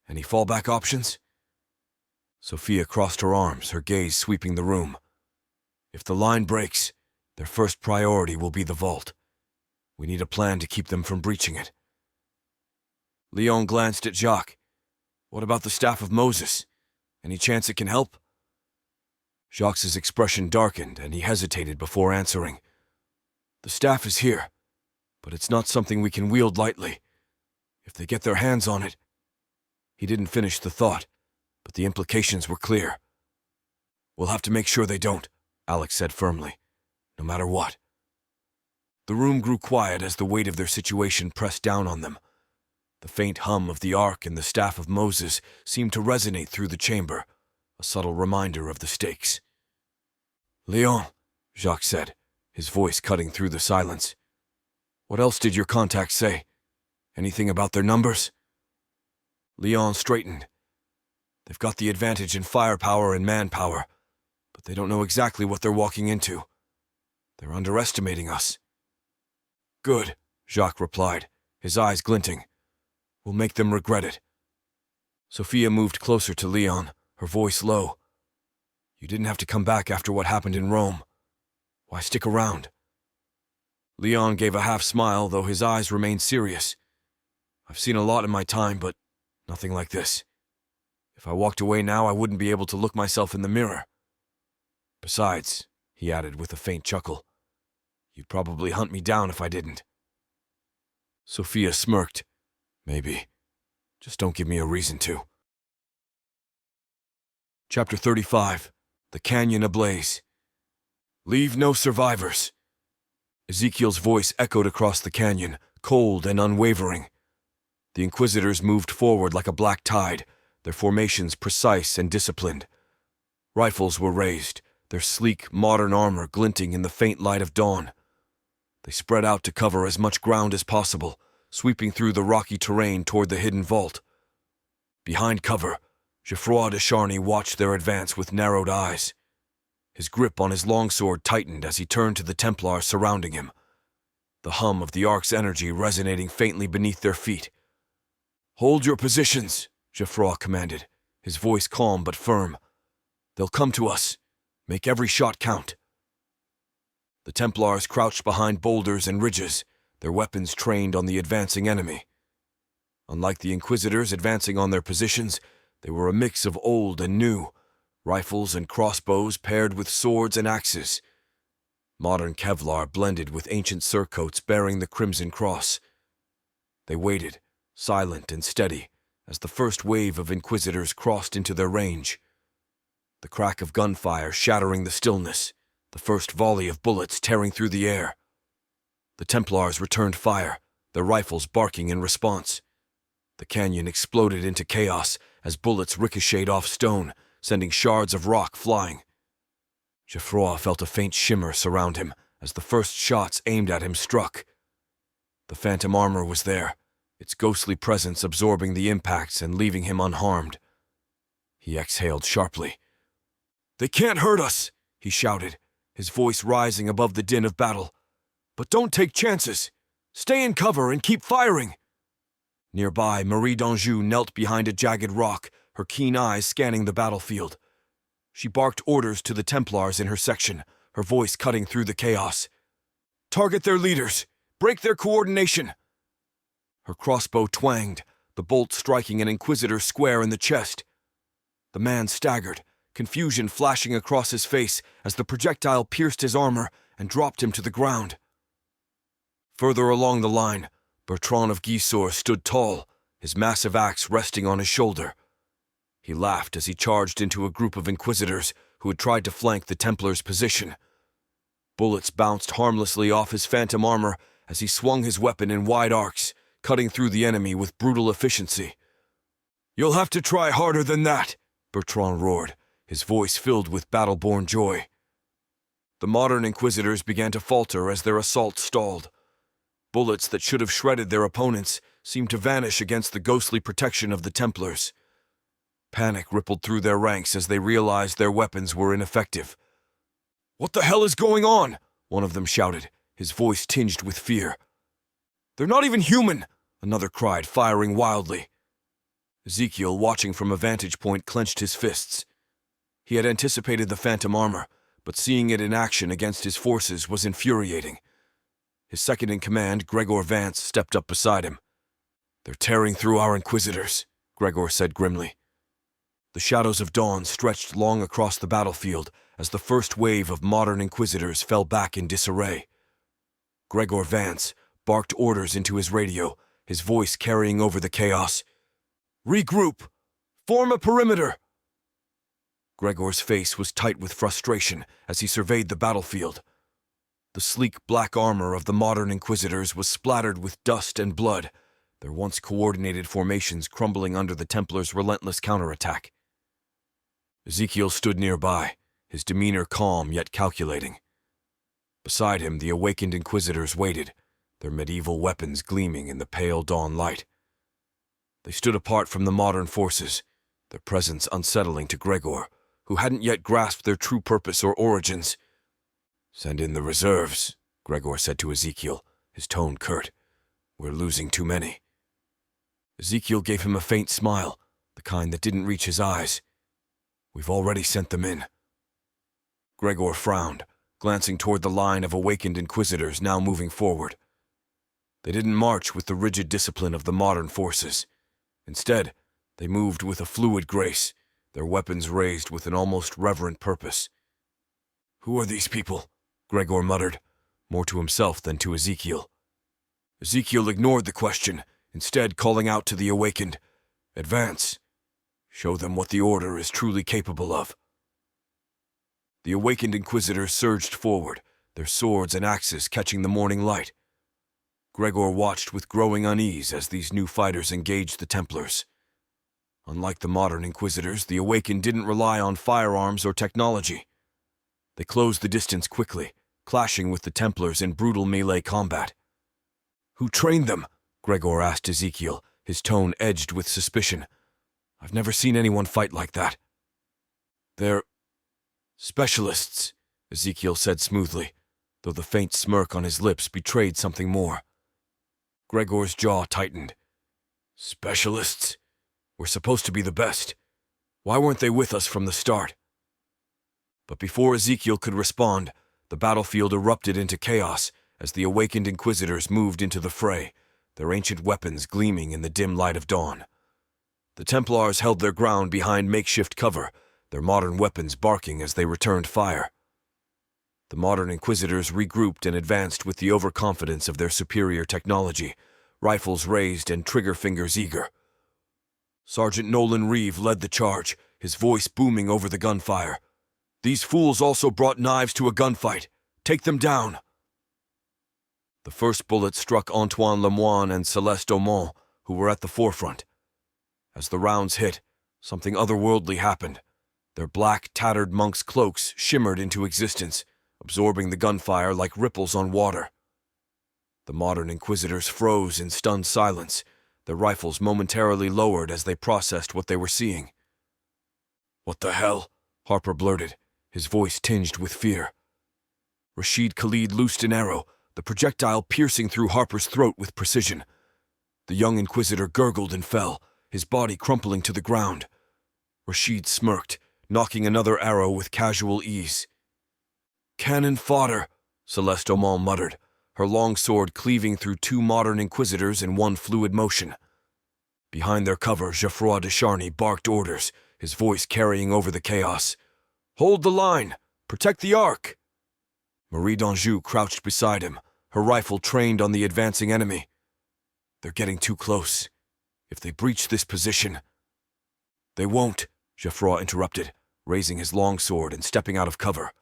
Any fallback options? Sophia crossed her arms, her gaze sweeping the room. If the line breaks, their first priority will be the vault. We need a plan to keep them from breaching it. Leon glanced at Jacques. What about the Staff of Moses? Any chance it can help? Jacques' expression darkened, and he hesitated before answering. The staff is here, but it's not something we can wield lightly. If they get their hands on it... He didn't finish the thought, but the implications were clear. We'll have to make sure they don't, Alex said firmly, no matter what. The room grew quiet as the weight of their situation pressed down on them. The faint hum of the Ark and the Staff of Moses seemed to resonate through the chamber, a subtle reminder of the stakes. Leon, Jacques said, his voice cutting through the silence. What else did your contacts say? Anything about their numbers? Leon straightened. They've got the advantage in firepower and manpower, but they don't know exactly what they're walking into. They're underestimating us. Good, Jacques replied, his eyes glinting. We'll make them regret it. Sophia moved closer to Leon, her voice low. You didn't have to come back after what happened in Rome. Why stick around? Leon gave a half-smile, though his eyes remained serious. I've seen a lot in my time, but nothing like this. If I walked away now, I wouldn't be able to look myself in the mirror. Besides, he added with a faint chuckle, you'd probably hunt me down if I didn't. Sophia smirked. Maybe. Just don't give me a reason to. Chapter 35. The Canyon Ablaze. Leave no survivors. Ezekiel's voice echoed across the canyon, cold and unwavering. The Inquisitors moved forward like a black tide, their formations precise and disciplined. Rifles were raised, their sleek, modern armor glinting in the faint light of dawn. They spread out to cover as much ground as possible, sweeping through the rocky terrain toward the hidden vault. Behind cover, Geoffroy de Charny watched their advance with narrowed eyes. His grip on his longsword tightened as he turned to the Templars surrounding him, the hum of the Ark's energy resonating faintly beneath their feet. Hold your positions, Geoffroy commanded, his voice calm but firm. They'll come to us. Make every shot count. The Templars crouched behind boulders and ridges, their weapons trained on the advancing enemy. Unlike the Inquisitors advancing on their positions, they were a mix of old and new, rifles and crossbows paired with swords and axes. Modern Kevlar blended with ancient surcoats bearing the Crimson Cross. They waited, silent and steady, as the first wave of Inquisitors crossed into their range. The crack of gunfire shattering the stillness, the first volley of bullets tearing through the air. The Templars returned fire, their rifles barking in response. The canyon exploded into chaos as bullets ricocheted off stone, sending shards of rock flying. Geoffroy felt a faint shimmer surround him as the first shots aimed at him struck. The phantom armor was there, its ghostly presence absorbing the impacts and leaving him unharmed. He exhaled sharply. "They can't hurt us," he shouted, his voice rising above the din of battle. "But don't take chances. Stay in cover and keep firing." Nearby, Marie d'Anjou knelt behind a jagged rock, her keen eyes scanning the battlefield. She barked orders to the Templars in her section, her voice cutting through the chaos. "Target their leaders! Break their coordination!" Her crossbow twanged, the bolt striking an Inquisitor square in the chest. The man staggered, confusion flashing across his face as the projectile pierced his armor and dropped him to the ground. Further along the line, Bertrand of Gisors stood tall, his massive axe resting on his shoulder. He laughed as he charged into a group of Inquisitors who had tried to flank the Templars' position. Bullets bounced harmlessly off his phantom armor as he swung his weapon in wide arcs, cutting through the enemy with brutal efficiency. "You'll have to try harder than that," Bertrand roared, his voice filled with battle-born joy. The modern Inquisitors began to falter as their assault stalled. Bullets that should have shredded their opponents seemed to vanish against the ghostly protection of the Templars. Panic rippled through their ranks as they realized their weapons were ineffective. "What the hell is going on?" one of them shouted, his voice tinged with fear. "They're not even human!" another cried, firing wildly. Ezekiel, watching from a vantage point, clenched his fists. He had anticipated the phantom armor, but seeing it in action against his forces was infuriating. His second-in-command, Gregor Vance, stepped up beside him. "They're tearing through our Inquisitors," Gregor said grimly. The shadows of dawn stretched long across the battlefield as the first wave of modern Inquisitors fell back in disarray. Gregor Vance barked orders into his radio, his voice carrying over the chaos. "Regroup! Form a perimeter!" Gregor's face was tight with frustration as he surveyed the battlefield. The sleek black armor of the modern Inquisitors was splattered with dust and blood, their once coordinated formations crumbling under the Templars' relentless counterattack. Ezekiel stood nearby, his demeanor calm yet calculating. Beside him, the awakened Inquisitors waited, their medieval weapons gleaming in the pale dawn light. They stood apart from the modern forces, their presence unsettling to Gregor, who hadn't yet grasped their true purpose or origins. "Send in the reserves," Gregor said to Ezekiel, his tone curt. "We're losing too many." Ezekiel gave him a faint smile, the kind that didn't reach his eyes. "We've already sent them in." Gregor frowned, glancing toward the line of awakened Inquisitors now moving forward. They didn't march with the rigid discipline of the modern forces. Instead, they moved with a fluid grace, their weapons raised with an almost reverent purpose. "Who are these people?" Gregor muttered, more to himself than to Ezekiel. Ezekiel ignored the question, instead calling out to the awakened, "Advance. Show them what the Order is truly capable of." The awakened Inquisitors surged forward, their swords and axes catching the morning light. Gregor watched with growing unease as these new fighters engaged the Templars. Unlike the modern Inquisitors, the awakened didn't rely on firearms or technology. They closed the distance quickly, clashing with the Templars in brutal melee combat. "Who trained them?" Gregor asked Ezekiel, his tone edged with suspicion. "I've never seen anyone fight like that." "They're specialists," Ezekiel said smoothly, though the faint smirk on his lips betrayed something more. Gregor's jaw tightened. "Specialists? We're supposed to be the best. Why weren't they with us from the start?" But before Ezekiel could respond, the battlefield erupted into chaos as the awakened Inquisitors moved into the fray, their ancient weapons gleaming in the dim light of dawn. The Templars held their ground behind makeshift cover, their modern weapons barking as they returned fire. The modern Inquisitors regrouped and advanced with the overconfidence of their superior technology, rifles raised and trigger fingers eager. Sergeant Nolan Reeve led the charge, his voice booming over the gunfire. "These fools also brought knives to a gunfight. Take them down." The first bullet struck Antoine Lemoine and Celeste Aumont, who were at the forefront. As the rounds hit, something otherworldly happened. Their black, tattered monks' cloaks shimmered into existence, absorbing the gunfire like ripples on water. The modern Inquisitors froze in stunned silence, their rifles momentarily lowered as they processed what they were seeing. "What the hell?" Harper blurted, his voice tinged with fear. Rashid Khalid loosed an arrow, the projectile piercing through Harper's throat with precision. The young Inquisitor gurgled and fell, his body crumpling to the ground. Rashid smirked, knocking another arrow with casual ease. "Cannon fodder," Celeste Aumont muttered, her long sword cleaving through two modern Inquisitors in one fluid motion. Behind their cover, Geoffroy de Charny barked orders, his voice carrying over the chaos. "Hold the line! Protect the Ark!" Marie d'Anjou crouched beside him, her rifle trained on the advancing enemy. "They're getting too close. If they breach this position—" "They won't," Geoffroy interrupted, raising his longsword and stepping out of cover.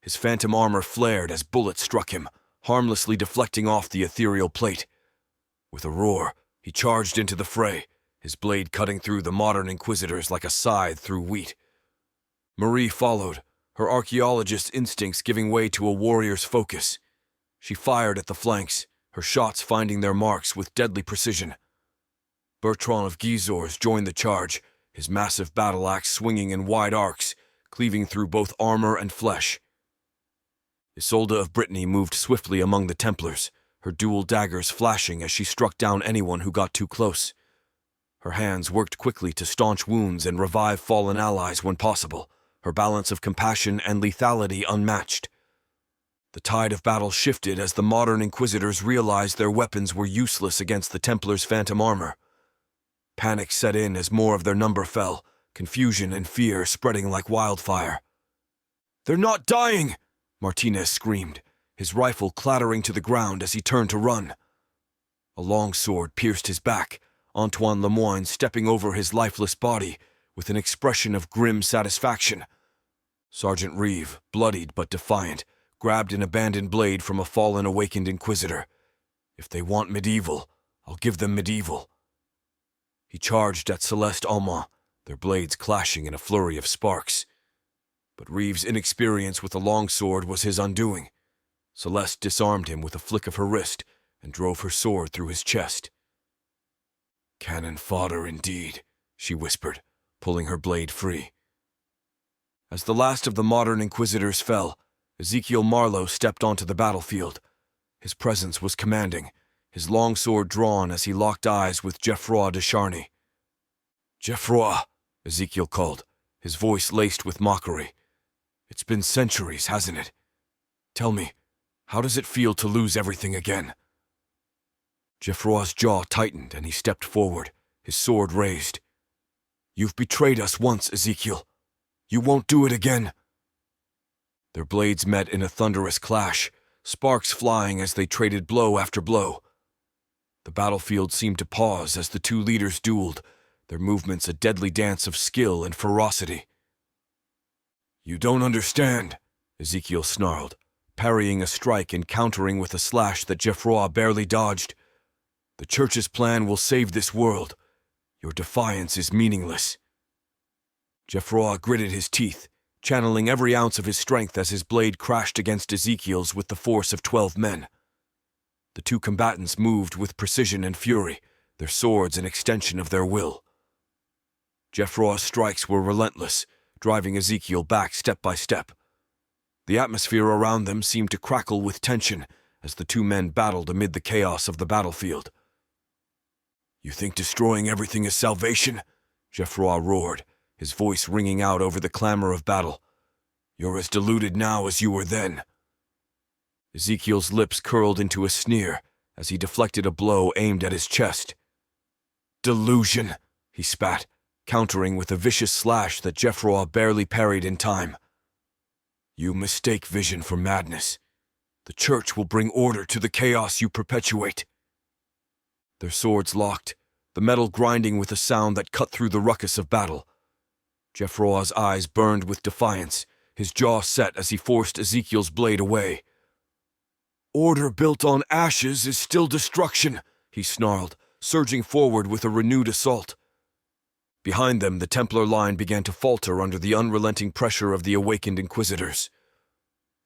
His phantom armor flared as bullets struck him, harmlessly deflecting off the ethereal plate. With a roar, he charged into the fray, his blade cutting through the modern Inquisitors like a scythe through wheat. Marie followed, her archaeologist's instincts giving way to a warrior's focus. She fired at the flanks, her shots finding their marks with deadly precision. Bertrand of Gisors joined the charge, his massive battle axe swinging in wide arcs, cleaving through both armor and flesh. Isolde of Brittany moved swiftly among the Templars, her dual daggers flashing as she struck down anyone who got too close. Her hands worked quickly to staunch wounds and revive fallen allies when possible, her balance of compassion and lethality unmatched. The tide of battle shifted as the modern Inquisitors realized their weapons were useless against the Templars' phantom armor. Panic set in as more of their number fell, confusion and fear spreading like wildfire. "They're not dying!" Martinez screamed, his rifle clattering to the ground as he turned to run. A long sword pierced his back, Antoine Lemoine stepping over his lifeless body with an expression of grim satisfaction. Sergeant Reeve, bloodied but defiant, grabbed an abandoned blade from a fallen awakened Inquisitor. "If they want medieval, I'll give them medieval." He charged at Celeste Aumont, their blades clashing in a flurry of sparks. But Reeve's inexperience with the longsword was his undoing. Celeste disarmed him with a flick of her wrist and drove her sword through his chest. "Cannon fodder indeed," she whispered, pulling her blade free. As the last of the modern Inquisitors fell, Ezekiel Marlowe stepped onto the battlefield. His presence was commanding, his longsword drawn as he locked eyes with Geoffroy de Charny. "Geoffroy," Ezekiel called, his voice laced with mockery. "It's been centuries, hasn't it? Tell me, how does it feel to lose everything again?" Geoffroy's jaw tightened and he stepped forward, his sword raised. "You've betrayed us once, Ezekiel. You won't do it again." Their blades met in a thunderous clash, sparks flying as they traded blow after blow. The battlefield seemed to pause as the two leaders dueled, their movements a deadly dance of skill and ferocity. "You don't understand," Ezekiel snarled, parrying a strike and countering with a slash that Geoffroy barely dodged. "The Church's plan will save this world. Your defiance is meaningless." Geoffroy gritted his teeth, channeling every ounce of his strength as his blade crashed against Ezekiel's with the force of 12 men. The two combatants moved with precision and fury, their swords an extension of their will. Geoffroy's strikes were relentless, driving Ezekiel back step by step. The atmosphere around them seemed to crackle with tension as the two men battled amid the chaos of the battlefield. "You think destroying everything is salvation?" Geoffroy roared, his voice ringing out over the clamor of battle. "You're as deluded now as you were then." Ezekiel's lips curled into a sneer, as he deflected a blow aimed at his chest. "Delusion," he spat, countering with a vicious slash that Geoffroy barely parried in time. "You mistake vision for madness. The Church will bring order to the chaos you perpetuate." Their swords locked, the metal grinding with a sound that cut through the ruckus of battle. Geoffroy's eyes burned with defiance, his jaw set as he forced Ezekiel's blade away. "Order built on ashes is still destruction," he snarled, surging forward with a renewed assault. Behind them, the Templar line began to falter under the unrelenting pressure of the awakened Inquisitors.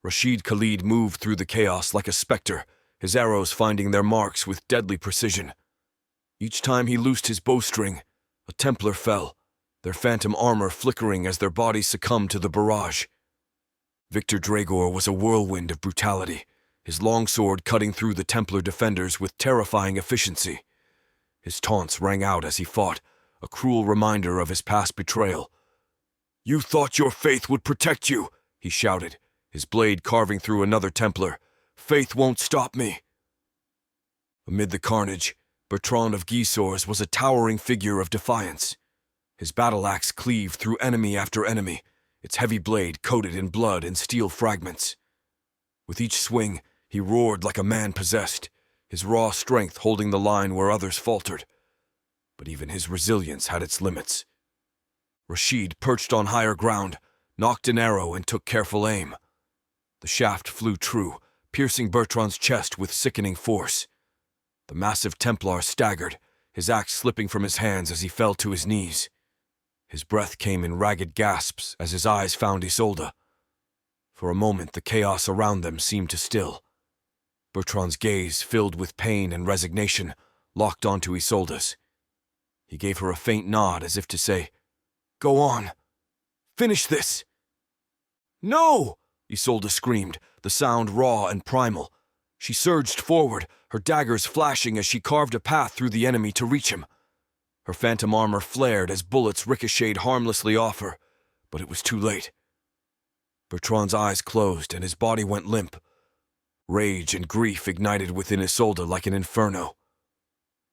Rashid Khalid moved through the chaos like a specter, his arrows finding their marks with deadly precision. Each time he loosed his bowstring, a Templar fell, their phantom armor flickering as their bodies succumbed to the barrage. Victor Dragor was a whirlwind of brutality, his longsword cutting through the Templar defenders with terrifying efficiency. His taunts rang out as he fought, a cruel reminder of his past betrayal. "You thought your faith would protect you," he shouted, his blade carving through another Templar. "Faith won't stop me." Amid the carnage, Bertrand of Gisors was a towering figure of defiance. His battle-axe cleaved through enemy after enemy, its heavy blade coated in blood and steel fragments. With each swing, he roared like a man possessed, his raw strength holding the line where others faltered. But even his resilience had its limits. Rashid, perched on higher ground, nocked an arrow and took careful aim. The shaft flew true, piercing Bertrand's chest with sickening force. The massive Templar staggered, his axe slipping from his hands as he fell to his knees. His breath came in ragged gasps as his eyes found Isolde. For a moment, the chaos around them seemed to still. Bertrand's gaze, filled with pain and resignation, locked onto Isolde's. He gave her a faint nod as if to say, "Go on. Finish this." "No!" Isolde screamed, the sound raw and primal. She surged forward, her daggers flashing as she carved a path through the enemy to reach him. Her phantom armor flared as bullets ricocheted harmlessly off her, but it was too late. Bertrand's eyes closed and his body went limp. Rage and grief ignited within Isolde like an inferno.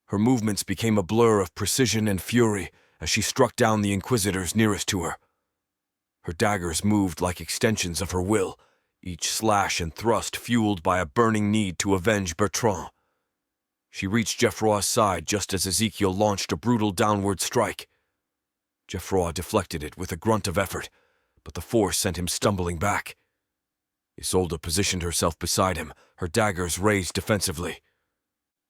Her movements became a blur of precision and fury as she struck down the Inquisitors nearest to her. Her daggers moved like extensions of her will, each slash and thrust fueled by a burning need to avenge Bertrand. She reached Geoffroy's side just as Ezekiel launched a brutal downward strike. Geoffroy deflected it with a grunt of effort, but the force sent him stumbling back. Isolde positioned herself beside him, her daggers raised defensively.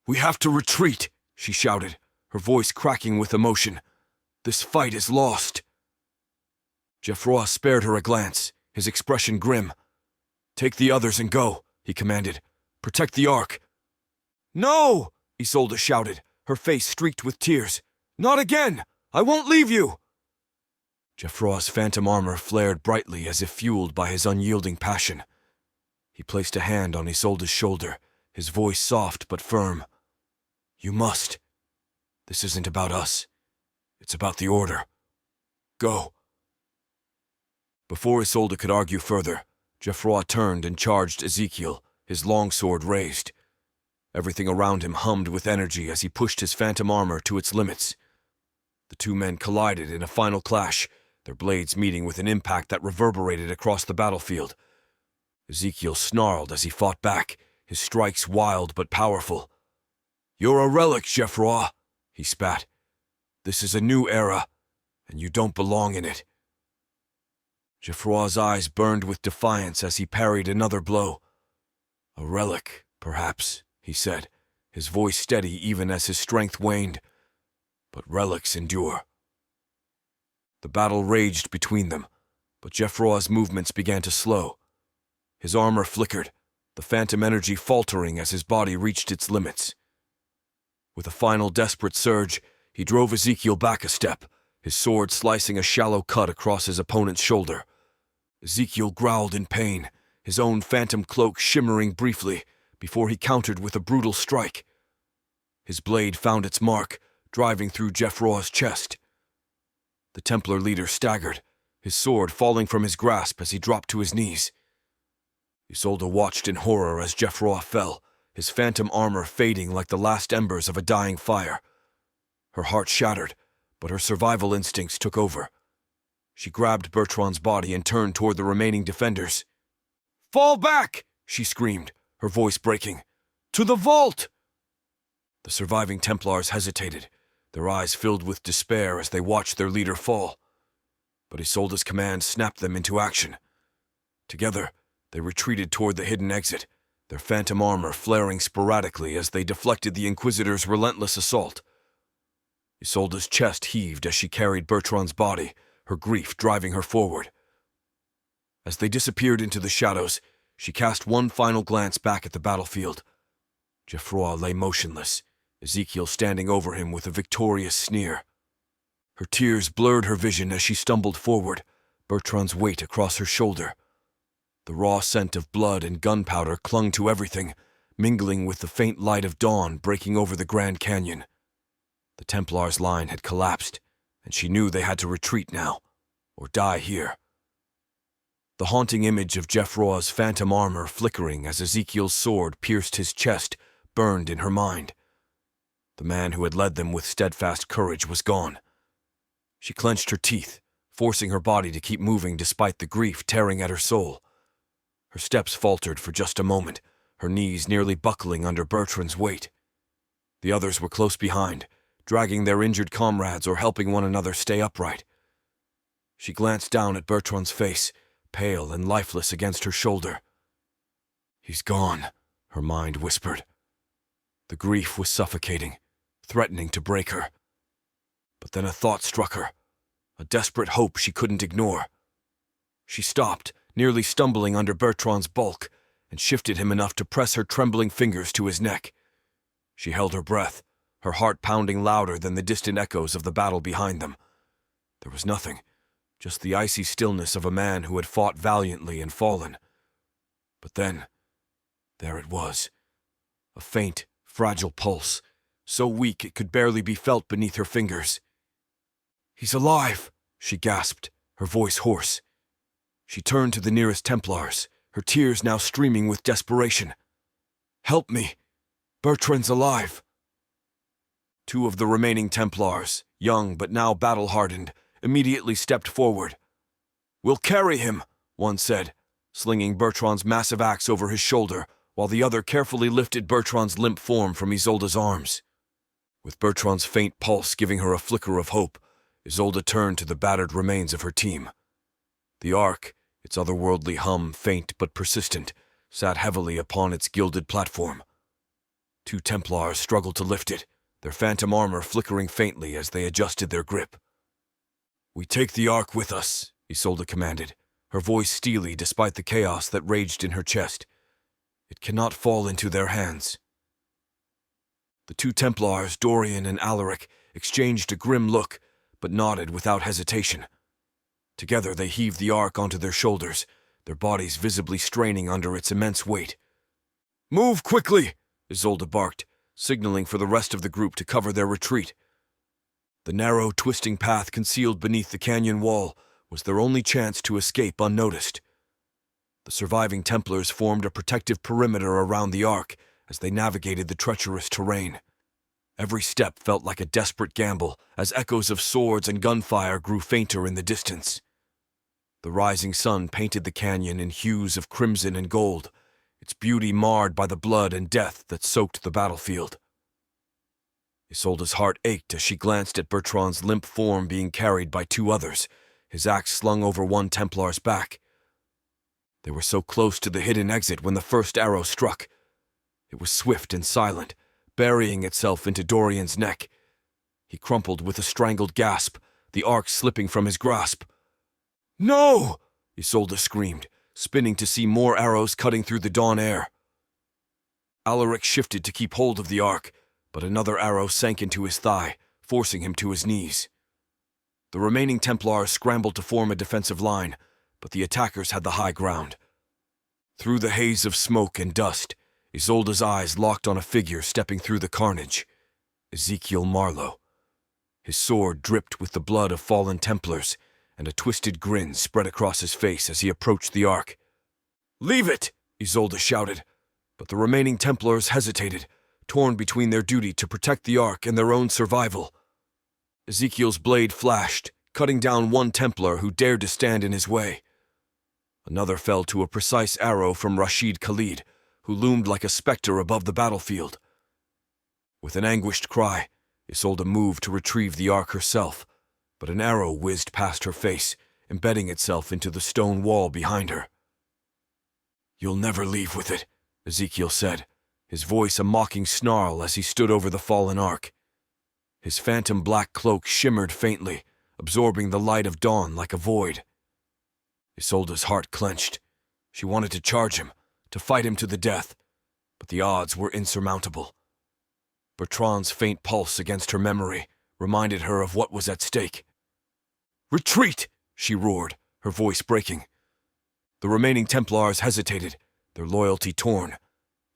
"We have to retreat," she shouted, her voice cracking with emotion. "This fight is lost." Geoffroy spared her a glance, his expression grim. "Take the others and go," he commanded. "Protect the Ark." "No!" Isolde shouted, her face streaked with tears. "Not again! I won't leave you!" Geoffroy's phantom armor flared brightly as if fueled by his unyielding passion. He placed a hand on Isolde's shoulder, his voice soft but firm. "You must. This isn't about us. It's about the Order. Go." Before Isolde could argue further, Geoffroy turned and charged Ezekiel, his longsword raised. Everything around him hummed with energy as he pushed his phantom armor to its limits. The two men collided in a final clash, their blades meeting with an impact that reverberated across the battlefield. Ezekiel snarled as he fought back, his strikes wild but powerful. "You're a relic, Geoffroy," he spat. "This is a new era, and you don't belong in it." Geoffroy's eyes burned with defiance as he parried another blow. "A relic, perhaps," he said, his voice steady even as his strength waned. "But relics endure." The battle raged between them, but Geoffroy's movements began to slow. His armor flickered, the phantom energy faltering as his body reached its limits. With a final desperate surge, he drove Ezekiel back a step, his sword slicing a shallow cut across his opponent's shoulder. Ezekiel growled in pain, his own phantom cloak shimmering briefly, before he countered with a brutal strike. His blade found its mark, driving through Geoffroy's chest. The Templar leader staggered, his sword falling from his grasp as he dropped to his knees. Isolde watched in horror as Geoffroy fell, his phantom armor fading like the last embers of a dying fire. Her heart shattered, but her survival instincts took over. She grabbed Bertrand's body and turned toward the remaining defenders. "Fall back!" she screamed, her voice breaking. "To the vault!" The surviving Templars hesitated, their eyes filled with despair as they watched their leader fall. But Isolde's command snapped them into action. Together, they retreated toward the hidden exit, their phantom armor flaring sporadically as they deflected the Inquisitor's relentless assault. Isolde's chest heaved as she carried Bertrand's body, her grief driving her forward. As they disappeared into the shadows, she cast one final glance back at the battlefield. Geoffroy lay motionless, Ezekiel standing over him with a victorious sneer. Her tears blurred her vision as she stumbled forward, Bertrand's weight across her shoulder. The raw scent of blood and gunpowder clung to everything, mingling with the faint light of dawn breaking over the Grand Canyon. The Templars' line had collapsed, and she knew they had to retreat now, or die here. The haunting image of Geoffroy's phantom armor flickering as Ezekiel's sword pierced his chest burned in her mind. The man who had led them with steadfast courage was gone. She clenched her teeth, forcing her body to keep moving despite the grief tearing at her soul. Her steps faltered for just a moment, her knees nearly buckling under Bertrand's weight. The others were close behind, dragging their injured comrades or helping one another stay upright. She glanced down at Bertrand's face, pale and lifeless against her shoulder. "He's gone," her mind whispered. The grief was suffocating, threatening to break her. But then a thought struck her, a desperate hope she couldn't ignore. She stopped, nearly stumbling under Bertrand's bulk, and shifted him enough to press her trembling fingers to his neck. She held her breath, her heart pounding louder than the distant echoes of the battle behind them. There was nothing, just the icy stillness of a man who had fought valiantly and fallen. But then, there it was, a faint, fragile pulse, so weak it could barely be felt beneath her fingers. "He's alive," she gasped, her voice hoarse. She turned to the nearest Templars, her tears now streaming with desperation. "Help me! Bertrand's alive!" Two of the remaining Templars, young but now battle-hardened, immediately stepped forward. "We'll carry him," one said, slinging Bertrand's massive axe over his shoulder, while the other carefully lifted Bertrand's limp form from Isolde's arms. With Bertrand's faint pulse giving her a flicker of hope, Isolde turned to the battered remains of her team. The Ark, its otherworldly hum faint but persistent, sat heavily upon its gilded platform. Two Templars struggled to lift it, their phantom armor flickering faintly as they adjusted their grip. "We take the Ark with us," Isolde commanded, her voice steely despite the chaos that raged in her chest. "It cannot fall into their hands." The two Templars, Dorian and Alaric, exchanged a grim look, but nodded without hesitation. Together they heaved the Ark onto their shoulders, their bodies visibly straining under its immense weight. "Move quickly!" Isolde barked, signaling for the rest of the group to cover their retreat. The narrow, twisting path concealed beneath the canyon wall was their only chance to escape unnoticed. The surviving Templars formed a protective perimeter around the Ark as they navigated the treacherous terrain. Every step felt like a desperate gamble as echoes of swords and gunfire grew fainter in the distance. The rising sun painted the canyon in hues of crimson and gold, its beauty marred by the blood and death that soaked the battlefield. Isolde's heart ached as she glanced at Bertrand's limp form being carried by two others, his axe slung over one Templar's back. They were so close to the hidden exit when the first arrow struck. It was swift and silent, burying itself into Dorian's neck. He crumpled with a strangled gasp, the Ark slipping from his grasp. "No!" Isolde screamed, spinning to see more arrows cutting through the dawn air. Alaric shifted to keep hold of the Ark, but another arrow sank into his thigh, forcing him to his knees. The remaining Templars scrambled to form a defensive line, but the attackers had the high ground. Through the haze of smoke and dust, Isolde's eyes locked on a figure stepping through the carnage, Ezekiel Marlowe. His sword dripped with the blood of fallen Templars, and a twisted grin spread across his face as he approached the Ark. "Leave it!" Isolde shouted. But the remaining Templars hesitated, torn between their duty to protect the Ark and their own survival. Ezekiel's blade flashed, cutting down one Templar who dared to stand in his way. Another fell to a precise arrow from Rashid Khalid, who loomed like a specter above the battlefield. With an anguished cry, Isolde moved to retrieve the Ark herself, but an arrow whizzed past her face, embedding itself into the stone wall behind her. "You'll never leave with it," Ezekiel said, his voice a mocking snarl as he stood over the fallen Ark. His phantom black cloak shimmered faintly, absorbing the light of dawn like a void. Isolde's heart clenched. She wanted to charge him, to fight him to the death, but the odds were insurmountable. Bertrand's faint pulse against her memory reminded her of what was at stake. "Retreat!" she roared, her voice breaking. The remaining Templars hesitated, their loyalty torn,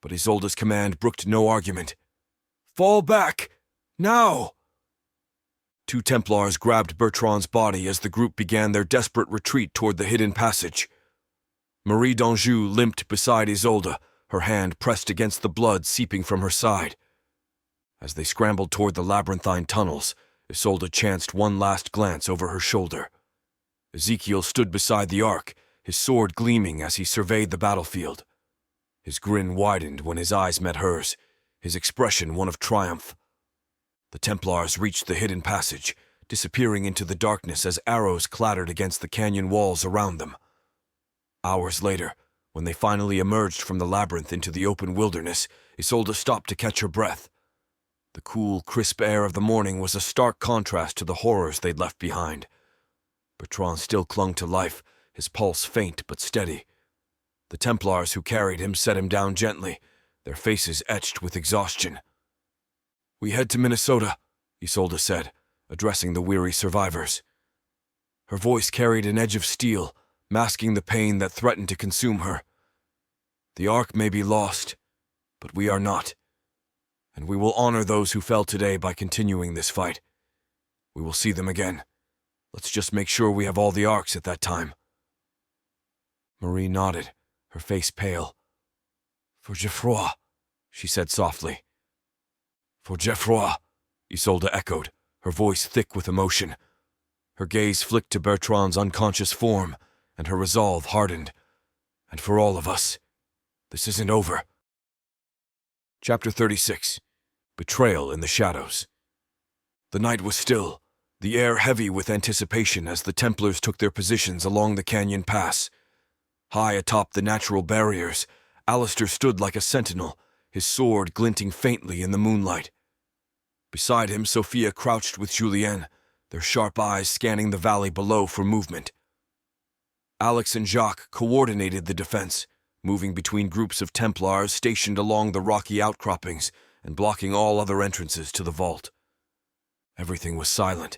but Isolde's command brooked no argument. "Fall back! Now!" Two Templars grabbed Bertrand's body as the group began their desperate retreat toward the hidden passage. Marie d'Anjou limped beside Isolde, her hand pressed against the blood seeping from her side. As they scrambled toward the labyrinthine tunnels, Isolde chanced one last glance over her shoulder. Ezekiel stood beside the Ark, his sword gleaming as he surveyed the battlefield. His grin widened when his eyes met hers, his expression one of triumph. The Templars reached the hidden passage, disappearing into the darkness as arrows clattered against the canyon walls around them. Hours later, when they finally emerged from the labyrinth into the open wilderness, Isolde stopped to catch her breath. The cool, crisp air of the morning was a stark contrast to the horrors they'd left behind. Bertrand still clung to life, his pulse faint but steady. The Templars who carried him set him down gently, their faces etched with exhaustion. "We head to Minnesota," Isolde said, addressing the weary survivors. Her voice carried an edge of steel, masking the pain that threatened to consume her. "The Ark may be lost, but we are not. And we will honor those who fell today by continuing this fight. We will see them again. Let's just make sure we have all the Arks at that time." Marie nodded, her face pale. "For Geoffroy," she said softly. "For Geoffroy," Isolde echoed, her voice thick with emotion. Her gaze flicked to Bertrand's unconscious form, and her resolve hardened. "And for all of us, this isn't over." Chapter 36. Betrayal in the Shadows. The night was still, the air heavy with anticipation as the Templars took their positions along the canyon pass. High atop the natural barriers, Alistair stood like a sentinel, his sword glinting faintly in the moonlight. Beside him, Sophia crouched with Julienne, their sharp eyes scanning the valley below for movement. Alex and Jacques coordinated the defense, moving between groups of Templars stationed along the rocky outcroppings and blocking all other entrances to the vault. Everything was silent,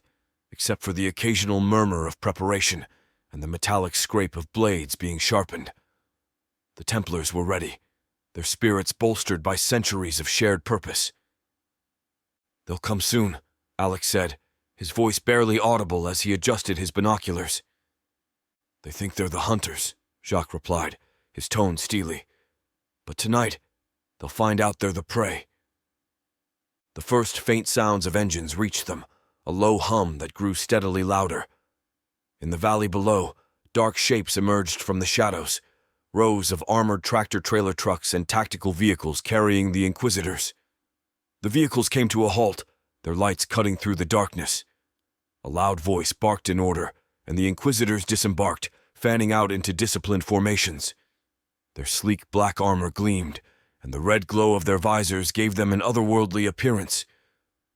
except for the occasional murmur of preparation and the metallic scrape of blades being sharpened. The Templars were ready, their spirits bolstered by centuries of shared purpose. "They'll come soon," Alex said, his voice barely audible as he adjusted his binoculars. "They think they're the hunters," Jacques replied, his tone steely. "But tonight, they'll find out they're the prey." The first faint sounds of engines reached them, a low hum that grew steadily louder. In the valley below, dark shapes emerged from the shadows, rows of armored tractor-trailer trucks and tactical vehicles carrying the Inquisitors. The vehicles came to a halt, their lights cutting through the darkness. A loud voice barked in order, and the Inquisitors disembarked, fanning out into disciplined formations. Their sleek black armor gleamed, and the red glow of their visors gave them an otherworldly appearance.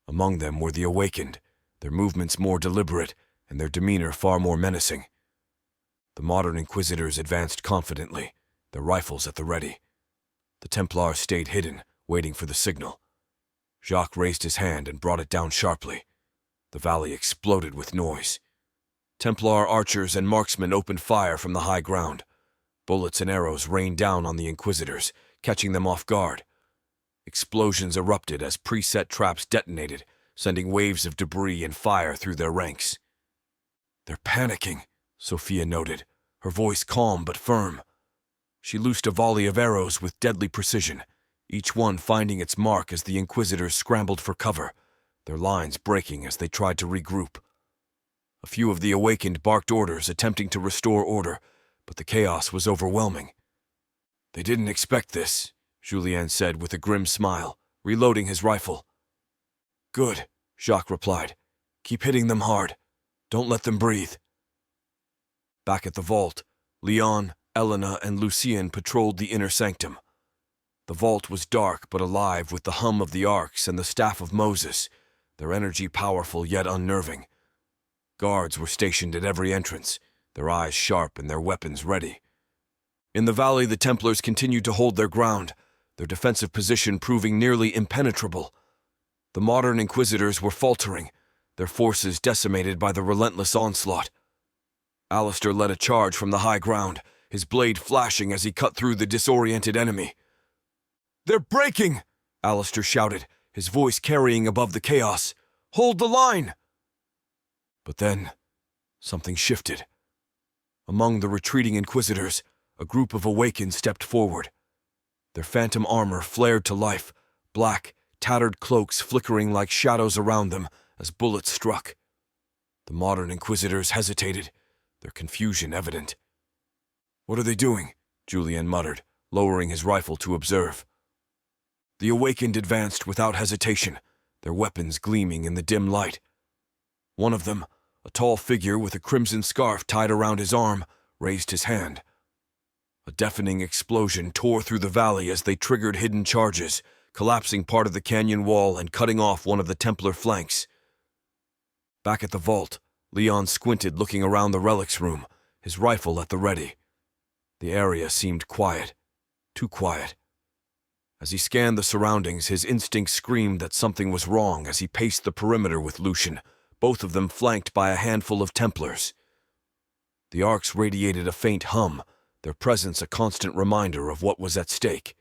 Among them were the awakened, their movements more deliberate, and their demeanor far more menacing. The modern Inquisitors advanced confidently, their rifles at the ready. The Templars stayed hidden, waiting for the signal. Jacques raised his hand and brought it down sharply. The valley exploded with noise. Templar archers and marksmen opened fire from the high ground. Bullets and arrows rained down on the Inquisitors, catching them off guard. Explosions erupted as preset traps detonated, sending waves of debris and fire through their ranks. "They're panicking," Sophia noted, her voice calm but firm. She loosed a volley of arrows with deadly precision, each one finding its mark as the Inquisitors scrambled for cover, their lines breaking as they tried to regroup. A few of the awakened barked orders attempting to restore order, but the chaos was overwhelming. "They didn't expect this," Julien said with a grim smile, reloading his rifle. "Good," Jacques replied. "Keep hitting them hard. Don't let them breathe." Back at the vault, Leon, Elena, and Lucien patrolled the inner sanctum. The vault was dark but alive with the hum of the arcs and the staff of Moses, their energy powerful yet unnerving. Guards were stationed at every entrance, their eyes sharp and their weapons ready. In the valley, the Templars continued to hold their ground, their defensive position proving nearly impenetrable. The modern Inquisitors were faltering, their forces decimated by the relentless onslaught. Alistair led a charge from the high ground, his blade flashing as he cut through the disoriented enemy. "They're breaking!" Alistair shouted, his voice carrying above the chaos. "Hold the line!" But then, something shifted. Among the retreating Inquisitors, a group of awakened stepped forward. Their phantom armor flared to life, black, tattered cloaks flickering like shadows around them as bullets struck. The modern Inquisitors hesitated, their confusion evident. "What are they doing?" Julien muttered, lowering his rifle to observe. The awakened advanced without hesitation, their weapons gleaming in the dim light. One of them, a tall figure with a crimson scarf tied around his arm, raised his hand. A deafening explosion tore through the valley as they triggered hidden charges, collapsing part of the canyon wall and cutting off one of the Templar flanks. Back at the vault, Leon squinted looking around the relics room, his rifle at the ready. The area seemed quiet, too quiet. As he scanned the surroundings, his instincts screamed that something was wrong as he paced the perimeter with Lucien, both of them flanked by a handful of Templars. The arcs radiated a faint hum, their presence a constant reminder of what was at stake.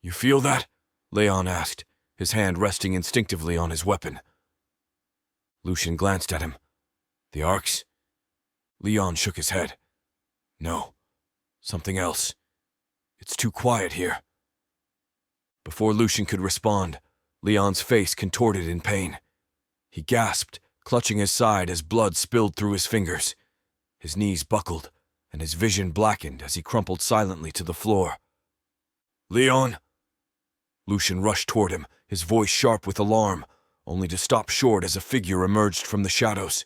"You feel that?" Leon asked, his hand resting instinctively on his weapon. Lucien glanced at him. "The arcs?" Leon shook his head. "No, something else. It's too quiet here." Before Lucien could respond, Leon's face contorted in pain. He gasped, clutching his side as blood spilled through his fingers. His knees buckled, and his vision blackened as he crumpled silently to the floor. "Leon!" Lucien rushed toward him, his voice sharp with alarm, only to stop short as a figure emerged from the shadows.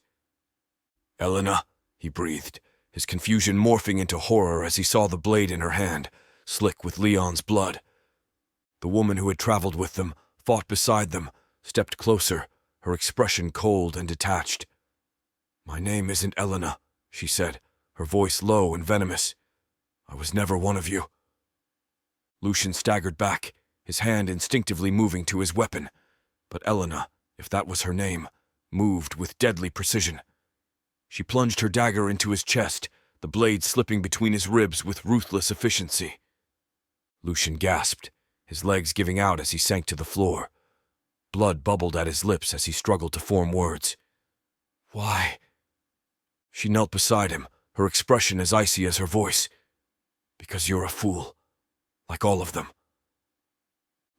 "Elena," he breathed, his confusion morphing into horror as he saw the blade in her hand, slick with Leon's blood. The woman who had traveled with them, fought beside them, stepped closer, her expression cold and detached. "My name isn't Elena," she said, her voice low and venomous. "I was never one of you." Lucien staggered back, his hand instinctively moving to his weapon, but Elena, if that was her name, moved with deadly precision. She plunged her dagger into his chest, the blade slipping between his ribs with ruthless efficiency. Lucien gasped, his legs giving out as he sank to the floor. Blood bubbled at his lips as he struggled to form words. "Why?" She knelt beside him, her expression as icy as her voice. "Because you're a fool, like all of them."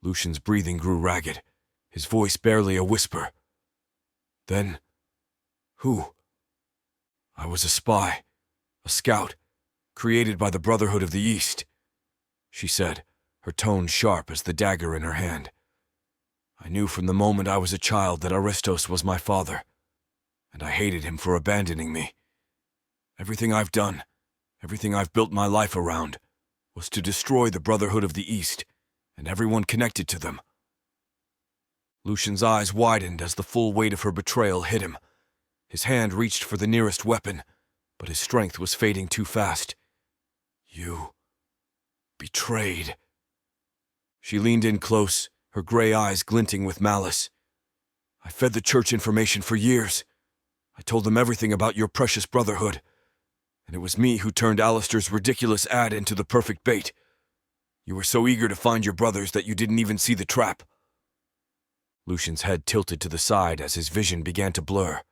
Lucien's breathing grew ragged, his voice barely a whisper. "Then, who?" "I was a spy, a scout, created by the Brotherhood of the East," she said, her tone sharp as the dagger in her hand. "I knew from the moment I was a child that Aristos was my father, and I hated him for abandoning me. Everything I've done, everything I've built my life around, was to destroy the Brotherhood of the East and everyone connected to them." Lucien's eyes widened as the full weight of her betrayal hit him. His hand reached for the nearest weapon, but his strength was fading too fast. "You betrayed." She leaned in close, her gray eyes glinting with malice. "I fed the church information for years. I told them everything about your precious brotherhood, and it was me who turned Alistair's ridiculous ad into the perfect bait. You were so eager to find your brothers that you didn't even see the trap." Lucien's head tilted to the side as his vision began to blur.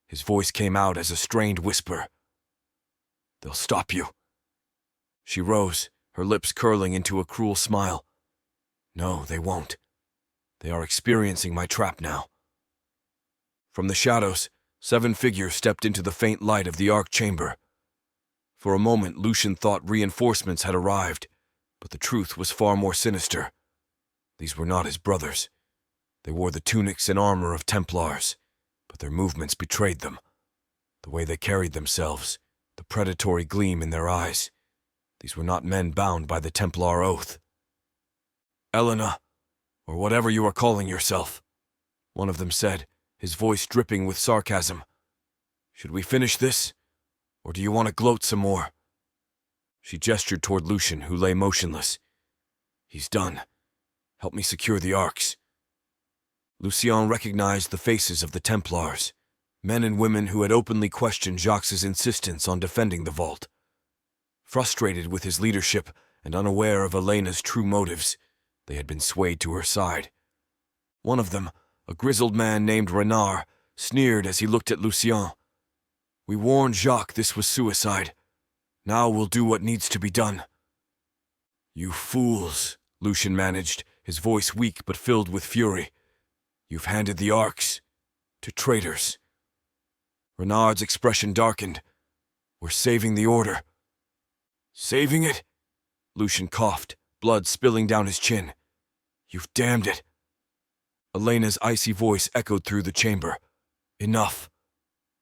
His voice came out as a strained whisper. "They'll stop you." She rose, her lips curling into a cruel smile. No, they won't. They are experiencing my trap now. From the shadows, 7 figures stepped into the faint light of the arc chamber. For a moment, Lucian thought reinforcements had arrived, but the truth was far more sinister. These were not his brothers. They wore the tunics and armor of Templars, but their movements betrayed them. The way they carried themselves, the predatory gleam in their eyes. These were not men bound by the Templar oath. "Elena, or whatever you are calling yourself," one of them said, his voice dripping with sarcasm. "Should we finish this, or do you want to gloat some more?" She gestured toward Lucian, who lay motionless. "He's done. Help me secure the arcs." Lucien recognized the faces of the Templars, men and women who had openly questioned Jacques' insistence on defending the vault. Frustrated with his leadership and unaware of Elena's true motives, they had been swayed to her side. One of them, a grizzled man named Renard, sneered as he looked at Lucien. "We warned Jacques this was suicide. Now we'll do what needs to be done." "You fools," Lucian managed, his voice weak but filled with fury. "You've handed the arcs to traitors." Renard's expression darkened. "We're saving the order." "Saving it?" Lucian coughed, blood spilling down his chin. "You've damned it." Elena's icy voice echoed through the chamber. "Enough."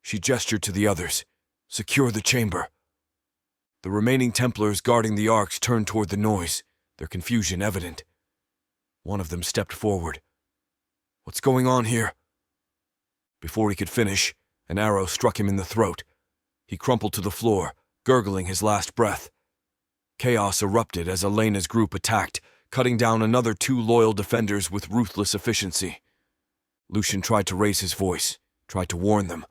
She gestured to the others. "Secure the chamber." The remaining Templars guarding the arcs turned toward the noise, their confusion evident. One of them stepped forward. "What's going on here?" Before he could finish, an arrow struck him in the throat. He crumpled to the floor, gurgling his last breath. Chaos erupted as Elena's group attacked, cutting down another 2 loyal defenders with ruthless efficiency. Lucian tried to raise his voice, tried to warn them,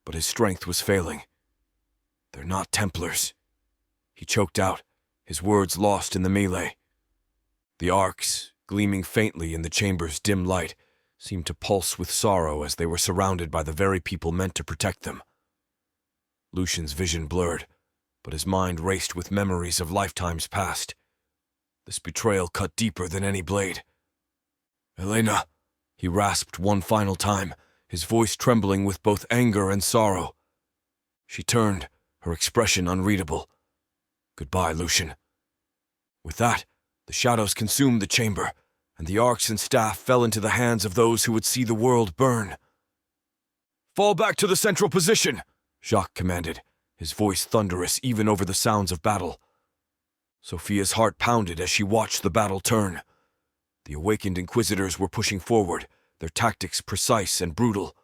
but his strength was failing. "They're not Templars." He choked out, his words lost in the melee. The arcs, gleaming faintly in the chamber's dim light, seemed to pulse with sorrow as they were surrounded by the very people meant to protect them. Lucian's vision blurred, but his mind raced with memories of lifetimes past. This betrayal cut deeper than any blade. "Elena," he rasped one final time, his voice trembling with both anger and sorrow. She turned, her expression unreadable. "Goodbye, Lucian." With that, the shadows consumed the chamber, and the arcs and staff fell into the hands of those who would see the world burn. "Fall back to the central position," Jacques commanded, his voice thunderous even over the sounds of battle. Sophia's heart pounded as she watched the battle turn. The awakened Inquisitors were pushing forward, their tactics precise and brutal.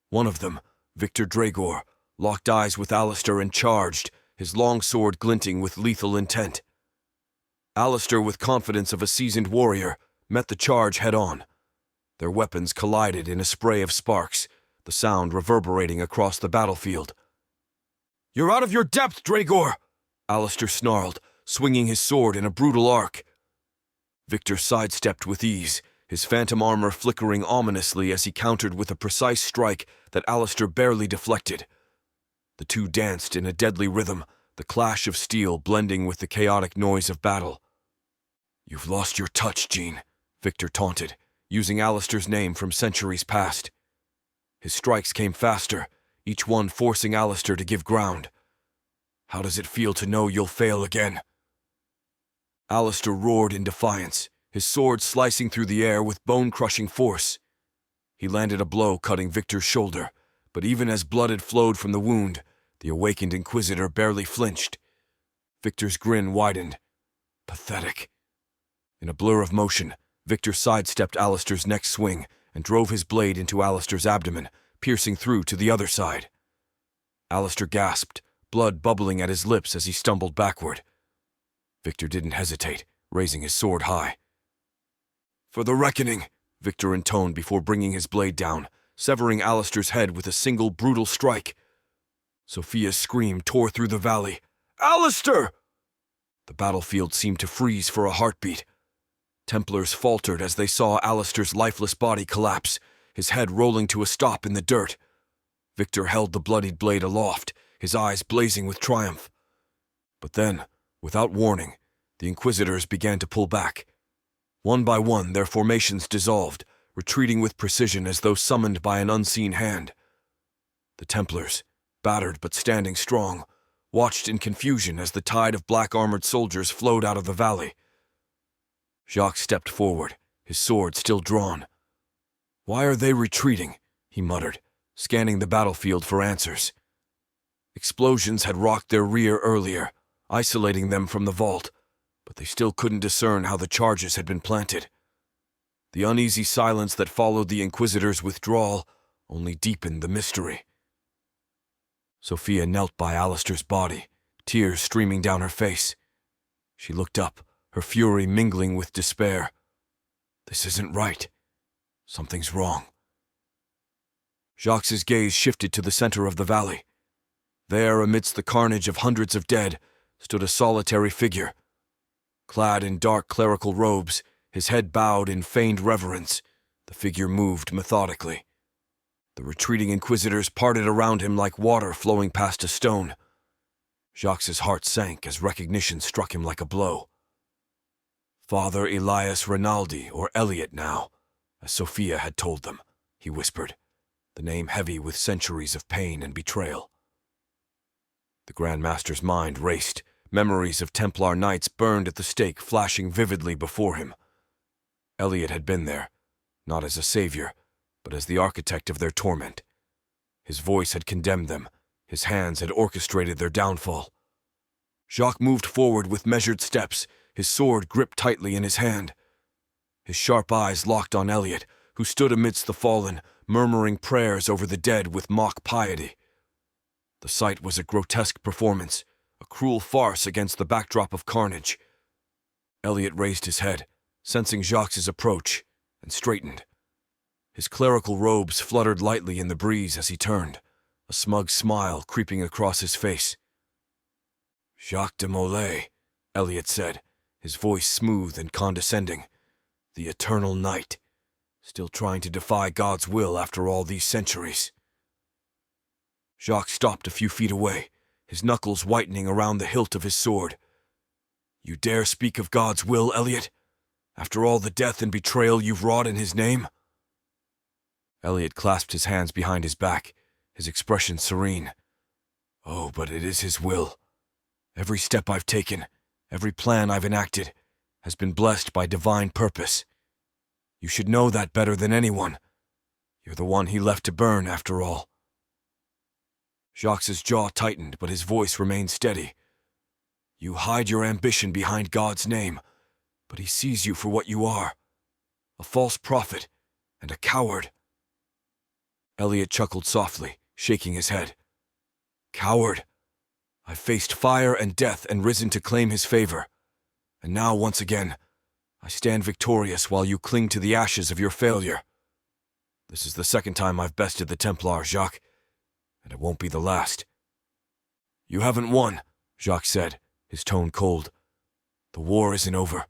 One of them, Victor Dragor, locked eyes with Alistair and charged, his long sword glinting with lethal intent. Alistair, with confidence of a seasoned warrior, met the charge head-on. Their weapons collided in a spray of sparks, the sound reverberating across the battlefield. "You're out of your depth, Dragor!" Alistair snarled, swinging his sword in a brutal arc. Victor sidestepped with ease, his phantom armor flickering ominously as he countered with a precise strike that Alistair barely deflected. The two danced in a deadly rhythm, the clash of steel blending with the chaotic noise of battle. "You've lost your touch, Jean," Victor taunted, using Alistair's name from centuries past. His strikes came faster, each one forcing Alistair to give ground. "How does it feel to know you'll fail again?" Alistair roared in defiance, his sword slicing through the air with bone-crushing force. He landed a blow cutting Victor's shoulder, but even as blood had flowed from the wound, the awakened Inquisitor barely flinched. Victor's grin widened. Pathetic. In a blur of motion, Victor sidestepped Alistair's next swing and drove his blade into Alistair's abdomen, piercing through to the other side. Alistair gasped, blood bubbling at his lips as he stumbled backward. Victor didn't hesitate, raising his sword high. "For the reckoning," Victor intoned before bringing his blade down, severing Alistair's head with a single brutal strike. Sophia's scream tore through the valley. "Alistair!" The battlefield seemed to freeze for a heartbeat. Templars faltered as they saw Alistair's lifeless body collapse, his head rolling to a stop in the dirt. Victor held the bloodied blade aloft, his eyes blazing with triumph. But then, Without warning, the Inquisitors began to pull back. One by one, their formations dissolved, retreating with precision as though summoned by an unseen hand. The Templars, battered but standing strong, watched in confusion as the tide of black-armored soldiers flowed out of the valley. Jacques stepped forward, his sword still drawn. "Why are they retreating?" he muttered, scanning the battlefield for answers. Explosions had rocked their rear earlier, isolating them from the vault, but they still couldn't discern how the charges had been planted. The uneasy silence that followed the Inquisitors' withdrawal only deepened the mystery. Sophia knelt by Alistair's body, tears streaming down her face. She looked up, her fury mingling with despair. This isn't right. Something's wrong. Jacques' gaze shifted to the center of the valley. There, amidst the carnage of hundreds of dead, stood a solitary figure. Clad in dark clerical robes, his head bowed in feigned reverence, the figure moved methodically. The retreating Inquisitors parted around him like water flowing past a stone. Jacques' heart sank as recognition struck him like a blow. Father Elias Rinaldi, or Elliot now, as Sophia had told them, he whispered, the name heavy with centuries of pain and betrayal. The Grand Master's mind raced, memories of Templar knights burned at the stake flashing vividly before him. Elliot had been there, not as a savior, but as the architect of their torment. His voice had condemned them, his hands had orchestrated their downfall. Jacques moved forward with measured steps, his sword gripped tightly in his hand. His sharp eyes locked on Elliot, who stood amidst the fallen, murmuring prayers over the dead with mock piety. The sight was a grotesque performance, a cruel farce against the backdrop of carnage. Elliot raised his head, sensing Jacques' approach, and straightened. His clerical robes fluttered lightly in the breeze as he turned, a smug smile creeping across his face. "Jacques de Molay," Elliot said, his voice smooth and condescending. "The eternal knight, still trying to defy God's will after all these centuries." Jacques stopped a few feet away, his knuckles whitening around the hilt of his sword. "You dare speak of God's will, Elliot? After all the death and betrayal you've wrought in his name?" Elliot clasped his hands behind his back, his expression serene. "Oh, but it is his will. Every step I've taken, every plan I've enacted, has been blessed by divine purpose. You should know that better than anyone. You're the one he left to burn, after all." Jacques' jaw tightened, but his voice remained steady. "You hide your ambition behind God's name, but he sees you for what you are, a false prophet and a coward." Elliot chuckled softly, shaking his head. "Coward? I've faced fire and death and risen to claim his favor. And now, once again, I stand victorious while you cling to the ashes of your failure. This is the second time I've bested the Templar, Jacques, and it won't be the last." "You haven't won," Jacques said, his tone cold. "The war isn't over.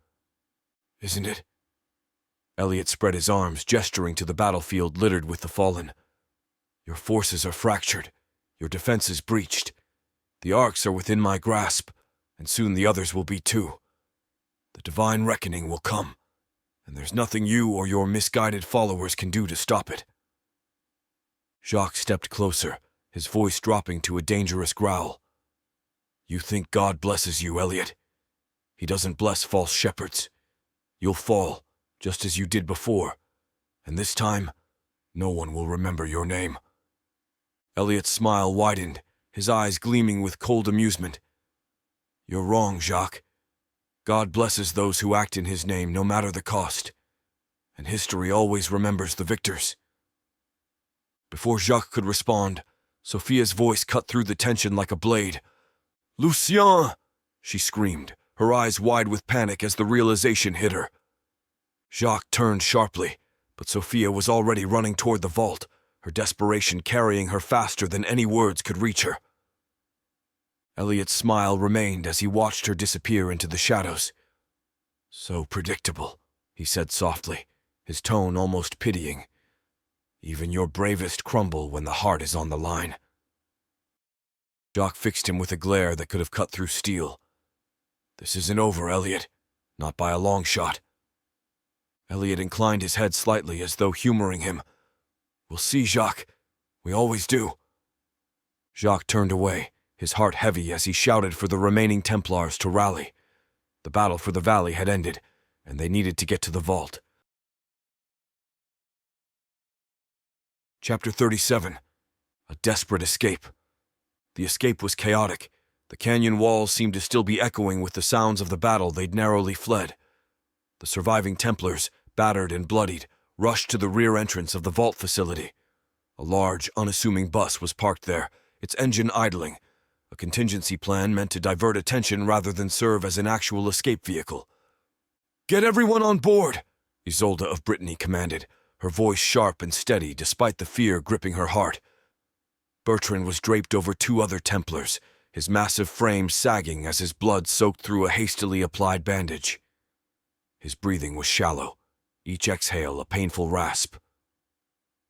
Isn't it?" Elliot spread his arms, gesturing to the battlefield littered with the fallen. "Your forces are fractured, your defenses breached. The arcs are within my grasp, and soon the others will be too. The divine reckoning will come, and there's nothing you or your misguided followers can do to stop it." Jacques stepped closer, his voice dropping to a dangerous growl. "You think God blesses you, Elliot? He doesn't bless false shepherds. You'll fall, just as you did before, and this time, no one will remember your name." Elliot's smile widened, his eyes gleaming with cold amusement. "You're wrong, Jacques. God blesses those who act in his name no matter the cost, and history always remembers the victors." Before Jacques could respond, Sophia's voice cut through the tension like a blade. "Lucien!" she screamed, her eyes wide with panic as the realization hit her. Jacques turned sharply, but Sophia was already running toward the vault, her desperation carrying her faster than any words could reach her. Elliot's smile remained as he watched her disappear into the shadows. "So predictable," he said softly, his tone almost pitying. "Even your bravest crumble when the heart is on the line." Jacques fixed him with a glare that could have cut through steel. This isn't over, Elliot. Not by a long shot. Elliot inclined his head slightly as though humoring him. We'll see, Jacques. We always do. Jacques turned away, his heart heavy as he shouted for the remaining Templars to rally. The battle for the valley had ended, and they needed to get to the vault. Chapter 37. A desperate escape. The escape was chaotic. The canyon walls seemed to still be echoing with the sounds of the battle they'd narrowly fled. The surviving Templars, battered and bloodied, rushed to the rear entrance of the vault facility. A large, unassuming bus was parked there, its engine idling, a contingency plan meant to divert attention rather than serve as an actual escape vehicle. "Get everyone on board," Isolde of Brittany commanded, her voice sharp and steady despite the fear gripping her heart. Bertrand was draped over two other Templars, his massive frame sagging as his blood soaked through a hastily applied bandage. His breathing was shallow, each exhale a painful rasp.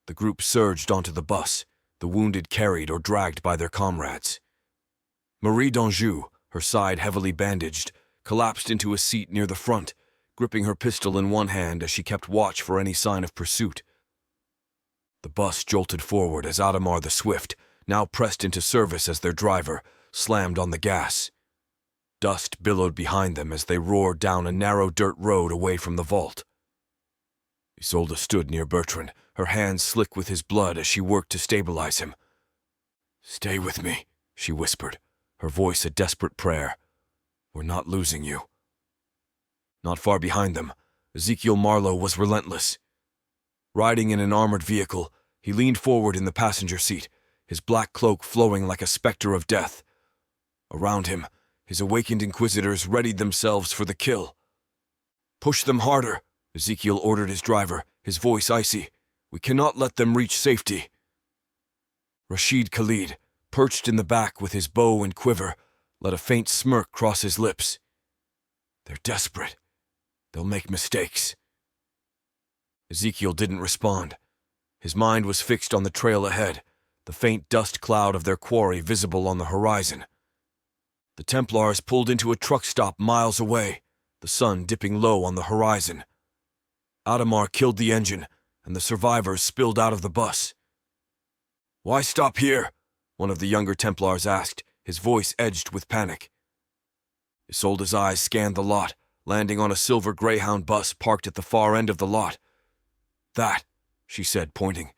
The group surged onto the bus, the wounded carried or dragged by their comrades. Marie d'Anjou, her side heavily bandaged, collapsed into a seat near the front, gripping her pistol in one hand as she kept watch for any sign of pursuit. The bus jolted forward as Adamar the Swift, now pressed into service as their driver, slammed on the gas. Dust billowed behind them as they roared down a narrow dirt road away from the vault. Isolde stood near Bertrand, her hands slick with his blood as she worked to stabilize him. "Stay with me," she whispered, her voice a desperate prayer. "We're not losing you." Not far behind them, Ezekiel Marlowe was relentless. Riding in an armored vehicle, he leaned forward in the passenger seat, his black cloak flowing like a specter of death. Around him, his awakened inquisitors readied themselves for the kill. "Push them harder," Ezekiel ordered his driver, his voice icy. "We cannot let them reach safety." Rashid Khalid, perched in the back with his bow and quiver, let a faint smirk cross his lips. "They're desperate. They'll make mistakes." Ezekiel didn't respond. His mind was fixed on the trail ahead, the faint dust cloud of their quarry visible on the horizon. The Templars pulled into a truck stop miles away, the sun dipping low on the horizon. Adamar killed the engine, and the survivors spilled out of the bus. "Why stop here?" one of the younger Templars asked, his voice edged with panic. Isolde's eyes scanned the lot, landing on a silver Greyhound bus parked at the far end of the lot. "That," she said, pointing.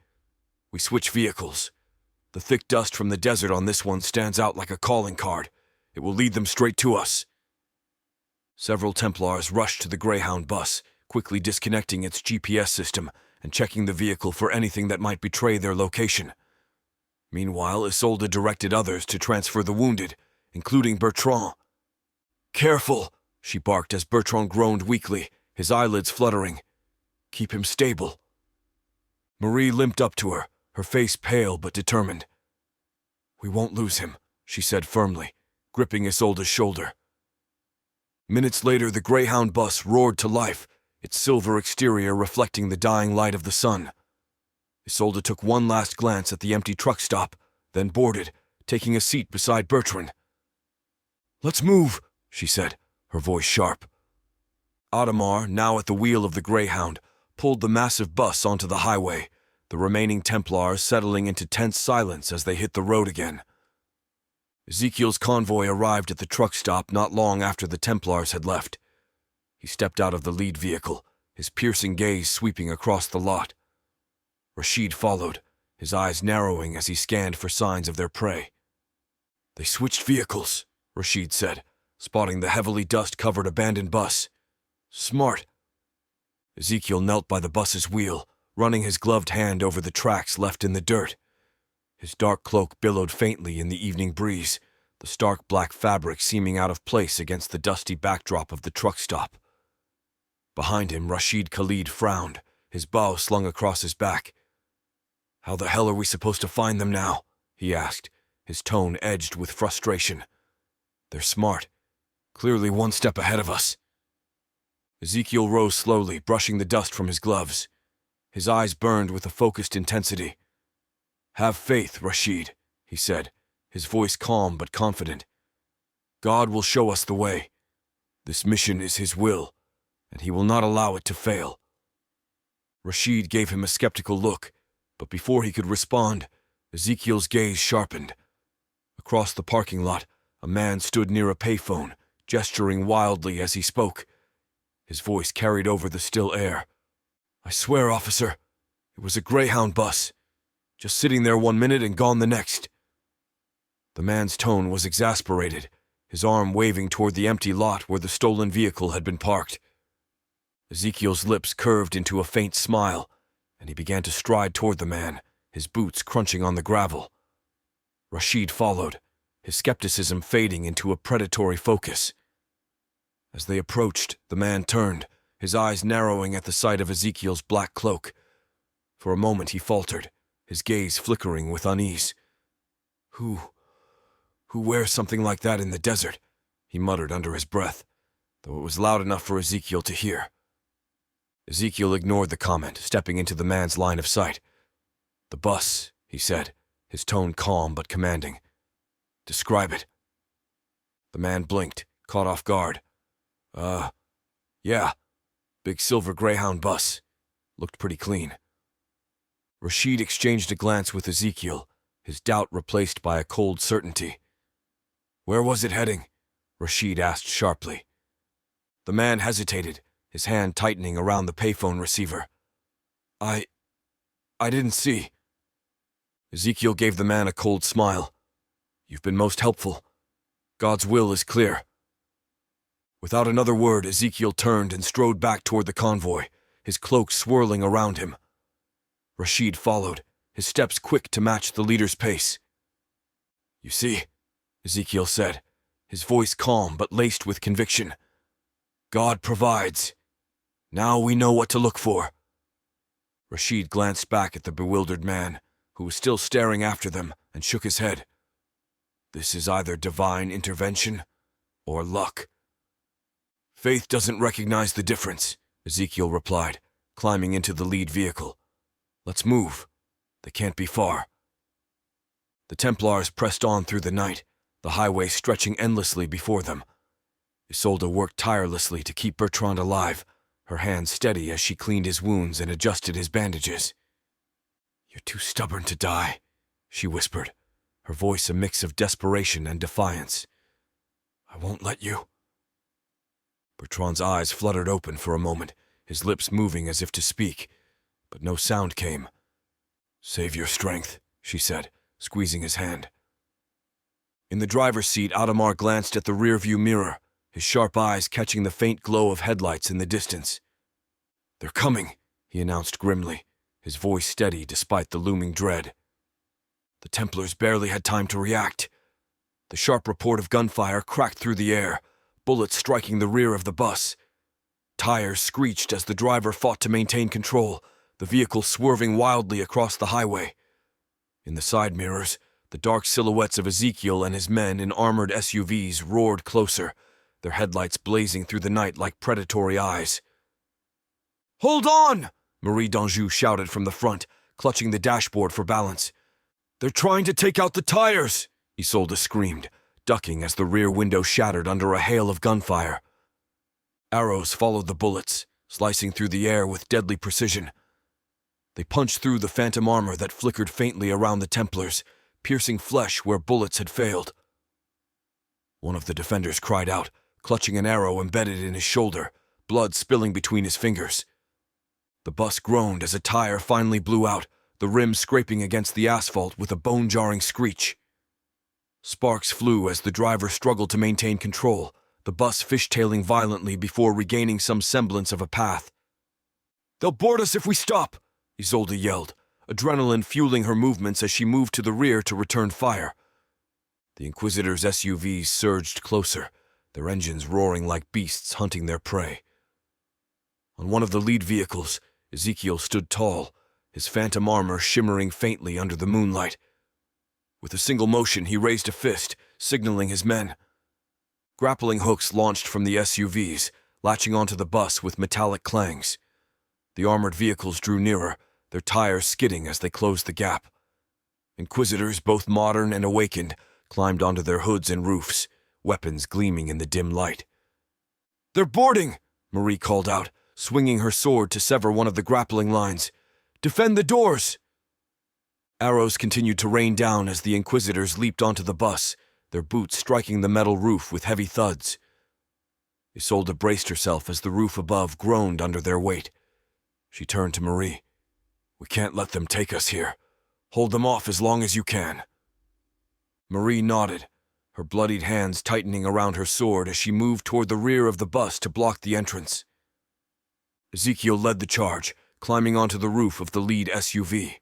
"We switch vehicles. The thick dust from the desert on this one stands out like a calling card. It will lead them straight to us." Several Templars rushed to the Greyhound bus, quickly disconnecting its GPS system and checking the vehicle for anything that might betray their location. Meanwhile, Isolde directed others to transfer the wounded, including Bertrand. "Careful," she barked as Bertrand groaned weakly, his eyelids fluttering. "Keep him stable." Marie limped up to her face pale but determined. "We won't lose him," she said firmly, gripping Isolde's shoulder. Minutes later, the Greyhound bus roared to life, its silver exterior reflecting the dying light of the sun. Isolde took one last glance at the empty truck stop, then boarded, taking a seat beside Bertrand. "Let's move," she said, her voice sharp. Adamar, now at the wheel of the Greyhound, pulled the massive bus onto the highway, the remaining Templars settling into tense silence as they hit the road again. Ezekiel's convoy arrived at the truck stop not long after the Templars had left. He stepped out of the lead vehicle, his piercing gaze sweeping across the lot. Rashid followed, his eyes narrowing as he scanned for signs of their prey. "They switched vehicles," Rashid said, spotting the heavily dust-covered abandoned bus. "Smart." Ezekiel knelt by the bus's wheel, running his gloved hand over the tracks left in the dirt. His dark cloak billowed faintly in the evening breeze, the stark black fabric seeming out of place against the dusty backdrop of the truck stop. Behind him, Rashid Khalid frowned, his bow slung across his back. "How the hell are we supposed to find them now?" he asked, his tone edged with frustration. "They're smart, clearly one step ahead of us." Ezekiel rose slowly, brushing the dust from his gloves. His eyes burned with a focused intensity. "Have faith, Rashid," he said, his voice calm but confident. "God will show us the way. This mission is his will, and he will not allow it to fail. Rashid gave him a skeptical look, but before he could respond, Ezekiel's gaze sharpened. Across the parking lot, a man stood near a payphone, gesturing wildly as he spoke. His voice carried over the still air. "I swear, officer, it was a Greyhound bus. Just sitting there 1 minute and gone the next." The man's tone was exasperated, his arm waving toward the empty lot where the stolen vehicle had been parked. Ezekiel's lips curved into a faint smile, and he began to stride toward the man, his boots crunching on the gravel. Rashid followed, his skepticism fading into a predatory focus. As they approached, the man turned, his eyes narrowing at the sight of Ezekiel's black cloak. For a moment he faltered, his gaze flickering with unease. Who wears something like that in the desert?" he muttered under his breath, though it was loud enough for Ezekiel to hear. Ezekiel ignored the comment, stepping into the man's line of sight. "The bus," he said, his tone calm but commanding. "Describe it." The man blinked, caught off guard. Yeah, big silver Greyhound bus. Looked pretty clean." Rashid exchanged a glance with Ezekiel, his doubt replaced by a cold certainty. "Where was it heading?" Rashid asked sharply. The man hesitated, his hand tightening around the payphone receiver. I didn't see." Ezekiel gave the man a cold smile. "You've been most helpful. God's will is clear." Without another word, Ezekiel turned and strode back toward the convoy, his cloak swirling around him. Rashid followed, his steps quick to match the leader's pace. "You see," Ezekiel said, his voice calm but laced with conviction. "God provides. Now we know what to look for." Rashid glanced back at the bewildered man, who was still staring after them, and shook his head. "This is either divine intervention or luck." "Faith doesn't recognize the difference," Ezekiel replied, climbing into the lead vehicle. "Let's move. They can't be far." The Templars pressed on through the night, the highway stretching endlessly before them. Isolde worked tirelessly to keep Bertrand alive, her hands steady as she cleaned his wounds and adjusted his bandages. "You're too stubborn to die," she whispered, her voice a mix of desperation and defiance. "I won't let you." Bertrand's eyes fluttered open for a moment, his lips moving as if to speak, but no sound came. "Save your strength," she said, squeezing his hand. In the driver's seat, Adamar glanced at the rearview mirror, his sharp eyes catching the faint glow of headlights in the distance. "They're coming," he announced grimly, his voice steady despite the looming dread. The Templars barely had time to react. The sharp report of gunfire cracked through the air, bullets striking the rear of the bus. Tires screeched as the driver fought to maintain control, the vehicle swerving wildly across the highway. In the side mirrors, the dark silhouettes of Ezekiel and his men in armored SUVs roared closer, their headlights blazing through the night like predatory eyes. "Hold on!" Marie d'Anjou shouted from the front, clutching the dashboard for balance. "They're trying to take out the tires!" Isolde screamed, ducking as the rear window shattered under a hail of gunfire. Arrows followed the bullets, slicing through the air with deadly precision. They punched through the phantom armor that flickered faintly around the Templars, piercing flesh where bullets had failed. One of the defenders cried out, clutching an arrow embedded in his shoulder, blood spilling between his fingers. The bus groaned as a tire finally blew out, the rim scraping against the asphalt with a bone-jarring screech. Sparks flew as the driver struggled to maintain control, the bus fishtailing violently before regaining some semblance of a path. "They'll board us if we stop!" Isolde yelled, adrenaline fueling her movements as she moved to the rear to return fire. The Inquisitor's SUVs surged closer, their engines roaring like beasts hunting their prey. On one of the lead vehicles, Ezekiel stood tall, his phantom armor shimmering faintly under the moonlight. With a single motion, he raised a fist, signaling his men. Grappling hooks launched from the SUVs, latching onto the bus with metallic clangs. The armored vehicles drew nearer, their tires skidding as they closed the gap. Inquisitors, both modern and awakened, climbed onto their hoods and roofs, weapons gleaming in the dim light. "They're boarding!" Marie called out, swinging her sword to sever one of the grappling lines. "Defend the doors!" Arrows continued to rain down as the Inquisitors leaped onto the bus, their boots striking the metal roof with heavy thuds. Isolde braced herself as the roof above groaned under their weight. She turned to Marie. "We can't let them take us here. Hold them off as long as you can." Marie nodded, her bloodied hands tightening around her sword as she moved toward the rear of the bus to block the entrance. Ezekiel led the charge, climbing onto the roof of the lead SUV.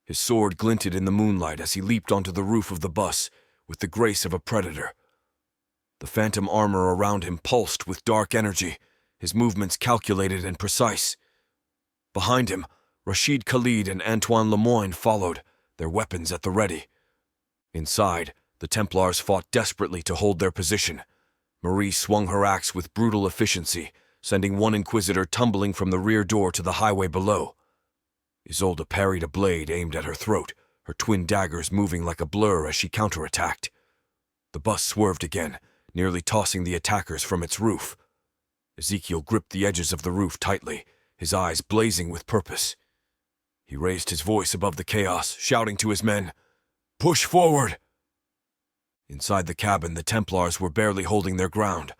His sword glinted in the moonlight as he leaped onto the roof of the bus with the grace of a predator. The phantom armor around him pulsed with dark energy, his movements calculated and precise. Behind him, Rashid Khalid and Antoine Lemoyne followed, their weapons at the ready. Inside, the Templars fought desperately to hold their position. Marie swung her axe with brutal efficiency, sending one Inquisitor tumbling from the rear door to the highway below. Isolde parried a blade aimed at her throat, her twin daggers moving like a blur as she counterattacked. The bus swerved again, nearly tossing the attackers from its roof. Ezekiel gripped the edges of the roof tightly, his eyes blazing with purpose. He raised his voice above the chaos, shouting to his men, "Push forward!" Inside the cabin, the Templars were barely holding their ground.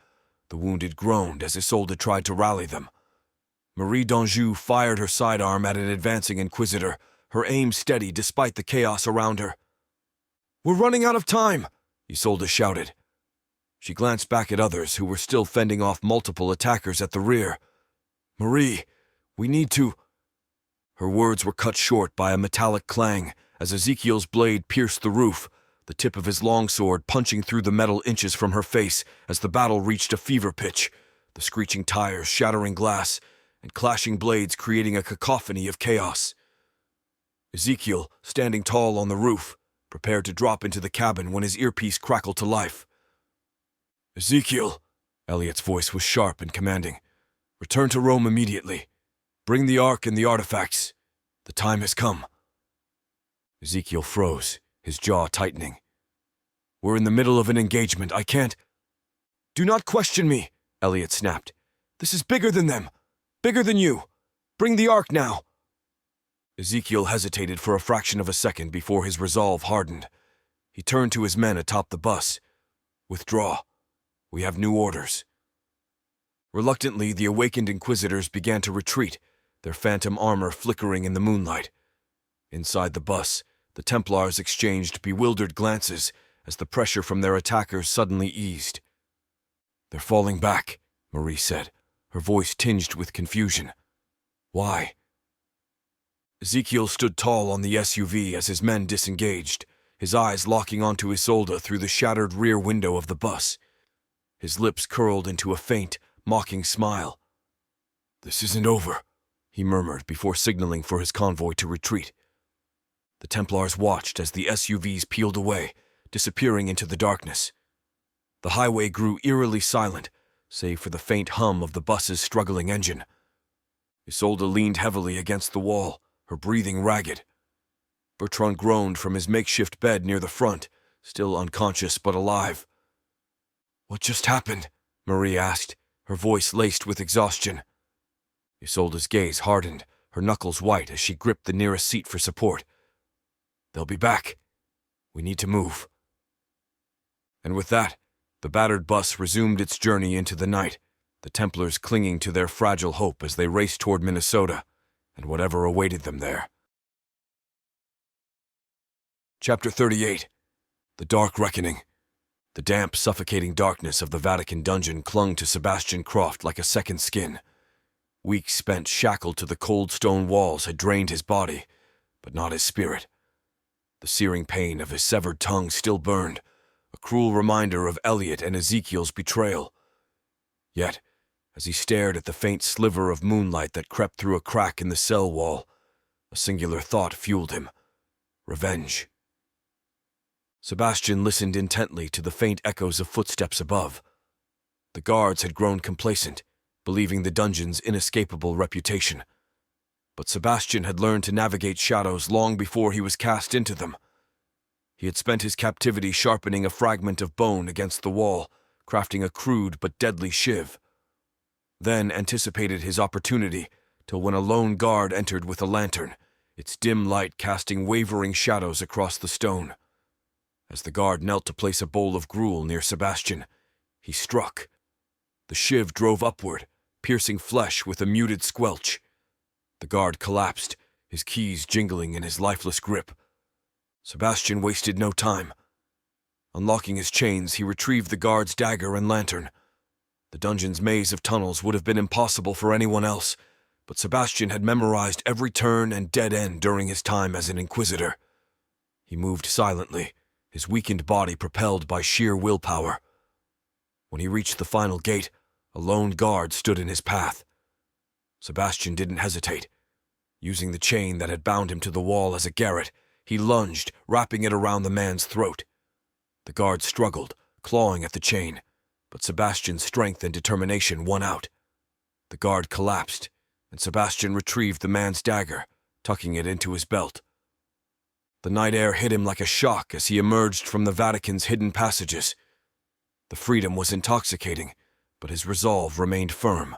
The wounded groaned as Isolde tried to rally them. Marie d'Anjou fired her sidearm at an advancing Inquisitor, her aim steady despite the chaos around her. "We're running out of time!" Isolde shouted. She glanced back at others who were still fending off multiple attackers at the rear. "Marie, we need to—" Her words were cut short by a metallic clang as Ezekiel's blade pierced the roof, the tip of his longsword punching through the metal inches from her face as the battle reached a fever pitch, the screeching tires shattering glass, and clashing blades creating a cacophony of chaos. Ezekiel, standing tall on the roof, prepared to drop into the cabin when his earpiece crackled to life. "Ezekiel," Elliot's voice was sharp and commanding, "return to Rome immediately. Bring the Ark and the artifacts. The time has come." Ezekiel froze, his jaw tightening. "We're in the middle of an engagement. I can't—" "Do not question me," Elliot snapped. "This is bigger than them. Bigger than you. Bring the Ark now." Ezekiel hesitated for a fraction of a second before his resolve hardened. He turned to his men atop the bus. "Withdraw. We have new orders." Reluctantly, the awakened Inquisitors began to retreat, their phantom armor flickering in the moonlight. Inside the bus, the Templars exchanged bewildered glances as the pressure from their attackers suddenly eased. "They're falling back," Marie said, her voice tinged with confusion. "Why?" Ezekiel stood tall on the SUV as his men disengaged, his eyes locking onto Isolde through the shattered rear window of the bus. His lips curled into a faint, mocking smile. "This isn't over," he murmured before signaling for his convoy to retreat. The Templars watched as the SUVs peeled away, disappearing into the darkness. The highway grew eerily silent, save for the faint hum of the bus's struggling engine. Isolde leaned heavily against the wall, her breathing ragged. Bertrand groaned from his makeshift bed near the front, still unconscious but alive. "What just happened?" Marie asked, her voice laced with exhaustion. Isolde's gaze hardened, her knuckles white as she gripped the nearest seat for support. "They'll be back. We need to move." And with that, the battered bus resumed its journey into the night, the Templars clinging to their fragile hope as they raced toward Minnesota and whatever awaited them there. Chapter 38. The Dark Reckoning. The damp, suffocating darkness of the Vatican dungeon clung to Sebastian Croft like a second skin. Weeks spent shackled to the cold stone walls had drained his body, but not his spirit. The searing pain of his severed tongue still burned, a cruel reminder of Elliot and Ezekiel's betrayal. Yet, as he stared at the faint sliver of moonlight that crept through a crack in the cell wall, a singular thought fueled him: revenge. Sebastian listened intently to the faint echoes of footsteps above. The guards had grown complacent, believing the dungeon's inescapable reputation. But Sebastian had learned to navigate shadows long before he was cast into them. He had spent his captivity sharpening a fragment of bone against the wall, crafting a crude but deadly shiv. then anticipated his opportunity till when a lone guard entered with a lantern, its dim light casting wavering shadows across the stone. As the guard knelt to place a bowl of gruel near Sebastian, he struck. The shiv drove upward, piercing flesh with a muted squelch. The guard collapsed, his keys jingling in his lifeless grip. Sebastian wasted no time. Unlocking his chains, he retrieved the guard's dagger and lantern. The dungeon's maze of tunnels would have been impossible for anyone else, but Sebastian had memorized every turn and dead end during his time as an inquisitor. He moved silently, his weakened body propelled by sheer willpower. When he reached the final gate, a lone guard stood in his path. Sebastian didn't hesitate. Using the chain that had bound him to the wall as a garrote, he lunged, wrapping it around the man's throat. The guard struggled, clawing at the chain, but Sebastian's strength and determination won out. The guard collapsed, and Sebastian retrieved the man's dagger, tucking it into his belt. The night air hit him like a shock as he emerged from the Vatican's hidden passages. The freedom was intoxicating, but his resolve remained firm.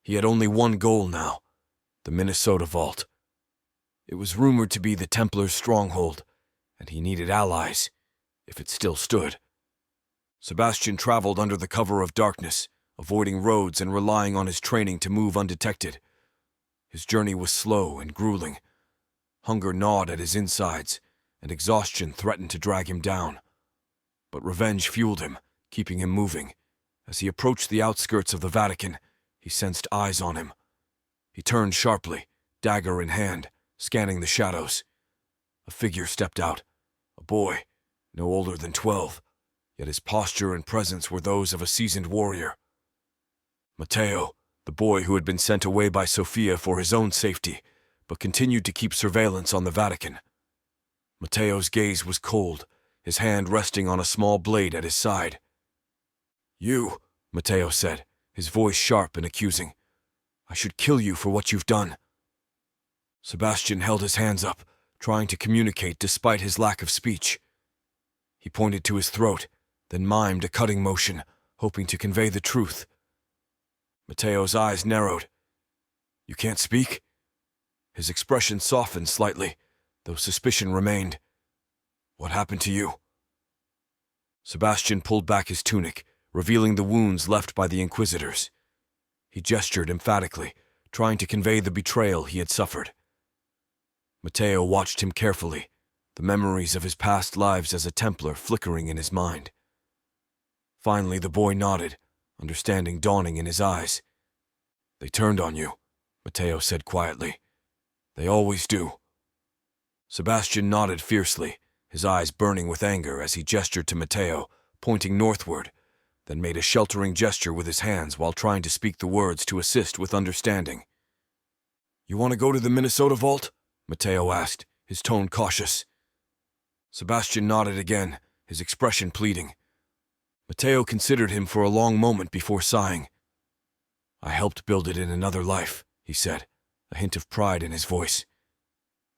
He had only one goal now, the Minnesota Vault. It was rumored to be the Templars' stronghold, and he needed allies, if it still stood. Sebastian traveled under the cover of darkness, avoiding roads and relying on his training to move undetected. His journey was slow and grueling. Hunger gnawed at his insides, and exhaustion threatened to drag him down. But revenge fueled him, keeping him moving. As he approached the outskirts of the Vatican, he sensed eyes on him. He turned sharply, dagger in hand, scanning the shadows. A figure stepped out, a boy, no older than 12, yet his posture and presence were those of a seasoned warrior. Matteo, the boy who had been sent away by Sophia for his own safety, but continued to keep surveillance on the Vatican. Matteo's gaze was cold, his hand resting on a small blade at his side. "You," Matteo said, his voice sharp and accusing. "I should kill you for what you've done." Sebastian held his hands up, trying to communicate despite his lack of speech. He pointed to his throat, then mimed a cutting motion, hoping to convey the truth. Matteo's eyes narrowed. "You can't speak?" His expression softened slightly, though suspicion remained. "What happened to you?" Sebastian pulled back his tunic, revealing the wounds left by the Inquisitors. He gestured emphatically, trying to convey the betrayal he had suffered. Matteo watched him carefully, the memories of his past lives as a Templar flickering in his mind. Finally, the boy nodded, understanding dawning in his eyes. "They turned on you," Matteo said quietly. "They always do." Sebastian nodded fiercely, his eyes burning with anger as he gestured to Matteo, pointing northward, then made a sheltering gesture with his hands while trying to speak the words to assist with understanding. "You want to go to the Minnesota Vault?" Matteo asked, his tone cautious. Sebastian nodded again, his expression pleading. Matteo considered him for a long moment before sighing. "I helped build it in another life," he said, a hint of pride in his voice.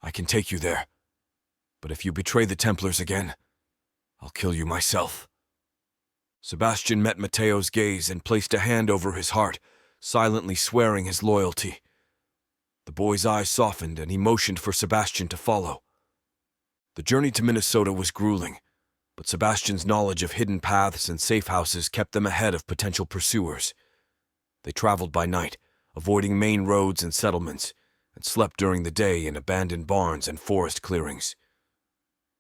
"I can take you there. But if you betray the Templars again, I'll kill you myself." Sebastian met Matteo's gaze and placed a hand over his heart, silently swearing his loyalty. The boy's eyes softened and he motioned for Sebastian to follow. The journey to Minnesota was grueling, but Sebastian's knowledge of hidden paths and safe houses kept them ahead of potential pursuers. They traveled by night, avoiding main roads and settlements, and slept during the day in abandoned barns and forest clearings.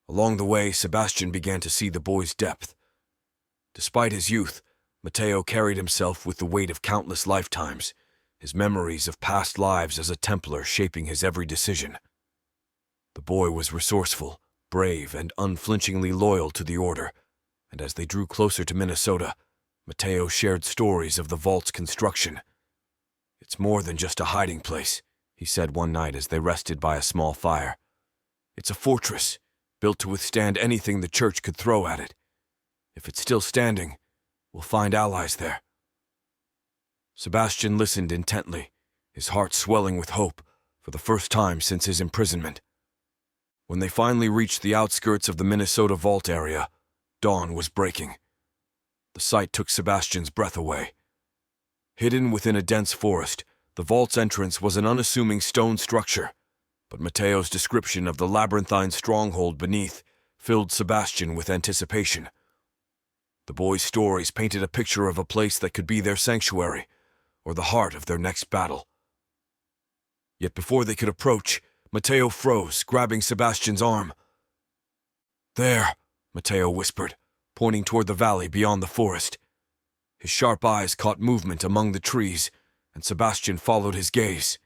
Along the way, Sebastian began to see the boy's depth. Despite his youth, Matteo carried himself with the weight of countless lifetimes, his memories of past lives as a Templar shaping his every decision. The boy was resourceful, brave, and unflinchingly loyal to the Order, and as they drew closer to Minnesota, Matteo shared stories of the vault's construction. "It's more than just a hiding place," he said one night as they rested by a small fire. "It's a fortress, built to withstand anything the Church could throw at it. If it's still standing, we'll find allies there." Sebastian listened intently, his heart swelling with hope for the first time since his imprisonment. When they finally reached the outskirts of the Minnesota Vault area, dawn was breaking. The sight took Sebastian's breath away. Hidden within a dense forest, the vault's entrance was an unassuming stone structure, but Mateo's description of the labyrinthine stronghold beneath filled Sebastian with anticipation. The boy's stories painted a picture of a place that could be their sanctuary, or the heart of their next battle. Yet before they could approach, Mateo froze, grabbing Sebastian's arm. "There," Mateo whispered, pointing toward the valley beyond the forest. His sharp eyes caught movement among the trees, and Sebastian followed his gaze.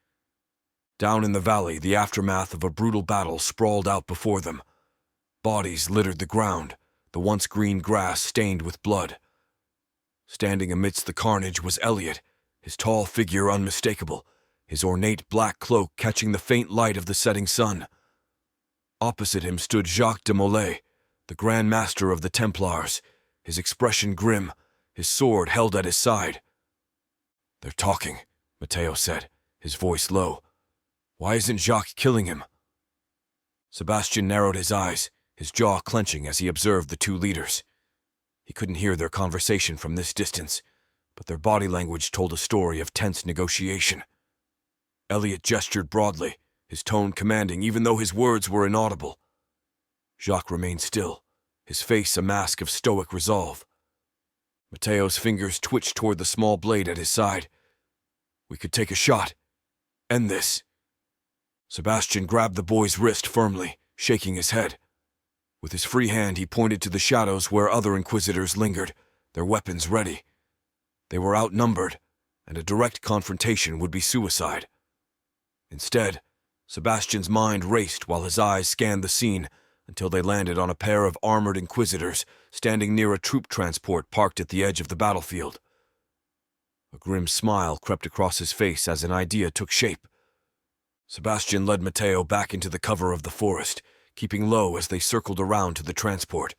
Down in the valley, the aftermath of a brutal battle sprawled out before them. Bodies littered the ground, the once green grass stained with blood. Standing amidst the carnage was Elliot, his tall figure unmistakable, his ornate black cloak catching the faint light of the setting sun. Opposite him stood Jacques de Molay, the Grand Master of the Templars, his expression grim, his sword held at his side. "They're talking," Mateo said, his voice low. "Why isn't Jacques killing him?" Sebastian narrowed his eyes, his jaw clenching as he observed the two leaders. He couldn't hear their conversation from this distance, but their body language told a story of tense negotiation. Elliot gestured broadly, his tone commanding even though his words were inaudible. Jacques remained still, his face a mask of stoic resolve. Mateo's fingers twitched toward the small blade at his side. "We could take a shot. End this." Sebastian grabbed the boy's wrist firmly, shaking his head. With his free hand he pointed to the shadows where other inquisitors lingered, their weapons ready. They were outnumbered, and a direct confrontation would be suicide. Instead, Sebastian's mind raced while his eyes scanned the scene until they landed on a pair of armored inquisitors standing near a troop transport parked at the edge of the battlefield. A grim smile crept across his face as an idea took shape. Sebastian led Mateo back into the cover of the forest, keeping low as they circled around to the transport.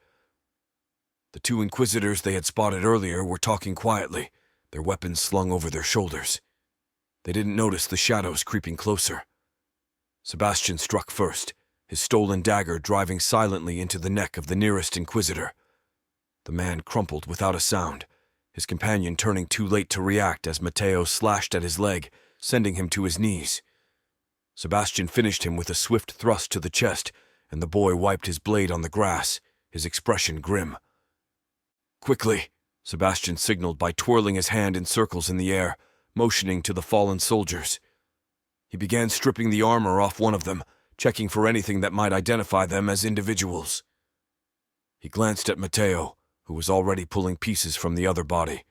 The two inquisitors they had spotted earlier were talking quietly, their weapons slung over their shoulders. They didn't notice the shadows creeping closer. Sebastian struck first, his stolen dagger driving silently into the neck of the nearest inquisitor. The man crumpled without a sound, his companion turning too late to react as Mateo slashed at his leg, sending him to his knees. Sebastian finished him with a swift thrust to the chest, and the boy wiped his blade on the grass, his expression grim. "Quickly," Sebastian signaled by twirling his hand in circles in the air, motioning to the fallen soldiers. He began stripping the armor off one of them, checking for anything that might identify them as individuals. He glanced at Mateo, who was already pulling pieces from the other body.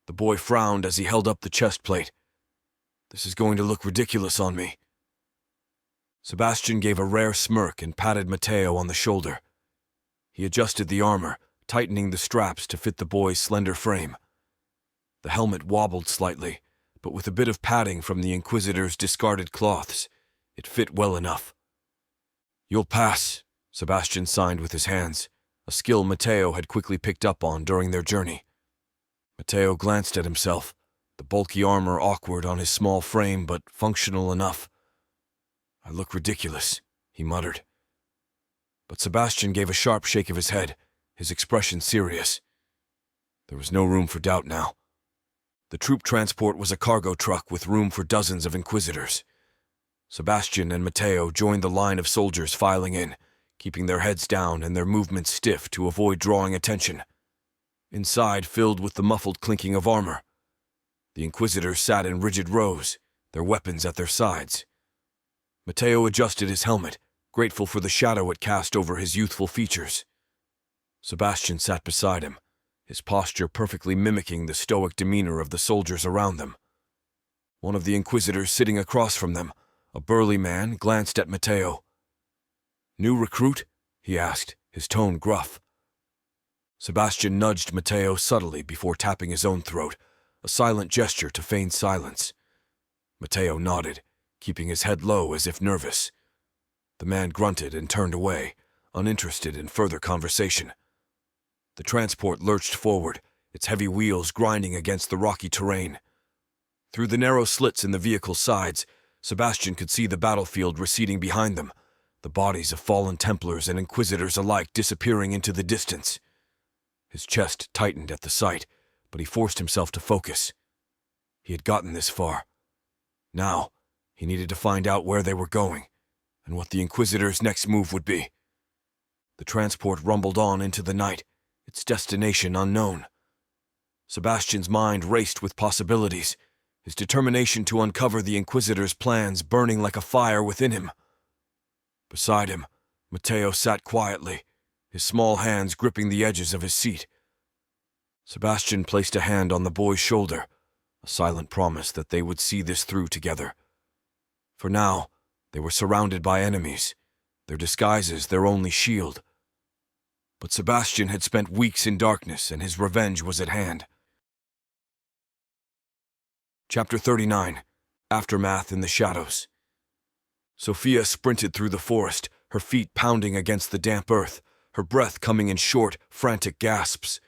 The boy frowned as he held up the chest plate. "This is going to look ridiculous on me." Sebastian gave a rare smirk and patted Mateo on the shoulder. He adjusted the armor, tightening the straps to fit the boy's slender frame. The helmet wobbled slightly, but with a bit of padding from the Inquisitor's discarded cloths, it fit well enough. "You'll pass," Sebastian signed with his hands, a skill Mateo had quickly picked up on during their journey. Mateo glanced at himself, the bulky armor awkward on his small frame but functional enough. "I look ridiculous," he muttered. But Sebastian gave a sharp shake of his head, his expression serious. There was no room for doubt now. The troop transport was a cargo truck with room for dozens of inquisitors. Sebastian and Mateo joined the line of soldiers filing in, keeping their heads down and their movements stiff to avoid drawing attention. Inside filled with the muffled clinking of armor. The inquisitors sat in rigid rows, their weapons at their sides. Mateo adjusted his helmet, grateful for the shadow it cast over his youthful features. Sebastian sat beside him, his posture perfectly mimicking the stoic demeanor of the soldiers around them. One of the inquisitors sitting across from them, a burly man, glanced at Mateo. "New recruit?" he asked, his tone gruff. Sebastian nudged Mateo subtly before tapping his own throat, a silent gesture to feign silence. Mateo nodded, keeping his head low as if nervous. The man grunted and turned away, uninterested in further conversation. The transport lurched forward, its heavy wheels grinding against the rocky terrain. Through the narrow slits in the vehicle's sides, Sebastian could see the battlefield receding behind them, the bodies of fallen Templars and Inquisitors alike disappearing into the distance. His chest tightened at the sight, but he forced himself to focus. He had gotten this far. Now, he needed to find out where they were going, and what the Inquisitor's next move would be. The transport rumbled on into the night, its destination unknown. Sebastian's mind raced with possibilities, his determination to uncover the Inquisitor's plans burning like a fire within him. Beside him, Matteo sat quietly, his small hands gripping the edges of his seat. Sebastian placed a hand on the boy's shoulder, a silent promise that they would see this through together. For now, they were surrounded by enemies, their disguises their only shield. But Sebastian had spent weeks in darkness, and his revenge was at hand. Chapter 39. Aftermath in the Shadows. Sophia sprinted through the forest, her feet pounding against the damp earth, her breath coming in short, frantic gasps.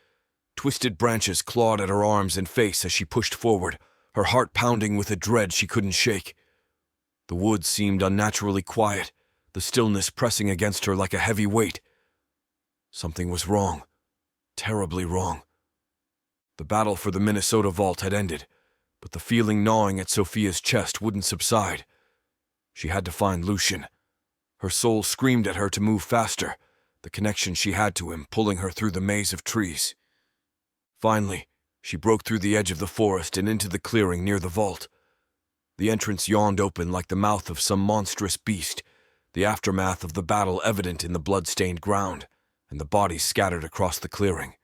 Twisted branches clawed at her arms and face as she pushed forward, her heart pounding with a dread she couldn't shake. The woods seemed unnaturally quiet, the stillness pressing against her like a heavy weight. Something was wrong, terribly wrong. The battle for the Minnesota vault had ended, but the feeling gnawing at Sophia's chest wouldn't subside. She had to find Lucian. Her soul screamed at her to move faster, the connection she had to him pulling her through the maze of trees. Finally, she broke through the edge of the forest and into the clearing near the vault. The entrance yawned open like the mouth of some monstrous beast, the aftermath of the battle evident in the blood-stained ground, and the bodies scattered across the clearing.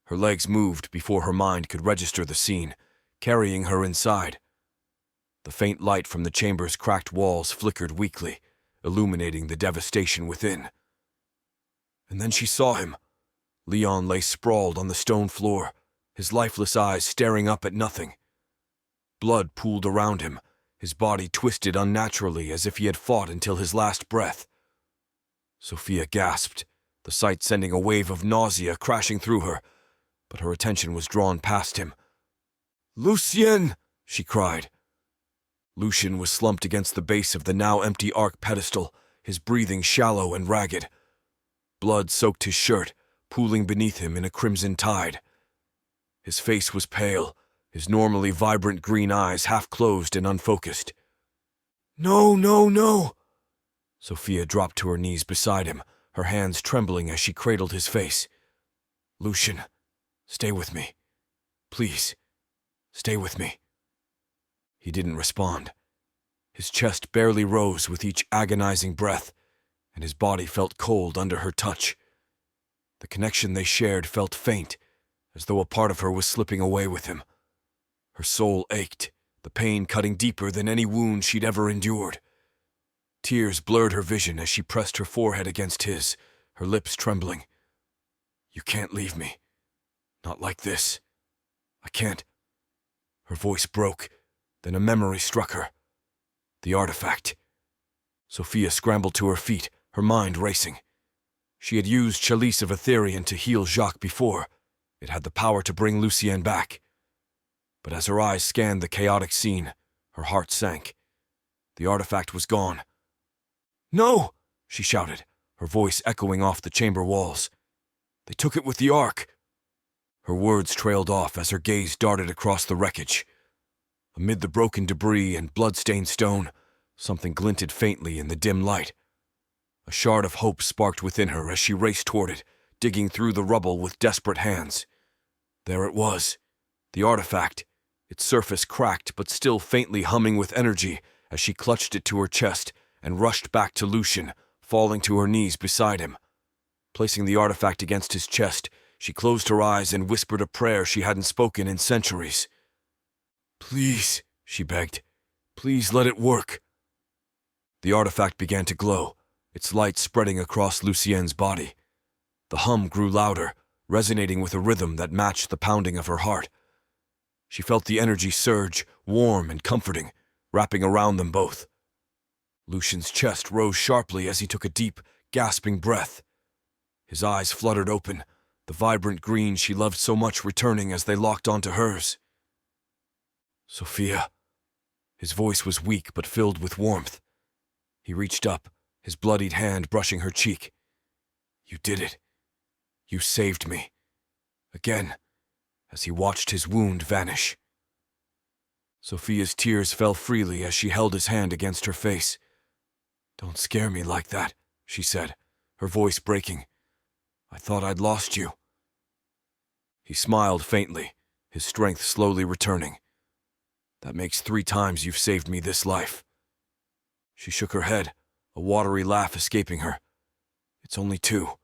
Her legs moved before her mind could register the scene, carrying her inside. The faint light from the chamber's cracked walls flickered weakly, illuminating the devastation within. And then she saw him. Leon lay sprawled on the stone floor, his lifeless eyes staring up at nothing. Blood pooled around him, his body twisted unnaturally as if he had fought until his last breath. Sophia gasped, the sight sending a wave of nausea crashing through her, but her attention was drawn past him. "Lucien!" she cried. Lucian was slumped against the base of the now empty arc pedestal, his breathing shallow and ragged. Blood soaked his shirt, pooling beneath him in a crimson tide. His face was pale, his normally vibrant green eyes half-closed and unfocused. "No, no, no!" Sophia dropped to her knees beside him, her hands trembling as she cradled his face. "Lucian, stay with me. Please, stay with me." He didn't respond. His chest barely rose with each agonizing breath, and his body felt cold under her touch. The connection they shared felt faint, as though a part of her was slipping away with him. Her soul ached, the pain cutting deeper than any wound she'd ever endured. Tears blurred her vision as she pressed her forehead against his, her lips trembling. "You can't leave me. Not like this. I can't." Her voice broke, then a memory struck her. The artifact. Sophia scrambled to her feet, her mind racing. She had used Chalice of Etherian to heal Jacques before. It had the power to bring Lucien back. But as her eyes scanned the chaotic scene, her heart sank. The artifact was gone. "No!" she shouted, her voice echoing off the chamber walls. "They took it with the Ark." Her words trailed off as her gaze darted across the wreckage. Amid the broken debris and blood-stained stone, something glinted faintly in the dim light. A shard of hope sparked within her as she raced toward it, digging through the rubble with desperate hands. There it was, the artifact, its surface cracked but still faintly humming with energy as she clutched it to her chest and rushed back to Lucian, falling to her knees beside him. Placing the artifact against his chest, she closed her eyes and whispered a prayer she hadn't spoken in centuries. "Please," she begged, "please let it work." The artifact began to glow, its light spreading across Lucien's body. The hum grew louder, resonating with a rhythm that matched the pounding of her heart. She felt the energy surge, warm and comforting, wrapping around them both. Lucian's chest rose sharply as he took a deep, gasping breath. His eyes fluttered open, the vibrant green she loved so much returning as they locked onto hers. "Sophia." His voice was weak but filled with warmth. He reached up, his bloodied hand brushing her cheek. "You did it. You saved me." Again, as he watched his wound vanish. Sophia's tears fell freely as she held his hand against her face. "Don't scare me like that," she said, her voice breaking. "I thought I'd lost you." He smiled faintly, his strength slowly returning. "That makes 3 times you've saved me this life." She shook her head, a watery laugh escaping her. "It's only 2.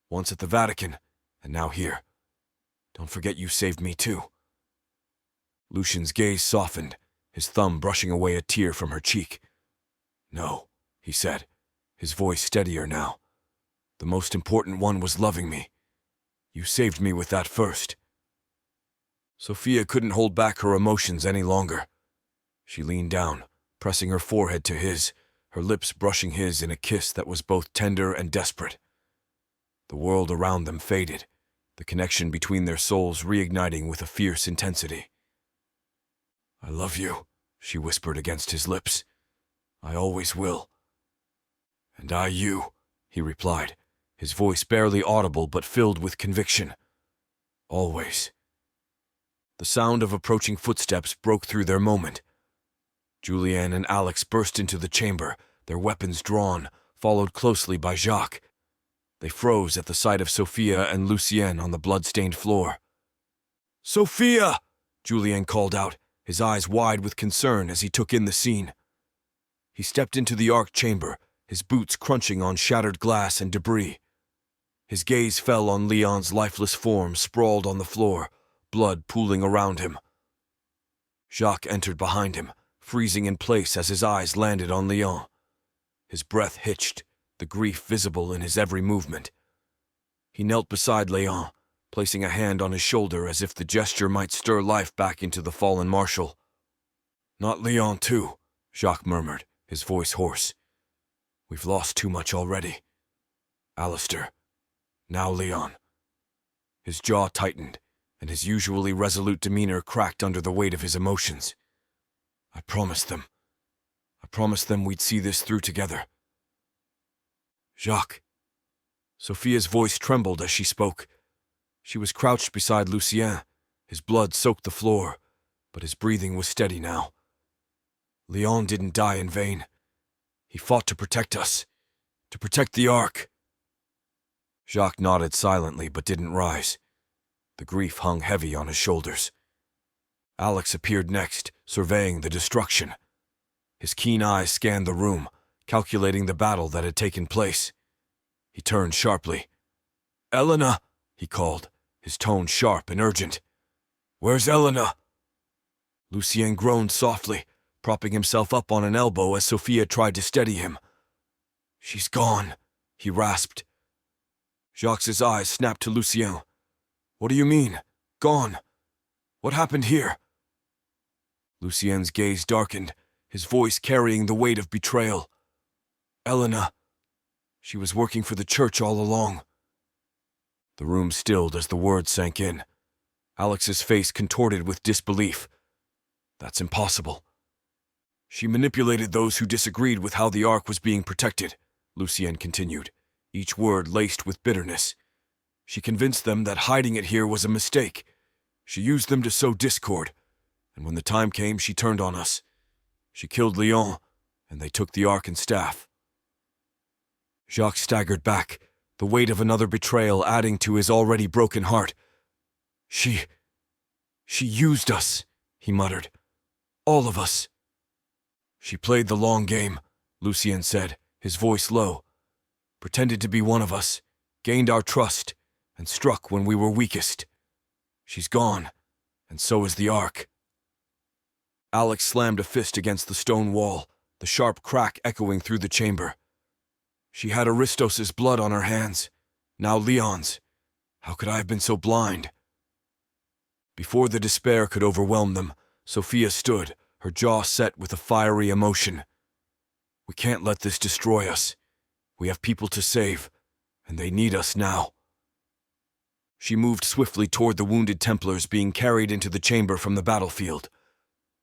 Once at the Vatican, and now here. Don't forget you saved me too." Lucian's gaze softened, his thumb brushing away a tear from her cheek. "No," he said, his voice steadier now. "The most important one was loving me. You saved me with that first." Sophia couldn't hold back her emotions any longer. She leaned down, pressing her forehead to his, her lips brushing his in a kiss that was both tender and desperate. The world around them faded, the connection between their souls reigniting with a fierce intensity. "I love you," she whispered against his lips. "I always will." "And I you," he replied, his voice barely audible but filled with conviction. "Always." The sound of approaching footsteps broke through their moment. Julianne and Alex burst into the chamber, their weapons drawn, followed closely by Jacques. They froze at the sight of Sophia and Lucienne on the blood-stained floor. "Sophia!" Julianne called out, his eyes wide with concern as he took in the scene. He stepped into the arc chamber, his boots crunching on shattered glass and debris. His gaze fell on Leon's lifeless form sprawled on the floor, blood pooling around him. Jacques entered behind him, freezing in place as his eyes landed on Leon. His breath hitched, the grief visible in his every movement. He knelt beside Leon, placing a hand on his shoulder as if the gesture might stir life back into the fallen marshal. "Not Leon too," Jacques murmured, his voice hoarse. "We've lost too much already. Alistair. Now Leon." His jaw tightened, and his usually resolute demeanor cracked under the weight of his emotions. I promised them we'd see this through together." "Jacques." Sophia's voice trembled as she spoke. She was crouched beside Lucien. His blood soaked the floor, but his breathing was steady now. "Leon didn't die in vain. He fought to protect us, to protect the Ark." Jacques nodded silently but didn't rise. The grief hung heavy on his shoulders. Alex appeared next, surveying the destruction. His keen eyes scanned the room, calculating the battle that had taken place. He turned sharply. "Elena!" he called, his tone sharp and urgent. "Where's Elena?" Lucien groaned softly, propping himself up on an elbow as Sophia tried to steady him. "She's gone," he rasped. Jacques' eyes snapped to Lucien. "What do you mean? Gone? What happened here?" Lucien's gaze darkened, his voice carrying the weight of betrayal. "Elena. She was working for the church all along." The room stilled as the words sank in. Alex's face contorted with disbelief. "That's impossible." "She manipulated those who disagreed with how the Ark was being protected," Lucien continued, each word laced with bitterness. "She convinced them that hiding it here was a mistake. She used them to sow discord, and when the time came, she turned on us. She killed Leon, and they took the Ark and staff." Jacques staggered back, the weight of another betrayal adding to his already broken heart. She used us," he muttered. "All of us." "She played the long game," Lucien said, his voice low. "Pretended to be one of us, gained our trust, and struck when we were weakest. She's gone, and so is the Ark." Alex slammed a fist against the stone wall, the sharp crack echoing through the chamber. "She had Aristos' blood on her hands, now Leon's. How could I have been so blind?" Before the despair could overwhelm them, Sophia stood, her jaw set with a fiery emotion. "We can't let this destroy us. We have people to save, and they need us now." She moved swiftly toward the wounded Templars being carried into the chamber from the battlefield.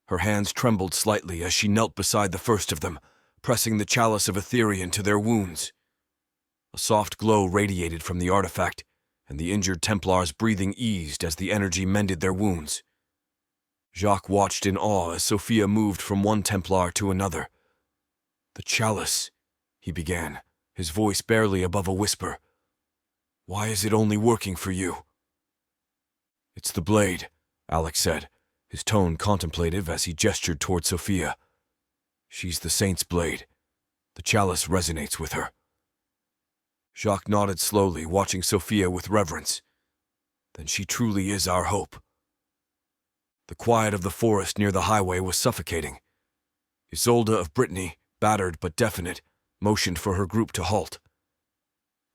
Her hands trembled slightly as she knelt beside the first of them, pressing the chalice of Etherian to their wounds. A soft glow radiated from the artifact, and the injured Templars' breathing eased as the energy mended their wounds. Jacques watched in awe as Sophia moved from one Templar to another. "The chalice," he began, his voice barely above a whisper. "Why is it only working for you?" "It's the blade," Alex said, his tone contemplative as he gestured toward Sophia. "She's the saint's blade. The chalice resonates with her." Jacques nodded slowly, watching Sophia with reverence. "Then she truly is our hope." The quiet of the forest near the highway was suffocating. Isolde of Brittany, battered but definite, motioned for her group to halt.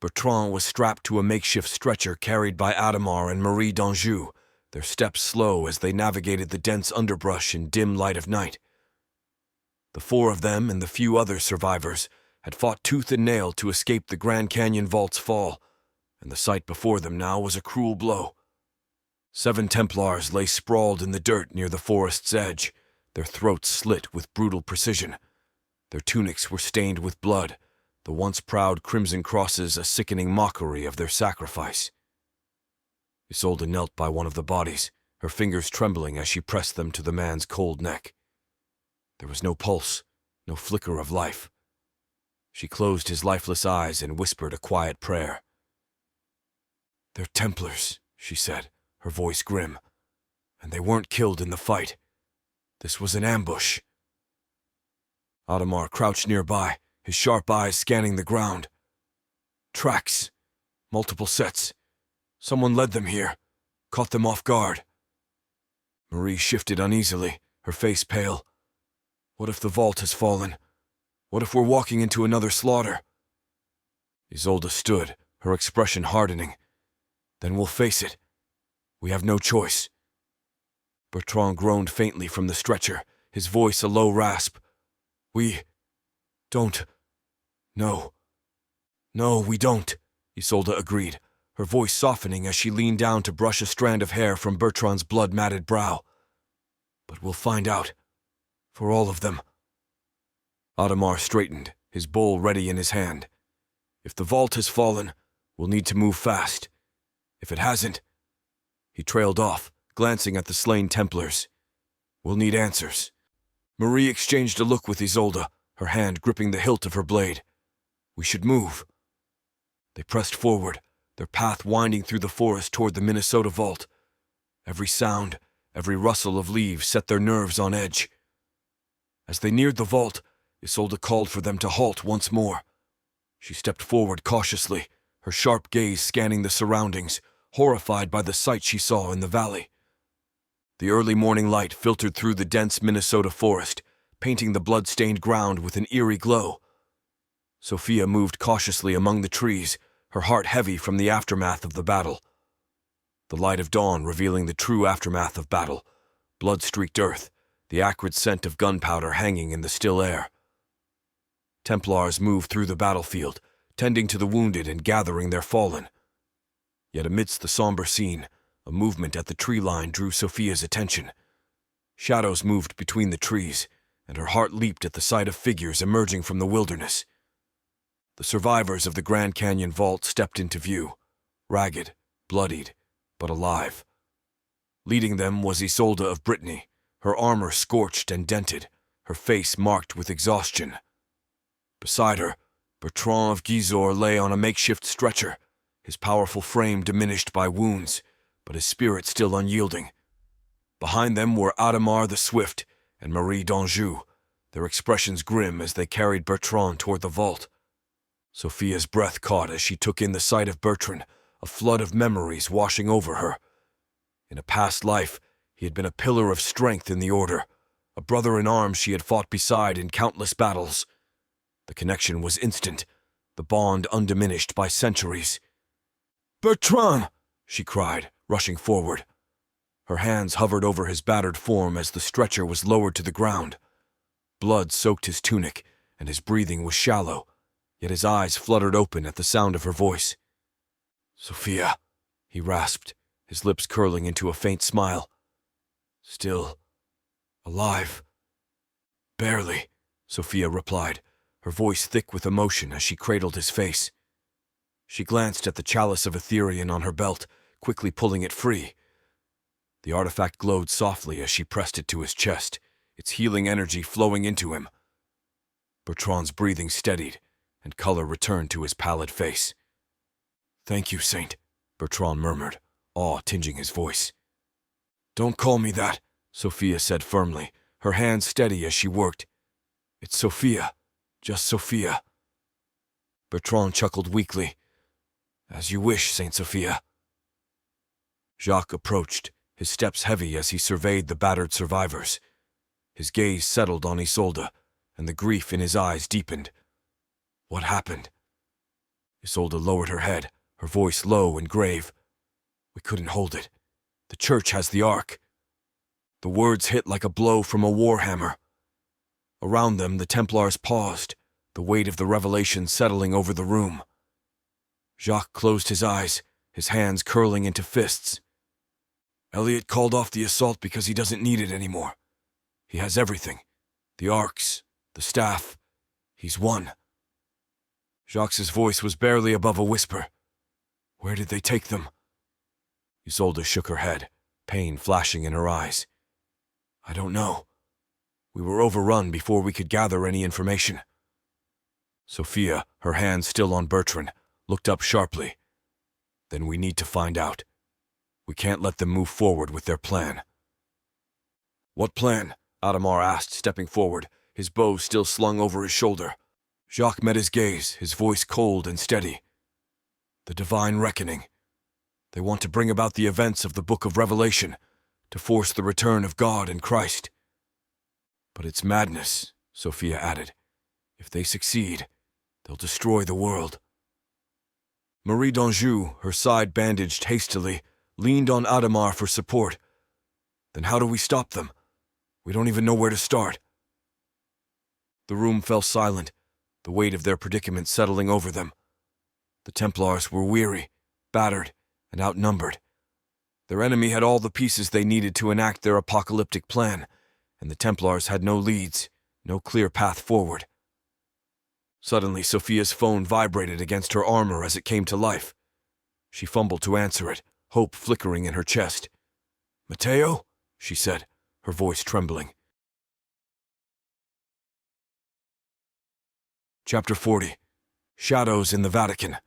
Bertrand was strapped to a makeshift stretcher carried by Adamar and Marie d'Anjou, their steps slow as they navigated the dense underbrush in dim light of night. The four of them and the few other survivors had fought tooth and nail to escape the Grand Canyon Vault's fall, and the sight before them now was a cruel blow. 7 Templars lay sprawled in the dirt near the forest's edge, their throats slit with brutal precision. Their tunics were stained with blood, the once proud crimson crosses a sickening mockery of their sacrifice. Isolde knelt by one of the bodies, her fingers trembling as she pressed them to the man's cold neck. There was no pulse, no flicker of life. She closed his lifeless eyes and whispered a quiet prayer. "They're Templars," she said, her voice grim. "And they weren't killed in the fight. This was an ambush." Adamar crouched nearby, his sharp eyes scanning the ground. "Tracks. Multiple sets. Someone led them here, caught them off guard." Marie shifted uneasily, her face pale. "What if the vault has fallen? What if we're walking into another slaughter?" Isolde stood, her expression hardening. "Then we'll face it. We have no choice." Bertrand groaned faintly from the stretcher, his voice a low rasp. "We don't. No, we don't," Isolde agreed, her voice softening as she leaned down to brush a strand of hair from Bertrand's blood-matted brow. "But we'll find out. For all of them." Adamar straightened, his bowl ready in his hand. "If the vault has fallen, we'll need to move fast. If it hasn't—" He trailed off, glancing at the slain Templars. "We'll need answers." Marie exchanged a look with Isolde, her hand gripping the hilt of her blade. "We should move." They pressed forward, their path winding through the forest toward the Minnesota vault. Every sound, every rustle of leaves set their nerves on edge. As they neared the vault, Isolde called for them to halt once more. She stepped forward cautiously, her sharp gaze scanning the surroundings, horrified by the sight she saw in the valley. The early morning light filtered through the dense Minnesota forest, painting the blood-stained ground with an eerie glow. Sophia moved cautiously among the trees, her heart heavy from the aftermath of the battle. The light of dawn revealing the true aftermath of battle, blood-streaked earth, the acrid scent of gunpowder hanging in the still air. Templars moved through the battlefield, tending to the wounded and gathering their fallen. Yet amidst the somber scene, a movement at the tree line drew Sophia's attention. Shadows moved between the trees, and her heart leaped at the sight of figures emerging from the wilderness. The survivors of the Grand Canyon Vault stepped into view, ragged, bloodied, but alive. Leading them was Isolde of Brittany, her armor scorched and dented, her face marked with exhaustion. Beside her, Bertrand of Gisors lay on a makeshift stretcher, his powerful frame diminished by wounds, but his spirit still unyielding. Behind them were Adamar the Swift and Marie d'Anjou, their expressions grim as they carried Bertrand toward the vault. Sophia's breath caught as she took in the sight of Bertrand, a flood of memories washing over her. In a past life, he had been a pillar of strength in the Order, a brother in arms she had fought beside in countless battles. The connection was instant, the bond undiminished by centuries. "Bertrand!" she cried, rushing forward. Her hands hovered over his battered form as the stretcher was lowered to the ground. Blood soaked his tunic, and his breathing was shallow, yet his eyes fluttered open at the sound of her voice. "Sophia," he rasped, his lips curling into a faint smile. "Still alive." "Barely," Sophia replied, her voice thick with emotion as she cradled his face. She glanced at the chalice of Etherian on her belt, quickly pulling it free. The artifact glowed softly as she pressed it to his chest, its healing energy flowing into him. Bertrand's breathing steadied, and color returned to his pallid face. "Thank you, Saint," Bertrand murmured, awe tinging his voice. "Don't call me that," Sophia said firmly, her hands steady as she worked. "It's Sophia, just Sophia." Bertrand chuckled weakly. "As you wish, Saint Sophia." Jacques approached, his steps heavy as he surveyed the battered survivors. His gaze settled on Isolde, and the grief in his eyes deepened. "What happened?" Isolde lowered her head, her voice low and grave. "We couldn't hold it. The church has the Ark." The words hit like a blow from a warhammer. Around them, the Templars paused, the weight of the revelation settling over the room. Jacques closed his eyes, his hands curling into fists. "Elliot called off the assault because he doesn't need it anymore. He has everything. The arcs, the staff. He's won." Jacques' voice was barely above a whisper. "Where did they take them?" Isolde shook her head, pain flashing in her eyes. "I don't know. We were overrun before we could gather any information." Sophia, her hand still on Bertrand, looked up sharply. "Then we need to find out. We can't let them move forward with their plan." "What plan?" Adamar asked, stepping forward, his bow still slung over his shoulder. Jacques met his gaze, his voice cold and steady. "The divine reckoning. They want to bring about the events of the Book of Revelation, to force the return of God and Christ." "But it's madness," Sophia added. "If they succeed, they'll destroy the world." Marie d'Anjou, her side bandaged hastily, leaned on Adamar for support. "Then how do we stop them? We don't even know where to start." The room fell silent, the weight of their predicament settling over them. The Templars were weary, battered, and outnumbered. Their enemy had all the pieces they needed to enact their apocalyptic plan, and the Templars had no leads, no clear path forward. Suddenly, Sophia's phone vibrated against her armor as it came to life. She fumbled to answer it, hope flickering in her chest. "Matteo?" she said, her voice trembling. Chapter 40. Shadows in the Vatican.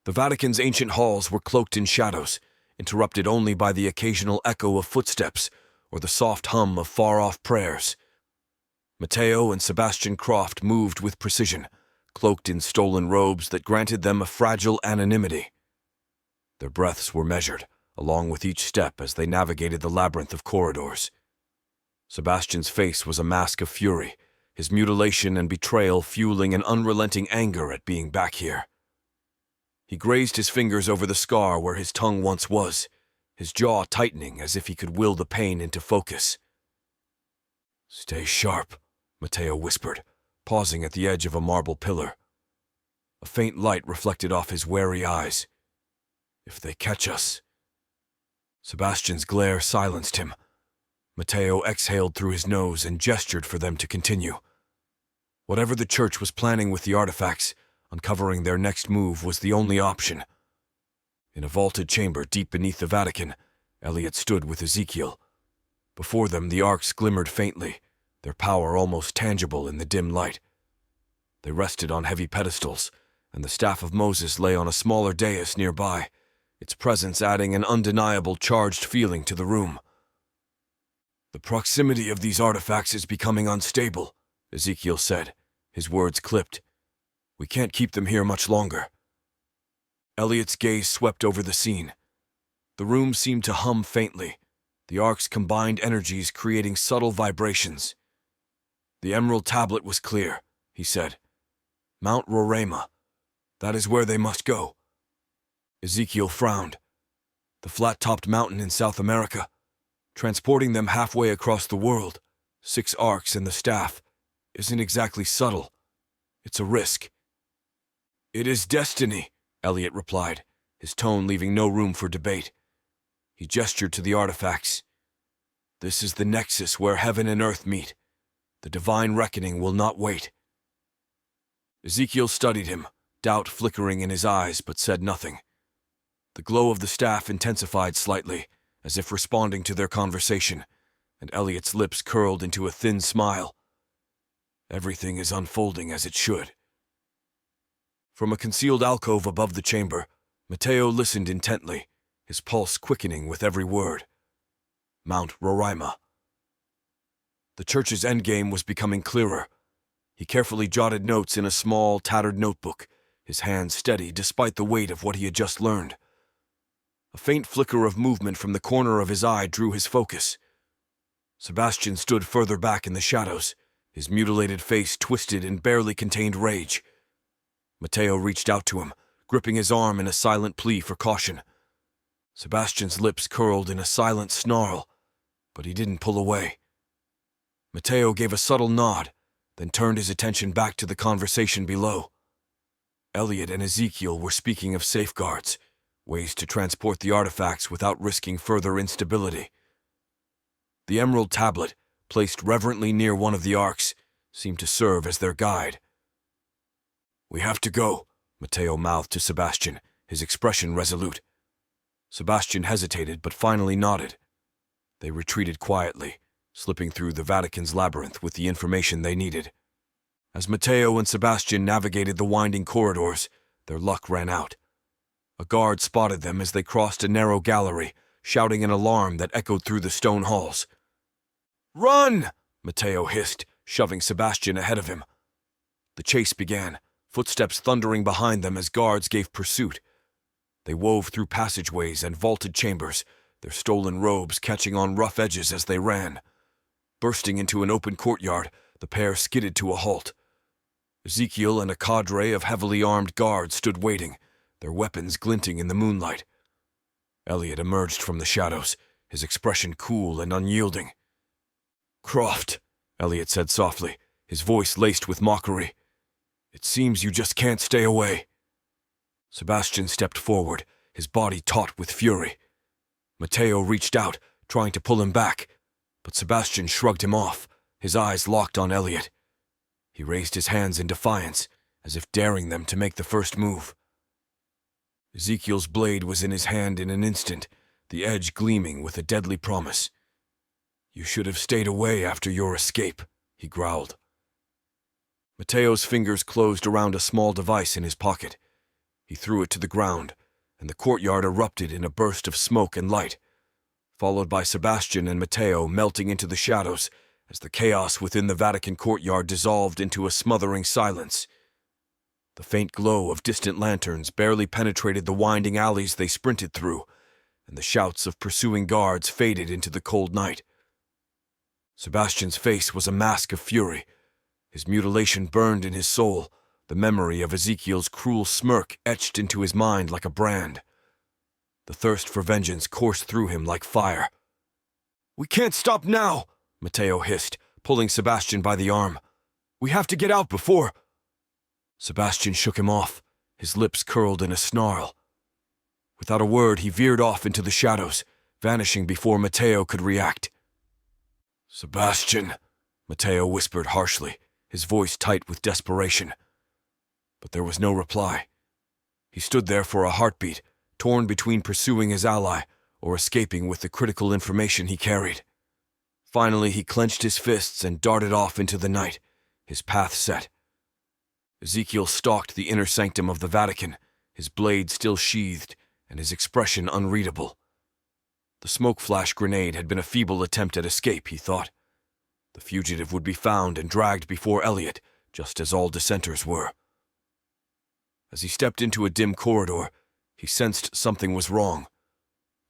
The Vatican's ancient halls were cloaked in shadows, interrupted only by the occasional echo of footsteps or the soft hum of far-off prayers. Matteo and Sebastian Croft moved with precision, cloaked in stolen robes that granted them a fragile anonymity. Their breaths were measured, along with each step as they navigated the labyrinth of corridors. Sebastian's face was a mask of fury, his mutilation and betrayal fueling an unrelenting anger at being back here. He grazed his fingers over the scar where his tongue once was, his jaw tightening as if he could will the pain into focus. "Stay sharp," Matteo whispered, pausing at the edge of a marble pillar. A faint light reflected off his wary eyes. "If they catch us—" Sebastian's glare silenced him. Matteo exhaled through his nose and gestured for them to continue. Whatever the church was planning with the artifacts, uncovering their next move was the only option. In a vaulted chamber deep beneath the Vatican, Elliot stood with Ezekiel. Before them the arcs glimmered faintly, their power almost tangible in the dim light. They rested on heavy pedestals, and the staff of Moses lay on a smaller dais nearby, its presence adding an undeniable charged feeling to the room. "The proximity of these artifacts is becoming unstable," Ezekiel said, his words clipped. "We can't keep them here much longer." Elliot's gaze swept over the scene. The room seemed to hum faintly, the arc's combined energies creating subtle vibrations. "The Emerald Tablet was clear," he said. "Mount Roraima. That is where they must go." Ezekiel frowned. "The flat-topped mountain in South America. Transporting them halfway across the world, 6 arcs and the staff, isn't exactly subtle. It's a risk." "It is destiny," Elliot replied, his tone leaving no room for debate. He gestured to the artifacts. "This is the nexus where heaven and earth meet. The divine reckoning will not wait." Ezekiel studied him, doubt flickering in his eyes, but said nothing. The glow of the staff intensified slightly, as if responding to their conversation, and Elliot's lips curled into a thin smile. Everything is unfolding as it should. From a concealed alcove above the chamber, Matteo listened intently, his pulse quickening with every word. Mount Roraima. The church's endgame was becoming clearer. He carefully jotted notes in a small, tattered notebook, his hands steady despite the weight of what he had just learned. A faint flicker of movement from the corner of his eye drew his focus. Sebastian stood further back in the shadows, his mutilated face twisted in barely contained rage. Matteo reached out to him, gripping his arm in a silent plea for caution. Sebastian's lips curled in a silent snarl, but he didn't pull away. Matteo gave a subtle nod, then turned his attention back to the conversation below. Elliot and Ezekiel were speaking of safeguards, ways to transport the artifacts without risking further instability. The emerald tablet, placed reverently near one of the arcs, seemed to serve as their guide. "We have to go," Matteo mouthed to Sebastian, his expression resolute. Sebastian hesitated but finally nodded. They retreated quietly, slipping through the Vatican's labyrinth with the information they needed. As Matteo and Sebastian navigated the winding corridors, their luck ran out. A guard spotted them as they crossed a narrow gallery, shouting an alarm that echoed through the stone halls. "Run!" Matteo hissed, shoving Sebastian ahead of him. The chase began, footsteps thundering behind them as guards gave pursuit. They wove through passageways and vaulted chambers, their stolen robes catching on rough edges as they ran. Bursting into an open courtyard, the pair skidded to a halt. Ezekiel and a cadre of heavily armed guards stood waiting, their weapons glinting in the moonlight. Elliot emerged from the shadows, his expression cool and unyielding. "Croft," Elliot said softly, his voice laced with mockery. "It seems you just can't stay away." Sebastian stepped forward, his body taut with fury. Matteo reached out, trying to pull him back, but Sebastian shrugged him off, his eyes locked on Elliot. He raised his hands in defiance, as if daring them to make the first move. Ezekiel's blade was in his hand in an instant, the edge gleaming with a deadly promise. "You should have stayed away after your escape," he growled. Matteo's fingers closed around a small device in his pocket. He threw it to the ground, and the courtyard erupted in a burst of smoke and light, followed by Sebastian and Matteo melting into the shadows as the chaos within the Vatican courtyard dissolved into a smothering silence. The faint glow of distant lanterns barely penetrated the winding alleys they sprinted through, and the shouts of pursuing guards faded into the cold night. Sebastian's face was a mask of fury. His mutilation burned in his soul, the memory of Ezekiel's cruel smirk etched into his mind like a brand. The thirst for vengeance coursed through him like fire. "We can't stop now!" Matteo hissed, pulling Sebastian by the arm. "We have to get out before—" Sebastian shook him off, his lips curled in a snarl. Without a word, he veered off into the shadows, vanishing before Matteo could react. "Sebastian," Matteo whispered harshly, his voice tight with desperation. But there was no reply. He stood there for a heartbeat, torn between pursuing his ally or escaping with the critical information he carried. Finally, he clenched his fists and darted off into the night, his path set. Ezekiel stalked the inner sanctum of the Vatican, his blade still sheathed and his expression unreadable. The smoke flash grenade had been a feeble attempt at escape, he thought. The fugitive would be found and dragged before Elliot, just as all dissenters were. As he stepped into a dim corridor, he sensed something was wrong.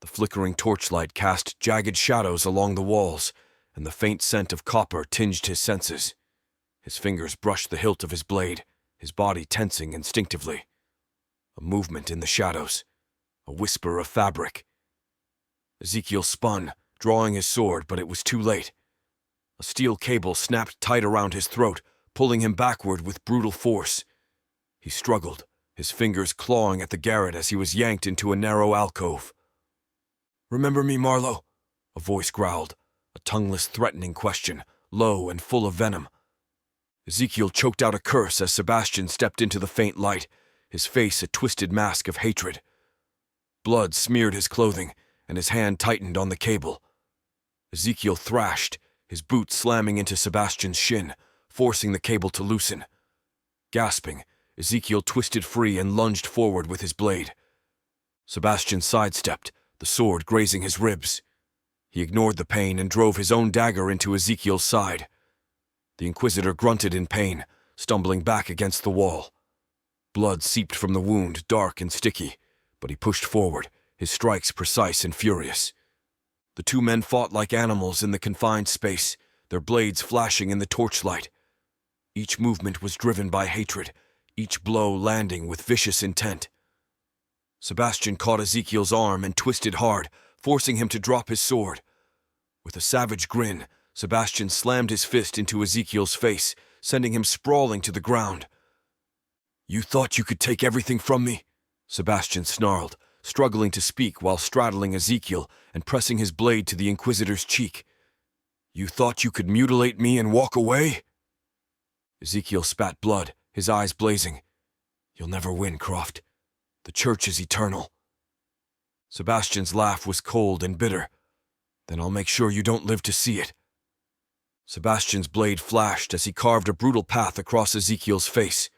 The flickering torchlight cast jagged shadows along the walls, and the faint scent of copper tinged his senses. His fingers brushed the hilt of his blade, his body tensing instinctively. A movement in the shadows, a whisper of fabric. Ezekiel spun, drawing his sword, but it was too late. A steel cable snapped tight around his throat, pulling him backward with brutal force. He struggled, his fingers clawing at the garrote as he was yanked into a narrow alcove. "Remember me, Marlowe?" a voice growled, a tongueless, threatening question, low and full of venom. Ezekiel choked out a curse as Sebastian stepped into the faint light, his face a twisted mask of hatred. Blood smeared his clothing, and his hand tightened on the cable. Ezekiel thrashed, his boot slamming into Sebastian's shin, forcing the cable to loosen. Gasping, Ezekiel twisted free and lunged forward with his blade. Sebastian sidestepped, the sword grazing his ribs. He ignored the pain and drove his own dagger into Ezekiel's side. The Inquisitor grunted in pain, stumbling back against the wall. Blood seeped from the wound, dark and sticky, but he pushed forward, his strikes precise and furious. The two men fought like animals in the confined space, their blades flashing in the torchlight. Each movement was driven by hatred, each blow landing with vicious intent. Sebastian caught Ezekiel's arm and twisted hard, forcing him to drop his sword. With a savage grin, Sebastian slammed his fist into Ezekiel's face, sending him sprawling to the ground. "You thought you could take everything from me?" Sebastian snarled, struggling to speak while straddling Ezekiel and pressing his blade to the Inquisitor's cheek. "You thought you could mutilate me and walk away?" Ezekiel spat blood, his eyes blazing. "You'll never win, Croft. The Church is eternal." Sebastian's laugh was cold and bitter. "Then I'll make sure you don't live to see it." Sebastian's blade flashed as he carved a brutal path across Ezekiel's face.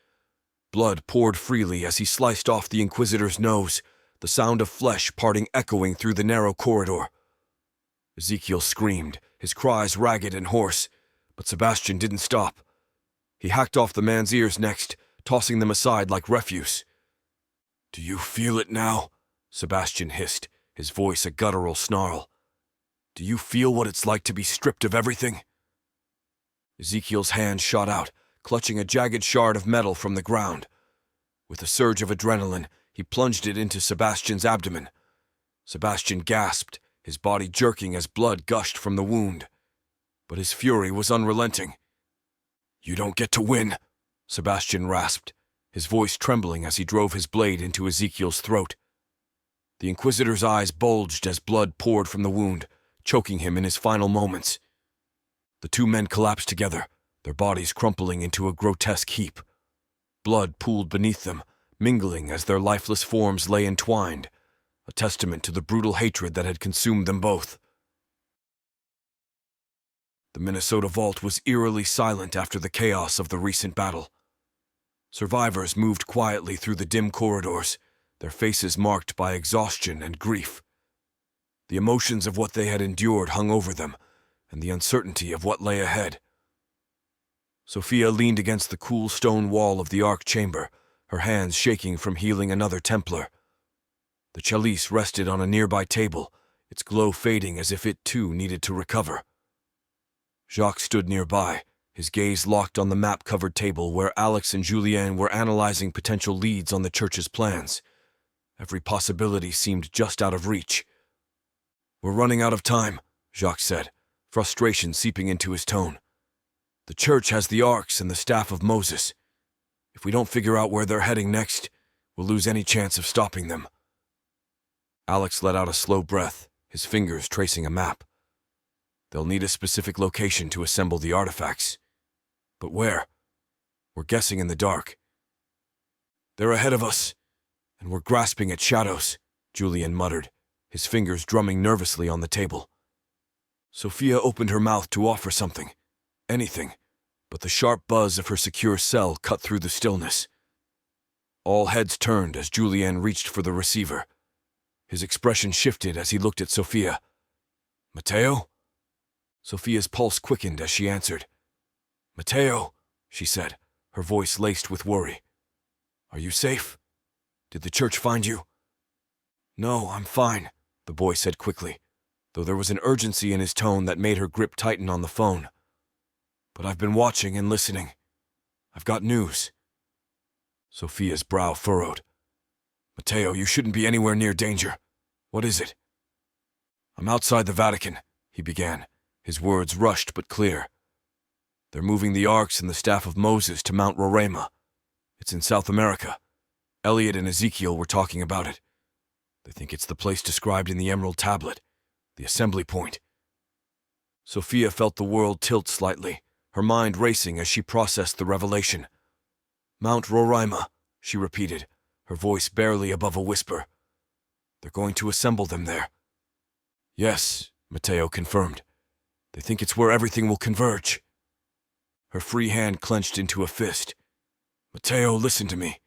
Blood poured freely as he sliced off the Inquisitor's nose, the sound of flesh parting echoing through the narrow corridor. Ezekiel screamed, his cries ragged and hoarse, but Sebastian didn't stop. He hacked off the man's ears next, tossing them aside like refuse. "Do you feel it now?" Sebastian hissed, his voice a guttural snarl. "Do you feel what it's like to be stripped of everything?" Ezekiel's hand shot out, clutching a jagged shard of metal from the ground. With a surge of adrenaline, he plunged it into Sebastian's abdomen. Sebastian gasped, his body jerking as blood gushed from the wound. But his fury was unrelenting. "You don't get to win," Sebastian rasped, his voice trembling as he drove his blade into Ezekiel's throat. The Inquisitor's eyes bulged as blood poured from the wound, choking him in his final moments. The two men collapsed together, their bodies crumpling into a grotesque heap. Blood pooled beneath them, mingling as their lifeless forms lay entwined, a testament to the brutal hatred that had consumed them both. The Minnesota Vault was eerily silent after the chaos of the recent battle. Survivors moved quietly through the dim corridors, their faces marked by exhaustion and grief. The emotions of what they had endured hung over them, and the uncertainty of what lay ahead. Sophia leaned against the cool stone wall of the Ark chamber, her hands shaking from healing another Templar. The chalice rested on a nearby table, its glow fading as if it too needed to recover. Jacques stood nearby, his gaze locked on the map-covered table where Alex and Julien were analyzing potential leads on the Church's plans. Every possibility seemed just out of reach. "We're running out of time," Jacques said, frustration seeping into his tone. "The Church has the Arks and the Staff of Moses. If we don't figure out where they're heading next, we'll lose any chance of stopping them." Alex let out a slow breath, his fingers tracing a map. "They'll need a specific location to assemble the artifacts. But where? We're guessing in the dark." "They're ahead of us, and we're grasping at shadows," Julien muttered, his fingers drumming nervously on the table. Sophia opened her mouth to offer something, anything, but the sharp buzz of her secure cell cut through the stillness. All heads turned as Julien reached for the receiver. His expression shifted as he looked at Sophia. "Matteo?" Sophia's pulse quickened as she answered. "Matteo," she said, her voice laced with worry. "Are you safe? Did the Church find you?" "No, I'm fine," the boy said quickly, though there was an urgency in his tone that made her grip tighten on the phone. "But I've been watching and listening. I've got news." Sophia's brow furrowed. "Matteo, you shouldn't be anywhere near danger. What is it?" "I'm outside the Vatican," he began, his words rushed but clear. "They're moving the Arks and the Staff of Moses to Mount Roraima. It's in South America. Elliot and Ezekiel were talking about it. They think it's the place described in the Emerald Tablet, the assembly point." Sophia felt the world tilt slightly, her mind racing as she processed the revelation. "Mount Roraima," she repeated, her voice barely above a whisper. "They're going to assemble them there. Yes, Matteo confirmed. They think it's where everything will converge. Her free hand clenched into a fist. Matteo, listen to me.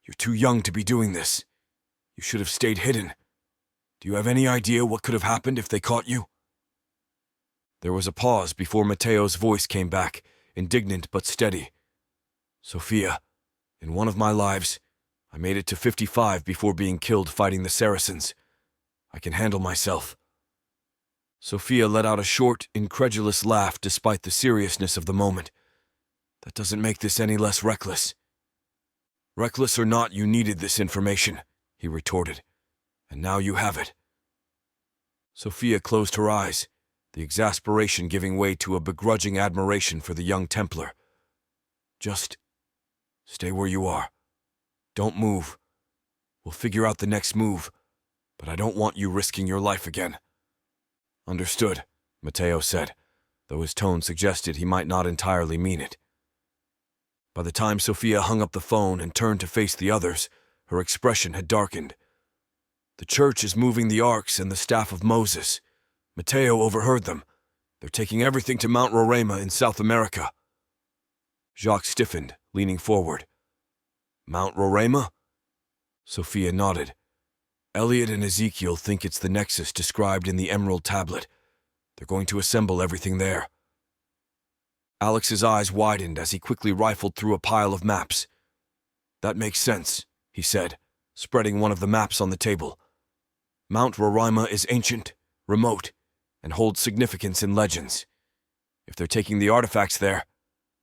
You're too young to be doing this. You should have stayed hidden. Do you have any idea what could have happened if they caught you? There was a pause before Matteo's voice came back, indignant but steady. Sophia, in one of my lives, I made it to 55 before being killed fighting the Saracens. I can handle myself. Sophia let out a short, incredulous laugh despite the seriousness of the moment. That doesn't make this any less reckless. Reckless or not, you needed this information, he retorted. And now you have it. Sophia closed her eyes, the exasperation giving way to a begrudging admiration for the young Templar. Just stay where you are. Don't move. We'll figure out the next move, but I don't want you risking your life again. Understood, Matteo said, though his tone suggested he might not entirely mean it. By the time Sophia hung up the phone and turned to face the others, her expression had darkened. The church is moving the arks and the staff of Moses. Matteo overheard them. They're taking everything to Mount Roraima in South America. Jacques stiffened, leaning forward. Mount Roraima? Sophia nodded. Elliot and Ezekiel think it's the nexus described in the Emerald Tablet. They're going to assemble everything there. Alex's eyes widened as he quickly rifled through a pile of maps. That makes sense, he said, spreading one of the maps on the table. Mount Roraima is ancient, remote, and holds significance in legends. If they're taking the artifacts there,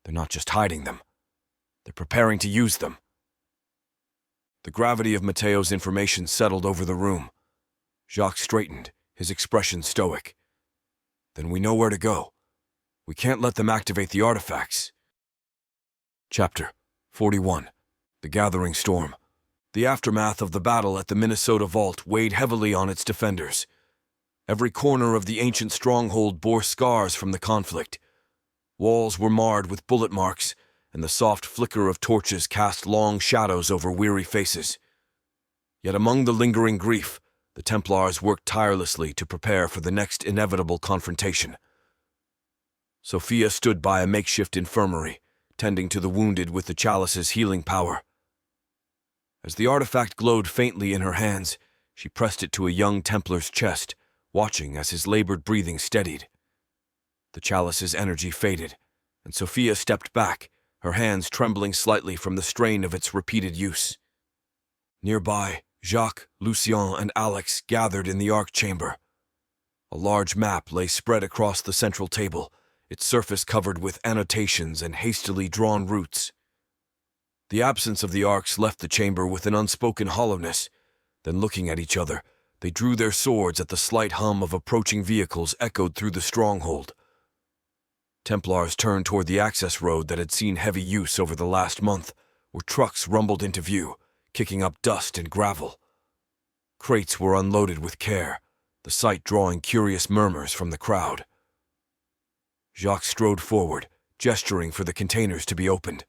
they're not just hiding them. They're preparing to use them. The gravity of Matteo's information settled over the room. Jacques straightened, his expression stoic. Then we know where to go. We can't let them activate the artifacts. Chapter 41. The Gathering Storm. The aftermath of the battle at the Minnesota Vault weighed heavily on its defenders. Every corner of the ancient stronghold bore scars from the conflict. Walls were marred with bullet marks, and the soft flicker of torches cast long shadows over weary faces. Yet among the lingering grief, the Templars worked tirelessly to prepare for the next inevitable confrontation. Sophia stood by a makeshift infirmary, tending to the wounded with the chalice's healing power. As the artifact glowed faintly in her hands, she pressed it to a young Templar's chest, watching as his labored breathing steadied. The chalice's energy faded, and Sophia stepped back, her hands trembling slightly from the strain of its repeated use. Nearby, Jacques, Lucien, and Alex gathered in the ark chamber. A large map lay spread across the central table, its surface covered with annotations and hastily drawn routes. The absence of the arks left the chamber with an unspoken hollowness. Then, looking at each other, they drew their swords at the slight hum of approaching vehicles echoed through the stronghold. Templars turned toward the access road that had seen heavy use over the last month, where trucks rumbled into view, kicking up dust and gravel. Crates were unloaded with care, the sight drawing curious murmurs from the crowd. Jacques strode forward, gesturing for the containers to be opened.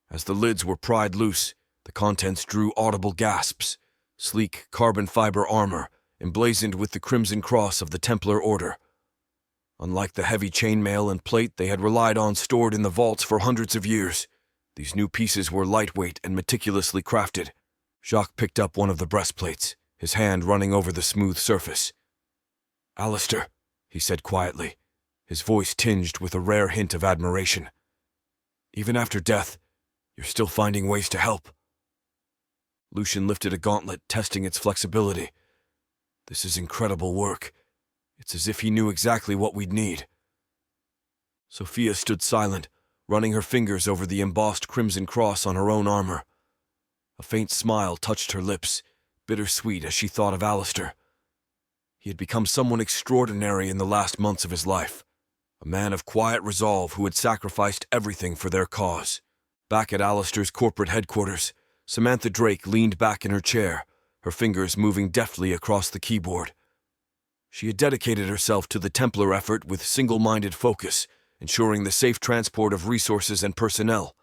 As the lids were pried loose, the contents drew audible gasps, sleek carbon fiber armor, emblazoned with the Crimson Cross of the Templar Order. Unlike the heavy chainmail and plate they had relied on stored in the vaults for hundreds of years, these new pieces were lightweight and meticulously crafted. Jacques picked up one of the breastplates, his hand running over the smooth surface. "Alistair," he said quietly, his voice tinged with a rare hint of admiration. "Even after death, you're still finding ways to help." Lucian lifted a gauntlet, testing its flexibility. "This is incredible work. It's as if he knew exactly what we'd need." Sophia stood silent, running her fingers over the embossed Crimson Cross on her own armor. A faint smile touched her lips, bittersweet as she thought of Alistair. He had become someone extraordinary in the last months of his life, a man of quiet resolve who had sacrificed everything for their cause. Back at Alistair's corporate headquarters, Samantha Drake leaned back in her chair, her fingers moving deftly across the keyboard. She had dedicated herself to the Templar effort with single-minded focus, ensuring the safe transport of resources and personnel.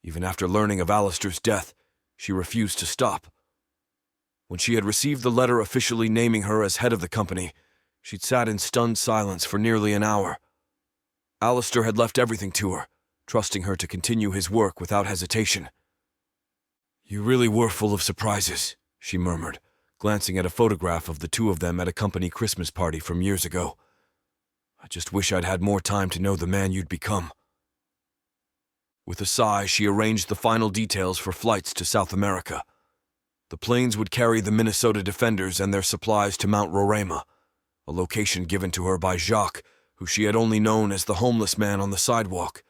Even after learning of Alistair's death, she refused to stop. When she had received the letter officially naming her as head of the company, she'd sat in stunned silence for nearly an hour. Alistair had left everything to her, trusting her to continue his work without hesitation. "You really were full of surprises," she murmured, glancing at a photograph of the two of them at a company Christmas party from years ago. "I just wish I'd had more time to know the man you'd become." With a sigh, she arranged the final details for flights to South America. The planes would carry the Minnesota Defenders and their supplies to Mount Roraima, a location given to her by Jacques, who she had only known as the homeless man on the sidewalk.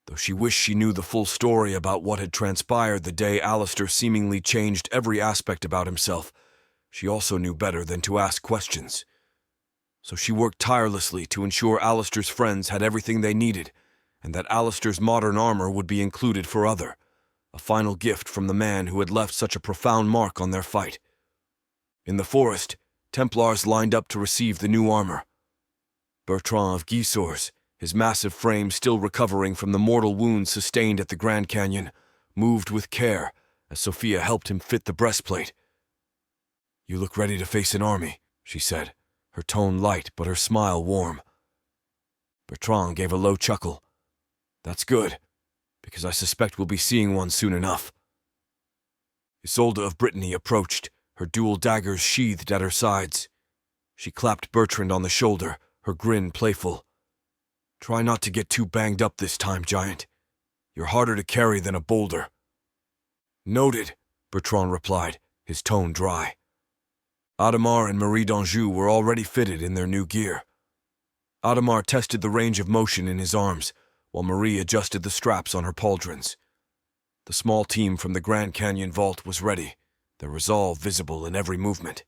Though she wished she knew the full story about what had transpired the day Alistair seemingly changed every aspect about himself, she also knew better than to ask questions. So she worked tirelessly to ensure Alistair's friends had everything they needed, and that Alistair's modern armor would be included for other, a final gift from the man who had left such a profound mark on their fight. In the forest, Templars lined up to receive the new armor. Bertrand of Gisors, his massive frame still recovering from the mortal wounds sustained at the Grand Canyon, moved with care as Sophia helped him fit the breastplate. "You look ready to face an army," she said, her tone light but her smile warm. Bertrand gave a low chuckle. "That's good, because I suspect we'll be seeing one soon enough." Isolde of Brittany approached, her dual daggers sheathed at her sides. She clapped Bertrand on the shoulder, her grin playful. "Try not to get too banged up this time, Giant. You're harder to carry than a boulder." "Noted," Bertrand replied, his tone dry. Adhemar and Marie d'Anjou were already fitted in their new gear. Adhemar tested the range of motion in his arms, while Marie adjusted the straps on her pauldrons. The small team from the Grand Canyon vault was ready, their resolve visible in every movement.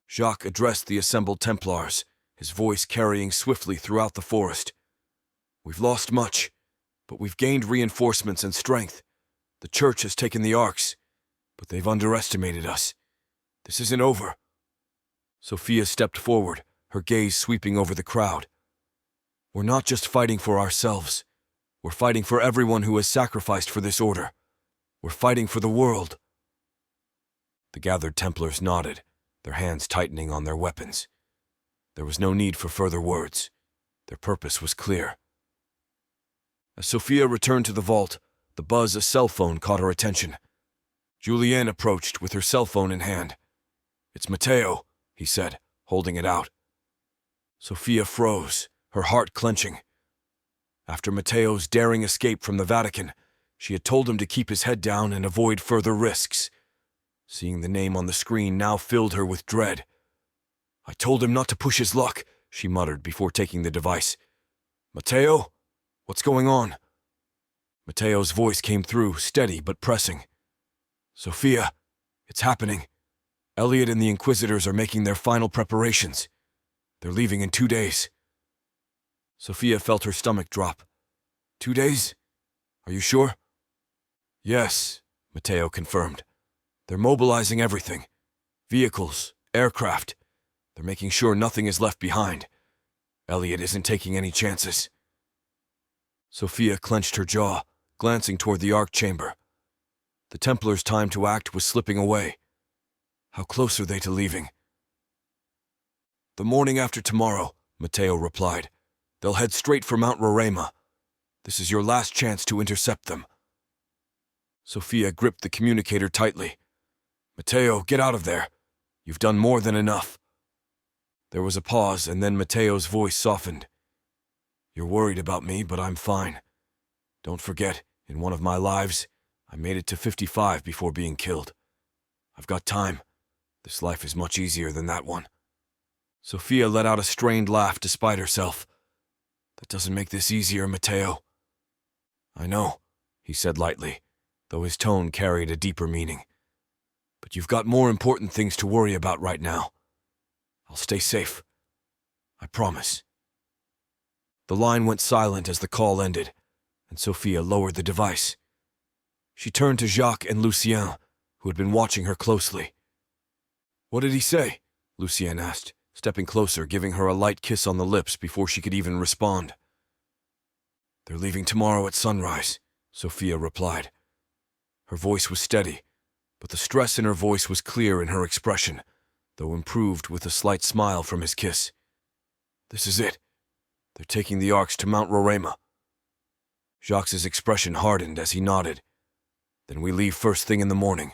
Jacques addressed the assembled Templars, his voice carrying swiftly throughout the forest. "We've lost much, but we've gained reinforcements and strength. The Church has taken the Arks, but they've underestimated us. This isn't over." Sophia stepped forward, her gaze sweeping over the crowd. "We're not just fighting for ourselves. We're fighting for everyone who has sacrificed for this order. We're fighting for the world." The gathered Templars nodded, their hands tightening on their weapons. There was no need for further words. Their purpose was clear. As Sophia returned to the vault, the buzz of a cell phone caught her attention. Julien approached with her cell phone in hand. "It's Matteo," he said, holding it out. Sophia froze, her heart clenching. After Matteo's daring escape from the Vatican, she had told him to keep his head down and avoid further risks. Seeing the name on the screen now filled her with dread. "I told him not to push his luck," she muttered before taking the device. "Matteo? What's going on?" Matteo's voice came through, steady but pressing. "Sophia, it's happening. Elliot and the Inquisitors are making their final preparations. They're leaving in 2 days." Sophia felt her stomach drop. 2 days? Are you sure? "Yes," Matteo confirmed. "They're mobilizing everything. Vehicles, aircraft. They're making sure nothing is left behind. Elliot isn't taking any chances." Sophia clenched her jaw, glancing toward the Ark chamber. The Templars' time to act was slipping away. How close are they to leaving? "The morning after tomorrow," Matteo replied. "They'll head straight for Mount Roraima. This is your last chance to intercept them." Sophia gripped the communicator tightly. "Matteo, get out of there. You've done more than enough." There was a pause, and then Matteo's voice softened. "You're worried about me, but I'm fine. Don't forget, in one of my lives, I made it to 55 before being killed. I've got time. This life is much easier than that one." Sophia let out a strained laugh despite herself. "That doesn't make this easier, Matteo." "I know," he said lightly, though his tone carried a deeper meaning. "But you've got more important things to worry about right now. I'll stay safe. I promise." The line went silent as the call ended, and Sophia lowered the device. She turned to Jacques and Lucien, who had been watching her closely. "What did he say?" Lucien asked, stepping closer, giving her a light kiss on the lips before she could even respond. "They're leaving tomorrow at sunrise," Sophia replied. Her voice was steady, but the stress in her voice was clear in her expression, though improved with a slight smile from his kiss. "This is it. They're taking the arcs to Mount Roraima." Jacques' expression hardened as he nodded. "Then we leave first thing in the morning."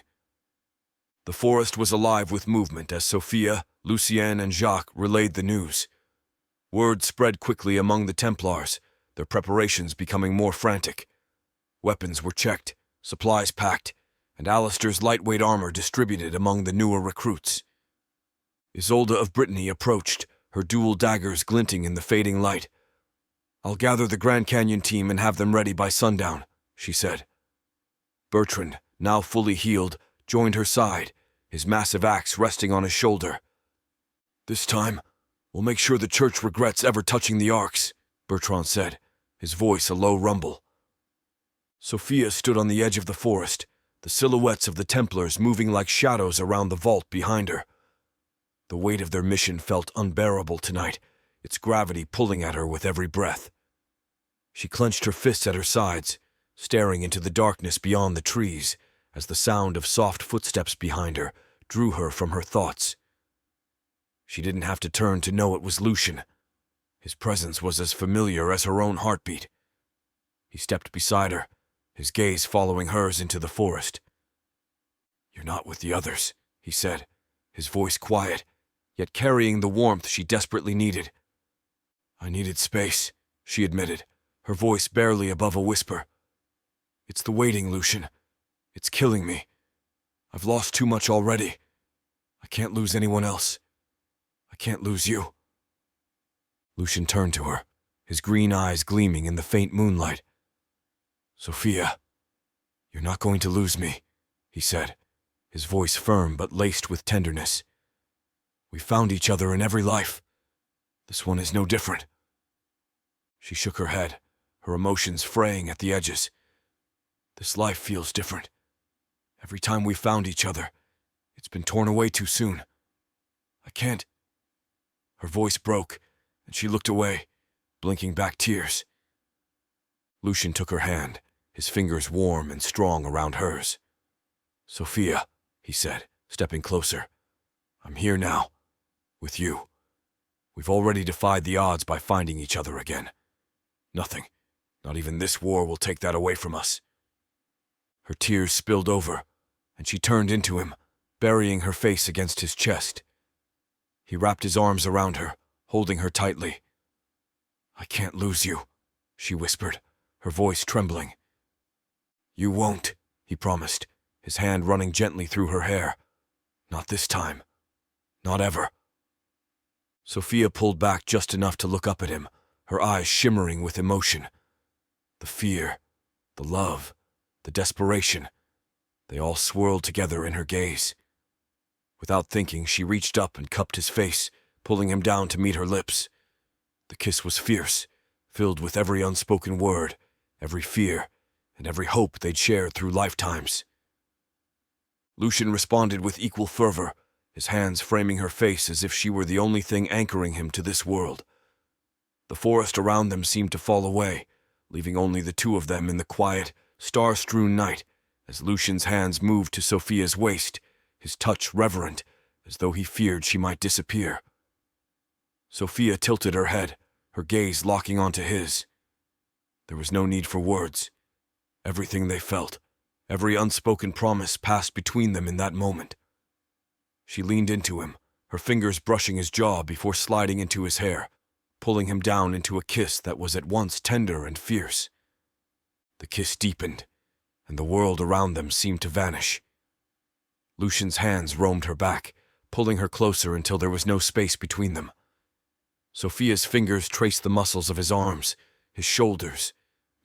The forest was alive with movement as Sophia, Lucien, and Jacques relayed the news. Word spread quickly among the Templars, their preparations becoming more frantic. Weapons were checked, supplies packed, and Alistair's lightweight armor distributed among the newer recruits. Isolde of Brittany approached, her dual daggers glinting in the fading light. "I'll gather the Grand Canyon team and have them ready by sundown," she said. Bertrand, now fully healed, joined her side, his massive axe resting on his shoulder. "This time, we'll make sure the church regrets ever touching the arcs," Bertrand said, his voice a low rumble. Sophia stood on the edge of the forest, the silhouettes of the Templars moving like shadows around the vault behind her. The weight of their mission felt unbearable tonight, its gravity pulling at her with every breath. She clenched her fists at her sides, staring into the darkness beyond the trees, as the sound of soft footsteps behind her drew her from her thoughts. She didn't have to turn to know it was Lucien. His presence was as familiar as her own heartbeat. He stepped beside her, his gaze following hers into the forest. "You're not with the others," he said, his voice quiet, yet carrying the warmth she desperately needed. "I needed space," she admitted, her voice barely above a whisper. "It's the waiting, Lucien. It's killing me. I've lost too much already. I can't lose anyone else. I can't lose you." Lucien turned to her, his green eyes gleaming in the faint moonlight. "Sophia, you're not going to lose me," he said, his voice firm but laced with tenderness. "We found each other in every life. This one is no different." She shook her head, her emotions fraying at the edges. "This life feels different. Every time we found each other, it's been torn away too soon. I can't." Her voice broke, and she looked away, blinking back tears. Lucien took her hand, his fingers warm and strong around hers. "Sophia," he said, stepping closer, "I'm here now, with you. We've already defied the odds by finding each other again. Nothing, not even this war, will take that away from us." Her tears spilled over, and she turned into him, burying her face against his chest. He wrapped his arms around her, holding her tightly. "I can't lose you," she whispered, her voice trembling. "You won't," he promised, his hand running gently through her hair. "Not this time. Not ever." Sophia pulled back just enough to look up at him, her eyes shimmering with emotion. The fear, the love, the desperation, they all swirled together in her gaze. Without thinking, she reached up and cupped his face, pulling him down to meet her lips. The kiss was fierce, filled with every unspoken word, every fear, and every hope they'd shared through lifetimes. Lucien responded with equal fervor, his hands framing her face as if she were the only thing anchoring him to this world. The forest around them seemed to fall away, leaving only the two of them in the quiet, star-strewn night, as Lucien's hands moved to Sophia's waist, his touch reverent, as though he feared she might disappear. Sophia tilted her head, her gaze locking onto his. There was no need for words. Everything they felt, every unspoken promise passed between them in that moment. She leaned into him, her fingers brushing his jaw before sliding into his hair, pulling him down into a kiss that was at once tender and fierce. The kiss deepened, and the world around them seemed to vanish. Lucien's hands roamed her back, pulling her closer until there was no space between them. Sophia's fingers traced the muscles of his arms, his shoulders,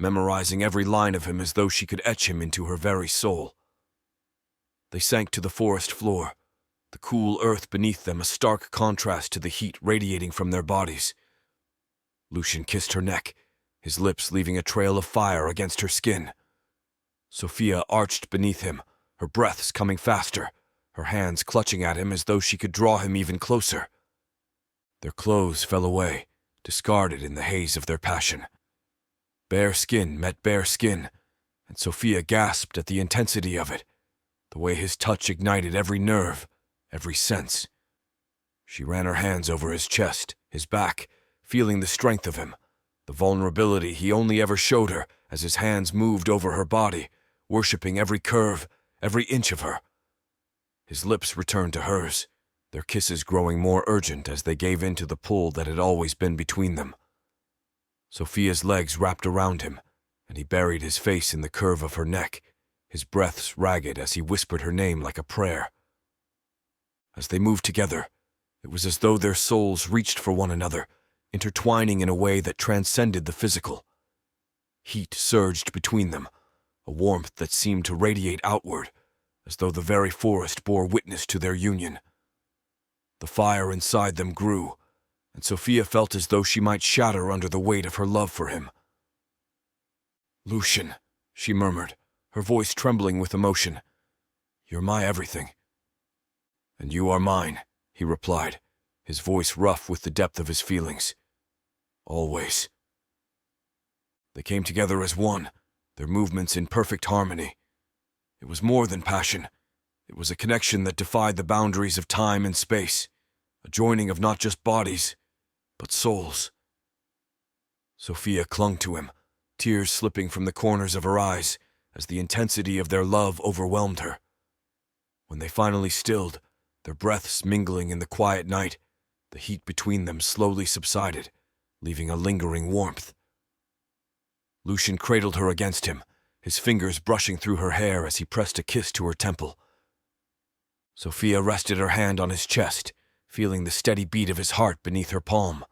memorizing every line of him as though she could etch him into her very soul. They sank to the forest floor, the cool earth beneath them a stark contrast to the heat radiating from their bodies. Lucien kissed her neck, his lips leaving a trail of fire against her skin. Sophia arched beneath him, her breaths coming faster, her hands clutching at him as though she could draw him even closer. Their clothes fell away, discarded in the haze of their passion. Bare skin met bare skin, and Sophia gasped at the intensity of it. the way his touch ignited every nerve, every sense. She ran her hands over his chest, his back, feeling the strength of him, the vulnerability he only ever showed her as his hands moved over her body, worshipping every curve, every inch of her. His lips returned to hers, their kisses growing more urgent as they gave in to the pull that had always been between them. Sophia's legs wrapped around him, and he buried his face in the curve of her neck, his breaths ragged as he whispered her name like a prayer. As they moved together, it was as though their souls reached for one another, intertwining in a way that transcended the physical. Heat surged between them, a warmth that seemed to radiate outward, as though the very forest bore witness to their union. The fire inside them grew, and Sophia felt as though she might shatter under the weight of her love for him. "Lucian," she murmured, her voice trembling with emotion. "You're my everything." "And you are mine," he replied, his voice rough with the depth of his feelings. "Always." They came together as one, their movements in perfect harmony. It was more than passion. It was a connection that defied the boundaries of time and space, a joining of not just bodies, but souls. Sophia clung to him, tears slipping from the corners of her eyes as the intensity of their love overwhelmed her. When they finally stilled, their breaths mingling in the quiet night, the heat between them slowly subsided, leaving a lingering warmth. Lucian cradled her against him, his fingers brushing through her hair as he pressed a kiss to her temple. Sophia rested her hand on his chest, feeling the steady beat of his heart beneath her palm.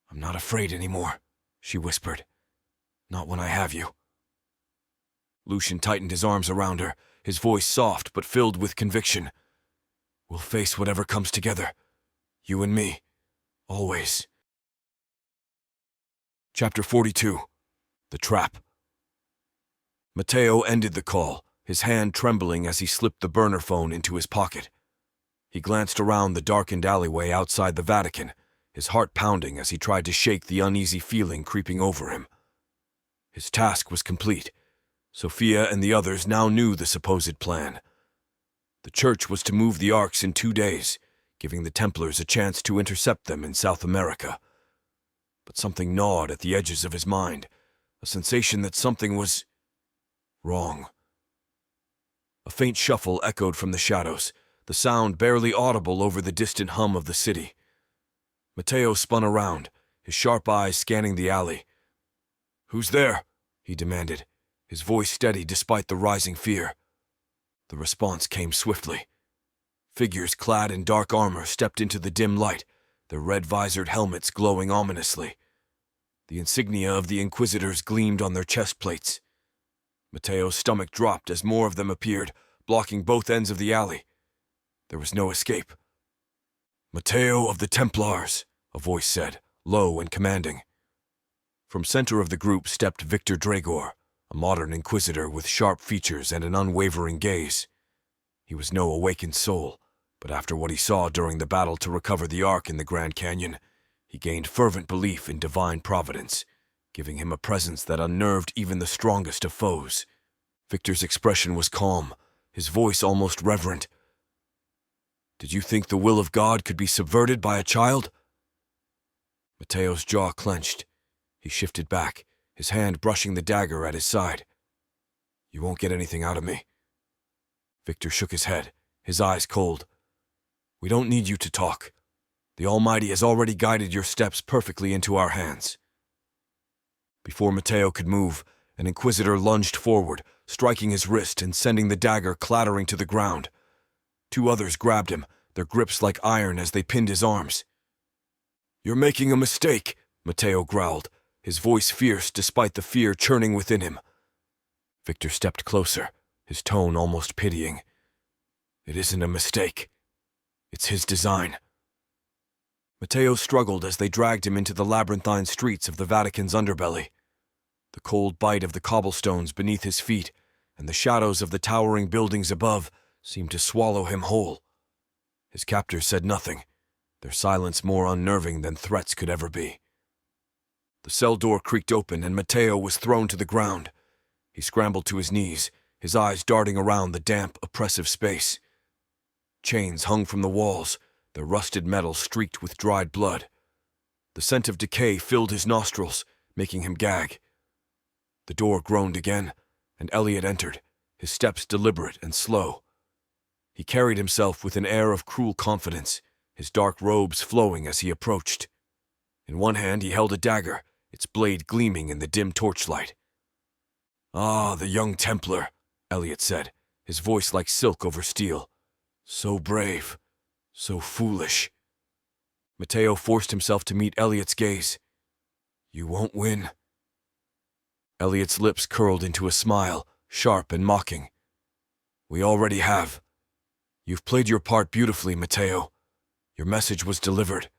"I'm not afraid anymore," she whispered. "Not when I have you." Lucian tightened his arms around her, his voice soft but filled with conviction. "We'll face whatever comes together. You and me. Always." Chapter 42. The Trap. Matteo ended the call, his hand trembling as he slipped the burner phone into his pocket. He glanced around the darkened alleyway outside the Vatican, his heart pounding as he tried to shake the uneasy feeling creeping over him. His task was complete. Sophia and the others now knew the supposed plan. The church was to move the arks in 2 days, giving the Templars a chance to intercept them in South America. But something gnawed at the edges of his mind, a sensation that something was wrong. A faint shuffle echoed from the shadows, the sound barely audible over the distant hum of the city. Matteo spun around, his sharp eyes scanning the alley. "Who's there?" he demanded, his voice steady despite the rising fear. The response came swiftly. Figures clad in dark armor stepped into the dim light, their red-visored helmets glowing ominously. The insignia of the Inquisitors gleamed on their chest plates. Matteo's stomach dropped as more of them appeared, blocking both ends of the alley. There was no escape. "Matteo of the Templars," a voice said, low and commanding. From center of the group stepped Victor Dragor, a modern Inquisitor with sharp features and an unwavering gaze. He was no awakened soul, but after what he saw during the battle to recover the Ark in the Grand Canyon, he gained fervent belief in divine providence, giving him a presence that unnerved even the strongest of foes. Victor's expression was calm, his voice almost reverent. "Did you think the will of God could be subverted by a child?" Matteo's jaw clenched. He shifted back, his hand brushing the dagger at his side. "You won't get anything out of me." Victor shook his head, his eyes cold. "We don't need you to talk. The Almighty has already guided your steps perfectly into our hands." Before Matteo could move, an Inquisitor lunged forward, striking his wrist and sending the dagger clattering to the ground. 2 others grabbed him, their grips like iron as they pinned his arms. "You're making a mistake," Matteo growled, his voice fierce despite the fear churning within him. Victor stepped closer, his tone almost pitying. "It isn't a mistake. It's his design." Matteo struggled as they dragged him into the labyrinthine streets of the Vatican's underbelly. The cold bite of the cobblestones beneath his feet and the shadows of the towering buildings above seemed to swallow him whole. His captors said nothing, their silence more unnerving than threats could ever be. The cell door creaked open and Matteo was thrown to the ground. He scrambled to his knees, his eyes darting around the damp, oppressive space. Chains hung from the walls, their rusted metal streaked with dried blood. The scent of decay filled his nostrils, making him gag. The door groaned again, and Elliot entered, his steps deliberate and slow. He carried himself with an air of cruel confidence, his dark robes flowing as he approached. In one hand he held a dagger, its blade gleaming in the dim torchlight. "Ah, the young Templar," Elliot said, his voice like silk over steel. "So brave, so foolish." Matteo forced himself to meet Elliot's gaze. "You won't win." Elliot's lips curled into a smile, sharp and mocking. "We already have. You've played your part beautifully, Matteo. Your message was delivered,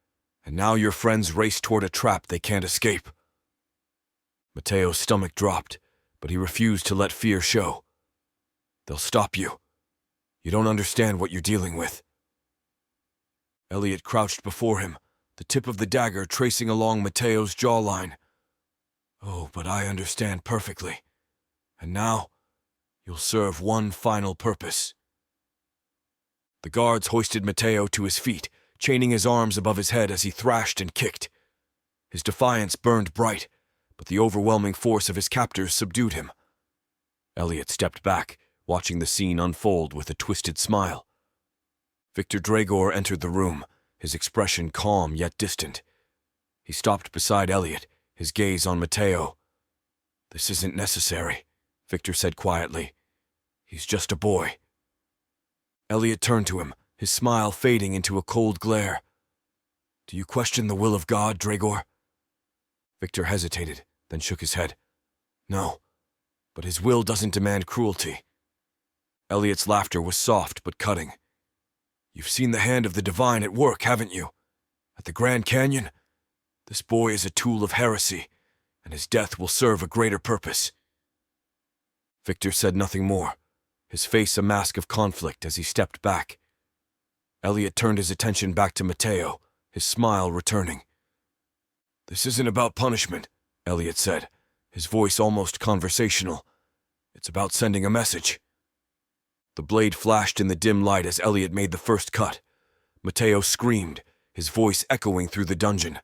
and now your friends race toward a trap they can't escape." Matteo's stomach dropped, but he refused to let fear show. "They'll stop you. You don't understand what you're dealing with." Elliot crouched before him, the tip of the dagger tracing along Matteo's jawline. "Oh, but I understand perfectly. And now, you'll serve one final purpose." The guards hoisted Matteo to his feet, chaining his arms above his head as he thrashed and kicked. His defiance burned bright, but the overwhelming force of his captors subdued him. Elliot stepped back, watching the scene unfold with a twisted smile. Victor Dragor entered the room, his expression calm yet distant. He stopped beside Elliot, his gaze on Matteo. "This isn't necessary," Victor said quietly. "He's just a boy." Elliot turned to him, his smile fading into a cold glare. "Do you question the will of God, Dragor?" Victor hesitated, then shook his head. "No, but his will doesn't demand cruelty." Elliot's laughter was soft but cutting. "You've seen the hand of the divine at work, haven't you? At the Grand Canyon? This boy is a tool of heresy, and his death will serve a greater purpose." Victor said nothing more, his face a mask of conflict as he stepped back. Elliot turned his attention back to Matteo, his smile returning. "This isn't about punishment," Elliot said, his voice almost conversational. "It's about sending a message." The blade flashed in the dim light as Elliot made the first cut. Matteo screamed, his voice echoing through the dungeon.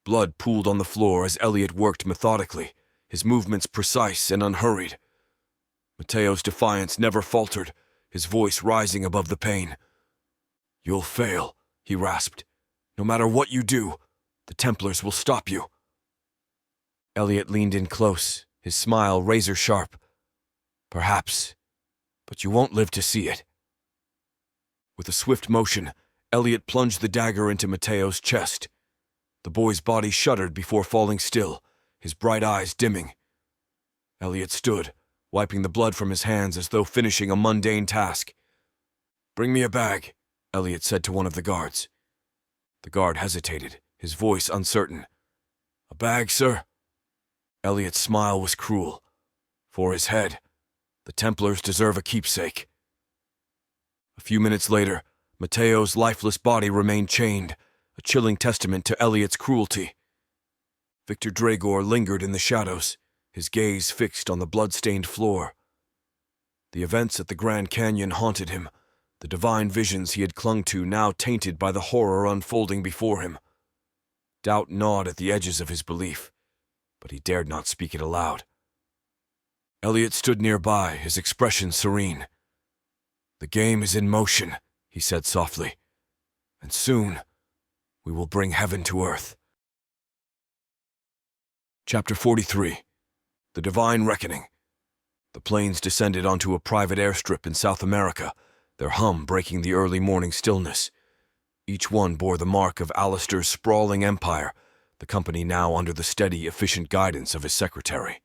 Blood pooled on the floor as Elliot worked methodically, his movements precise and unhurried. Matteo's defiance never faltered, his voice rising above the pain. "You'll fail," he rasped. "No matter what you do, the Templars will stop you." Elliot leaned in close, his smile razor-sharp. "Perhaps, but you won't live to see it." With a swift motion, Elliot plunged the dagger into Matteo's chest. The boy's body shuddered before falling still, his bright eyes dimming. Elliot stood, wiping the blood from his hands as though finishing a mundane task. "Bring me a bag," Elliot said to one of the guards. The guard hesitated, his voice uncertain. "A bag, sir?" Elliot's smile was cruel. For his head, the Templars deserve a keepsake. A few minutes later, Matteo's lifeless body remained chained, a chilling testament to Elliot's cruelty. Victor Dragor lingered in the shadows, his gaze fixed on the blood-stained floor. The events at the Grand Canyon haunted him, the divine visions he had clung to now tainted by the horror unfolding before him. Doubt gnawed at the edges of his belief, but he dared not speak it aloud. Elliot stood nearby, his expression serene. "The game is in motion," he said softly, "and soon we will bring heaven to earth." Chapter 43. The Divine Reckoning. The planes descended onto a private airstrip in South America, their hum breaking the early morning stillness. Each one bore the mark of Alistair's sprawling empire, the company now under the steady, efficient guidance of his secretary.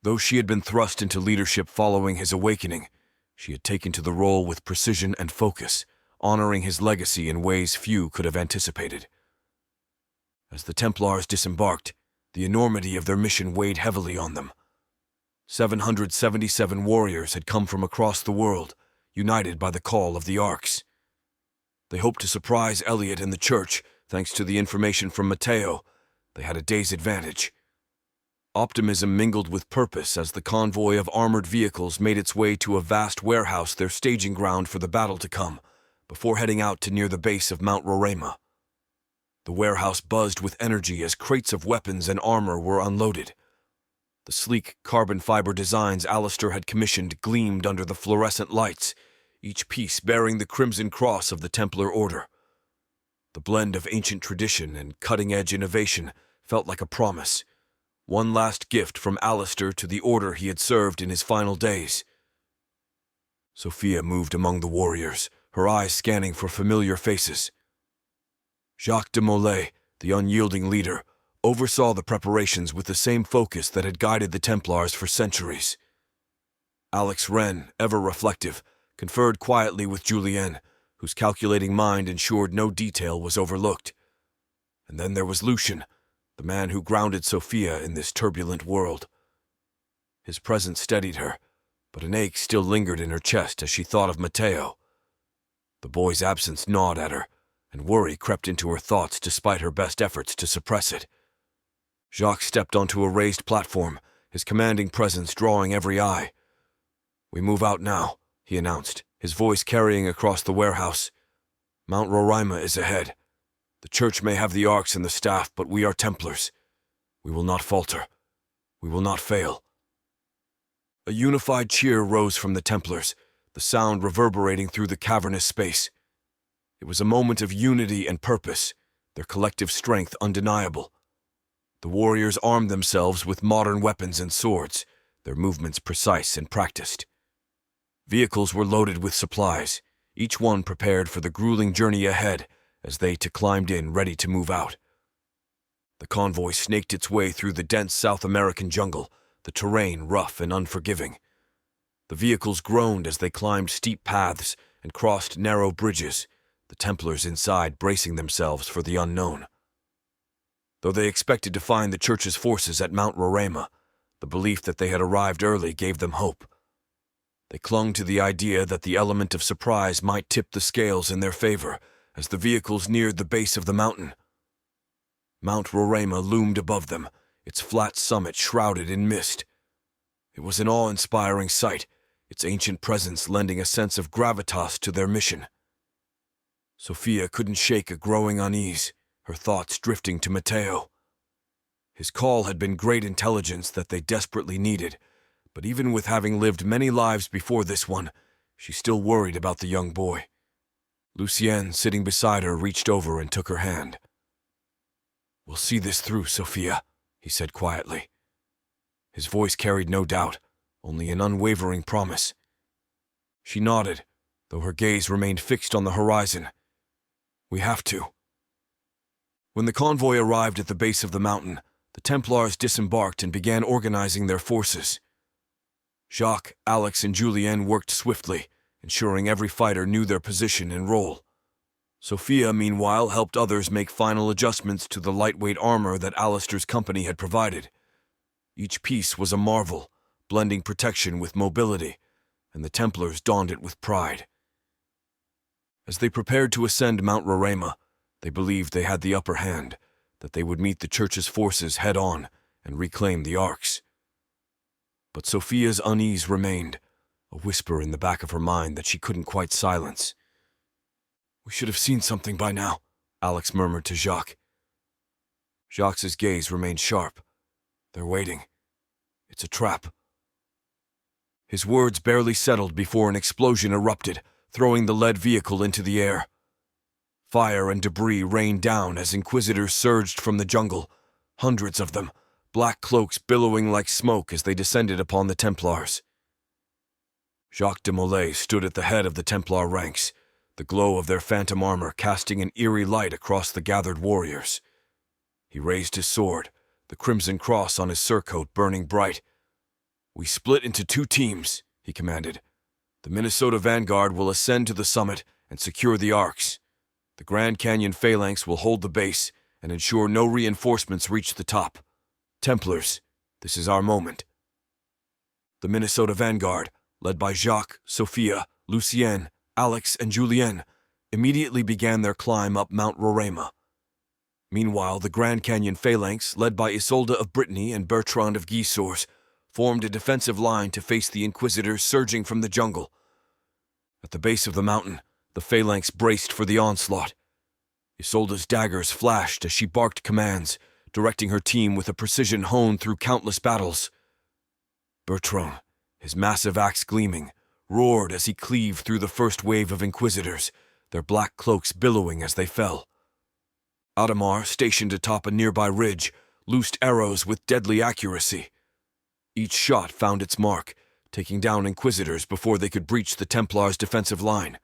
Though she had been thrust into leadership following his awakening, she had taken to the role with precision and focus, honoring his legacy in ways few could have anticipated. As the Templars disembarked, the enormity of their mission weighed heavily on them. 777 warriors had come from across the world, united by the call of the Arks. They hoped to surprise Elliot and the church, thanks to the information from Matteo. They had a day's advantage. Optimism mingled with purpose as the convoy of armored vehicles made its way to a vast warehouse, their staging ground for the battle to come, before heading out to near the base of Mount Roraima. The warehouse buzzed with energy as crates of weapons and armor were unloaded. The sleek carbon fiber designs Alistair had commissioned gleamed under the fluorescent lights, each piece bearing the crimson cross of the Templar Order. The blend of ancient tradition and cutting-edge innovation felt like a promise, one last gift from Alistair to the order he had served in his final days. Sophia moved among the warriors, her eyes scanning for familiar faces. Jacques de Molay, the unyielding leader, oversaw the preparations with the same focus that had guided the Templars for centuries. Alex Wren, ever reflective, conferred quietly with Julienne, whose calculating mind ensured no detail was overlooked. And then there was Lucien, the man who grounded Sophia in this turbulent world. His presence steadied her, but an ache still lingered in her chest as she thought of Matteo. The boy's absence gnawed at her, and worry crept into her thoughts despite her best efforts to suppress it. Jacques stepped onto a raised platform, his commanding presence drawing every eye. "We move out now," he announced, his voice carrying across the warehouse. "Mount Roraima is ahead. The church may have the arcs and the staff, but we are Templars. We will not falter. We will not fail." A unified cheer rose from the Templars, the sound reverberating through the cavernous space. It was a moment of unity and purpose, their collective strength undeniable. The warriors armed themselves with modern weapons and swords, their movements precise and practiced. Vehicles were loaded with supplies, each one prepared for the grueling journey ahead, as they too climbed in ready to move out. The convoy snaked its way through the dense South American jungle, the terrain rough and unforgiving. The vehicles groaned as they climbed steep paths and crossed narrow bridges, the Templars inside bracing themselves for the unknown. Though they expected to find the church's forces at Mount Roraima, the belief that they had arrived early gave them hope. They clung to the idea that the element of surprise might tip the scales in their favor as the vehicles neared the base of the mountain. Mount Roraima loomed above them, its flat summit shrouded in mist. It was an awe-inspiring sight, its ancient presence lending a sense of gravitas to their mission. Sophia couldn't shake a growing unease, her thoughts drifting to Matteo. His call had been great intelligence that they desperately needed, but even with having lived many lives before this one, she still worried about the young boy. Lucien, sitting beside her, reached over and took her hand. "We'll see this through, Sophia," he said quietly. His voice carried no doubt, only an unwavering promise. She nodded, though her gaze remained fixed on the horizon. "We have to." When the convoy arrived at the base of the mountain, the Templars disembarked and began organizing their forces. Jacques, Alex, and Julienne worked swiftly, ensuring every fighter knew their position and role. Sophia, meanwhile, helped others make final adjustments to the lightweight armor that Alistair's company had provided. Each piece was a marvel, blending protection with mobility, and the Templars donned it with pride. As they prepared to ascend Mount Roraima, they believed they had the upper hand, that they would meet the church's forces head-on and reclaim the arcs. But Sophia's unease remained, a whisper in the back of her mind that she couldn't quite silence. "We should have seen something by now," Alex murmured to Jacques. Jacques' gaze remained sharp. "They're waiting. It's a trap." His words barely settled before an explosion erupted, throwing the lead vehicle into the air. Fire and debris rained down as inquisitors surged from the jungle, hundreds of them, black cloaks billowing like smoke as they descended upon the Templars. Jacques de Molay stood at the head of the Templar ranks, the glow of their phantom armor casting an eerie light across the gathered warriors. He raised his sword, the crimson cross on his surcoat burning bright. "We split into 2 teams," he commanded. "The Minnesota Vanguard will ascend to the summit and secure the arcs. The Grand Canyon Phalanx will hold the base and ensure no reinforcements reach the top. Templars, this is our moment." The Minnesota Vanguard, led by Jacques, Sophia, Lucien, Alex, and Julienne, immediately began their climb up Mount Roraima. Meanwhile, the Grand Canyon phalanx, led by Isolde of Brittany and Bertrand of Gisors, formed a defensive line to face the Inquisitors surging from the jungle. At the base of the mountain, the phalanx braced for the onslaught. Isolde's daggers flashed as she barked commands, directing her team with a precision honed through countless battles. Bertrand, his massive axe gleaming, roared as he cleaved through the first wave of Inquisitors, their black cloaks billowing as they fell. Adamar, stationed atop a nearby ridge, loosed arrows with deadly accuracy. Each shot found its mark, taking down Inquisitors before they could breach the Templars' defensive line.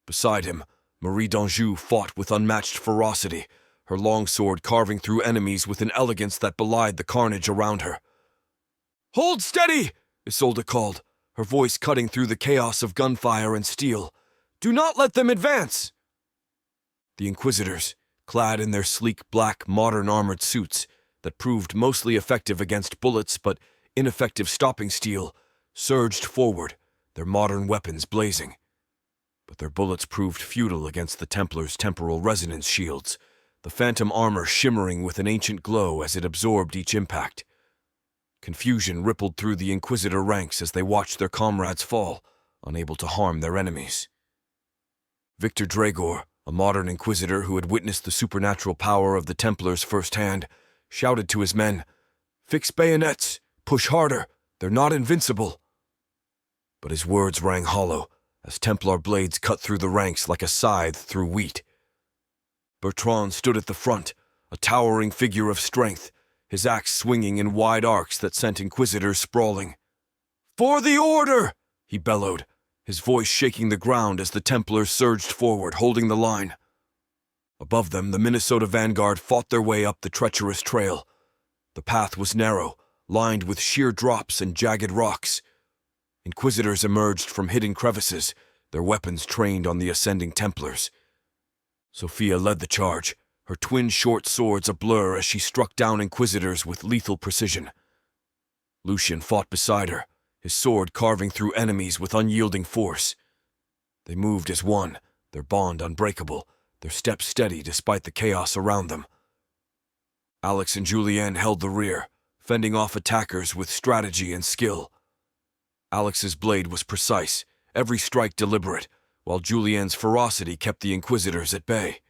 Beside him, Marie d'Anjou fought with unmatched ferocity, her longsword carving through enemies with an elegance that belied the carnage around her. "Hold steady!" Isolde called, her voice cutting through the chaos of gunfire and steel. "Do not let them advance!" The Inquisitors, clad in their sleek black modern armored suits that proved mostly effective against bullets but ineffective stopping steel, surged forward, their modern weapons blazing. But their bullets proved futile against the Templars' temporal resonance shields, the phantom armor shimmering with an ancient glow as it absorbed each impact. Confusion rippled through the Inquisitor ranks as they watched their comrades fall, unable to harm their enemies. Victor Dragor, a modern Inquisitor who had witnessed the supernatural power of the Templars firsthand, shouted to his men, "Fix bayonets! Push harder! They're not invincible!" But his words rang hollow, as Templar blades cut through the ranks like a scythe through wheat. Bertrand stood at the front, a towering figure of strength, his axe swinging in wide arcs that sent Inquisitors sprawling. "For the Order!" he bellowed, his voice shaking the ground as the Templars surged forward, holding the line. Above them, the Minnesota vanguard fought their way up the treacherous trail. The path was narrow, lined with sheer drops and jagged rocks. Inquisitors emerged from hidden crevices, their weapons trained on the ascending Templars. Sophia led the charge, her twin short swords a blur as she struck down Inquisitors with lethal precision. Lucien fought beside her, his sword carving through enemies with unyielding force. They moved as one, their bond unbreakable, their steps steady despite the chaos around them. Alex and Julienne held the rear, fending off attackers with strategy and skill. Alex's blade was precise, every strike deliberate, while Julienne's ferocity kept the Inquisitors at bay.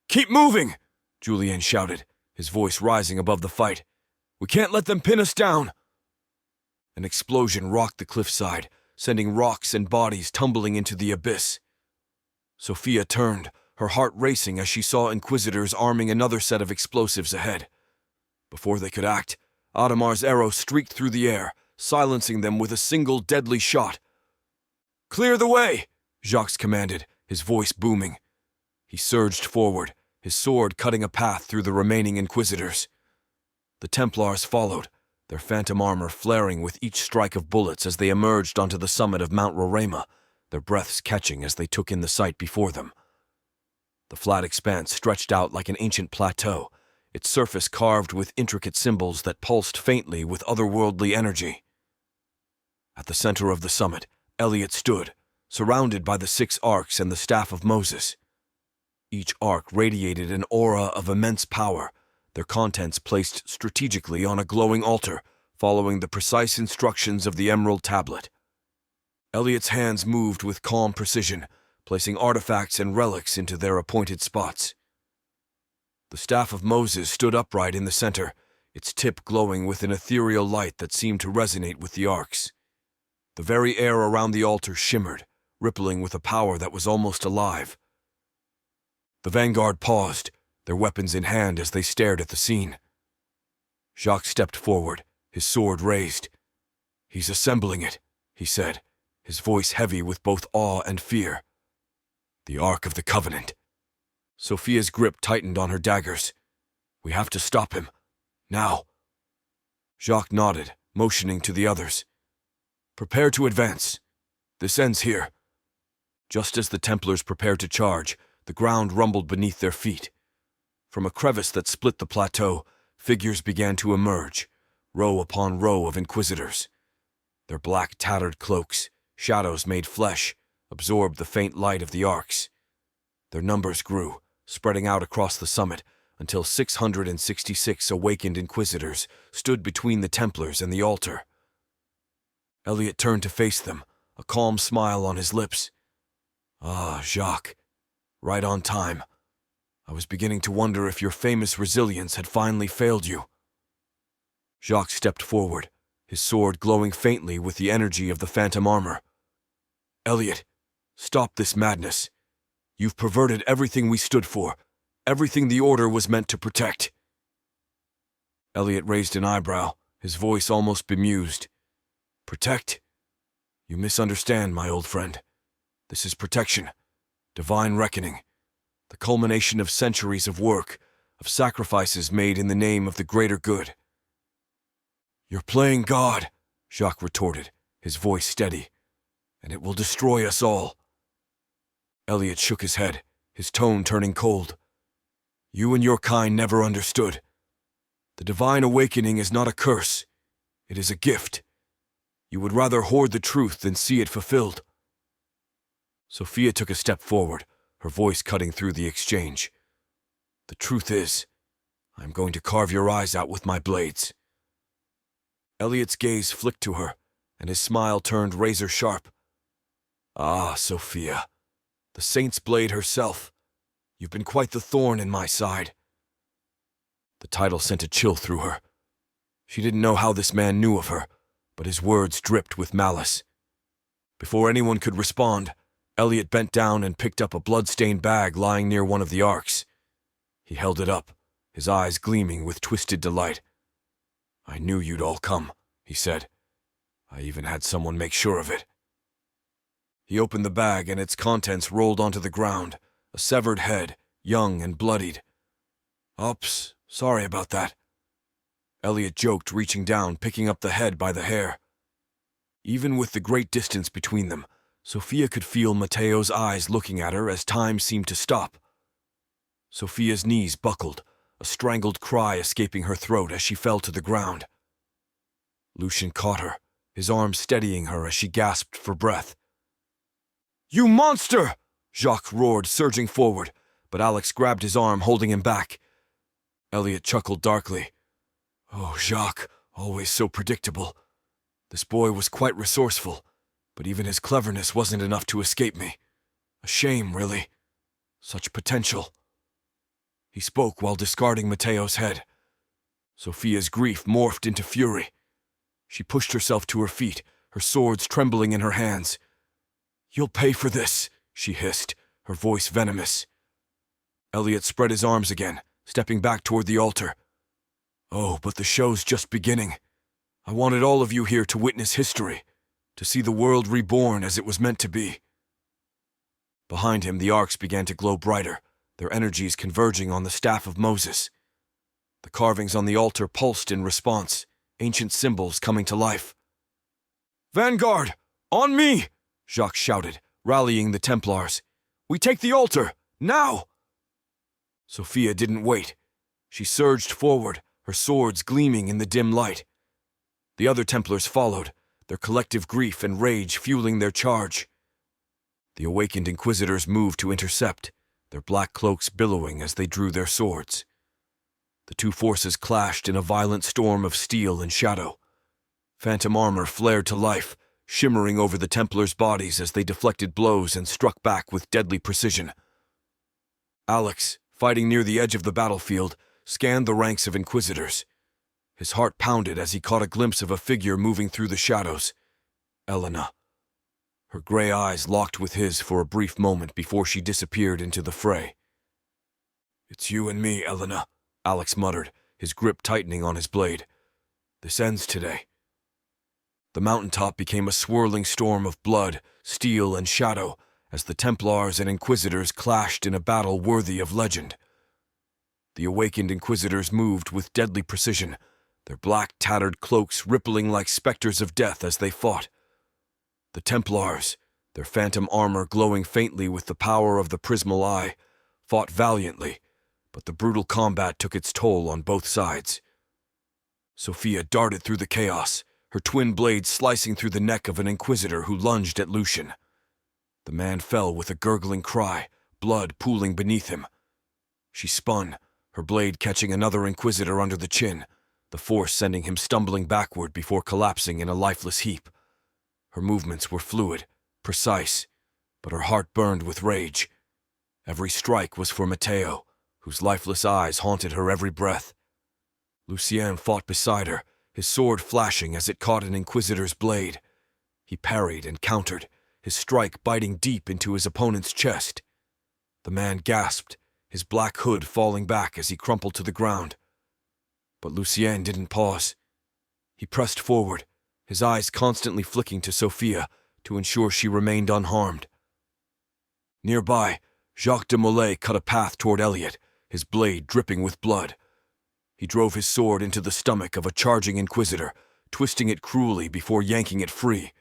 "Keep moving!" Julien shouted, his voice rising above the fight. "We can't let them pin us down!" An explosion rocked the cliffside, sending rocks and bodies tumbling into the abyss. Sophia turned, her heart racing as she saw Inquisitors arming another set of explosives ahead. Before they could act, Adamar's arrow streaked through the air, silencing them with a single deadly shot. "Clear the way!" Jacques commanded, his voice booming. He surged forward, his sword cutting a path through the remaining Inquisitors. The Templars followed, their phantom armor flaring with each strike of bullets as they emerged onto the summit of Mount Roraima, their breaths catching as they took in the sight before them. The flat expanse stretched out like an ancient plateau, its surface carved with intricate symbols that pulsed faintly with otherworldly energy. At the center of the summit, Elliot stood, surrounded by the 6 arcs and the staff of Moses. Each arc radiated an aura of immense power, their contents placed strategically on a glowing altar, following the precise instructions of the Emerald Tablet. Elliot's hands moved with calm precision, placing artifacts and relics into their appointed spots. The staff of Moses stood upright in the center, its tip glowing with an ethereal light that seemed to resonate with the arcs. The very air around the altar shimmered, rippling with a power that was almost alive. The vanguard paused, their weapons in hand as they stared at the scene. Jacques stepped forward, his sword raised. "He's assembling it," he said, his voice heavy with both awe and fear. "The Ark of the Covenant." Sophia's grip tightened on her daggers. "We have to stop him. Now." Jacques nodded, motioning to the others. "Prepare to advance. This ends here." Just as the Templars prepared to charge, the ground rumbled beneath their feet. From a crevice that split the plateau, figures began to emerge, row upon row of Inquisitors. Their black, tattered cloaks, shadows made flesh, absorbed the faint light of the arcs. Their numbers grew, spreading out across the summit until 666 awakened Inquisitors stood between the Templars and the altar. Elliot turned to face them, a calm smile on his lips. "Ah, Jacques. Right on time. I was beginning to wonder if your famous resilience had finally failed you." Jacques stepped forward, his sword glowing faintly with the energy of the phantom armor. "Elliot, stop this madness. You've perverted everything we stood for, everything the Order was meant to protect." Elliot raised an eyebrow, his voice almost bemused. "Protect? You misunderstand, my old friend. This is protection, divine reckoning, the culmination of centuries of work, of sacrifices made in the name of the greater good." "You're playing God," Jacques retorted, his voice steady, "and it will destroy us all." Elliot shook his head, his tone turning cold. "You and your kind never understood. The divine awakening is not a curse. It is a gift. You would rather hoard the truth than see it fulfilled." Sophia took a step forward, her voice cutting through the exchange. "The truth is, I am going to carve your eyes out with my blades." Elliot's gaze flicked to her, and his smile turned razor-sharp. "Ah, Sophia, the Saint's blade herself. You've been quite the thorn in my side." The title sent a chill through her. She didn't know how this man knew of her, but his words dripped with malice. Before anyone could respond, Elliot bent down and picked up a blood-stained bag lying near one of the arcs. He held it up, his eyes gleaming with twisted delight. "I knew you'd all come," he said. "I even had someone make sure of it." He opened the bag and its contents rolled onto the ground, a severed head, young and bloodied. "Oops, sorry about that," Elliot joked, reaching down, picking up the head by the hair. Even with the great distance between them, Sophia could feel Matteo's eyes looking at her as time seemed to stop. Sophia's knees buckled, a strangled cry escaping her throat as she fell to the ground. Lucian caught her, his arm steadying her as she gasped for breath. "You monster!" Jacques roared, surging forward, but Alex grabbed his arm, holding him back. Elliot chuckled darkly. "Oh, Jacques, always so predictable. This boy was quite resourceful, but even his cleverness wasn't enough to escape me. A shame, really. Such potential." He spoke while discarding Matteo's head. Sophia's grief morphed into fury. She pushed herself to her feet, her swords trembling in her hands. "You'll pay for this," she hissed, her voice venomous. Elliot spread his arms again, stepping back toward the altar. "Oh, but the show's just beginning. I wanted all of you here to witness history, to see the world reborn as it was meant to be." Behind him, the arcs began to glow brighter, their energies converging on the staff of Moses. The carvings on the altar pulsed in response, ancient symbols coming to life. "Vanguard! On me!" Jacques shouted, rallying the Templars. "We take the altar! Now!" Sophia didn't wait. She surged forward, her swords gleaming in the dim light. The other Templars followed, their collective grief and rage fueling their charge. The awakened Inquisitors moved to intercept, their black cloaks billowing as they drew their swords. The two forces clashed in a violent storm of steel and shadow. Phantom armor flared to life, shimmering over the Templars' bodies as they deflected blows and struck back with deadly precision. Alex, fighting near the edge of the battlefield, scanned the ranks of Inquisitors. His heart pounded as he caught a glimpse of a figure moving through the shadows. Elena. Her gray eyes locked with his for a brief moment before she disappeared into the fray. "It's you and me, Elena," Alex muttered, his grip tightening on his blade. "This ends today." The mountaintop became a swirling storm of blood, steel, and shadow as the Templars and Inquisitors clashed in a battle worthy of legend. The awakened Inquisitors moved with deadly precision, their black, tattered cloaks rippling like specters of death as they fought. The Templars, their phantom armor glowing faintly with the power of the prismal eye, fought valiantly, but the brutal combat took its toll on both sides. Sophia darted through the chaos, her twin blades slicing through the neck of an Inquisitor who lunged at Lucian. The man fell with a gurgling cry, blood pooling beneath him. She spun, her blade catching another Inquisitor under the chin, the force sending him stumbling backward before collapsing in a lifeless heap. Her movements were fluid, precise, but her heart burned with rage. Every strike was for Matteo, whose lifeless eyes haunted her every breath. Lucien fought beside her, his sword flashing as it caught an Inquisitor's blade. He parried and countered, his strike biting deep into his opponent's chest. The man gasped, his black hood falling back as he crumpled to the ground. But Lucien didn't pause. He pressed forward, his eyes constantly flicking to Sophia to ensure she remained unharmed. Nearby, Jacques de Molay cut a path toward Elliot, his blade dripping with blood. He drove his sword into the stomach of a charging Inquisitor, twisting it cruelly before yanking it free.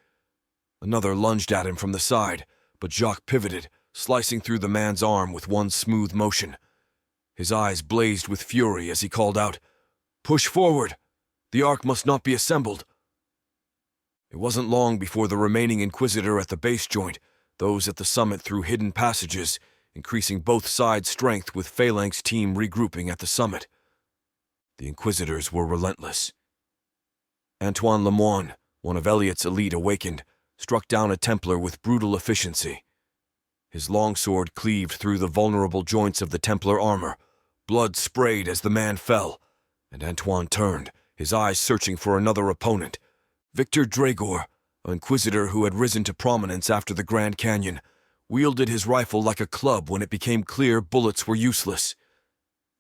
Another lunged at him from the side, but Jacques pivoted, slicing through the man's arm with one smooth motion. His eyes blazed with fury as he called out, "Push forward! The Ark must not be assembled!" It wasn't long before the remaining Inquisitor at the base joint, those at the summit through hidden passages, increasing both sides' strength with Phalanx team regrouping at the summit. The Inquisitors were relentless. Antoine Lemoine, one of Elliot's elite, awakened, struck down a Templar with brutal efficiency. His longsword cleaved through the vulnerable joints of the Templar armor. Blood sprayed as the man fell, and Antoine turned, his eyes searching for another opponent. Victor Dragor, an Inquisitor who had risen to prominence after the Grand Canyon, wielded his rifle like a club when it became clear bullets were useless.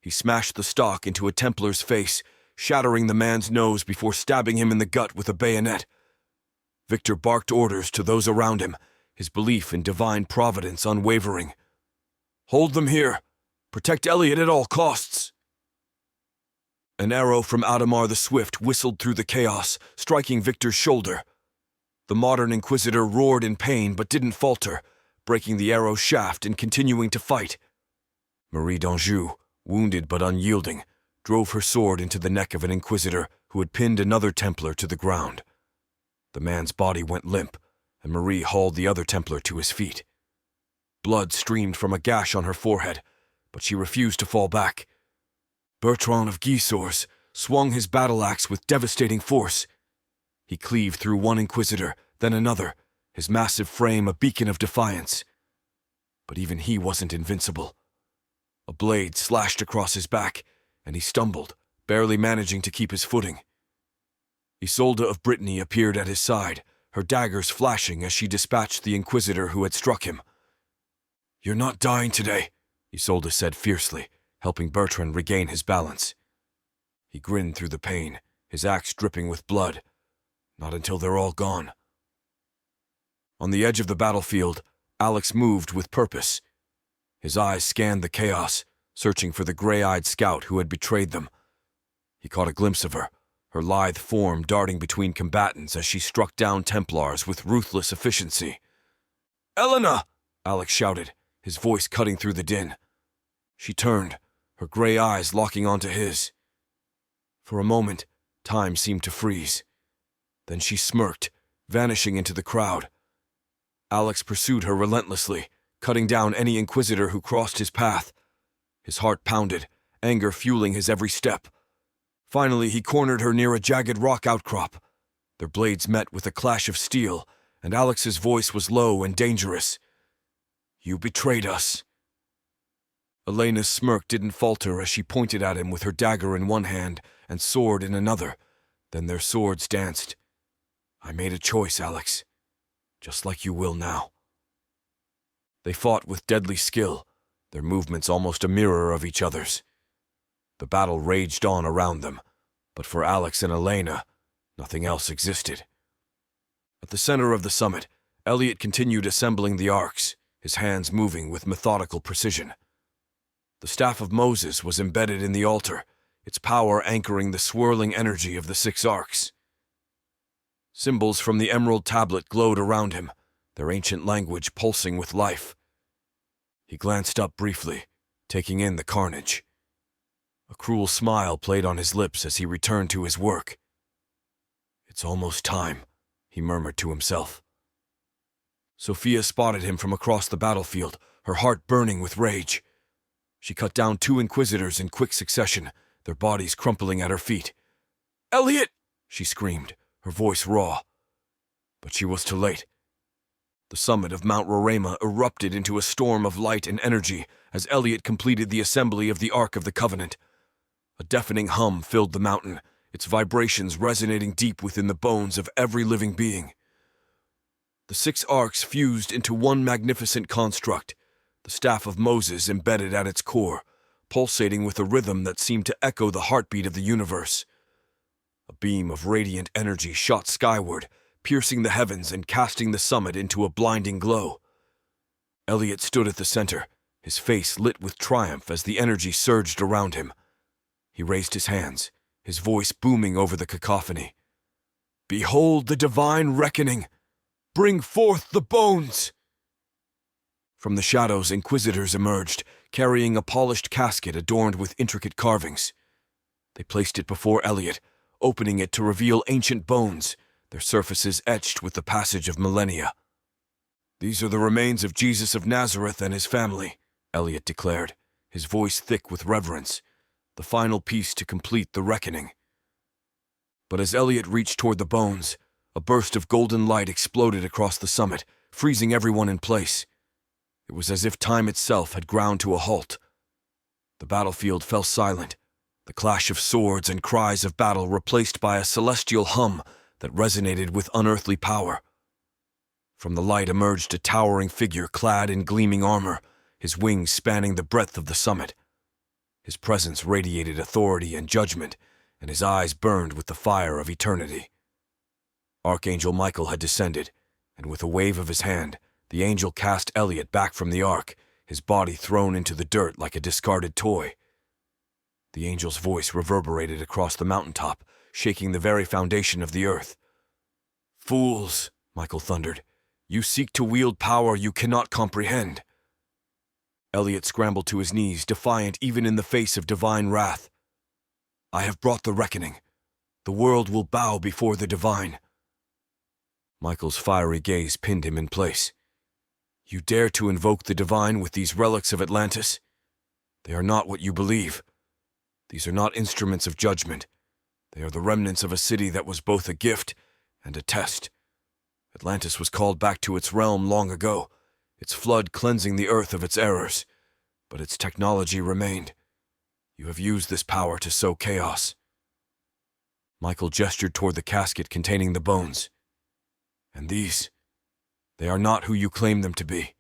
He smashed the stock into a Templar's face, shattering the man's nose before stabbing him in the gut with a bayonet. Victor barked orders to those around him, his belief in divine providence unwavering. "Hold them here. Protect Elliot at all costs." An arrow from Adamar the Swift whistled through the chaos, striking Victor's shoulder. The modern Inquisitor roared in pain but didn't falter, breaking the arrow's shaft and continuing to fight. Marie d'Anjou, wounded but unyielding, drove her sword into the neck of an Inquisitor who had pinned another Templar to the ground. The man's body went limp, and Marie hauled the other Templar to his feet. Blood streamed from a gash on her forehead, but she refused to fall back. Bertrand of Gisors swung his battle-axe with devastating force. He cleaved through one Inquisitor, then another, his massive frame a beacon of defiance. But even he wasn't invincible. A blade slashed across his back, and he stumbled, barely managing to keep his footing. Isolde of Brittany appeared at his side, her daggers flashing as she dispatched the Inquisitor who had struck him. "You're not dying today," Isolde said fiercely, helping Bertrand regain his balance. He grinned through the pain, his axe dripping with blood. "Not until they're all gone." On the edge of the battlefield, Alex moved with purpose. His eyes scanned the chaos, searching for the gray-eyed scout who had betrayed them. He caught a glimpse of her lithe form darting between combatants as she struck down Templars with ruthless efficiency. "Elena!" Alex shouted, his voice cutting through the din. She turned, her gray eyes locking onto his. For a moment, time seemed to freeze. Then she smirked, vanishing into the crowd. Alex pursued her relentlessly, cutting down any Inquisitor who crossed his path. His heart pounded, anger fueling his every step. Finally, he cornered her near a jagged rock outcrop. Their blades met with a clash of steel, and Alex's voice was low and dangerous. "You betrayed us." Elena's smirk didn't falter as she pointed at him with her dagger in one hand and sword in another. Then their swords danced. "I made a choice, Alex. Just like you will now." They fought with deadly skill, their movements almost a mirror of each other's. The battle raged on around them, but for Alex and Elena, nothing else existed. At the center of the summit, Elliot continued assembling the arcs, his hands moving with methodical precision. The staff of Moses was embedded in the altar, its power anchoring the swirling energy of the 6 arcs. Symbols from the emerald tablet glowed around him, their ancient language pulsing with life. He glanced up briefly, taking in the carnage. A cruel smile played on his lips as he returned to his work. "It's almost time," he murmured to himself. Sophia spotted him from across the battlefield, her heart burning with rage. She cut down 2 Inquisitors in quick succession, their bodies crumpling at her feet. "Elliot!" she screamed, her voice raw. But she was too late. The summit of Mount Roraima erupted into a storm of light and energy as Elliot completed the assembly of the Ark of the Covenant. A deafening hum filled the mountain, its vibrations resonating deep within the bones of every living being. The 6 arcs fused into one magnificent construct, the Staff of Moses embedded at its core, pulsating with a rhythm that seemed to echo the heartbeat of the universe. A beam of radiant energy shot skyward, piercing the heavens and casting the summit into a blinding glow. Elliot stood at the center, his face lit with triumph as the energy surged around him. He raised his hands, his voice booming over the cacophony. "Behold the divine reckoning! Bring forth the bones!" From the shadows, Inquisitors emerged, carrying a polished casket adorned with intricate carvings. They placed it before Elliot, opening it to reveal ancient bones, their surfaces etched with the passage of millennia. "These are the remains of Jesus of Nazareth and his family," Elliot declared, his voice thick with reverence, the final piece to complete the reckoning. But as Elliot reached toward the bones, a burst of golden light exploded across the summit, freezing everyone in place. It was as if time itself had ground to a halt. The battlefield fell silent, the clash of swords and cries of battle replaced by a celestial hum that resonated with unearthly power. From the light emerged a towering figure clad in gleaming armor, his wings spanning the breadth of the summit. His presence radiated authority and judgment, and his eyes burned with the fire of eternity. Archangel Michael had descended, and with a wave of his hand, the angel cast Elliot back from the ark, his body thrown into the dirt like a discarded toy. The angel's voice reverberated across the mountaintop, shaking the very foundation of the earth. "Fools," Michael thundered, "you seek to wield power you cannot comprehend." Elliot scrambled to his knees, defiant even in the face of divine wrath. "I have brought the reckoning. The world will bow before the divine." Michael's fiery gaze pinned him in place. "You dare to invoke the divine with these relics of Atlantis? They are not what you believe. These are not instruments of judgment. They are the remnants of a city that was both a gift and a test. Atlantis was called back to its realm long ago, its flood cleansing the earth of its errors, but its technology remained. You have used this power to sow chaos." Michael gestured toward the casket containing the bones. "And these, they are not who you claim them to be.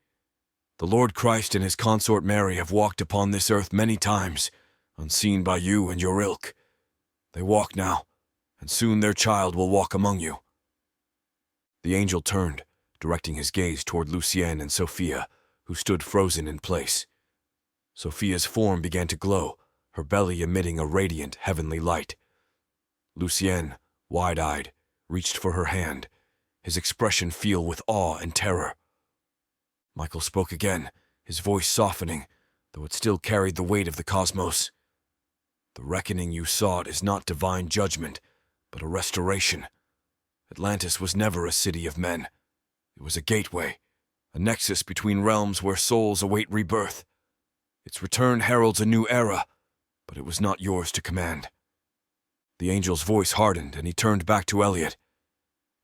The Lord Christ and his consort Mary have walked upon this earth many times, unseen by you and your ilk. They walk now, and soon their child will walk among you." The angel turned, directing his gaze toward Lucienne and Sophia, who stood frozen in place. Sophia's form began to glow, her belly emitting a radiant, heavenly light. Lucienne, wide-eyed, reached for her hand, his expression filled with awe and terror. Michael spoke again, his voice softening, though it still carried the weight of the cosmos. "The reckoning you sought is not divine judgment, but a restoration. Atlantis was never a city of men. It was a gateway, a nexus between realms where souls await rebirth. Its return heralds a new era, but it was not yours to command." The angel's voice hardened, and he turned back to Elliot.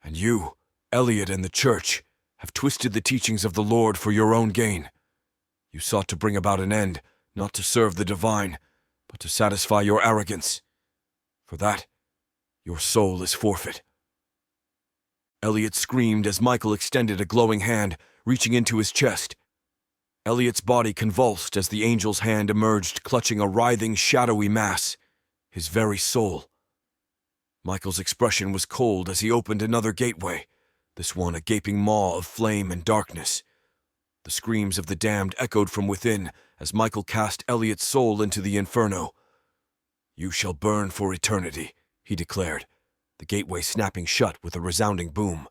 "And you, Elliot and the Church, have twisted the teachings of the Lord for your own gain. You sought to bring about an end, not to serve the divine, but to satisfy your arrogance. For that, your soul is forfeit." Elliot screamed as Michael extended a glowing hand, reaching into his chest. Elliot's body convulsed as the angel's hand emerged, clutching a writhing, shadowy mass, his very soul. Michael's expression was cold as he opened another gateway, this one a gaping maw of flame and darkness. The screams of the damned echoed from within as Michael cast Elliot's soul into the inferno. "You shall burn for eternity," he declared, the gateway snapping shut with a resounding boom.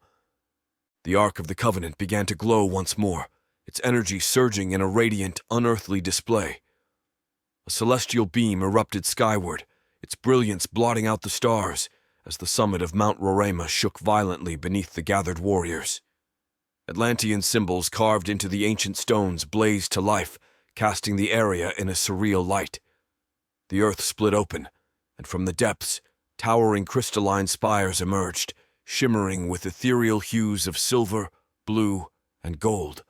The Ark of the Covenant began to glow once more, its energy surging in a radiant, unearthly display. A celestial beam erupted skyward, its brilliance blotting out the stars as the summit of Mount Roraima shook violently beneath the gathered warriors. Atlantean symbols carved into the ancient stones blazed to life, casting the area in a surreal light. The earth split open, and from the depths, towering crystalline spires emerged, shimmering with ethereal hues of silver, blue, and gold.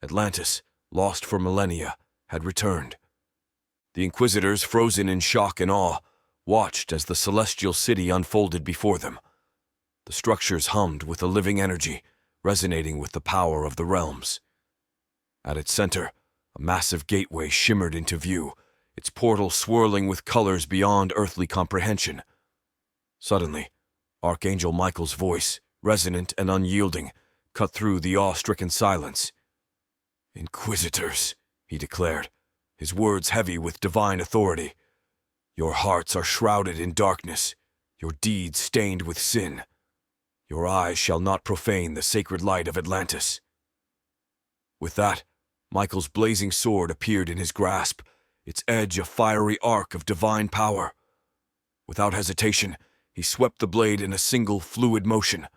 Atlantis, lost for millennia, had returned. The Inquisitors, frozen in shock and awe, watched as the celestial city unfolded before them. The structures hummed with a living energy, resonating with the power of the realms. At its center, a massive gateway shimmered into view, its portal swirling with colors beyond earthly comprehension. Suddenly, Archangel Michael's voice, resonant and unyielding, cut through the awe-stricken silence. "Inquisitors," he declared, his words heavy with divine authority. "Your hearts are shrouded in darkness, your deeds stained with sin. Your eyes shall not profane the sacred light of Atlantis." With that, Michael's blazing sword appeared in his grasp, its edge a fiery arc of divine power. Without hesitation, he swept the blade in a single fluid motion.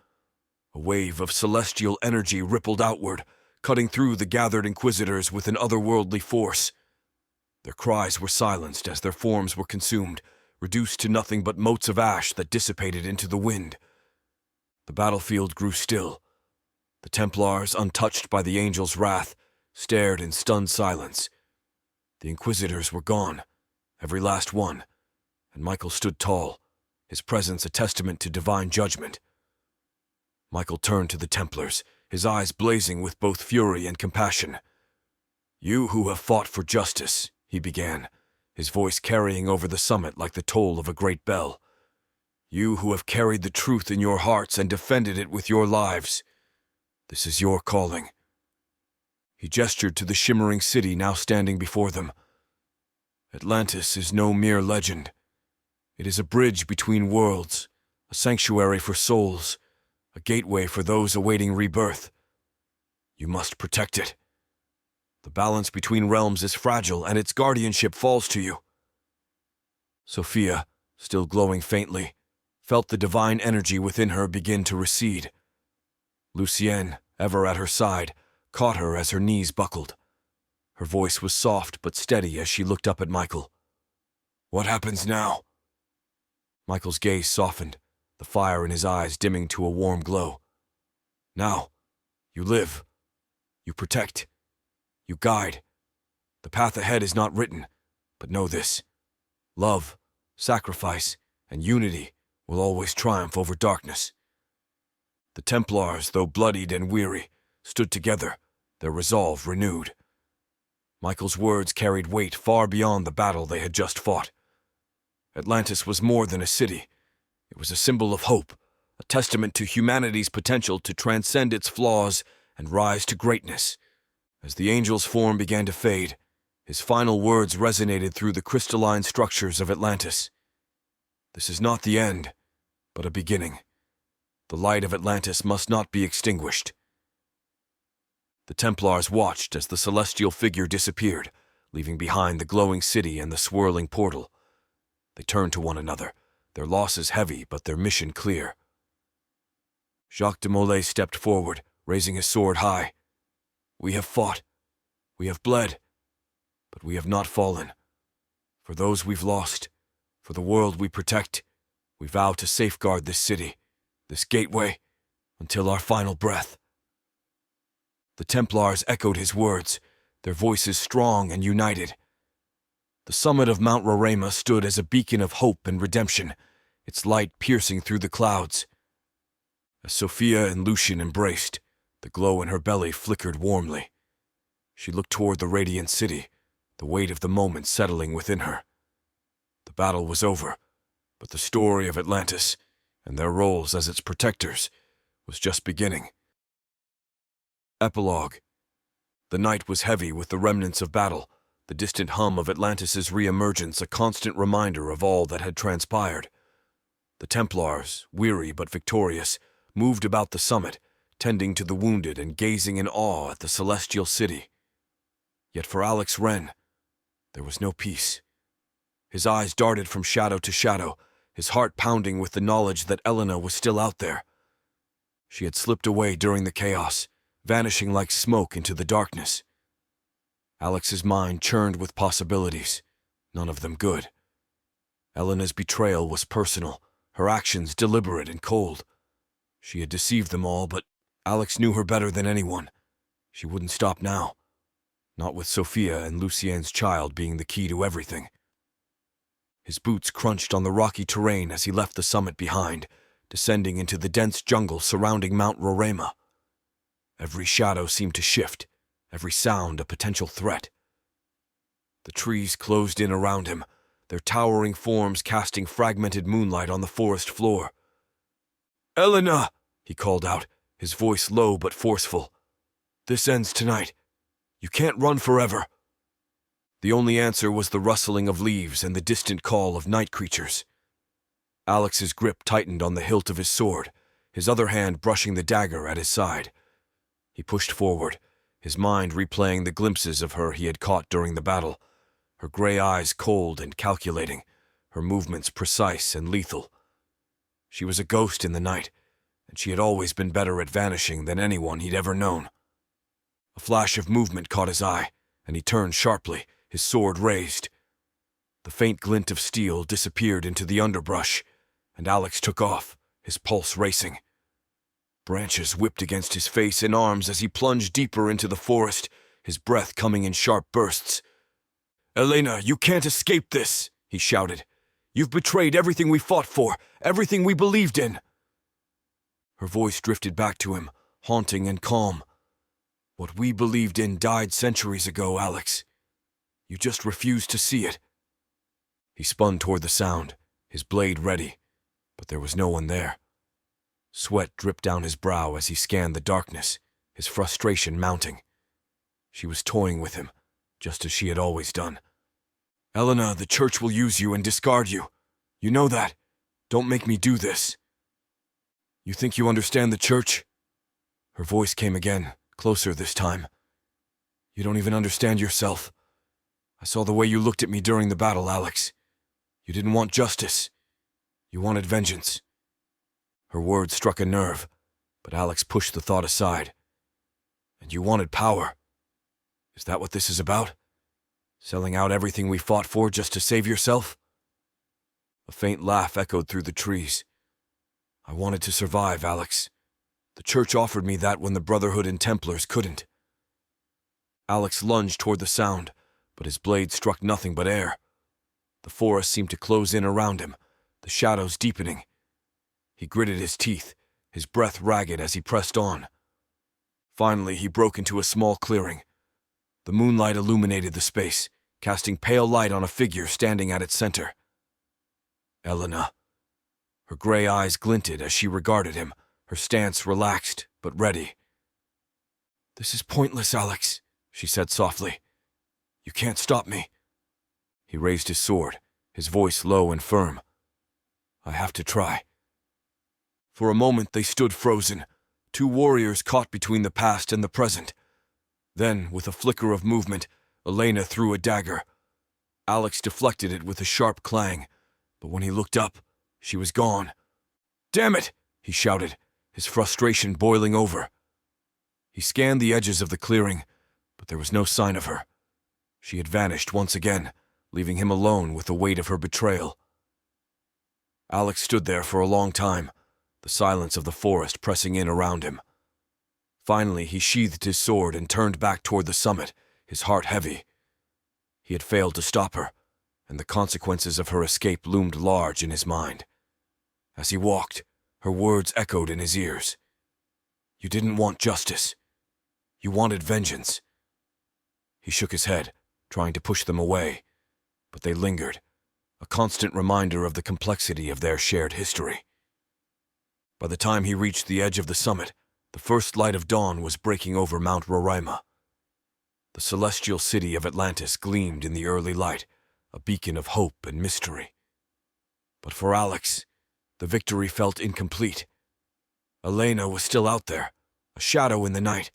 A wave of celestial energy rippled outward, cutting through the gathered Inquisitors with an otherworldly force. Their cries were silenced as their forms were consumed, reduced to nothing but motes of ash that dissipated into the wind. The battlefield grew still. The Templars, untouched by the angel's wrath, stared in stunned silence. The Inquisitors were gone, every last one, and Michael stood tall, his presence a testament to divine judgment. Michael turned to the Templars, his eyes blazing with both fury and compassion. "You who have fought for justice," he began, his voice carrying over the summit like the toll of a great bell. "You who have carried the truth in your hearts and defended it with your lives. This is your calling." He gestured to the shimmering city now standing before them. "Atlantis is no mere legend. It is a bridge between worlds, a sanctuary for souls, a gateway for those awaiting rebirth. You must protect it. The balance between realms is fragile, and its guardianship falls to you." Sophia, still glowing faintly, felt the divine energy within her begin to recede. Lucienne, ever at her side, caught her as her knees buckled. Her voice was soft but steady as she looked up at Michael. "What happens now?" Michael's gaze softened, the fire in his eyes dimming to a warm glow. "Now, you live. You protect. You guide. The path ahead is not written, but know this. Love, sacrifice, and unity will always triumph over darkness." The Templars, though bloodied and weary, stood together, their resolve renewed. Michael's words carried weight far beyond the battle they had just fought. Atlantis was more than a city. It was a symbol of hope, a testament to humanity's potential to transcend its flaws and rise to greatness. As the angel's form began to fade, his final words resonated through the crystalline structures of Atlantis. "This is not the end, but a beginning. The light of Atlantis must not be extinguished." The Templars watched as the celestial figure disappeared, leaving behind the glowing city and the swirling portal. They turned to one another, their losses heavy but their mission clear. Jacques de Molay stepped forward, raising his sword high. "We have fought, we have bled, but we have not fallen. For those we've lost, for the world we protect, we vow to safeguard this city, this gateway, until our final breath." The Templars echoed his words, their voices strong and united. The summit of Mount Roraima stood as a beacon of hope and redemption, its light piercing through the clouds. As Sophia and Lucian embraced, the glow in her belly flickered warmly. She looked toward the radiant city, the weight of the moment settling within her. The battle was over, but the story of Atlantis, and their roles as its protectors, was just beginning. Epilogue. The night was heavy with the remnants of battle, the distant hum of Atlantis's re-emergence a constant reminder of all that had transpired. The Templars, weary but victorious, moved about the summit, tending to the wounded and gazing in awe at the celestial city. Yet for Alex Wren, there was no peace. His eyes darted from shadow to shadow, his heart pounding with the knowledge that Elena was still out there. She had slipped away during the chaos, vanishing like smoke into the darkness. Alex's mind churned with possibilities, none of them good. Elena's betrayal was personal, her actions deliberate and cold. She had deceived them all, but Alex knew her better than anyone. She wouldn't stop now. Not with Sophia and Lucien's child being the key to everything. His boots crunched on the rocky terrain as he left the summit behind, descending into the dense jungle surrounding Mount Roraima. Every shadow seemed to shift, every sound a potential threat. The trees closed in around him, their towering forms casting fragmented moonlight on the forest floor. "Elena!" he called out, his voice low but forceful. "This ends tonight. You can't run forever." The only answer was the rustling of leaves and the distant call of night creatures. Alex's grip tightened on the hilt of his sword, his other hand brushing the dagger at his side. He pushed forward, his mind replaying the glimpses of her he had caught during the battle, her gray eyes cold and calculating, her movements precise and lethal. She was a ghost in the night, and she had always been better at vanishing than anyone he'd ever known. A flash of movement caught his eye, and he turned sharply, his sword raised. The faint glint of steel disappeared into the underbrush, and Alex took off, his pulse racing. Branches whipped against his face and arms as he plunged deeper into the forest, his breath coming in sharp bursts. "Elena, you can't escape this," he shouted. "You've betrayed everything we fought for, everything we believed in." Her voice drifted back to him, haunting and calm. "What we believed in died centuries ago, Alex. You just refused to see it." He spun toward the sound, his blade ready, but there was no one there. Sweat dripped down his brow as he scanned the darkness, his frustration mounting. She was toying with him, just as she had always done. "Elena, the church will use you and discard you. You know that. Don't make me do this." "You think you understand the church?" Her voice came again, closer this time. "You don't even understand yourself. I saw the way you looked at me during the battle, Alex. You didn't want justice. You wanted vengeance." Her words struck a nerve, but Alex pushed the thought aside. "And you wanted power. Is that what this is about? Selling out everything we fought for just to save yourself?" A faint laugh echoed through the trees. "I wanted to survive, Alex. The church offered me that when the Brotherhood and Templars couldn't." Alex lunged toward the sound, but his blade struck nothing but air. The forest seemed to close in around him, the shadows deepening. He gritted his teeth, his breath ragged as he pressed on. Finally, he broke into a small clearing. The moonlight illuminated the space, casting pale light on a figure standing at its center. Elena. Her gray eyes glinted as she regarded him, her stance relaxed but ready. "This is pointless, Alex," she said softly. "You can't stop me." He raised his sword, his voice low and firm. "I have to try." For a moment they stood frozen, two warriors caught between the past and the present. Then, with a flicker of movement, Elena threw a dagger. Alex deflected it with a sharp clang, but when he looked up, she was gone. "Damn it!" he shouted, his frustration boiling over. He scanned the edges of the clearing, but there was no sign of her. She had vanished once again, leaving him alone with the weight of her betrayal. Alex stood there for a long time, the silence of the forest pressing in around him. Finally, he sheathed his sword and turned back toward the summit, his heart heavy. He had failed to stop her, and the consequences of her escape loomed large in his mind. As he walked, her words echoed in his ears. "You didn't want justice. You wanted vengeance." He shook his head, trying to push them away, but they lingered, a constant reminder of the complexity of their shared history. By the time he reached the edge of the summit, the first light of dawn was breaking over Mount Roraima. The celestial city of Atlantis gleamed in the early light, a beacon of hope and mystery. But for Alex, the victory felt incomplete. Elena was still out there, a shadow in the night,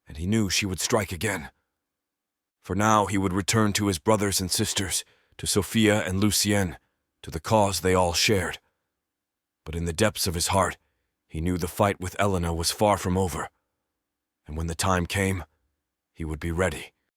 and he knew she would strike again. For now he would return to his brothers and sisters, to Sophia and Lucien, to the cause they all shared. But in the depths of his heart, he knew the fight with Elena was far from over, and when the time came, he would be ready.